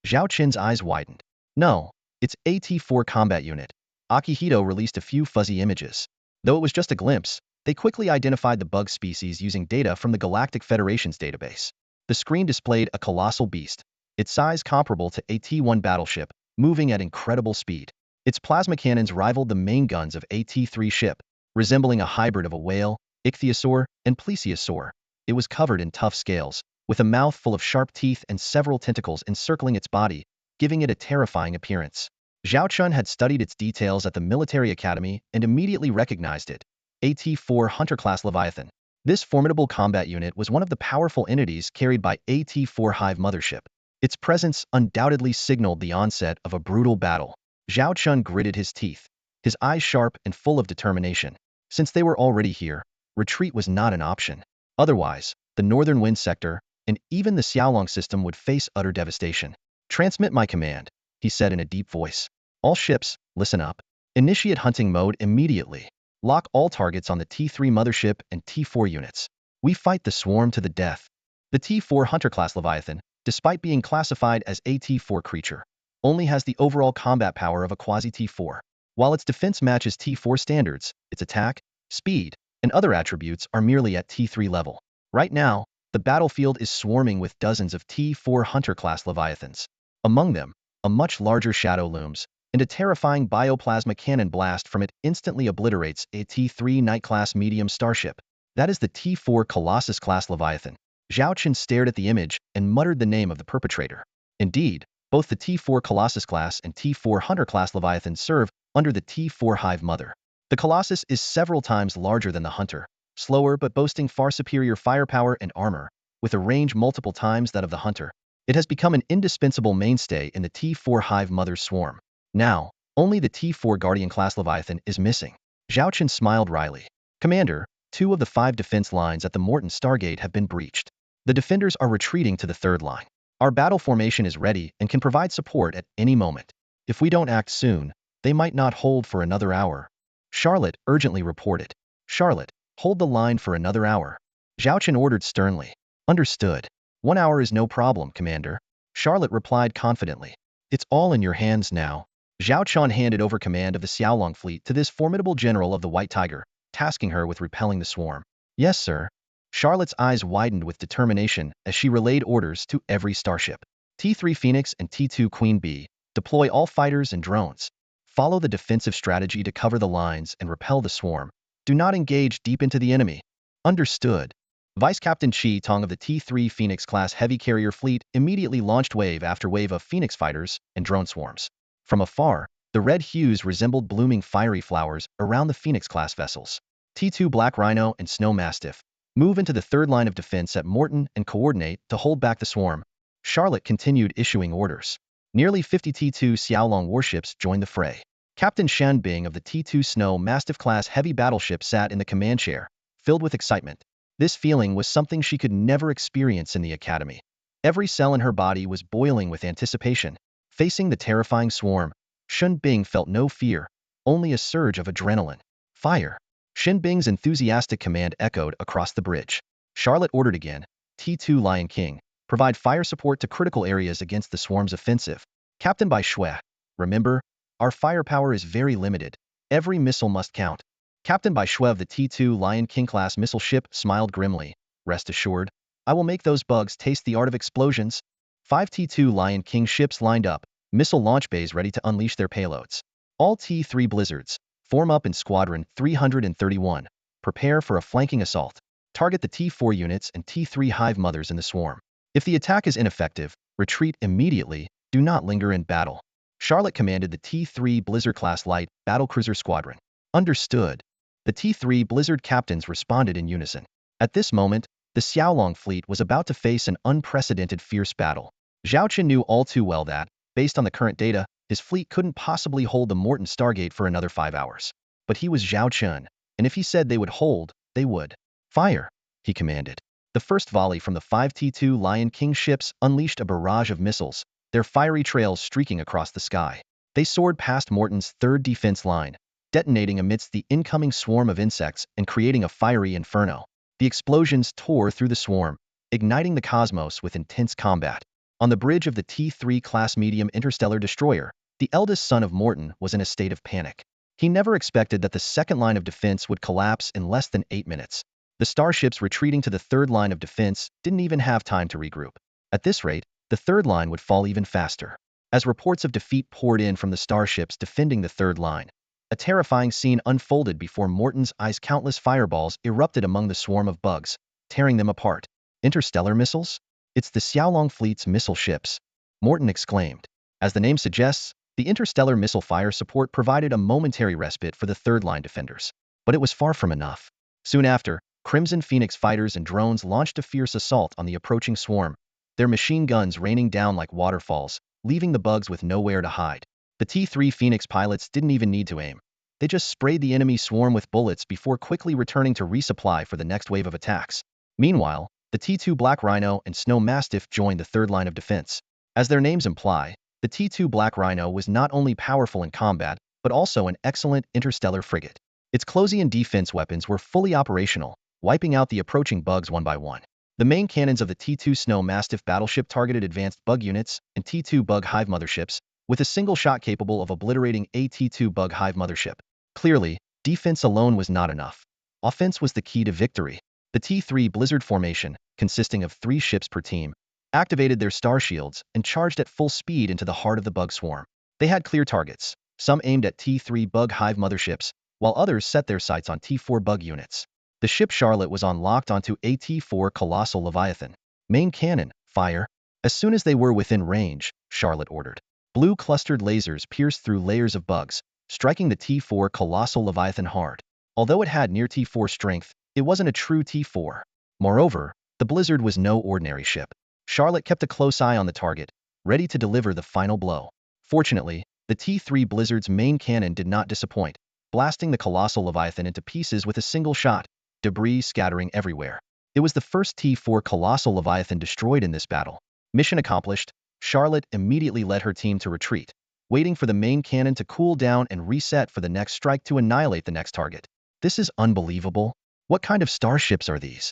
A: Zhao Chun's eyes widened. No, it's a T4 combat unit. Akihito released a few fuzzy images. Though it was just a glimpse, they quickly identified the bug species using data from the Galactic Federation's database. The screen displayed a colossal beast, its size comparable to a T1 battleship, moving at incredible speed. Its plasma cannons rivaled the main guns of a T3 ship, resembling a hybrid of a whale, ichthyosaur, and plesiosaur. It was covered in tough scales, with a mouth full of sharp teeth and several tentacles encircling its body, giving it a terrifying appearance. Zhao Chun had studied its details at the military academy and immediately recognized it. AT-4 Hunter-class Leviathan. This formidable combat unit was one of the powerful entities carried by AT-4 Hive mothership. Its presence undoubtedly signaled the onset of a brutal battle. Zhao Chun gritted his teeth, his eyes sharp and full of determination. Since they were already here, retreat was not an option. Otherwise, the northern wind sector and even the Xiaolong system would face utter devastation. Transmit my command, he said in a deep voice. All ships, listen up. Initiate hunting mode immediately. Lock all targets on the T3 mothership and T4 units. We fight the swarm to the death. The T4 Hunter-class Leviathan, despite being classified as a T4 creature, only has the overall combat power of a quasi-T4. While its defense matches T4 standards, its attack, speed, and other attributes are merely at T3 level. Right now, the battlefield is swarming with dozens of T4 Hunter-class Leviathans. Among them, a much larger shadow looms, and a terrifying bioplasma cannon blast from it instantly obliterates a T3 Knight-class medium starship. That is the T4 Colossus-class Leviathan. Zhao Chen stared at the image and muttered the name of the perpetrator. Indeed, both the T4 Colossus-class and T4 Hunter-class Leviathans serve under the T4 Hive Mother. The Colossus is several times larger than the Hunter, slower but boasting far superior firepower and armor, with a range multiple times that of the Hunter. It has become an indispensable mainstay in the T4 Hive Mother's swarm. Now, only the T4 Guardian-class Leviathan is missing. Zhao Chen smiled wryly. Commander, 2 of the 5 defense lines at the Morton Stargate have been breached. The defenders are retreating to the 3rd line. Our battle formation is ready and can provide support at any moment. If we don't act soon, they might not hold for another hour. Charlotte urgently reported. Charlotte, hold the line for another hour. Zhao Chen ordered sternly. Understood. 1 hour is no problem, Commander. Charlotte replied confidently. It's all in your hands now. Zhao Chen handed over command of the Xiaolong fleet to this formidable general of the White Tiger, tasking her with repelling the swarm. Yes, sir. Charlotte's eyes widened with determination as she relayed orders to every starship. T3 Phoenix and T2 Queen Bee, deploy all fighters and drones. Follow the defensive strategy to cover the lines and repel the swarm. Do not engage deep into the enemy. Understood. Vice Captain Chi Tong of the T3 Phoenix-class heavy carrier fleet immediately launched wave after wave of Phoenix fighters and drone swarms. From afar, the red hues resembled blooming fiery flowers around the Phoenix-class vessels. T2 Black Rhino and Snow Mastiff, move into the 3rd line of defense at Morton and coordinate to hold back the swarm. Charlotte continued issuing orders. Nearly 50 T2 Xiaolong warships joined the fray. Captain Shan Bing of the T2 Snow Mastiff-class heavy battleship sat in the command chair, filled with excitement. This feeling was something she could never experience in the academy. Every cell in her body was boiling with anticipation. Facing the terrifying swarm, Shan Bing felt no fear, only a surge of adrenaline. Fire! Shan Bing's enthusiastic command echoed across the bridge. Charlotte ordered again. T2 Lion King, provide fire support to critical areas against the swarm's offensive. Captain Bai Shui, remember, our firepower is very limited. Every missile must count. Captain Bai Shui of the T2 Lion King-class missile ship smiled grimly. Rest assured, I will make those bugs taste the art of explosions. 5 T2 Lion King ships lined up, missile launch bays ready to unleash their payloads. All T3 Blizzards, form up in Squadron 331. Prepare for a flanking assault. Target the T4 units and T3 Hive Mothers in the swarm. If the attack is ineffective, retreat immediately. Do not linger in battle. Charlotte commanded the T3 Blizzard-class light battlecruiser squadron. Understood. The T3 Blizzard captains responded in unison. At this moment, the Xiaolong fleet was about to face an unprecedented fierce battle. Zhao Chen knew all too well that, based on the current data, his fleet couldn't possibly hold the Morton Stargate for another 5 hours. But he was Zhao Chen, and if he said they would hold, they would. Fire! He commanded. The first volley from the 5 T2 Lion King ships unleashed a barrage of missiles, their fiery trails streaking across the sky. They soared past Morton's 3rd defense line, detonating amidst the incoming swarm of insects and creating a fiery inferno. The explosions tore through the swarm, igniting the cosmos with intense combat. On the bridge of the T3 class medium interstellar destroyer, the eldest son of Morton was in a state of panic. He never expected that the 2nd line of defense would collapse in less than 8 minutes. The starships retreating to the 3rd line of defense didn't even have time to regroup. At this rate, the 3rd line would fall even faster. As reports of defeat poured in from the starships defending the 3rd line, a terrifying scene unfolded before Morton's eyes. Countless fireballs erupted among the swarm of bugs, tearing them apart. Interstellar missiles? It's the Xiaolong fleet's missile ships, Morton exclaimed. As the name suggests, the interstellar missile fire support provided a momentary respite for the 3rd line defenders. But it was far from enough. Soon after, Crimson Phoenix fighters and drones launched a fierce assault on the approaching swarm, their machine guns raining down like waterfalls, leaving the bugs with nowhere to hide. The T3 Phoenix pilots didn't even need to aim. They just sprayed the enemy swarm with bullets before quickly returning to resupply for the next wave of attacks. Meanwhile, the T2 Black Rhino and Snow Mastiff joined the third line of defense. As their names imply, the T2 Black Rhino was not only powerful in combat, but also an excellent interstellar frigate. Its close-in defense weapons were fully operational, wiping out the approaching bugs one by one. The main cannons of the T2 Snow Mastiff battleship targeted advanced bug units and T2 Bug Hive motherships, with a single shot capable of obliterating a T2 Bug Hive mothership. Clearly, defense alone was not enough. Offense was the key to victory. The T3 Blizzard formation, consisting of 3 ships per team, activated their star shields and charged at full speed into the heart of the bug swarm. They had clear targets, some aimed at T3 Bug Hive motherships, while others set their sights on T4 bug units. The ship Charlotte was locked onto a T4 Colossal Leviathan. Main cannon, fire. As soon as they were within range, Charlotte ordered. Blue clustered lasers pierced through layers of bugs, striking the T4 Colossal Leviathan hard. Although it had near T4 strength, it wasn't a true T4. Moreover, the Blizzard was no ordinary ship. Charlotte kept a close eye on the target, ready to deliver the final blow. Fortunately, the T3 Blizzard's main cannon did not disappoint, blasting the Colossal Leviathan into pieces with a single shot, debris scattering everywhere. It was the first T4 Colossal Leviathan destroyed in this battle. Mission accomplished, Charlotte immediately led her team to retreat, waiting for the main cannon to cool down and reset for the next strike to annihilate the next target. This is unbelievable. What kind of starships are these?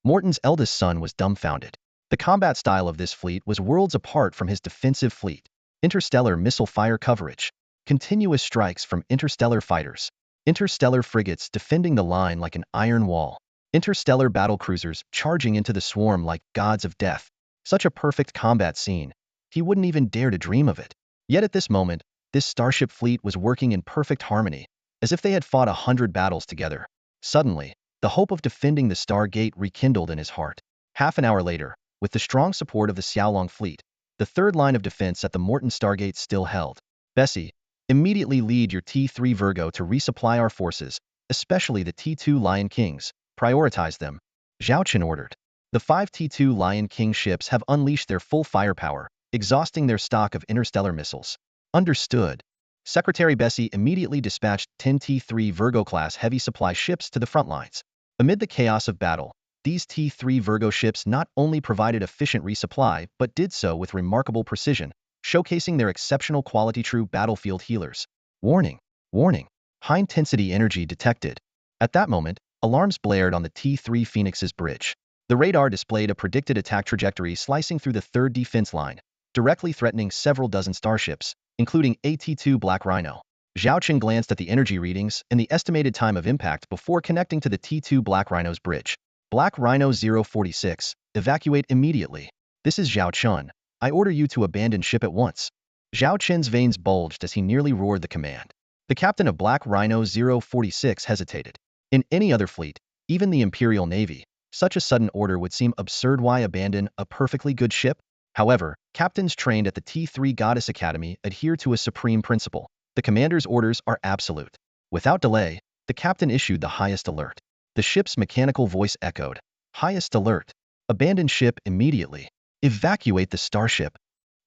A: Morton's eldest son was dumbfounded. The combat style of this fleet was worlds apart from his defensive fleet. Interstellar missile fire coverage. Continuous strikes from interstellar fighters. Interstellar frigates defending the line like an iron wall. Interstellar battlecruisers charging into the swarm like gods of death. Such a perfect combat scene. He wouldn't even dare to dream of it. Yet at this moment, this starship fleet was working in perfect harmony, as if they had fought 100 battles together. Suddenly, the hope of defending the Stargate rekindled in his heart. Half an hour later, with the strong support of the Xiaolong fleet, the third line of defense at the Morton Stargate still held. Bessie, immediately lead your T3 Virgo to resupply our forces, especially the T2 Lion Kings. Prioritize them. Zhao Chen ordered. The 5 T2 Lion King ships have unleashed their full firepower, exhausting their stock of interstellar missiles. Understood. Secretary Bessie immediately dispatched 10 T3 Virgo-class heavy supply ships to the front lines. Amid the chaos of battle, these T3 Virgo ships not only provided efficient resupply, but did so with remarkable precision, showcasing their exceptional quality true battlefield healers. Warning! Warning! High-intensity energy detected. At that moment, alarms blared on the T3 Phoenix's bridge. The radar displayed a predicted attack trajectory slicing through the third defense line, directly threatening several dozen starships, including a T2 Black Rhino. Zhao Chen glanced at the energy readings and the estimated time of impact before connecting to the T2 Black Rhino's bridge. Black Rhino 046, evacuate immediately. This is Zhao Chen. I order you to abandon ship at once. Zhao Chen's veins bulged as he nearly roared the command. The captain of Black Rhino 046 hesitated. In any other fleet, even the Imperial Navy, such a sudden order would seem absurd. Why abandon a perfectly good ship? However, captains trained at the T3 Goddess Academy adhere to a supreme principle. The commander's orders are absolute. Without delay, the captain issued the highest alert. The ship's mechanical voice echoed. Highest alert. Abandon ship immediately. Evacuate the starship.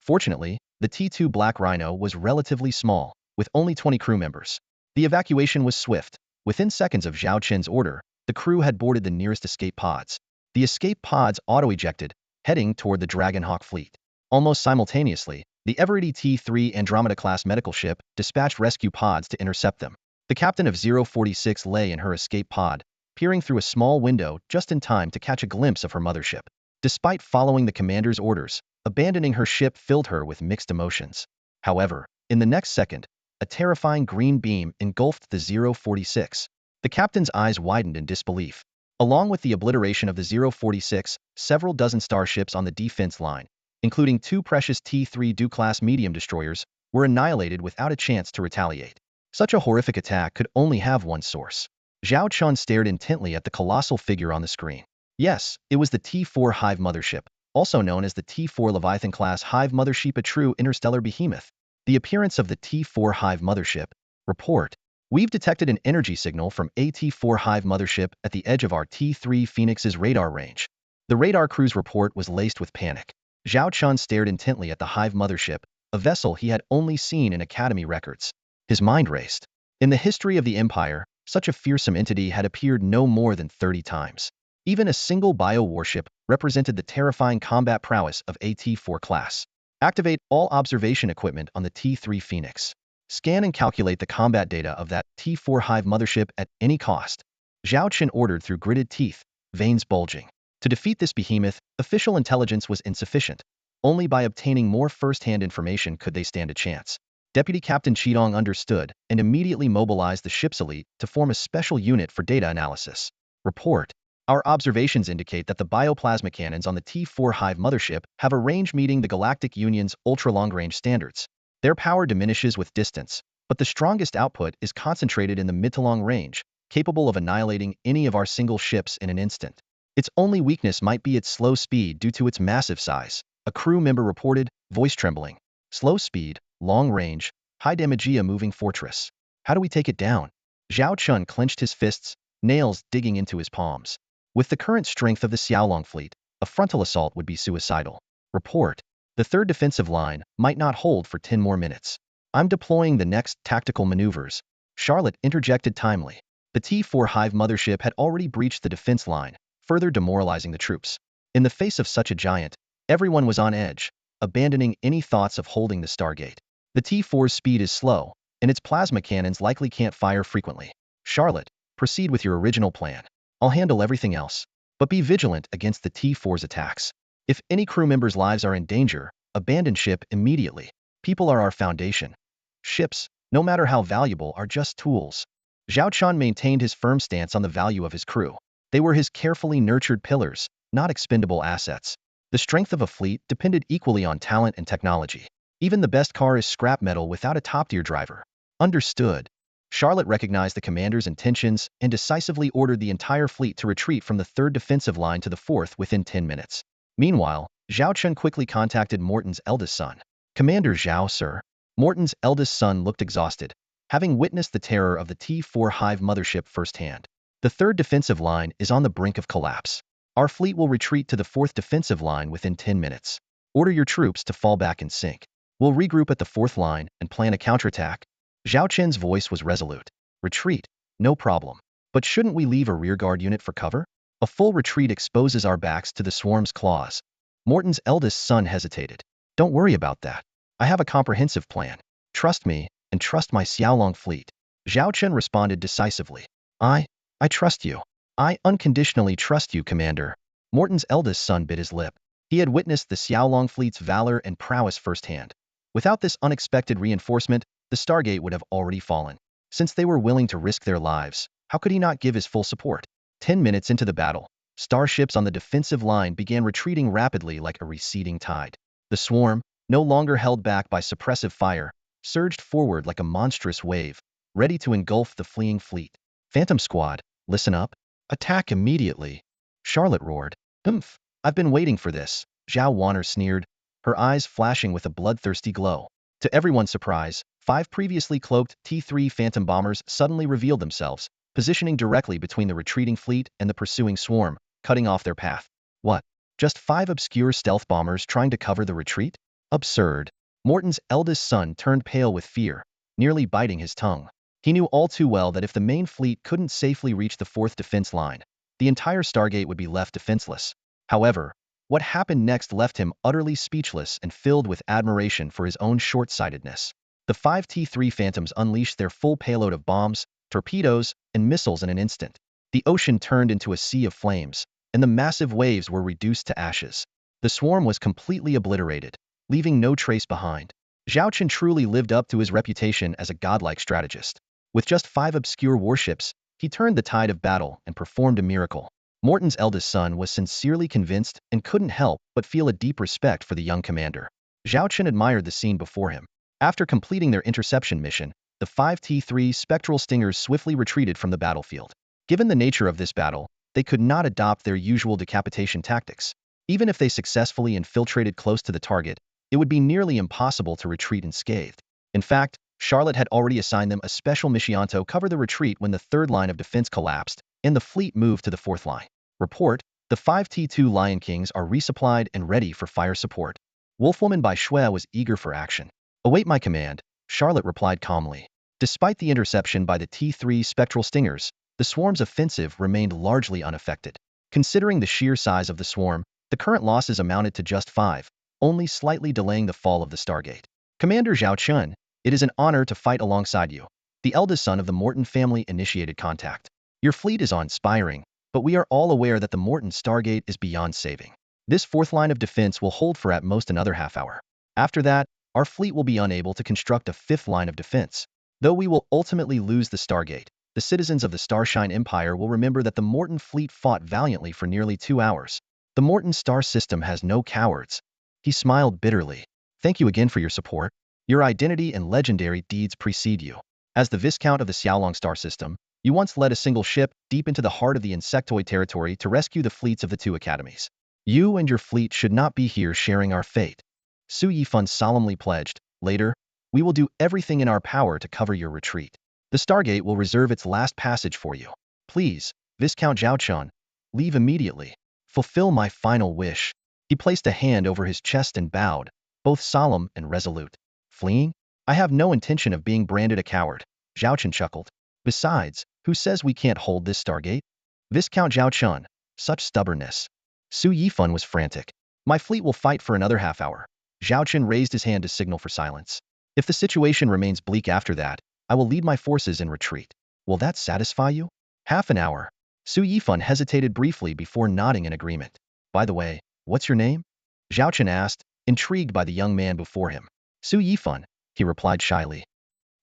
A: Fortunately, the T2 Black Rhino was relatively small, with only 20 crew members. The evacuation was swift. Within seconds of Zhao Chen's order, the crew had boarded the nearest escape pods. The escape pods auto-ejected, heading toward the Dragonhawk fleet. Almost simultaneously, the Eveready T3 Andromeda-class medical ship dispatched rescue pods to intercept them. The captain of 046 lay in her escape pod, peering through a small window just in time to catch a glimpse of her mothership. Despite following the commander's orders, abandoning her ship filled her with mixed emotions. However, in the next second, a terrifying green beam engulfed the 046. The captain's eyes widened in disbelief. Along with the obliteration of the 046, several dozen starships on the defense line, including 2 precious T3 Do-class medium destroyers, were annihilated without a chance to retaliate. Such a horrific attack could only have one source. Zhao Chen stared intently at the colossal figure on the screen. Yes, it was the T4 Hive mothership, also known as the T4 Leviathan-class Hive mothership, a true interstellar behemoth. The appearance of the T4 Hive mothership. Report. We've detected an energy signal from a T4 Hive mothership at the edge of our T3 Phoenix's radar range. The radar crew's report was laced with panic. Zhao Chen stared intently at the Hive mothership, a vessel he had only seen in Academy records. His mind raced. In the history of the Empire, such a fearsome entity had appeared no more than 30 times. Even a single bio-warship represented the terrifying combat prowess of a T4 class. Activate all observation equipment on the T3 Phoenix. Scan and calculate the combat data of that T4 Hive mothership at any cost. Zhao Chen ordered through gritted teeth, veins bulging. To defeat this behemoth, official intelligence was insufficient. Only by obtaining more first-hand information could they stand a chance. Deputy Captain Qidong understood and immediately mobilized the ship's elite to form a special unit for data analysis. Report. Our observations indicate that the bioplasma cannons on the T4 Hive mothership have a range meeting the Galactic Union's ultra-long-range standards. Their power diminishes with distance, but the strongest output is concentrated in the mid-to-long range, capable of annihilating any of our single ships in an instant. Its only weakness might be its slow speed due to its massive size, a crew member reported, voice trembling. Slow speed, long range, high damage, a moving fortress. How do we take it down? Zhao Chun clenched his fists, nails digging into his palms. With the current strength of the Xiaolong fleet, a frontal assault would be suicidal. Report. The third defensive line might not hold for 10 more minutes. I'm deploying the next tactical maneuvers. Charlotte interjected timely. The T4 Hive mothership had already breached the defense line, further demoralizing the troops. In the face of such a giant, everyone was on edge, abandoning any thoughts of holding the Stargate. The T4's speed is slow, and its plasma cannons likely can't fire frequently. Charlotte, proceed with your original plan. I'll handle everything else. But be vigilant against the T4's attacks. If any crew members' lives are in danger, abandon ship immediately. People are our foundation. Ships, no matter how valuable, are just tools. Zhao Chun maintained his firm stance on the value of his crew. They were his carefully nurtured pillars, not expendable assets. The strength of a fleet depended equally on talent and technology. Even the best car is scrap metal without a top-tier driver. Understood. Charlotte recognized the commander's intentions and decisively ordered the entire fleet to retreat from the third defensive line to the fourth within 10 minutes. Meanwhile, Zhao Chun quickly contacted Morton's eldest son. Commander Zhao, sir. Morton's eldest son looked exhausted, having witnessed the terror of the T4 Hive mothership firsthand. The third defensive line is on the brink of collapse. Our fleet will retreat to the fourth defensive line within 10 minutes. Order your troops to fall back and sink. We'll regroup at the fourth line and plan a counterattack. Zhao Chen's voice was resolute. Retreat, no problem. But shouldn't we leave a rearguard unit for cover? A full retreat exposes our backs to the swarm's claws. Morton's eldest son hesitated. Don't worry about that. I have a comprehensive plan. Trust me, and trust my Xiaolong fleet. Zhao Chen responded decisively. I trust you. I unconditionally trust you, Commander. Morton's eldest son bit his lip. He had witnessed the Xiaolong fleet's valor and prowess firsthand. Without this unexpected reinforcement, the Stargate would have already fallen. Since they were willing to risk their lives, how could he not give his full support? 10 minutes into the battle, starships on the defensive line began retreating rapidly like a receding tide. The swarm, no longer held back by suppressive fire, surged forward like a monstrous wave, ready to engulf the fleeing fleet. Phantom Squad, listen up. Attack immediately. Charlotte roared. Humph, I've been waiting for this, Zhao Warner sneered, her eyes flashing with a bloodthirsty glow. To everyone's surprise, 5 previously cloaked T3 Phantom bombers suddenly revealed themselves, positioning directly between the retreating fleet and the pursuing swarm, cutting off their path. What? Just 5 obscure stealth bombers trying to cover the retreat? Absurd. Morton's eldest son turned pale with fear, nearly biting his tongue. He knew all too well that if the main fleet couldn't safely reach the fourth defense line, the entire Stargate would be left defenseless. However, what happened next left him utterly speechless and filled with admiration for his own short-sightedness. The 5 T3 Phantoms unleashed their full payload of bombs, torpedoes, and missiles in an instant. The ocean turned into a sea of flames, and the massive waves were reduced to ashes. The swarm was completely obliterated, leaving no trace behind. Zhao Chen truly lived up to his reputation as a godlike strategist. With just 5 obscure warships, he turned the tide of battle and performed a miracle. Morton's eldest son was sincerely convinced and couldn't help but feel a deep respect for the young commander. Zhao Chen admired the scene before him. After completing their interception mission, the 5 T3 Spectral Stingers swiftly retreated from the battlefield. Given the nature of this battle, they could not adopt their usual decapitation tactics. Even if they successfully infiltrated close to the target, it would be nearly impossible to retreat unscathed. In fact, Charlotte had already assigned them a special mission to cover the retreat when the third line of defense collapsed, and the fleet moved to the fourth line. Report, the 5 T2 Lion Kings are resupplied and ready for fire support. Wolfwoman Bai Shui was eager for action. Await my command, Charlotte replied calmly. Despite the interception by the T3 Spectral Stingers, the swarm's offensive remained largely unaffected. Considering the sheer size of the swarm, the current losses amounted to just 5, only slightly delaying the fall of the Stargate. Commander Zhao Chun, it is an honor to fight alongside you. The eldest son of the Morton family initiated contact. Your fleet is awe-inspiring, but we are all aware that the Morton Stargate is beyond saving. This fourth line of defense will hold for at most another half hour. After that, our fleet will be unable to construct a fifth line of defense. Though we will ultimately lose the Stargate, the citizens of the Starshine Empire will remember that the Morton fleet fought valiantly for nearly 2 hours. The Morton star system has no cowards. He smiled bitterly. Thank you again for your support. Your identity and legendary deeds precede you. As the Viscount of the Xiaolong star system, you once led a single ship deep into the heart of the insectoid territory to rescue the fleets of the two academies. You and your fleet should not be here sharing our fate. Su Yifan solemnly pledged. Later, we will do everything in our power to cover your retreat. The Stargate will reserve its last passage for you. Please, Viscount Zhaochun, leave immediately. Fulfill my final wish. He placed a hand over his chest and bowed, both solemn and resolute. Fleeing? I have no intention of being branded a coward. Zhaochun chuckled. Besides, who says we can't hold this Stargate? Viscount Zhaochun, such stubbornness. Su Yifan was frantic. My fleet will fight for another half hour. Zhaochun raised his hand to signal for silence. If the situation remains bleak after that, I will lead my forces in retreat. Will that satisfy you? Half an hour. Su Yifan hesitated briefly before nodding in agreement. By the way, what's your name? Zhaochun asked, intrigued by the young man before him. Su Yifan, he replied shyly.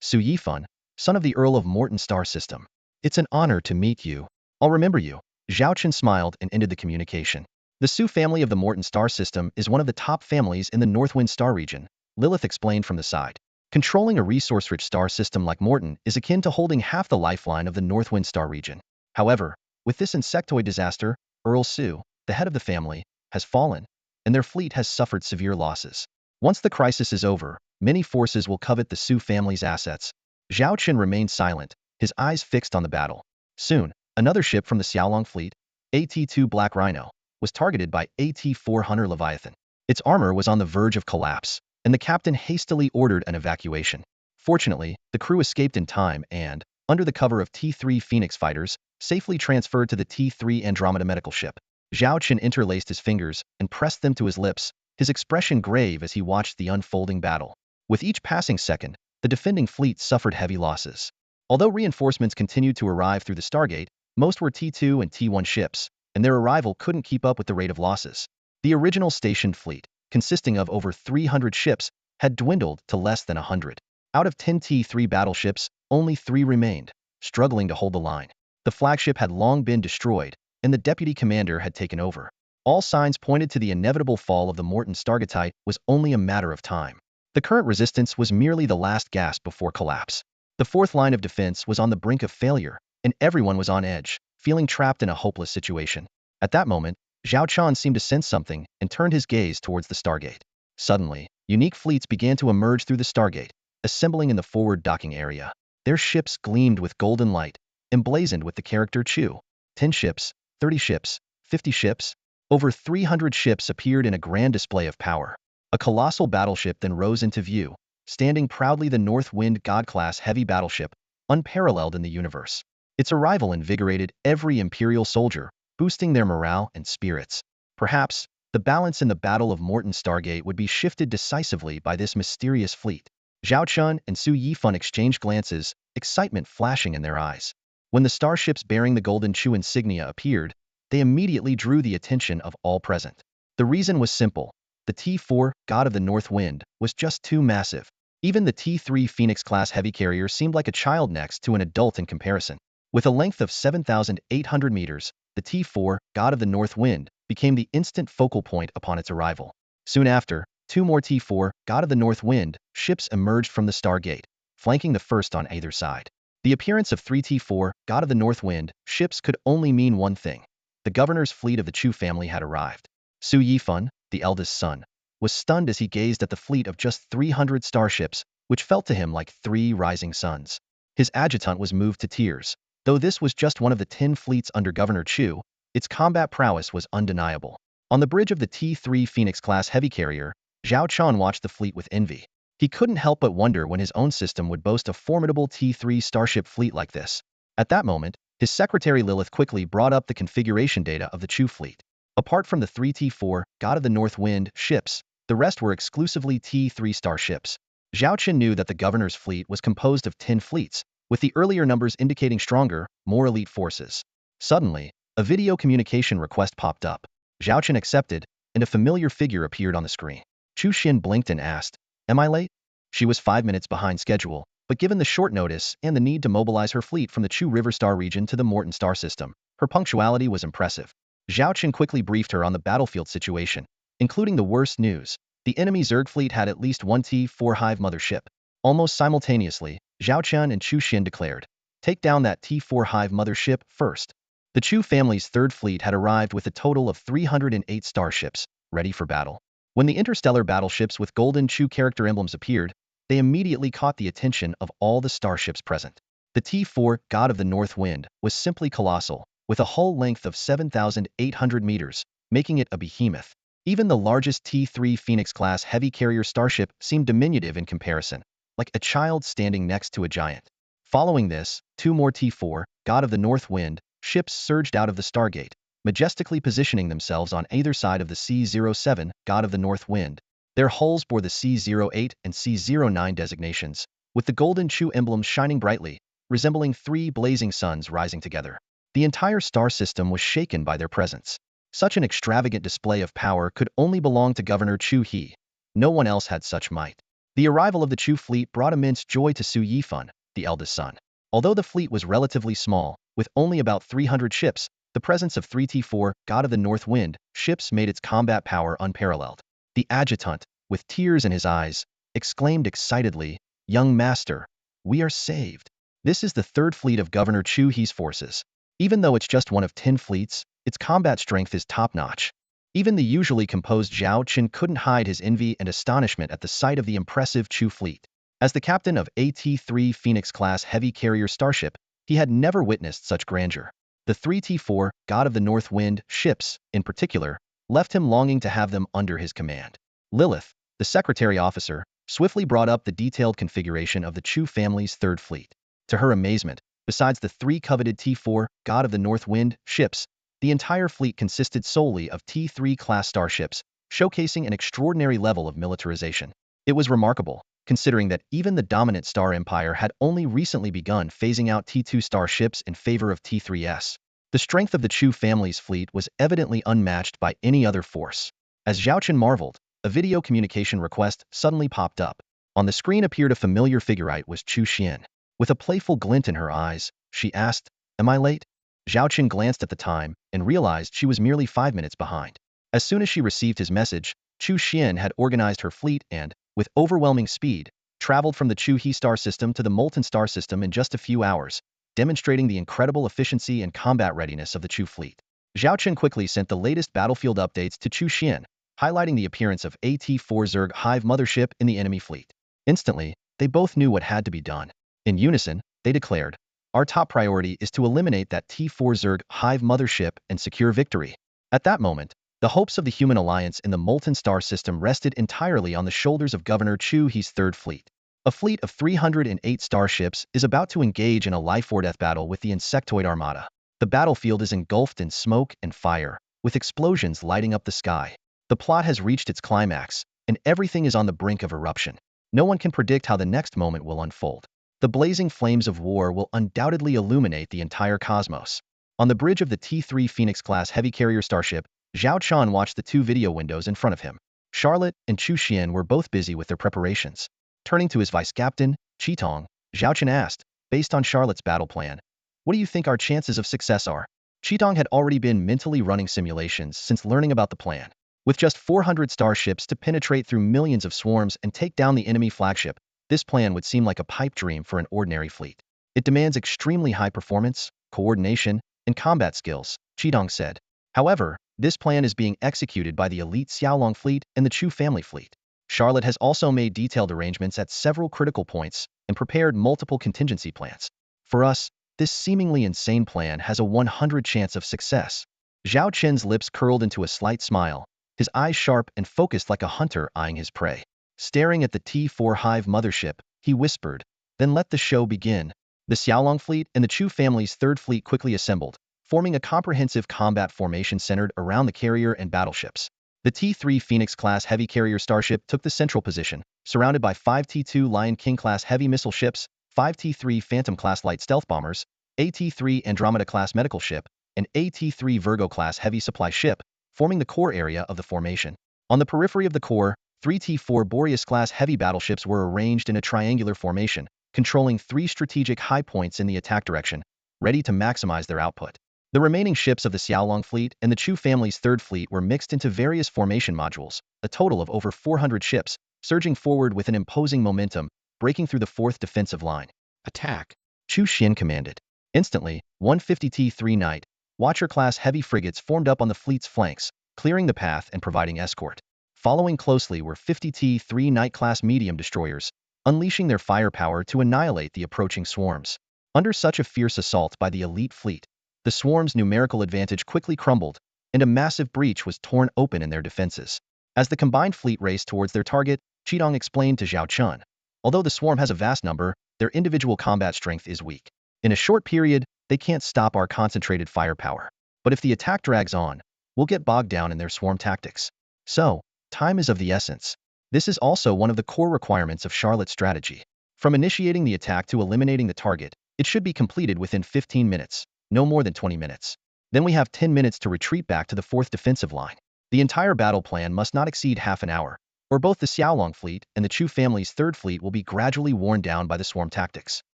A: Su Yifan, son of the Earl of Morton Star System. It's an honor to meet you. I'll remember you. Zhaochun smiled and ended the communication. The Su family of the Morton Star System is one of the top families in the Northwind Star region, Lilith explained from the side. Controlling a resource-rich star system like Morton is akin to holding half the lifeline of the Northwind Star region. However, with this insectoid disaster, Earl Su, the head of the family, has fallen, and their fleet has suffered severe losses. Once the crisis is over, many forces will covet the Su family's assets. Zhao Qin remained silent, his eyes fixed on the battle. Soon, another ship from the Xiaolong fleet, AT-2 Black Rhino, was targeted by AT-4 Hunter Leviathan. Its armor was on the verge of collapse, and the captain hastily ordered an evacuation. Fortunately, the crew escaped in time and, under the cover of T-3 Phoenix fighters, safely transferred to the T-3 Andromeda medical ship. Zhao Qin interlaced his fingers and pressed them to his lips, his expression grave as he watched the unfolding battle. With each passing second, the defending fleet suffered heavy losses. Although reinforcements continued to arrive through the Stargate, most were T-2 and T-1 ships, and their arrival couldn't keep up with the rate of losses. The original stationed fleet, consisting of over 300 ships, had dwindled to less than 100. Out of 10 T-3 battleships, only 3 remained, struggling to hold the line. The flagship had long been destroyed, and the deputy commander had taken over. All signs pointed to the inevitable fall of the Morton Stargatite was only a matter of time. The current resistance was merely the last gasp before collapse. The fourth line of defense was on the brink of failure, and everyone was on edge, feeling trapped in a hopeless situation. At that moment, Zhao Chan seemed to sense something and turned his gaze towards the Stargate. Suddenly, unique fleets began to emerge through the Stargate, assembling in the forward docking area. Their ships gleamed with golden light, emblazoned with the character Chu. 10 ships, 30 ships, 50 ships. Over 300 ships appeared in a grand display of power. A colossal battleship then rose into view, standing proudly the North Wind God-class heavy battleship, unparalleled in the universe. Its arrival invigorated every Imperial soldier, boosting their morale and spirits. Perhaps, the balance in the Battle of Morton Stargate would be shifted decisively by this mysterious fleet. Zhao Chun and Su Yifan exchanged glances, excitement flashing in their eyes. When the starships bearing the Golden Chu insignia appeared, they immediately drew the attention of all present. The reason was simple. The T-4, God of the North Wind, was just too massive. Even the T-3 Phoenix-class heavy carrier seemed like a child next to an adult in comparison. With a length of 7,800 meters, the T-4, God of the North Wind, became the instant focal point upon its arrival. Soon after, 2 more T-4, God of the North Wind, ships emerged from the Stargate, flanking the first on either side. The appearance of 3 T-4, God of the North Wind, ships could only mean one thing. The governor's fleet of the Chu family had arrived. Su Yifan, the eldest son, was stunned as he gazed at the fleet of just 300 starships, which felt to him like 3 rising suns. His adjutant was moved to tears. Though this was just one of the 10 fleets under Governor Chu, its combat prowess was undeniable. On the bridge of the T-3 Phoenix-class heavy carrier, Zhao Chan watched the fleet with envy. He couldn't help but wonder when his own system would boast a formidable T-3 starship fleet like this. At that moment, His secretary Lilith quickly brought up the configuration data of the Chu fleet. Apart from the 3 T4, God of the North Wind, ships, the rest were exclusively T3 starships. Zhao Qin knew that the governor's fleet was composed of 10 fleets, with the earlier numbers indicating stronger, more elite forces. Suddenly, a video communication request popped up. Zhao Qin accepted, and a familiar figure appeared on the screen. Chu Xin blinked and asked, "Am I late?" She was 5 minutes behind schedule, but given the short notice and the need to mobilize her fleet from the Chu River Star region to the Morton Star system, her punctuality was impressive. Zhao Qin quickly briefed her on the battlefield situation, including the worst news. The enemy Zerg fleet had at least one T4 Hive mothership. Almost simultaneously, Zhao Qian and Chu Xin declared, "Take down that T4 Hive mothership first." The Chu family's third fleet had arrived with a total of 308 starships, ready for battle. When the interstellar battleships with golden Chu character emblems appeared, they immediately caught the attention of all the starships present. The T4, God of the North Wind, was simply colossal, with a hull length of 7,800 meters, making it a behemoth. Even the largest T3 Phoenix-class heavy carrier starship seemed diminutive in comparison, like a child standing next to a giant. Following this, 2 more T4, God of the North Wind, ships surged out of the Stargate, majestically positioning themselves on either side of the C-07, God of the North Wind. Their hulls bore the C-08 and C-09 designations, with the golden Chu emblems shining brightly, resembling 3 blazing suns rising together. The entire star system was shaken by their presence. Such an extravagant display of power could only belong to Governor Chu He. No one else had such might. The arrival of the Chu fleet brought immense joy to Su Yifan, the eldest son. Although the fleet was relatively small, with only about 300 ships, the presence of 3 T4, God of the North Wind, ships made its combat power unparalleled. The adjutant, with tears in his eyes, exclaimed excitedly, "Young master, we are saved. This is the third fleet of Governor Chu He's forces. Even though it's just one of 10 fleets, its combat strength is top-notch." Even the usually composed Zhao Qin couldn't hide his envy and astonishment at the sight of the impressive Chu fleet. As the captain of a T3 Phoenix-class heavy carrier starship, he had never witnessed such grandeur. The 3 T4, God of the North Wind, ships, in particular, left him longing to have them under his command. Lilith, the secretary officer, swiftly brought up the detailed configuration of the Chu family's third fleet. To her amazement, besides the 3 coveted T4, God of the North Wind, ships, the entire fleet consisted solely of T3-class starships, showcasing an extraordinary level of militarization. It was remarkable, considering that even the dominant Star Empire had only recently begun phasing out T2 starships in favor of T3s. The strength of the Chu family's fleet was evidently unmatched by any other force. As Zhao Qin marveled, a video communication request suddenly popped up. On the screen appeared a familiar figurite was Chu Xian. With a playful glint in her eyes, she asked, "Am I late?" Zhao Qin glanced at the time and realized she was merely 5 minutes behind. As soon as she received his message, Chu Xian had organized her fleet and, with overwhelming speed, traveled from the Chu He star system to the Molten Star system in just a few hours, demonstrating the incredible efficiency and combat readiness of the Chu fleet. Zhao Qin quickly sent the latest battlefield updates to Chu Xian, highlighting the appearance of a T4 Zerg Hive mothership in the enemy fleet. Instantly, they both knew what had to be done. In unison, they declared, "Our top priority is to eliminate that T4 Zerg Hive mothership and secure victory." At that moment, the hopes of the human alliance in the Molten Star system rested entirely on the shoulders of Governor Chu He's third fleet. A fleet of 308 starships is about to engage in a life-or-death battle with the insectoid armada. The battlefield is engulfed in smoke and fire, with explosions lighting up the sky. The plot has reached its climax, and everything is on the brink of eruption. No one can predict how the next moment will unfold. The blazing flames of war will undoubtedly illuminate the entire cosmos. On the bridge of the T3 Phoenix-class heavy carrier starship, Zhao Qian watched the 2 video windows in front of him. Charlotte and Chu Xian were both busy with their preparations. Turning to his vice captain, Qitong, Zhao Qian asked, "Based on Charlotte's battle plan, what do you think our chances of success are?" Qitong had already been mentally running simulations since learning about the plan. With just 400 starships to penetrate through millions of swarms and take down the enemy flagship, this plan would seem like a pipe dream for an ordinary fleet. "It demands extremely high performance, coordination, and combat skills," Qitong said. "However, this plan is being executed by the elite Xiaolong fleet and the Chu family fleet. Charlotte has also made detailed arrangements at several critical points and prepared multiple contingency plans. For us, this seemingly insane plan has a 100 chance of success." Zhao Qin's lips curled into a slight smile, his eyes sharp and focused like a hunter eyeing his prey. Staring at the T4 Hive mothership, he whispered, "Then let the show begin." The Xiaolong fleet and the Chu family's third fleet quickly assembled, forming a comprehensive combat formation centered around the carrier and battleships. The T-3 Phoenix-class heavy carrier starship took the central position, surrounded by 5 T-2 Lion King-class heavy missile ships, 5 T-3 Phantom-class light stealth bombers, a T-3 Andromeda-class medical ship, and a T-3 Virgo-class heavy supply ship, forming the core area of the formation. On the periphery of the core, 3 T-4 Boreas-class heavy battleships were arranged in a triangular formation, controlling 3 strategic high points in the attack direction, ready to maximize their output. The remaining ships of the Xiaolong fleet and the Chu family's third fleet were mixed into various formation modules, a total of over 400 ships, surging forward with an imposing momentum, breaking through the fourth defensive line. Attack! Chu Xian commanded. Instantly, 150 T-3 Night Watcher-class heavy frigates formed up on the fleet's flanks, clearing the path and providing escort. Following closely were 50 T-3 Night-class medium destroyers, unleashing their firepower to annihilate the approaching swarms. Under such a fierce assault by the elite fleet, the swarm's numerical advantage quickly crumbled, and a massive breach was torn open in their defenses. As the combined fleet raced towards their target, Qidong explained to Zhao Chun, although the swarm has a vast number, their individual combat strength is weak. In a short period, they can't stop our concentrated firepower. But if the attack drags on, we'll get bogged down in their swarm tactics. So, time is of the essence. This is also one of the core requirements of Charlotte's strategy. From initiating the attack to eliminating the target, it should be completed within 15 minutes, no more than 20 minutes. Then we have 10 minutes to retreat back to the fourth defensive line. The entire battle plan must not exceed half an hour, or both the Xiaolong fleet and the Chu family's third fleet will be gradually worn down by the swarm tactics.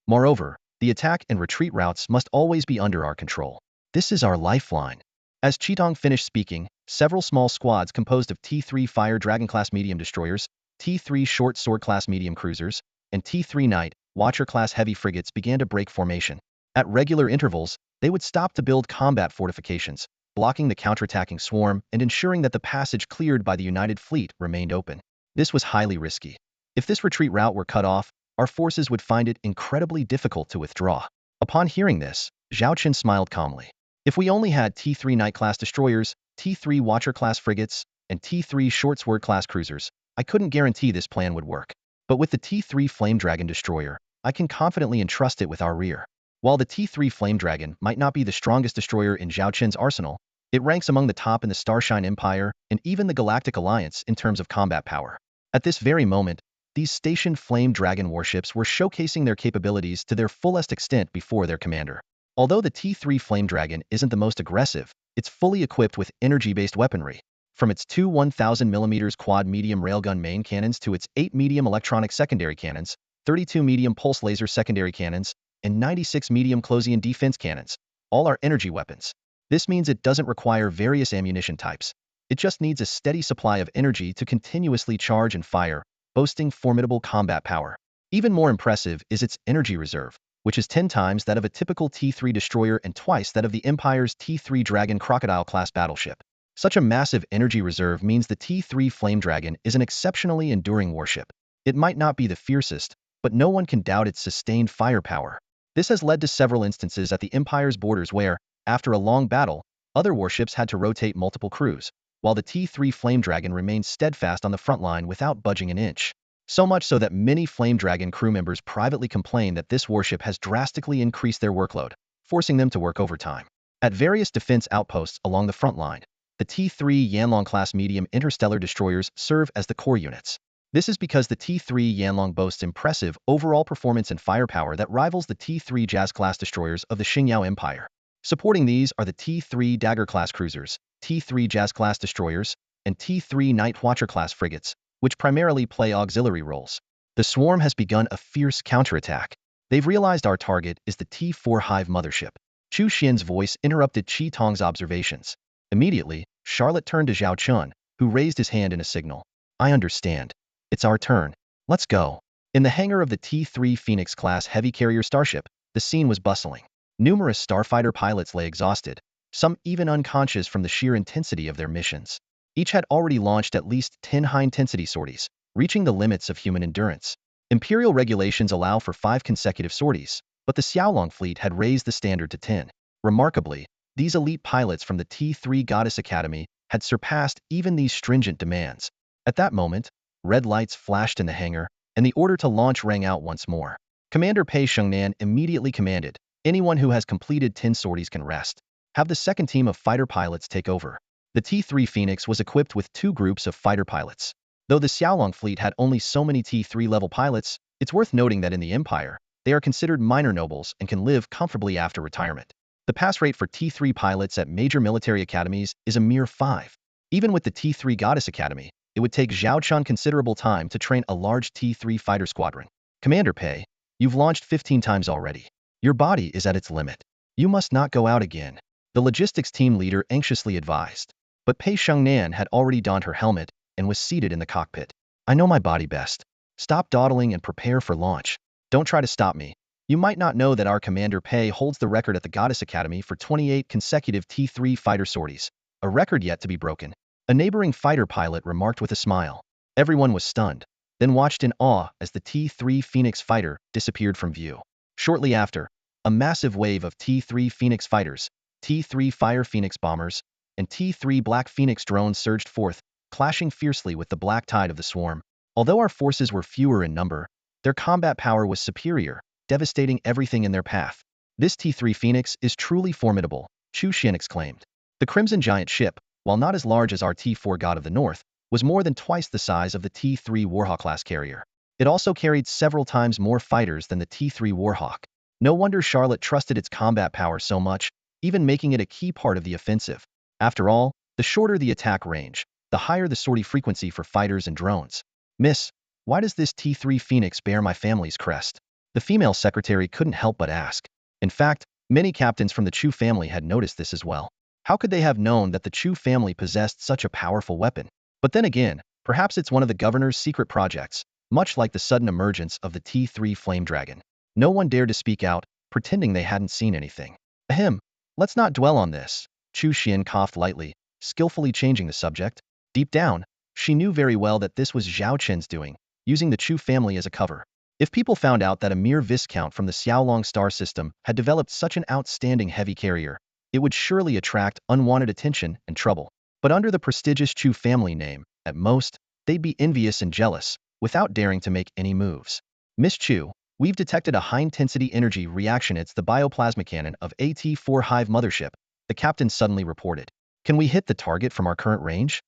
A: Moreover, the attack and retreat routes must always be under our control. This is our lifeline. As Qidong finished speaking, several small squads composed of T-3 Fire Dragon-class medium destroyers, T-3 Short Sword-class medium cruisers, and T-3 Night Watcher-class heavy frigates began to break formation. At regular intervals, they would stop to build combat fortifications, blocking the counterattacking swarm and ensuring that the passage cleared by the United Fleet remained open. This was highly risky. If this retreat route were cut off, our forces would find it incredibly difficult to withdraw. Upon hearing this, Zhao Qin smiled calmly. If we only had T-3 Night-class destroyers, T-3 Watcher-class frigates, and T-3 Short Sword-class cruisers, I couldn't guarantee this plan would work. But with the T-3 Flame Dragon destroyer, I can confidently entrust it with our rear. While the T-3 Flame Dragon might not be the strongest destroyer in Zhao Qin's arsenal, it ranks among the top in the Starshine Empire and even the Galactic Alliance in terms of combat power. At this very moment, these stationed Flame Dragon warships were showcasing their capabilities to their fullest extent before their commander. Although the T-3 Flame Dragon isn't the most aggressive, it's fully equipped with energy-based weaponry. From its 2 1000mm quad medium railgun main cannons to its 8 medium electronic secondary cannons, 32 medium pulse laser secondary cannons, and 96 medium Closian defense cannons, all are energy weapons. This means it doesn't require various ammunition types. It just needs a steady supply of energy to continuously charge and fire, boasting formidable combat power. Even more impressive is its energy reserve, which is 10 times that of a typical T-3 destroyer and twice that of the Empire's T-3 Dragon Crocodile-class battleship. Such a massive energy reserve means the T-3 Flame Dragon is an exceptionally enduring warship. It might not be the fiercest, but no one can doubt its sustained firepower. This has led to several instances at the Empire's borders where, after a long battle, other warships had to rotate multiple crews, while the T-3 Flame Dragon remained steadfast on the front line without budging an inch. So much so that many Flame Dragon crew members privately complain that this warship has drastically increased their workload, forcing them to work overtime. At various defense outposts along the front line, the T-3 Yanlong-class medium interstellar destroyers serve as the core units. This is because the T-3 Yanlong boasts impressive overall performance and firepower that rivals the T-3 Jazz-class destroyers of the Xingyao Empire. Supporting these are the T-3 Dagger-class cruisers, T-3 Jazz-class destroyers, and T-3 Night Watcher-class frigates, which primarily play auxiliary roles. The swarm has begun a fierce counterattack. They've realized our target is the T-4 Hive mothership. Chu Xian's voice interrupted Qi Tong's observations. Immediately, Charlotte turned to Zhao Chun, who raised his hand in a signal. I understand. It's our turn. Let's go. In the hangar of the T-3 Phoenix-class heavy carrier starship, the scene was bustling. Numerous starfighter pilots lay exhausted, some even unconscious from the sheer intensity of their missions. Each had already launched at least 10 high-intensity sorties, reaching the limits of human endurance. Imperial regulations allow for 5 consecutive sorties, but the Xiaolong fleet had raised the standard to 10. Remarkably, these elite pilots from the T-3 Goddess Academy had surpassed even these stringent demands. At that moment, red lights flashed in the hangar, and the order to launch rang out once more. Commander Pei Shengnan immediately commanded, anyone who has completed 10 sorties can rest. Have the second team of fighter pilots take over. The T-3 Phoenix was equipped with 2 groups of fighter pilots. Though the Xiaolong fleet had only so many T-3 level pilots, it's worth noting that in the Empire, they are considered minor nobles and can live comfortably after retirement. The pass rate for T-3 pilots at major military academies is a mere 5. Even with the T-3 Goddess Academy, it would take Zhao Chun considerable time to train a large T-3 fighter squadron. Commander Pei, you've launched 15 times already. Your body is at its limit. You must not go out again, the logistics team leader anxiously advised. But Pei Shengnan had already donned her helmet and was seated in the cockpit. I know my body best. Stop dawdling and prepare for launch. Don't try to stop me. You might not know that our Commander Pei holds the record at the Goddess Academy for 28 consecutive T-3 fighter sorties, a record yet to be broken. A neighboring fighter pilot remarked with a smile. Everyone was stunned, then watched in awe as the T-3 Phoenix fighter disappeared from view. Shortly after, a massive wave of T-3 Phoenix fighters, T-3 Fire Phoenix bombers, and T-3 Black Phoenix drones surged forth, clashing fiercely with the black tide of the swarm. Although our forces were fewer in number, their combat power was superior, devastating everything in their path. This T-3 Phoenix is truly formidable, Chu Xian exclaimed. The Crimson Giant ship, while not as large as our T-4 God of the North, was more than twice the size of the T-3 Warhawk-class carrier. It also carried several times more fighters than the T-3 Warhawk. No wonder Charlotte trusted its combat power so much, even making it a key part of the offensive. After all, the shorter the attack range, the higher the sortie frequency for fighters and drones. Miss, why does this T-3 Phoenix bear my family's crest? The female secretary couldn't help but ask. In fact, many captains from the Chu family had noticed this as well. How could they have known that the Chu family possessed such a powerful weapon? But then again, perhaps it's one of the governor's secret projects, much like the sudden emergence of the T-3 Flame Dragon. No one dared to speak out, pretending they hadn't seen anything. Ahem, let's not dwell on this. Chu Xian coughed lightly, skillfully changing the subject. Deep down, she knew very well that this was Zhao Chen's doing, using the Chu family as a cover. If people found out that a mere Viscount from the Xiaolong star system had developed such an outstanding heavy carrier, it would surely attract unwanted attention and trouble. But under the prestigious Chu family name, at most, they'd be envious and jealous, without daring to make any moves. Miss Chu, we've detected a high-intensity energy reaction. It's the bioplasma cannon of AT-4 Hive Mothership, the captain suddenly reported. Can we hit the target from our current range?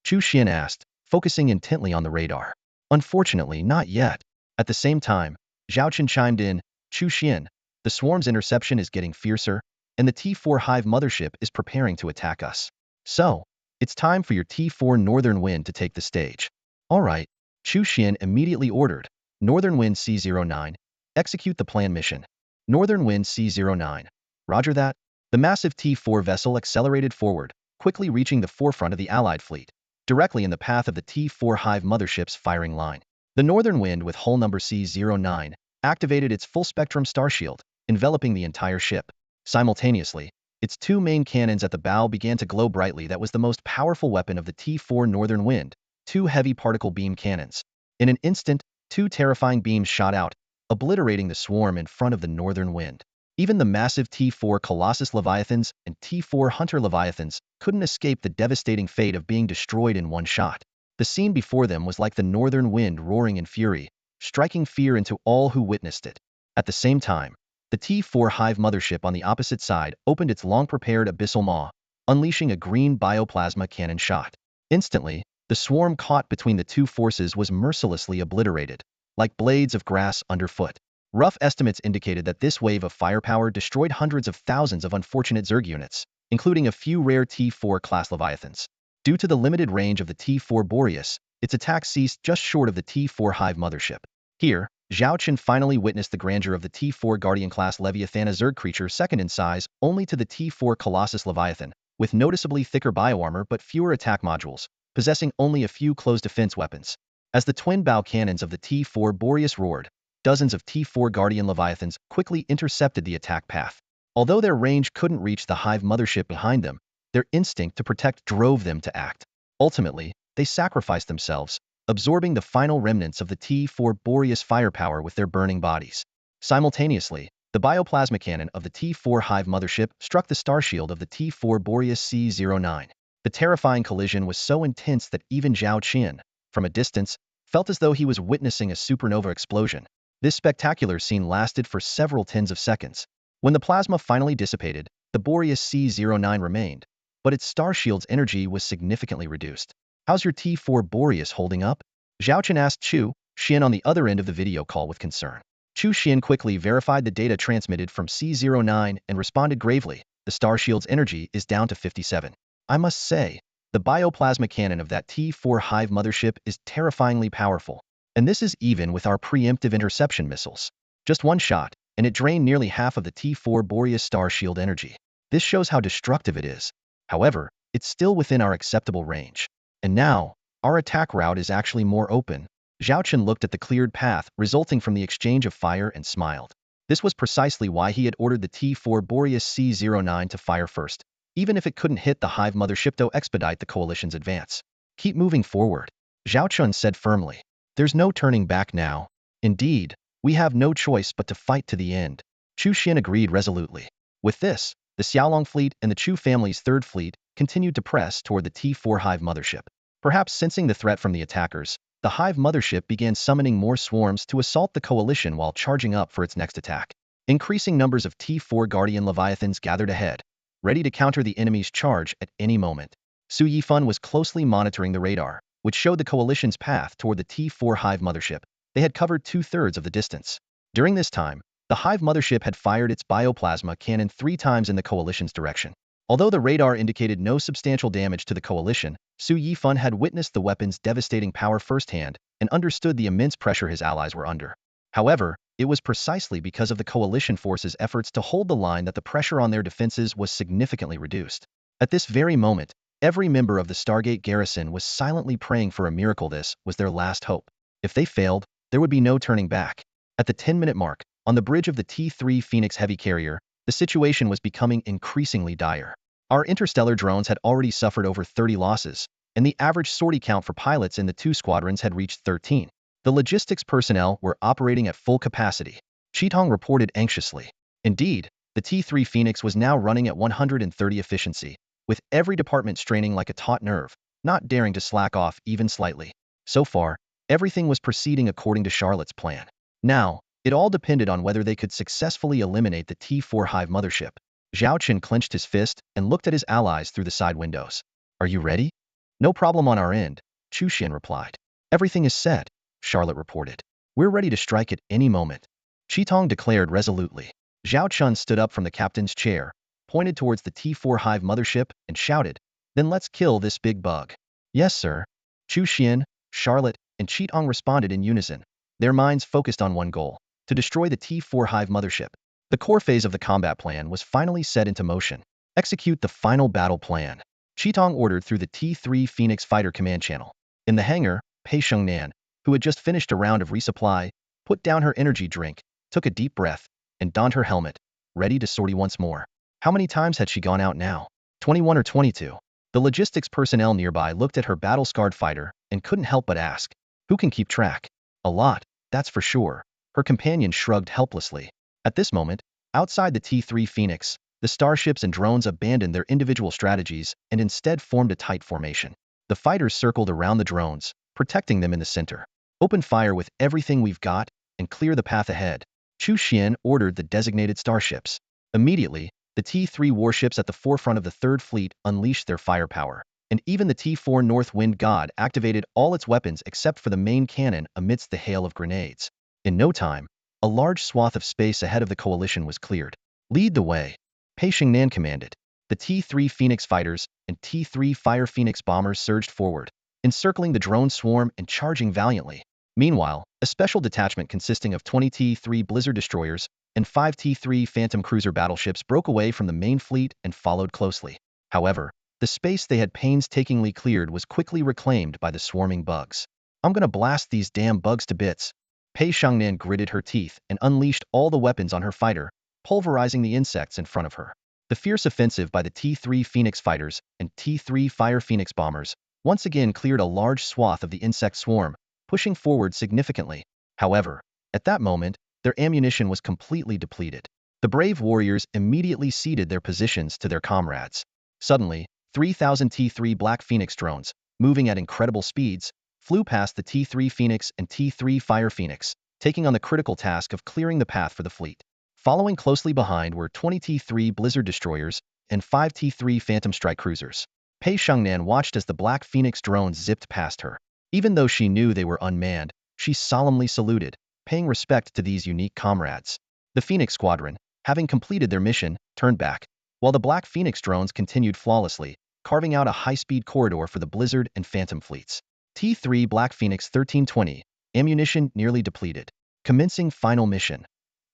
A: Chu Xian asked, focusing intently on the radar. Unfortunately, not yet. At the same time, Zhao Chen chimed in, Chu Xian, the swarm's interception is getting fiercer, and the T-4 Hive Mothership is preparing to attack us. So, it's time for your T-4 Northern Wind to take the stage. All right, Chu Xian immediately ordered, Northern Wind C-09, execute the planned mission. Northern Wind C-09. Roger that. The massive T-4 vessel accelerated forward, quickly reaching the forefront of the Allied fleet, directly in the path of the T-4 Hive Mothership's firing line. The Northern Wind with hull number C-09 activated its full-spectrum star shield, enveloping the entire ship. Simultaneously, its 2 main cannons at the bow began to glow brightly. That was the most powerful weapon of the T-4 Northern Wind, 2 heavy particle beam cannons. In an instant, 2 terrifying beams shot out, obliterating the swarm in front of the Northern Wind. Even the massive T-4 Colossus Leviathans and T-4 Hunter Leviathans couldn't escape the devastating fate of being destroyed in one shot. The scene before them was like the Northern Wind roaring in fury, striking fear into all who witnessed it. At the same time, the T-4 Hive Mothership on the opposite side opened its long-prepared abyssal maw, unleashing a green bioplasma cannon shot. Instantly, the swarm caught between the two forces was mercilessly obliterated, like blades of grass underfoot. Rough estimates indicated that this wave of firepower destroyed hundreds of thousands of unfortunate Zerg units, including a few rare T-4 class Leviathans. Due to the limited range of the T-4 Boreas, its attack ceased just short of the T-4 Hive Mothership. Here, Zhao Chen finally witnessed the grandeur of the T-4 Guardian-class Leviathan, a Zerg creature second in size only to the T-4 Colossus Leviathan, with noticeably thicker bioarmor but fewer attack modules, possessing only a few close defense weapons. As the twin bow cannons of the T-4 Boreas roared, dozens of T-4 Guardian Leviathans quickly intercepted the attack path. Although their range couldn't reach the Hive Mothership behind them, their instinct to protect drove them to act. Ultimately, they sacrificed themselves, absorbing the final remnants of the T-4 Boreas firepower with their burning bodies. Simultaneously, the bioplasma cannon of the T-4 Hive Mothership struck the star shield of the T-4 Boreas C-09. The terrifying collision was so intense that even Zhao Chen, from a distance, felt as though he was witnessing a supernova explosion. This spectacular scene lasted for several tens of seconds. When the plasma finally dissipated, the Boreas C-09 remained, but its star shield's energy was significantly reduced. "How's your T4 Boreas holding up?" Zhao Chen asked Chu Xian on the other end of the video call with concern. Chu Xian quickly verified the data transmitted from C-09 and responded gravely, "The star shield's energy is down to 57. I must say, the bioplasma cannon of that T4 Hive mothership is terrifyingly powerful. And this is even with our preemptive interception missiles. Just one shot, and it drained nearly half of the T4 Boreas star shield energy. This shows how destructive it is. However, it's still within our acceptable range. And now, our attack route is actually more open." Zhao Chen looked at the cleared path resulting from the exchange of fire and smiled. This was precisely why he had ordered the T4 Boreas C-09 to fire first, even if it couldn't hit the Hive mothership to expedite the coalition's advance. "Keep moving forward," Zhao Chen said firmly. "There's no turning back now. Indeed, we have no choice but to fight to the end." Chu Xian agreed resolutely. With this, the Xiaolong fleet and the Chu family's third fleet continued to press toward the T4 Hive mothership. Perhaps sensing the threat from the attackers, the Hive mothership began summoning more swarms to assault the coalition while charging up for its next attack. Increasing numbers of T4 Guardian Leviathans gathered ahead, ready to counter the enemy's charge at any moment. Su Yifan was closely monitoring the radar, which showed the coalition's path toward the T4 Hive mothership. They had covered 2/3 of the distance. During this time, the Hive mothership had fired its bioplasma cannon 3 times in the coalition's direction. Although the radar indicated no substantial damage to the coalition, Su Yifan had witnessed the weapon's devastating power firsthand and understood the immense pressure his allies were under. However, it was precisely because of the coalition forces' efforts to hold the line that the pressure on their defenses was significantly reduced. At this very moment, every member of the Stargate garrison was silently praying for a miracle. This was their last hope. If they failed, there would be no turning back. At the 10-minute mark, on the bridge of the T3 Phoenix heavy carrier, the situation was becoming increasingly dire. Our interstellar drones had already suffered over 30 losses, and the average sortie count for pilots in the 2 squadrons had reached 13. The logistics personnel were operating at full capacity. Qitong reported anxiously. Indeed, the T3 Phoenix was now running at 130 efficiency, with every department straining like a taut nerve, not daring to slack off even slightly. So far, everything was proceeding according to Charlotte's plan. Now, it all depended on whether they could successfully eliminate the T4 Hive mothership. Zhao Chen clenched his fist and looked at his allies through the side windows. "Are you ready?" "No problem on our end," Chu Xian replied. "Everything is set," Charlotte reported. "We're ready to strike at any moment," Qitong declared resolutely. Zhao Chen stood up from the captain's chair, pointed towards the T4 Hive mothership, and shouted, "Then let's kill this big bug." "Yes, sir." Chu Xian, Charlotte, and Qitong responded in unison, their minds focused on one goal: to destroy the T4 Hive mothership. The core phase of the combat plan was finally set into motion. "Execute the final battle plan," Qitong ordered through the T3 Phoenix fighter command channel. In the hangar, Pei Shengnan, who had just finished a round of resupply, put down her energy drink, took a deep breath, and donned her helmet, ready to sortie once more. How many times had she gone out now? 21 or 22? The logistics personnel nearby looked at her battle-scarred fighter and couldn't help but ask, "Who can keep track?" "A lot, that's for sure," her companion shrugged helplessly. At this moment, outside the T3 Phoenix, the starships and drones abandoned their individual strategies and instead formed a tight formation. The fighters circled around the drones, protecting them in the center. "Open fire with everything we've got and clear the path ahead," Chu Xian ordered the designated starships. Immediately, the T3 warships at the forefront of the Third Fleet unleashed their firepower, and even the T4 North Wind God activated all its weapons except for the main cannon amidst the hail of grenades. In no time, a large swath of space ahead of the coalition was cleared. "Lead the way," Pei Shengnan commanded. The T3 Phoenix fighters and T3 Fire Phoenix bombers surged forward, encircling the drone swarm and charging valiantly. Meanwhile, a special detachment consisting of 20 T3 Blizzard destroyers and 5 T3 Phantom cruiser battleships broke away from the main fleet and followed closely. However, the space they had painstakingly cleared was quickly reclaimed by the swarming bugs. "I'm gonna blast these damn bugs to bits." Pei Shengnan gritted her teeth and unleashed all the weapons on her fighter, pulverizing the insects in front of her. The fierce offensive by the T3 Phoenix fighters and T3 Fire Phoenix bombers once again cleared a large swath of the insect swarm, pushing forward significantly. However, at that moment, their ammunition was completely depleted. The brave warriors immediately ceded their positions to their comrades. Suddenly, 3,000 T3 Black Phoenix drones, moving at incredible speeds, flew past the T3 Phoenix and T3 Fire Phoenix, taking on the critical task of clearing the path for the fleet. Following closely behind were 20 T3 Blizzard destroyers and 5 T3 Phantom Strike cruisers. Pei Shengnan watched as the Black Phoenix drones zipped past her. Even though she knew they were unmanned, she solemnly saluted, paying respect to these unique comrades. The Phoenix Squadron, having completed their mission, turned back, while the Black Phoenix drones continued flawlessly, carving out a high-speed corridor for the Blizzard and Phantom fleets. T3 Black Phoenix 1320, ammunition nearly depleted. Commencing final mission.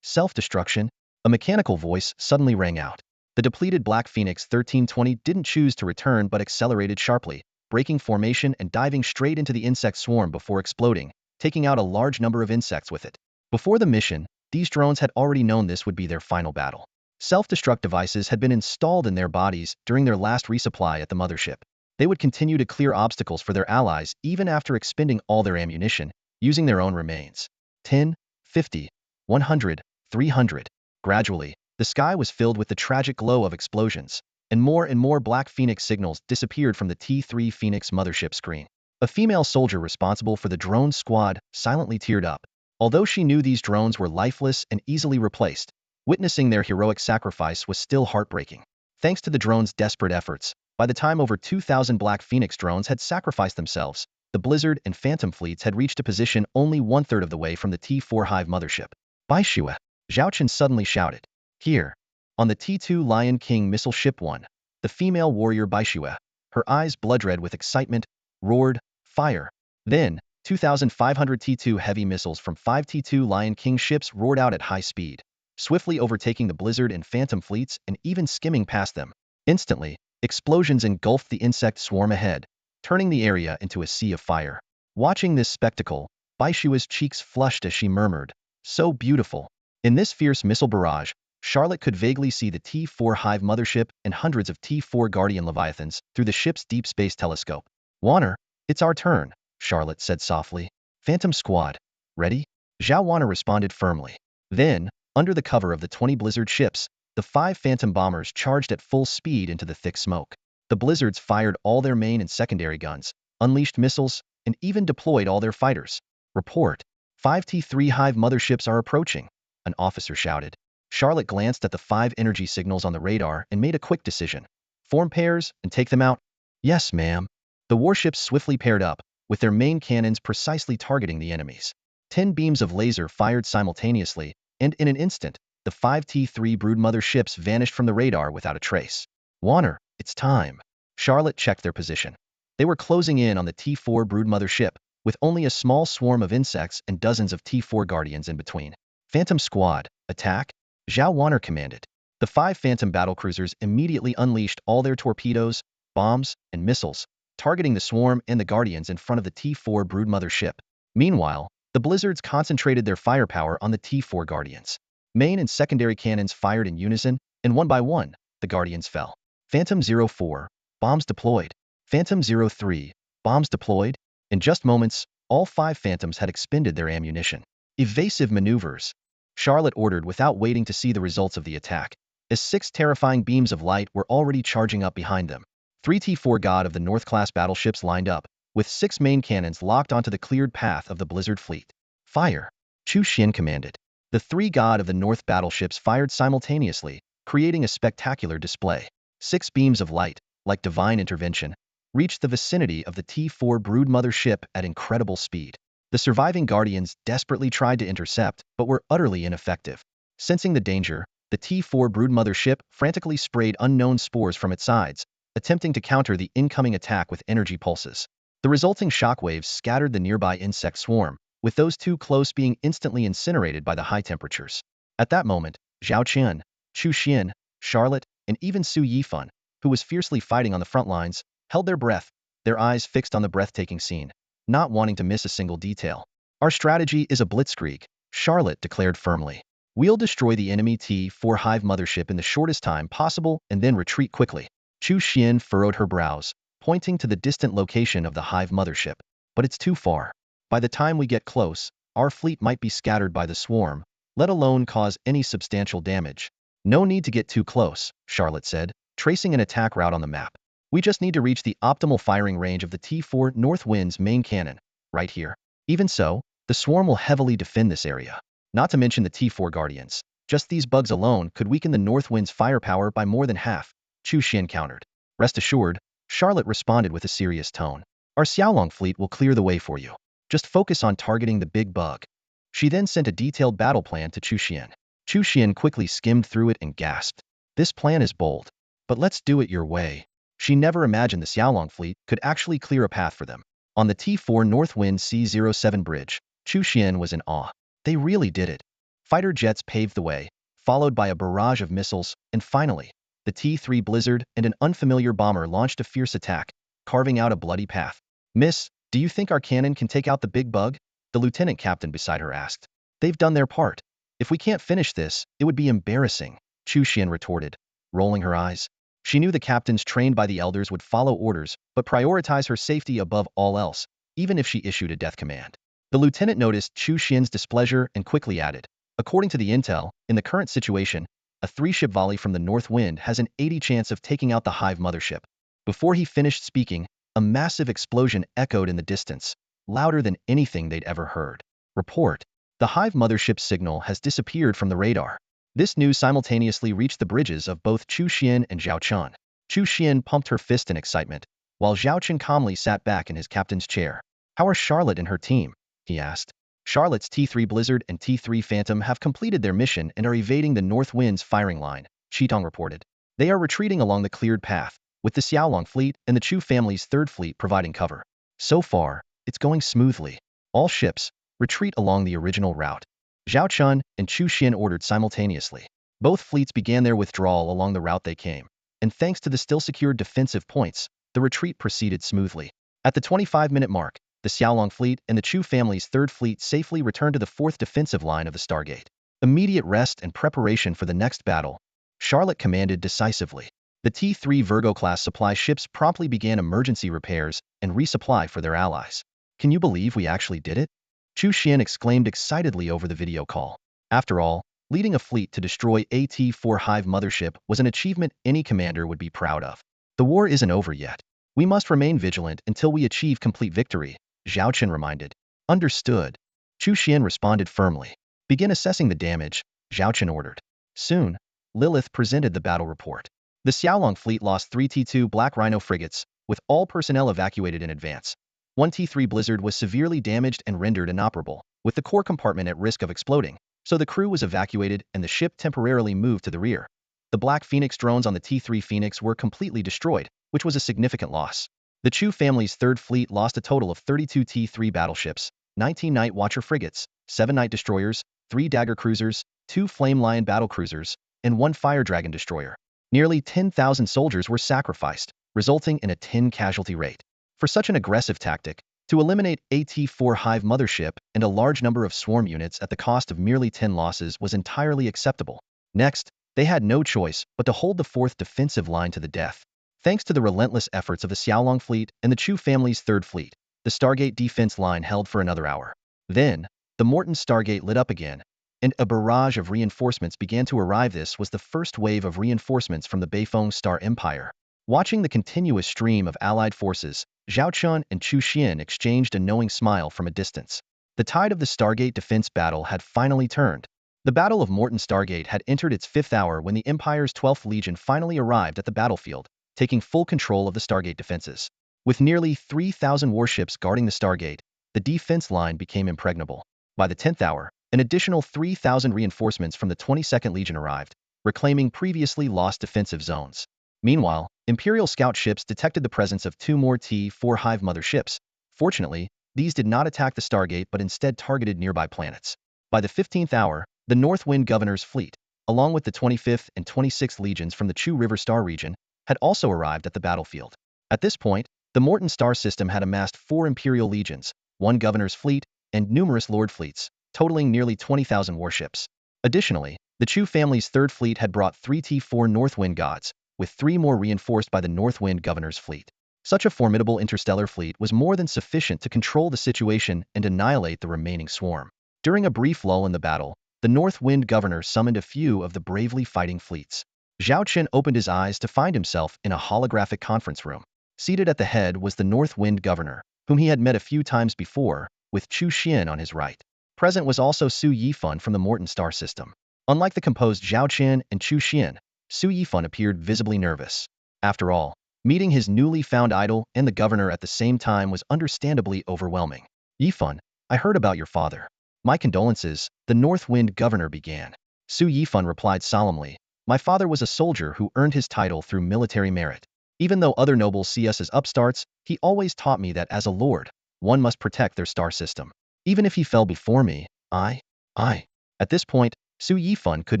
A: Self-destruction, a mechanical voice suddenly rang out. The depleted Black Phoenix 1320 didn't choose to return but accelerated sharply, breaking formation and diving straight into the insect swarm before exploding, taking out a large number of insects with it. Before the mission, these drones had already known this would be their final battle. Self-destruct devices had been installed in their bodies during their last resupply at the mothership. They would continue to clear obstacles for their allies even after expending all their ammunition, using their own remains. 10, 50, 100, 300. Gradually, the sky was filled with the tragic glow of explosions, and more Black Phoenix signals disappeared from the T3 Phoenix mothership screen. A female soldier responsible for the drone squad silently teared up. Although she knew these drones were lifeless and easily replaced, witnessing their heroic sacrifice was still heartbreaking. Thanks to the drones' desperate efforts, by the time over 2,000 Black Phoenix drones had sacrificed themselves, the Blizzard and Phantom fleets had reached a position only one-third of the way from the T4 Hive mothership. Baishue, Zhao Chen suddenly shouted. Here, on the T2 Lion King missile ship 1, the female warrior Baishue, her eyes blood-red with excitement, roared, "Fire!" Then, 2,500 T2 heavy missiles from 5 T2 Lion King ships roared out at high speed, swiftly overtaking the Blizzard and Phantom fleets and even skimming past them. Instantly, explosions engulfed the insect swarm ahead, turning the area into a sea of fire. Watching this spectacle, Baishue's cheeks flushed as she murmured, "So beautiful." In this fierce missile barrage, Charlotte could vaguely see the T4 Hive mothership and hundreds of T4 Guardian Leviathans through the ship's deep space telescope. "Warner, it's our turn," Charlotte said softly. "Phantom Squad, ready?" Zhao Warner responded firmly. Then, under the cover of the 20 Blizzard ships, the 5 Phantom bombers charged at full speed into the thick smoke. The Blizzards fired all their main and secondary guns, unleashed missiles, and even deployed all their fighters. "Report, 5 T3 Hive motherships are approaching," an officer shouted. Charlotte glanced at the 5 energy signals on the radar and made a quick decision. "Form pairs and take them out." "Yes, ma'am." The warships swiftly paired up, with their main cannons precisely targeting the enemies. 10 beams of laser fired simultaneously, and in an instant, the 5 T3 Broodmother ships vanished from the radar without a trace. "Warner, it's time." Charlotte checked their position. They were closing in on the T4 Broodmother ship, with only a small swarm of insects and dozens of T4 Guardians in between. "Phantom Squad, attack!" Zhao Warner commanded. The 5 Phantom battlecruisers immediately unleashed all their torpedoes, bombs, and missiles, targeting the swarm and the Guardians in front of the T4 Broodmother ship. Meanwhile, the Blizzards concentrated their firepower on the T4 Guardians. Main and secondary cannons fired in unison, and one by one, the Guardians fell. Phantom 04, bombs deployed. Phantom 03, bombs deployed. In just moments, all 5 Phantoms had expended their ammunition. "Evasive maneuvers," Charlotte ordered without waiting to see the results of the attack, as 6 terrifying beams of light were already charging up behind them. 3 T4 God of the North-class battleships lined up, with 6 main cannons locked onto the cleared path of the Blizzard fleet. "Fire!" Chu Xian commanded. The 3 God of the North battleships fired simultaneously, creating a spectacular display. 6 beams of light, like divine intervention, reached the vicinity of the T4 Broodmother ship at incredible speed. The surviving Guardians desperately tried to intercept, but were utterly ineffective. Sensing the danger, the T4 Broodmother ship frantically sprayed unknown spores from its sides, attempting to counter the incoming attack with energy pulses. The resulting shockwaves scattered the nearby insect swarm, with those too close being instantly incinerated by the high temperatures. At that moment, Zhao Qian, Chu Xian, Charlotte, and even Su Yifan, who was fiercely fighting on the front lines, held their breath, their eyes fixed on the breathtaking scene, not wanting to miss a single detail. "Our strategy is a blitzkrieg," Charlotte declared firmly. "We'll destroy the enemy T4 Hive mothership in the shortest time possible and then retreat quickly." Chu Xian furrowed her brows, pointing to the distant location of the Hive mothership. "But it's too far. By the time we get close, our fleet might be scattered by the swarm, let alone cause any substantial damage." "No need to get too close," Charlotte said, tracing an attack route on the map. "We just need to reach the optimal firing range of the T4 North Wind's main cannon, right here." Even so, The swarm will heavily defend this area. Not to mention the T4 Guardians. Just these bugs alone could weaken the North Wind's firepower by more than half, Chu Xian countered. Rest assured, Charlotte responded with a serious tone. Our Xiaolong fleet will clear the way for you. Just focus on targeting the big bug. She then sent a detailed battle plan to Chu Xian. Chu Xian quickly skimmed through it and gasped. This plan is bold, but let's do it your way. She never imagined the Xiaolong fleet could actually clear a path for them. On the T4 Northwind C-07 bridge, Chu Xian was in awe. They really did it. Fighter jets paved the way, followed by a barrage of missiles, and finally, the T-3 Blizzard and an unfamiliar bomber launched a fierce attack, carving out a bloody path. Miss, do you think our cannon can take out the big bug? The lieutenant captain beside her asked. They've done their part. If we can't finish this, it would be embarrassing, Chu Xian retorted, rolling her eyes. She knew the captains trained by the elders would follow orders, but prioritize her safety above all else, even if she issued a death command. The lieutenant noticed Chu Xian's displeasure and quickly added, according to the intel, in the current situation, a 3-ship volley from the North Wind has an 80 chance of taking out the Hive mothership. Before he finished speaking, a massive explosion echoed in the distance, louder than anything they'd ever heard. Report. The Hive mothership signal has disappeared from the radar. This news simultaneously reached the bridges of both Chu Xian and Zhao Chun. Chu Xian pumped her fist in excitement, while Zhao Chun calmly sat back in his captain's chair. How are Charlotte and her team? He asked. Charlotte's T3 Blizzard and T3 Phantom have completed their mission and are evading the North Wind's firing line, Qitong reported. They are retreating along the cleared path, with the Xiaolong fleet and the Chu family's 3rd fleet providing cover. So far, it's going smoothly. All ships, retreat along the original route. Zhao Chun and Chu Xian ordered simultaneously. Both fleets began their withdrawal along the route they came, and thanks to the still secured defensive points, the retreat proceeded smoothly. At the 25-minute mark, the Xiaolong fleet and the Chu family's 3rd fleet safely returned to the 4th defensive line of the Stargate. Immediate rest and preparation for the next battle, Charlotte commanded decisively. The T3 Virgo-class supply ships promptly began emergency repairs and resupply for their allies. Can you believe we actually did it? Chu Xian exclaimed excitedly over the video call. After all, leading a fleet to destroy a T4 Hive mothership was an achievement any commander would be proud of. The war isn't over yet. We must remain vigilant until we achieve complete victory, Zhao Chun reminded. Understood. Chu Xian responded firmly. Begin assessing the damage, Zhao Chun ordered. Soon, Lilith presented the battle report. The Xiaolong fleet lost 3 T2 Black Rhino frigates, with all personnel evacuated in advance. 1 T3 Blizzard was severely damaged and rendered inoperable, with the core compartment at risk of exploding, so the crew was evacuated and the ship temporarily moved to the rear. The Black Phoenix drones on the T3 Phoenix were completely destroyed, which was a significant loss. The Chu family's 3rd fleet lost a total of 32 T3 battleships, 19 Night Watcher frigates, 7 Night Destroyers, 3 Dagger cruisers, 2 Flame Lion battlecruisers, and 1 Fire Dragon destroyer. Nearly 10,000 soldiers were sacrificed, resulting in a 10 casualty rate. For such an aggressive tactic, to eliminate a T4 Hive mothership and a large number of swarm units at the cost of merely 10 losses was entirely acceptable. Next, they had no choice but to hold the 4th defensive line to the death. Thanks to the relentless efforts of the Xiaolong fleet and the Chu family's 3rd fleet, the Stargate defense line held for another hour. Then, the Morton Stargate lit up again, and a barrage of reinforcements began to arrive. This was the first wave of reinforcements from the Beifeng Star Empire. Watching the continuous stream of allied forces, Zhao Chun and Chu Xian exchanged a knowing smile from a distance. The tide of the Stargate defense battle had finally turned. The Battle of Morton Stargate had entered its 5th hour when the Empire's 12th Legion finally arrived at the battlefield, taking full control of the Stargate defenses. With nearly 3,000 warships guarding the Stargate, the defense line became impregnable. By the 10th hour, an additional 3,000 reinforcements from the 22nd Legion arrived, reclaiming previously lost defensive zones. Meanwhile, Imperial scout ships detected the presence of 2 more T4 Hive mother ships. Fortunately, these did not attack the Stargate but instead targeted nearby planets. By the 15th hour, the North Wind Governor's fleet, along with the 25th and 26th Legions from the Chu River Star region, had also arrived at the battlefield. At this point, the Morton Star system had amassed 4 Imperial Legions, 1 Governor's fleet, and numerous Lord fleets, totaling nearly 20,000 warships. Additionally, the Chu family's 3rd fleet had brought 3 T4 Northwind Gods, with 3 more reinforced by the Northwind Governor's fleet. Such a formidable interstellar fleet was more than sufficient to control the situation and annihilate the remaining swarm. During a brief lull in the battle, the Northwind Governor summoned a few of the bravely fighting fleets. Zhao Chun opened his eyes to find himself in a holographic conference room. Seated at the head was the Northwind Governor, whom he had met a few times before, with Chu Xian on his right. Present was also Su Yifan from the Morton star system. Unlike the composed Zhao Qian and Chu Xian, Su Yifan appeared visibly nervous. After all, meeting his newly found idol and the governor at the same time was understandably overwhelming. Yifan, I heard about your father. My condolences, the North Wind governor began. Su Yifan replied solemnly, my father was a soldier who earned his title through military merit. Even though other nobles see us as upstarts, he always taught me that as a lord, one must protect their star system. Even if he fell before me, I. At this point, Su Yifan could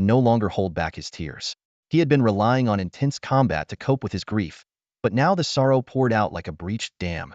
A: no longer hold back his tears. He had been relying on intense combat to cope with his grief, but now the sorrow poured out like a breached dam.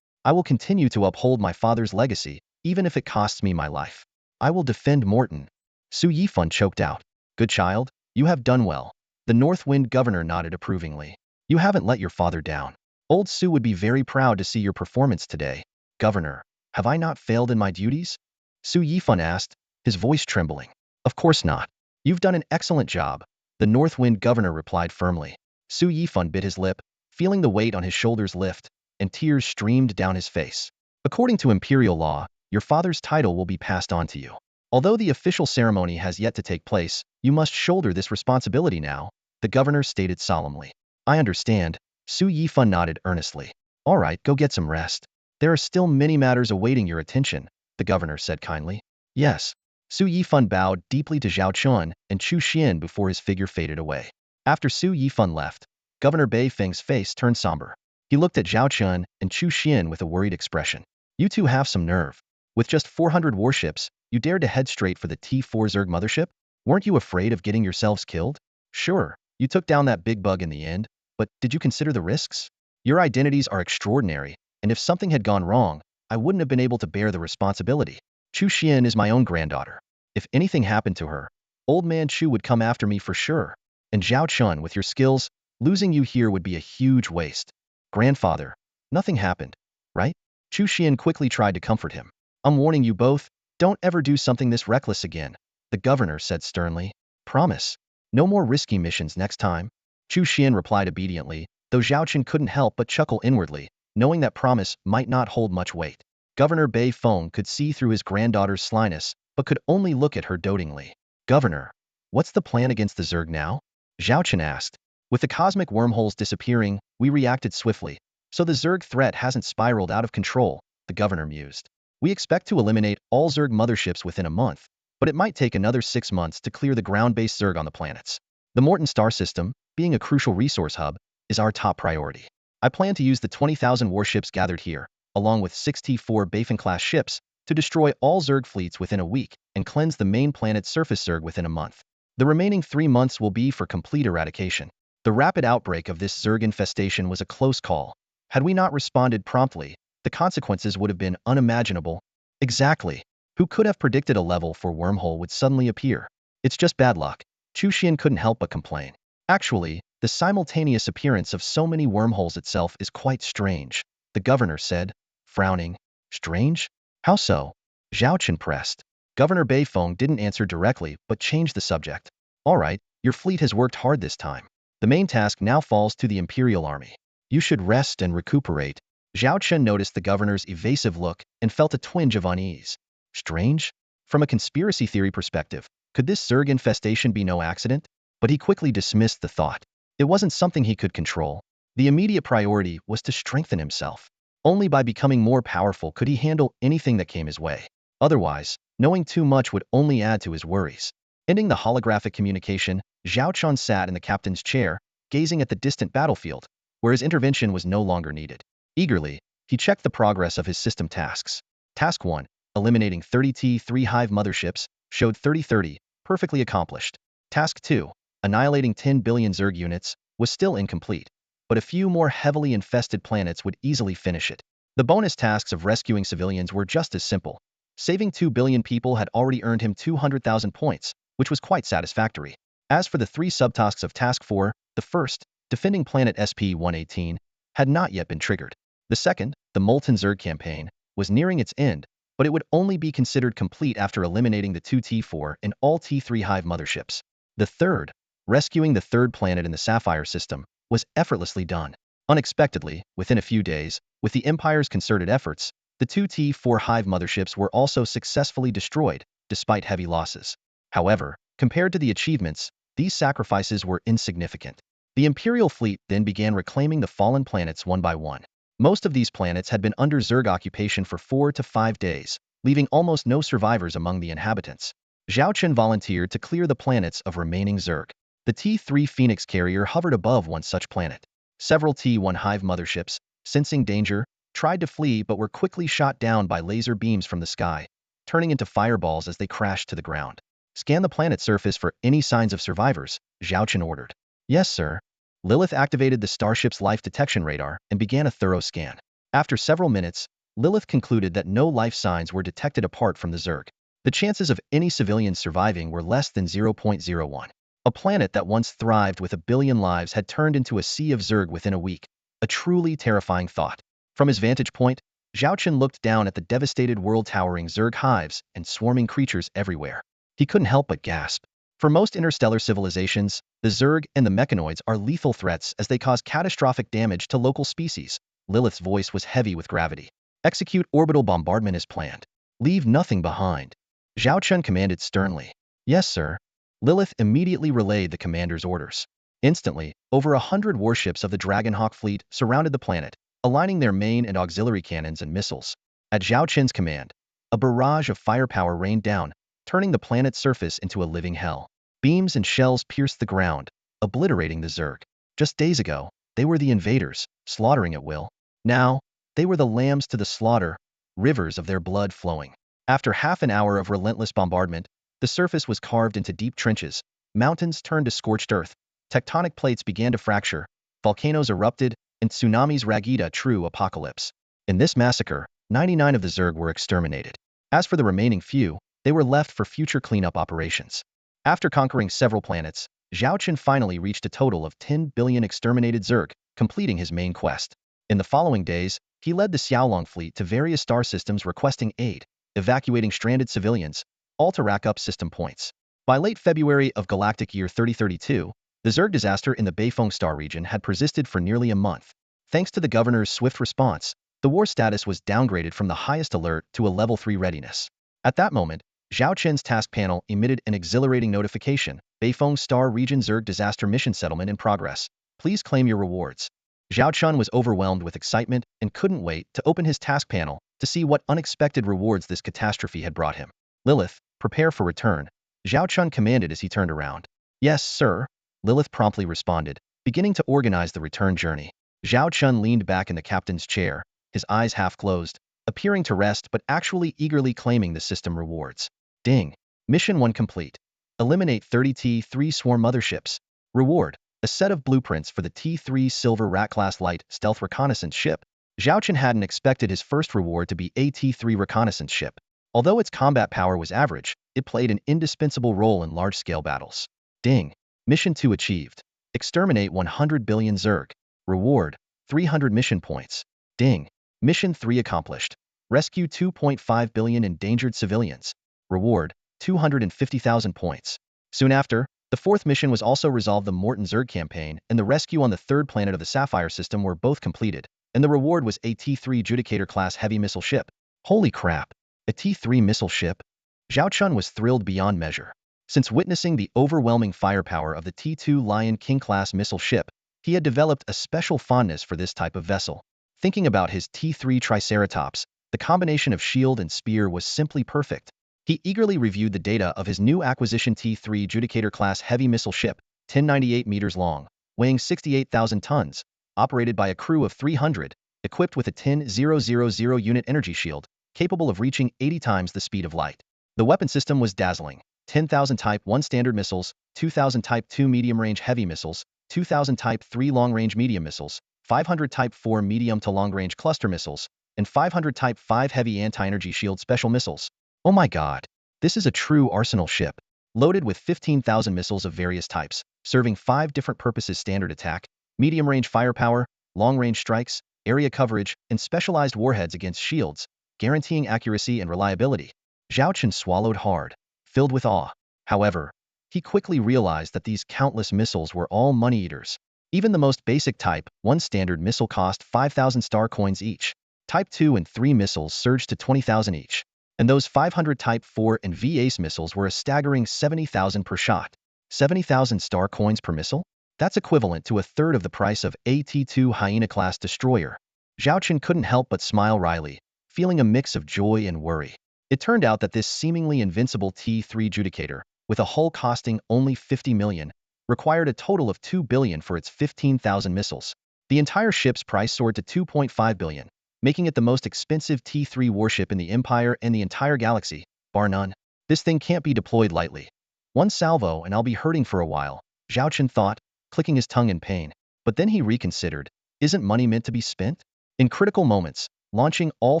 A: I will continue to uphold my father's legacy, even if it costs me my life. I will defend Morton. Su Yifan choked out. Good child, you have done well. The North Wind governor nodded approvingly. You haven't let your father down. Old Su would be very proud to see your performance today. Governor, have I not failed in my duties? Su Yifan asked, his voice trembling. Of course not. You've done an excellent job. The North Wind governor replied firmly. Su Yifan bit his lip, feeling the weight on his shoulders lift, and tears streamed down his face. According to imperial law, your father's title will be passed on to you. Although the official ceremony has yet to take place, you must shoulder this responsibility now, the governor stated solemnly. I understand. Su Yifan nodded earnestly. All right, go get some rest. There are still many matters awaiting your attention, the governor said kindly. Yes. Su Yifan bowed deeply to Zhao Chun and Chu Xian before his figure faded away. After Su Yifan left, Governor Bei Feng's face turned somber. He looked at Zhao Chun and Chu Xian with a worried expression. You two have some nerve. With just 400 warships, you dared to head straight for the T4 Zerg mothership? Weren't you afraid of getting yourselves killed? Sure, you took down that big bug in the end, but did you consider the risks? Your identities are extraordinary, and if something had gone wrong, I wouldn't have been able to bear the responsibility. Chu Xian is my own granddaughter. If anything happened to her, old man Chu would come after me for sure. And Zhao Chun, with your skills, losing you here would be a huge waste. Grandfather, nothing happened, right? Chu Xian quickly tried to comfort him. I'm warning you both, don't ever do something this reckless again, the governor said sternly. Promise. No more risky missions next time. Chu Xian replied obediently, though Zhao Chun couldn't help but chuckle inwardly, knowing that promise might not hold much weight. Governor Bei Feng could see through his granddaughter's slyness, but could only look at her dotingly. Governor, what's the plan against the Zerg now? Zhao Chun asked. With the cosmic wormholes disappearing, we reacted swiftly, so the Zerg threat hasn't spiraled out of control, the governor mused. We expect to eliminate all Zerg motherships within a month, but it might take another 6 months to clear the ground-based Zerg on the planets. The Morton star system, being a crucial resource hub, is our top priority. I plan to use the 20,000 warships gathered here, along with 6 T4 Bafin-class ships, to destroy all Zerg fleets within a week and cleanse the main planet's surface Zerg within a month. The remaining 3 months will be for complete eradication. The rapid outbreak of this Zerg infestation was a close call. Had we not responded promptly, the consequences would have been unimaginable. Exactly. Who could have predicted a level 4 wormhole would suddenly appear? It's just bad luck. Chu Xian couldn't help but complain. Actually, the simultaneous appearance of so many wormholes itself is quite strange, the governor said, frowning. Strange? How so? Zhao Chun pressed. Governor Bei Feng didn't answer directly but changed the subject. All right, your fleet has worked hard this time. The main task now falls to the Imperial Army. You should rest and recuperate. Zhao Chun noticed the governor's evasive look and felt a twinge of unease. Strange? From a conspiracy theory perspective, could this Zerg infestation be no accident? But he quickly dismissed the thought. It wasn't something he could control. The immediate priority was to strengthen himself. Only by becoming more powerful could he handle anything that came his way. Otherwise, knowing too much would only add to his worries. Ending the holographic communication, Zhao Chun sat in the captain's chair, gazing at the distant battlefield, where his intervention was no longer needed. Eagerly, he checked the progress of his system tasks. Task 1, eliminating 30 T3 Hive motherships, showed 30-30, perfectly accomplished. Task 2, annihilating 10 billion Zerg units, was still incomplete, but a few more heavily infested planets would easily finish it. The bonus tasks of rescuing civilians were just as simple. Saving 2 billion people had already earned him 200,000 points, which was quite satisfactory. As for the 3 subtasks of Task 4, the first, defending planet SP-118, had not yet been triggered. The second, the Molten Zerg campaign, was nearing its end, but it would only be considered complete after eliminating the 2 T4 and all T3 Hive motherships. The third, rescuing the third planet in the Sapphire system, was effortlessly done. Unexpectedly, within a few days, with the Empire's concerted efforts, The two T-4 Hive motherships were also successfully destroyed, despite heavy losses. However, compared to the achievements, these sacrifices were insignificant. The Imperial fleet then began reclaiming the fallen planets one by one. Most of these planets had been under Zerg occupation for 4 to 5 days, leaving almost no survivors among the inhabitants. Zhao Chen volunteered to clear the planets of remaining Zerg. The T-3 Phoenix carrier hovered above one such planet. Several T-1 Hive motherships, sensing danger, tried to flee but were quickly shot down by laser beams from the sky, turning into fireballs as they crashed to the ground. Scan the planet's surface for any signs of survivors, Zhao Chen ordered. Yes, sir. Lilith activated the starship's life detection radar and began a thorough scan. After several minutes, Lilith concluded that no life signs were detected apart from the Zerg. The chances of any civilians surviving were less than 0.01. A planet that once thrived with 1 billion lives had turned into a sea of Zerg within a week. A truly terrifying thought. From his vantage point, Zhao Chen looked down at the devastated world towering Zerg hives and swarming creatures everywhere. He couldn't help but gasp. For most interstellar civilizations, the Zerg and the mechanoids are lethal threats as they cause catastrophic damage to local species. Lilith's voice was heavy with gravity. Execute orbital bombardment as planned. Leave nothing behind. Zhao Chen commanded sternly. Yes, sir. Lilith immediately relayed the commander's orders. Instantly, over 100 warships of the Dragonhawk fleet surrounded the planet, aligning their main and auxiliary cannons and missiles. At Zhao Chen's command, a barrage of firepower rained down, turning the planet's surface into a living hell. Beams and shells pierced the ground, obliterating the Zerg. Just days ago, they were the invaders, slaughtering at will. Now, they were the lambs to the slaughter, rivers of their blood flowing. After half an hour of relentless bombardment, the surface was carved into deep trenches, mountains turned to scorched earth, tectonic plates began to fracture, volcanoes erupted, and tsunamis ragged a true apocalypse. In this massacre, 99 of the Zerg were exterminated. As for the remaining few, they were left for future cleanup operations. After conquering several planets, Zhao Chen finally reached a total of 10 billion exterminated Zerg, completing his main quest. In the following days, he led the Xiaolong fleet to various star systems requesting aid, evacuating stranded civilians, all to rack up system points. By late February of Galactic Year 3032, the Zerg disaster in the Beifeng star region had persisted for nearly a month. Thanks to the governor's swift response, the war status was downgraded from the highest alert to a level 3 readiness. At that moment, Zhao Chen's task panel emitted an exhilarating notification: Beifeng Star Region Zerg Disaster Mission Settlement in progress. Please claim your rewards. Zhao Chen was overwhelmed with excitement and couldn't wait to open his task panel to see what unexpected rewards this catastrophe had brought him. Lilith, prepare for return, Zhao Chen commanded as he turned around. Yes, sir, Lilith promptly responded, beginning to organize the return journey. Zhao Chen leaned back in the captain's chair, his eyes half closed, appearing to rest but actually eagerly claiming the system rewards. Ding. Mission 1 complete. Eliminate 30 T-3 swarm motherships. Reward: a set of blueprints for the T-3 Silver Rat-class light stealth reconnaissance ship. Zhao Chen hadn't expected his first reward to be a T-3 reconnaissance ship. Although its combat power was average, it played an indispensable role in large-scale battles. Ding. Mission 2 achieved. Exterminate 100 billion Zerg. Reward: 300 mission points. Ding. Mission 3 accomplished. Rescue 2.5 billion endangered civilians. Reward: 250,000 points. Soon after, the fourth mission was also resolve the Morton Zerg campaign, and the rescue on the third planet of the Sapphire system were both completed, and the reward was a T-3 Judicator-class heavy missile ship. Holy crap! A T-3 missile ship? Zhao Chen was thrilled beyond measure. Since witnessing the overwhelming firepower of the T-2 Lion King-class missile ship, he had developed a special fondness for this type of vessel. Thinking about his T-3 Triceratops, the combination of shield and spear was simply perfect. He eagerly reviewed the data of his new acquisition T-3 Judicator-class heavy missile ship, 1098 meters long, weighing 68,000 tons, operated by a crew of 300, equipped with a 10,000 unit energy shield, capable of reaching 80 times the speed of light. The weapon system was dazzling: 10,000 Type 1 standard missiles, 2,000 Type 2 medium-range heavy missiles, 2,000 Type 3 long-range medium missiles, 500 Type 4 medium to long-range cluster missiles, and 500 Type 5 heavy anti-energy shield special missiles. Oh my god, this is a true arsenal ship. Loaded with 15,000 missiles of various types, serving 5 different purposes: standard attack, medium-range firepower, long-range strikes, area coverage, and specialized warheads against shields, guaranteeing accuracy and reliability. Zhao Chen swallowed hard, filled with awe. However, he quickly realized that these countless missiles were all money-eaters. Even the most basic Type 1 standard missile cost 5,000 star coins each. Type 2 and 3 missiles surged to 20,000 each, and those 500 Type 4 and V-Ace missiles were a staggering 70,000 per shot. 70,000 star coins per missile? That's equivalent to a third of the price of a T2 Hyena-class destroyer. Zhao Chen couldn't help but smile wryly, feeling a mix of joy and worry. It turned out that this seemingly invincible T3 Judicator, with a hull costing only 50 million, required a total of 2 billion for its 15,000 missiles. The entire ship's price soared to 2.5 billion, making it the most expensive T3 warship in the Empire and the entire galaxy, bar none. This thing can't be deployed lightly. One salvo and I'll be hurting for a while, Zhao Chen thought, clicking his tongue in pain. But then he reconsidered. Isn't money meant to be spent? In critical moments, launching all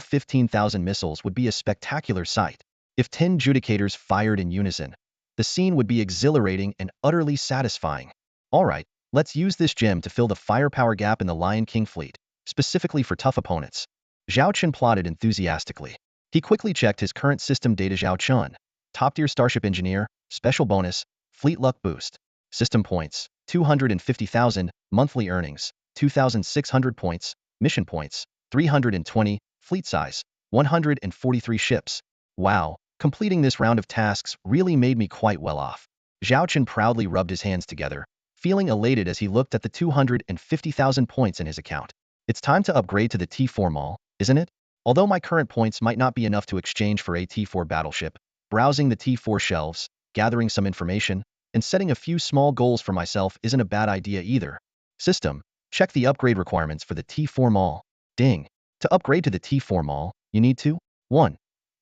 A: 15,000 missiles would be a spectacular sight. If 10 Judicators fired in unison, the scene would be exhilarating and utterly satisfying. All right, let's use this gem to fill the firepower gap in the Lion King fleet, specifically for tough opponents. Zhao Chen plotted enthusiastically. He quickly checked his current system data. Zhao Chen, top-tier Starship Engineer, special bonus, Fleet Luck Boost. System points, 250,000, monthly earnings, 2,600 points, mission points, 320, fleet size, 143 ships. Wow, completing this round of tasks really made me quite well off. Zhao Chen proudly rubbed his hands together, feeling elated as he looked at the 250,000 points in his account. It's time to upgrade to the T4 Maul, isn't it? Although my current points might not be enough to exchange for a T4 battleship, browsing the T4 shelves, gathering some information, and setting a few small goals for myself isn't a bad idea either. System, check the upgrade requirements for the T4 Maul. Ding. To upgrade to the T4 Maul, you need to 1.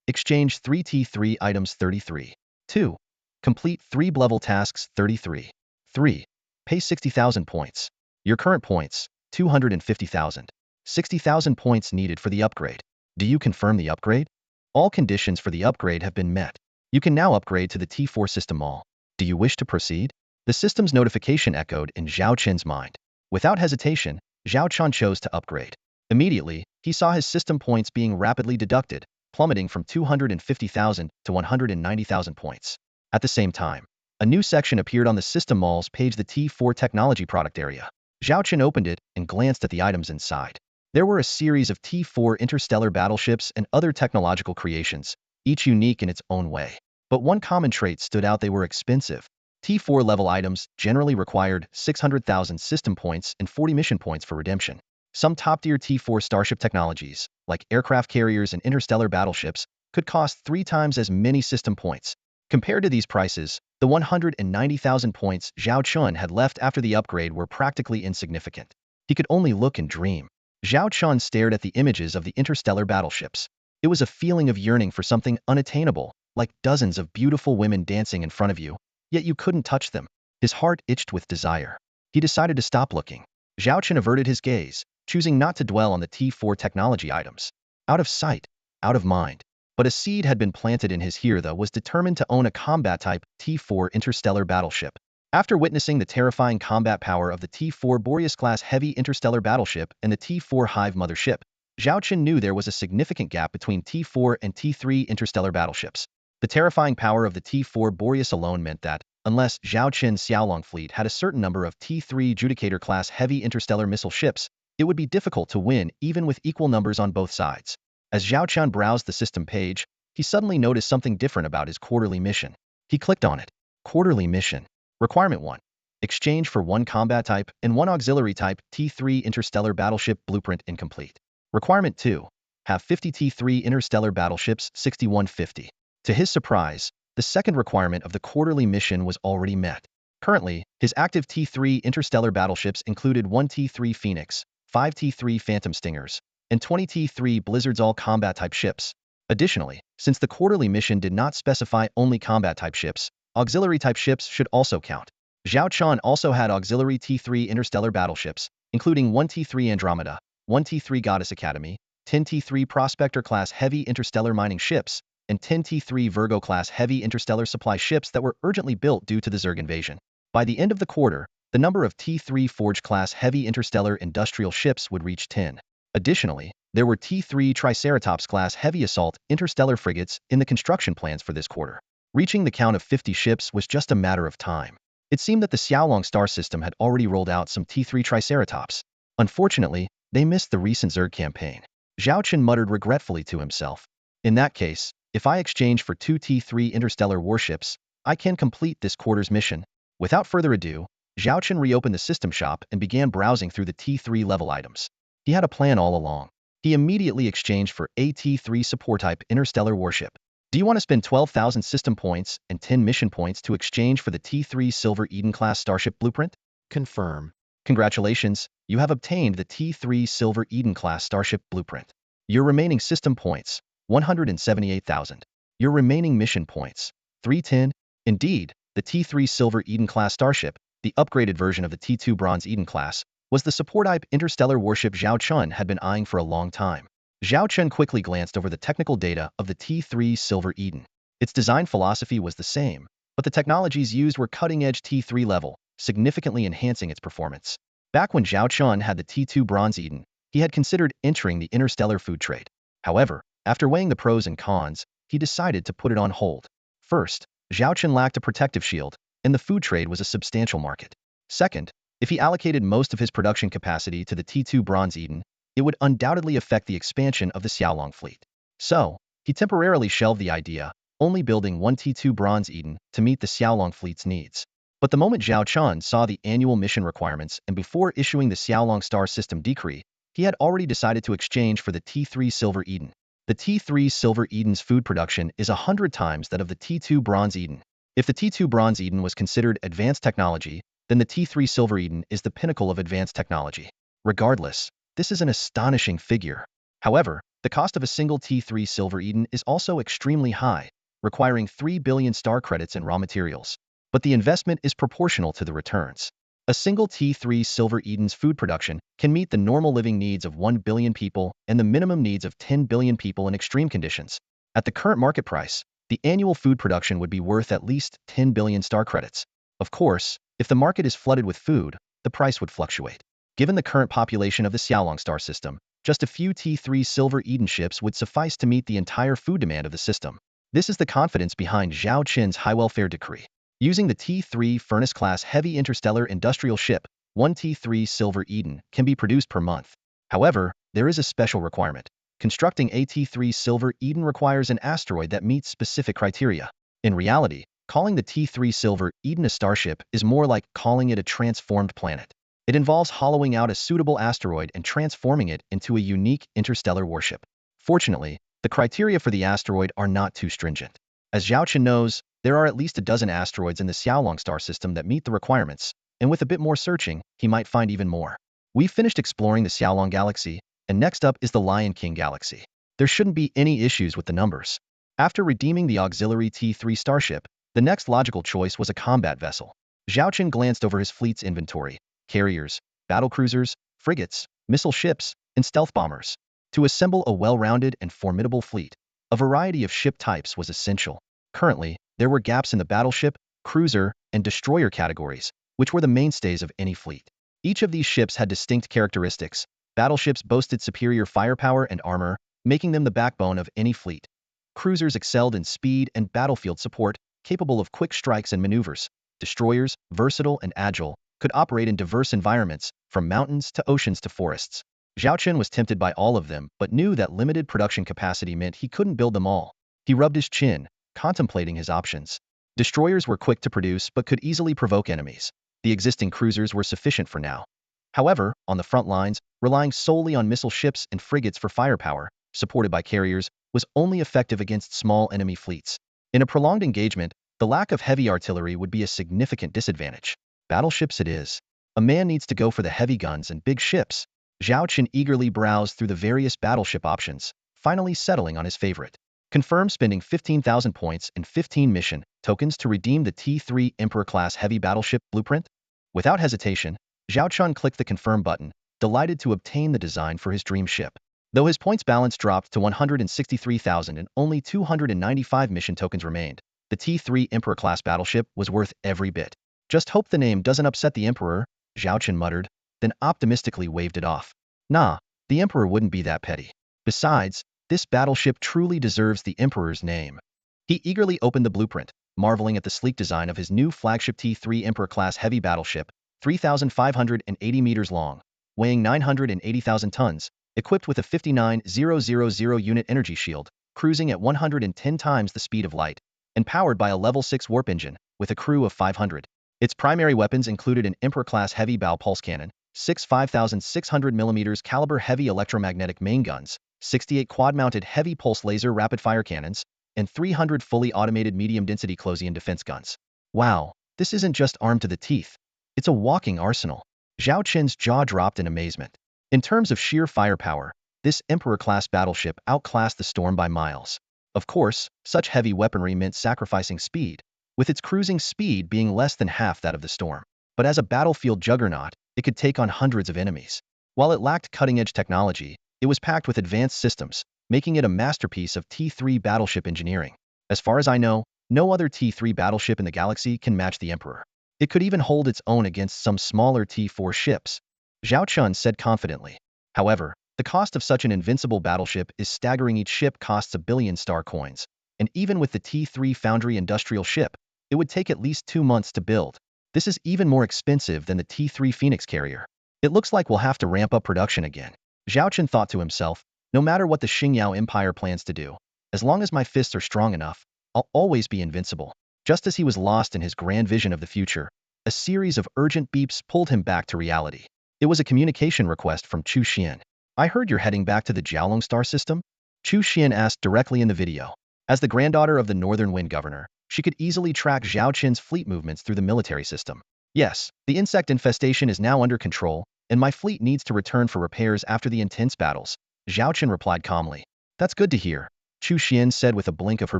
A: Exchange 3 T3 items 33. 2. Complete 3 level tasks 33. 3. Pay 60,000 points. Your current points, 250,000. 60,000 points needed for the upgrade. Do you confirm the upgrade? All conditions for the upgrade have been met. You can now upgrade to the T4 System Maul. Do you wish to proceed? The system's notification echoed in Zhao Chen's mind. Without hesitation, Zhao Chen chose to upgrade. Immediately, he saw his system points being rapidly deducted, plummeting from 250,000 to 190,000 points. At the same time, a new section appeared on the System Maul's page, the T4 Technology Product area. Zhao Chen opened it and glanced at the items inside. There were a series of T4 interstellar battleships and other technological creations, each unique in its own way. But one common trait stood out: they were expensive. T4 level items generally required 600,000 system points and 40 mission points for redemption. Some top-tier T4 starship technologies, like aircraft carriers and interstellar battleships, could cost 3 times as many system points. Compared to these prices, the 190,000 points Zhao Chen had left after the upgrade were practically insignificant. He could only look and dream. Zhao Chen stared at the images of the interstellar battleships. It was a feeling of yearning for something unattainable, like dozens of beautiful women dancing in front of you, yet you couldn't touch them. His heart itched with desire. He decided to stop looking. Zhao Chen averted his gaze, choosing not to dwell on the T4 technology items. Out of sight, out of mind. But a seed had been planted in his ear that was determined to own a combat-type T4 interstellar battleship. After witnessing the terrifying combat power of the T4 Boreas-class heavy interstellar battleship and the T4 Hive mothership, Zhao Chen knew there was a significant gap between T4 and T3 interstellar battleships. The terrifying power of the T4 Boreas alone meant that, unless Zhao Chen's Xiaolong fleet had a certain number of T3 Judicator-class heavy interstellar missile ships, it would be difficult to win even with equal numbers on both sides. As Zhao Chen browsed the system page, he suddenly noticed something different about his quarterly mission. He clicked on it. Quarterly mission. Requirement 1. Exchange for 1 combat type and 1 auxiliary type T3 interstellar battleship blueprint incomplete. Requirement 2. Have 50 T3 interstellar battleships 6150. To his surprise, the second requirement of the quarterly mission was already met. Currently, his active T3 interstellar battleships included 1 T3 Phoenix, 5 T3 Phantom Stingers, and 20 T3 Blizzards all-combat-type ships. Additionally, since the quarterly mission did not specify only combat-type ships, auxiliary-type ships should also count. Zhao Chen also had auxiliary T3 interstellar battleships, including 1 T3 Andromeda, 1 T3 Goddess Academy, 10 T3 Prospector-class heavy interstellar mining ships, and 10 T3 Virgo-class heavy interstellar supply ships that were urgently built due to the Zerg invasion. By the end of the quarter, the number of T3 Forge-class heavy interstellar industrial ships would reach 10. Additionally, there were T3 Triceratops-class heavy assault interstellar frigates in the construction plans for this quarter. Reaching the count of 50 ships was just a matter of time. It seemed that the Xiaolong star system had already rolled out some T3 Triceratops. Unfortunately, they missed the recent Zerg campaign. Zhao Chen muttered regretfully to himself. In that case, if I exchange for 2 T3 interstellar warships, I can complete this quarter's mission. Without further ado, Zhao Chen reopened the system shop and began browsing through the T3 level items. He had a plan all along. He immediately exchanged for a T3 support-type interstellar warship. Do you want to spend 12,000 system points and 10 mission points to exchange for the T3 Silver Eden-class starship blueprint? Confirm. Congratulations, you have obtained the T3 Silver Eden-class starship blueprint. Your remaining system points, 178,000. Your remaining mission points, 310. Indeed, the T3 Silver Eden-class starship, the upgraded version of the T2 Bronze Eden-class, was the support-type interstellar warship Zhao Chen had been eyeing for a long time. Zhao Chen quickly glanced over the technical data of the T3 Silver Eden. Its design philosophy was the same, but the technologies used were cutting-edge T3 level, significantly enhancing its performance. Back when Zhao Chen had the T2 Bronze Eden, he had considered entering the interstellar food trade. However, after weighing the pros and cons, he decided to put it on hold. First, Zhao Chen lacked a protective shield, and the food trade was a substantial market. Second, if he allocated most of his production capacity to the T2 Bronze Eden, it would undoubtedly affect the expansion of the Xiaolong fleet. So, he temporarily shelved the idea, only building one T2 Bronze Eden to meet the Xiaolong fleet's needs. But the moment Zhao Chen saw the annual mission requirements and before issuing the Xiaolong Star System decree, he had already decided to exchange for the T3 Silver Eden. The T3 Silver Eden's food production is 100 times that of the T2 Bronze Eden. If the T2 Bronze Eden was considered advanced technology, then the T3 Silver Eden is the pinnacle of advanced technology. Regardless, this is an astonishing figure. However, the cost of a single T3 Silver Eden is also extremely high, requiring 3 billion star credits and raw materials. But the investment is proportional to the returns. A single T3 Silver Eden's food production can meet the normal living needs of 1 billion people and the minimum needs of 10 billion people in extreme conditions. At the current market price, the annual food production would be worth at least 10 billion star credits. Of course, if the market is flooded with food, the price would fluctuate. Given the current population of the Xiaolong star system, just a few T3 Silver Eden ships would suffice to meet the entire food demand of the system. This is the confidence behind Zhao Chen's high welfare decree. Using the T3 Furnace-class heavy interstellar industrial ship, one T3 Silver Eden can be produced per month. However, there is a special requirement. Constructing a T3 Silver Eden requires an asteroid that meets specific criteria. In reality, calling the T3 Silver Eden a starship is more like calling it a transformed planet. It involves hollowing out a suitable asteroid and transforming it into a unique interstellar warship. Fortunately, the criteria for the asteroid are not too stringent. As Zhao Chen knows, there are at least a dozen asteroids in the Xiaolong star system that meet the requirements, and with a bit more searching, he might find even more. We've finished exploring the Xiaolong galaxy, and next up is the Lion King galaxy. There shouldn't be any issues with the numbers. After redeeming the auxiliary T3 starship, the next logical choice was a combat vessel. Zhao Chen glanced over his fleet's inventory: carriers, battlecruisers, frigates, missile ships, and stealth bombers. To assemble a well-rounded and formidable fleet, a variety of ship types was essential. Currently, there were gaps in the battleship, cruiser, and destroyer categories, which were the mainstays of any fleet. Each of these ships had distinct characteristics. Battleships boasted superior firepower and armor, making them the backbone of any fleet. Cruisers excelled in speed and battlefield support, capable of quick strikes and maneuvers. Destroyers, versatile and agile, could operate in diverse environments, from mountains to oceans to forests. Zhao Chen was tempted by all of them, but knew that limited production capacity meant he couldn't build them all. He rubbed his chin, contemplating his options. Destroyers were quick to produce but could easily provoke enemies. The existing cruisers were sufficient for now. However, on the front lines, relying solely on missile ships and frigates for firepower, supported by carriers, was only effective against small enemy fleets. In a prolonged engagement, the lack of heavy artillery would be a significant disadvantage. Battleships it is. A man needs to go for the heavy guns and big ships. Zhao Chen eagerly browsed through the various battleship options, finally settling on his favorite. Confirm spending 15,000 points and 15 mission tokens to redeem the T3 Emperor-class heavy battleship blueprint. Without hesitation, Zhao Chen clicked the confirm button, delighted to obtain the design for his dream ship. Though his points balance dropped to 163,000 and only 295 mission tokens remained, the T3 Emperor-class battleship was worth every bit. Just hope the name doesn't upset the Emperor, Zhao Chen muttered, then optimistically waved it off. Nah, the Emperor wouldn't be that petty. Besides, this battleship truly deserves the Emperor's name. He eagerly opened the blueprint, marveling at the sleek design of his new flagship T3 Emperor-class heavy battleship, 3,580 meters long, weighing 980,000 tons, equipped with a 59,000 unit energy shield, cruising at 110 times the speed of light, and powered by a level 6 warp engine, with a crew of 500. Its primary weapons included an Emperor-class heavy bow pulse cannon, 6 5,600mm caliber heavy electromagnetic main guns, 68 quad-mounted heavy pulse laser rapid-fire cannons, and 300 fully automated medium-density close-in defense guns. Wow, this isn't just armed to the teeth. It's a walking arsenal. Zhao Qin's jaw dropped in amazement. In terms of sheer firepower, this Emperor-class battleship outclassed the Storm by miles. Of course, such heavy weaponry meant sacrificing speed, with its cruising speed being less than half that of the Storm. But as a battlefield juggernaut, it could take on hundreds of enemies. While it lacked cutting-edge technology, it was packed with advanced systems, making it a masterpiece of T3 battleship engineering. As far as I know, no other T3 battleship in the galaxy can match the Emperor. It could even hold its own against some smaller T4 ships, Zhao Chun said confidently. However, the cost of such an invincible battleship is staggering. Each ship costs 1 billion star coins, and even with the T3 Foundry industrial ship, it would take at least 2 months to build. This is even more expensive than the T3 Phoenix carrier. It looks like we'll have to ramp up production again. Zhao Chun thought to himself, no matter what the Xingyao Empire plans to do, as long as my fists are strong enough, I'll always be invincible. Just as he was lost in his grand vision of the future, a series of urgent beeps pulled him back to reality. It was a communication request from Chu Xian. I heard you're heading back to the Jiaolong star system? Chu Xian asked directly in the video. As the granddaughter of the Northern Wind Governor, she could easily track Zhao Qin's fleet movements through the military system. Yes, the insect infestation is now under control, and my fleet needs to return for repairs after the intense battles, Zhao Qin replied calmly. That's good to hear, Chu Xian said with a blink of her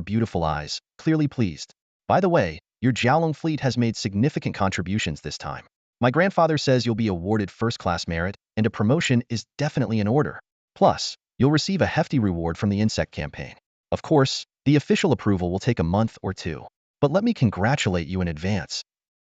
A: beautiful eyes, clearly pleased. By the way, your Jiaolong fleet has made significant contributions this time. My grandfather says you'll be awarded first-class merit, and a promotion is definitely in order. Plus, you'll receive a hefty reward from the insect campaign. Of course, the official approval will take a month or two. But let me congratulate you in advance.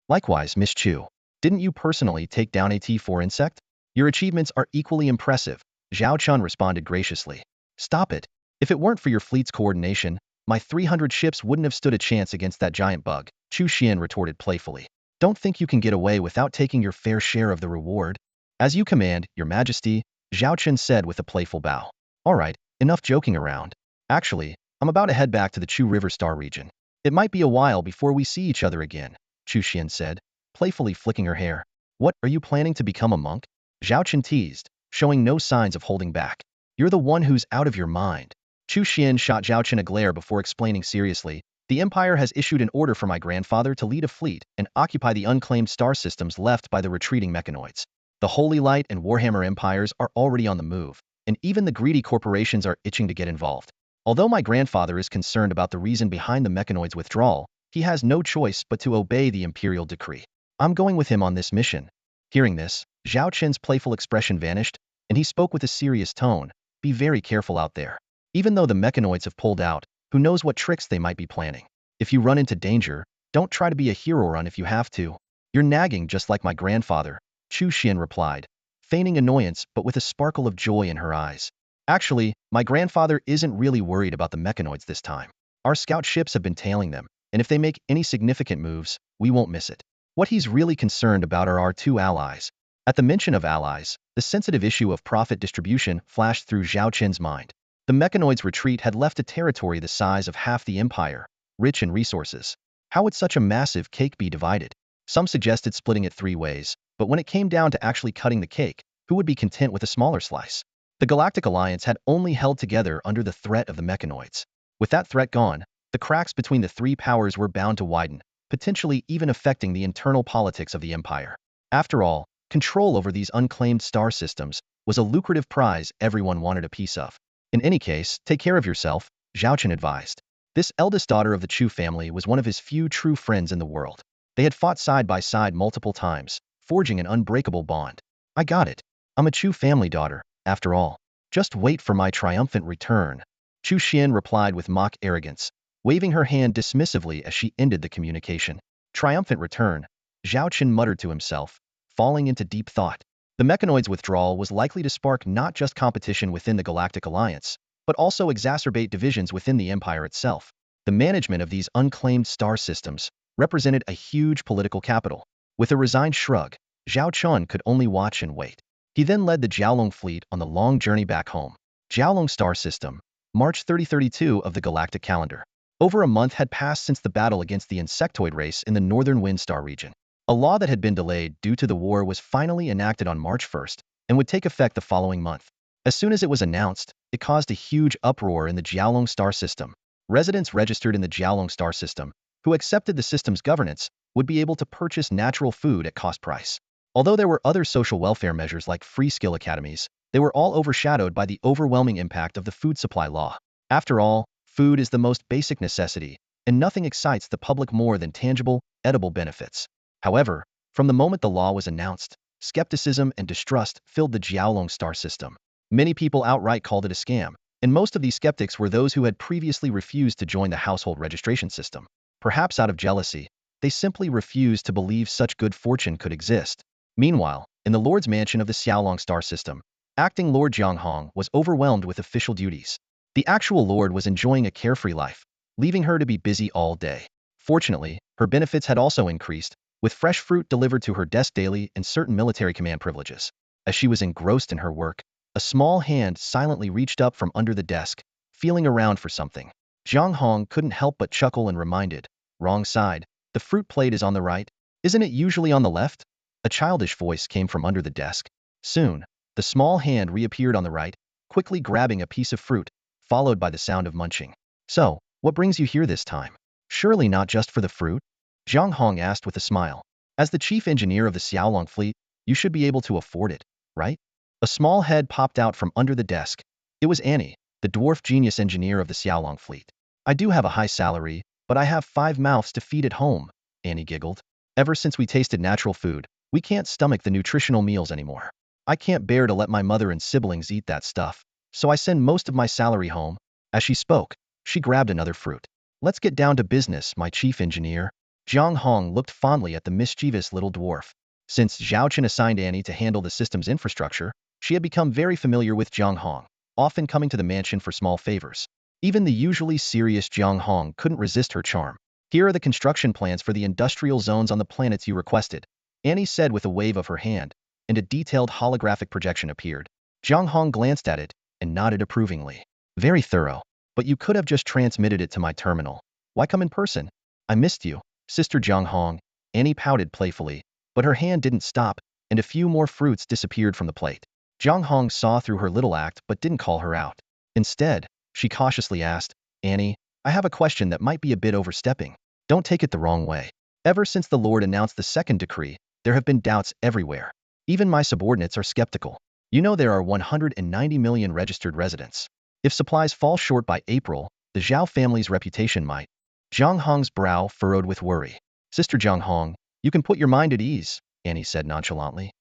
A: Likewise, Miss Chu. Didn't you personally take down a T4 insect? Your achievements are equally impressive, Zhao Chun responded graciously. Stop it. If it weren't for your fleet's coordination, my 300 ships wouldn't have stood a chance against that giant bug, Chu Xian retorted playfully. Don't think you can get away without taking your fair share of the reward. As you command, Your Majesty, Zhao Chun said with a playful bow. All right, enough joking around. Actually, I'm about to head back to the Chu River Star region. It might be a while before we see each other again, Chu Xian said, playfully flicking her hair. What, are you planning to become a monk? Zhao Chun teased, showing no signs of holding back. You're the one who's out of your mind. Chu Xian shot Zhao Chun a glare before explaining seriously. The Empire has issued an order for my grandfather to lead a fleet and occupy the unclaimed star systems left by the retreating mechanoids. The Holy Light and Warhammer empires are already on the move, and even the greedy corporations are itching to get involved. Although my grandfather is concerned about the reason behind the mechanoids' withdrawal, he has no choice but to obey the imperial decree. I'm going with him on this mission. Hearing this, Zhao Qin's playful expression vanished, and he spoke with a serious tone. Be very careful out there. Even though the mechanoids have pulled out, who knows what tricks they might be planning. If you run into danger, don't try to be a hero run if you have to. You're nagging just like my grandfather, Chu Xian replied, feigning annoyance but with a sparkle of joy in her eyes. Actually, my grandfather isn't really worried about the mechanoids this time. Our scout ships have been tailing them, and if they make any significant moves, we won't miss it. What he's really concerned about are our two allies. At the mention of allies, the sensitive issue of profit distribution flashed through Zhao Qin's mind. The mechanoids' retreat had left a territory the size of half the empire, rich in resources. How would such a massive cake be divided? Some suggested splitting it 3 ways, but when it came down to actually cutting the cake, who would be content with a smaller slice? The Galactic Alliance had only held together under the threat of the mechanoids. With that threat gone, the cracks between the 3 powers were bound to widen, potentially even affecting the internal politics of the empire. After all, control over these unclaimed star systems was a lucrative prize everyone wanted a piece of. In any case, take care of yourself, Zhao Qin advised. This eldest daughter of the Chu family was one of his few true friends in the world. They had fought side by side multiple times, forging an unbreakable bond. I got it. I'm a Chu family daughter, after all. Just wait for my triumphant return. Chu Xian replied with mock arrogance, waving her hand dismissively as she ended the communication. Triumphant return, Zhao Qin muttered to himself, falling into deep thought. The mechanoids' withdrawal was likely to spark not just competition within the Galactic Alliance, but also exacerbate divisions within the Empire itself. The management of these unclaimed star systems represented a huge political capital. With a resigned shrug, Zhao Chun could only watch and wait. He then led the Jiaolong fleet on the long journey back home. Jiaolong star system, March 3032 of the galactic calendar. Over a month had passed since the battle against the insectoid race in the northern wind star region. A law that had been delayed due to the war was finally enacted on March 1st and would take effect the following month. As soon as it was announced, it caused a huge uproar in the Jiaolong star system. Residents registered in the Jiaolong star system, who accepted the system's governance, would be able to purchase natural food at cost price. Although there were other social welfare measures like free skill academies, they were all overshadowed by the overwhelming impact of the food supply law. After all, food is the most basic necessity, and nothing excites the public more than tangible, edible benefits. However, from the moment the law was announced, skepticism and distrust filled the Jiaolong star system. Many people outright called it a scam, and most of these skeptics were those who had previously refused to join the household registration system. Perhaps out of jealousy, they simply refused to believe such good fortune could exist. Meanwhile, in the Lord's mansion of the Xiaolong star system, acting Lord Jiang Hong was overwhelmed with official duties. The actual Lord was enjoying a carefree life, leaving her to be busy all day. Fortunately, her benefits had also increased, with fresh fruit delivered to her desk daily and certain military command privileges. As she was engrossed in her work, a small hand silently reached up from under the desk, feeling around for something. Jiang Hong couldn't help but chuckle and reminded, "Wrong side, the fruit plate is on the right. Isn't it usually on the left?" A childish voice came from under the desk. Soon, the small hand reappeared on the right, quickly grabbing a piece of fruit, followed by the sound of munching. "So, what brings you here this time? Surely not just for the fruit?" Jiang Hong asked with a smile. "As the chief engineer of the Xiaolong fleet, you should be able to afford it, right?" A small head popped out from under the desk. It was Annie, the dwarf genius engineer of the Xiaolong fleet. "I do have a high salary, but I have 5 mouths to feed at home," Annie giggled. "Ever since we tasted natural food, we can't stomach the nutritional meals anymore. I can't bear to let my mother and siblings eat that stuff, so I send most of my salary home." As she spoke, she grabbed another fruit. "Let's get down to business, my chief engineer." Jiang Hong looked fondly at the mischievous little dwarf. Since Zhao Chen assigned Annie to handle the system's infrastructure, she had become very familiar with Jiang Hong, often coming to the mansion for small favors. Even the usually serious Jiang Hong couldn't resist her charm. "Here are the construction plans for the industrial zones on the planets you requested," Annie said with a wave of her hand, and a detailed holographic projection appeared. Jiang Hong glanced at it and nodded approvingly. "Very thorough, but you could have just transmitted it to my terminal. Why come in person? I missed you, Sister Jiang Hong," Annie pouted playfully, but her hand didn't stop, and a few more fruits disappeared from the plate. Jiang Hong saw through her little act but didn't call her out. Instead, she cautiously asked, "Annie, I have a question that might be a bit overstepping. Don't take it the wrong way. Ever since the Lord announced the second decree, there have been doubts everywhere. Even my subordinates are skeptical. You know there are 190 million registered residents. If supplies fall short by April, the Zhao family's reputation might." Jiang Hong's brow furrowed with worry. "Sister Jiang Hong, you can put your mind at ease," Annie said nonchalantly.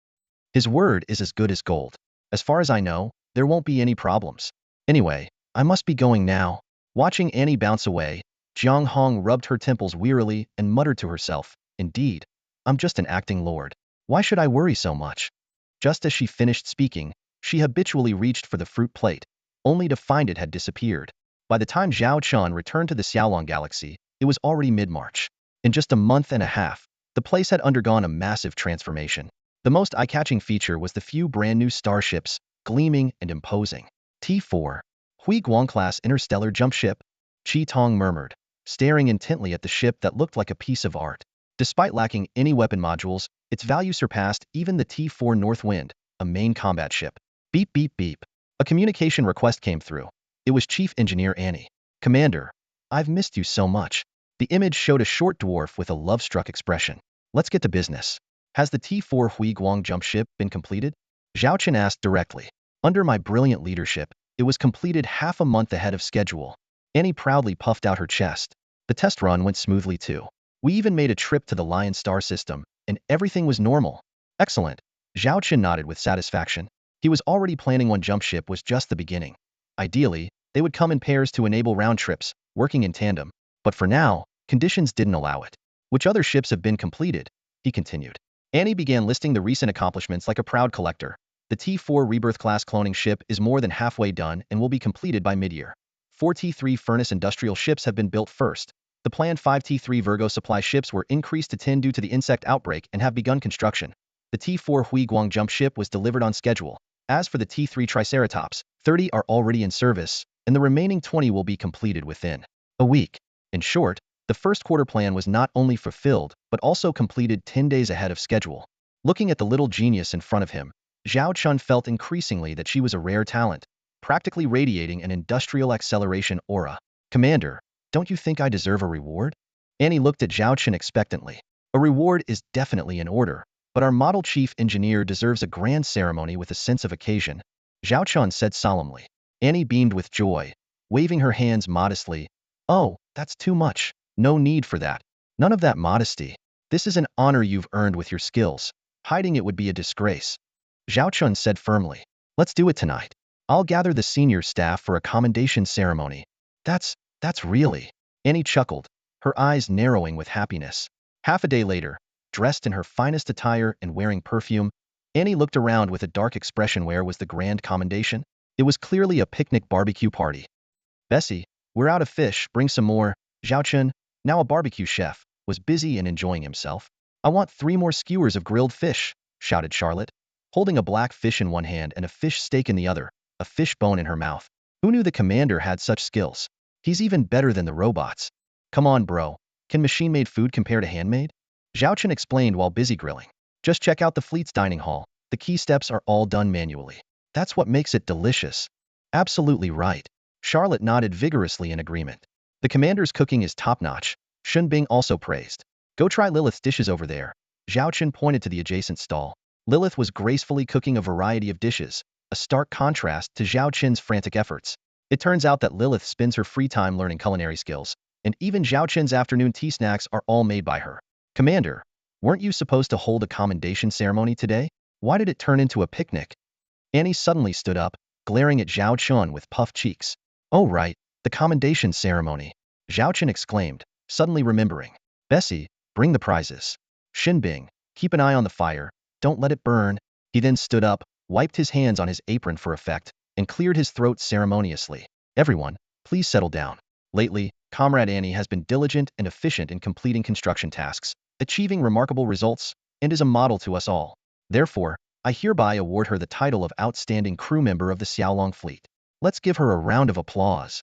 A: "His word is as good as gold. As far as I know, there won't be any problems. Anyway, I must be going now." Watching Annie bounce away, Jiang Hong rubbed her temples wearily and muttered to herself, "Indeed, I'm just an acting lord. Why should I worry so much?" Just as she finished speaking, she habitually reached for the fruit plate, only to find it had disappeared. By the time Zhao Chun returned to the Xiaolong galaxy, it was already mid-March. In just a month and a half, the place had undergone a massive transformation. The most eye-catching feature was the few brand-new starships, gleaming and imposing. T4, Hui Guang-class interstellar jump ship, Chi Tong murmured, staring intently at the ship that looked like a piece of art. Despite lacking any weapon modules, its value surpassed even the T4 Northwind, a main combat ship. Beep beep beep. A communication request came through. It was Chief Engineer Annie. "Commander, I've missed you so much." The image showed a short dwarf with a love-struck expression. "Let's get to business. Has the T4 Hui Guang jump ship been completed?" Zhao Chen asked directly. "Under my brilliant leadership, it was completed half a month ahead of schedule." Annie proudly puffed out her chest. "The test run went smoothly too. We even made a trip to the Lion Star system, and everything was normal." "Excellent." Zhao Chen nodded with satisfaction. He was already planning one jump ship was just the beginning. Ideally, they would come in pairs to enable round trips, working in tandem. But for now, conditions didn't allow it. "Which other ships have been completed?" he continued. Annie began listing the recent accomplishments like a proud collector. "The T4 Rebirth-class cloning ship is more than halfway done and will be completed by mid-year. 4 T3 furnace industrial ships have been built first. The planned 5 T3 Virgo supply ships were increased to 10 due to the insect outbreak and have begun construction. The T4 Huiguang jump ship was delivered on schedule. As for the T3 Triceratops, 30 are already in service, and the remaining 20 will be completed within a week. In short, the first quarter plan was not only fulfilled, but also completed 10 days ahead of schedule. Looking at the little genius in front of him, Zhao Chun felt increasingly that she was a rare talent, practically radiating an industrial acceleration aura. Commander, don't you think I deserve a reward? Annie looked at Zhao Chun expectantly. A reward is definitely in order, but our model chief engineer deserves a grand ceremony with a sense of occasion, Zhao Chun said solemnly. Annie beamed with joy, waving her hands modestly. Oh, that's too much. No need for that. None of that modesty. This is an honor you've earned with your skills. Hiding it would be a disgrace. Zhao Chun said firmly. Let's do it tonight. I'll gather the senior staff for a commendation ceremony. That's really. Annie chuckled, her eyes narrowing with happiness. Half a day later, dressed in her finest attire and wearing perfume, Annie looked around with a dark expression. Where was the grand commendation? It was clearly a picnic barbecue party. Bessie, we're out of fish, bring some more. Zhao Chun, now a barbecue chef, was busy and enjoying himself. I want 3 more skewers of grilled fish, shouted Charlotte, holding a black fish in one hand and a fish steak in the other, a fish bone in her mouth. Who knew the commander had such skills? He's even better than the robots. Come on, bro. Can machine-made food compare to handmade? Zhao Chun explained while busy grilling. Just check out the fleet's dining hall. The key steps are all done manually. That's what makes it delicious. Absolutely right. Charlotte nodded vigorously in agreement. The commander's cooking is top-notch, Shun Bing also praised. Go try Lilith's dishes over there. Zhao Chun pointed to the adjacent stall. Lilith was gracefully cooking a variety of dishes, a stark contrast to Zhao Chun's frantic efforts. It turns out that Lilith spends her free time learning culinary skills, and even Zhao Chun's afternoon tea snacks are all made by her. Commander, weren't you supposed to hold a commendation ceremony today? Why did it turn into a picnic? Annie suddenly stood up, glaring at Zhao Chun with puffed cheeks. Oh right, the commendation ceremony. Zhao Chun exclaimed, suddenly remembering. Bessie, bring the prizes. Shin Bing, keep an eye on the fire, don't let it burn. He then stood up, wiped his hands on his apron for effect, and cleared his throat ceremoniously. Everyone, please settle down. Lately, Comrade Annie has been diligent and efficient in completing construction tasks, achieving remarkable results, and is a model to us all. Therefore, I hereby award her the title of Outstanding Crew Member of the Xiaolong Fleet. Let's give her a round of applause.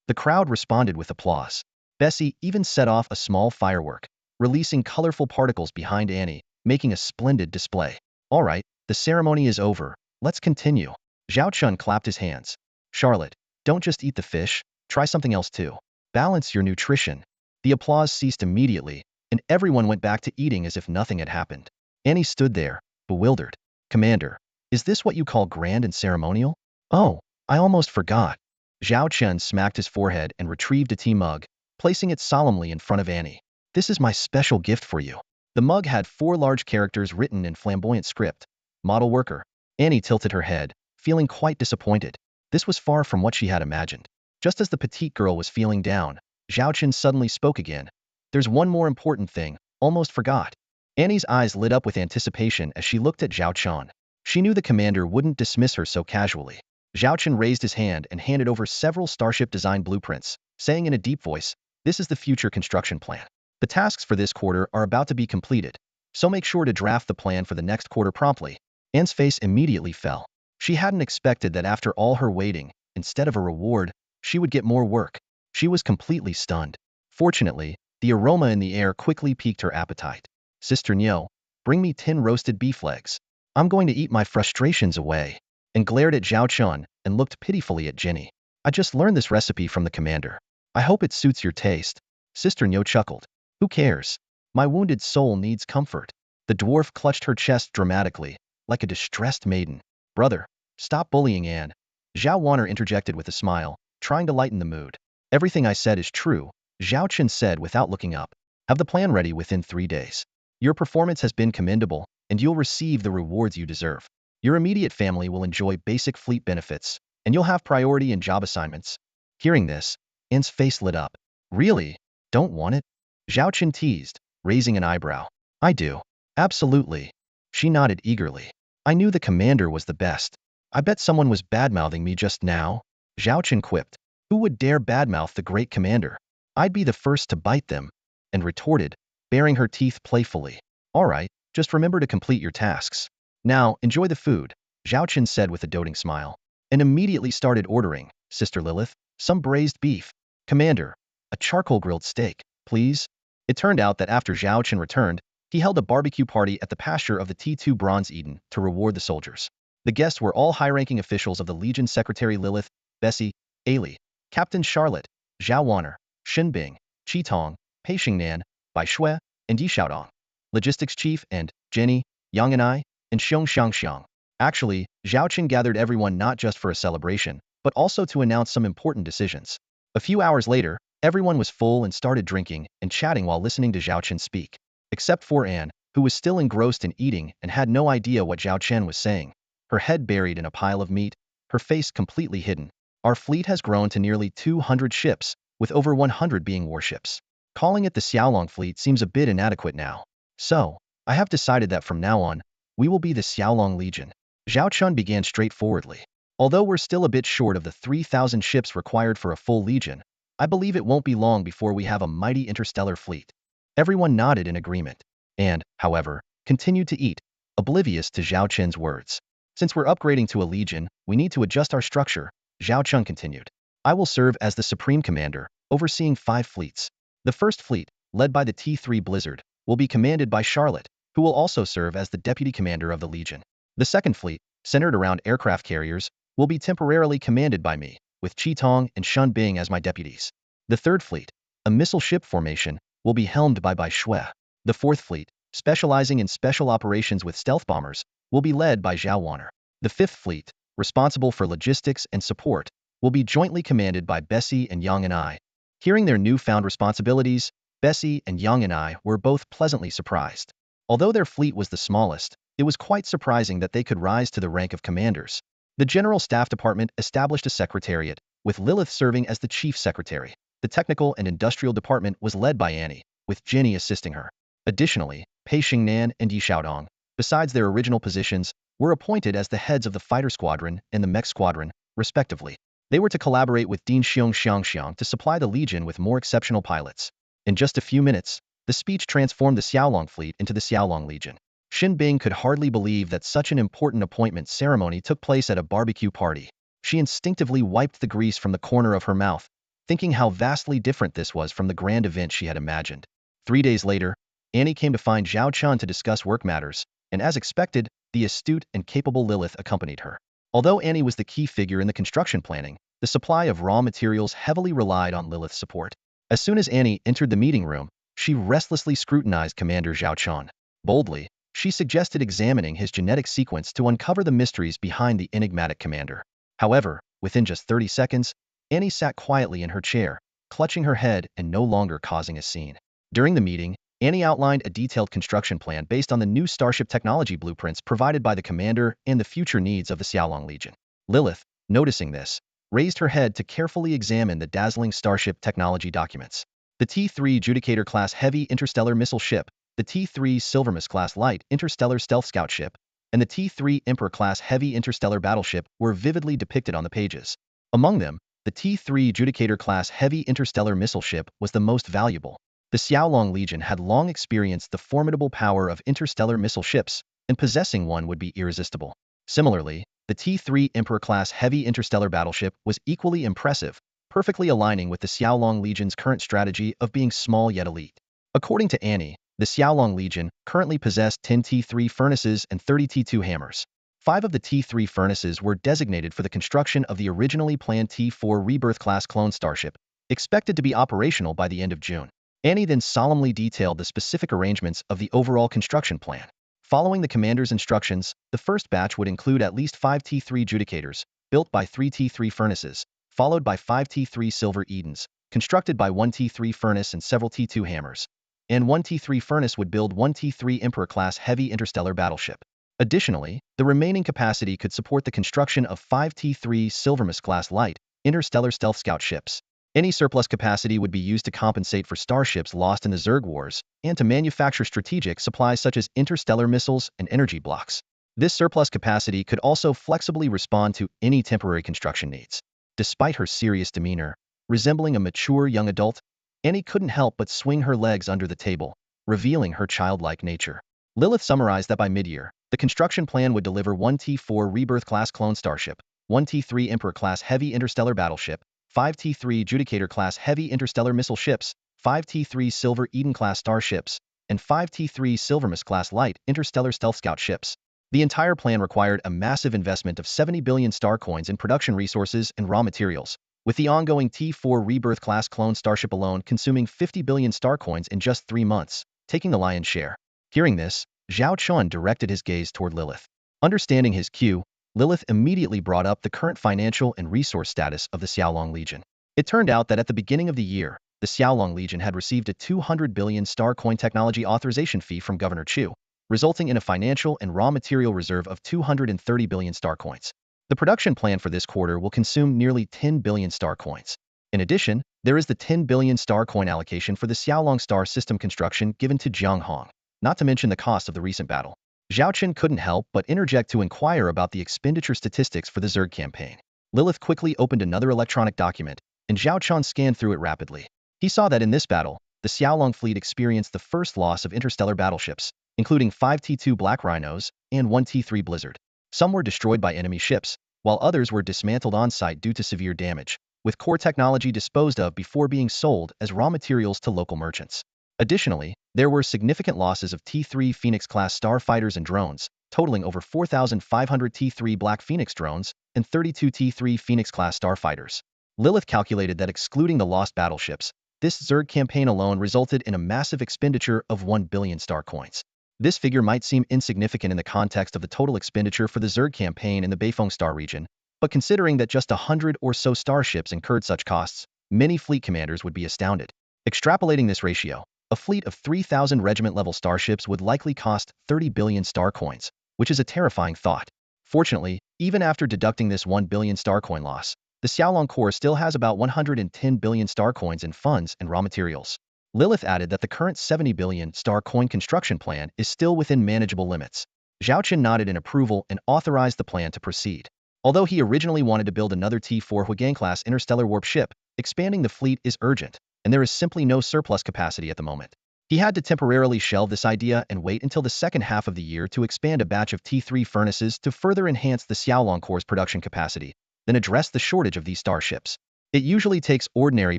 A: The crowd responded with applause. Bessie even set off a small firework, releasing colorful particles behind Annie, making a splendid display. All right, the ceremony is over. Let's continue. Zhao Chun clapped his hands. Charlotte, don't just eat the fish, try something else too. Balance your nutrition. The applause ceased immediately, and everyone went back to eating as if nothing had happened. Annie stood there, bewildered. Commander, is this what you call grand and ceremonial? Oh, I almost forgot. Zhao Chun smacked his forehead and retrieved a tea mug, placing it solemnly in front of Annie. This is my special gift for you. The mug had 4 large characters written in flamboyant script. Model worker. Annie tilted her head, feeling quite disappointed. This was far from what she had imagined. Just as the petite girl was feeling down, Zhao Chun suddenly spoke again. There's one more important thing, almost forgot. Annie's eyes lit up with anticipation as she looked at Zhao Chun. She knew the commander wouldn't dismiss her so casually. Zhao Chun raised his hand and handed over several starship design blueprints, saying in a deep voice, this is the future construction plan. The tasks for this quarter are about to be completed, so make sure to draft the plan for the next quarter promptly. Anne's face immediately fell. She hadn't expected that after all her waiting, instead of a reward, she would get more work. She was completely stunned. Fortunately, the aroma in the air quickly piqued her appetite. Sister Nyo, bring me 10 roasted beef legs. I'm going to eat my frustrations away. And glared at Zhao Chun and looked pitifully at Jinny. I just learned this recipe from the commander. I hope it suits your taste. Sister Nyo chuckled. Who cares? My wounded soul needs comfort. The dwarf clutched her chest dramatically, like a distressed maiden. Brother, stop bullying Anne. Zhao Wanner interjected with a smile, trying to lighten the mood. Everything I said is true, Zhao Chun said without looking up. Have the plan ready within 3 days. Your performance has been commendable, and you'll receive the rewards you deserve. Your immediate family will enjoy basic fleet benefits, and you'll have priority in job assignments. Hearing this, Anne's face lit up. Really? Don't want it? Zhao Chun teased, raising an eyebrow. I do. Absolutely. She nodded eagerly. I knew the commander was the best. I bet someone was badmouthing me just now. Zhao Chun quipped. Who would dare badmouth the great commander? I'd be the first to bite them. And retorted, baring her teeth playfully. All right, Just remember to complete your tasks. Now, enjoy the food, Zhao Chen said with a doting smile, and immediately started ordering. Sister Lilith, some braised beef. Commander, a charcoal-grilled steak, please. It turned out that after Zhao Chen returned, he held a barbecue party at the pasture of the T2 Bronze Eden to reward the soldiers. The guests were all high-ranking officials of the Legion: Secretary Lilith, Bessie, Ailey, Captain Charlotte, Zhao Wanner, Shinbing, Qitong, Pei Xingnan, Bai Shui, and Yi Xiaodong, Logistics Chief, and Jenny, Yang and I, and Xiong Xiang. Actually, Zhao Chen gathered everyone not just for a celebration, but also to announce some important decisions. A few hours later, everyone was full and started drinking and chatting while listening to Zhao Chen speak. Except for Anne, who was still engrossed in eating and had no idea what Zhao Chen was saying. Her head buried in a pile of meat, her face completely hidden. Our fleet has grown to nearly 200 ships, with over 100 being warships. Calling it the Xiaolong fleet seems a bit inadequate now. So, I have decided that from now on, we will be the Xiaolong Legion. Zhao Chun began straightforwardly. Although we're still a bit short of the 3,000 ships required for a full legion, I believe it won't be long before we have a mighty interstellar fleet. Everyone nodded in agreement, and, however, continued to eat, oblivious to Zhao Chen's words. Since we're upgrading to a legion, we need to adjust our structure, Zhao Chun continued. I will serve as the Supreme Commander, overseeing 5 fleets. The first fleet, led by the T3 Blizzard, will be commanded by Charlotte, who will also serve as the Deputy Commander of the Legion. The second fleet, centered around aircraft carriers, will be temporarily commanded by me, with Qitong and Shun Bing as my deputies. The third fleet, a missile ship formation, will be helmed by Bai Shui. The fourth fleet, specializing in special operations with stealth bombers, will be led by Zhao Wanner. The fifth fleet, responsible for logistics and support, will be jointly commanded by Bessie and Yang and I. Hearing their newfound responsibilities, Bessie and Yang and I were both pleasantly surprised. Although their fleet was the smallest, it was quite surprising that they could rise to the rank of commanders. The General Staff Department established a secretariat, with Lilith serving as the chief secretary. The Technical and Industrial Department was led by Annie, with Jenny assisting her. Additionally, Pei Xingnan and Yi Xiaodong, besides their original positions, were appointed as the heads of the Fighter Squadron and the Mech Squadron, respectively. They were to collaborate with Dean Xiang to supply the Legion with more exceptional pilots. In just a few minutes, the speech transformed the Xiaolong fleet into the Xiaolong Legion. Xin Bing could hardly believe that such an important appointment ceremony took place at a barbecue party. She instinctively wiped the grease from the corner of her mouth, thinking how vastly different this was from the grand event she had imagined. 3 days later, Annie came to find Zhao Chun to discuss work matters, and as expected, the astute and capable Lilith accompanied her. Although Annie was the key figure in the construction planning, the supply of raw materials heavily relied on Lilith's support. As soon as Annie entered the meeting room, she restlessly scrutinized Commander Zhao Chun. Boldly, she suggested examining his genetic sequence to uncover the mysteries behind the enigmatic commander. However, within just 30 seconds, Annie sat quietly in her chair, clutching her head and no longer causing a scene. During the meeting, Annie outlined a detailed construction plan based on the new starship technology blueprints provided by the commander and the future needs of the Xiaolong Legion. Lilith, noticing this, raised her head to carefully examine the dazzling starship technology documents. The T3 Judicator-class heavy interstellar missile ship, the T3 Silvermus-class light interstellar stealth scout ship, and the T3 Emperor-class heavy interstellar battleship were vividly depicted on the pages. Among them, the T3 Judicator-class heavy interstellar missile ship was the most valuable. The Xiaolong Legion had long experienced the formidable power of interstellar missile ships, and possessing one would be irresistible. Similarly, the T3 Emperor-class heavy interstellar battleship was equally impressive, perfectly aligning with the Xiaolong Legion's current strategy of being small yet elite. According to Annie, the Xiaolong Legion currently possessed 10 T3 furnaces and 30 T2 hammers. 5 of the T3 furnaces were designated for the construction of the originally planned T4 Rebirth-class clone starship, expected to be operational by the end of June. Annie then solemnly detailed the specific arrangements of the overall construction plan. Following the commander's instructions, the first batch would include at least 5 T3 Judicators, built by 3 T3 furnaces, followed by 5 T3 Silver Edens, constructed by 1 T3 furnace and several T2 hammers. And 1 T3 furnace would build 1 T3 Emperor-class heavy interstellar battleship. Additionally, the remaining capacity could support the construction of 5 T3 Silvermus-class light interstellar stealth scout ships. Any surplus capacity would be used to compensate for starships lost in the Zerg Wars and to manufacture strategic supplies such as interstellar missiles and energy blocks. This surplus capacity could also flexibly respond to any temporary construction needs. Despite her serious demeanor, resembling a mature young adult, Annie couldn't help but swing her legs under the table, revealing her childlike nature. Lilith summarized that by mid-year, the construction plan would deliver one T4 Rebirth-class clone starship, one T3 Emperor-class heavy interstellar battleship, 5 T3 Judicator-class heavy interstellar missile ships, 5 T3 Silver Eden-class starships, and 5 T3 Silvermus-class light interstellar stealth scout ships. The entire plan required a massive investment of 70 billion star coins in production resources and raw materials, with the ongoing T4 Rebirth-class clone starship alone consuming 50 billion star coins in just 3 months, taking the lion's share. Hearing this, Zhao Chun directed his gaze toward Lilith. Understanding his cue, Lilith immediately brought up the current financial and resource status of the Xiaolong Legion. It turned out that at the beginning of the year, the Xiaolong Legion had received a 200 billion star coin technology authorization fee from Governor Chu, resulting in a financial and raw material reserve of 230 billion star coins. The production plan for this quarter will consume nearly 10 billion star coins. In addition, there is the 10 billion star coin allocation for the Xiaolong star system construction given to Jiang Hong, not to mention the cost of the recent battle. Zhao Chen couldn't help but interject to inquire about the expenditure statistics for the Zerg campaign. Lilith quickly opened another electronic document, and Zhao Chen scanned through it rapidly. He saw that in this battle, the Xiaolong fleet experienced the first loss of interstellar battleships, including 5 T2 Black Rhinos and 1 T3 Blizzard. Some were destroyed by enemy ships, while others were dismantled on-site due to severe damage, with core technology disposed of before being sold as raw materials to local merchants. Additionally, there were significant losses of T3 Phoenix-class starfighters and drones, totaling over 4,500 T3 Black Phoenix drones and 32 T3 Phoenix-class starfighters. Lilith calculated that excluding the lost battleships, this Zerg campaign alone resulted in a massive expenditure of 1 billion star coins. This figure might seem insignificant in the context of the total expenditure for the Zerg campaign in the Beifeng Star region, but considering that just 100 or so starships incurred such costs, many fleet commanders would be astounded. Extrapolating this ratio, a fleet of 3,000 regiment-level starships would likely cost 30 billion star coins, which is a terrifying thought. Fortunately, even after deducting this 1 billion star coin loss, the Xiaolong Corps still has about 110 billion star coins in funds and raw materials. Lilith added that the current 70 billion star coin construction plan is still within manageable limits. Zhao Chen nodded in approval and authorized the plan to proceed. Although he originally wanted to build another T4 Huigang-class interstellar warp ship, expanding the fleet is urgent, and there is simply no surplus capacity at the moment. He had to temporarily shelve this idea and wait until the second half of the year to expand a batch of T3 furnaces to further enhance the Xiaolong Corps' production capacity, then address the shortage of these starships. It usually takes ordinary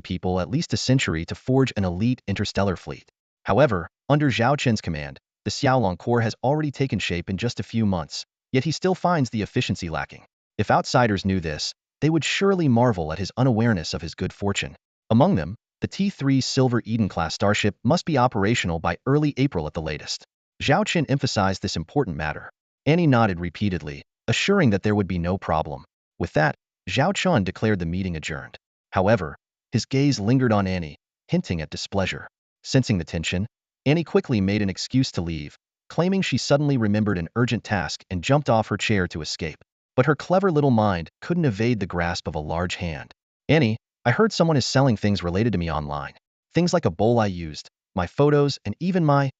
A: people at least a century to forge an elite interstellar fleet. However, under Zhao Chen's command, the Xiaolong Corps has already taken shape in just a few months, yet he still finds the efficiency lacking. If outsiders knew this, they would surely marvel at his unawareness of his good fortune. Among them, the T3 Silver Eden-class starship must be operational by early April at the latest. Zhao Chen emphasized this important matter. Annie nodded repeatedly, assuring that there would be no problem. With that, Zhao Chun declared the meeting adjourned. However, his gaze lingered on Annie, hinting at displeasure. Sensing the tension, Annie quickly made an excuse to leave, claiming she suddenly remembered an urgent task and jumped off her chair to escape. But her clever little mind couldn't evade the grasp of a large hand. Annie, I heard someone is selling things related to me online. Things like a bowl I used, my photos, and even my...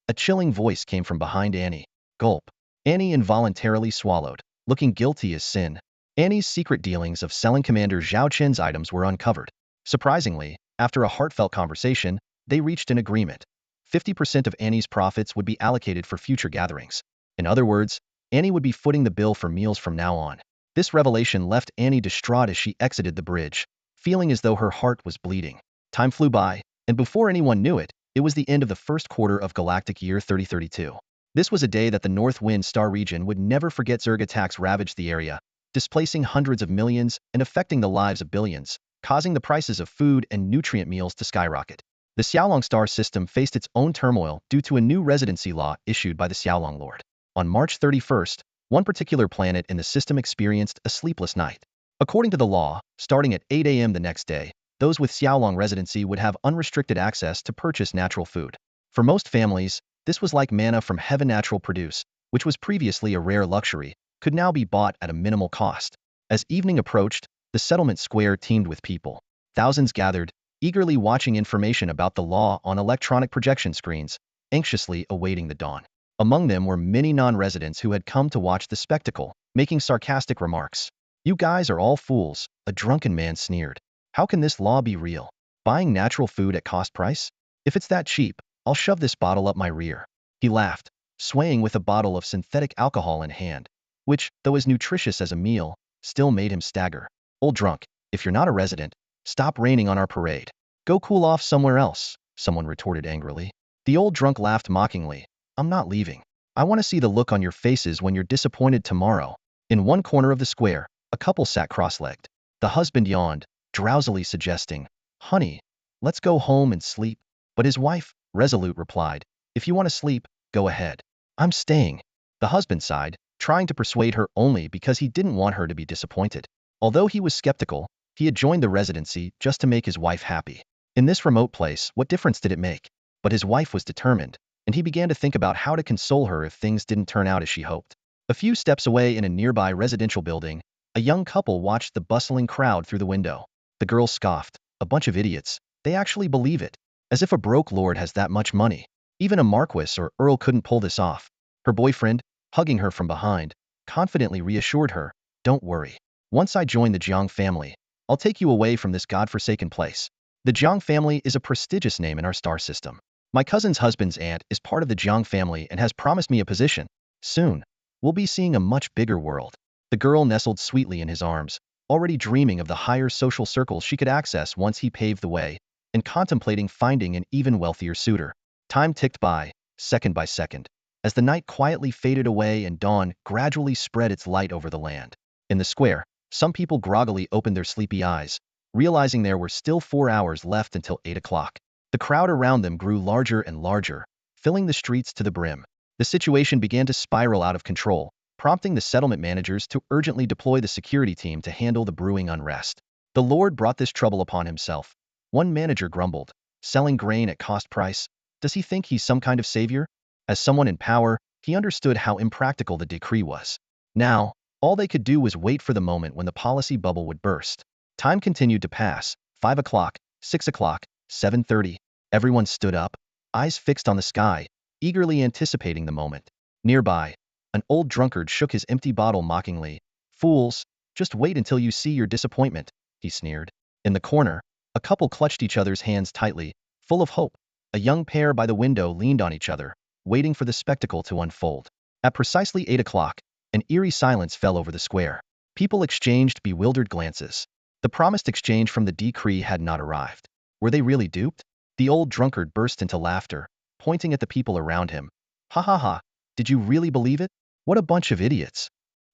A: A chilling voice came from behind Annie. Gulp. Annie involuntarily swallowed, looking guilty as sin. Annie's secret dealings of selling Commander Zhao Chen's items were uncovered. Surprisingly, after a heartfelt conversation, they reached an agreement. 50% of Annie's profits would be allocated for future gatherings. In other words, Annie would be footing the bill for meals from now on. This revelation left Annie distraught as she exited the bridge, feeling as though her heart was bleeding. Time flew by, and before anyone knew it, it was the end of the first quarter of Galactic Year 3032. This was a day that the North Wind Star region would never forget. Zerg attacks ravaged the area, displacing hundreds of millions and affecting the lives of billions, causing the prices of food and nutrient meals to skyrocket. The Xiaolong star system faced its own turmoil due to a new residency law issued by the Xiaolong Lord. On March 31st, one particular planet in the system experienced a sleepless night. According to the law, starting at 8 a.m. the next day, those with Xiaolong residency would have unrestricted access to purchase natural food. For most families, this was like manna from heaven. Natural produce, which was previously a rare luxury, could now be bought at a minimal cost. As evening approached, the settlement square teemed with people. Thousands gathered, eagerly watching information about the law on electronic projection screens, anxiously awaiting the dawn. Among them were many non-residents who had come to watch the spectacle, making sarcastic remarks. "You guys are all fools," a drunken man sneered. "How can this law be real? Buying natural food at cost price? If it's that cheap, I'll shove this bottle up my rear." He laughed, swaying with a bottle of synthetic alcohol in hand, which, though as nutritious as a meal, still made him stagger. Old drunk, if you're not a resident, stop raining on our parade. Go cool off somewhere else, someone retorted angrily. The old drunk laughed mockingly. I'm not leaving. I want to see the look on your faces when you're disappointed tomorrow. In one corner of the square, a couple sat cross-legged. The husband yawned, drowsily suggesting, "Honey, let's go home and sleep." But his wife, resolute, replied, "If you want to sleep, go ahead. I'm staying." The husband sighed, trying to persuade her only because he didn't want her to be disappointed. Although he was skeptical, he had joined the residency just to make his wife happy. In this remote place, what difference did it make? But his wife was determined, and he began to think about how to console her if things didn't turn out as she hoped. A few steps away in a nearby residential building, a young couple watched the bustling crowd through the window. The girl scoffed, "A bunch of idiots. They actually believe it. As if a broke lord has that much money. Even a marquis or earl couldn't pull this off." Her boyfriend, hugging her from behind, confidently reassured her, "Don't worry. Once I join the Jiang family, I'll take you away from this godforsaken place." The Jiang family is a prestigious name in our star system. My cousin's husband's aunt is part of the Jiang family and has promised me a position. Soon, we'll be seeing a much bigger world. The girl nestled sweetly in his arms, already dreaming of the higher social circles she could access once he paved the way, and contemplating finding an even wealthier suitor. Time ticked by, second by second, as the night quietly faded away and dawn gradually spread its light over the land. In the square, some people groggily opened their sleepy eyes, realizing there were still 4 hours left until 8 o'clock. The crowd around them grew larger and larger, filling the streets to the brim. The situation began to spiral out of control, prompting the settlement managers to urgently deploy the security team to handle the brewing unrest. The Lord brought this trouble upon himself. One manager grumbled, "Selling grain at cost price? Does he think he's some kind of savior?" As someone in power, he understood how impractical the decree was. Now, all they could do was wait for the moment when the policy bubble would burst. Time continued to pass. 5 o'clock, 6 o'clock, 7:30. Everyone stood up, eyes fixed on the sky, eagerly anticipating the moment. Nearby, an old drunkard shook his empty bottle mockingly. "Fools, just wait until you see your disappointment," he sneered. In the corner, a couple clutched each other's hands tightly, full of hope. A young pair by the window leaned on each other, waiting for the spectacle to unfold. At precisely 8 o'clock, an eerie silence fell over the square. People exchanged bewildered glances. The promised exchange from the decree had not arrived. Were they really duped? The old drunkard burst into laughter, pointing at the people around him. "Ha ha ha, did you really believe it? What a bunch of idiots."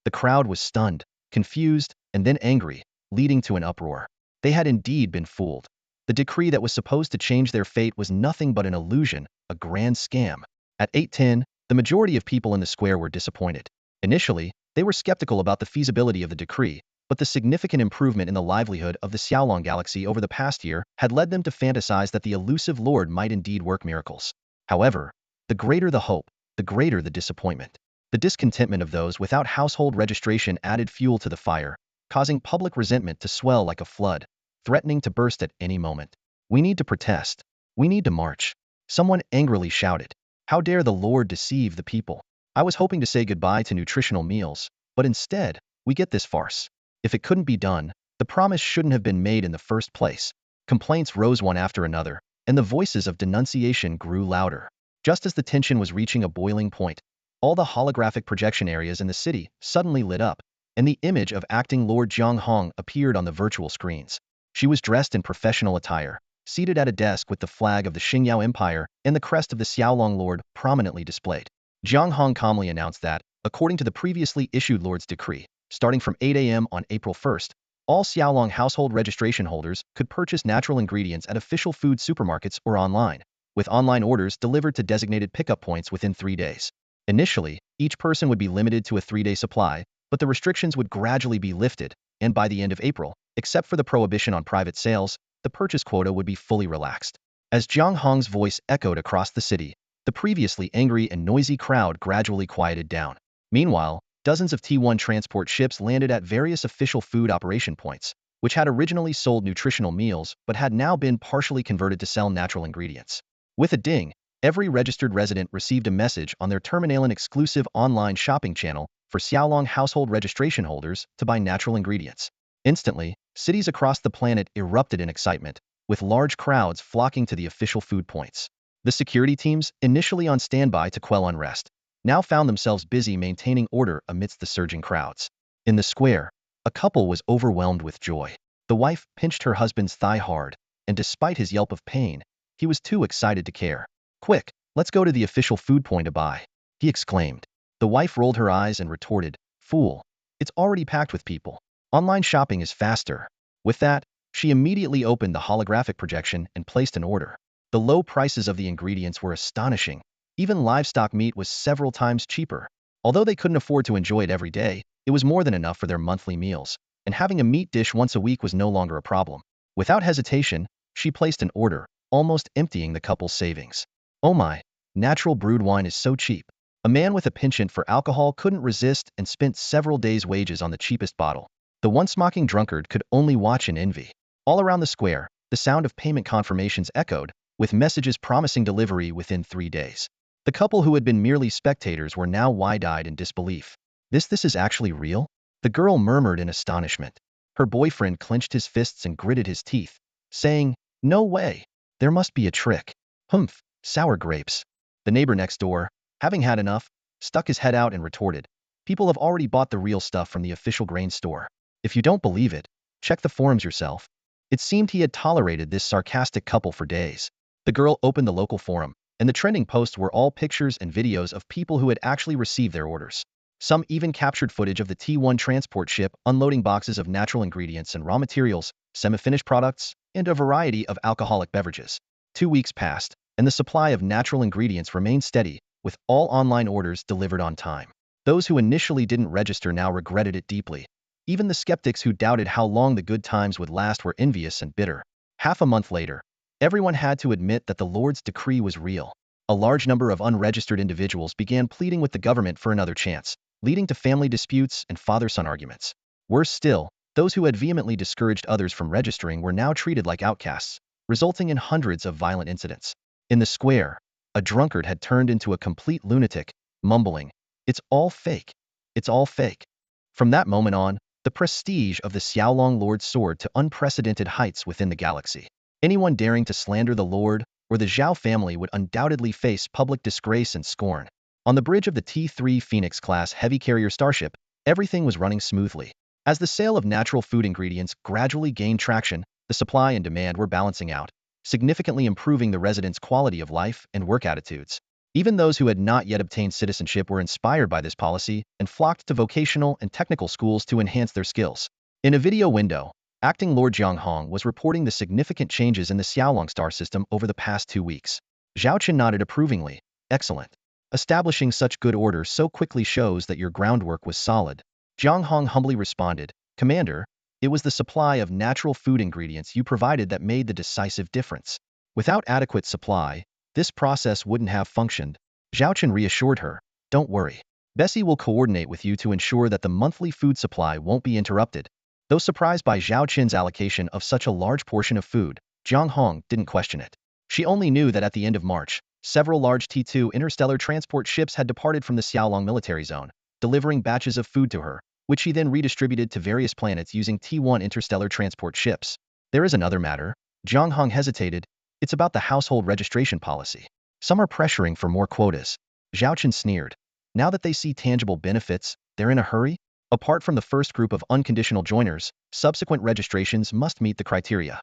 A: The crowd was stunned, confused, and then angry, leading to an uproar. They had indeed been fooled. The decree that was supposed to change their fate was nothing but an illusion, a grand scam. At 8:10, the majority of people in the square were disappointed. Initially, they were skeptical about the feasibility of the decree, but the significant improvement in the livelihood of the Xiaolong galaxy over the past year had led them to fantasize that the elusive lord might indeed work miracles. However, the greater the hope, the greater the disappointment. The discontentment of those without household registration added fuel to the fire, causing public resentment to swell like a flood, threatening to burst at any moment. "We need to protest. We need to march," someone angrily shouted. "How dare the Lord deceive the people? I was hoping to say goodbye to nutritional meals, but instead, we get this farce." If it couldn't be done, the promise shouldn't have been made in the first place. Complaints rose one after another, and the voices of denunciation grew louder. Just as the tension was reaching a boiling point, all the holographic projection areas in the city suddenly lit up, and the image of acting Lord Jiang Hong appeared on the virtual screens. She was dressed in professional attire, seated at a desk with the flag of the Xingyao Empire and the crest of the Xiaolong Lord prominently displayed. Jiang Hong calmly announced that, according to the previously issued Lord's decree, starting from 8 a.m. on April 1st, all Xiaolong household registration holders could purchase natural ingredients at official food supermarkets or online, with online orders delivered to designated pickup points within 3 days. Initially, each person would be limited to a 3-day supply, but the restrictions would gradually be lifted, and by the end of April, except for the prohibition on private sales, the purchase quota would be fully relaxed. As Jiang Hong's voice echoed across the city, the previously angry and noisy crowd gradually quieted down. Meanwhile, dozens of T1 transport ships landed at various official food operation points, which had originally sold nutritional meals but had now been partially converted to sell natural ingredients. With a ding, every registered resident received a message on their Terminalan exclusive online shopping channel for Xiaolong household registration holders to buy natural ingredients. Instantly, cities across the planet erupted in excitement, with large crowds flocking to the official food points. The security teams, initially on standby to quell unrest, now found themselves busy maintaining order amidst the surging crowds. In the square, a couple was overwhelmed with joy. The wife pinched her husband's thigh hard, and despite his yelp of pain, he was too excited to care. "Quick, let's go to the official food point to buy," he exclaimed. The wife rolled her eyes and retorted, "Fool, it's already packed with people. Online shopping is faster." With that, she immediately opened the holographic projection and placed an order. The low prices of the ingredients were astonishing. Even livestock meat was several times cheaper. Although they couldn't afford to enjoy it every day, it was more than enough for their monthly meals, and having a meat dish once a week was no longer a problem. Without hesitation, she placed an order, almost emptying the couple's savings. "Oh my, natural brewed wine is so cheap." A man with a penchant for alcohol couldn't resist and spent several days' wages on the cheapest bottle. The once-mocking drunkard could only watch in envy. All around the square, the sound of payment confirmations echoed, with messages promising delivery within 3 days. The couple who had been merely spectators were now wide-eyed in disbelief. This is actually real?" The girl murmured in astonishment. Her boyfriend clenched his fists and gritted his teeth, saying, "No way. There must be a trick." "Humph, sour grapes." The neighbor next door, having had enough, stuck his head out and retorted, "People have already bought the real stuff from the official grain store. If you don't believe it, check the forums yourself." It seemed he had tolerated this sarcastic couple for days. The girl opened the local forum, and the trending posts were all pictures and videos of people who had actually received their orders. Some even captured footage of the T1 transport ship unloading boxes of natural ingredients and raw materials, semi-finished products, and a variety of alcoholic beverages. 2 weeks passed, and the supply of natural ingredients remained steady, with all online orders delivered on time. Those who initially didn't register now regretted it deeply. Even the skeptics who doubted how long the good times would last were envious and bitter. Half a month later, everyone had to admit that the Lord's decree was real. A large number of unregistered individuals began pleading with the government for another chance, leading to family disputes and father-son arguments. Worse still, those who had vehemently discouraged others from registering were now treated like outcasts, resulting in hundreds of violent incidents. In the square, a drunkard had turned into a complete lunatic, mumbling, "It's all fake. It's all fake." From that moment on, the prestige of the Xiaolong Lord soared to unprecedented heights within the galaxy. Anyone daring to slander the Lord or the Zhao family would undoubtedly face public disgrace and scorn. On the bridge of the T3 Phoenix-class heavy carrier starship, everything was running smoothly. As the sale of natural food ingredients gradually gained traction, the supply and demand were balancing out, significantly improving the residents' quality of life and work attitudes. Even those who had not yet obtained citizenship were inspired by this policy and flocked to vocational and technical schools to enhance their skills. In a video window, acting Lord Jianghong was reporting the significant changes in the Xiaolong star system over the past 2 weeks. Zhao Qin nodded approvingly. "Excellent. Establishing such good order so quickly shows that your groundwork was solid." Jiang Hong humbly responded, "Commander, it was the supply of natural food ingredients you provided that made the decisive difference. Without adequate supply, this process wouldn't have functioned." Zhao Qin reassured her, "Don't worry. Bessie will coordinate with you to ensure that the monthly food supply won't be interrupted." Though surprised by Zhao Qin's allocation of such a large portion of food, Jiang Hong didn't question it. She only knew that at the end of March, several large T2 interstellar transport ships had departed from the Xiaolong military zone, delivering batches of food to her, which she then redistributed to various planets using T1 interstellar transport ships. "There is another matter." Jiang Hong hesitated. "It's about the household registration policy. Some are pressuring for more quotas." Zhao Qin sneered. "Now that they see tangible benefits, they're in a hurry?" Apart from the first group of unconditional joiners, subsequent registrations must meet the criteria: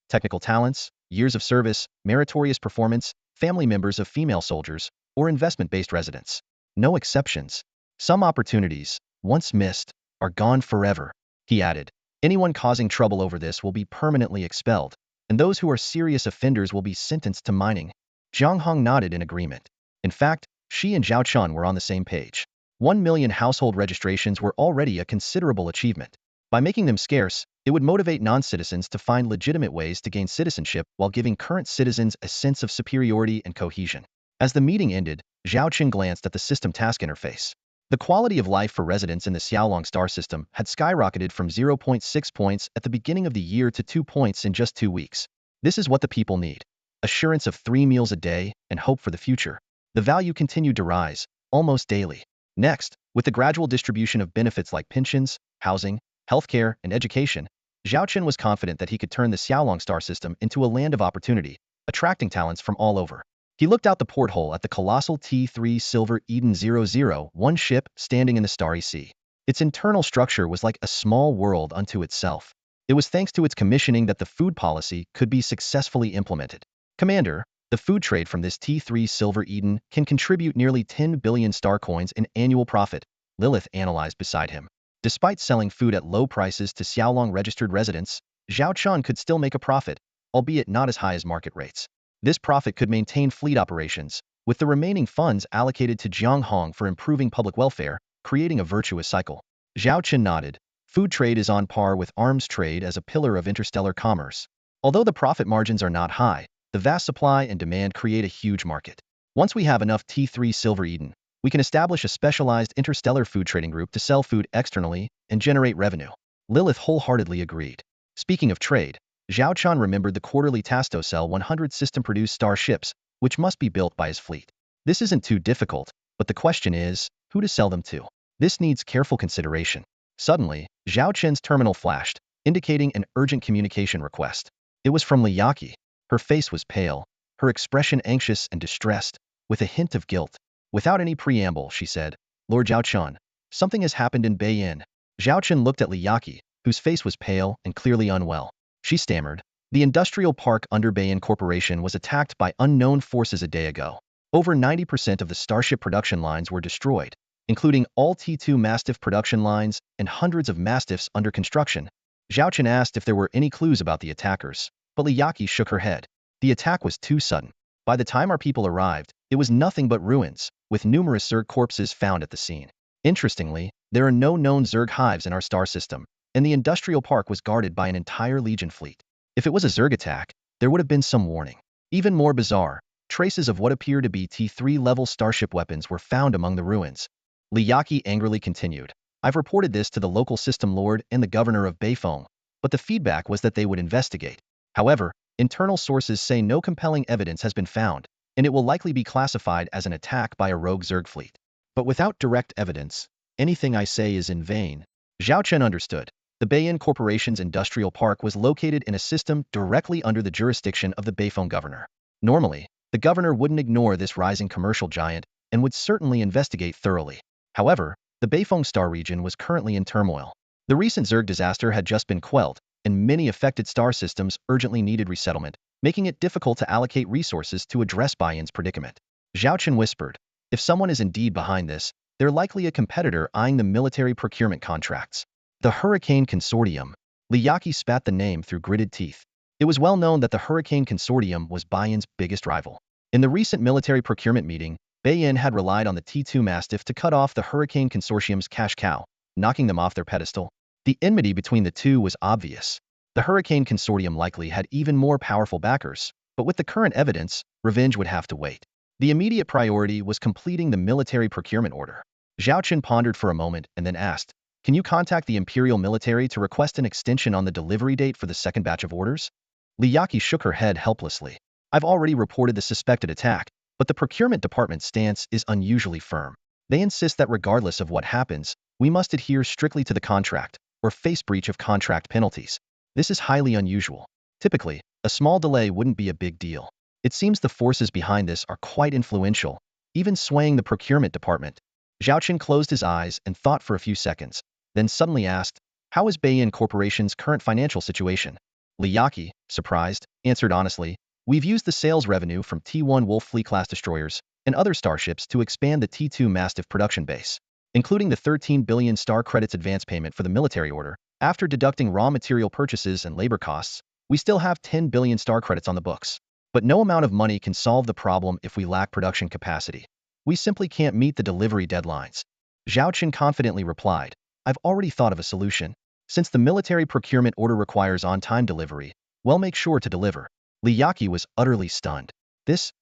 A: technical talents, years of service, meritorious performance, family members of female soldiers, or investment-based residents. No exceptions. "Some opportunities, once missed, are gone forever," he added. "Anyone causing trouble over this will be permanently expelled, and those who are serious offenders will be sentenced to mining." Jiang Hong nodded in agreement. In fact, she and Zhao Chun were on the same page. 1 million household registrations were already a considerable achievement. By making them scarce, it would motivate non-citizens to find legitimate ways to gain citizenship while giving current citizens a sense of superiority and cohesion. As the meeting ended, Zhao Qin glanced at the system task interface. The quality of life for residents in the Xiaolong star system had skyrocketed from 0.6 points at the beginning of the year to 2 points in just 2 weeks. This is what the people need: assurance of 3 meals a day and hope for the future. The value continued to rise, almost daily. Next, with the gradual distribution of benefits like pensions, housing, healthcare, and education, Zhao Qin was confident that he could turn the Xiaolong star system into a land of opportunity, attracting talents from all over. He looked out the porthole at the colossal T3 Silver Eden 001 ship standing in the starry sea. Its internal structure was like a small world unto itself. It was thanks to its commissioning that the food policy could be successfully implemented. Commander, the food trade from this T3 Silver Eden can contribute nearly 10 billion star coins in annual profit, Lilith analyzed beside him. Despite selling food at low prices to Xiaolong registered residents, Zhao Chun could still make a profit, albeit not as high as market rates. This profit could maintain fleet operations, with the remaining funds allocated to Jianghong for improving public welfare, creating a virtuous cycle. Zhao Chun nodded. Food trade is on par with arms trade as a pillar of interstellar commerce. Although the profit margins are not high, the vast supply and demand create a huge market. Once we have enough T3 Silver Eden, we can establish a specialized interstellar food trading group to sell food externally and generate revenue. Lilith wholeheartedly agreed. Speaking of trade, Zhao Chun remembered the quarterly Tastocell 100 system-produced starships, which must be built by his fleet. This isn't too difficult, but the question is, who to sell them to? This needs careful consideration. Suddenly, Zhao Chen's terminal flashed, indicating an urgent communication request. It was from Liyaki. Her face was pale, her expression anxious and distressed, with a hint of guilt. Without any preamble, she said, Lord Zhao Chun, something has happened in Beiyin. Zhao Chun looked at Liyaki, whose face was pale and clearly unwell. She stammered. The industrial park under Beiyin Corporation was attacked by unknown forces a day ago. Over 90% of the Starship production lines were destroyed, including all T2 Mastiff production lines and hundreds of Mastiffs under construction. Zhao Chun asked if there were any clues about the attackers, but Liyaki shook her head. The attack was too sudden. By the time our people arrived, it was nothing but ruins, with numerous Zerg corpses found at the scene. Interestingly, there are no known Zerg hives in our star system, and the industrial park was guarded by an entire Legion fleet. If it was a Zerg attack, there would have been some warning. Even more bizarre, traces of what appear to be T3-level starship weapons were found among the ruins. Liyaki angrily continued. I've reported this to the local system lord and the governor of Beifeng, but the feedback was that they would investigate. However, internal sources say no compelling evidence has been found, and it will likely be classified as an attack by a rogue Zerg fleet. But without direct evidence, anything I say is in vain. Zhao Chen understood. The Beiyin Corporation's industrial park was located in a system directly under the jurisdiction of the Beifeng governor. Normally, the governor wouldn't ignore this rising commercial giant and would certainly investigate thoroughly. However, the Beifeng star region was currently in turmoil. The recent Zerg disaster had just been quelled, and many affected star systems urgently needed resettlement, making it difficult to allocate resources to address Beiyin's predicament. Zhao Chen whispered, if someone is indeed behind this, they're likely a competitor eyeing the military procurement contracts. The Hurricane Consortium. Liyaki spat the name through gritted teeth. It was well known that the Hurricane Consortium was Beiyin's biggest rival. In the recent military procurement meeting, Beiyin had relied on the T2 Mastiff to cut off the Hurricane Consortium's cash cow, knocking them off their pedestal. The enmity between the two was obvious. The Hurricane Consortium likely had even more powerful backers, but with the current evidence, revenge would have to wait. The immediate priority was completing the military procurement order. Zhao Chen pondered for a moment and then asked, can you contact the Imperial military to request an extension on the delivery date for the second batch of orders? Liyaki shook her head helplessly. I've already reported the suspected attack, but the procurement department's stance is unusually firm. They insist that regardless of what happens, we must adhere strictly to the contract, or face breach of contract penalties. This is highly unusual. Typically, a small delay wouldn't be a big deal. It seems the forces behind this are quite influential, even swaying the procurement department. Zhao Chen closed his eyes and thought for a few seconds, then suddenly asked, how is Beiyin Corporation's current financial situation? Liyaki, surprised, answered honestly, we've used the sales revenue from T1 Wolf Fleet-class destroyers and other starships to expand the T2 Mastiff production base. Including the 13 billion star credits advance payment for the military order, after deducting raw material purchases and labor costs, we still have 10 billion star credits on the books. But no amount of money can solve the problem if we lack production capacity. We simply can't meet the delivery deadlines. Zhao Chen confidently replied, I've already thought of a solution. Since the military procurement order requires on-time delivery, we'll make sure to deliver. Liyaki was utterly stunned.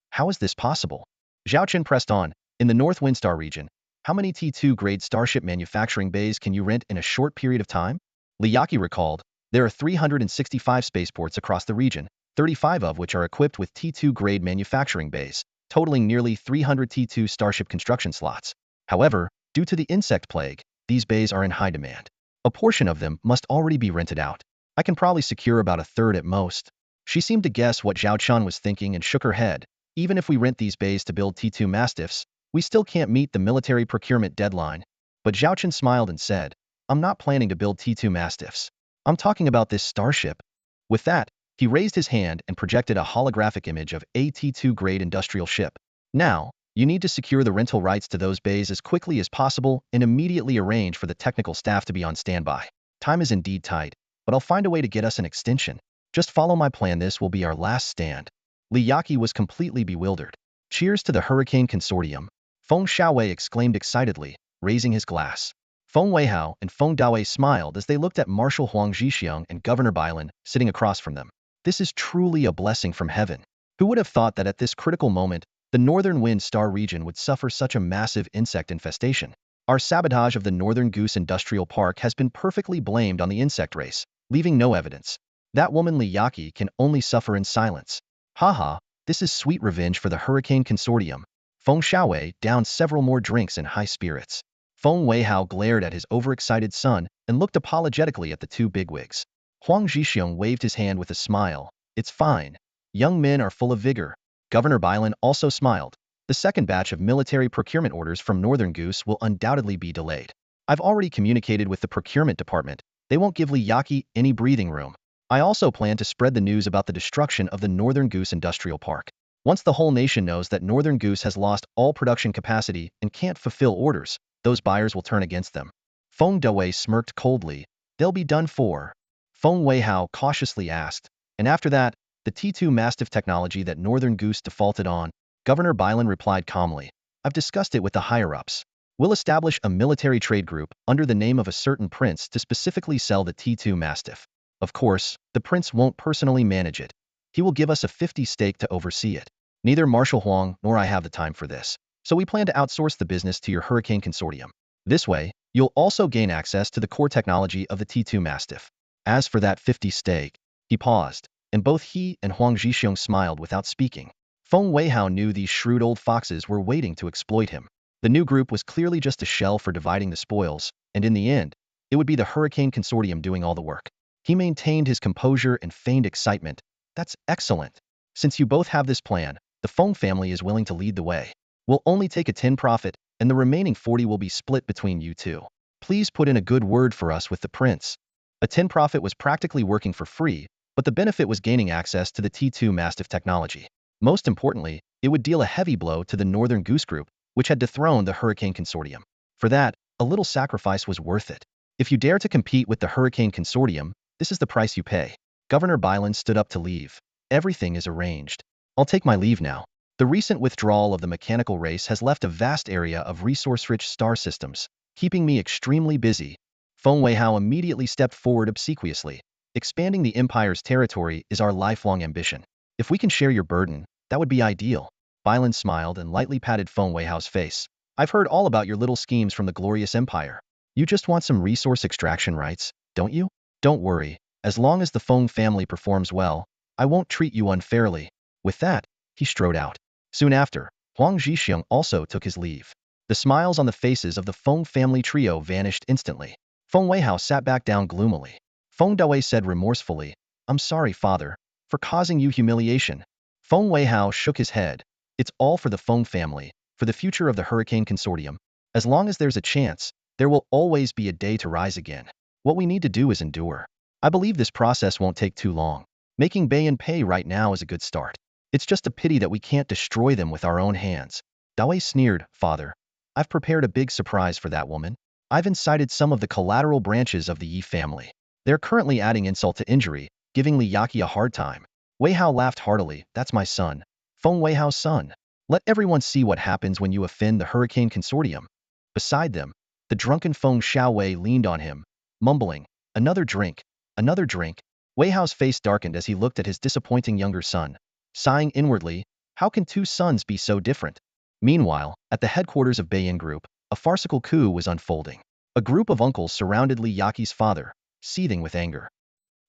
A: How is this possible? Zhao Chen pressed on, in the North Windstar region, how many T2-grade starship manufacturing bays can you rent in a short period of time? Liyaki recalled, there are 365 spaceports across the region, 35 of which are equipped with T2-grade manufacturing bays, totaling nearly 300 T2 starship construction slots. However, due to the insect plague, these bays are in high demand. A portion of them must already be rented out. I can probably secure about a third at most. She seemed to guess what Zhao Chun was thinking and shook her head. Even if we rent these bays to build T2 Mastiffs, we still can't meet the military procurement deadline. But Zhao Chen smiled and said, I'm not planning to build T2 Mastiffs. I'm talking about this starship. With that, he raised his hand and projected a holographic image of a T2 grade industrial ship. Now, you need to secure the rental rights to those bays as quickly as possible and immediately arrange for the technical staff to be on standby. Time is indeed tight, but I'll find a way to get us an extension. Just follow my plan. This will be our last stand. Li Yaqi was completely bewildered. Cheers to the Hurricane Consortium. Feng Xiaowei exclaimed excitedly, raising his glass. Feng Weihao and Feng Dawei smiled as they looked at Marshal Huang Zhixiong and Governor Bailan sitting across from them. This is truly a blessing from heaven. Who would have thought that at this critical moment, the Northern Wind Star region would suffer such a massive insect infestation? Our sabotage of the Northern Goose Industrial Park has been perfectly blamed on the insect race, leaving no evidence. That woman Li Yaqi can only suffer in silence. Haha, this is sweet revenge for the Hurricane Consortium. Feng Xiaowei downed several more drinks in high spirits. Feng Weihao glared at his overexcited son and looked apologetically at the two bigwigs. Huang Zhixiong waved his hand with a smile. It's fine. Young men are full of vigor. Governor Bailan also smiled. The second batch of military procurement orders from Northern Goose will undoubtedly be delayed. I've already communicated with the procurement department. They won't give Li Yaqi any breathing room. I also plan to spread the news about the destruction of the Northern Goose Industrial Park. Once the whole nation knows that Northern Goose has lost all production capacity and can't fulfill orders, those buyers will turn against them. Feng Dawei smirked coldly. They'll be done for. Feng Weihao cautiously asked. And after that, the T2 Mastiff technology that Northern Goose defaulted on, Governor Bailan replied calmly. I've discussed it with the higher-ups. We'll establish a military trade group under the name of a certain prince to specifically sell the T2 Mastiff. Of course, the prince won't personally manage it. He will give us a 50 stake to oversee it. Neither Marshal Huang nor I have the time for this, so we plan to outsource the business to your Hurricane Consortium. This way, you'll also gain access to the core technology of the T2 Mastiff. As for that 50 stake, he paused, and both he and Huang Zhixiong smiled without speaking. Feng Weihao knew these shrewd old foxes were waiting to exploit him. The new group was clearly just a shell for dividing the spoils, and in the end, it would be the Hurricane Consortium doing all the work. He maintained his composure and feigned excitement. That's excellent. Since you both have this plan, the Feng family is willing to lead the way. We'll only take a 10 profit, and the remaining 40 will be split between you two. Please put in a good word for us with the prince. A 10 profit was practically working for free, but the benefit was gaining access to the T2 Mastiff technology. Most importantly, it would deal a heavy blow to the Northern Goose Group, which had dethroned the Hurricane Consortium. For that, a little sacrifice was worth it. If you dare to compete with the Hurricane Consortium, this is the price you pay. Governor Bailan stood up to leave. Everything is arranged. I'll take my leave now. The recent withdrawal of the mechanical race has left a vast area of resource-rich star systems, keeping me extremely busy. Feng Weihao immediately stepped forward obsequiously. Expanding the Empire's territory is our lifelong ambition. If we can share your burden, that would be ideal. Bailan smiled and lightly patted Feng Weihao's face. I've heard all about your little schemes from the glorious Empire. You just want some resource extraction rights, don't you? Don't worry. As long as the Feng family performs well, I won't treat you unfairly. With that, he strode out. Soon after, Huang Zhixiong also took his leave. The smiles on the faces of the Feng family trio vanished instantly. Feng Weihao sat back down gloomily. Feng Dawei said remorsefully, I'm sorry, father, for causing you humiliation. Feng Weihao shook his head. It's all for the Feng family, for the future of the Hurricane Consortium. As long as there's a chance, there will always be a day to rise again. What we need to do is endure. I believe this process won't take too long. Making Bayan pay right now is a good start. It's just a pity that we can't destroy them with our own hands. Dawei sneered, Father. I've prepared a big surprise for that woman. I've incited some of the collateral branches of the Yi family. They're currently adding insult to injury, giving Li Yaqi a hard time. Weihao laughed heartily. That's my son. Feng Weihao's son. Let everyone see what happens when you offend the Hurricane Consortium. Beside them, the drunken Feng Xiaowei leaned on him, mumbling, another drink, another drink. Weihao's face darkened as he looked at his disappointing younger son. Sighing inwardly, how can two sons be so different? Meanwhile, at the headquarters of Bayan Group, a farcical coup was unfolding. A group of uncles surrounded Li Yaqi's father, seething with anger.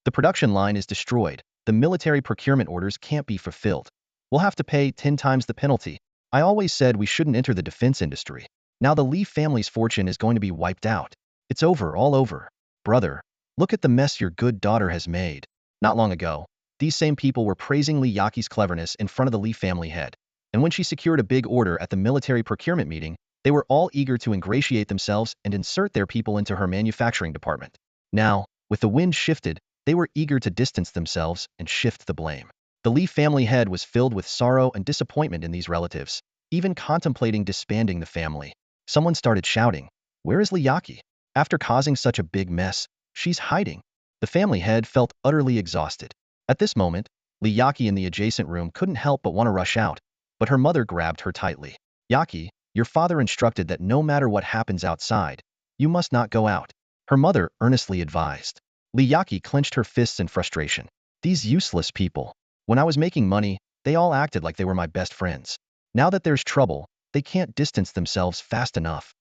A: The production line is destroyed. The military procurement orders can't be fulfilled. We'll have to pay 10 times the penalty. I always said we shouldn't enter the defense industry. Now the Li family's fortune is going to be wiped out. It's over, all over. Brother, look at the mess your good daughter has made. Not long ago, these same people were praising Li Yaqi's cleverness in front of the Li family head. and when she secured a big order at the military procurement meeting, they were all eager to ingratiate themselves and insert their people into her manufacturing department. Now, with the wind shifted, they were eager to distance themselves and shift the blame. The Lee family head was filled with sorrow and disappointment in these relatives, even contemplating disbanding the family. Someone started shouting, "Where is Liyaki? After causing such a big mess, she's hiding." The family head felt utterly exhausted. At this moment, Liyaki in the adjacent room couldn't help but want to rush out, but her mother grabbed her tightly. "Yaki, your father instructed that no matter what happens outside, you must not go out," her mother earnestly advised. Liyaki clenched her fists in frustration. These useless people. When I was making money, they all acted like they were my best friends. Now that there's trouble, they can't distance themselves fast enough.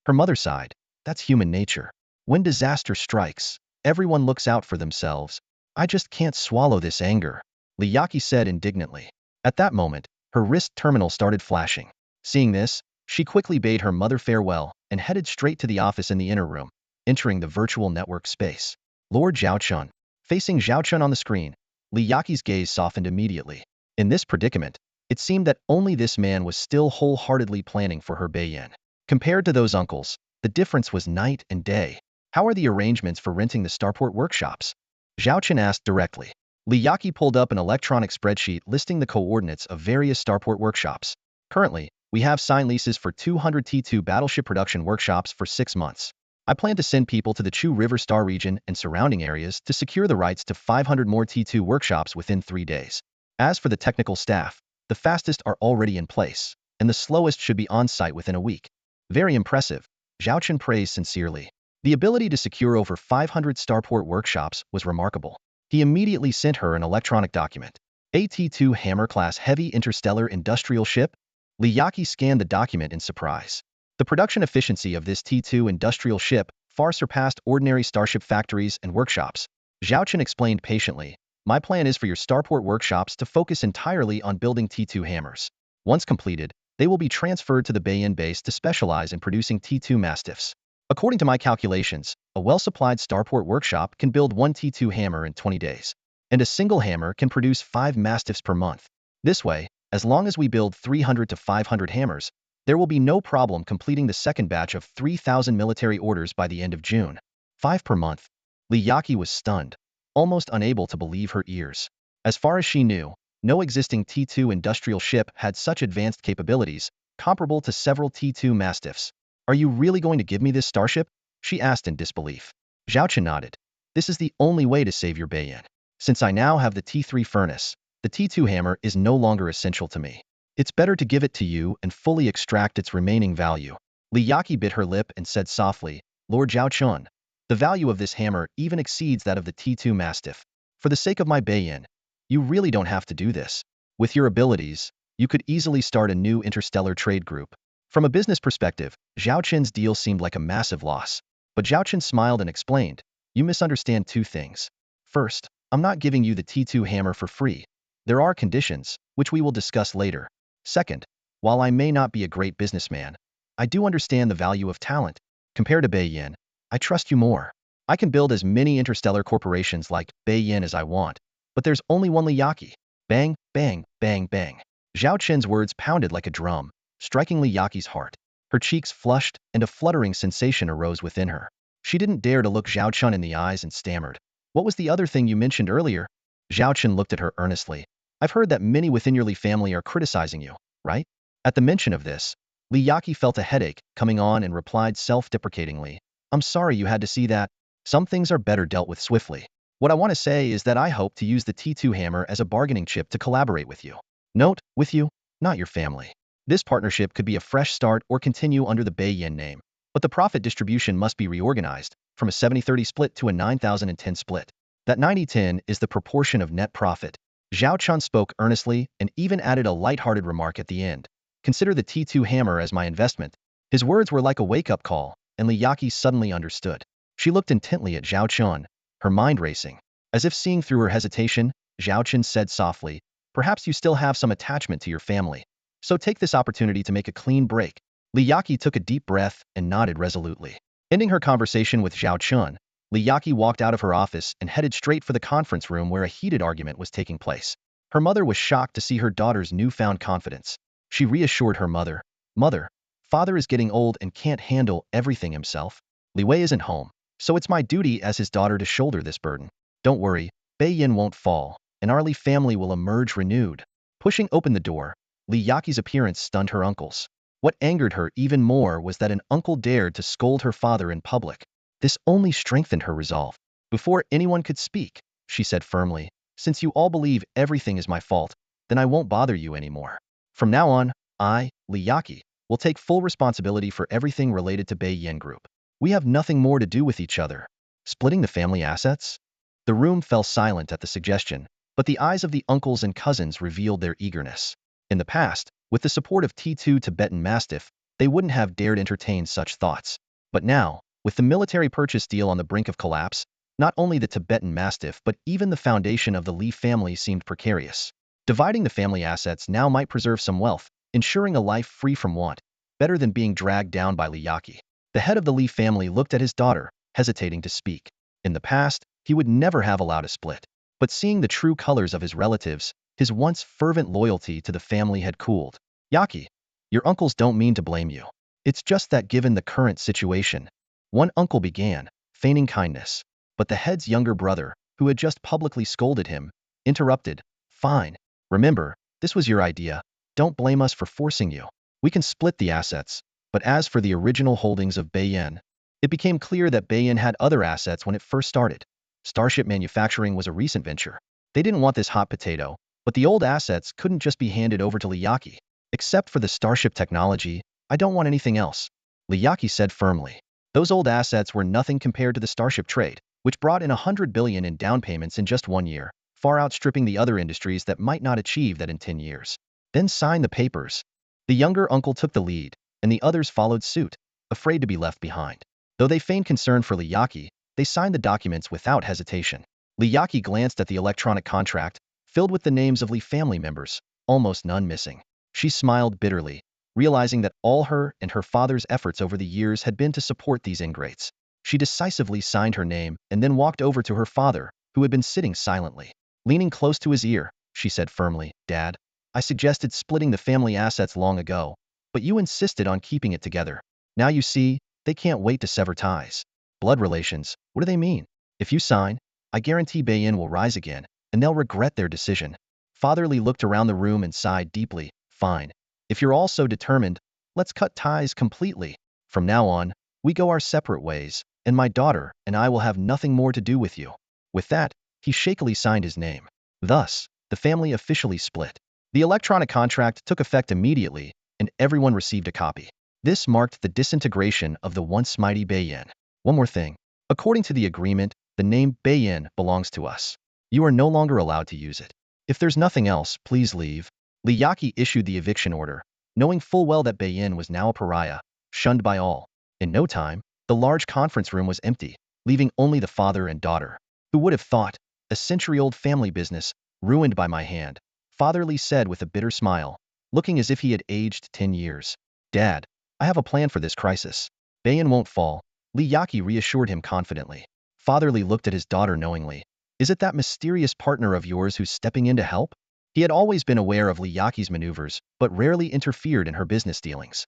A: Her mother sighed. That's human nature. When disaster strikes, everyone looks out for themselves. I just can't swallow this anger, Liyaki said indignantly. At that moment, her wrist terminal started flashing. Seeing this, she quickly bade her mother farewell and headed straight to the office in the inner room, entering the virtual network space. Lord Zhaochun. Facing Zhaochun on the screen, Liyaki's gaze softened immediately. In this predicament, it seemed that only this man was still wholeheartedly planning for her Beiyan. Compared to those uncles, the difference was night and day. How are the arrangements for renting the starport workshops? Zhaochun asked directly. Liyaki pulled up an electronic spreadsheet listing the coordinates of various starport workshops. Currently, we have signed leases for 200 T2 battleship production workshops for 6 months. I plan to send people to the Chu River Star region and surrounding areas to secure the rights to 500 more T2 workshops within 3 days. As for the technical staff, the fastest are already in place, and the slowest should be on site within a week. Very impressive, Zhaochun praised sincerely. The ability to secure over 500 starport workshops was remarkable. He immediately sent her an electronic document. A T2 Hammer-class heavy interstellar industrial ship? Liyaki scanned the document in surprise. The production efficiency of this T2 industrial ship far surpassed ordinary starship factories and workshops. Zhaochun explained patiently, my plan is for your starport workshops to focus entirely on building T2 hammers. Once completed, they will be transferred to the Beiyan base to specialize in producing T2 mastiffs. According to my calculations, a well-supplied starport workshop can build 1 T2 hammer in 20 days, and a single hammer can produce 5 mastiffs per month. This way, as long as we build 300 to 500 hammers, there will be no problem completing the second batch of 3,000 military orders by the end of June. 5 per month. Liyaki was stunned, almost unable to believe her ears. As far as she knew, no existing T2 industrial ship had such advanced capabilities, comparable to several T2 mastiffs. Are you really going to give me this starship? She asked in disbelief. Zhaochun nodded. This is the only way to save your Beiyan. Since I now have the T3 furnace, the T2 hammer is no longer essential to me. It's better to give it to you and fully extract its remaining value. Liyaki bit her lip and said softly, Lord Zhaochun, the value of this hammer even exceeds that of the T2 mastiff. For the sake of my Beiyan, you really don't have to do this. With your abilities, you could easily start a new interstellar trade group. From a business perspective, Zhaochun's deal seemed like a massive loss. But Zhaochun smiled and explained, you misunderstand 2 things. First, I'm not giving you the T2 hammer for free. There are conditions, which we will discuss later. Second, while I may not be a great businessman, I do understand the value of talent. Compared to Beiyan, I trust you more. I can build as many interstellar corporations like Beiyan as I want, but there's only one Liyaki. Bang, bang, bang, bang. Zhaochun's words pounded like a drum, striking Liyaki's heart. Her cheeks flushed, and a fluttering sensation arose within her. She didn't dare to look Zhaochun in the eyes and stammered. What was the other thing you mentioned earlier? Zhaochun looked at her earnestly. I've heard that many within your Li family are criticizing you, right? At the mention of this, Liyaki felt a headache coming on and replied self-deprecatingly, I'm sorry you had to see that. Some things are better dealt with swiftly. What I want to say is that I hope to use the T2 hammer as a bargaining chip to collaborate with you. Note, with you, not your family. This partnership could be a fresh start or continue under the Beiyan name, but the profit distribution must be reorganized from a 70-30 split to a 9,010 split. That 90-10 is the proportion of net profit. Zhaochun spoke earnestly and even added a light-hearted remark at the end. Consider the T2 hammer as my investment. His words were like a wake-up call, and Liyaki suddenly understood. She looked intently at Zhaochun, her mind racing. As if seeing through her hesitation, Zhaochun said softly, perhaps you still have some attachment to your family. So take this opportunity to make a clean break. Liyaki took a deep breath and nodded resolutely. Ending her conversation with Zhaochun, Liyaki walked out of her office and headed straight for the conference room where a heated argument was taking place. Her mother was shocked to see her daughter's newfound confidence. She reassured her mother. Mother, father is getting old and can't handle everything himself. Li Wei isn't home, so it's my duty as his daughter to shoulder this burden. Don't worry, Bei Yin won't fall, and our Li family will emerge renewed. Pushing open the door, Li Yaqi's appearance stunned her uncles. What angered her even more was that an uncle dared to scold her father in public. This only strengthened her resolve. Before anyone could speak, she said firmly, since you all believe everything is my fault, then I won't bother you anymore. From now on, I, Li Yaqi, will take full responsibility for everything related to Bei Yin Group. We have nothing more to do with each other. Splitting the family assets? The room fell silent at the suggestion, but the eyes of the uncles and cousins revealed their eagerness. In the past, with the support of T2 Tibetan Mastiff, they wouldn't have dared entertain such thoughts. But now, with the military purchase deal on the brink of collapse, not only the Tibetan Mastiff but even the foundation of the Li family seemed precarious. Dividing the family assets now might preserve some wealth, ensuring a life free from want, better than being dragged down by Li Yaqi. The head of the Li family looked at his daughter, hesitating to speak. In the past, he would never have allowed a split. But seeing the true colors of his relatives, his once fervent loyalty to the family had cooled. Yaqi, your uncles don't mean to blame you. It's just that given the current situation, one uncle began, feigning kindness. But the head's younger brother, who had just publicly scolded him, interrupted. Fine. Remember, this was your idea. Don't blame us for forcing you. We can split the assets. But as for the original holdings of Bei Yin, it became clear that Bei Yin had other assets when it first started. Starship manufacturing was a recent venture. They didn't want this hot potato, but the old assets couldn't just be handed over to Li Yaqi. Except for the Starship technology, I don't want anything else, Li Yaqi said firmly. Those old assets were nothing compared to the Starship trade, which brought in 100 billion in down payments in just 1 year, far outstripping the other industries that might not achieve that in 10 years. Then sign the papers. The younger uncle took the lead, and the others followed suit, afraid to be left behind. Though they feigned concern for Li Yaqi, they signed the documents without hesitation. Li Yaqi glanced at the electronic contract, filled with the names of Li family members, almost none missing. She smiled bitterly, realizing that all her and her father's efforts over the years had been to support these ingrates. She decisively signed her name and then walked over to her father, who had been sitting silently. Leaning close to his ear, she said firmly, Dad, I suggested splitting the family assets long ago, but you insisted on keeping it together. Now you see, they can't wait to sever ties. Blood relations, what do they mean? If you sign, I guarantee Bei Yin will rise again, and they'll regret their decision. Father Li looked around the room and sighed deeply. Fine. If you're all so determined, let's cut ties completely. From now on, we go our separate ways, and my daughter and I will have nothing more to do with you. With that, he shakily signed his name. Thus, the family officially split. The electronic contract took effect immediately, and everyone received a copy. This marked the disintegration of the once mighty Bei Yin. One more thing. According to the agreement, the name Bei Yin belongs to us. You are no longer allowed to use it. If there's nothing else, please leave. Li Yaqi issued the eviction order, knowing full well that Bei Yin was now a pariah, shunned by all. In no time, the large conference room was empty, leaving only the father and daughter. Who would have thought? A century-old family business, ruined by my hand, Father Li said with a bitter smile, looking as if he had aged 10 years. Dad, I have a plan for this crisis. Bei Yin won't fall, Li Yaqi reassured him confidently. Father Li looked at his daughter knowingly. Is it that mysterious partner of yours who's stepping in to help? He had always been aware of Li Yaqi's maneuvers, but rarely interfered in her business dealings.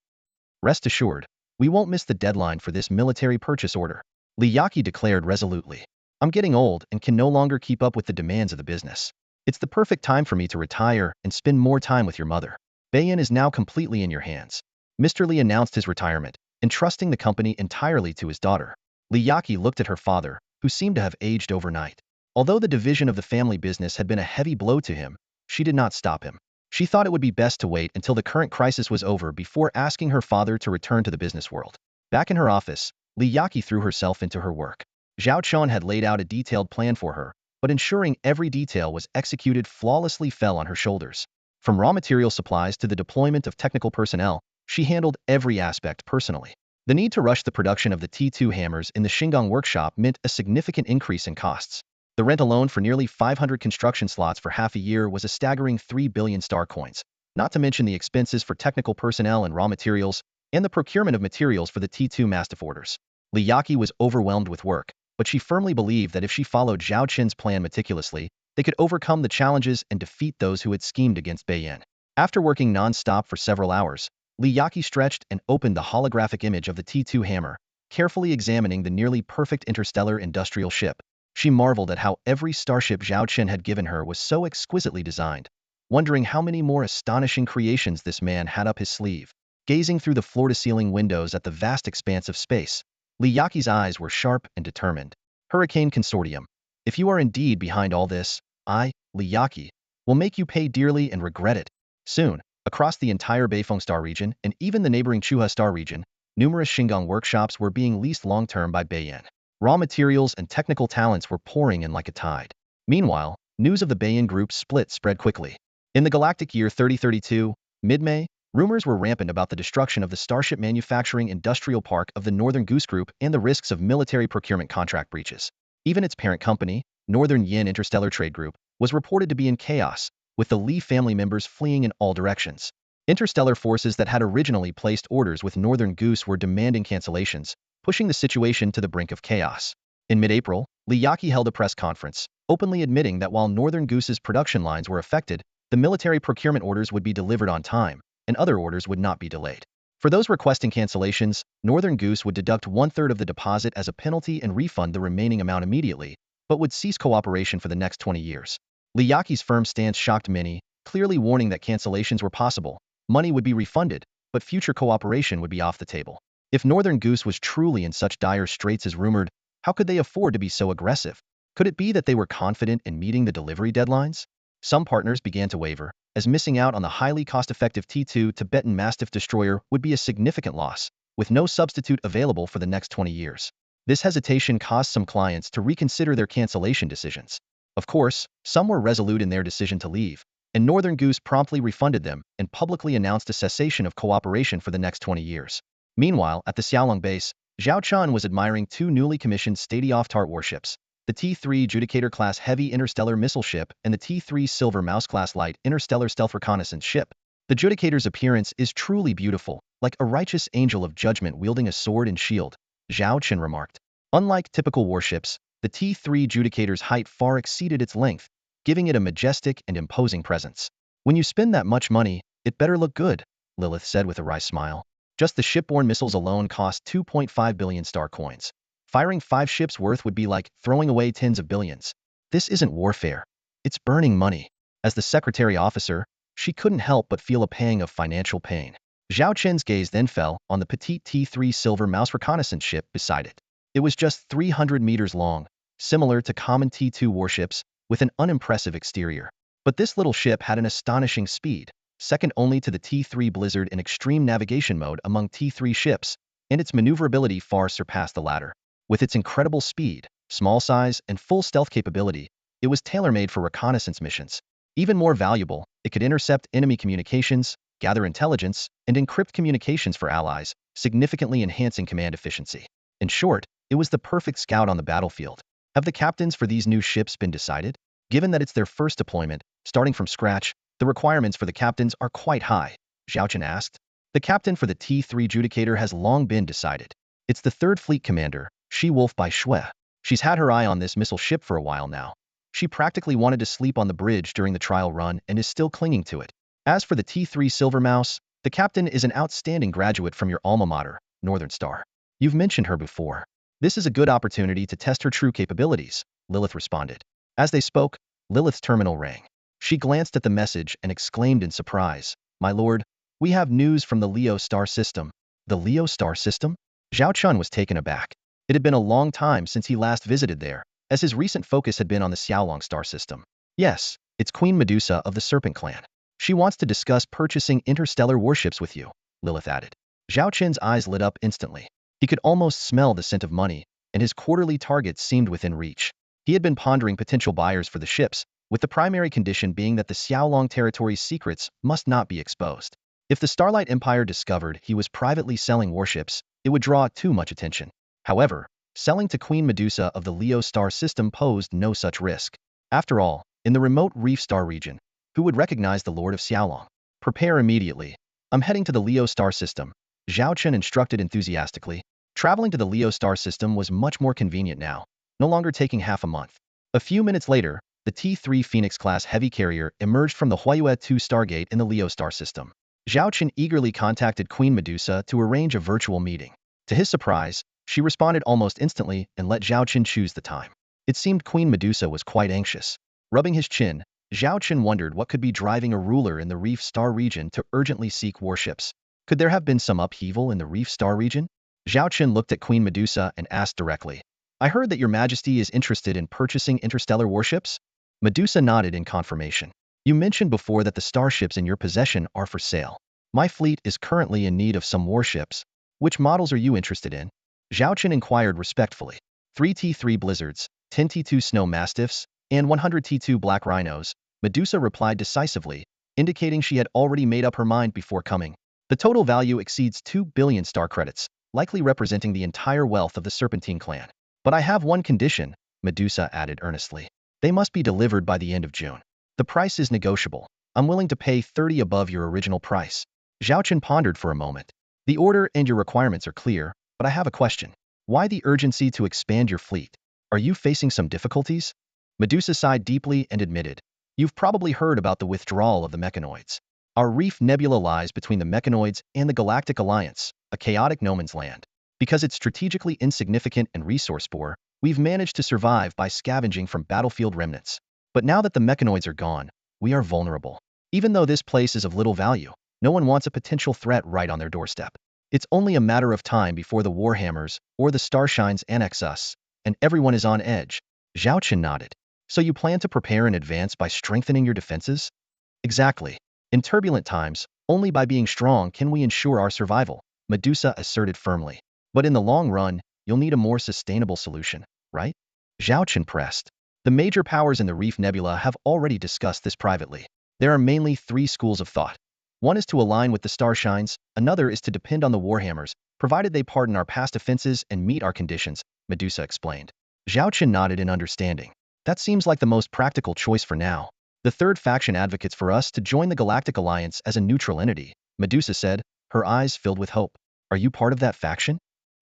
A: Rest assured, we won't miss the deadline for this military purchase order, Li Yaqi declared resolutely. I'm getting old and can no longer keep up with the demands of the business. It's the perfect time for me to retire and spend more time with your mother. Bei Yin is now completely in your hands. Mr. Li announced his retirement, entrusting the company entirely to his daughter. Li Yaqi looked at her father, who seemed to have aged overnight. Although the division of the family business had been a heavy blow to him, she did not stop him. She thought it would be best to wait until the current crisis was over before asking her father to return to the business world. Back in her office, Li Yaqi threw herself into her work. Zhao Chun had laid out a detailed plan for her, but ensuring every detail was executed flawlessly fell on her shoulders. From raw material supplies to the deployment of technical personnel, she handled every aspect personally. The need to rush the production of the T2 hammers in the Shingang workshop meant a significant increase in costs. The rent alone for nearly 500 construction slots for half a year was a staggering 3 billion star coins, not to mention the expenses for technical personnel and raw materials, and the procurement of materials for the T2 Mastiff orders. Li Yaqi was overwhelmed with work, but she firmly believed that if she followed Zhao Qin's plan meticulously, they could overcome the challenges and defeat those who had schemed against Bei Yin. After working non-stop for several hours, Li Yaqi stretched and opened the holographic image of the T2 hammer, carefully examining the nearly perfect interstellar industrial ship. She marveled at how every starship Zhao Chen had given her was so exquisitely designed, wondering how many more astonishing creations this man had up his sleeve. Gazing through the floor-to-ceiling windows at the vast expanse of space, Li Yaqi's eyes were sharp and determined. Hurricane Consortium. If you are indeed behind all this, I, Li Yaqi, will make you pay dearly and regret it. Soon, across the entire Beifeng Star region and even the neighboring Chuha Star region, numerous Xingang workshops were being leased long-term by Beiyan. Raw materials and technical talents were pouring in like a tide. Meanwhile, news of the Beiyan Group's split spread quickly. In the galactic year 3032, mid-May, rumors were rampant about the destruction of the starship manufacturing industrial park of the Northern Goose Group and the risks of military procurement contract breaches. Even its parent company, Northern Yin Interstellar Trade Group, was reported to be in chaos, with the Li family members fleeing in all directions. Interstellar forces that had originally placed orders with Northern Goose were demanding cancellations, pushing the situation to the brink of chaos. In mid-April, Li Yaqi held a press conference, openly admitting that while Northern Goose's production lines were affected, the military procurement orders would be delivered on time, and other orders would not be delayed. For those requesting cancellations, Northern Goose would deduct 1/3 of the deposit as a penalty and refund the remaining amount immediately, but would cease cooperation for the next 20 years. Li Yaqi's firm stance shocked many, clearly warning that cancellations were possible, money would be refunded, but future cooperation would be off the table. If Northern Goose was truly in such dire straits as rumored, how could they afford to be so aggressive? Could it be that they were confident in meeting the delivery deadlines? Some partners began to waver, as missing out on the highly cost-effective T2 Tibetan Mastiff destroyer would be a significant loss, with no substitute available for the next 20 years. This hesitation caused some clients to reconsider their cancellation decisions. Of course, some were resolute in their decision to leave, and Northern Goose promptly refunded them and publicly announced a cessation of cooperation for the next 20 years. Meanwhile, at the Xiaolong base, Zhao Chun was admiring two newly commissioned Stady-Off-Tart warships, the T3 Judicator-class heavy interstellar missile ship and the T3 Silver Mouse-class light interstellar stealth reconnaissance ship. The Judicator's appearance is truly beautiful, like a righteous angel of judgment wielding a sword and shield, Zhao Chen remarked. Unlike typical warships, the T3 Judicator's height far exceeded its length, giving it a majestic and imposing presence. When you spend that much money, it better look good, Lilith said with a wry smile. Just the shipborne missiles alone cost 2.5 billion star coins. Firing 5 ships worth would be like throwing away tens of billions. This isn't warfare. It's burning money. As the secretary officer, she couldn't help but feel a pang of financial pain. Zhao Chen's gaze then fell on the petite T3 Silver Mouse reconnaissance ship beside it. It was just 300 meters long, similar to common T2 warships, with an unimpressive exterior. But this little ship had an astonishing speed, second only to the T3 Blizzard in extreme navigation mode among T3 ships, and its maneuverability far surpassed the latter. With its incredible speed, small size, and full stealth capability, it was tailor-made for reconnaissance missions. Even more valuable, it could intercept enemy communications, gather intelligence, and encrypt communications for allies, significantly enhancing command efficiency. In short, it was the perfect scout on the battlefield. Have the captains for these new ships been decided? Given that it's their first deployment, starting from scratch, the requirements for the captains are quite high, Zhao Chen asked. The captain for the T3 Judicator has long been decided. It's the 3rd Fleet Commander, She-Wolf by Shui. She's had her eye on this missile ship for a while now. She practically wanted to sleep on the bridge during the trial run and is still clinging to it. As for the T3 Silver Mouse, the captain is an outstanding graduate from your alma mater, Northern Star. You've mentioned her before. This is a good opportunity to test her true capabilities, Lilith responded. As they spoke, Lilith's terminal rang. She glanced at the message and exclaimed in surprise, "My lord, we have news from the Leo Star System." The Leo Star System? Zhao Chun was taken aback. It had been a long time since he last visited there, as his recent focus had been on the Xiaolong Star System. Yes, it's Queen Medusa of the Serpent Clan. She wants to discuss purchasing interstellar warships with you, Lilith added. Zhao Chen's eyes lit up instantly. He could almost smell the scent of money, and his quarterly targets seemed within reach. He had been pondering potential buyers for the ships, with the primary condition being that the Xiaolong territory's secrets must not be exposed. If the Starlight Empire discovered he was privately selling warships, it would draw too much attention. However, selling to Queen Medusa of the Leo Star System posed no such risk. After all, in the remote Reef Star region, who would recognize the Lord of Xiaolong? Prepare immediately. I'm heading to the Leo Star System, Zhao Chen instructed enthusiastically. Traveling to the Leo Star System was much more convenient now, no longer taking half a month. A few minutes later, the T3 Phoenix-class heavy carrier emerged from the Huayue-2 stargate in the Leo star system. Zhao Chen eagerly contacted Queen Medusa to arrange a virtual meeting. To his surprise, she responded almost instantly and let Zhao Chen choose the time. It seemed Queen Medusa was quite anxious. Rubbing his chin, Zhao Chen wondered what could be driving a ruler in the Reef Star region to urgently seek warships. Could there have been some upheaval in the Reef Star region? Zhao Chen looked at Queen Medusa and asked directly, "I heard that your majesty is interested in purchasing interstellar warships?" Medusa nodded in confirmation. "You mentioned before that the starships in your possession are for sale. My fleet is currently in need of some warships. Which models are you interested in?" Zhao Chen inquired respectfully. 3 T3 Blizzards, 10 T2 Snow Mastiffs, and 100 T2 Black Rhinos, Medusa replied decisively, indicating she had already made up her mind before coming. The total value exceeds 2 billion star credits, likely representing the entire wealth of the Serpentine clan. "But I have one condition," Medusa added earnestly. "They must be delivered by the end of June. The price is negotiable. I'm willing to pay 30 above your original price." Zhao Chen pondered for a moment. "The order and your requirements are clear, but I have a question. Why the urgency to expand your fleet? Are you facing some difficulties?" Medusa sighed deeply and admitted, "You've probably heard about the withdrawal of the Mechanoids. Our Reef Nebula lies between the Mechanoids and the Galactic Alliance, a chaotic no man's land. Because it's strategically insignificant and resource-poor, we've managed to survive by scavenging from battlefield remnants. But now that the Mechanoids are gone, we are vulnerable. Even though this place is of little value, no one wants a potential threat right on their doorstep. It's only a matter of time before the Warhammers or the Starshines annex us, and everyone is on edge." Zhao Chen nodded. "So you plan to prepare in advance by strengthening your defenses?" "Exactly. In turbulent times, only by being strong can we ensure our survival," Medusa asserted firmly. "But in the long run, you'll need a more sustainable solution, right?" Zhao Chen pressed. "The major powers in the Reef Nebula have already discussed this privately. There are mainly 3 schools of thought. One is to align with the Starshines, another is to depend on the Warhammers, provided they pardon our past offenses and meet our conditions," Medusa explained. Zhao Chen nodded in understanding. "That seems like the most practical choice for now. The third faction advocates for us to join the Galactic Alliance as a neutral entity," Medusa said, her eyes filled with hope. "Are you part of that faction?"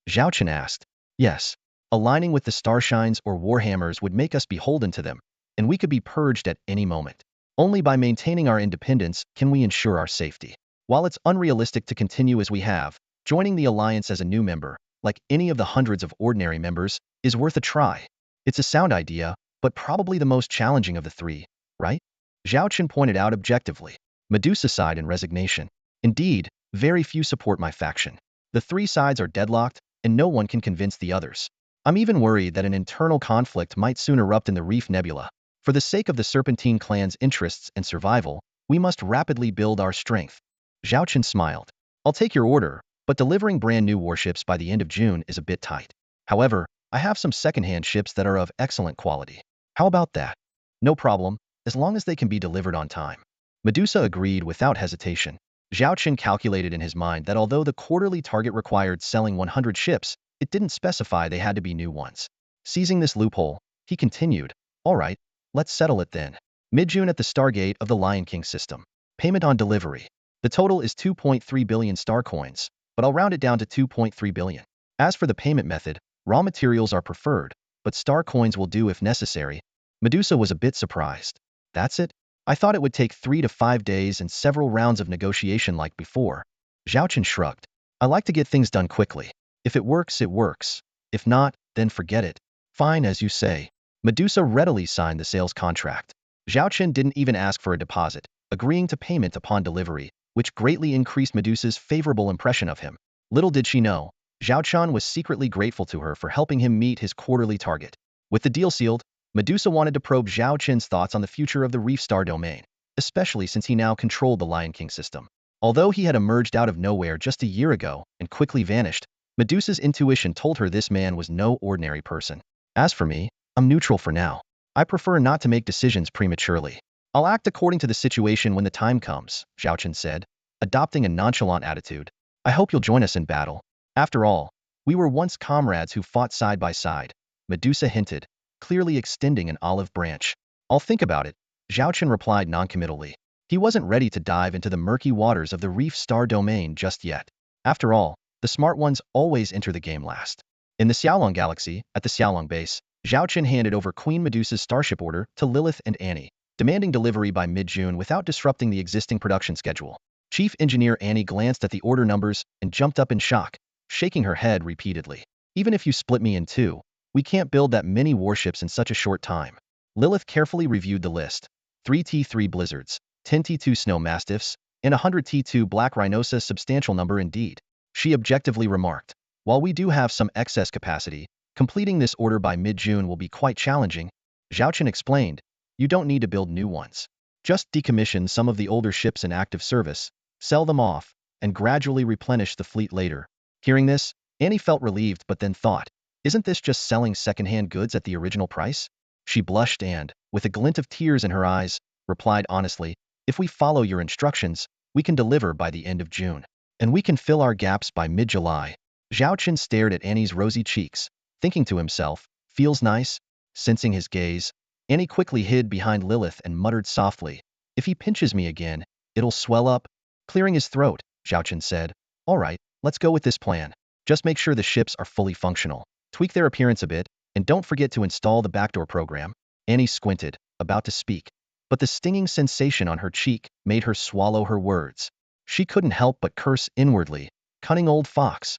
A: Zhao Chen asked. "Yes. Aligning with the Starshines or Warhammers would make us beholden to them, and we could be purged at any moment. Only by maintaining our independence can we ensure our safety. While it's unrealistic to continue as we have, joining the Alliance as a new member, like any of the hundreds of ordinary members, is worth a try. It's a sound idea, but probably the most challenging of the 3, right?" Zhao Chen pointed out objectively. Medusa sighed in resignation. "Indeed, very few support my faction. The 3 sides are deadlocked, and no one can convince the others. I'm even worried that an internal conflict might soon erupt in the Reef Nebula. For the sake of the Serpentine clan's interests and survival, we must rapidly build our strength." Zhao Chen smiled. "I'll take your order, but delivering brand new warships by the end of June is a bit tight. However, I have some second-hand ships that are of excellent quality. How about that?" "No problem, as long as they can be delivered on time." Medusa agreed without hesitation. Zhao Chen calculated in his mind that although the quarterly target required selling 100 ships, it didn't specify they had to be new ones. Seizing this loophole, he continued, "All right, let's settle it then. Mid-June at the Stargate of the Lion King system. Payment on delivery. The total is 2.3 billion star coins, but I'll round it down to 2.3 billion. As for the payment method, raw materials are preferred, but star coins will do if necessary." Medusa was a bit surprised. "That's it? I thought it would take 3 to 5 days and several rounds of negotiation like before." Zhao Chen shrugged. "I like to get things done quickly. If it works, it works. If not, then forget it." "Fine, as you say." Medusa readily signed the sales contract. Zhao Chen didn't even ask for a deposit, agreeing to payment upon delivery, which greatly increased Medusa's favorable impression of him. Little did she know, Zhao Chen was secretly grateful to her for helping him meet his quarterly target. With the deal sealed, Medusa wanted to probe Zhao Chen's thoughts on the future of the Reef Star domain, especially since he now controlled the Lion King system. Although he had emerged out of nowhere just a year ago and quickly vanished, Medusa's intuition told her this man was no ordinary person. "As for me, I'm neutral for now. I prefer not to make decisions prematurely. I'll act according to the situation when the time comes," Zhao Chen said, adopting a nonchalant attitude. "I hope you'll join us in battle. After all, we were once comrades who fought side by side," Medusa hinted, clearly extending an olive branch. "I'll think about it," Zhao Chen replied noncommittally. He wasn't ready to dive into the murky waters of the Reef Star domain just yet. After all, the smart ones always enter the game last. In the Xiaolong Galaxy, at the Xiaolong base, Zhao Chen handed over Queen Medusa's starship order to Lilith and Annie, demanding delivery by mid-June without disrupting the existing production schedule. Chief Engineer Annie glanced at the order numbers and jumped up in shock, shaking her head repeatedly. Even if you split me in two, we can't build that many warships in such a short time. Lilith carefully reviewed the list. 3 T3 Blizzards, 10 T2 Snow Mastiffs, and 100 T2 Black Rhinosa, substantial number indeed. She objectively remarked. While we do have some excess capacity, completing this order by mid-June will be quite challenging. Zhao Chen explained. You don't need to build new ones. Just decommission some of the older ships in active service, sell them off, and gradually replenish the fleet later. Hearing this, Annie felt relieved but then thought, isn't this just selling second-hand goods at the original price? She blushed and, with a glint of tears in her eyes, replied honestly, if we follow your instructions, we can deliver by the end of June. And we can fill our gaps by mid-July. Zhao Chen stared at Annie's rosy cheeks, thinking to himself, feels nice? Sensing his gaze, Annie quickly hid behind Lilith and muttered softly, if he pinches me again, it'll swell up. Clearing his throat, Zhao Chen said, all right, let's go with this plan. Just make sure the ships are fully functional. Tweak their appearance a bit, and don't forget to install the backdoor program. Annie squinted, about to speak, but the stinging sensation on her cheek made her swallow her words. She couldn't help but curse inwardly, cunning old fox.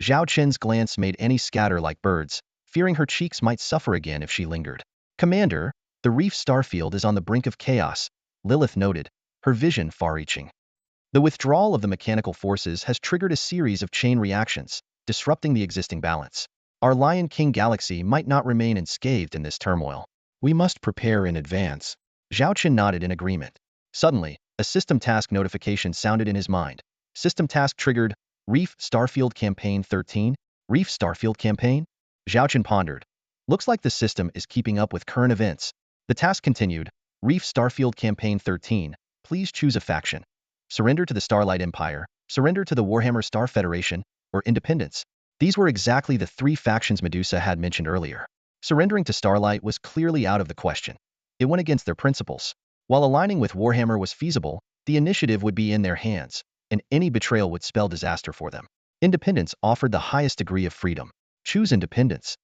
A: Zhao Chen's glance made Annie scatter like birds, fearing her cheeks might suffer again if she lingered. Commander, the reef starfield is on the brink of chaos, Lilith noted, her vision far-reaching. The withdrawal of the mechanical forces has triggered a series of chain reactions, disrupting the existing balance. Our Lion King galaxy might not remain unscathed in this turmoil. We must prepare in advance. Zhao Chen nodded in agreement. Suddenly, a system task notification sounded in his mind. System task triggered. Reef Starfield Campaign 13? Reef Starfield Campaign? Zhao Chen pondered. Looks like the system is keeping up with current events. The task continued. Reef Starfield Campaign 13. Please choose a faction. Surrender to the Starlight Empire, surrender to the Warhammer Star Federation, or independence. These were exactly the three factions Medusa had mentioned earlier. Surrendering to Starlight was clearly out of the question. It went against their principles. While aligning with Warhammer was feasible, the initiative would be in their hands, and any betrayal would spell disaster for them. Independence offered the highest degree of freedom. Choose independence.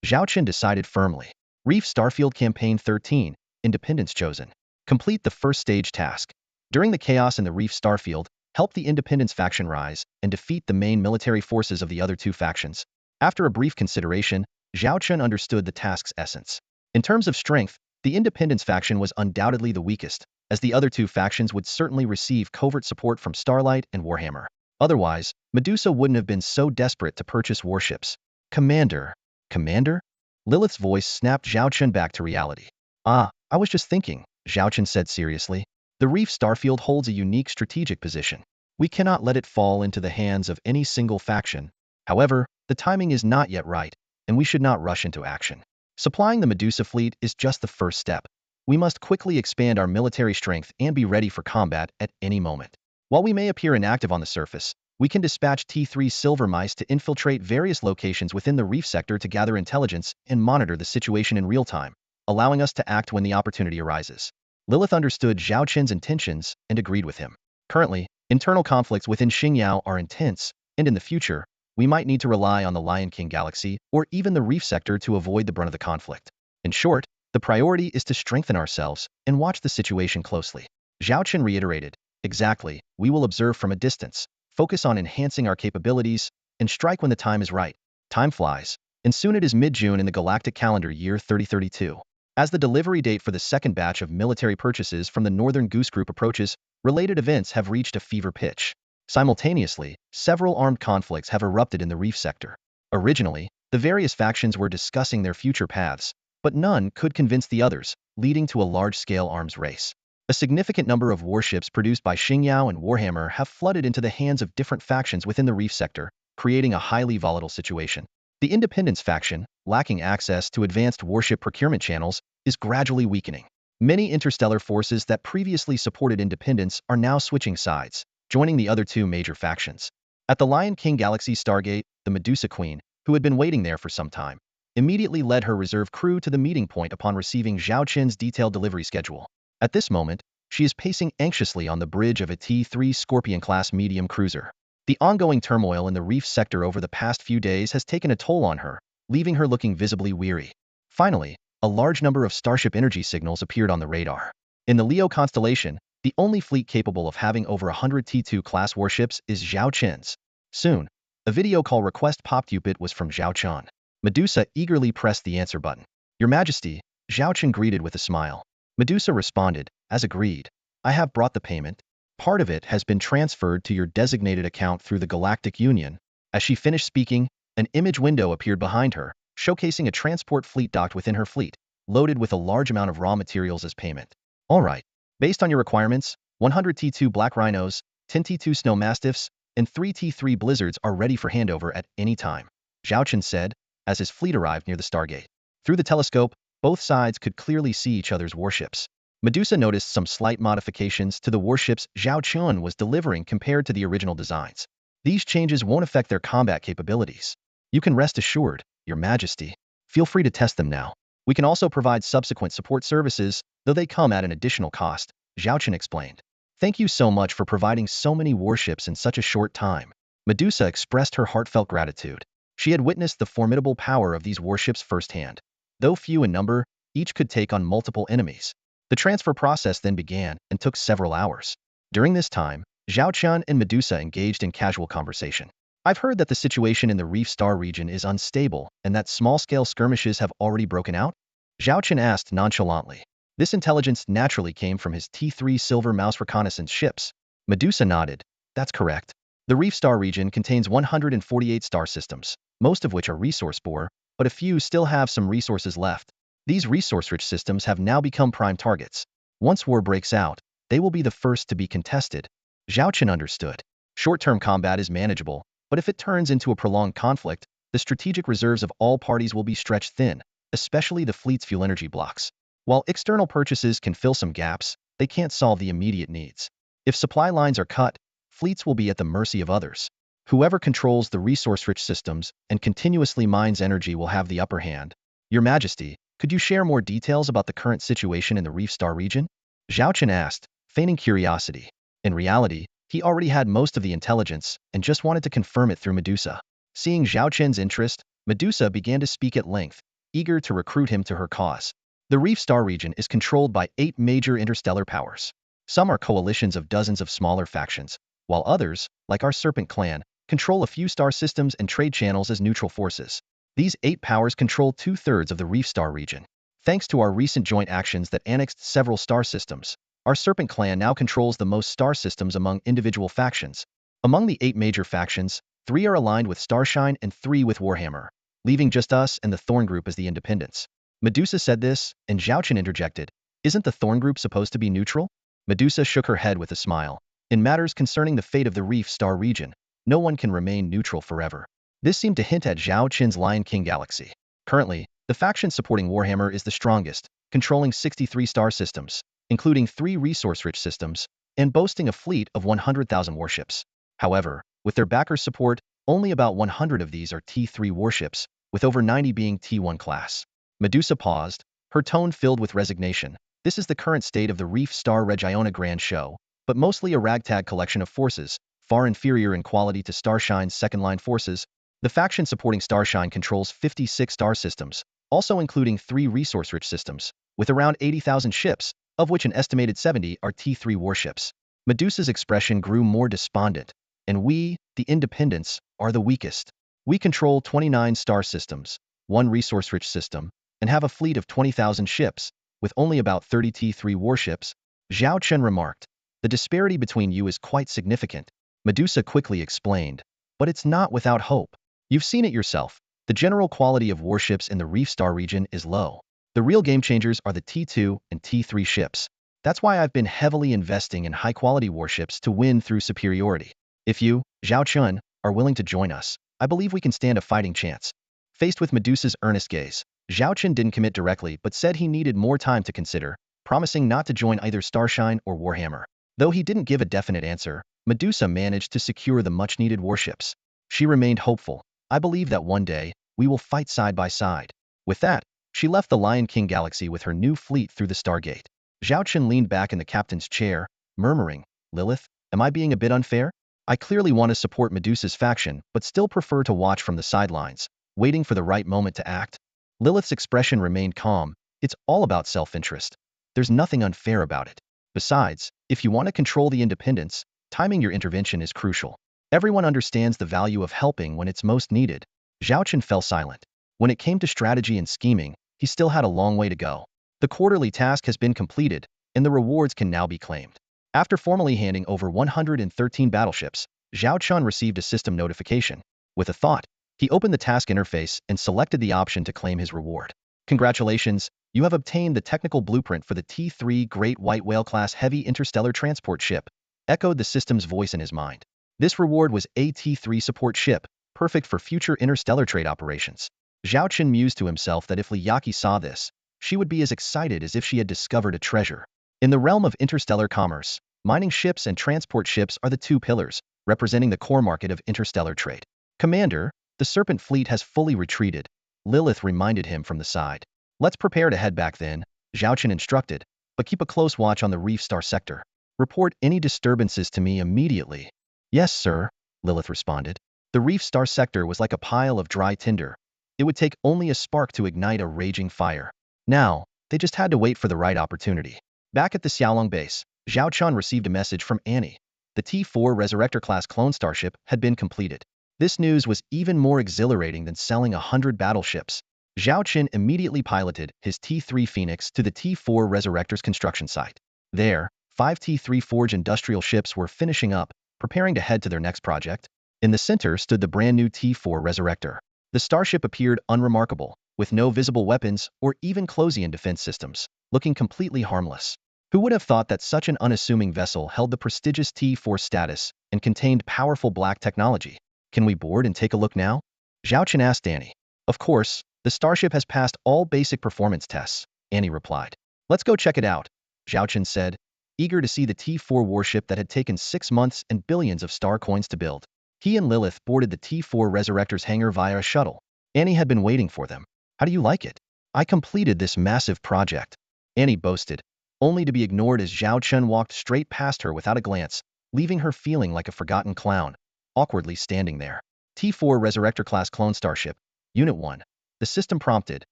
A: Zhao Chen decided firmly. Reef Starfield Campaign 13, Independence chosen. Complete the first stage task. During the chaos in the Reef Starfield, help the Independence faction rise and defeat the main military forces of the other two factions. After a brief consideration, Zhao Chen understood the task's essence. In terms of strength, the Independence faction was undoubtedly the weakest, as the other two factions would certainly receive covert support from Starlight and Warhammer. Otherwise, Medusa wouldn't have been so desperate to purchase warships. Commander. Commander? Lilith's voice snapped Zhao Chen back to reality. I was just thinking, Zhao Chen said seriously. The Reef Starfield holds a unique strategic position. We cannot let it fall into the hands of any single faction. However, the timing is not yet right, and we should not rush into action. Supplying the Medusa fleet is just the first step. We must quickly expand our military strength and be ready for combat at any moment. While we may appear inactive on the surface, we can dispatch T3 Silver Mice to infiltrate various locations within the reef sector to gather intelligence and monitor the situation in real time, allowing us to act when the opportunity arises. Lilith understood Zhao Chen's intentions and agreed with him. Currently, internal conflicts within Xingyao are intense, and in the future, we might need to rely on the Lion King galaxy or even the reef sector to avoid the brunt of the conflict. In short, the priority is to strengthen ourselves and watch the situation closely. Zhao Chen reiterated, exactly, we will observe from a distance, focus on enhancing our capabilities, and strike when the time is right. Time flies, and soon it is mid-June in the galactic calendar year 3032. As the delivery date for the second batch of military purchases from the Northern Goose Group approaches, related events have reached a fever pitch. Simultaneously, several armed conflicts have erupted in the reef sector. Originally, the various factions were discussing their future paths, but none could convince the others, leading to a large-scale arms race. A significant number of warships produced by Xingyao and Warhammer have flooded into the hands of different factions within the reef sector, creating a highly volatile situation. The Independence faction, lacking access to advanced warship procurement channels, is gradually weakening. Many interstellar forces that previously supported Independence are now switching sides, joining the other two major factions. At the Lion King Galaxy Stargate, the Medusa Queen, who had been waiting there for some time, immediately led her reserve crew to the meeting point upon receiving Zhao Chen's detailed delivery schedule. At this moment, she is pacing anxiously on the bridge of a T3 Scorpion-class medium cruiser. The ongoing turmoil in the reef sector over the past few days has taken a toll on her, leaving her looking visibly weary. Finally, a large number of starship energy signals appeared on the radar. In the Leo constellation, the only fleet capable of having over 100 T2-class warships is Zhao Qin's. Soon, a video call request popped up. It was from Zhao Qian. Medusa eagerly pressed the answer button. Your Majesty, Zhao Qian greeted with a smile. Medusa responded, as agreed. I have brought the payment. Part of it has been transferred to your designated account through the Galactic Union. As she finished speaking, an image window appeared behind her, showcasing a transport fleet docked within her fleet, loaded with a large amount of raw materials as payment. All right. Based on your requirements, 100 T2 Black Rhinos, 10 T2 Snow Mastiffs, and 3 T3 Blizzards are ready for handover at any time, Zhao Qian said, as his fleet arrived near the Stargate. Through the telescope, both sides could clearly see each other's warships. Medusa noticed some slight modifications to the warships Zhao Qian was delivering compared to the original designs. These changes won't affect their combat capabilities. You can rest assured, Your Majesty. Feel free to test them now. We can also provide subsequent support services, though they come at an additional cost, Zhao Qian explained. Thank you so much for providing so many warships in such a short time. Medusa expressed her heartfelt gratitude. She had witnessed the formidable power of these warships firsthand. Though few in number, each could take on multiple enemies. The transfer process then began and took several hours. During this time, Zhao Qian and Medusa engaged in casual conversation. I've heard that the situation in the Reef Star region is unstable and that small-scale skirmishes have already broken out? Zhao Qian asked nonchalantly. This intelligence naturally came from his T3 Silver Mouse reconnaissance ships. Medusa nodded. That's correct. The Reef Star region contains 148 star systems, most of which are resource-poor, but a few still have some resources left. These resource-rich systems have now become prime targets. Once war breaks out, they will be the first to be contested. Zhao Qian understood. Short-term combat is manageable, but if it turns into a prolonged conflict, the strategic reserves of all parties will be stretched thin, especially the fleet's fuel energy blocks. While external purchases can fill some gaps, they can't solve the immediate needs. If supply lines are cut, fleets will be at the mercy of others. Whoever controls the resource-rich systems and continuously mines energy will have the upper hand. Your Majesty, could you share more details about the current situation in the Reef Star region? Zhao Qian asked, feigning curiosity. In reality, he already had most of the intelligence and just wanted to confirm it through Medusa. Seeing Zhao Qian's interest, Medusa began to speak at length, eager to recruit him to her cause. The Reef Star region is controlled by 8 major interstellar powers. Some are coalitions of dozens of smaller factions, while others, like our Serpent Clan, control a few star systems and trade channels as neutral forces. These 8 powers control 2/3 of the Reef Star region. Thanks to our recent joint actions that annexed several star systems, our Serpent Clan now controls the most star systems among individual factions. Among the 8 major factions, 3 are aligned with Starshine and 3 with Warhammer, leaving just us and the Thorn Group as the independents. Medusa said this, and Zhao Qian interjected, Isn't the Thorn Group supposed to be neutral? Medusa shook her head with a smile. In matters concerning the fate of the Reef Star region, no one can remain neutral forever. This seemed to hint at Zhao Qian's Lion King galaxy. Currently, the faction supporting Warhammer is the strongest, controlling 63 star systems, including 3 resource-rich systems, and boasting a fleet of 100,000 warships. However, with their backers' support, only about 100 of these are T3 warships, with over 90 being T1 class. Medusa paused, her tone filled with resignation. This is the current state of the Reef Star Regione Grand Show, but mostly a ragtag collection of forces, far inferior in quality to Starshine's second-line forces. The faction supporting Starshine controls 56 star systems, also including 3 resource-rich systems, with around 80,000 ships, of which an estimated 70 are T3 warships. Medusa's expression grew more despondent. And we, the independents, are the weakest. We control 29 star systems, 1 resource-rich system, and have a fleet of 20,000 ships, with only about 30 T3 warships. Zhao Qian remarked. The disparity between you is quite significant. Medusa quickly explained. But it's not without hope. You've seen it yourself. The general quality of warships in the Reef Star region is low. The real game changers are the T2 and T3 ships. That's why I've been heavily investing in high-quality warships to win through superiority. If you, Zhao Qian, are willing to join us, I believe we can stand a fighting chance. Faced with Medusa's earnest gaze, Zhao Qian didn't commit directly but said he needed more time to consider, promising not to join either Starshine or Warhammer. Though he didn't give a definite answer, Medusa managed to secure the much-needed warships. She remained hopeful. I believe that one day, we will fight side by side. With that, she left the Lion King galaxy with her new fleet through the Stargate. Zhao Qian leaned back in the captain's chair, murmuring, Lilith, am I being a bit unfair? I clearly want to support Medusa's faction, but still prefer to watch from the sidelines, waiting for the right moment to act. Lilith's expression remained calm. It's all about self-interest. There's nothing unfair about it. Besides, if you want to control the independence, timing your intervention is crucial. Everyone understands the value of helping when it's most needed. Zhao Chen fell silent. When it came to strategy and scheming, he still had a long way to go. The quarterly task has been completed, and the rewards can now be claimed. After formally handing over 113 battleships, Zhao Chun received a system notification. With a thought, he opened the task interface and selected the option to claim his reward. Congratulations, you have obtained the technical blueprint for the T3 Great White Whale class heavy interstellar transport ship, echoed the system's voice in his mind. This reward was a T3 support ship, perfect for future interstellar trade operations. Zhao Chen mused to himself that if Li Yaqi saw this, she would be as excited as if she had discovered a treasure. In the realm of interstellar commerce, mining ships and transport ships are the two pillars, representing the core market of interstellar trade. Commander, the Serpent Fleet has fully retreated, Lilith reminded him from the side. Let's prepare to head back then, Zhao Chen instructed, but keep a close watch on the Reef Star sector. Report any disturbances to me immediately. Yes, sir, Lilith responded. The Reef Star sector was like a pile of dry tinder. It would take only a spark to ignite a raging fire. Now, they just had to wait for the right opportunity. Back at the Xiaolong base, Zhao Chun received a message from Annie. The T4 Resurrector-class clone starship had been completed. This news was even more exhilarating than selling 100 battleships. Zhao Chen immediately piloted his T3 Phoenix to the T4 Resurrector's construction site. There, 5 T3 Forge industrial ships were finishing up, preparing to head to their next project. In the center stood the brand new T4 Resurrector. The starship appeared unremarkable, with no visible weapons or even Closian defense systems, looking completely harmless. Who would have thought that such an unassuming vessel held the prestigious T4 status and contained powerful black technology? Can we board and take a look now? Zhao Chen asked Annie. Of course, the starship has passed all basic performance tests, Annie replied. Let's go check it out, Zhao Chen said, eager to see the T4 warship that had taken 6 months and billions of star coins to build. He and Lilith boarded the T4 Resurrector's hangar via a shuttle. Annie had been waiting for them. How do you like it? I completed this massive project, Annie boasted, only to be ignored as Zhao Chen walked straight past her without a glance, leaving her feeling like a forgotten clown, awkwardly standing there. T4 Resurrector-class clone starship, Unit 1. The system prompted,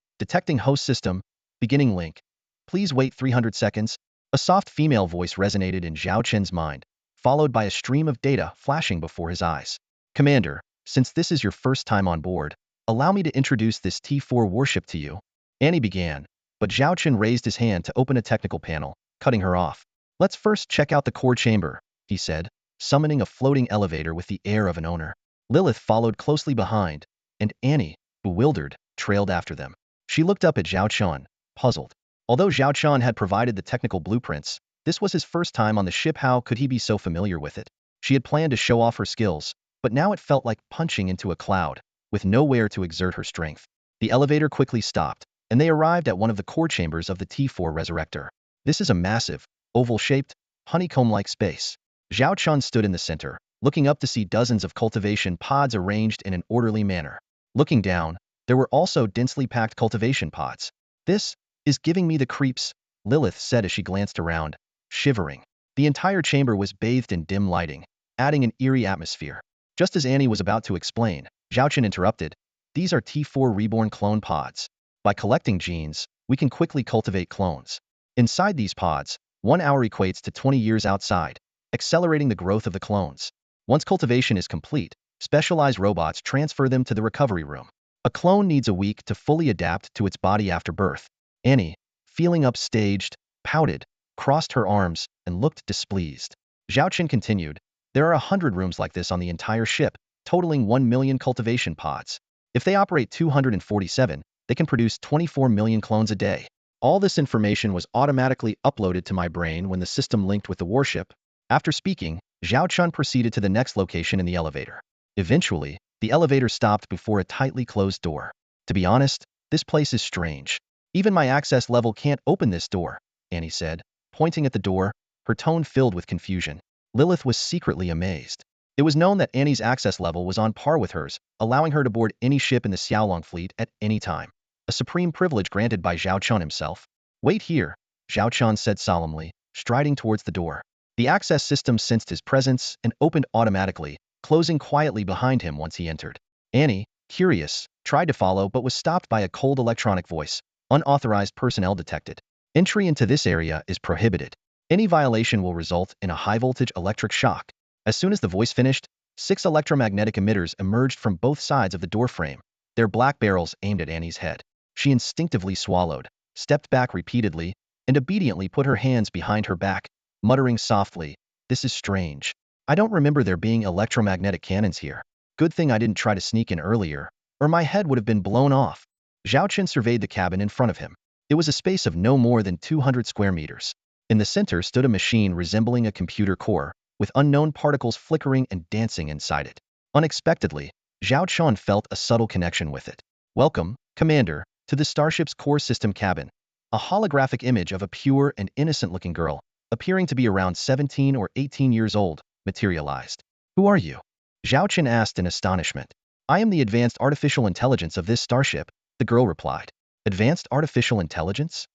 A: detecting host system, beginning link. Please wait 300 seconds. A soft female voice resonated in Zhao Chen's mind, followed by a stream of data flashing before his eyes. Commander, since this is your first time on board, allow me to introduce this T4 warship to you. Annie began, but Zhao Chen raised his hand to open a technical panel, cutting her off. Let's first check out the core chamber, he said, summoning a floating elevator with the air of an owner. Lilith followed closely behind, and Annie, bewildered, trailed after them. She looked up at Zhao Chen, puzzled. Although Zhao Chen had provided the technical blueprints, this was his first time on the ship. How could he be so familiar with it? She had planned to show off her skills, but now it felt like punching into a cloud, with nowhere to exert her strength. The elevator quickly stopped, and they arrived at one of the core chambers of the T4 Resurrector. This is a massive, oval-shaped, honeycomb-like space. Zhao Chen stood in the center, looking up to see dozens of cultivation pods arranged in an orderly manner. Looking down, there were also densely packed cultivation pods. This is giving me the creeps, Lilith said as she glanced around, shivering. The entire chamber was bathed in dim lighting, adding an eerie atmosphere. Just as Annie was about to explain, Zhao Chen interrupted. These are T4 reborn clone pods. By collecting genes, we can quickly cultivate clones. Inside these pods, 1 hour equates to 20 years outside, accelerating the growth of the clones. Once cultivation is complete, specialized robots transfer them to the recovery room. A clone needs a week to fully adapt to its body after birth. Annie, feeling upstaged, pouted, crossed her arms, and looked displeased. Zhao Chen continued, there are 100 rooms like this on the entire ship, totaling 1 million cultivation pods. If they operate 247, they can produce 24 million clones a day. All this information was automatically uploaded to my brain when the system linked with the warship. After speaking, Zhao Chen proceeded to the next location in the elevator. Eventually, the elevator stopped before a tightly closed door. To be honest, this place is strange. Even my access level can't open this door, Annie said, pointing at the door, her tone filled with confusion. Lilith was secretly amazed. It was known that Annie's access level was on par with hers, allowing her to board any ship in the Xiaolong fleet at any time. A supreme privilege granted by Zhao Chen himself. Wait here, Zhao Chen said solemnly, striding towards the door. The access system sensed his presence and opened automatically, closing quietly behind him once he entered. Annie, Curious, tried to follow but was stopped by a cold electronic voice. Unauthorized personnel detected. Entry into this area is prohibited. Any violation will result in a high-voltage electric shock. As soon as the voice finished, 6 electromagnetic emitters emerged from both sides of the door frame, their black barrels aimed at Annie's head. She instinctively swallowed, stepped back repeatedly, and obediently put her hands behind her back, muttering softly, "This is strange. I don't remember there being electromagnetic cannons here. Good thing I didn't try to sneak in earlier, or my head would have been blown off." Zhao Qin surveyed the cabin in front of him. It was a space of no more than 200 square meters. In the center stood a machine resembling a computer core, with unknown particles flickering and dancing inside it. Unexpectedly, Zhao Qin felt a subtle connection with it. "Welcome, Commander, to the starship's core system cabin." A holographic image of a pure and innocent-looking girl, appearing to be around 17 or 18 years old, materialized. "Who are you?" Zhao Qin asked in astonishment. "I am the advanced artificial intelligence of this starship," the girl replied. Advanced artificial intelligence?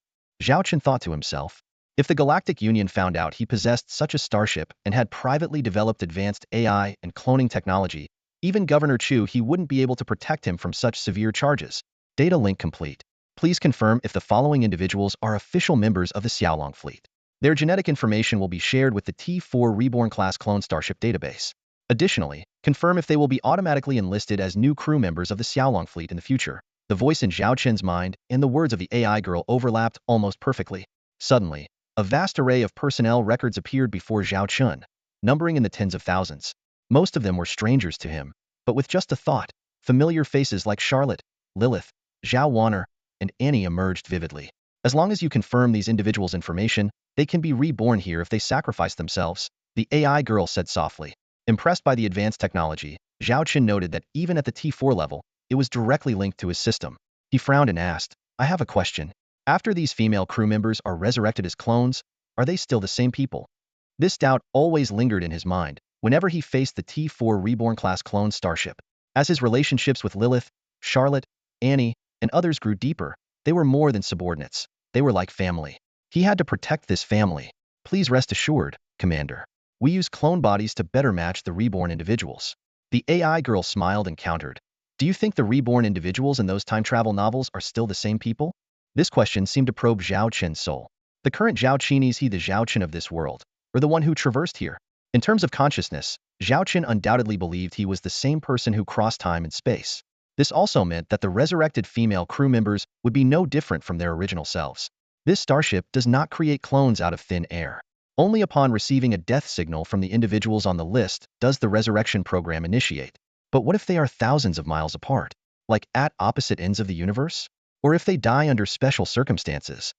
A: Zhao Qin thought to himself. If the Galactic Union found out he possessed such a starship and had privately developed advanced AI and cloning technology, even Governor Chu he wouldn't be able to protect him from such severe charges. Data link complete. Please confirm if the following individuals are official members of the Xiaolong fleet. Their genetic information will be shared with the T4 Reborn class clone starship database. Additionally, confirm if they will be automatically enlisted as new crew members of the Xiaolong fleet in the future. The voice in Zhao Qin's mind and the words of the AI girl overlapped almost perfectly. Suddenly, a vast array of personnel records appeared before Zhao Qin, numbering in the tens of thousands. Most of them were strangers to him, but with just a thought, familiar faces like Charlotte, Lilith, Zhao Wanner, and Annie emerged vividly. As long as you confirm these individuals' information, they can be reborn here if they sacrifice themselves, the AI girl said softly. Impressed by the advanced technology, Zhao Qin noted that even at the T4 level, it was directly linked to his system. He frowned and asked, "I have a question. After these female crew members are resurrected as clones, are they still the same people?" This doubt always lingered in his mind whenever he faced the T4 Reborn class clone starship. As his relationships with Lilith, Charlotte, Annie, and others grew deeper, they were more than subordinates. They were like family. He had to protect this family. "Please rest assured, Commander. We use clone bodies to better match the reborn individuals." The AI girl smiled and countered. "Do you think the reborn individuals in those time travel novels are still the same people?" This question seemed to probe Zhao Qin's soul. The current Zhao Qin, is he the Zhao Qin of this world, or the one who traversed here? In terms of consciousness, Zhao Qin undoubtedly believed he was the same person who crossed time and space. This also meant that the resurrected female crew members would be no different from their original selves. This starship does not create clones out of thin air. Only upon receiving a death signal from the individuals on the list does the resurrection program initiate. But what if they are thousands of miles apart, like at opposite ends of the universe? Or if they die under special circumstances?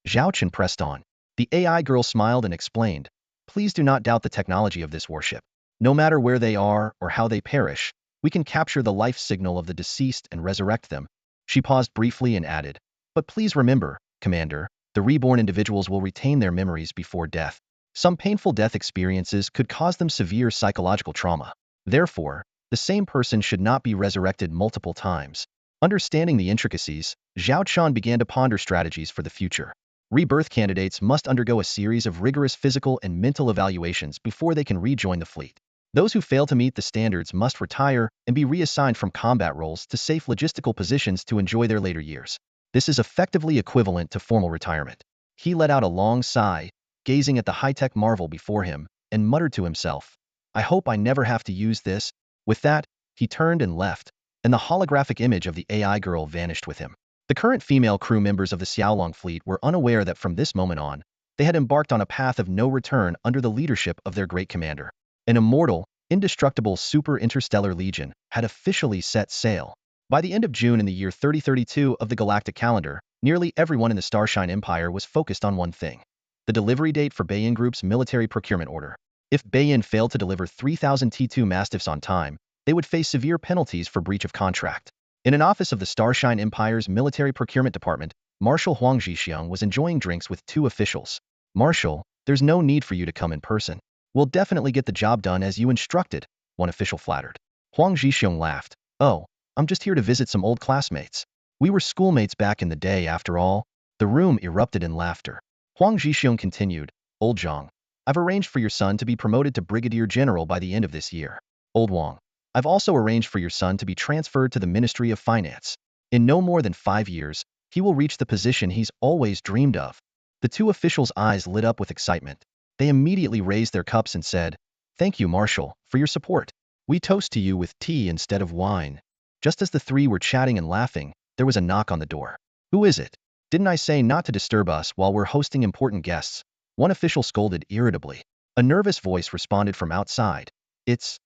A: Zhao Qin pressed on. The AI girl smiled and explained, "Please do not doubt the technology of this warship. No matter where they are or how they perish, we can capture the life signal of the deceased and resurrect them." She paused briefly and added, "But please remember, Commander, the reborn individuals will retain their memories before death. Some painful death experiences could cause them severe psychological trauma. Therefore, the same person should not be resurrected multiple times." Understanding the intricacies, Zhao Qin began to ponder strategies for the future. Rebirth candidates must undergo a series of rigorous physical and mental evaluations before they can rejoin the fleet. Those who fail to meet the standards must retire and be reassigned from combat roles to safe logistical positions to enjoy their later years. This is effectively equivalent to formal retirement. He let out a long sigh, gazing at the high-tech marvel before him, and muttered to himself, "I hope I never have to use this." With that, he turned and left, and the holographic image of the AI girl vanished with him. The current female crew members of the Xiaolong fleet were unaware that from this moment on, they had embarked on a path of no return under the leadership of their great commander. An immortal, indestructible super-interstellar legion had officially set sail. By the end of June in the year 3032 of the galactic calendar, nearly everyone in the Starshine Empire was focused on one thing: the delivery date for Bayan Group's military procurement order. If Bayan failed to deliver 3,000 T2 Mastiffs on time, they would face severe penalties for breach of contract. In an office of the Starshine Empire's military procurement department, Marshal Huang Zhixiang was enjoying drinks with two officials. "Marshal, there's no need for you to come in person. We'll definitely get the job done as you instructed," one official flattered. Huang Zhixiang laughed. "Oh, I'm just here to visit some old classmates. We were schoolmates back in the day after all." The room erupted in laughter. Huang Zhixiang continued, "Old Zhang, I've arranged for your son to be promoted to Brigadier General by the end of this year." "Old Wang, I've also arranged for your son to be transferred to the Ministry of Finance. In no more than 5 years, he will reach the position he's always dreamed of. The two officials' eyes lit up with excitement. They immediately raised their cups and said, "Thank you, Marshal, for your support. We toast to you with tea instead of wine." Just as the three were chatting and laughing, there was a knock on the door. "Who is it? Didn't I say not to disturb us while we're hosting important guests?" One official scolded irritably. A nervous voice responded from outside. It's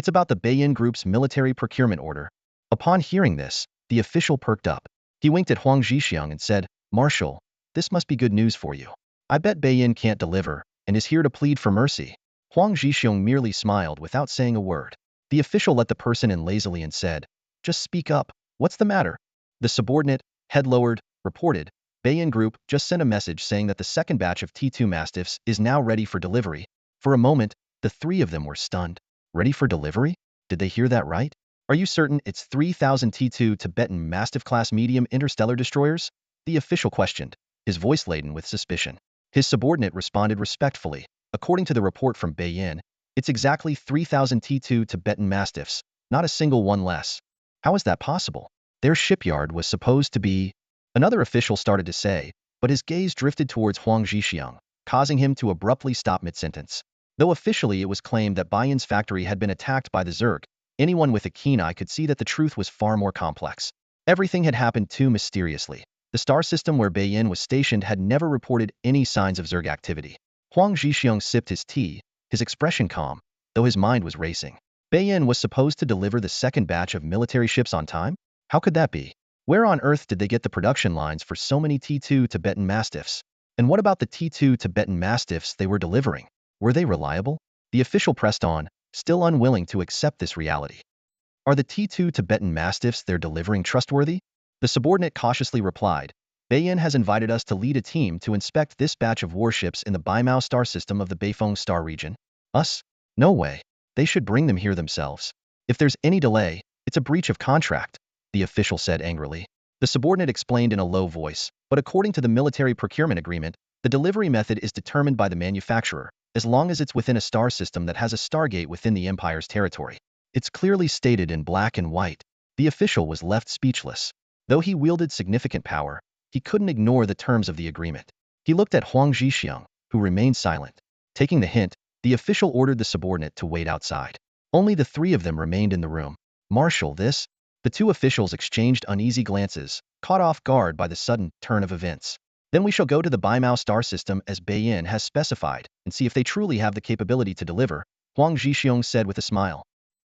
A: about the Beiyin Group's military procurement order." Upon hearing this, the official perked up. He winked at Huang Zhixiang and said, "Marshal, this must be good news for you. I bet Beiyin can't deliver and is here to plead for mercy." Huang Zhixiang merely smiled without saying a word. The official let the person in lazily and said, "Just speak up. What's the matter?" The subordinate, head lowered, reported, "Beiyin Group just sent a message saying that the second batch of T2 Mastiffs is now ready for delivery." For a moment, the three of them were stunned. Ready for delivery? Did they hear that right? Are you certain it's 3,000 T2 Tibetan Mastiff-class medium interstellar destroyers? The official questioned, his voice laden with suspicion. His subordinate responded respectfully. "According to the report from Beiyin, it's exactly 3,000 T2 Tibetan Mastiffs, not a single one less." "How is that possible? Their shipyard was supposed to be—" Another official started to say, but his gaze drifted towards Huang Zhixiang, causing him to abruptly stop mid-sentence. Though officially it was claimed that Beiyan's factory had been attacked by the Zerg, anyone with a keen eye could see that the truth was far more complex. Everything had happened too mysteriously. The star system where Beiyin was stationed had never reported any signs of Zerg activity. Huang Zhixiang sipped his tea, his expression calm, though his mind was racing. Beiyin was supposed to deliver the second batch of military ships on time? How could that be? Where on earth did they get the production lines for so many T2 Tibetan Mastiffs? And what about the T2 Tibetan Mastiffs they were delivering? Were they reliable? The official pressed on, still unwilling to accept this reality. "Are the T2 Tibetan Mastiffs they're delivering trustworthy?" The subordinate cautiously replied, "Beiyin has invited us to lead a team to inspect this batch of warships in the Baimao star system of the Beifeng star region." "Us? No way. They should bring them here themselves. If there's any delay, it's a breach of contract," the official said angrily. The subordinate explained in a low voice, "But according to the military procurement agreement, the delivery method is determined by the manufacturer, as long as it's within a star system that has a stargate within the Empire's territory. It's clearly stated in black and white." The official was left speechless. Though he wielded significant power, he couldn't ignore the terms of the agreement. He looked at Huang Zhixiang, who remained silent. Taking the hint, the official ordered the subordinate to wait outside. Only the three of them remained in the room. "Marshal, this?" The two officials exchanged uneasy glances, caught off guard by the sudden turn of events. "Then we shall go to the Baimao star system as Beiyin has specified, and see if they truly have the capability to deliver," Huang Zhixiang said with a smile.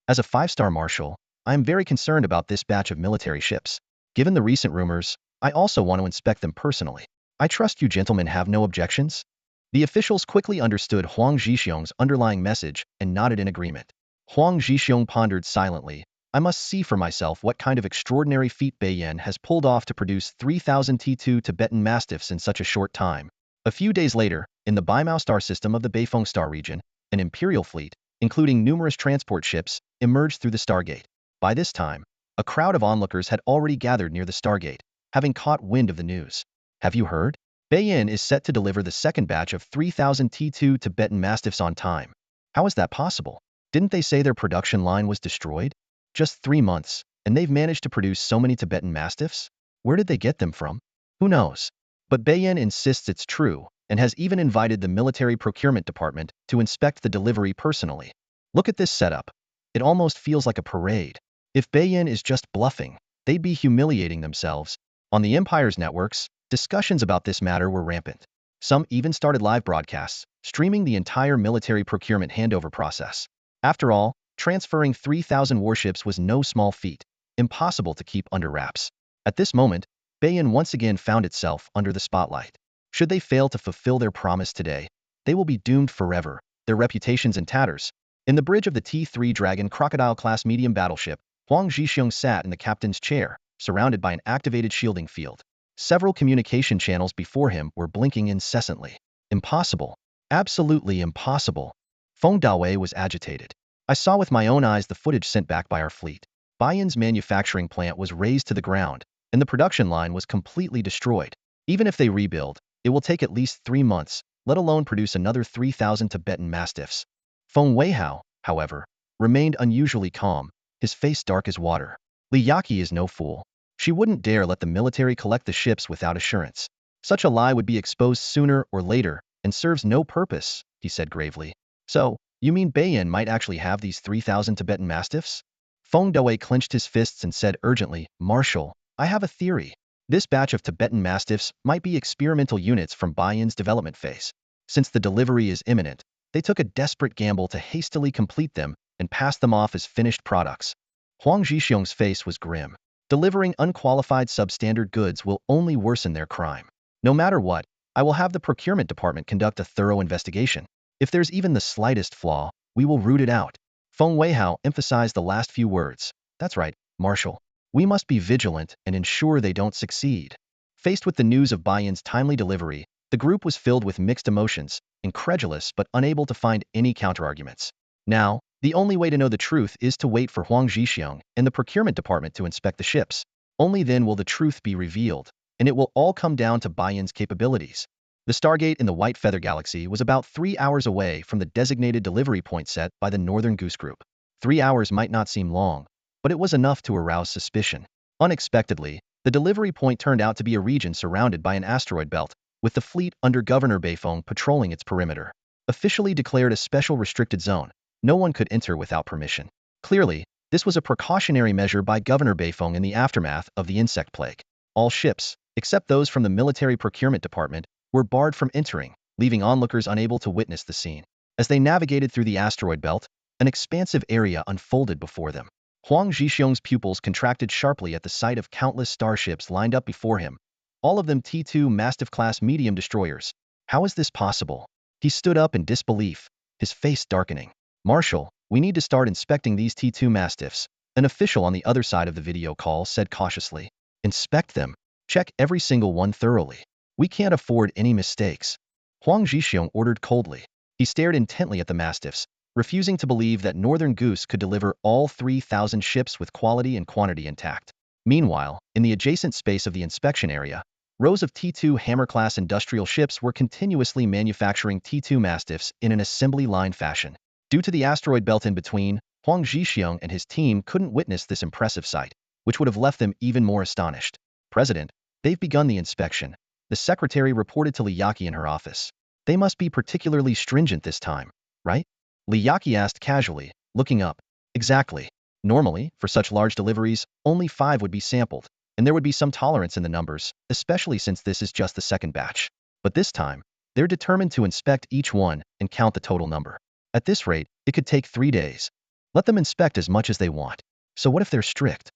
A: "As a five-star marshal, I am very concerned about this batch of military ships. Given the recent rumors, I also want to inspect them personally. I trust you gentlemen have no objections?" The officials quickly understood Huang Zhixiang's underlying message and nodded in agreement. Huang Zhixiang pondered silently. "I must see for myself what kind of extraordinary feat Beiyin has pulled off to produce 3,000 T2 Tibetan Mastiffs in such a short time." A few days later, in the Baimao star system of the Beifeng star region, an imperial fleet, including numerous transport ships, emerged through the Stargate. By this time, a crowd of onlookers had already gathered near the Stargate, having caught wind of the news. "Have you heard? Beiyin is set to deliver the second batch of 3,000 T2 Tibetan Mastiffs on time." "How is that possible? Didn't they say their production line was destroyed?" "Just 3 months, and they've managed to produce so many Tibetan Mastiffs? Where did they get them from? Who knows? But Beiyin insists it's true, and has even invited the military procurement department to inspect the delivery personally. Look at this setup. It almost feels like a parade. If Beiyin is just bluffing, they'd be humiliating themselves." On the Empire's networks, discussions about this matter were rampant. Some even started live broadcasts, streaming the entire military procurement handover process. After all, transferring 3,000 warships was no small feat, impossible to keep under wraps. At this moment, Beiyin once again found itself under the spotlight. Should they fail to fulfill their promise today, they will be doomed forever, their reputations in tatters. In the bridge of the T3 Dragon Crocodile-class medium battleship, Huang Zhixiang sat in the captain's chair, surrounded by an activated shielding field. Several communication channels before him were blinking incessantly. Impossible. Absolutely impossible. Feng Dawei was agitated. "I saw with my own eyes the footage sent back by our fleet. Baiyin's manufacturing plant was razed to the ground, and the production line was completely destroyed. Even if they rebuild, it will take at least 3 months, let alone produce another 3,000 Tibetan Mastiffs." Feng Weihao, however, remained unusually calm, his face dark as water. Li Yaqi is no fool. She wouldn't dare let the military collect the ships without assurance. Such a lie would be exposed sooner or later and serves no purpose, he said gravely. So, you mean Beiyin might actually have these 3,000 Tibetan Mastiffs? Feng Doi clenched his fists and said urgently, Marshal, I have a theory. This batch of Tibetan Mastiffs might be experimental units from Baiyin's development phase. Since the delivery is imminent, they took a desperate gamble to hastily complete them and pass them off as finished products. Huang Zhixiong's face was grim. Delivering unqualified substandard goods will only worsen their crime. No matter what, I will have the procurement department conduct a thorough investigation. If there's even the slightest flaw, we will root it out. Feng Weihao emphasized the last few words. That's right, Marshal. We must be vigilant and ensure they don't succeed. Faced with the news of Baiyin's timely delivery, the group was filled with mixed emotions, incredulous but unable to find any counterarguments. Now, the only way to know the truth is to wait for Huang Zhixiong and the procurement department to inspect the ships. Only then will the truth be revealed, and it will all come down to Baiyin's capabilities. The Stargate in the White Feather Galaxy was about 3 hours away from the designated delivery point set by the Northern Goose Group. 3 hours might not seem long, but it was enough to arouse suspicion. Unexpectedly, the delivery point turned out to be a region surrounded by an asteroid belt, with the fleet under Governor Beifeng patrolling its perimeter. Officially declared a special restricted zone, no one could enter without permission. Clearly, this was a precautionary measure by Governor Beifeng in the aftermath of the insect plague. All ships, except those from the military procurement department, were barred from entering, leaving onlookers unable to witness the scene. As they navigated through the asteroid belt, an expansive area unfolded before them. Huang Zhixiong's pupils contracted sharply at the sight of countless starships lined up before him, all of them T2 Mastiff-class medium destroyers. How is this possible? He stood up in disbelief, his face darkening. Marshal, we need to start inspecting these T2 Mastiffs, an official on the other side of the video call said cautiously. Inspect them. Check every single one thoroughly. We can't afford any mistakes. Huang Zhixiong ordered coldly. He stared intently at the Mastiffs, refusing to believe that Northern Goose could deliver all 3,000 ships with quality and quantity intact. Meanwhile, in the adjacent space of the inspection area, rows of T2 Hammer-class industrial ships were continuously manufacturing T2 Mastiffs in an assembly line fashion. Due to the asteroid belt in between, Huang Zhixiong and his team couldn't witness this impressive sight, which would have left them even more astonished. President, they've begun the inspection. The secretary reported to Li Yaqi in her office. They must be particularly stringent this time, right? Li Yaqi asked casually, looking up. Exactly. Normally, for such large deliveries, only 5 would be sampled, and there would be some tolerance in the numbers, especially since this is just the second batch. But this time, they're determined to inspect each one and count the total number. At this rate, it could take 3 days. Let them inspect as much as they want. So what if they're strict?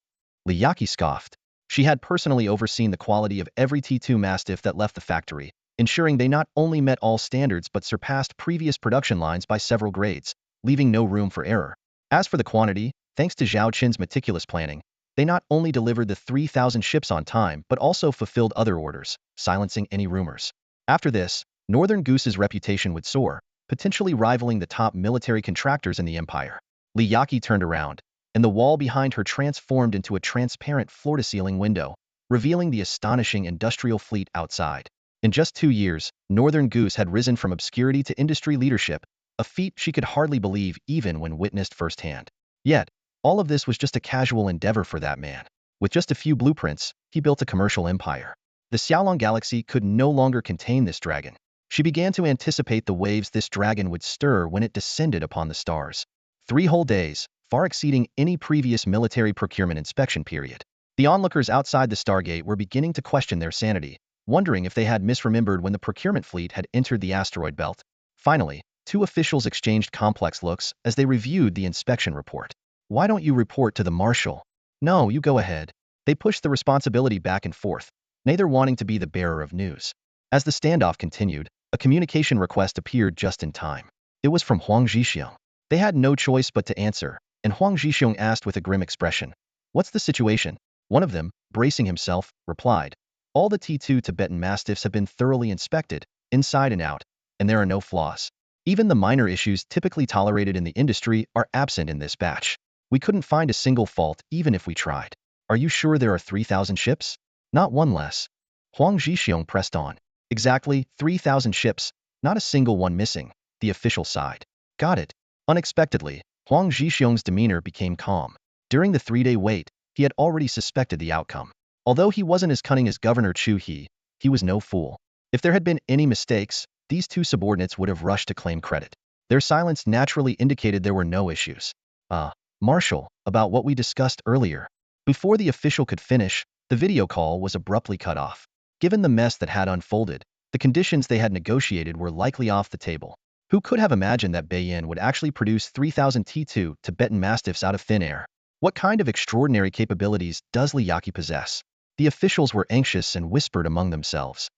A: Li Yaqi scoffed. She had personally overseen the quality of every T2 Mastiff that left the factory, ensuring they not only met all standards but surpassed previous production lines by several grades, leaving no room for error. As for the quantity, thanks to Zhao Qin's meticulous planning, they not only delivered the 3,000 ships on time but also fulfilled other orders, silencing any rumors. After this, Northern Goose's reputation would soar, potentially rivaling the top military contractors in the empire. Li Yaqi turned around, and the wall behind her transformed into a transparent floor-to-ceiling window, revealing the astonishing industrial fleet outside. In just 2 years, Northern Goose had risen from obscurity to industry leadership, a feat she could hardly believe even when witnessed firsthand. Yet, all of this was just a casual endeavor for that man. With just a few blueprints, he built a commercial empire. The Xiaolong Galaxy could no longer contain this dragon. She began to anticipate the waves this dragon would stir when it descended upon the stars. 3 whole days, far exceeding any previous military procurement inspection period. The onlookers outside the Stargate were beginning to question their sanity, wondering if they had misremembered when the procurement fleet had entered the asteroid belt. Finally, 2 officials exchanged complex looks as they reviewed the inspection report. Why don't you report to the Marshal? No, you go ahead. They pushed the responsibility back and forth, neither wanting to be the bearer of news. As the standoff continued, a communication request appeared just in time. It was from Huang Zhixiong. They had no choice but to answer, and Huang Zhixiong asked with a grim expression. What's the situation? One of them, bracing himself, replied. All the T2 Tibetan Mastiffs have been thoroughly inspected, inside and out, and there are no flaws. Even the minor issues typically tolerated in the industry are absent in this batch. We couldn't find a single fault even if we tried. Are you sure there are 3,000 ships? Not one less. Huang Zhixiong pressed on. Exactly 3,000 ships, not a single one missing, the official sighed. Got it. Unexpectedly, Huang Zhixiong's demeanor became calm. During the 3-day wait, he had already suspected the outcome. Although he wasn't as cunning as Governor Chu he was no fool. If there had been any mistakes, these two subordinates would have rushed to claim credit. Their silence naturally indicated there were no issues. Marshal, about what we discussed earlier. Before the official could finish, the video call was abruptly cut off. Given the mess that had unfolded, the conditions they had negotiated were likely off the table. Who could have imagined that Bayin would actually produce 3,000 T2 Tibetan Mastiffs out of thin air? What kind of extraordinary capabilities does Li Yaqi possess? The officials were anxious and whispered among themselves.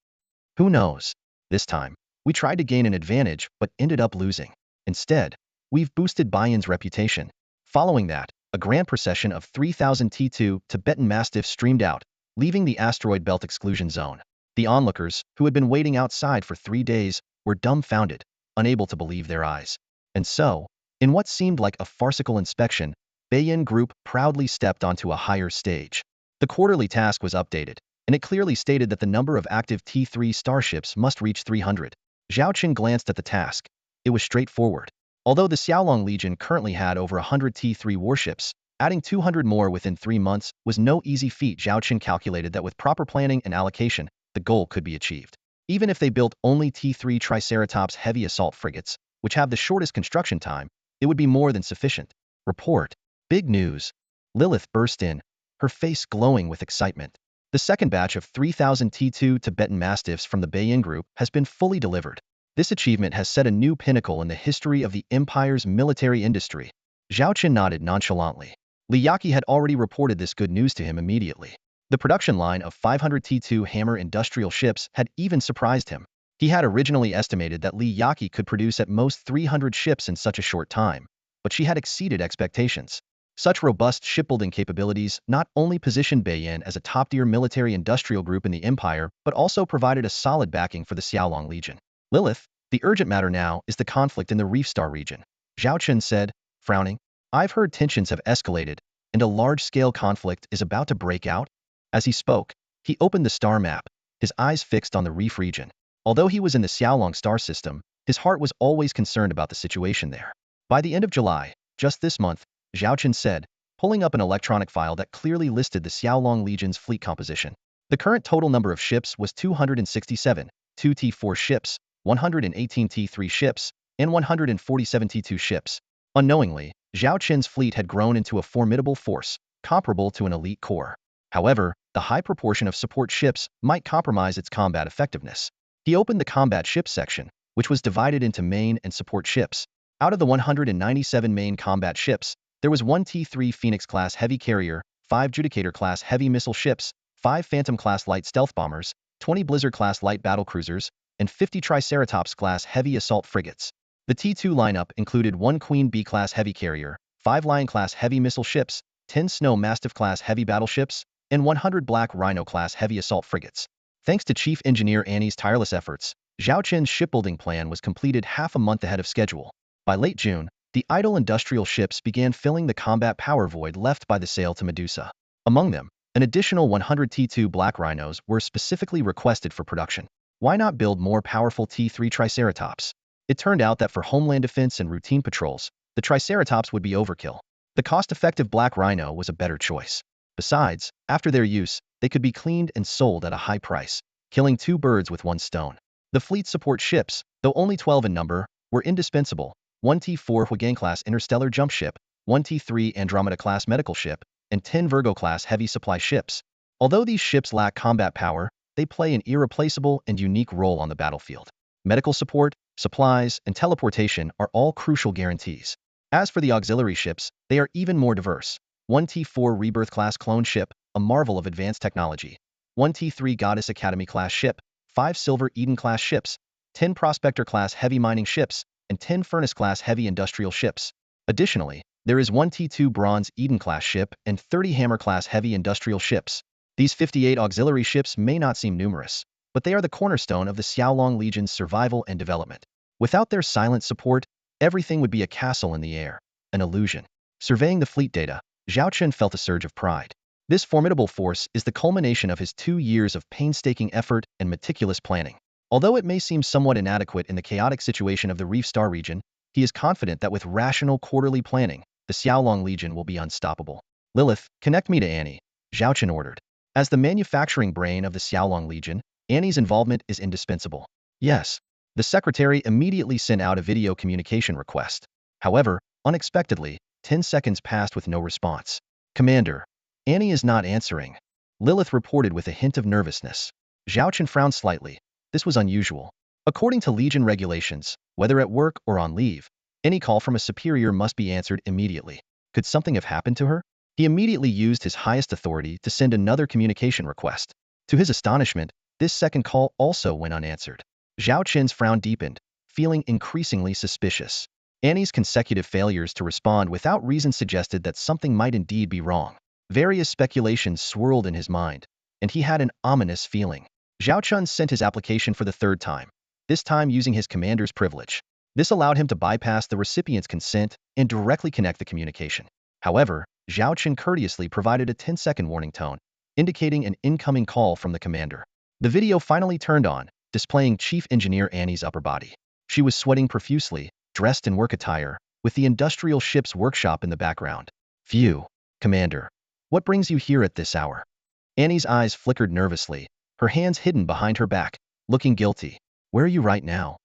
A: Who knows? This time, we tried to gain an advantage but ended up losing. Instead, we've boosted Bayin's reputation. Following that, a grand procession of 3,000 T2 Tibetan Mastiffs streamed out, leaving the asteroid belt exclusion zone. The onlookers, who had been waiting outside for 3 days, were dumbfounded, unable to believe their eyes. And so, in what seemed like a farcical inspection, Bayin Group proudly stepped onto a higher stage. The quarterly task was updated, and it clearly stated that the number of active T3 starships must reach 300. Zhao Qin glanced at the task. It was straightforward. Although the Xiaolong Legion currently had over 100 T3 warships, adding 200 more within 3 months was no easy feat. Zhao Qin calculated that with proper planning and allocation, the goal could be achieved. Even if they built only T3 Triceratops heavy assault frigates, which have the shortest construction time, it would be more than sufficient. Report. Big news. Lilith burst in, her face glowing with excitement. The second batch of 3,000 T2 Tibetan Mastiffs from the Bayin Group has been fully delivered. This achievement has set a new pinnacle in the history of the Empire's military industry. Zhao Qin nodded nonchalantly. Li Yaqi had already reported this good news to him immediately. The production line of 500 T2 Hammer industrial ships had even surprised him. He had originally estimated that Li Yaqi could produce at most 300 ships in such a short time, but she had exceeded expectations. Such robust shipbuilding capabilities not only positioned Bayin as a top-tier military-industrial group in the Empire, but also provided a solid backing for the Xiaolong Legion. Lilith, the urgent matter now is the conflict in the Reef Star region. Zhao Qin said, frowning. I've heard tensions have escalated, and a large-scale conflict is about to break out. As he spoke, he opened the star map, his eyes fixed on the Reef region. Although he was in the Xiaolong star system, his heart was always concerned about the situation there. By the end of July, just this month, Zhao Qin said, pulling up an electronic file that clearly listed the Xiaolong Legion's fleet composition. The current total number of ships was 267, 2 T4 ships, 118 T3 ships, and 147 T2 ships. Unknowingly, Zhao Qin's fleet had grown into a formidable force, comparable to an elite corps. However, the high proportion of support ships might compromise its combat effectiveness. He opened the combat ships section, which was divided into main and support ships. Out of the 197 main combat ships, there was 1 T3 Phoenix-class heavy carrier, 5 Judicator-class heavy missile ships, 5 Phantom-class light stealth bombers, 20 Blizzard-class light battlecruisers, and 50 Triceratops-class heavy assault frigates. The T2 lineup included 1 Queen B-class heavy carrier, 5 Lion-class heavy missile ships, 10 Snow Mastiff-class heavy battleships, and 100 Black Rhino-class heavy assault frigates. Thanks to Chief Engineer Annie's tireless efforts, Zhao Qin's shipbuilding plan was completed half a month ahead of schedule. By late June, the idle industrial ships began filling the combat power void left by the sale to Medusa. Among them, an additional 100 T2 Black Rhinos were specifically requested for production. Why not build more powerful T3 Triceratops? It turned out that for homeland defense and routine patrols, the Triceratops would be overkill. The cost-effective Black Rhino was a better choice. Besides, after their use, they could be cleaned and sold at a high price, killing 2 birds with 1 stone. The fleet support ships, though only 12 in number, were indispensable. 1 T4 Huyang-class interstellar jump ship, 1 T3 Andromeda-class medical ship, and 10 Virgo-class heavy supply ships. Although these ships lack combat power, they play an irreplaceable and unique role on the battlefield. Medical support, supplies, and teleportation are all crucial guarantees. As for the auxiliary ships, they are even more diverse. 1 T4 Rebirth-class clone ship, a marvel of advanced technology. 1 T3 Goddess Academy-class ship, 5 Silver Eden-class ships, 10 Prospector-class heavy mining ships, and 10 Furnace-class heavy industrial ships. Additionally, there is 1 T2 Bronze Eden-class ship and 30 Hammer-class heavy industrial ships. These 58 auxiliary ships may not seem numerous, but they are the cornerstone of the Xiaolong Legion's survival and development. Without their silent support, everything would be a castle in the air, an illusion. Surveying the fleet data, Zhao Qin felt a surge of pride. This formidable force is the culmination of his 2 years of painstaking effort and meticulous planning. Although it may seem somewhat inadequate in the chaotic situation of the Reef Star region, he is confident that with rational quarterly planning, the Xiaolong Legion will be unstoppable. Lilith, connect me to Annie, Zhao Chen ordered. As the manufacturing brain of the Xiaolong Legion, Annie's involvement is indispensable. Yes. The secretary immediately sent out a video communication request. However, unexpectedly, 10 seconds passed with no response. Commander, Annie is not answering. Lilith reported with a hint of nervousness. Zhao Chen frowned slightly. This was unusual. According to Legion regulations, whether at work or on leave, any call from a superior must be answered immediately. Could something have happened to her? He immediately used his highest authority to send another communication request. To his astonishment, this second call also went unanswered. Zhao Chen's frown deepened, feeling increasingly suspicious. Annie's consecutive failures to respond without reason suggested that something might indeed be wrong. Various speculations swirled in his mind, and he had an ominous feeling. Zhao Chun sent his application for the third time, this time using his commander's privilege. This allowed him to bypass the recipient's consent and directly connect the communication. However, Zhao Chen courteously provided a 10-second warning tone, indicating an incoming call from the commander. The video finally turned on, displaying Chief Engineer Annie's upper body. She was sweating profusely, dressed in work attire, with the industrial ship's workshop in the background. Phew, Commander. What brings you here at this hour? Annie's eyes flickered nervously, her hands hidden behind her back, looking guilty. Where are you right now?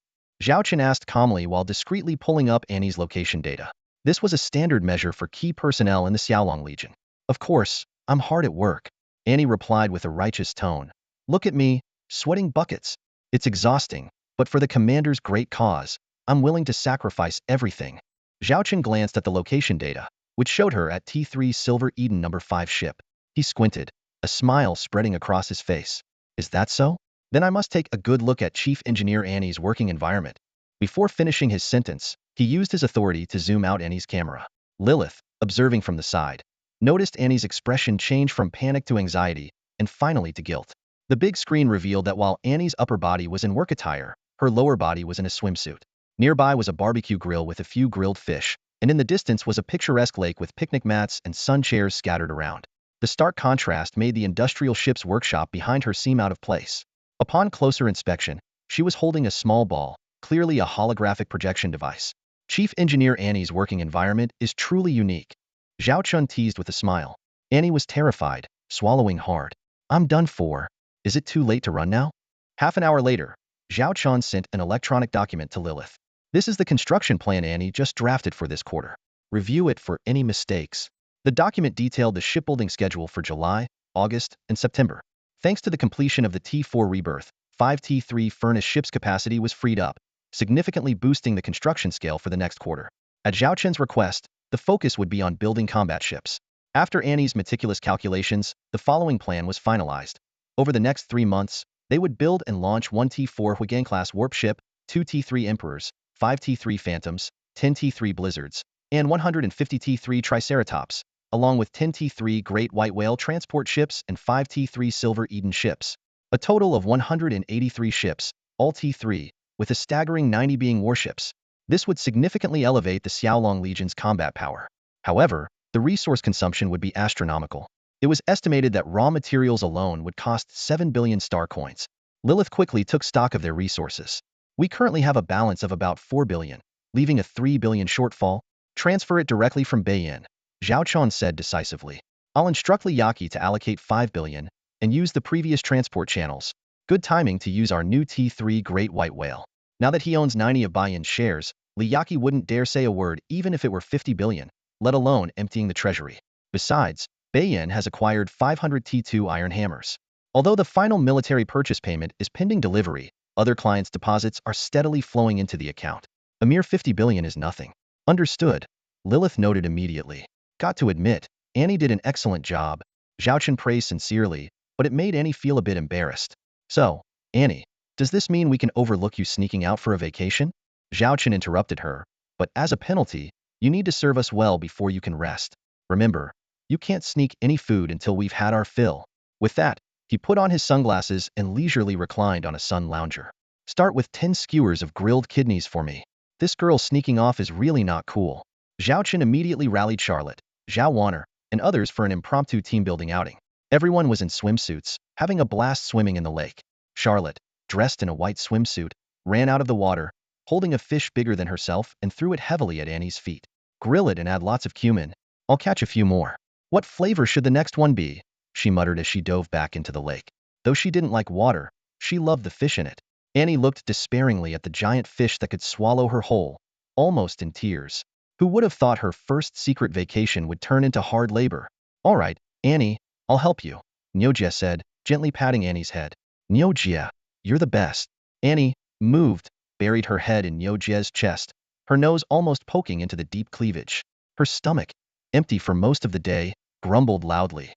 A: Zhao Chen asked calmly while discreetly pulling up Annie's location data. This was a standard measure for key personnel in the Xiaolong Legion. Of course, I'm hard at work, Annie replied with a righteous tone. Look at me, sweating buckets. It's exhausting, but for the commander's great cause, I'm willing to sacrifice everything. Zhao Chen glanced at the location data, which showed her at T3 Silver Eden No. 5 ship. He squinted, a smile spreading across his face. Is that so? Then I must take a good look at Chief Engineer Annie's working environment. Before finishing his sentence, he used his authority to zoom out Annie's camera. Lilith, observing from the side, noticed Annie's expression change from panic to anxiety, and finally to guilt. The big screen revealed that while Annie's upper body was in work attire, her lower body was in a swimsuit. Nearby was a barbecue grill with a few grilled fish, and in the distance was a picturesque lake with picnic mats and sun chairs scattered around. The stark contrast made the industrial ship's workshop behind her seem out of place. Upon closer inspection, she was holding a small ball, clearly a holographic projection device. Chief Engineer Annie's working environment is truly unique. Zhao Chun teased with a smile. Annie was terrified, swallowing hard. I'm done for. Is it too late to run now? Half an hour later, Zhao Chun sent an electronic document to Lilith. This is the construction plan Annie just drafted for this quarter. Review it for any mistakes. The document detailed the shipbuilding schedule for July, August, and September. Thanks to the completion of the T4 rebirth, 5 T3 furnace ships capacity was freed up, significantly boosting the construction scale for the next quarter. At Zhao Chen's request, the focus would be on building combat ships. After Annie's meticulous calculations, the following plan was finalized. Over the next 3 months, they would build and launch 1 T4 Huyang-class warp ship, 2 T3 Emperors, 5 T3 Phantoms, 10 T3 Blizzards, and 150 T3 Triceratops, along with 10 T3 Great White Whale transport ships and 5 T3 Silver Eden ships. A total of 183 ships, all T3, with a staggering 90 being warships. This would significantly elevate the Xiaolong Legion's combat power. However, the resource consumption would be astronomical. It was estimated that raw materials alone would cost 7 billion star coins. Lilith quickly took stock of their resources. We currently have a balance of about 4 billion, leaving a 3 billion shortfall. Transfer it directly from Beiyin, Zhao Chun said decisively. I'll instruct Li Yaqi to allocate 5 billion and use the previous transport channels. Good timing to use our new T3 Great White Whale. Now that he owns 90 of Beiyin's shares, Li Yaqi wouldn't dare say a word even if it were 50 billion, let alone emptying the treasury. Besides, Beiyin has acquired 500 T2 iron hammers. Although the final military purchase payment is pending delivery, other clients' deposits are steadily flowing into the account. A mere 50 billion is nothing. Understood, Lilith noted immediately. Got to admit, Annie did an excellent job. Zhao Chen praised sincerely, but it made Annie feel a bit embarrassed. So, Annie, does this mean we can overlook you sneaking out for a vacation? Zhao Chen interrupted her, but as a penalty, you need to serve us well before you can rest. Remember, you can't sneak any food until we've had our fill. With that, he put on his sunglasses and leisurely reclined on a sun lounger. Start with 10 skewers of grilled kidneys for me. This girl sneaking off is really not cool. Zhao Chen immediately rallied Charlotte, Zhao Wanner, and others for an impromptu team-building outing. Everyone was in swimsuits, having a blast swimming in the lake. Charlotte, dressed in a white swimsuit, ran out of the water, holding a fish bigger than herself and threw it heavily at Annie's feet. Grill it and add lots of cumin. I'll catch a few more. What flavor should the next one be? She muttered as she dove back into the lake. Though she didn't like water, she loved the fish in it. Annie looked despairingly at the giant fish that could swallow her whole, almost in tears. Who would have thought her first secret vacation would turn into hard labor? All right, Annie, I'll help you, Nyojia said, gently patting Annie's head. Nyojia, you're the best. Annie, moved, buried her head in Nyojia's chest, her nose almost poking into the deep cleavage. Her stomach, empty for most of the day, grumbled loudly.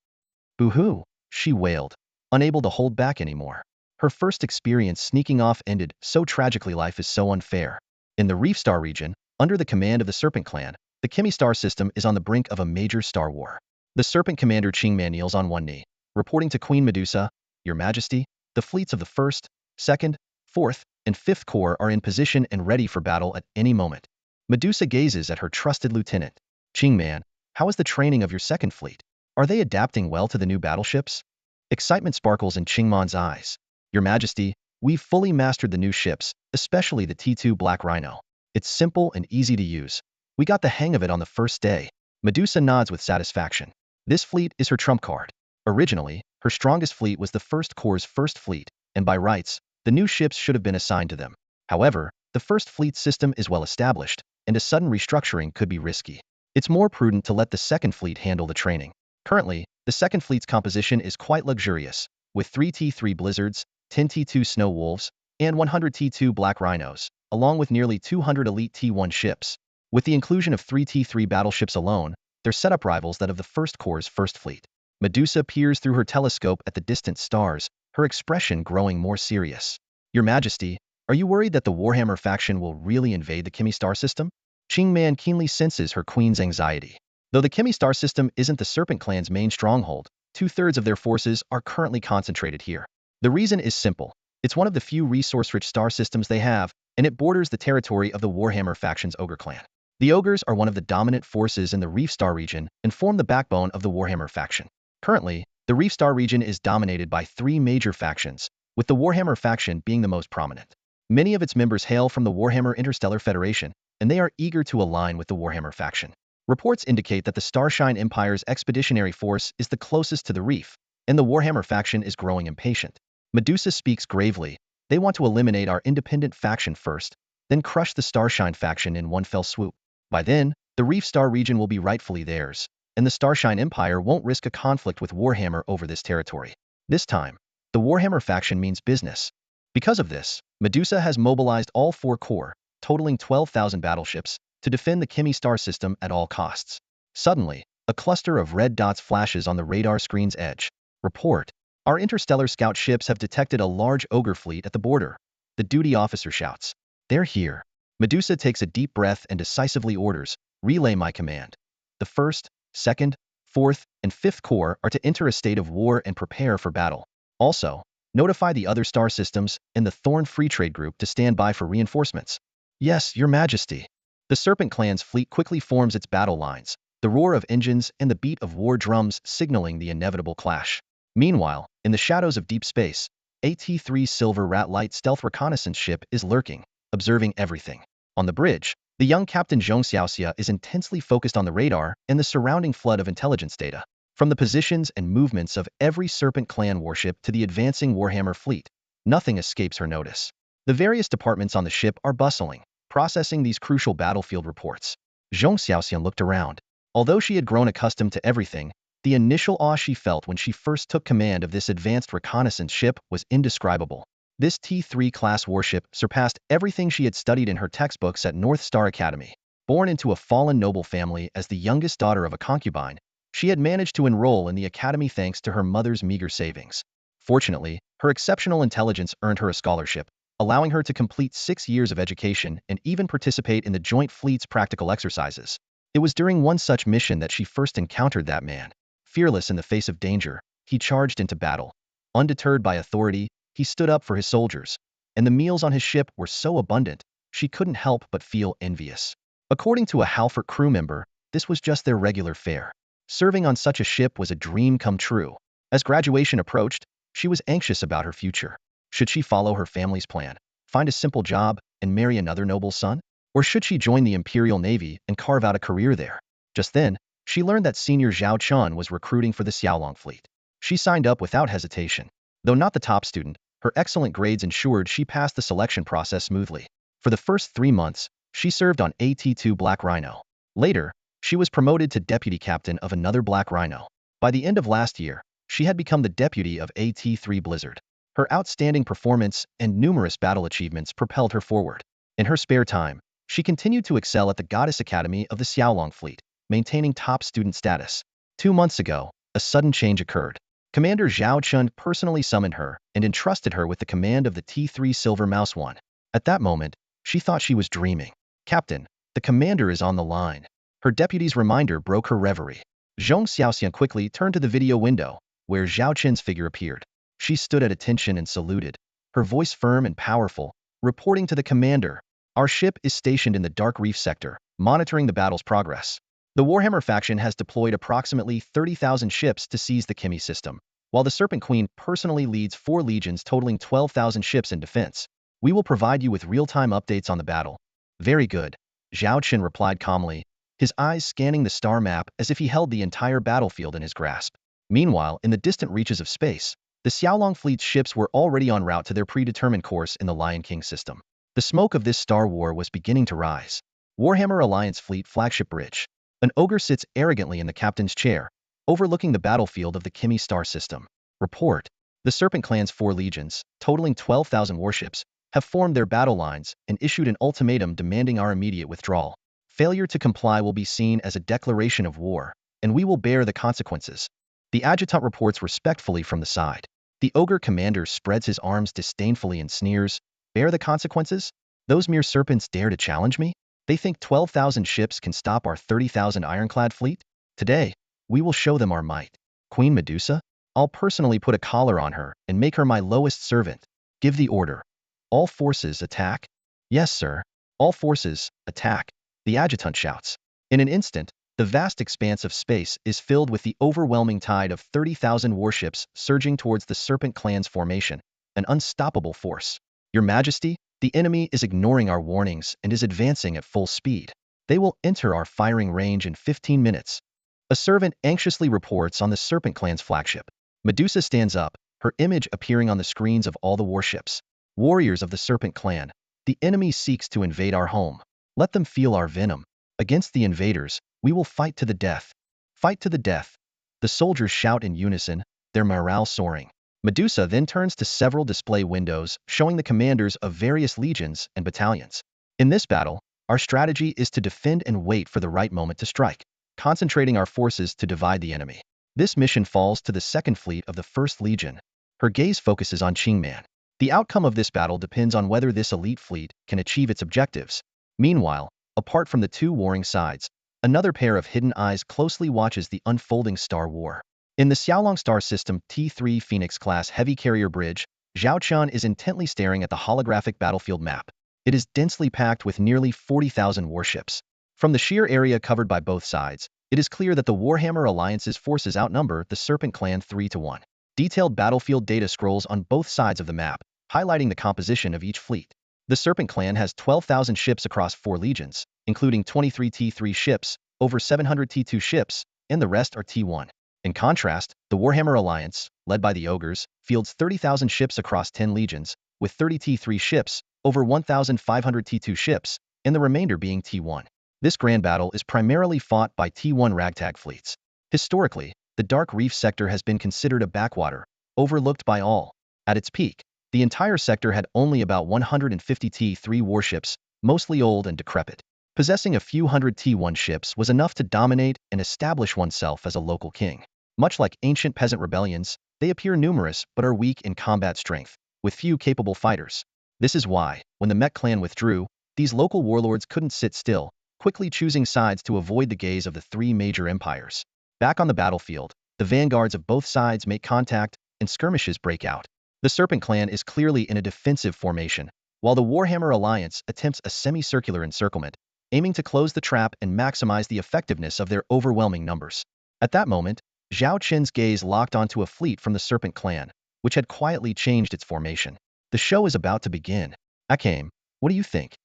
A: Boo-hoo, she wailed, unable to hold back anymore. Her first experience sneaking off ended so tragically. Life is so unfair. In the Reef Star region, under the command of the Serpent Clan, the Kimi star system is on the brink of a major star war. The Serpent Commander Qingman kneels on one knee, reporting to Queen Medusa, Your Majesty, the fleets of the 1st, 2nd, 4th, and 5th Corps are in position and ready for battle at any moment. Medusa gazes at her trusted lieutenant. Qingman, how is the training of your 2nd Fleet? Are they adapting well to the new battleships? Excitement sparkles in Qingman's eyes. Your Majesty, we've fully mastered the new ships, especially the T2 Black Rhino. It's simple and easy to use. We got the hang of it on the first day. Medusa nods with satisfaction. This fleet is her trump card. Originally, her strongest fleet was the 1st Corps' 1st Fleet, and by rights, the new ships should have been assigned to them. However, the 1st Fleet system is well established, and a sudden restructuring could be risky. It's more prudent to let the 2nd Fleet handle the training. Currently, the 2nd Fleet's composition is quite luxurious, with 3 T3 Blizzards, 10 T2 Snow Wolves, and 100 T2 Black Rhinos, along with nearly 200 elite T1 ships. With the inclusion of 3 T3 battleships alone, their setup rivals that of the 1st Corps' 1st Fleet. Medusa peers through her telescope at the distant stars, her expression growing more serious. Your Majesty, are you worried that the Warhammer faction will really invade the Kimi star system? Qingman keenly senses her queen's anxiety. Though the Kimi star system isn't the Serpent Clan's main stronghold, 2/3 of their forces are currently concentrated here. The reason is simple. It's one of the few resource-rich star systems they have, and it borders the territory of the Warhammer faction's Ogre clan. The Ogres are one of the dominant forces in the Reef Star region and form the backbone of the Warhammer faction. Currently, the Reef Star region is dominated by 3 major factions, with the Warhammer faction being the most prominent. Many of its members hail from the Warhammer Interstellar Federation, and they are eager to align with the Warhammer faction. Reports indicate that the Starshine Empire's expeditionary force is the closest to the Reef, and the Warhammer faction is growing impatient. Medusa speaks gravely. They want to eliminate our independent faction first, then crush the Starshine faction in one fell swoop. By then, the Reef Star region will be rightfully theirs, and the Starshine Empire won't risk a conflict with Warhammer over this territory. This time, the Warhammer faction means business. Because of this, Medusa has mobilized all 4 corps, totaling 12,000 battleships, to defend the Kimi star system at all costs. Suddenly, a cluster of red dots flashes on the radar screen's edge. Report. Our interstellar scout ships have detected a large ogre fleet at the border. The duty officer shouts. They're here. Medusa takes a deep breath and decisively orders, relay my command. The 1st, 2nd, 4th, and 5th Corps are to enter a state of war and prepare for battle. Also, notify the other star systems and the Thorn Free Trade Group to stand by for reinforcements. Yes, Your Majesty. The Serpent Clan's fleet quickly forms its battle lines, the roar of engines and the beat of war drums signaling the inevitable clash. Meanwhile, in the shadows of deep space, a T3 Silver Rat light stealth reconnaissance ship is lurking, observing everything. On the bridge, the young Captain Zhong Xiaoxia is intensely focused on the radar and the surrounding flood of intelligence data. From the positions and movements of every Serpent Clan warship to the advancing Warhammer fleet, nothing escapes her notice. The various departments on the ship are bustling, processing these crucial battlefield reports. Zhong Xiaoxian looked around. Although she had grown accustomed to everything, the initial awe she felt when she first took command of this advanced reconnaissance ship was indescribable. This T3 class warship surpassed everything she had studied in her textbooks at North Star Academy. Born into a fallen noble family as the youngest daughter of a concubine, she had managed to enroll in the academy thanks to her mother's meager savings. Fortunately, her exceptional intelligence earned her a scholarship, allowing her to complete 6 years of education and even participate in the Joint Fleet's practical exercises. It was during one such mission that she first encountered that man. Fearless in the face of danger, he charged into battle. Undeterred by authority, he stood up for his soldiers, and the meals on his ship were so abundant, she couldn't help but feel envious. According to a Halford crew member, this was just their regular fare. Serving on such a ship was a dream come true. As graduation approached, she was anxious about her future. Should she follow her family's plan, find a simple job, and marry another noble son? Or should she join the Imperial Navy and carve out a career there? Just then, she learned that Senior Zhao Chun was recruiting for the Xiaolong fleet. She signed up without hesitation. Though not the top student, her excellent grades ensured she passed the selection process smoothly. For the first 3 months, she served on AT2 Black Rhino. Later, she was promoted to deputy captain of another Black Rhino. By the end of last year, she had become the deputy of AT3 Blizzard. Her outstanding performance and numerous battle achievements propelled her forward. In her spare time, she continued to excel at the Goddess Academy of the Xiaolong fleet, maintaining top student status. 2 months ago, a sudden change occurred. Commander Zhao Chun personally summoned her and entrusted her with the command of the T3 Silver Mouse One. At that moment, she thought she was dreaming. Captain, the commander is on the line. Her deputy's reminder broke her reverie. Zhong Xiaoxian quickly turned to the video window, where Zhao Chen's figure appeared. She stood at attention and saluted, her voice firm and powerful, reporting to the commander. Our ship is stationed in the Dark Reef sector, monitoring the battle's progress. The Warhammer faction has deployed approximately 30,000 ships to seize the Kimi system, while the Serpent Queen personally leads 4 legions totaling 12,000 ships in defense. We will provide you with real-time updates on the battle. Very good, Zhao Chen replied calmly, his eyes scanning the star map as if he held the entire battlefield in his grasp. Meanwhile, in the distant reaches of space, the Xiaolong fleet's ships were already en route to their predetermined course in the Lion King system. The smoke of this star war was beginning to rise. Warhammer Alliance Fleet Flagship Bridge. An ogre sits arrogantly in the captain's chair, overlooking the battlefield of the Kimi star system. Report. The Serpent Clan's 4 legions, totaling 12,000 warships, have formed their battle lines and issued an ultimatum demanding our immediate withdrawal. Failure to comply will be seen as a declaration of war, and we will bear the consequences. The adjutant reports respectfully from the side. The ogre commander spreads his arms disdainfully and sneers. Bear the consequences? Those mere serpents dare to challenge me? They think 12,000 ships can stop our 30,000 ironclad fleet? Today, we will show them our might. Queen Medusa? I'll personally put a collar on her and make her my lowest servant. Give the order. All forces attack? Yes, sir. All forces attack, the adjutant shouts. In an instant, the vast expanse of space is filled with the overwhelming tide of 30,000 warships surging towards the Serpent Clan's formation, an unstoppable force. Your Majesty, the enemy is ignoring our warnings and is advancing at full speed. They will enter our firing range in 15 minutes. A servant anxiously reports on the Serpent Clan's flagship. Medusa stands up, her image appearing on the screens of all the warships. Warriors of the Serpent Clan, the enemy seeks to invade our home. Let them feel our venom. Against the invaders, we will fight to the death. Fight to the death. The soldiers shout in unison, their morale soaring. Medusa then turns to several display windows showing the commanders of various legions and battalions. In this battle, our strategy is to defend and wait for the right moment to strike, concentrating our forces to divide the enemy. This mission falls to the 2nd Fleet of the 1st Legion. Her gaze focuses on Qingman. The outcome of this battle depends on whether this elite fleet can achieve its objectives. Meanwhile, apart from the 2 warring sides, another pair of hidden eyes closely watches the unfolding Star War. In the Xiaolong Star System T3 Phoenix-class heavy carrier bridge, Zhao Chun is intently staring at the holographic battlefield map. It is densely packed with nearly 40,000 warships. From the sheer area covered by both sides, it is clear that the Warhammer Alliance's forces outnumber the Serpent Clan 3-1. Detailed battlefield data scrolls on both sides of the map, highlighting the composition of each fleet. The Serpent Clan has 12,000 ships across 4 legions, including 23 T3 ships, over 700 T2 ships, and the rest are T1. In contrast, the Warhammer Alliance, led by the Ogres, fields 30,000 ships across 10 legions, with 30 T3 ships, over 1,500 T2 ships, and the remainder being T1. This grand battle is primarily fought by T1 ragtag fleets. Historically, the Dark Reef sector has been considered a backwater, overlooked by all. At its peak, the entire sector had only about 150 T3 warships, mostly old and decrepit. Possessing a few hundred T1 ships was enough to dominate and establish oneself as a local king. Much like ancient peasant rebellions, they appear numerous but are weak in combat strength, with few capable fighters. This is why, when the Mech clan withdrew, these local warlords couldn't sit still, quickly choosing sides to avoid the gaze of the 3 major empires. Back on the battlefield, the vanguards of both sides make contact, and skirmishes break out. The Serpent Clan is clearly in a defensive formation, while the Warhammer Alliance attempts a semicircular encirclement, aiming to close the trap and maximize the effectiveness of their overwhelming numbers. At that moment, Zhao Chen's gaze locked onto a fleet from the Serpent Clan, which had quietly changed its formation. The show is about to begin. Akame, what do you think?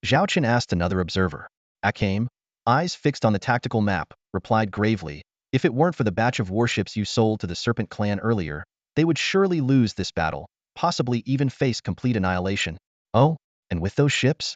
A: Zhao Chen asked another observer. Akame, eyes fixed on the tactical map, replied gravely, "If it weren't for the batch of warships you sold to the Serpent Clan earlier, they would surely lose this battle, possibly even face complete annihilation." "Oh, and with those ships?"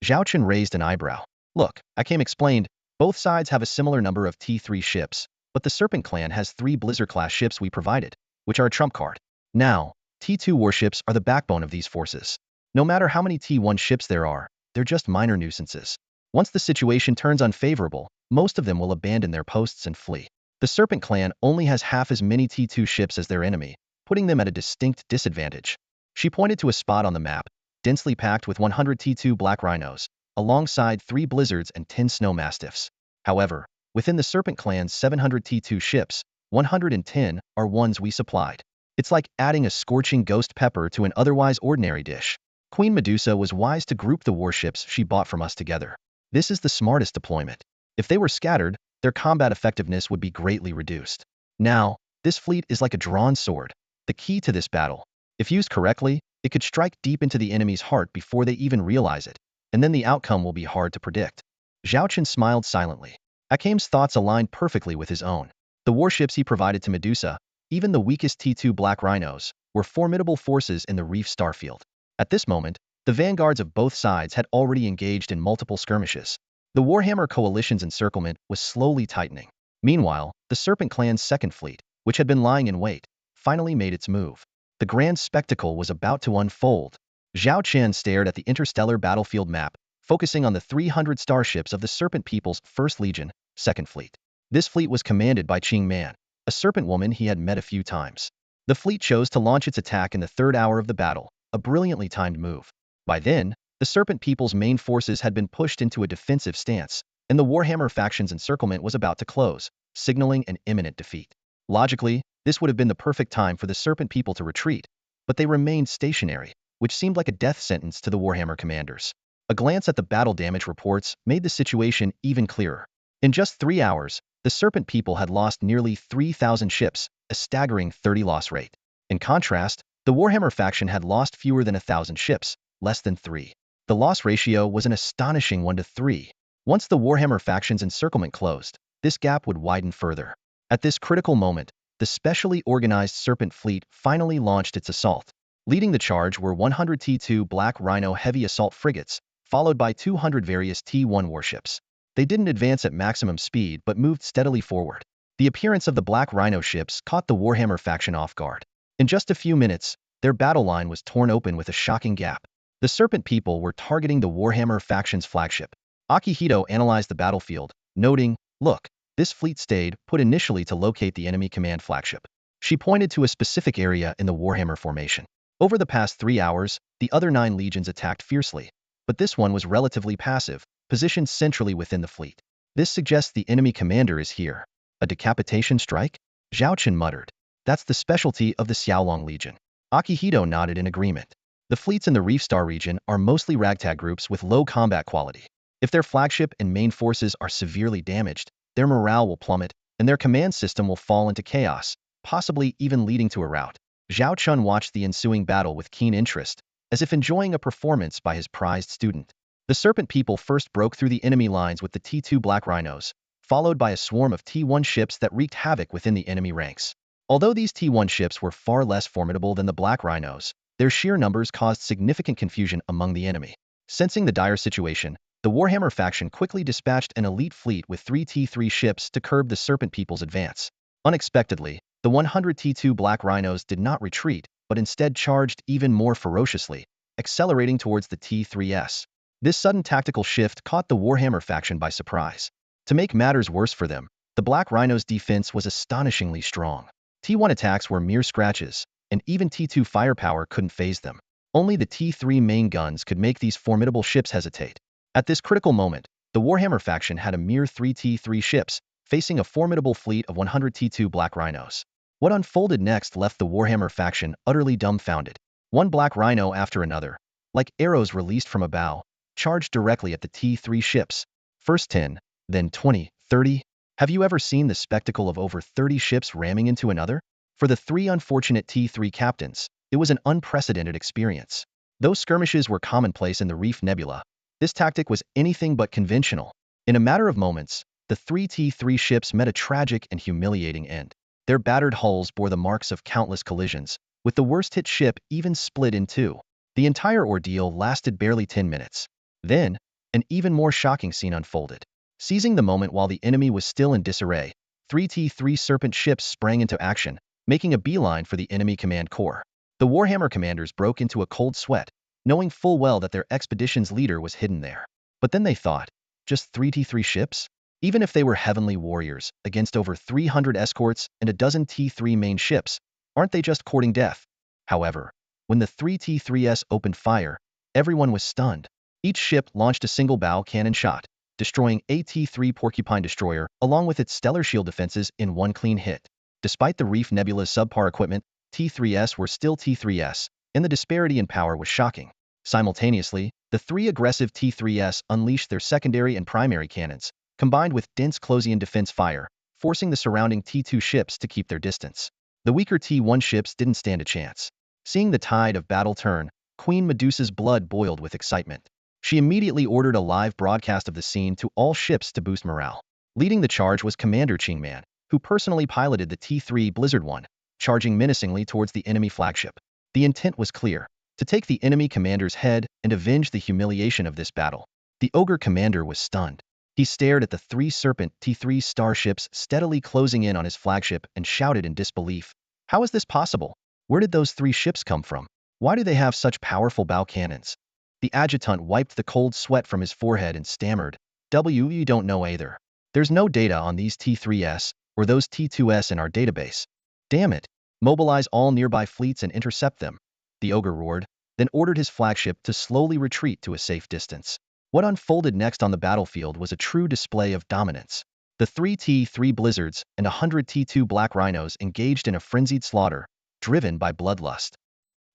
A: Zhao Chen raised an eyebrow. "Look, I came explained, both sides have a similar number of T3 ships, but the Serpent Clan has 3 Blizzard-class ships we provided, which are a trump card. Now, T2 warships are the backbone of these forces. No matter how many T1 ships there are, they're just minor nuisances. Once the situation turns unfavorable, most of them will abandon their posts and flee. The Serpent Clan only has half as many T2 ships as their enemy, putting them at a distinct disadvantage." She pointed to a spot on the map, densely packed with 100 T2 black rhinos, alongside 3 blizzards and 10 snow mastiffs. However, within the Serpent Clan's 700 T2 ships, 110 are ones we supplied. It's like adding a scorching ghost pepper to an otherwise ordinary dish. Queen Medusa was wise to group the warships she bought from us together. This is the smartest deployment. If they were scattered, their combat effectiveness would be greatly reduced. Now, this fleet is like a drawn sword, the key to this battle. If used correctly, it could strike deep into the enemy's heart before they even realize it, and then the outcome will be hard to predict. Zhao Chen smiled silently. Akame's thoughts aligned perfectly with his own. The warships he provided to Medusa, even the weakest T2 black rhinos, were formidable forces in the Reef starfield. At this moment, the vanguards of both sides had already engaged in multiple skirmishes. The Warhammer Coalition's encirclement was slowly tightening. Meanwhile, the Serpent Clan's second fleet, which had been lying in wait, finally made its move. The grand spectacle was about to unfold. Zhao Chen stared at the interstellar battlefield map, focusing on the 300 starships of the Serpent People's 1st Legion, 2nd Fleet. This fleet was commanded by Qing Man, a serpent woman he had met a few times. The fleet chose to launch its attack in the 3rd hour of the battle, a brilliantly timed move. By then, the Serpent People's main forces had been pushed into a defensive stance, and the Warhammer faction's encirclement was about to close, signaling an imminent defeat. Logically, this would have been the perfect time for the Serpent People to retreat, but they remained stationary, which seemed like a death sentence to the Warhammer commanders. A glance at the battle damage reports made the situation even clearer. In just 3 hours, the Serpent People had lost nearly 3,000 ships, a staggering 30 loss rate. In contrast, the Warhammer faction had lost fewer than 1,000 ships, less than 3. The loss ratio was an astonishing 1 to 3. Once the Warhammer faction's encirclement closed, this gap would widen further. At this critical moment, the specially organized Serpent Fleet finally launched its assault. Leading the charge were 100 T2 Black Rhino heavy assault frigates, followed by 200 various T1 warships. They didn't advance at maximum speed but moved steadily forward. The appearance of the Black Rhino ships caught the Warhammer faction off guard. In just a few minutes, their battle line was torn open with a shocking gap. The Serpent People were targeting the Warhammer faction's flagship. Akihito analyzed the battlefield, noting, "Look, this fleet stayed put initially to locate the enemy command flagship." She pointed to a specific area in the Warhammer formation. Over the past 3 hours, the other 9 legions attacked fiercely, but this one was relatively passive, positioned centrally within the fleet. This suggests the enemy commander is here. A decapitation strike? Zhao Chen muttered. That's the specialty of the Xiaolong Legion. Akihito nodded in agreement. The fleets in the Reef Star region are mostly ragtag groups with low combat quality. If their flagship and main forces are severely damaged, their morale will plummet, and their command system will fall into chaos, possibly even leading to a rout. Zhao Chun watched the ensuing battle with keen interest, as if enjoying a performance by his prized student. The Serpent People first broke through the enemy lines with the T2 Black Rhinos, followed by a swarm of T1 ships that wreaked havoc within the enemy ranks. Although these T1 ships were far less formidable than the Black Rhinos, their sheer numbers caused significant confusion among the enemy. Sensing the dire situation, the Warhammer faction quickly dispatched an elite fleet with 3 T3 ships to curb the Serpent People's advance. Unexpectedly, the 100 T2 Black Rhinos did not retreat, but instead charged even more ferociously, accelerating towards the T3s. This sudden tactical shift caught the Warhammer faction by surprise. To make matters worse for them, the Black Rhinos' defense was astonishingly strong. T1 attacks were mere scratches, and even T2 firepower couldn't faze them. Only the T3 main guns could make these formidable ships hesitate. At this critical moment, the Warhammer faction had a mere 3 T3 ships, facing a formidable fleet of 100 T2 Black Rhinos. What unfolded next left the Warhammer faction utterly dumbfounded. One Black Rhino after another, like arrows released from a bow, charged directly at the T3 ships. First 10, then 20, 30. Have you ever seen the spectacle of over 30 ships ramming into another? For the 3 unfortunate T3 captains, it was an unprecedented experience. Though skirmishes were commonplace in the Reef Nebula, this tactic was anything but conventional. In a matter of moments, the three T3 ships met a tragic and humiliating end. Their battered hulls bore the marks of countless collisions, with the worst-hit ship even split in two. The entire ordeal lasted barely 10 minutes. Then, an even more shocking scene unfolded. Seizing the moment while the enemy was still in disarray, three T3 Serpent ships sprang into action, making a beeline for the enemy command corps. The Warhammer commanders broke into a cold sweat, knowing full well that their expedition's leader was hidden there. But then they thought, just three T3 ships? Even if they were heavenly warriors, against over 300 escorts and a dozen T3 main ships, aren't they just courting death? However, when the three T3s opened fire, everyone was stunned. Each ship launched a single bow cannon shot, destroying a T3 Porcupine destroyer along with its stellar shield defenses in one clean hit. Despite the Reef Nebula's subpar equipment, T3s were still T3s, and the disparity in power was shocking. Simultaneously, the three aggressive T3s unleashed their secondary and primary cannons, combined with dense Closian defense fire, forcing the surrounding T2 ships to keep their distance. The weaker T1 ships didn't stand a chance. Seeing the tide of battle turn, Queen Medusa's blood boiled with excitement. She immediately ordered a live broadcast of the scene to all ships to boost morale. Leading the charge was Commander Chingman, who personally piloted the T3 Blizzard 1, charging menacingly towards the enemy flagship. The intent was clear: to take the enemy commander's head and avenge the humiliation of this battle. The Ogre commander was stunned. He stared at the three Serpent T3 starships steadily closing in on his flagship and shouted in disbelief, "How is this possible? Where did those three ships come from? Why do they have such powerful bow cannons?" The adjutant wiped the cold sweat from his forehead and stammered, "You don't know either. There's no data on these T3s or those T2s in our database." "Damn it! Mobilize all nearby fleets and intercept them," the Ogre roared, then ordered his flagship to slowly retreat to a safe distance. What unfolded next on the battlefield was a true display of dominance. The three T3 Blizzards and 100 T2 Black Rhinos engaged in a frenzied slaughter, driven by bloodlust.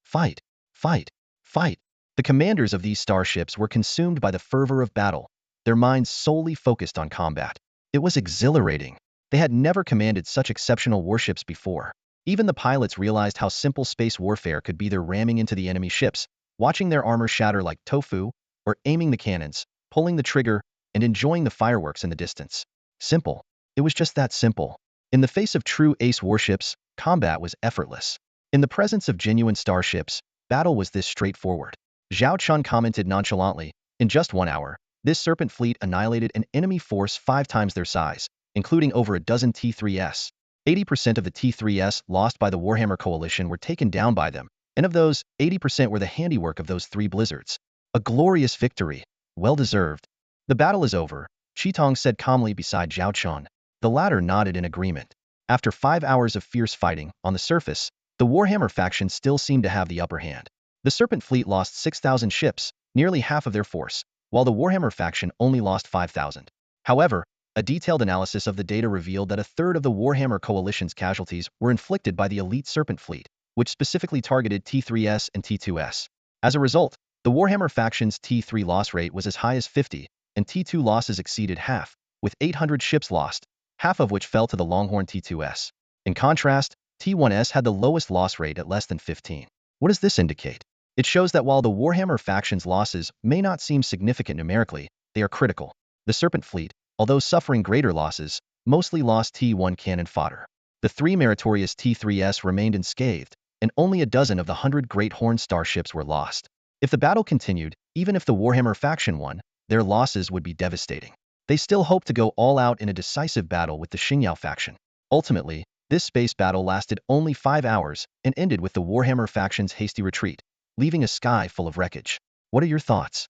A: Fight! Fight! Fight! The commanders of these starships were consumed by the fervor of battle, their minds solely focused on combat. It was exhilarating. They had never commanded such exceptional warships before. Even the pilots realized how simple space warfare could be: their ramming into the enemy ships, watching their armor shatter like tofu, or aiming the cannons, pulling the trigger, and enjoying the fireworks in the distance. Simple. It was just that simple. In the face of true ace warships, combat was effortless. In the presence of genuine starships, battle was this straightforward. Zhao Chun commented nonchalantly, "In just 1 hour, this Serpent fleet annihilated an enemy force 5 times their size, including over a dozen T3s. 80% of the T3s lost by the Warhammer Coalition were taken down by them, and of those, 80% were the handiwork of those three Blizzards. A glorious victory, well-deserved." "The battle is over," Chitong said calmly beside Zhao Chun. The latter nodded in agreement. After 5 hours of fierce fighting, on the surface, the Warhammer faction still seemed to have the upper hand. The Serpent fleet lost 6,000 ships, nearly half of their force, while the Warhammer faction only lost 5,000. However, a detailed analysis of the data revealed that a third of the Warhammer Coalition's casualties were inflicted by the elite Serpent fleet, which specifically targeted T3s and T2s. As a result, the Warhammer faction's T3 loss rate was as high as 50, and T2 losses exceeded half, with 800 ships lost, half of which fell to the Longhorn T2s. In contrast, T1s had the lowest loss rate at less than 15. What does this indicate? It shows that while the Warhammer faction's losses may not seem significant numerically, they are critical. The Serpent fleet, although suffering greater losses, mostly lost T1 cannon fodder. The three meritorious T3s remained unscathed, and only a dozen of the 100 Great Horn starships were lost. If the battle continued, even if the Warhammer faction won, their losses would be devastating. They still hoped to go all out in a decisive battle with the Xingyao faction. Ultimately, this space battle lasted only 5 hours and ended with the Warhammer faction's hasty retreat, leaving a sky full of wreckage. What are your thoughts?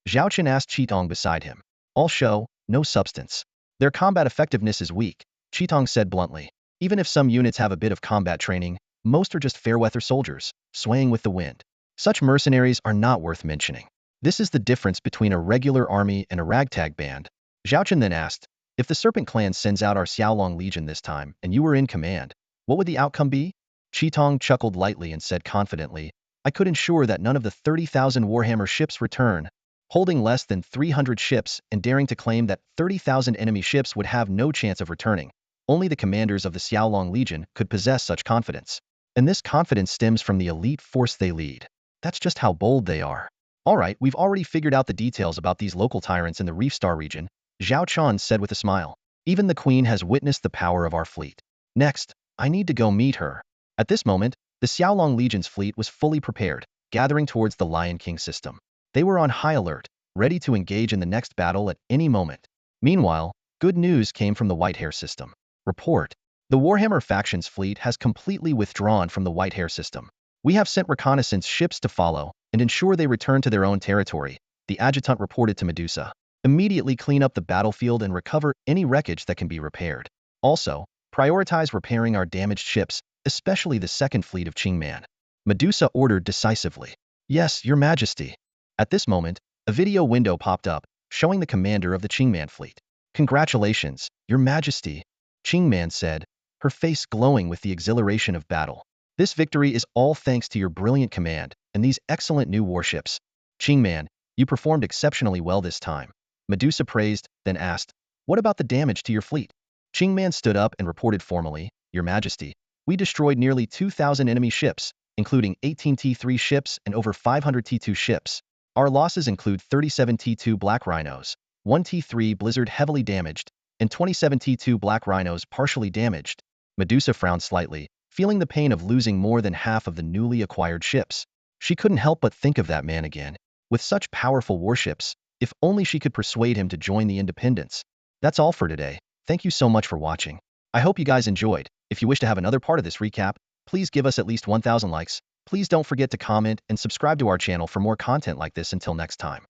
A: Zhao Chen asked Chitong beside him. "All show, no substance. Their combat effectiveness is weak," Chitong said bluntly. "Even if some units have a bit of combat training, most are just fair-weather soldiers, swaying with the wind. Such mercenaries are not worth mentioning. This is the difference between a regular army and a ragtag band." Zhao Chen then asked, "If the Serpent clan sends out our Xiaolong Legion this time and you were in command, what would the outcome be?" Chitong chuckled lightly and said confidently, "I could ensure that none of the 30,000 Warhammer ships return." Holding less than 300 ships and daring to claim that 30,000 enemy ships would have no chance of returning, only the commanders of the Xiaolong Legion could possess such confidence. And this confidence stems from the elite force they lead. That's just how bold they are. "Alright, we've already figured out the details about these local tyrants in the Reef Star region," Zhao Chun said with a smile. Even the Queen has witnessed the power of our fleet. Next, I need to go meet her. At this moment, the Xiaolong Legion's fleet was fully prepared, gathering towards the Lion King system. They were on high alert, ready to engage in the next battle at any moment. Meanwhile, good news came from the Whitehair system. Report: the Warhammer faction's fleet has completely withdrawn from the Whitehair system. We have sent reconnaissance ships to follow and ensure they return to their own territory, the adjutant reported to Medusa. Immediately clean up the battlefield and recover any wreckage that can be repaired. Also, prioritize repairing our damaged ships, especially the second fleet of Qingman. Medusa ordered decisively. Yes, Your Majesty. At this moment, a video window popped up, showing the commander of the Qingman fleet. Congratulations, Your Majesty, Qingman said, her face glowing with the exhilaration of battle. This victory is all thanks to your brilliant command and these excellent new warships. Qingman, you performed exceptionally well this time. Medusa praised, then asked, what about the damage to your fleet? Qingman stood up and reported formally, Your Majesty, we destroyed nearly 2,000 enemy ships, including 18 T3 ships and over 500 T2 ships. Our losses include 37 T2 Black Rhinos, 1 T3 Blizzard heavily damaged, and 27 T2 Black Rhinos partially damaged. Medusa frowned slightly, feeling the pain of losing more than half of the newly acquired ships. She couldn't help but think of that man again. With such powerful warships, if only she could persuade him to join the Independents. That's all for today. Thank you so much for watching. I hope you guys enjoyed. If you wish to have another part of this recap, please give us at least 1,000 likes. Please don't forget to comment and subscribe to our channel for more content like this. Until next time.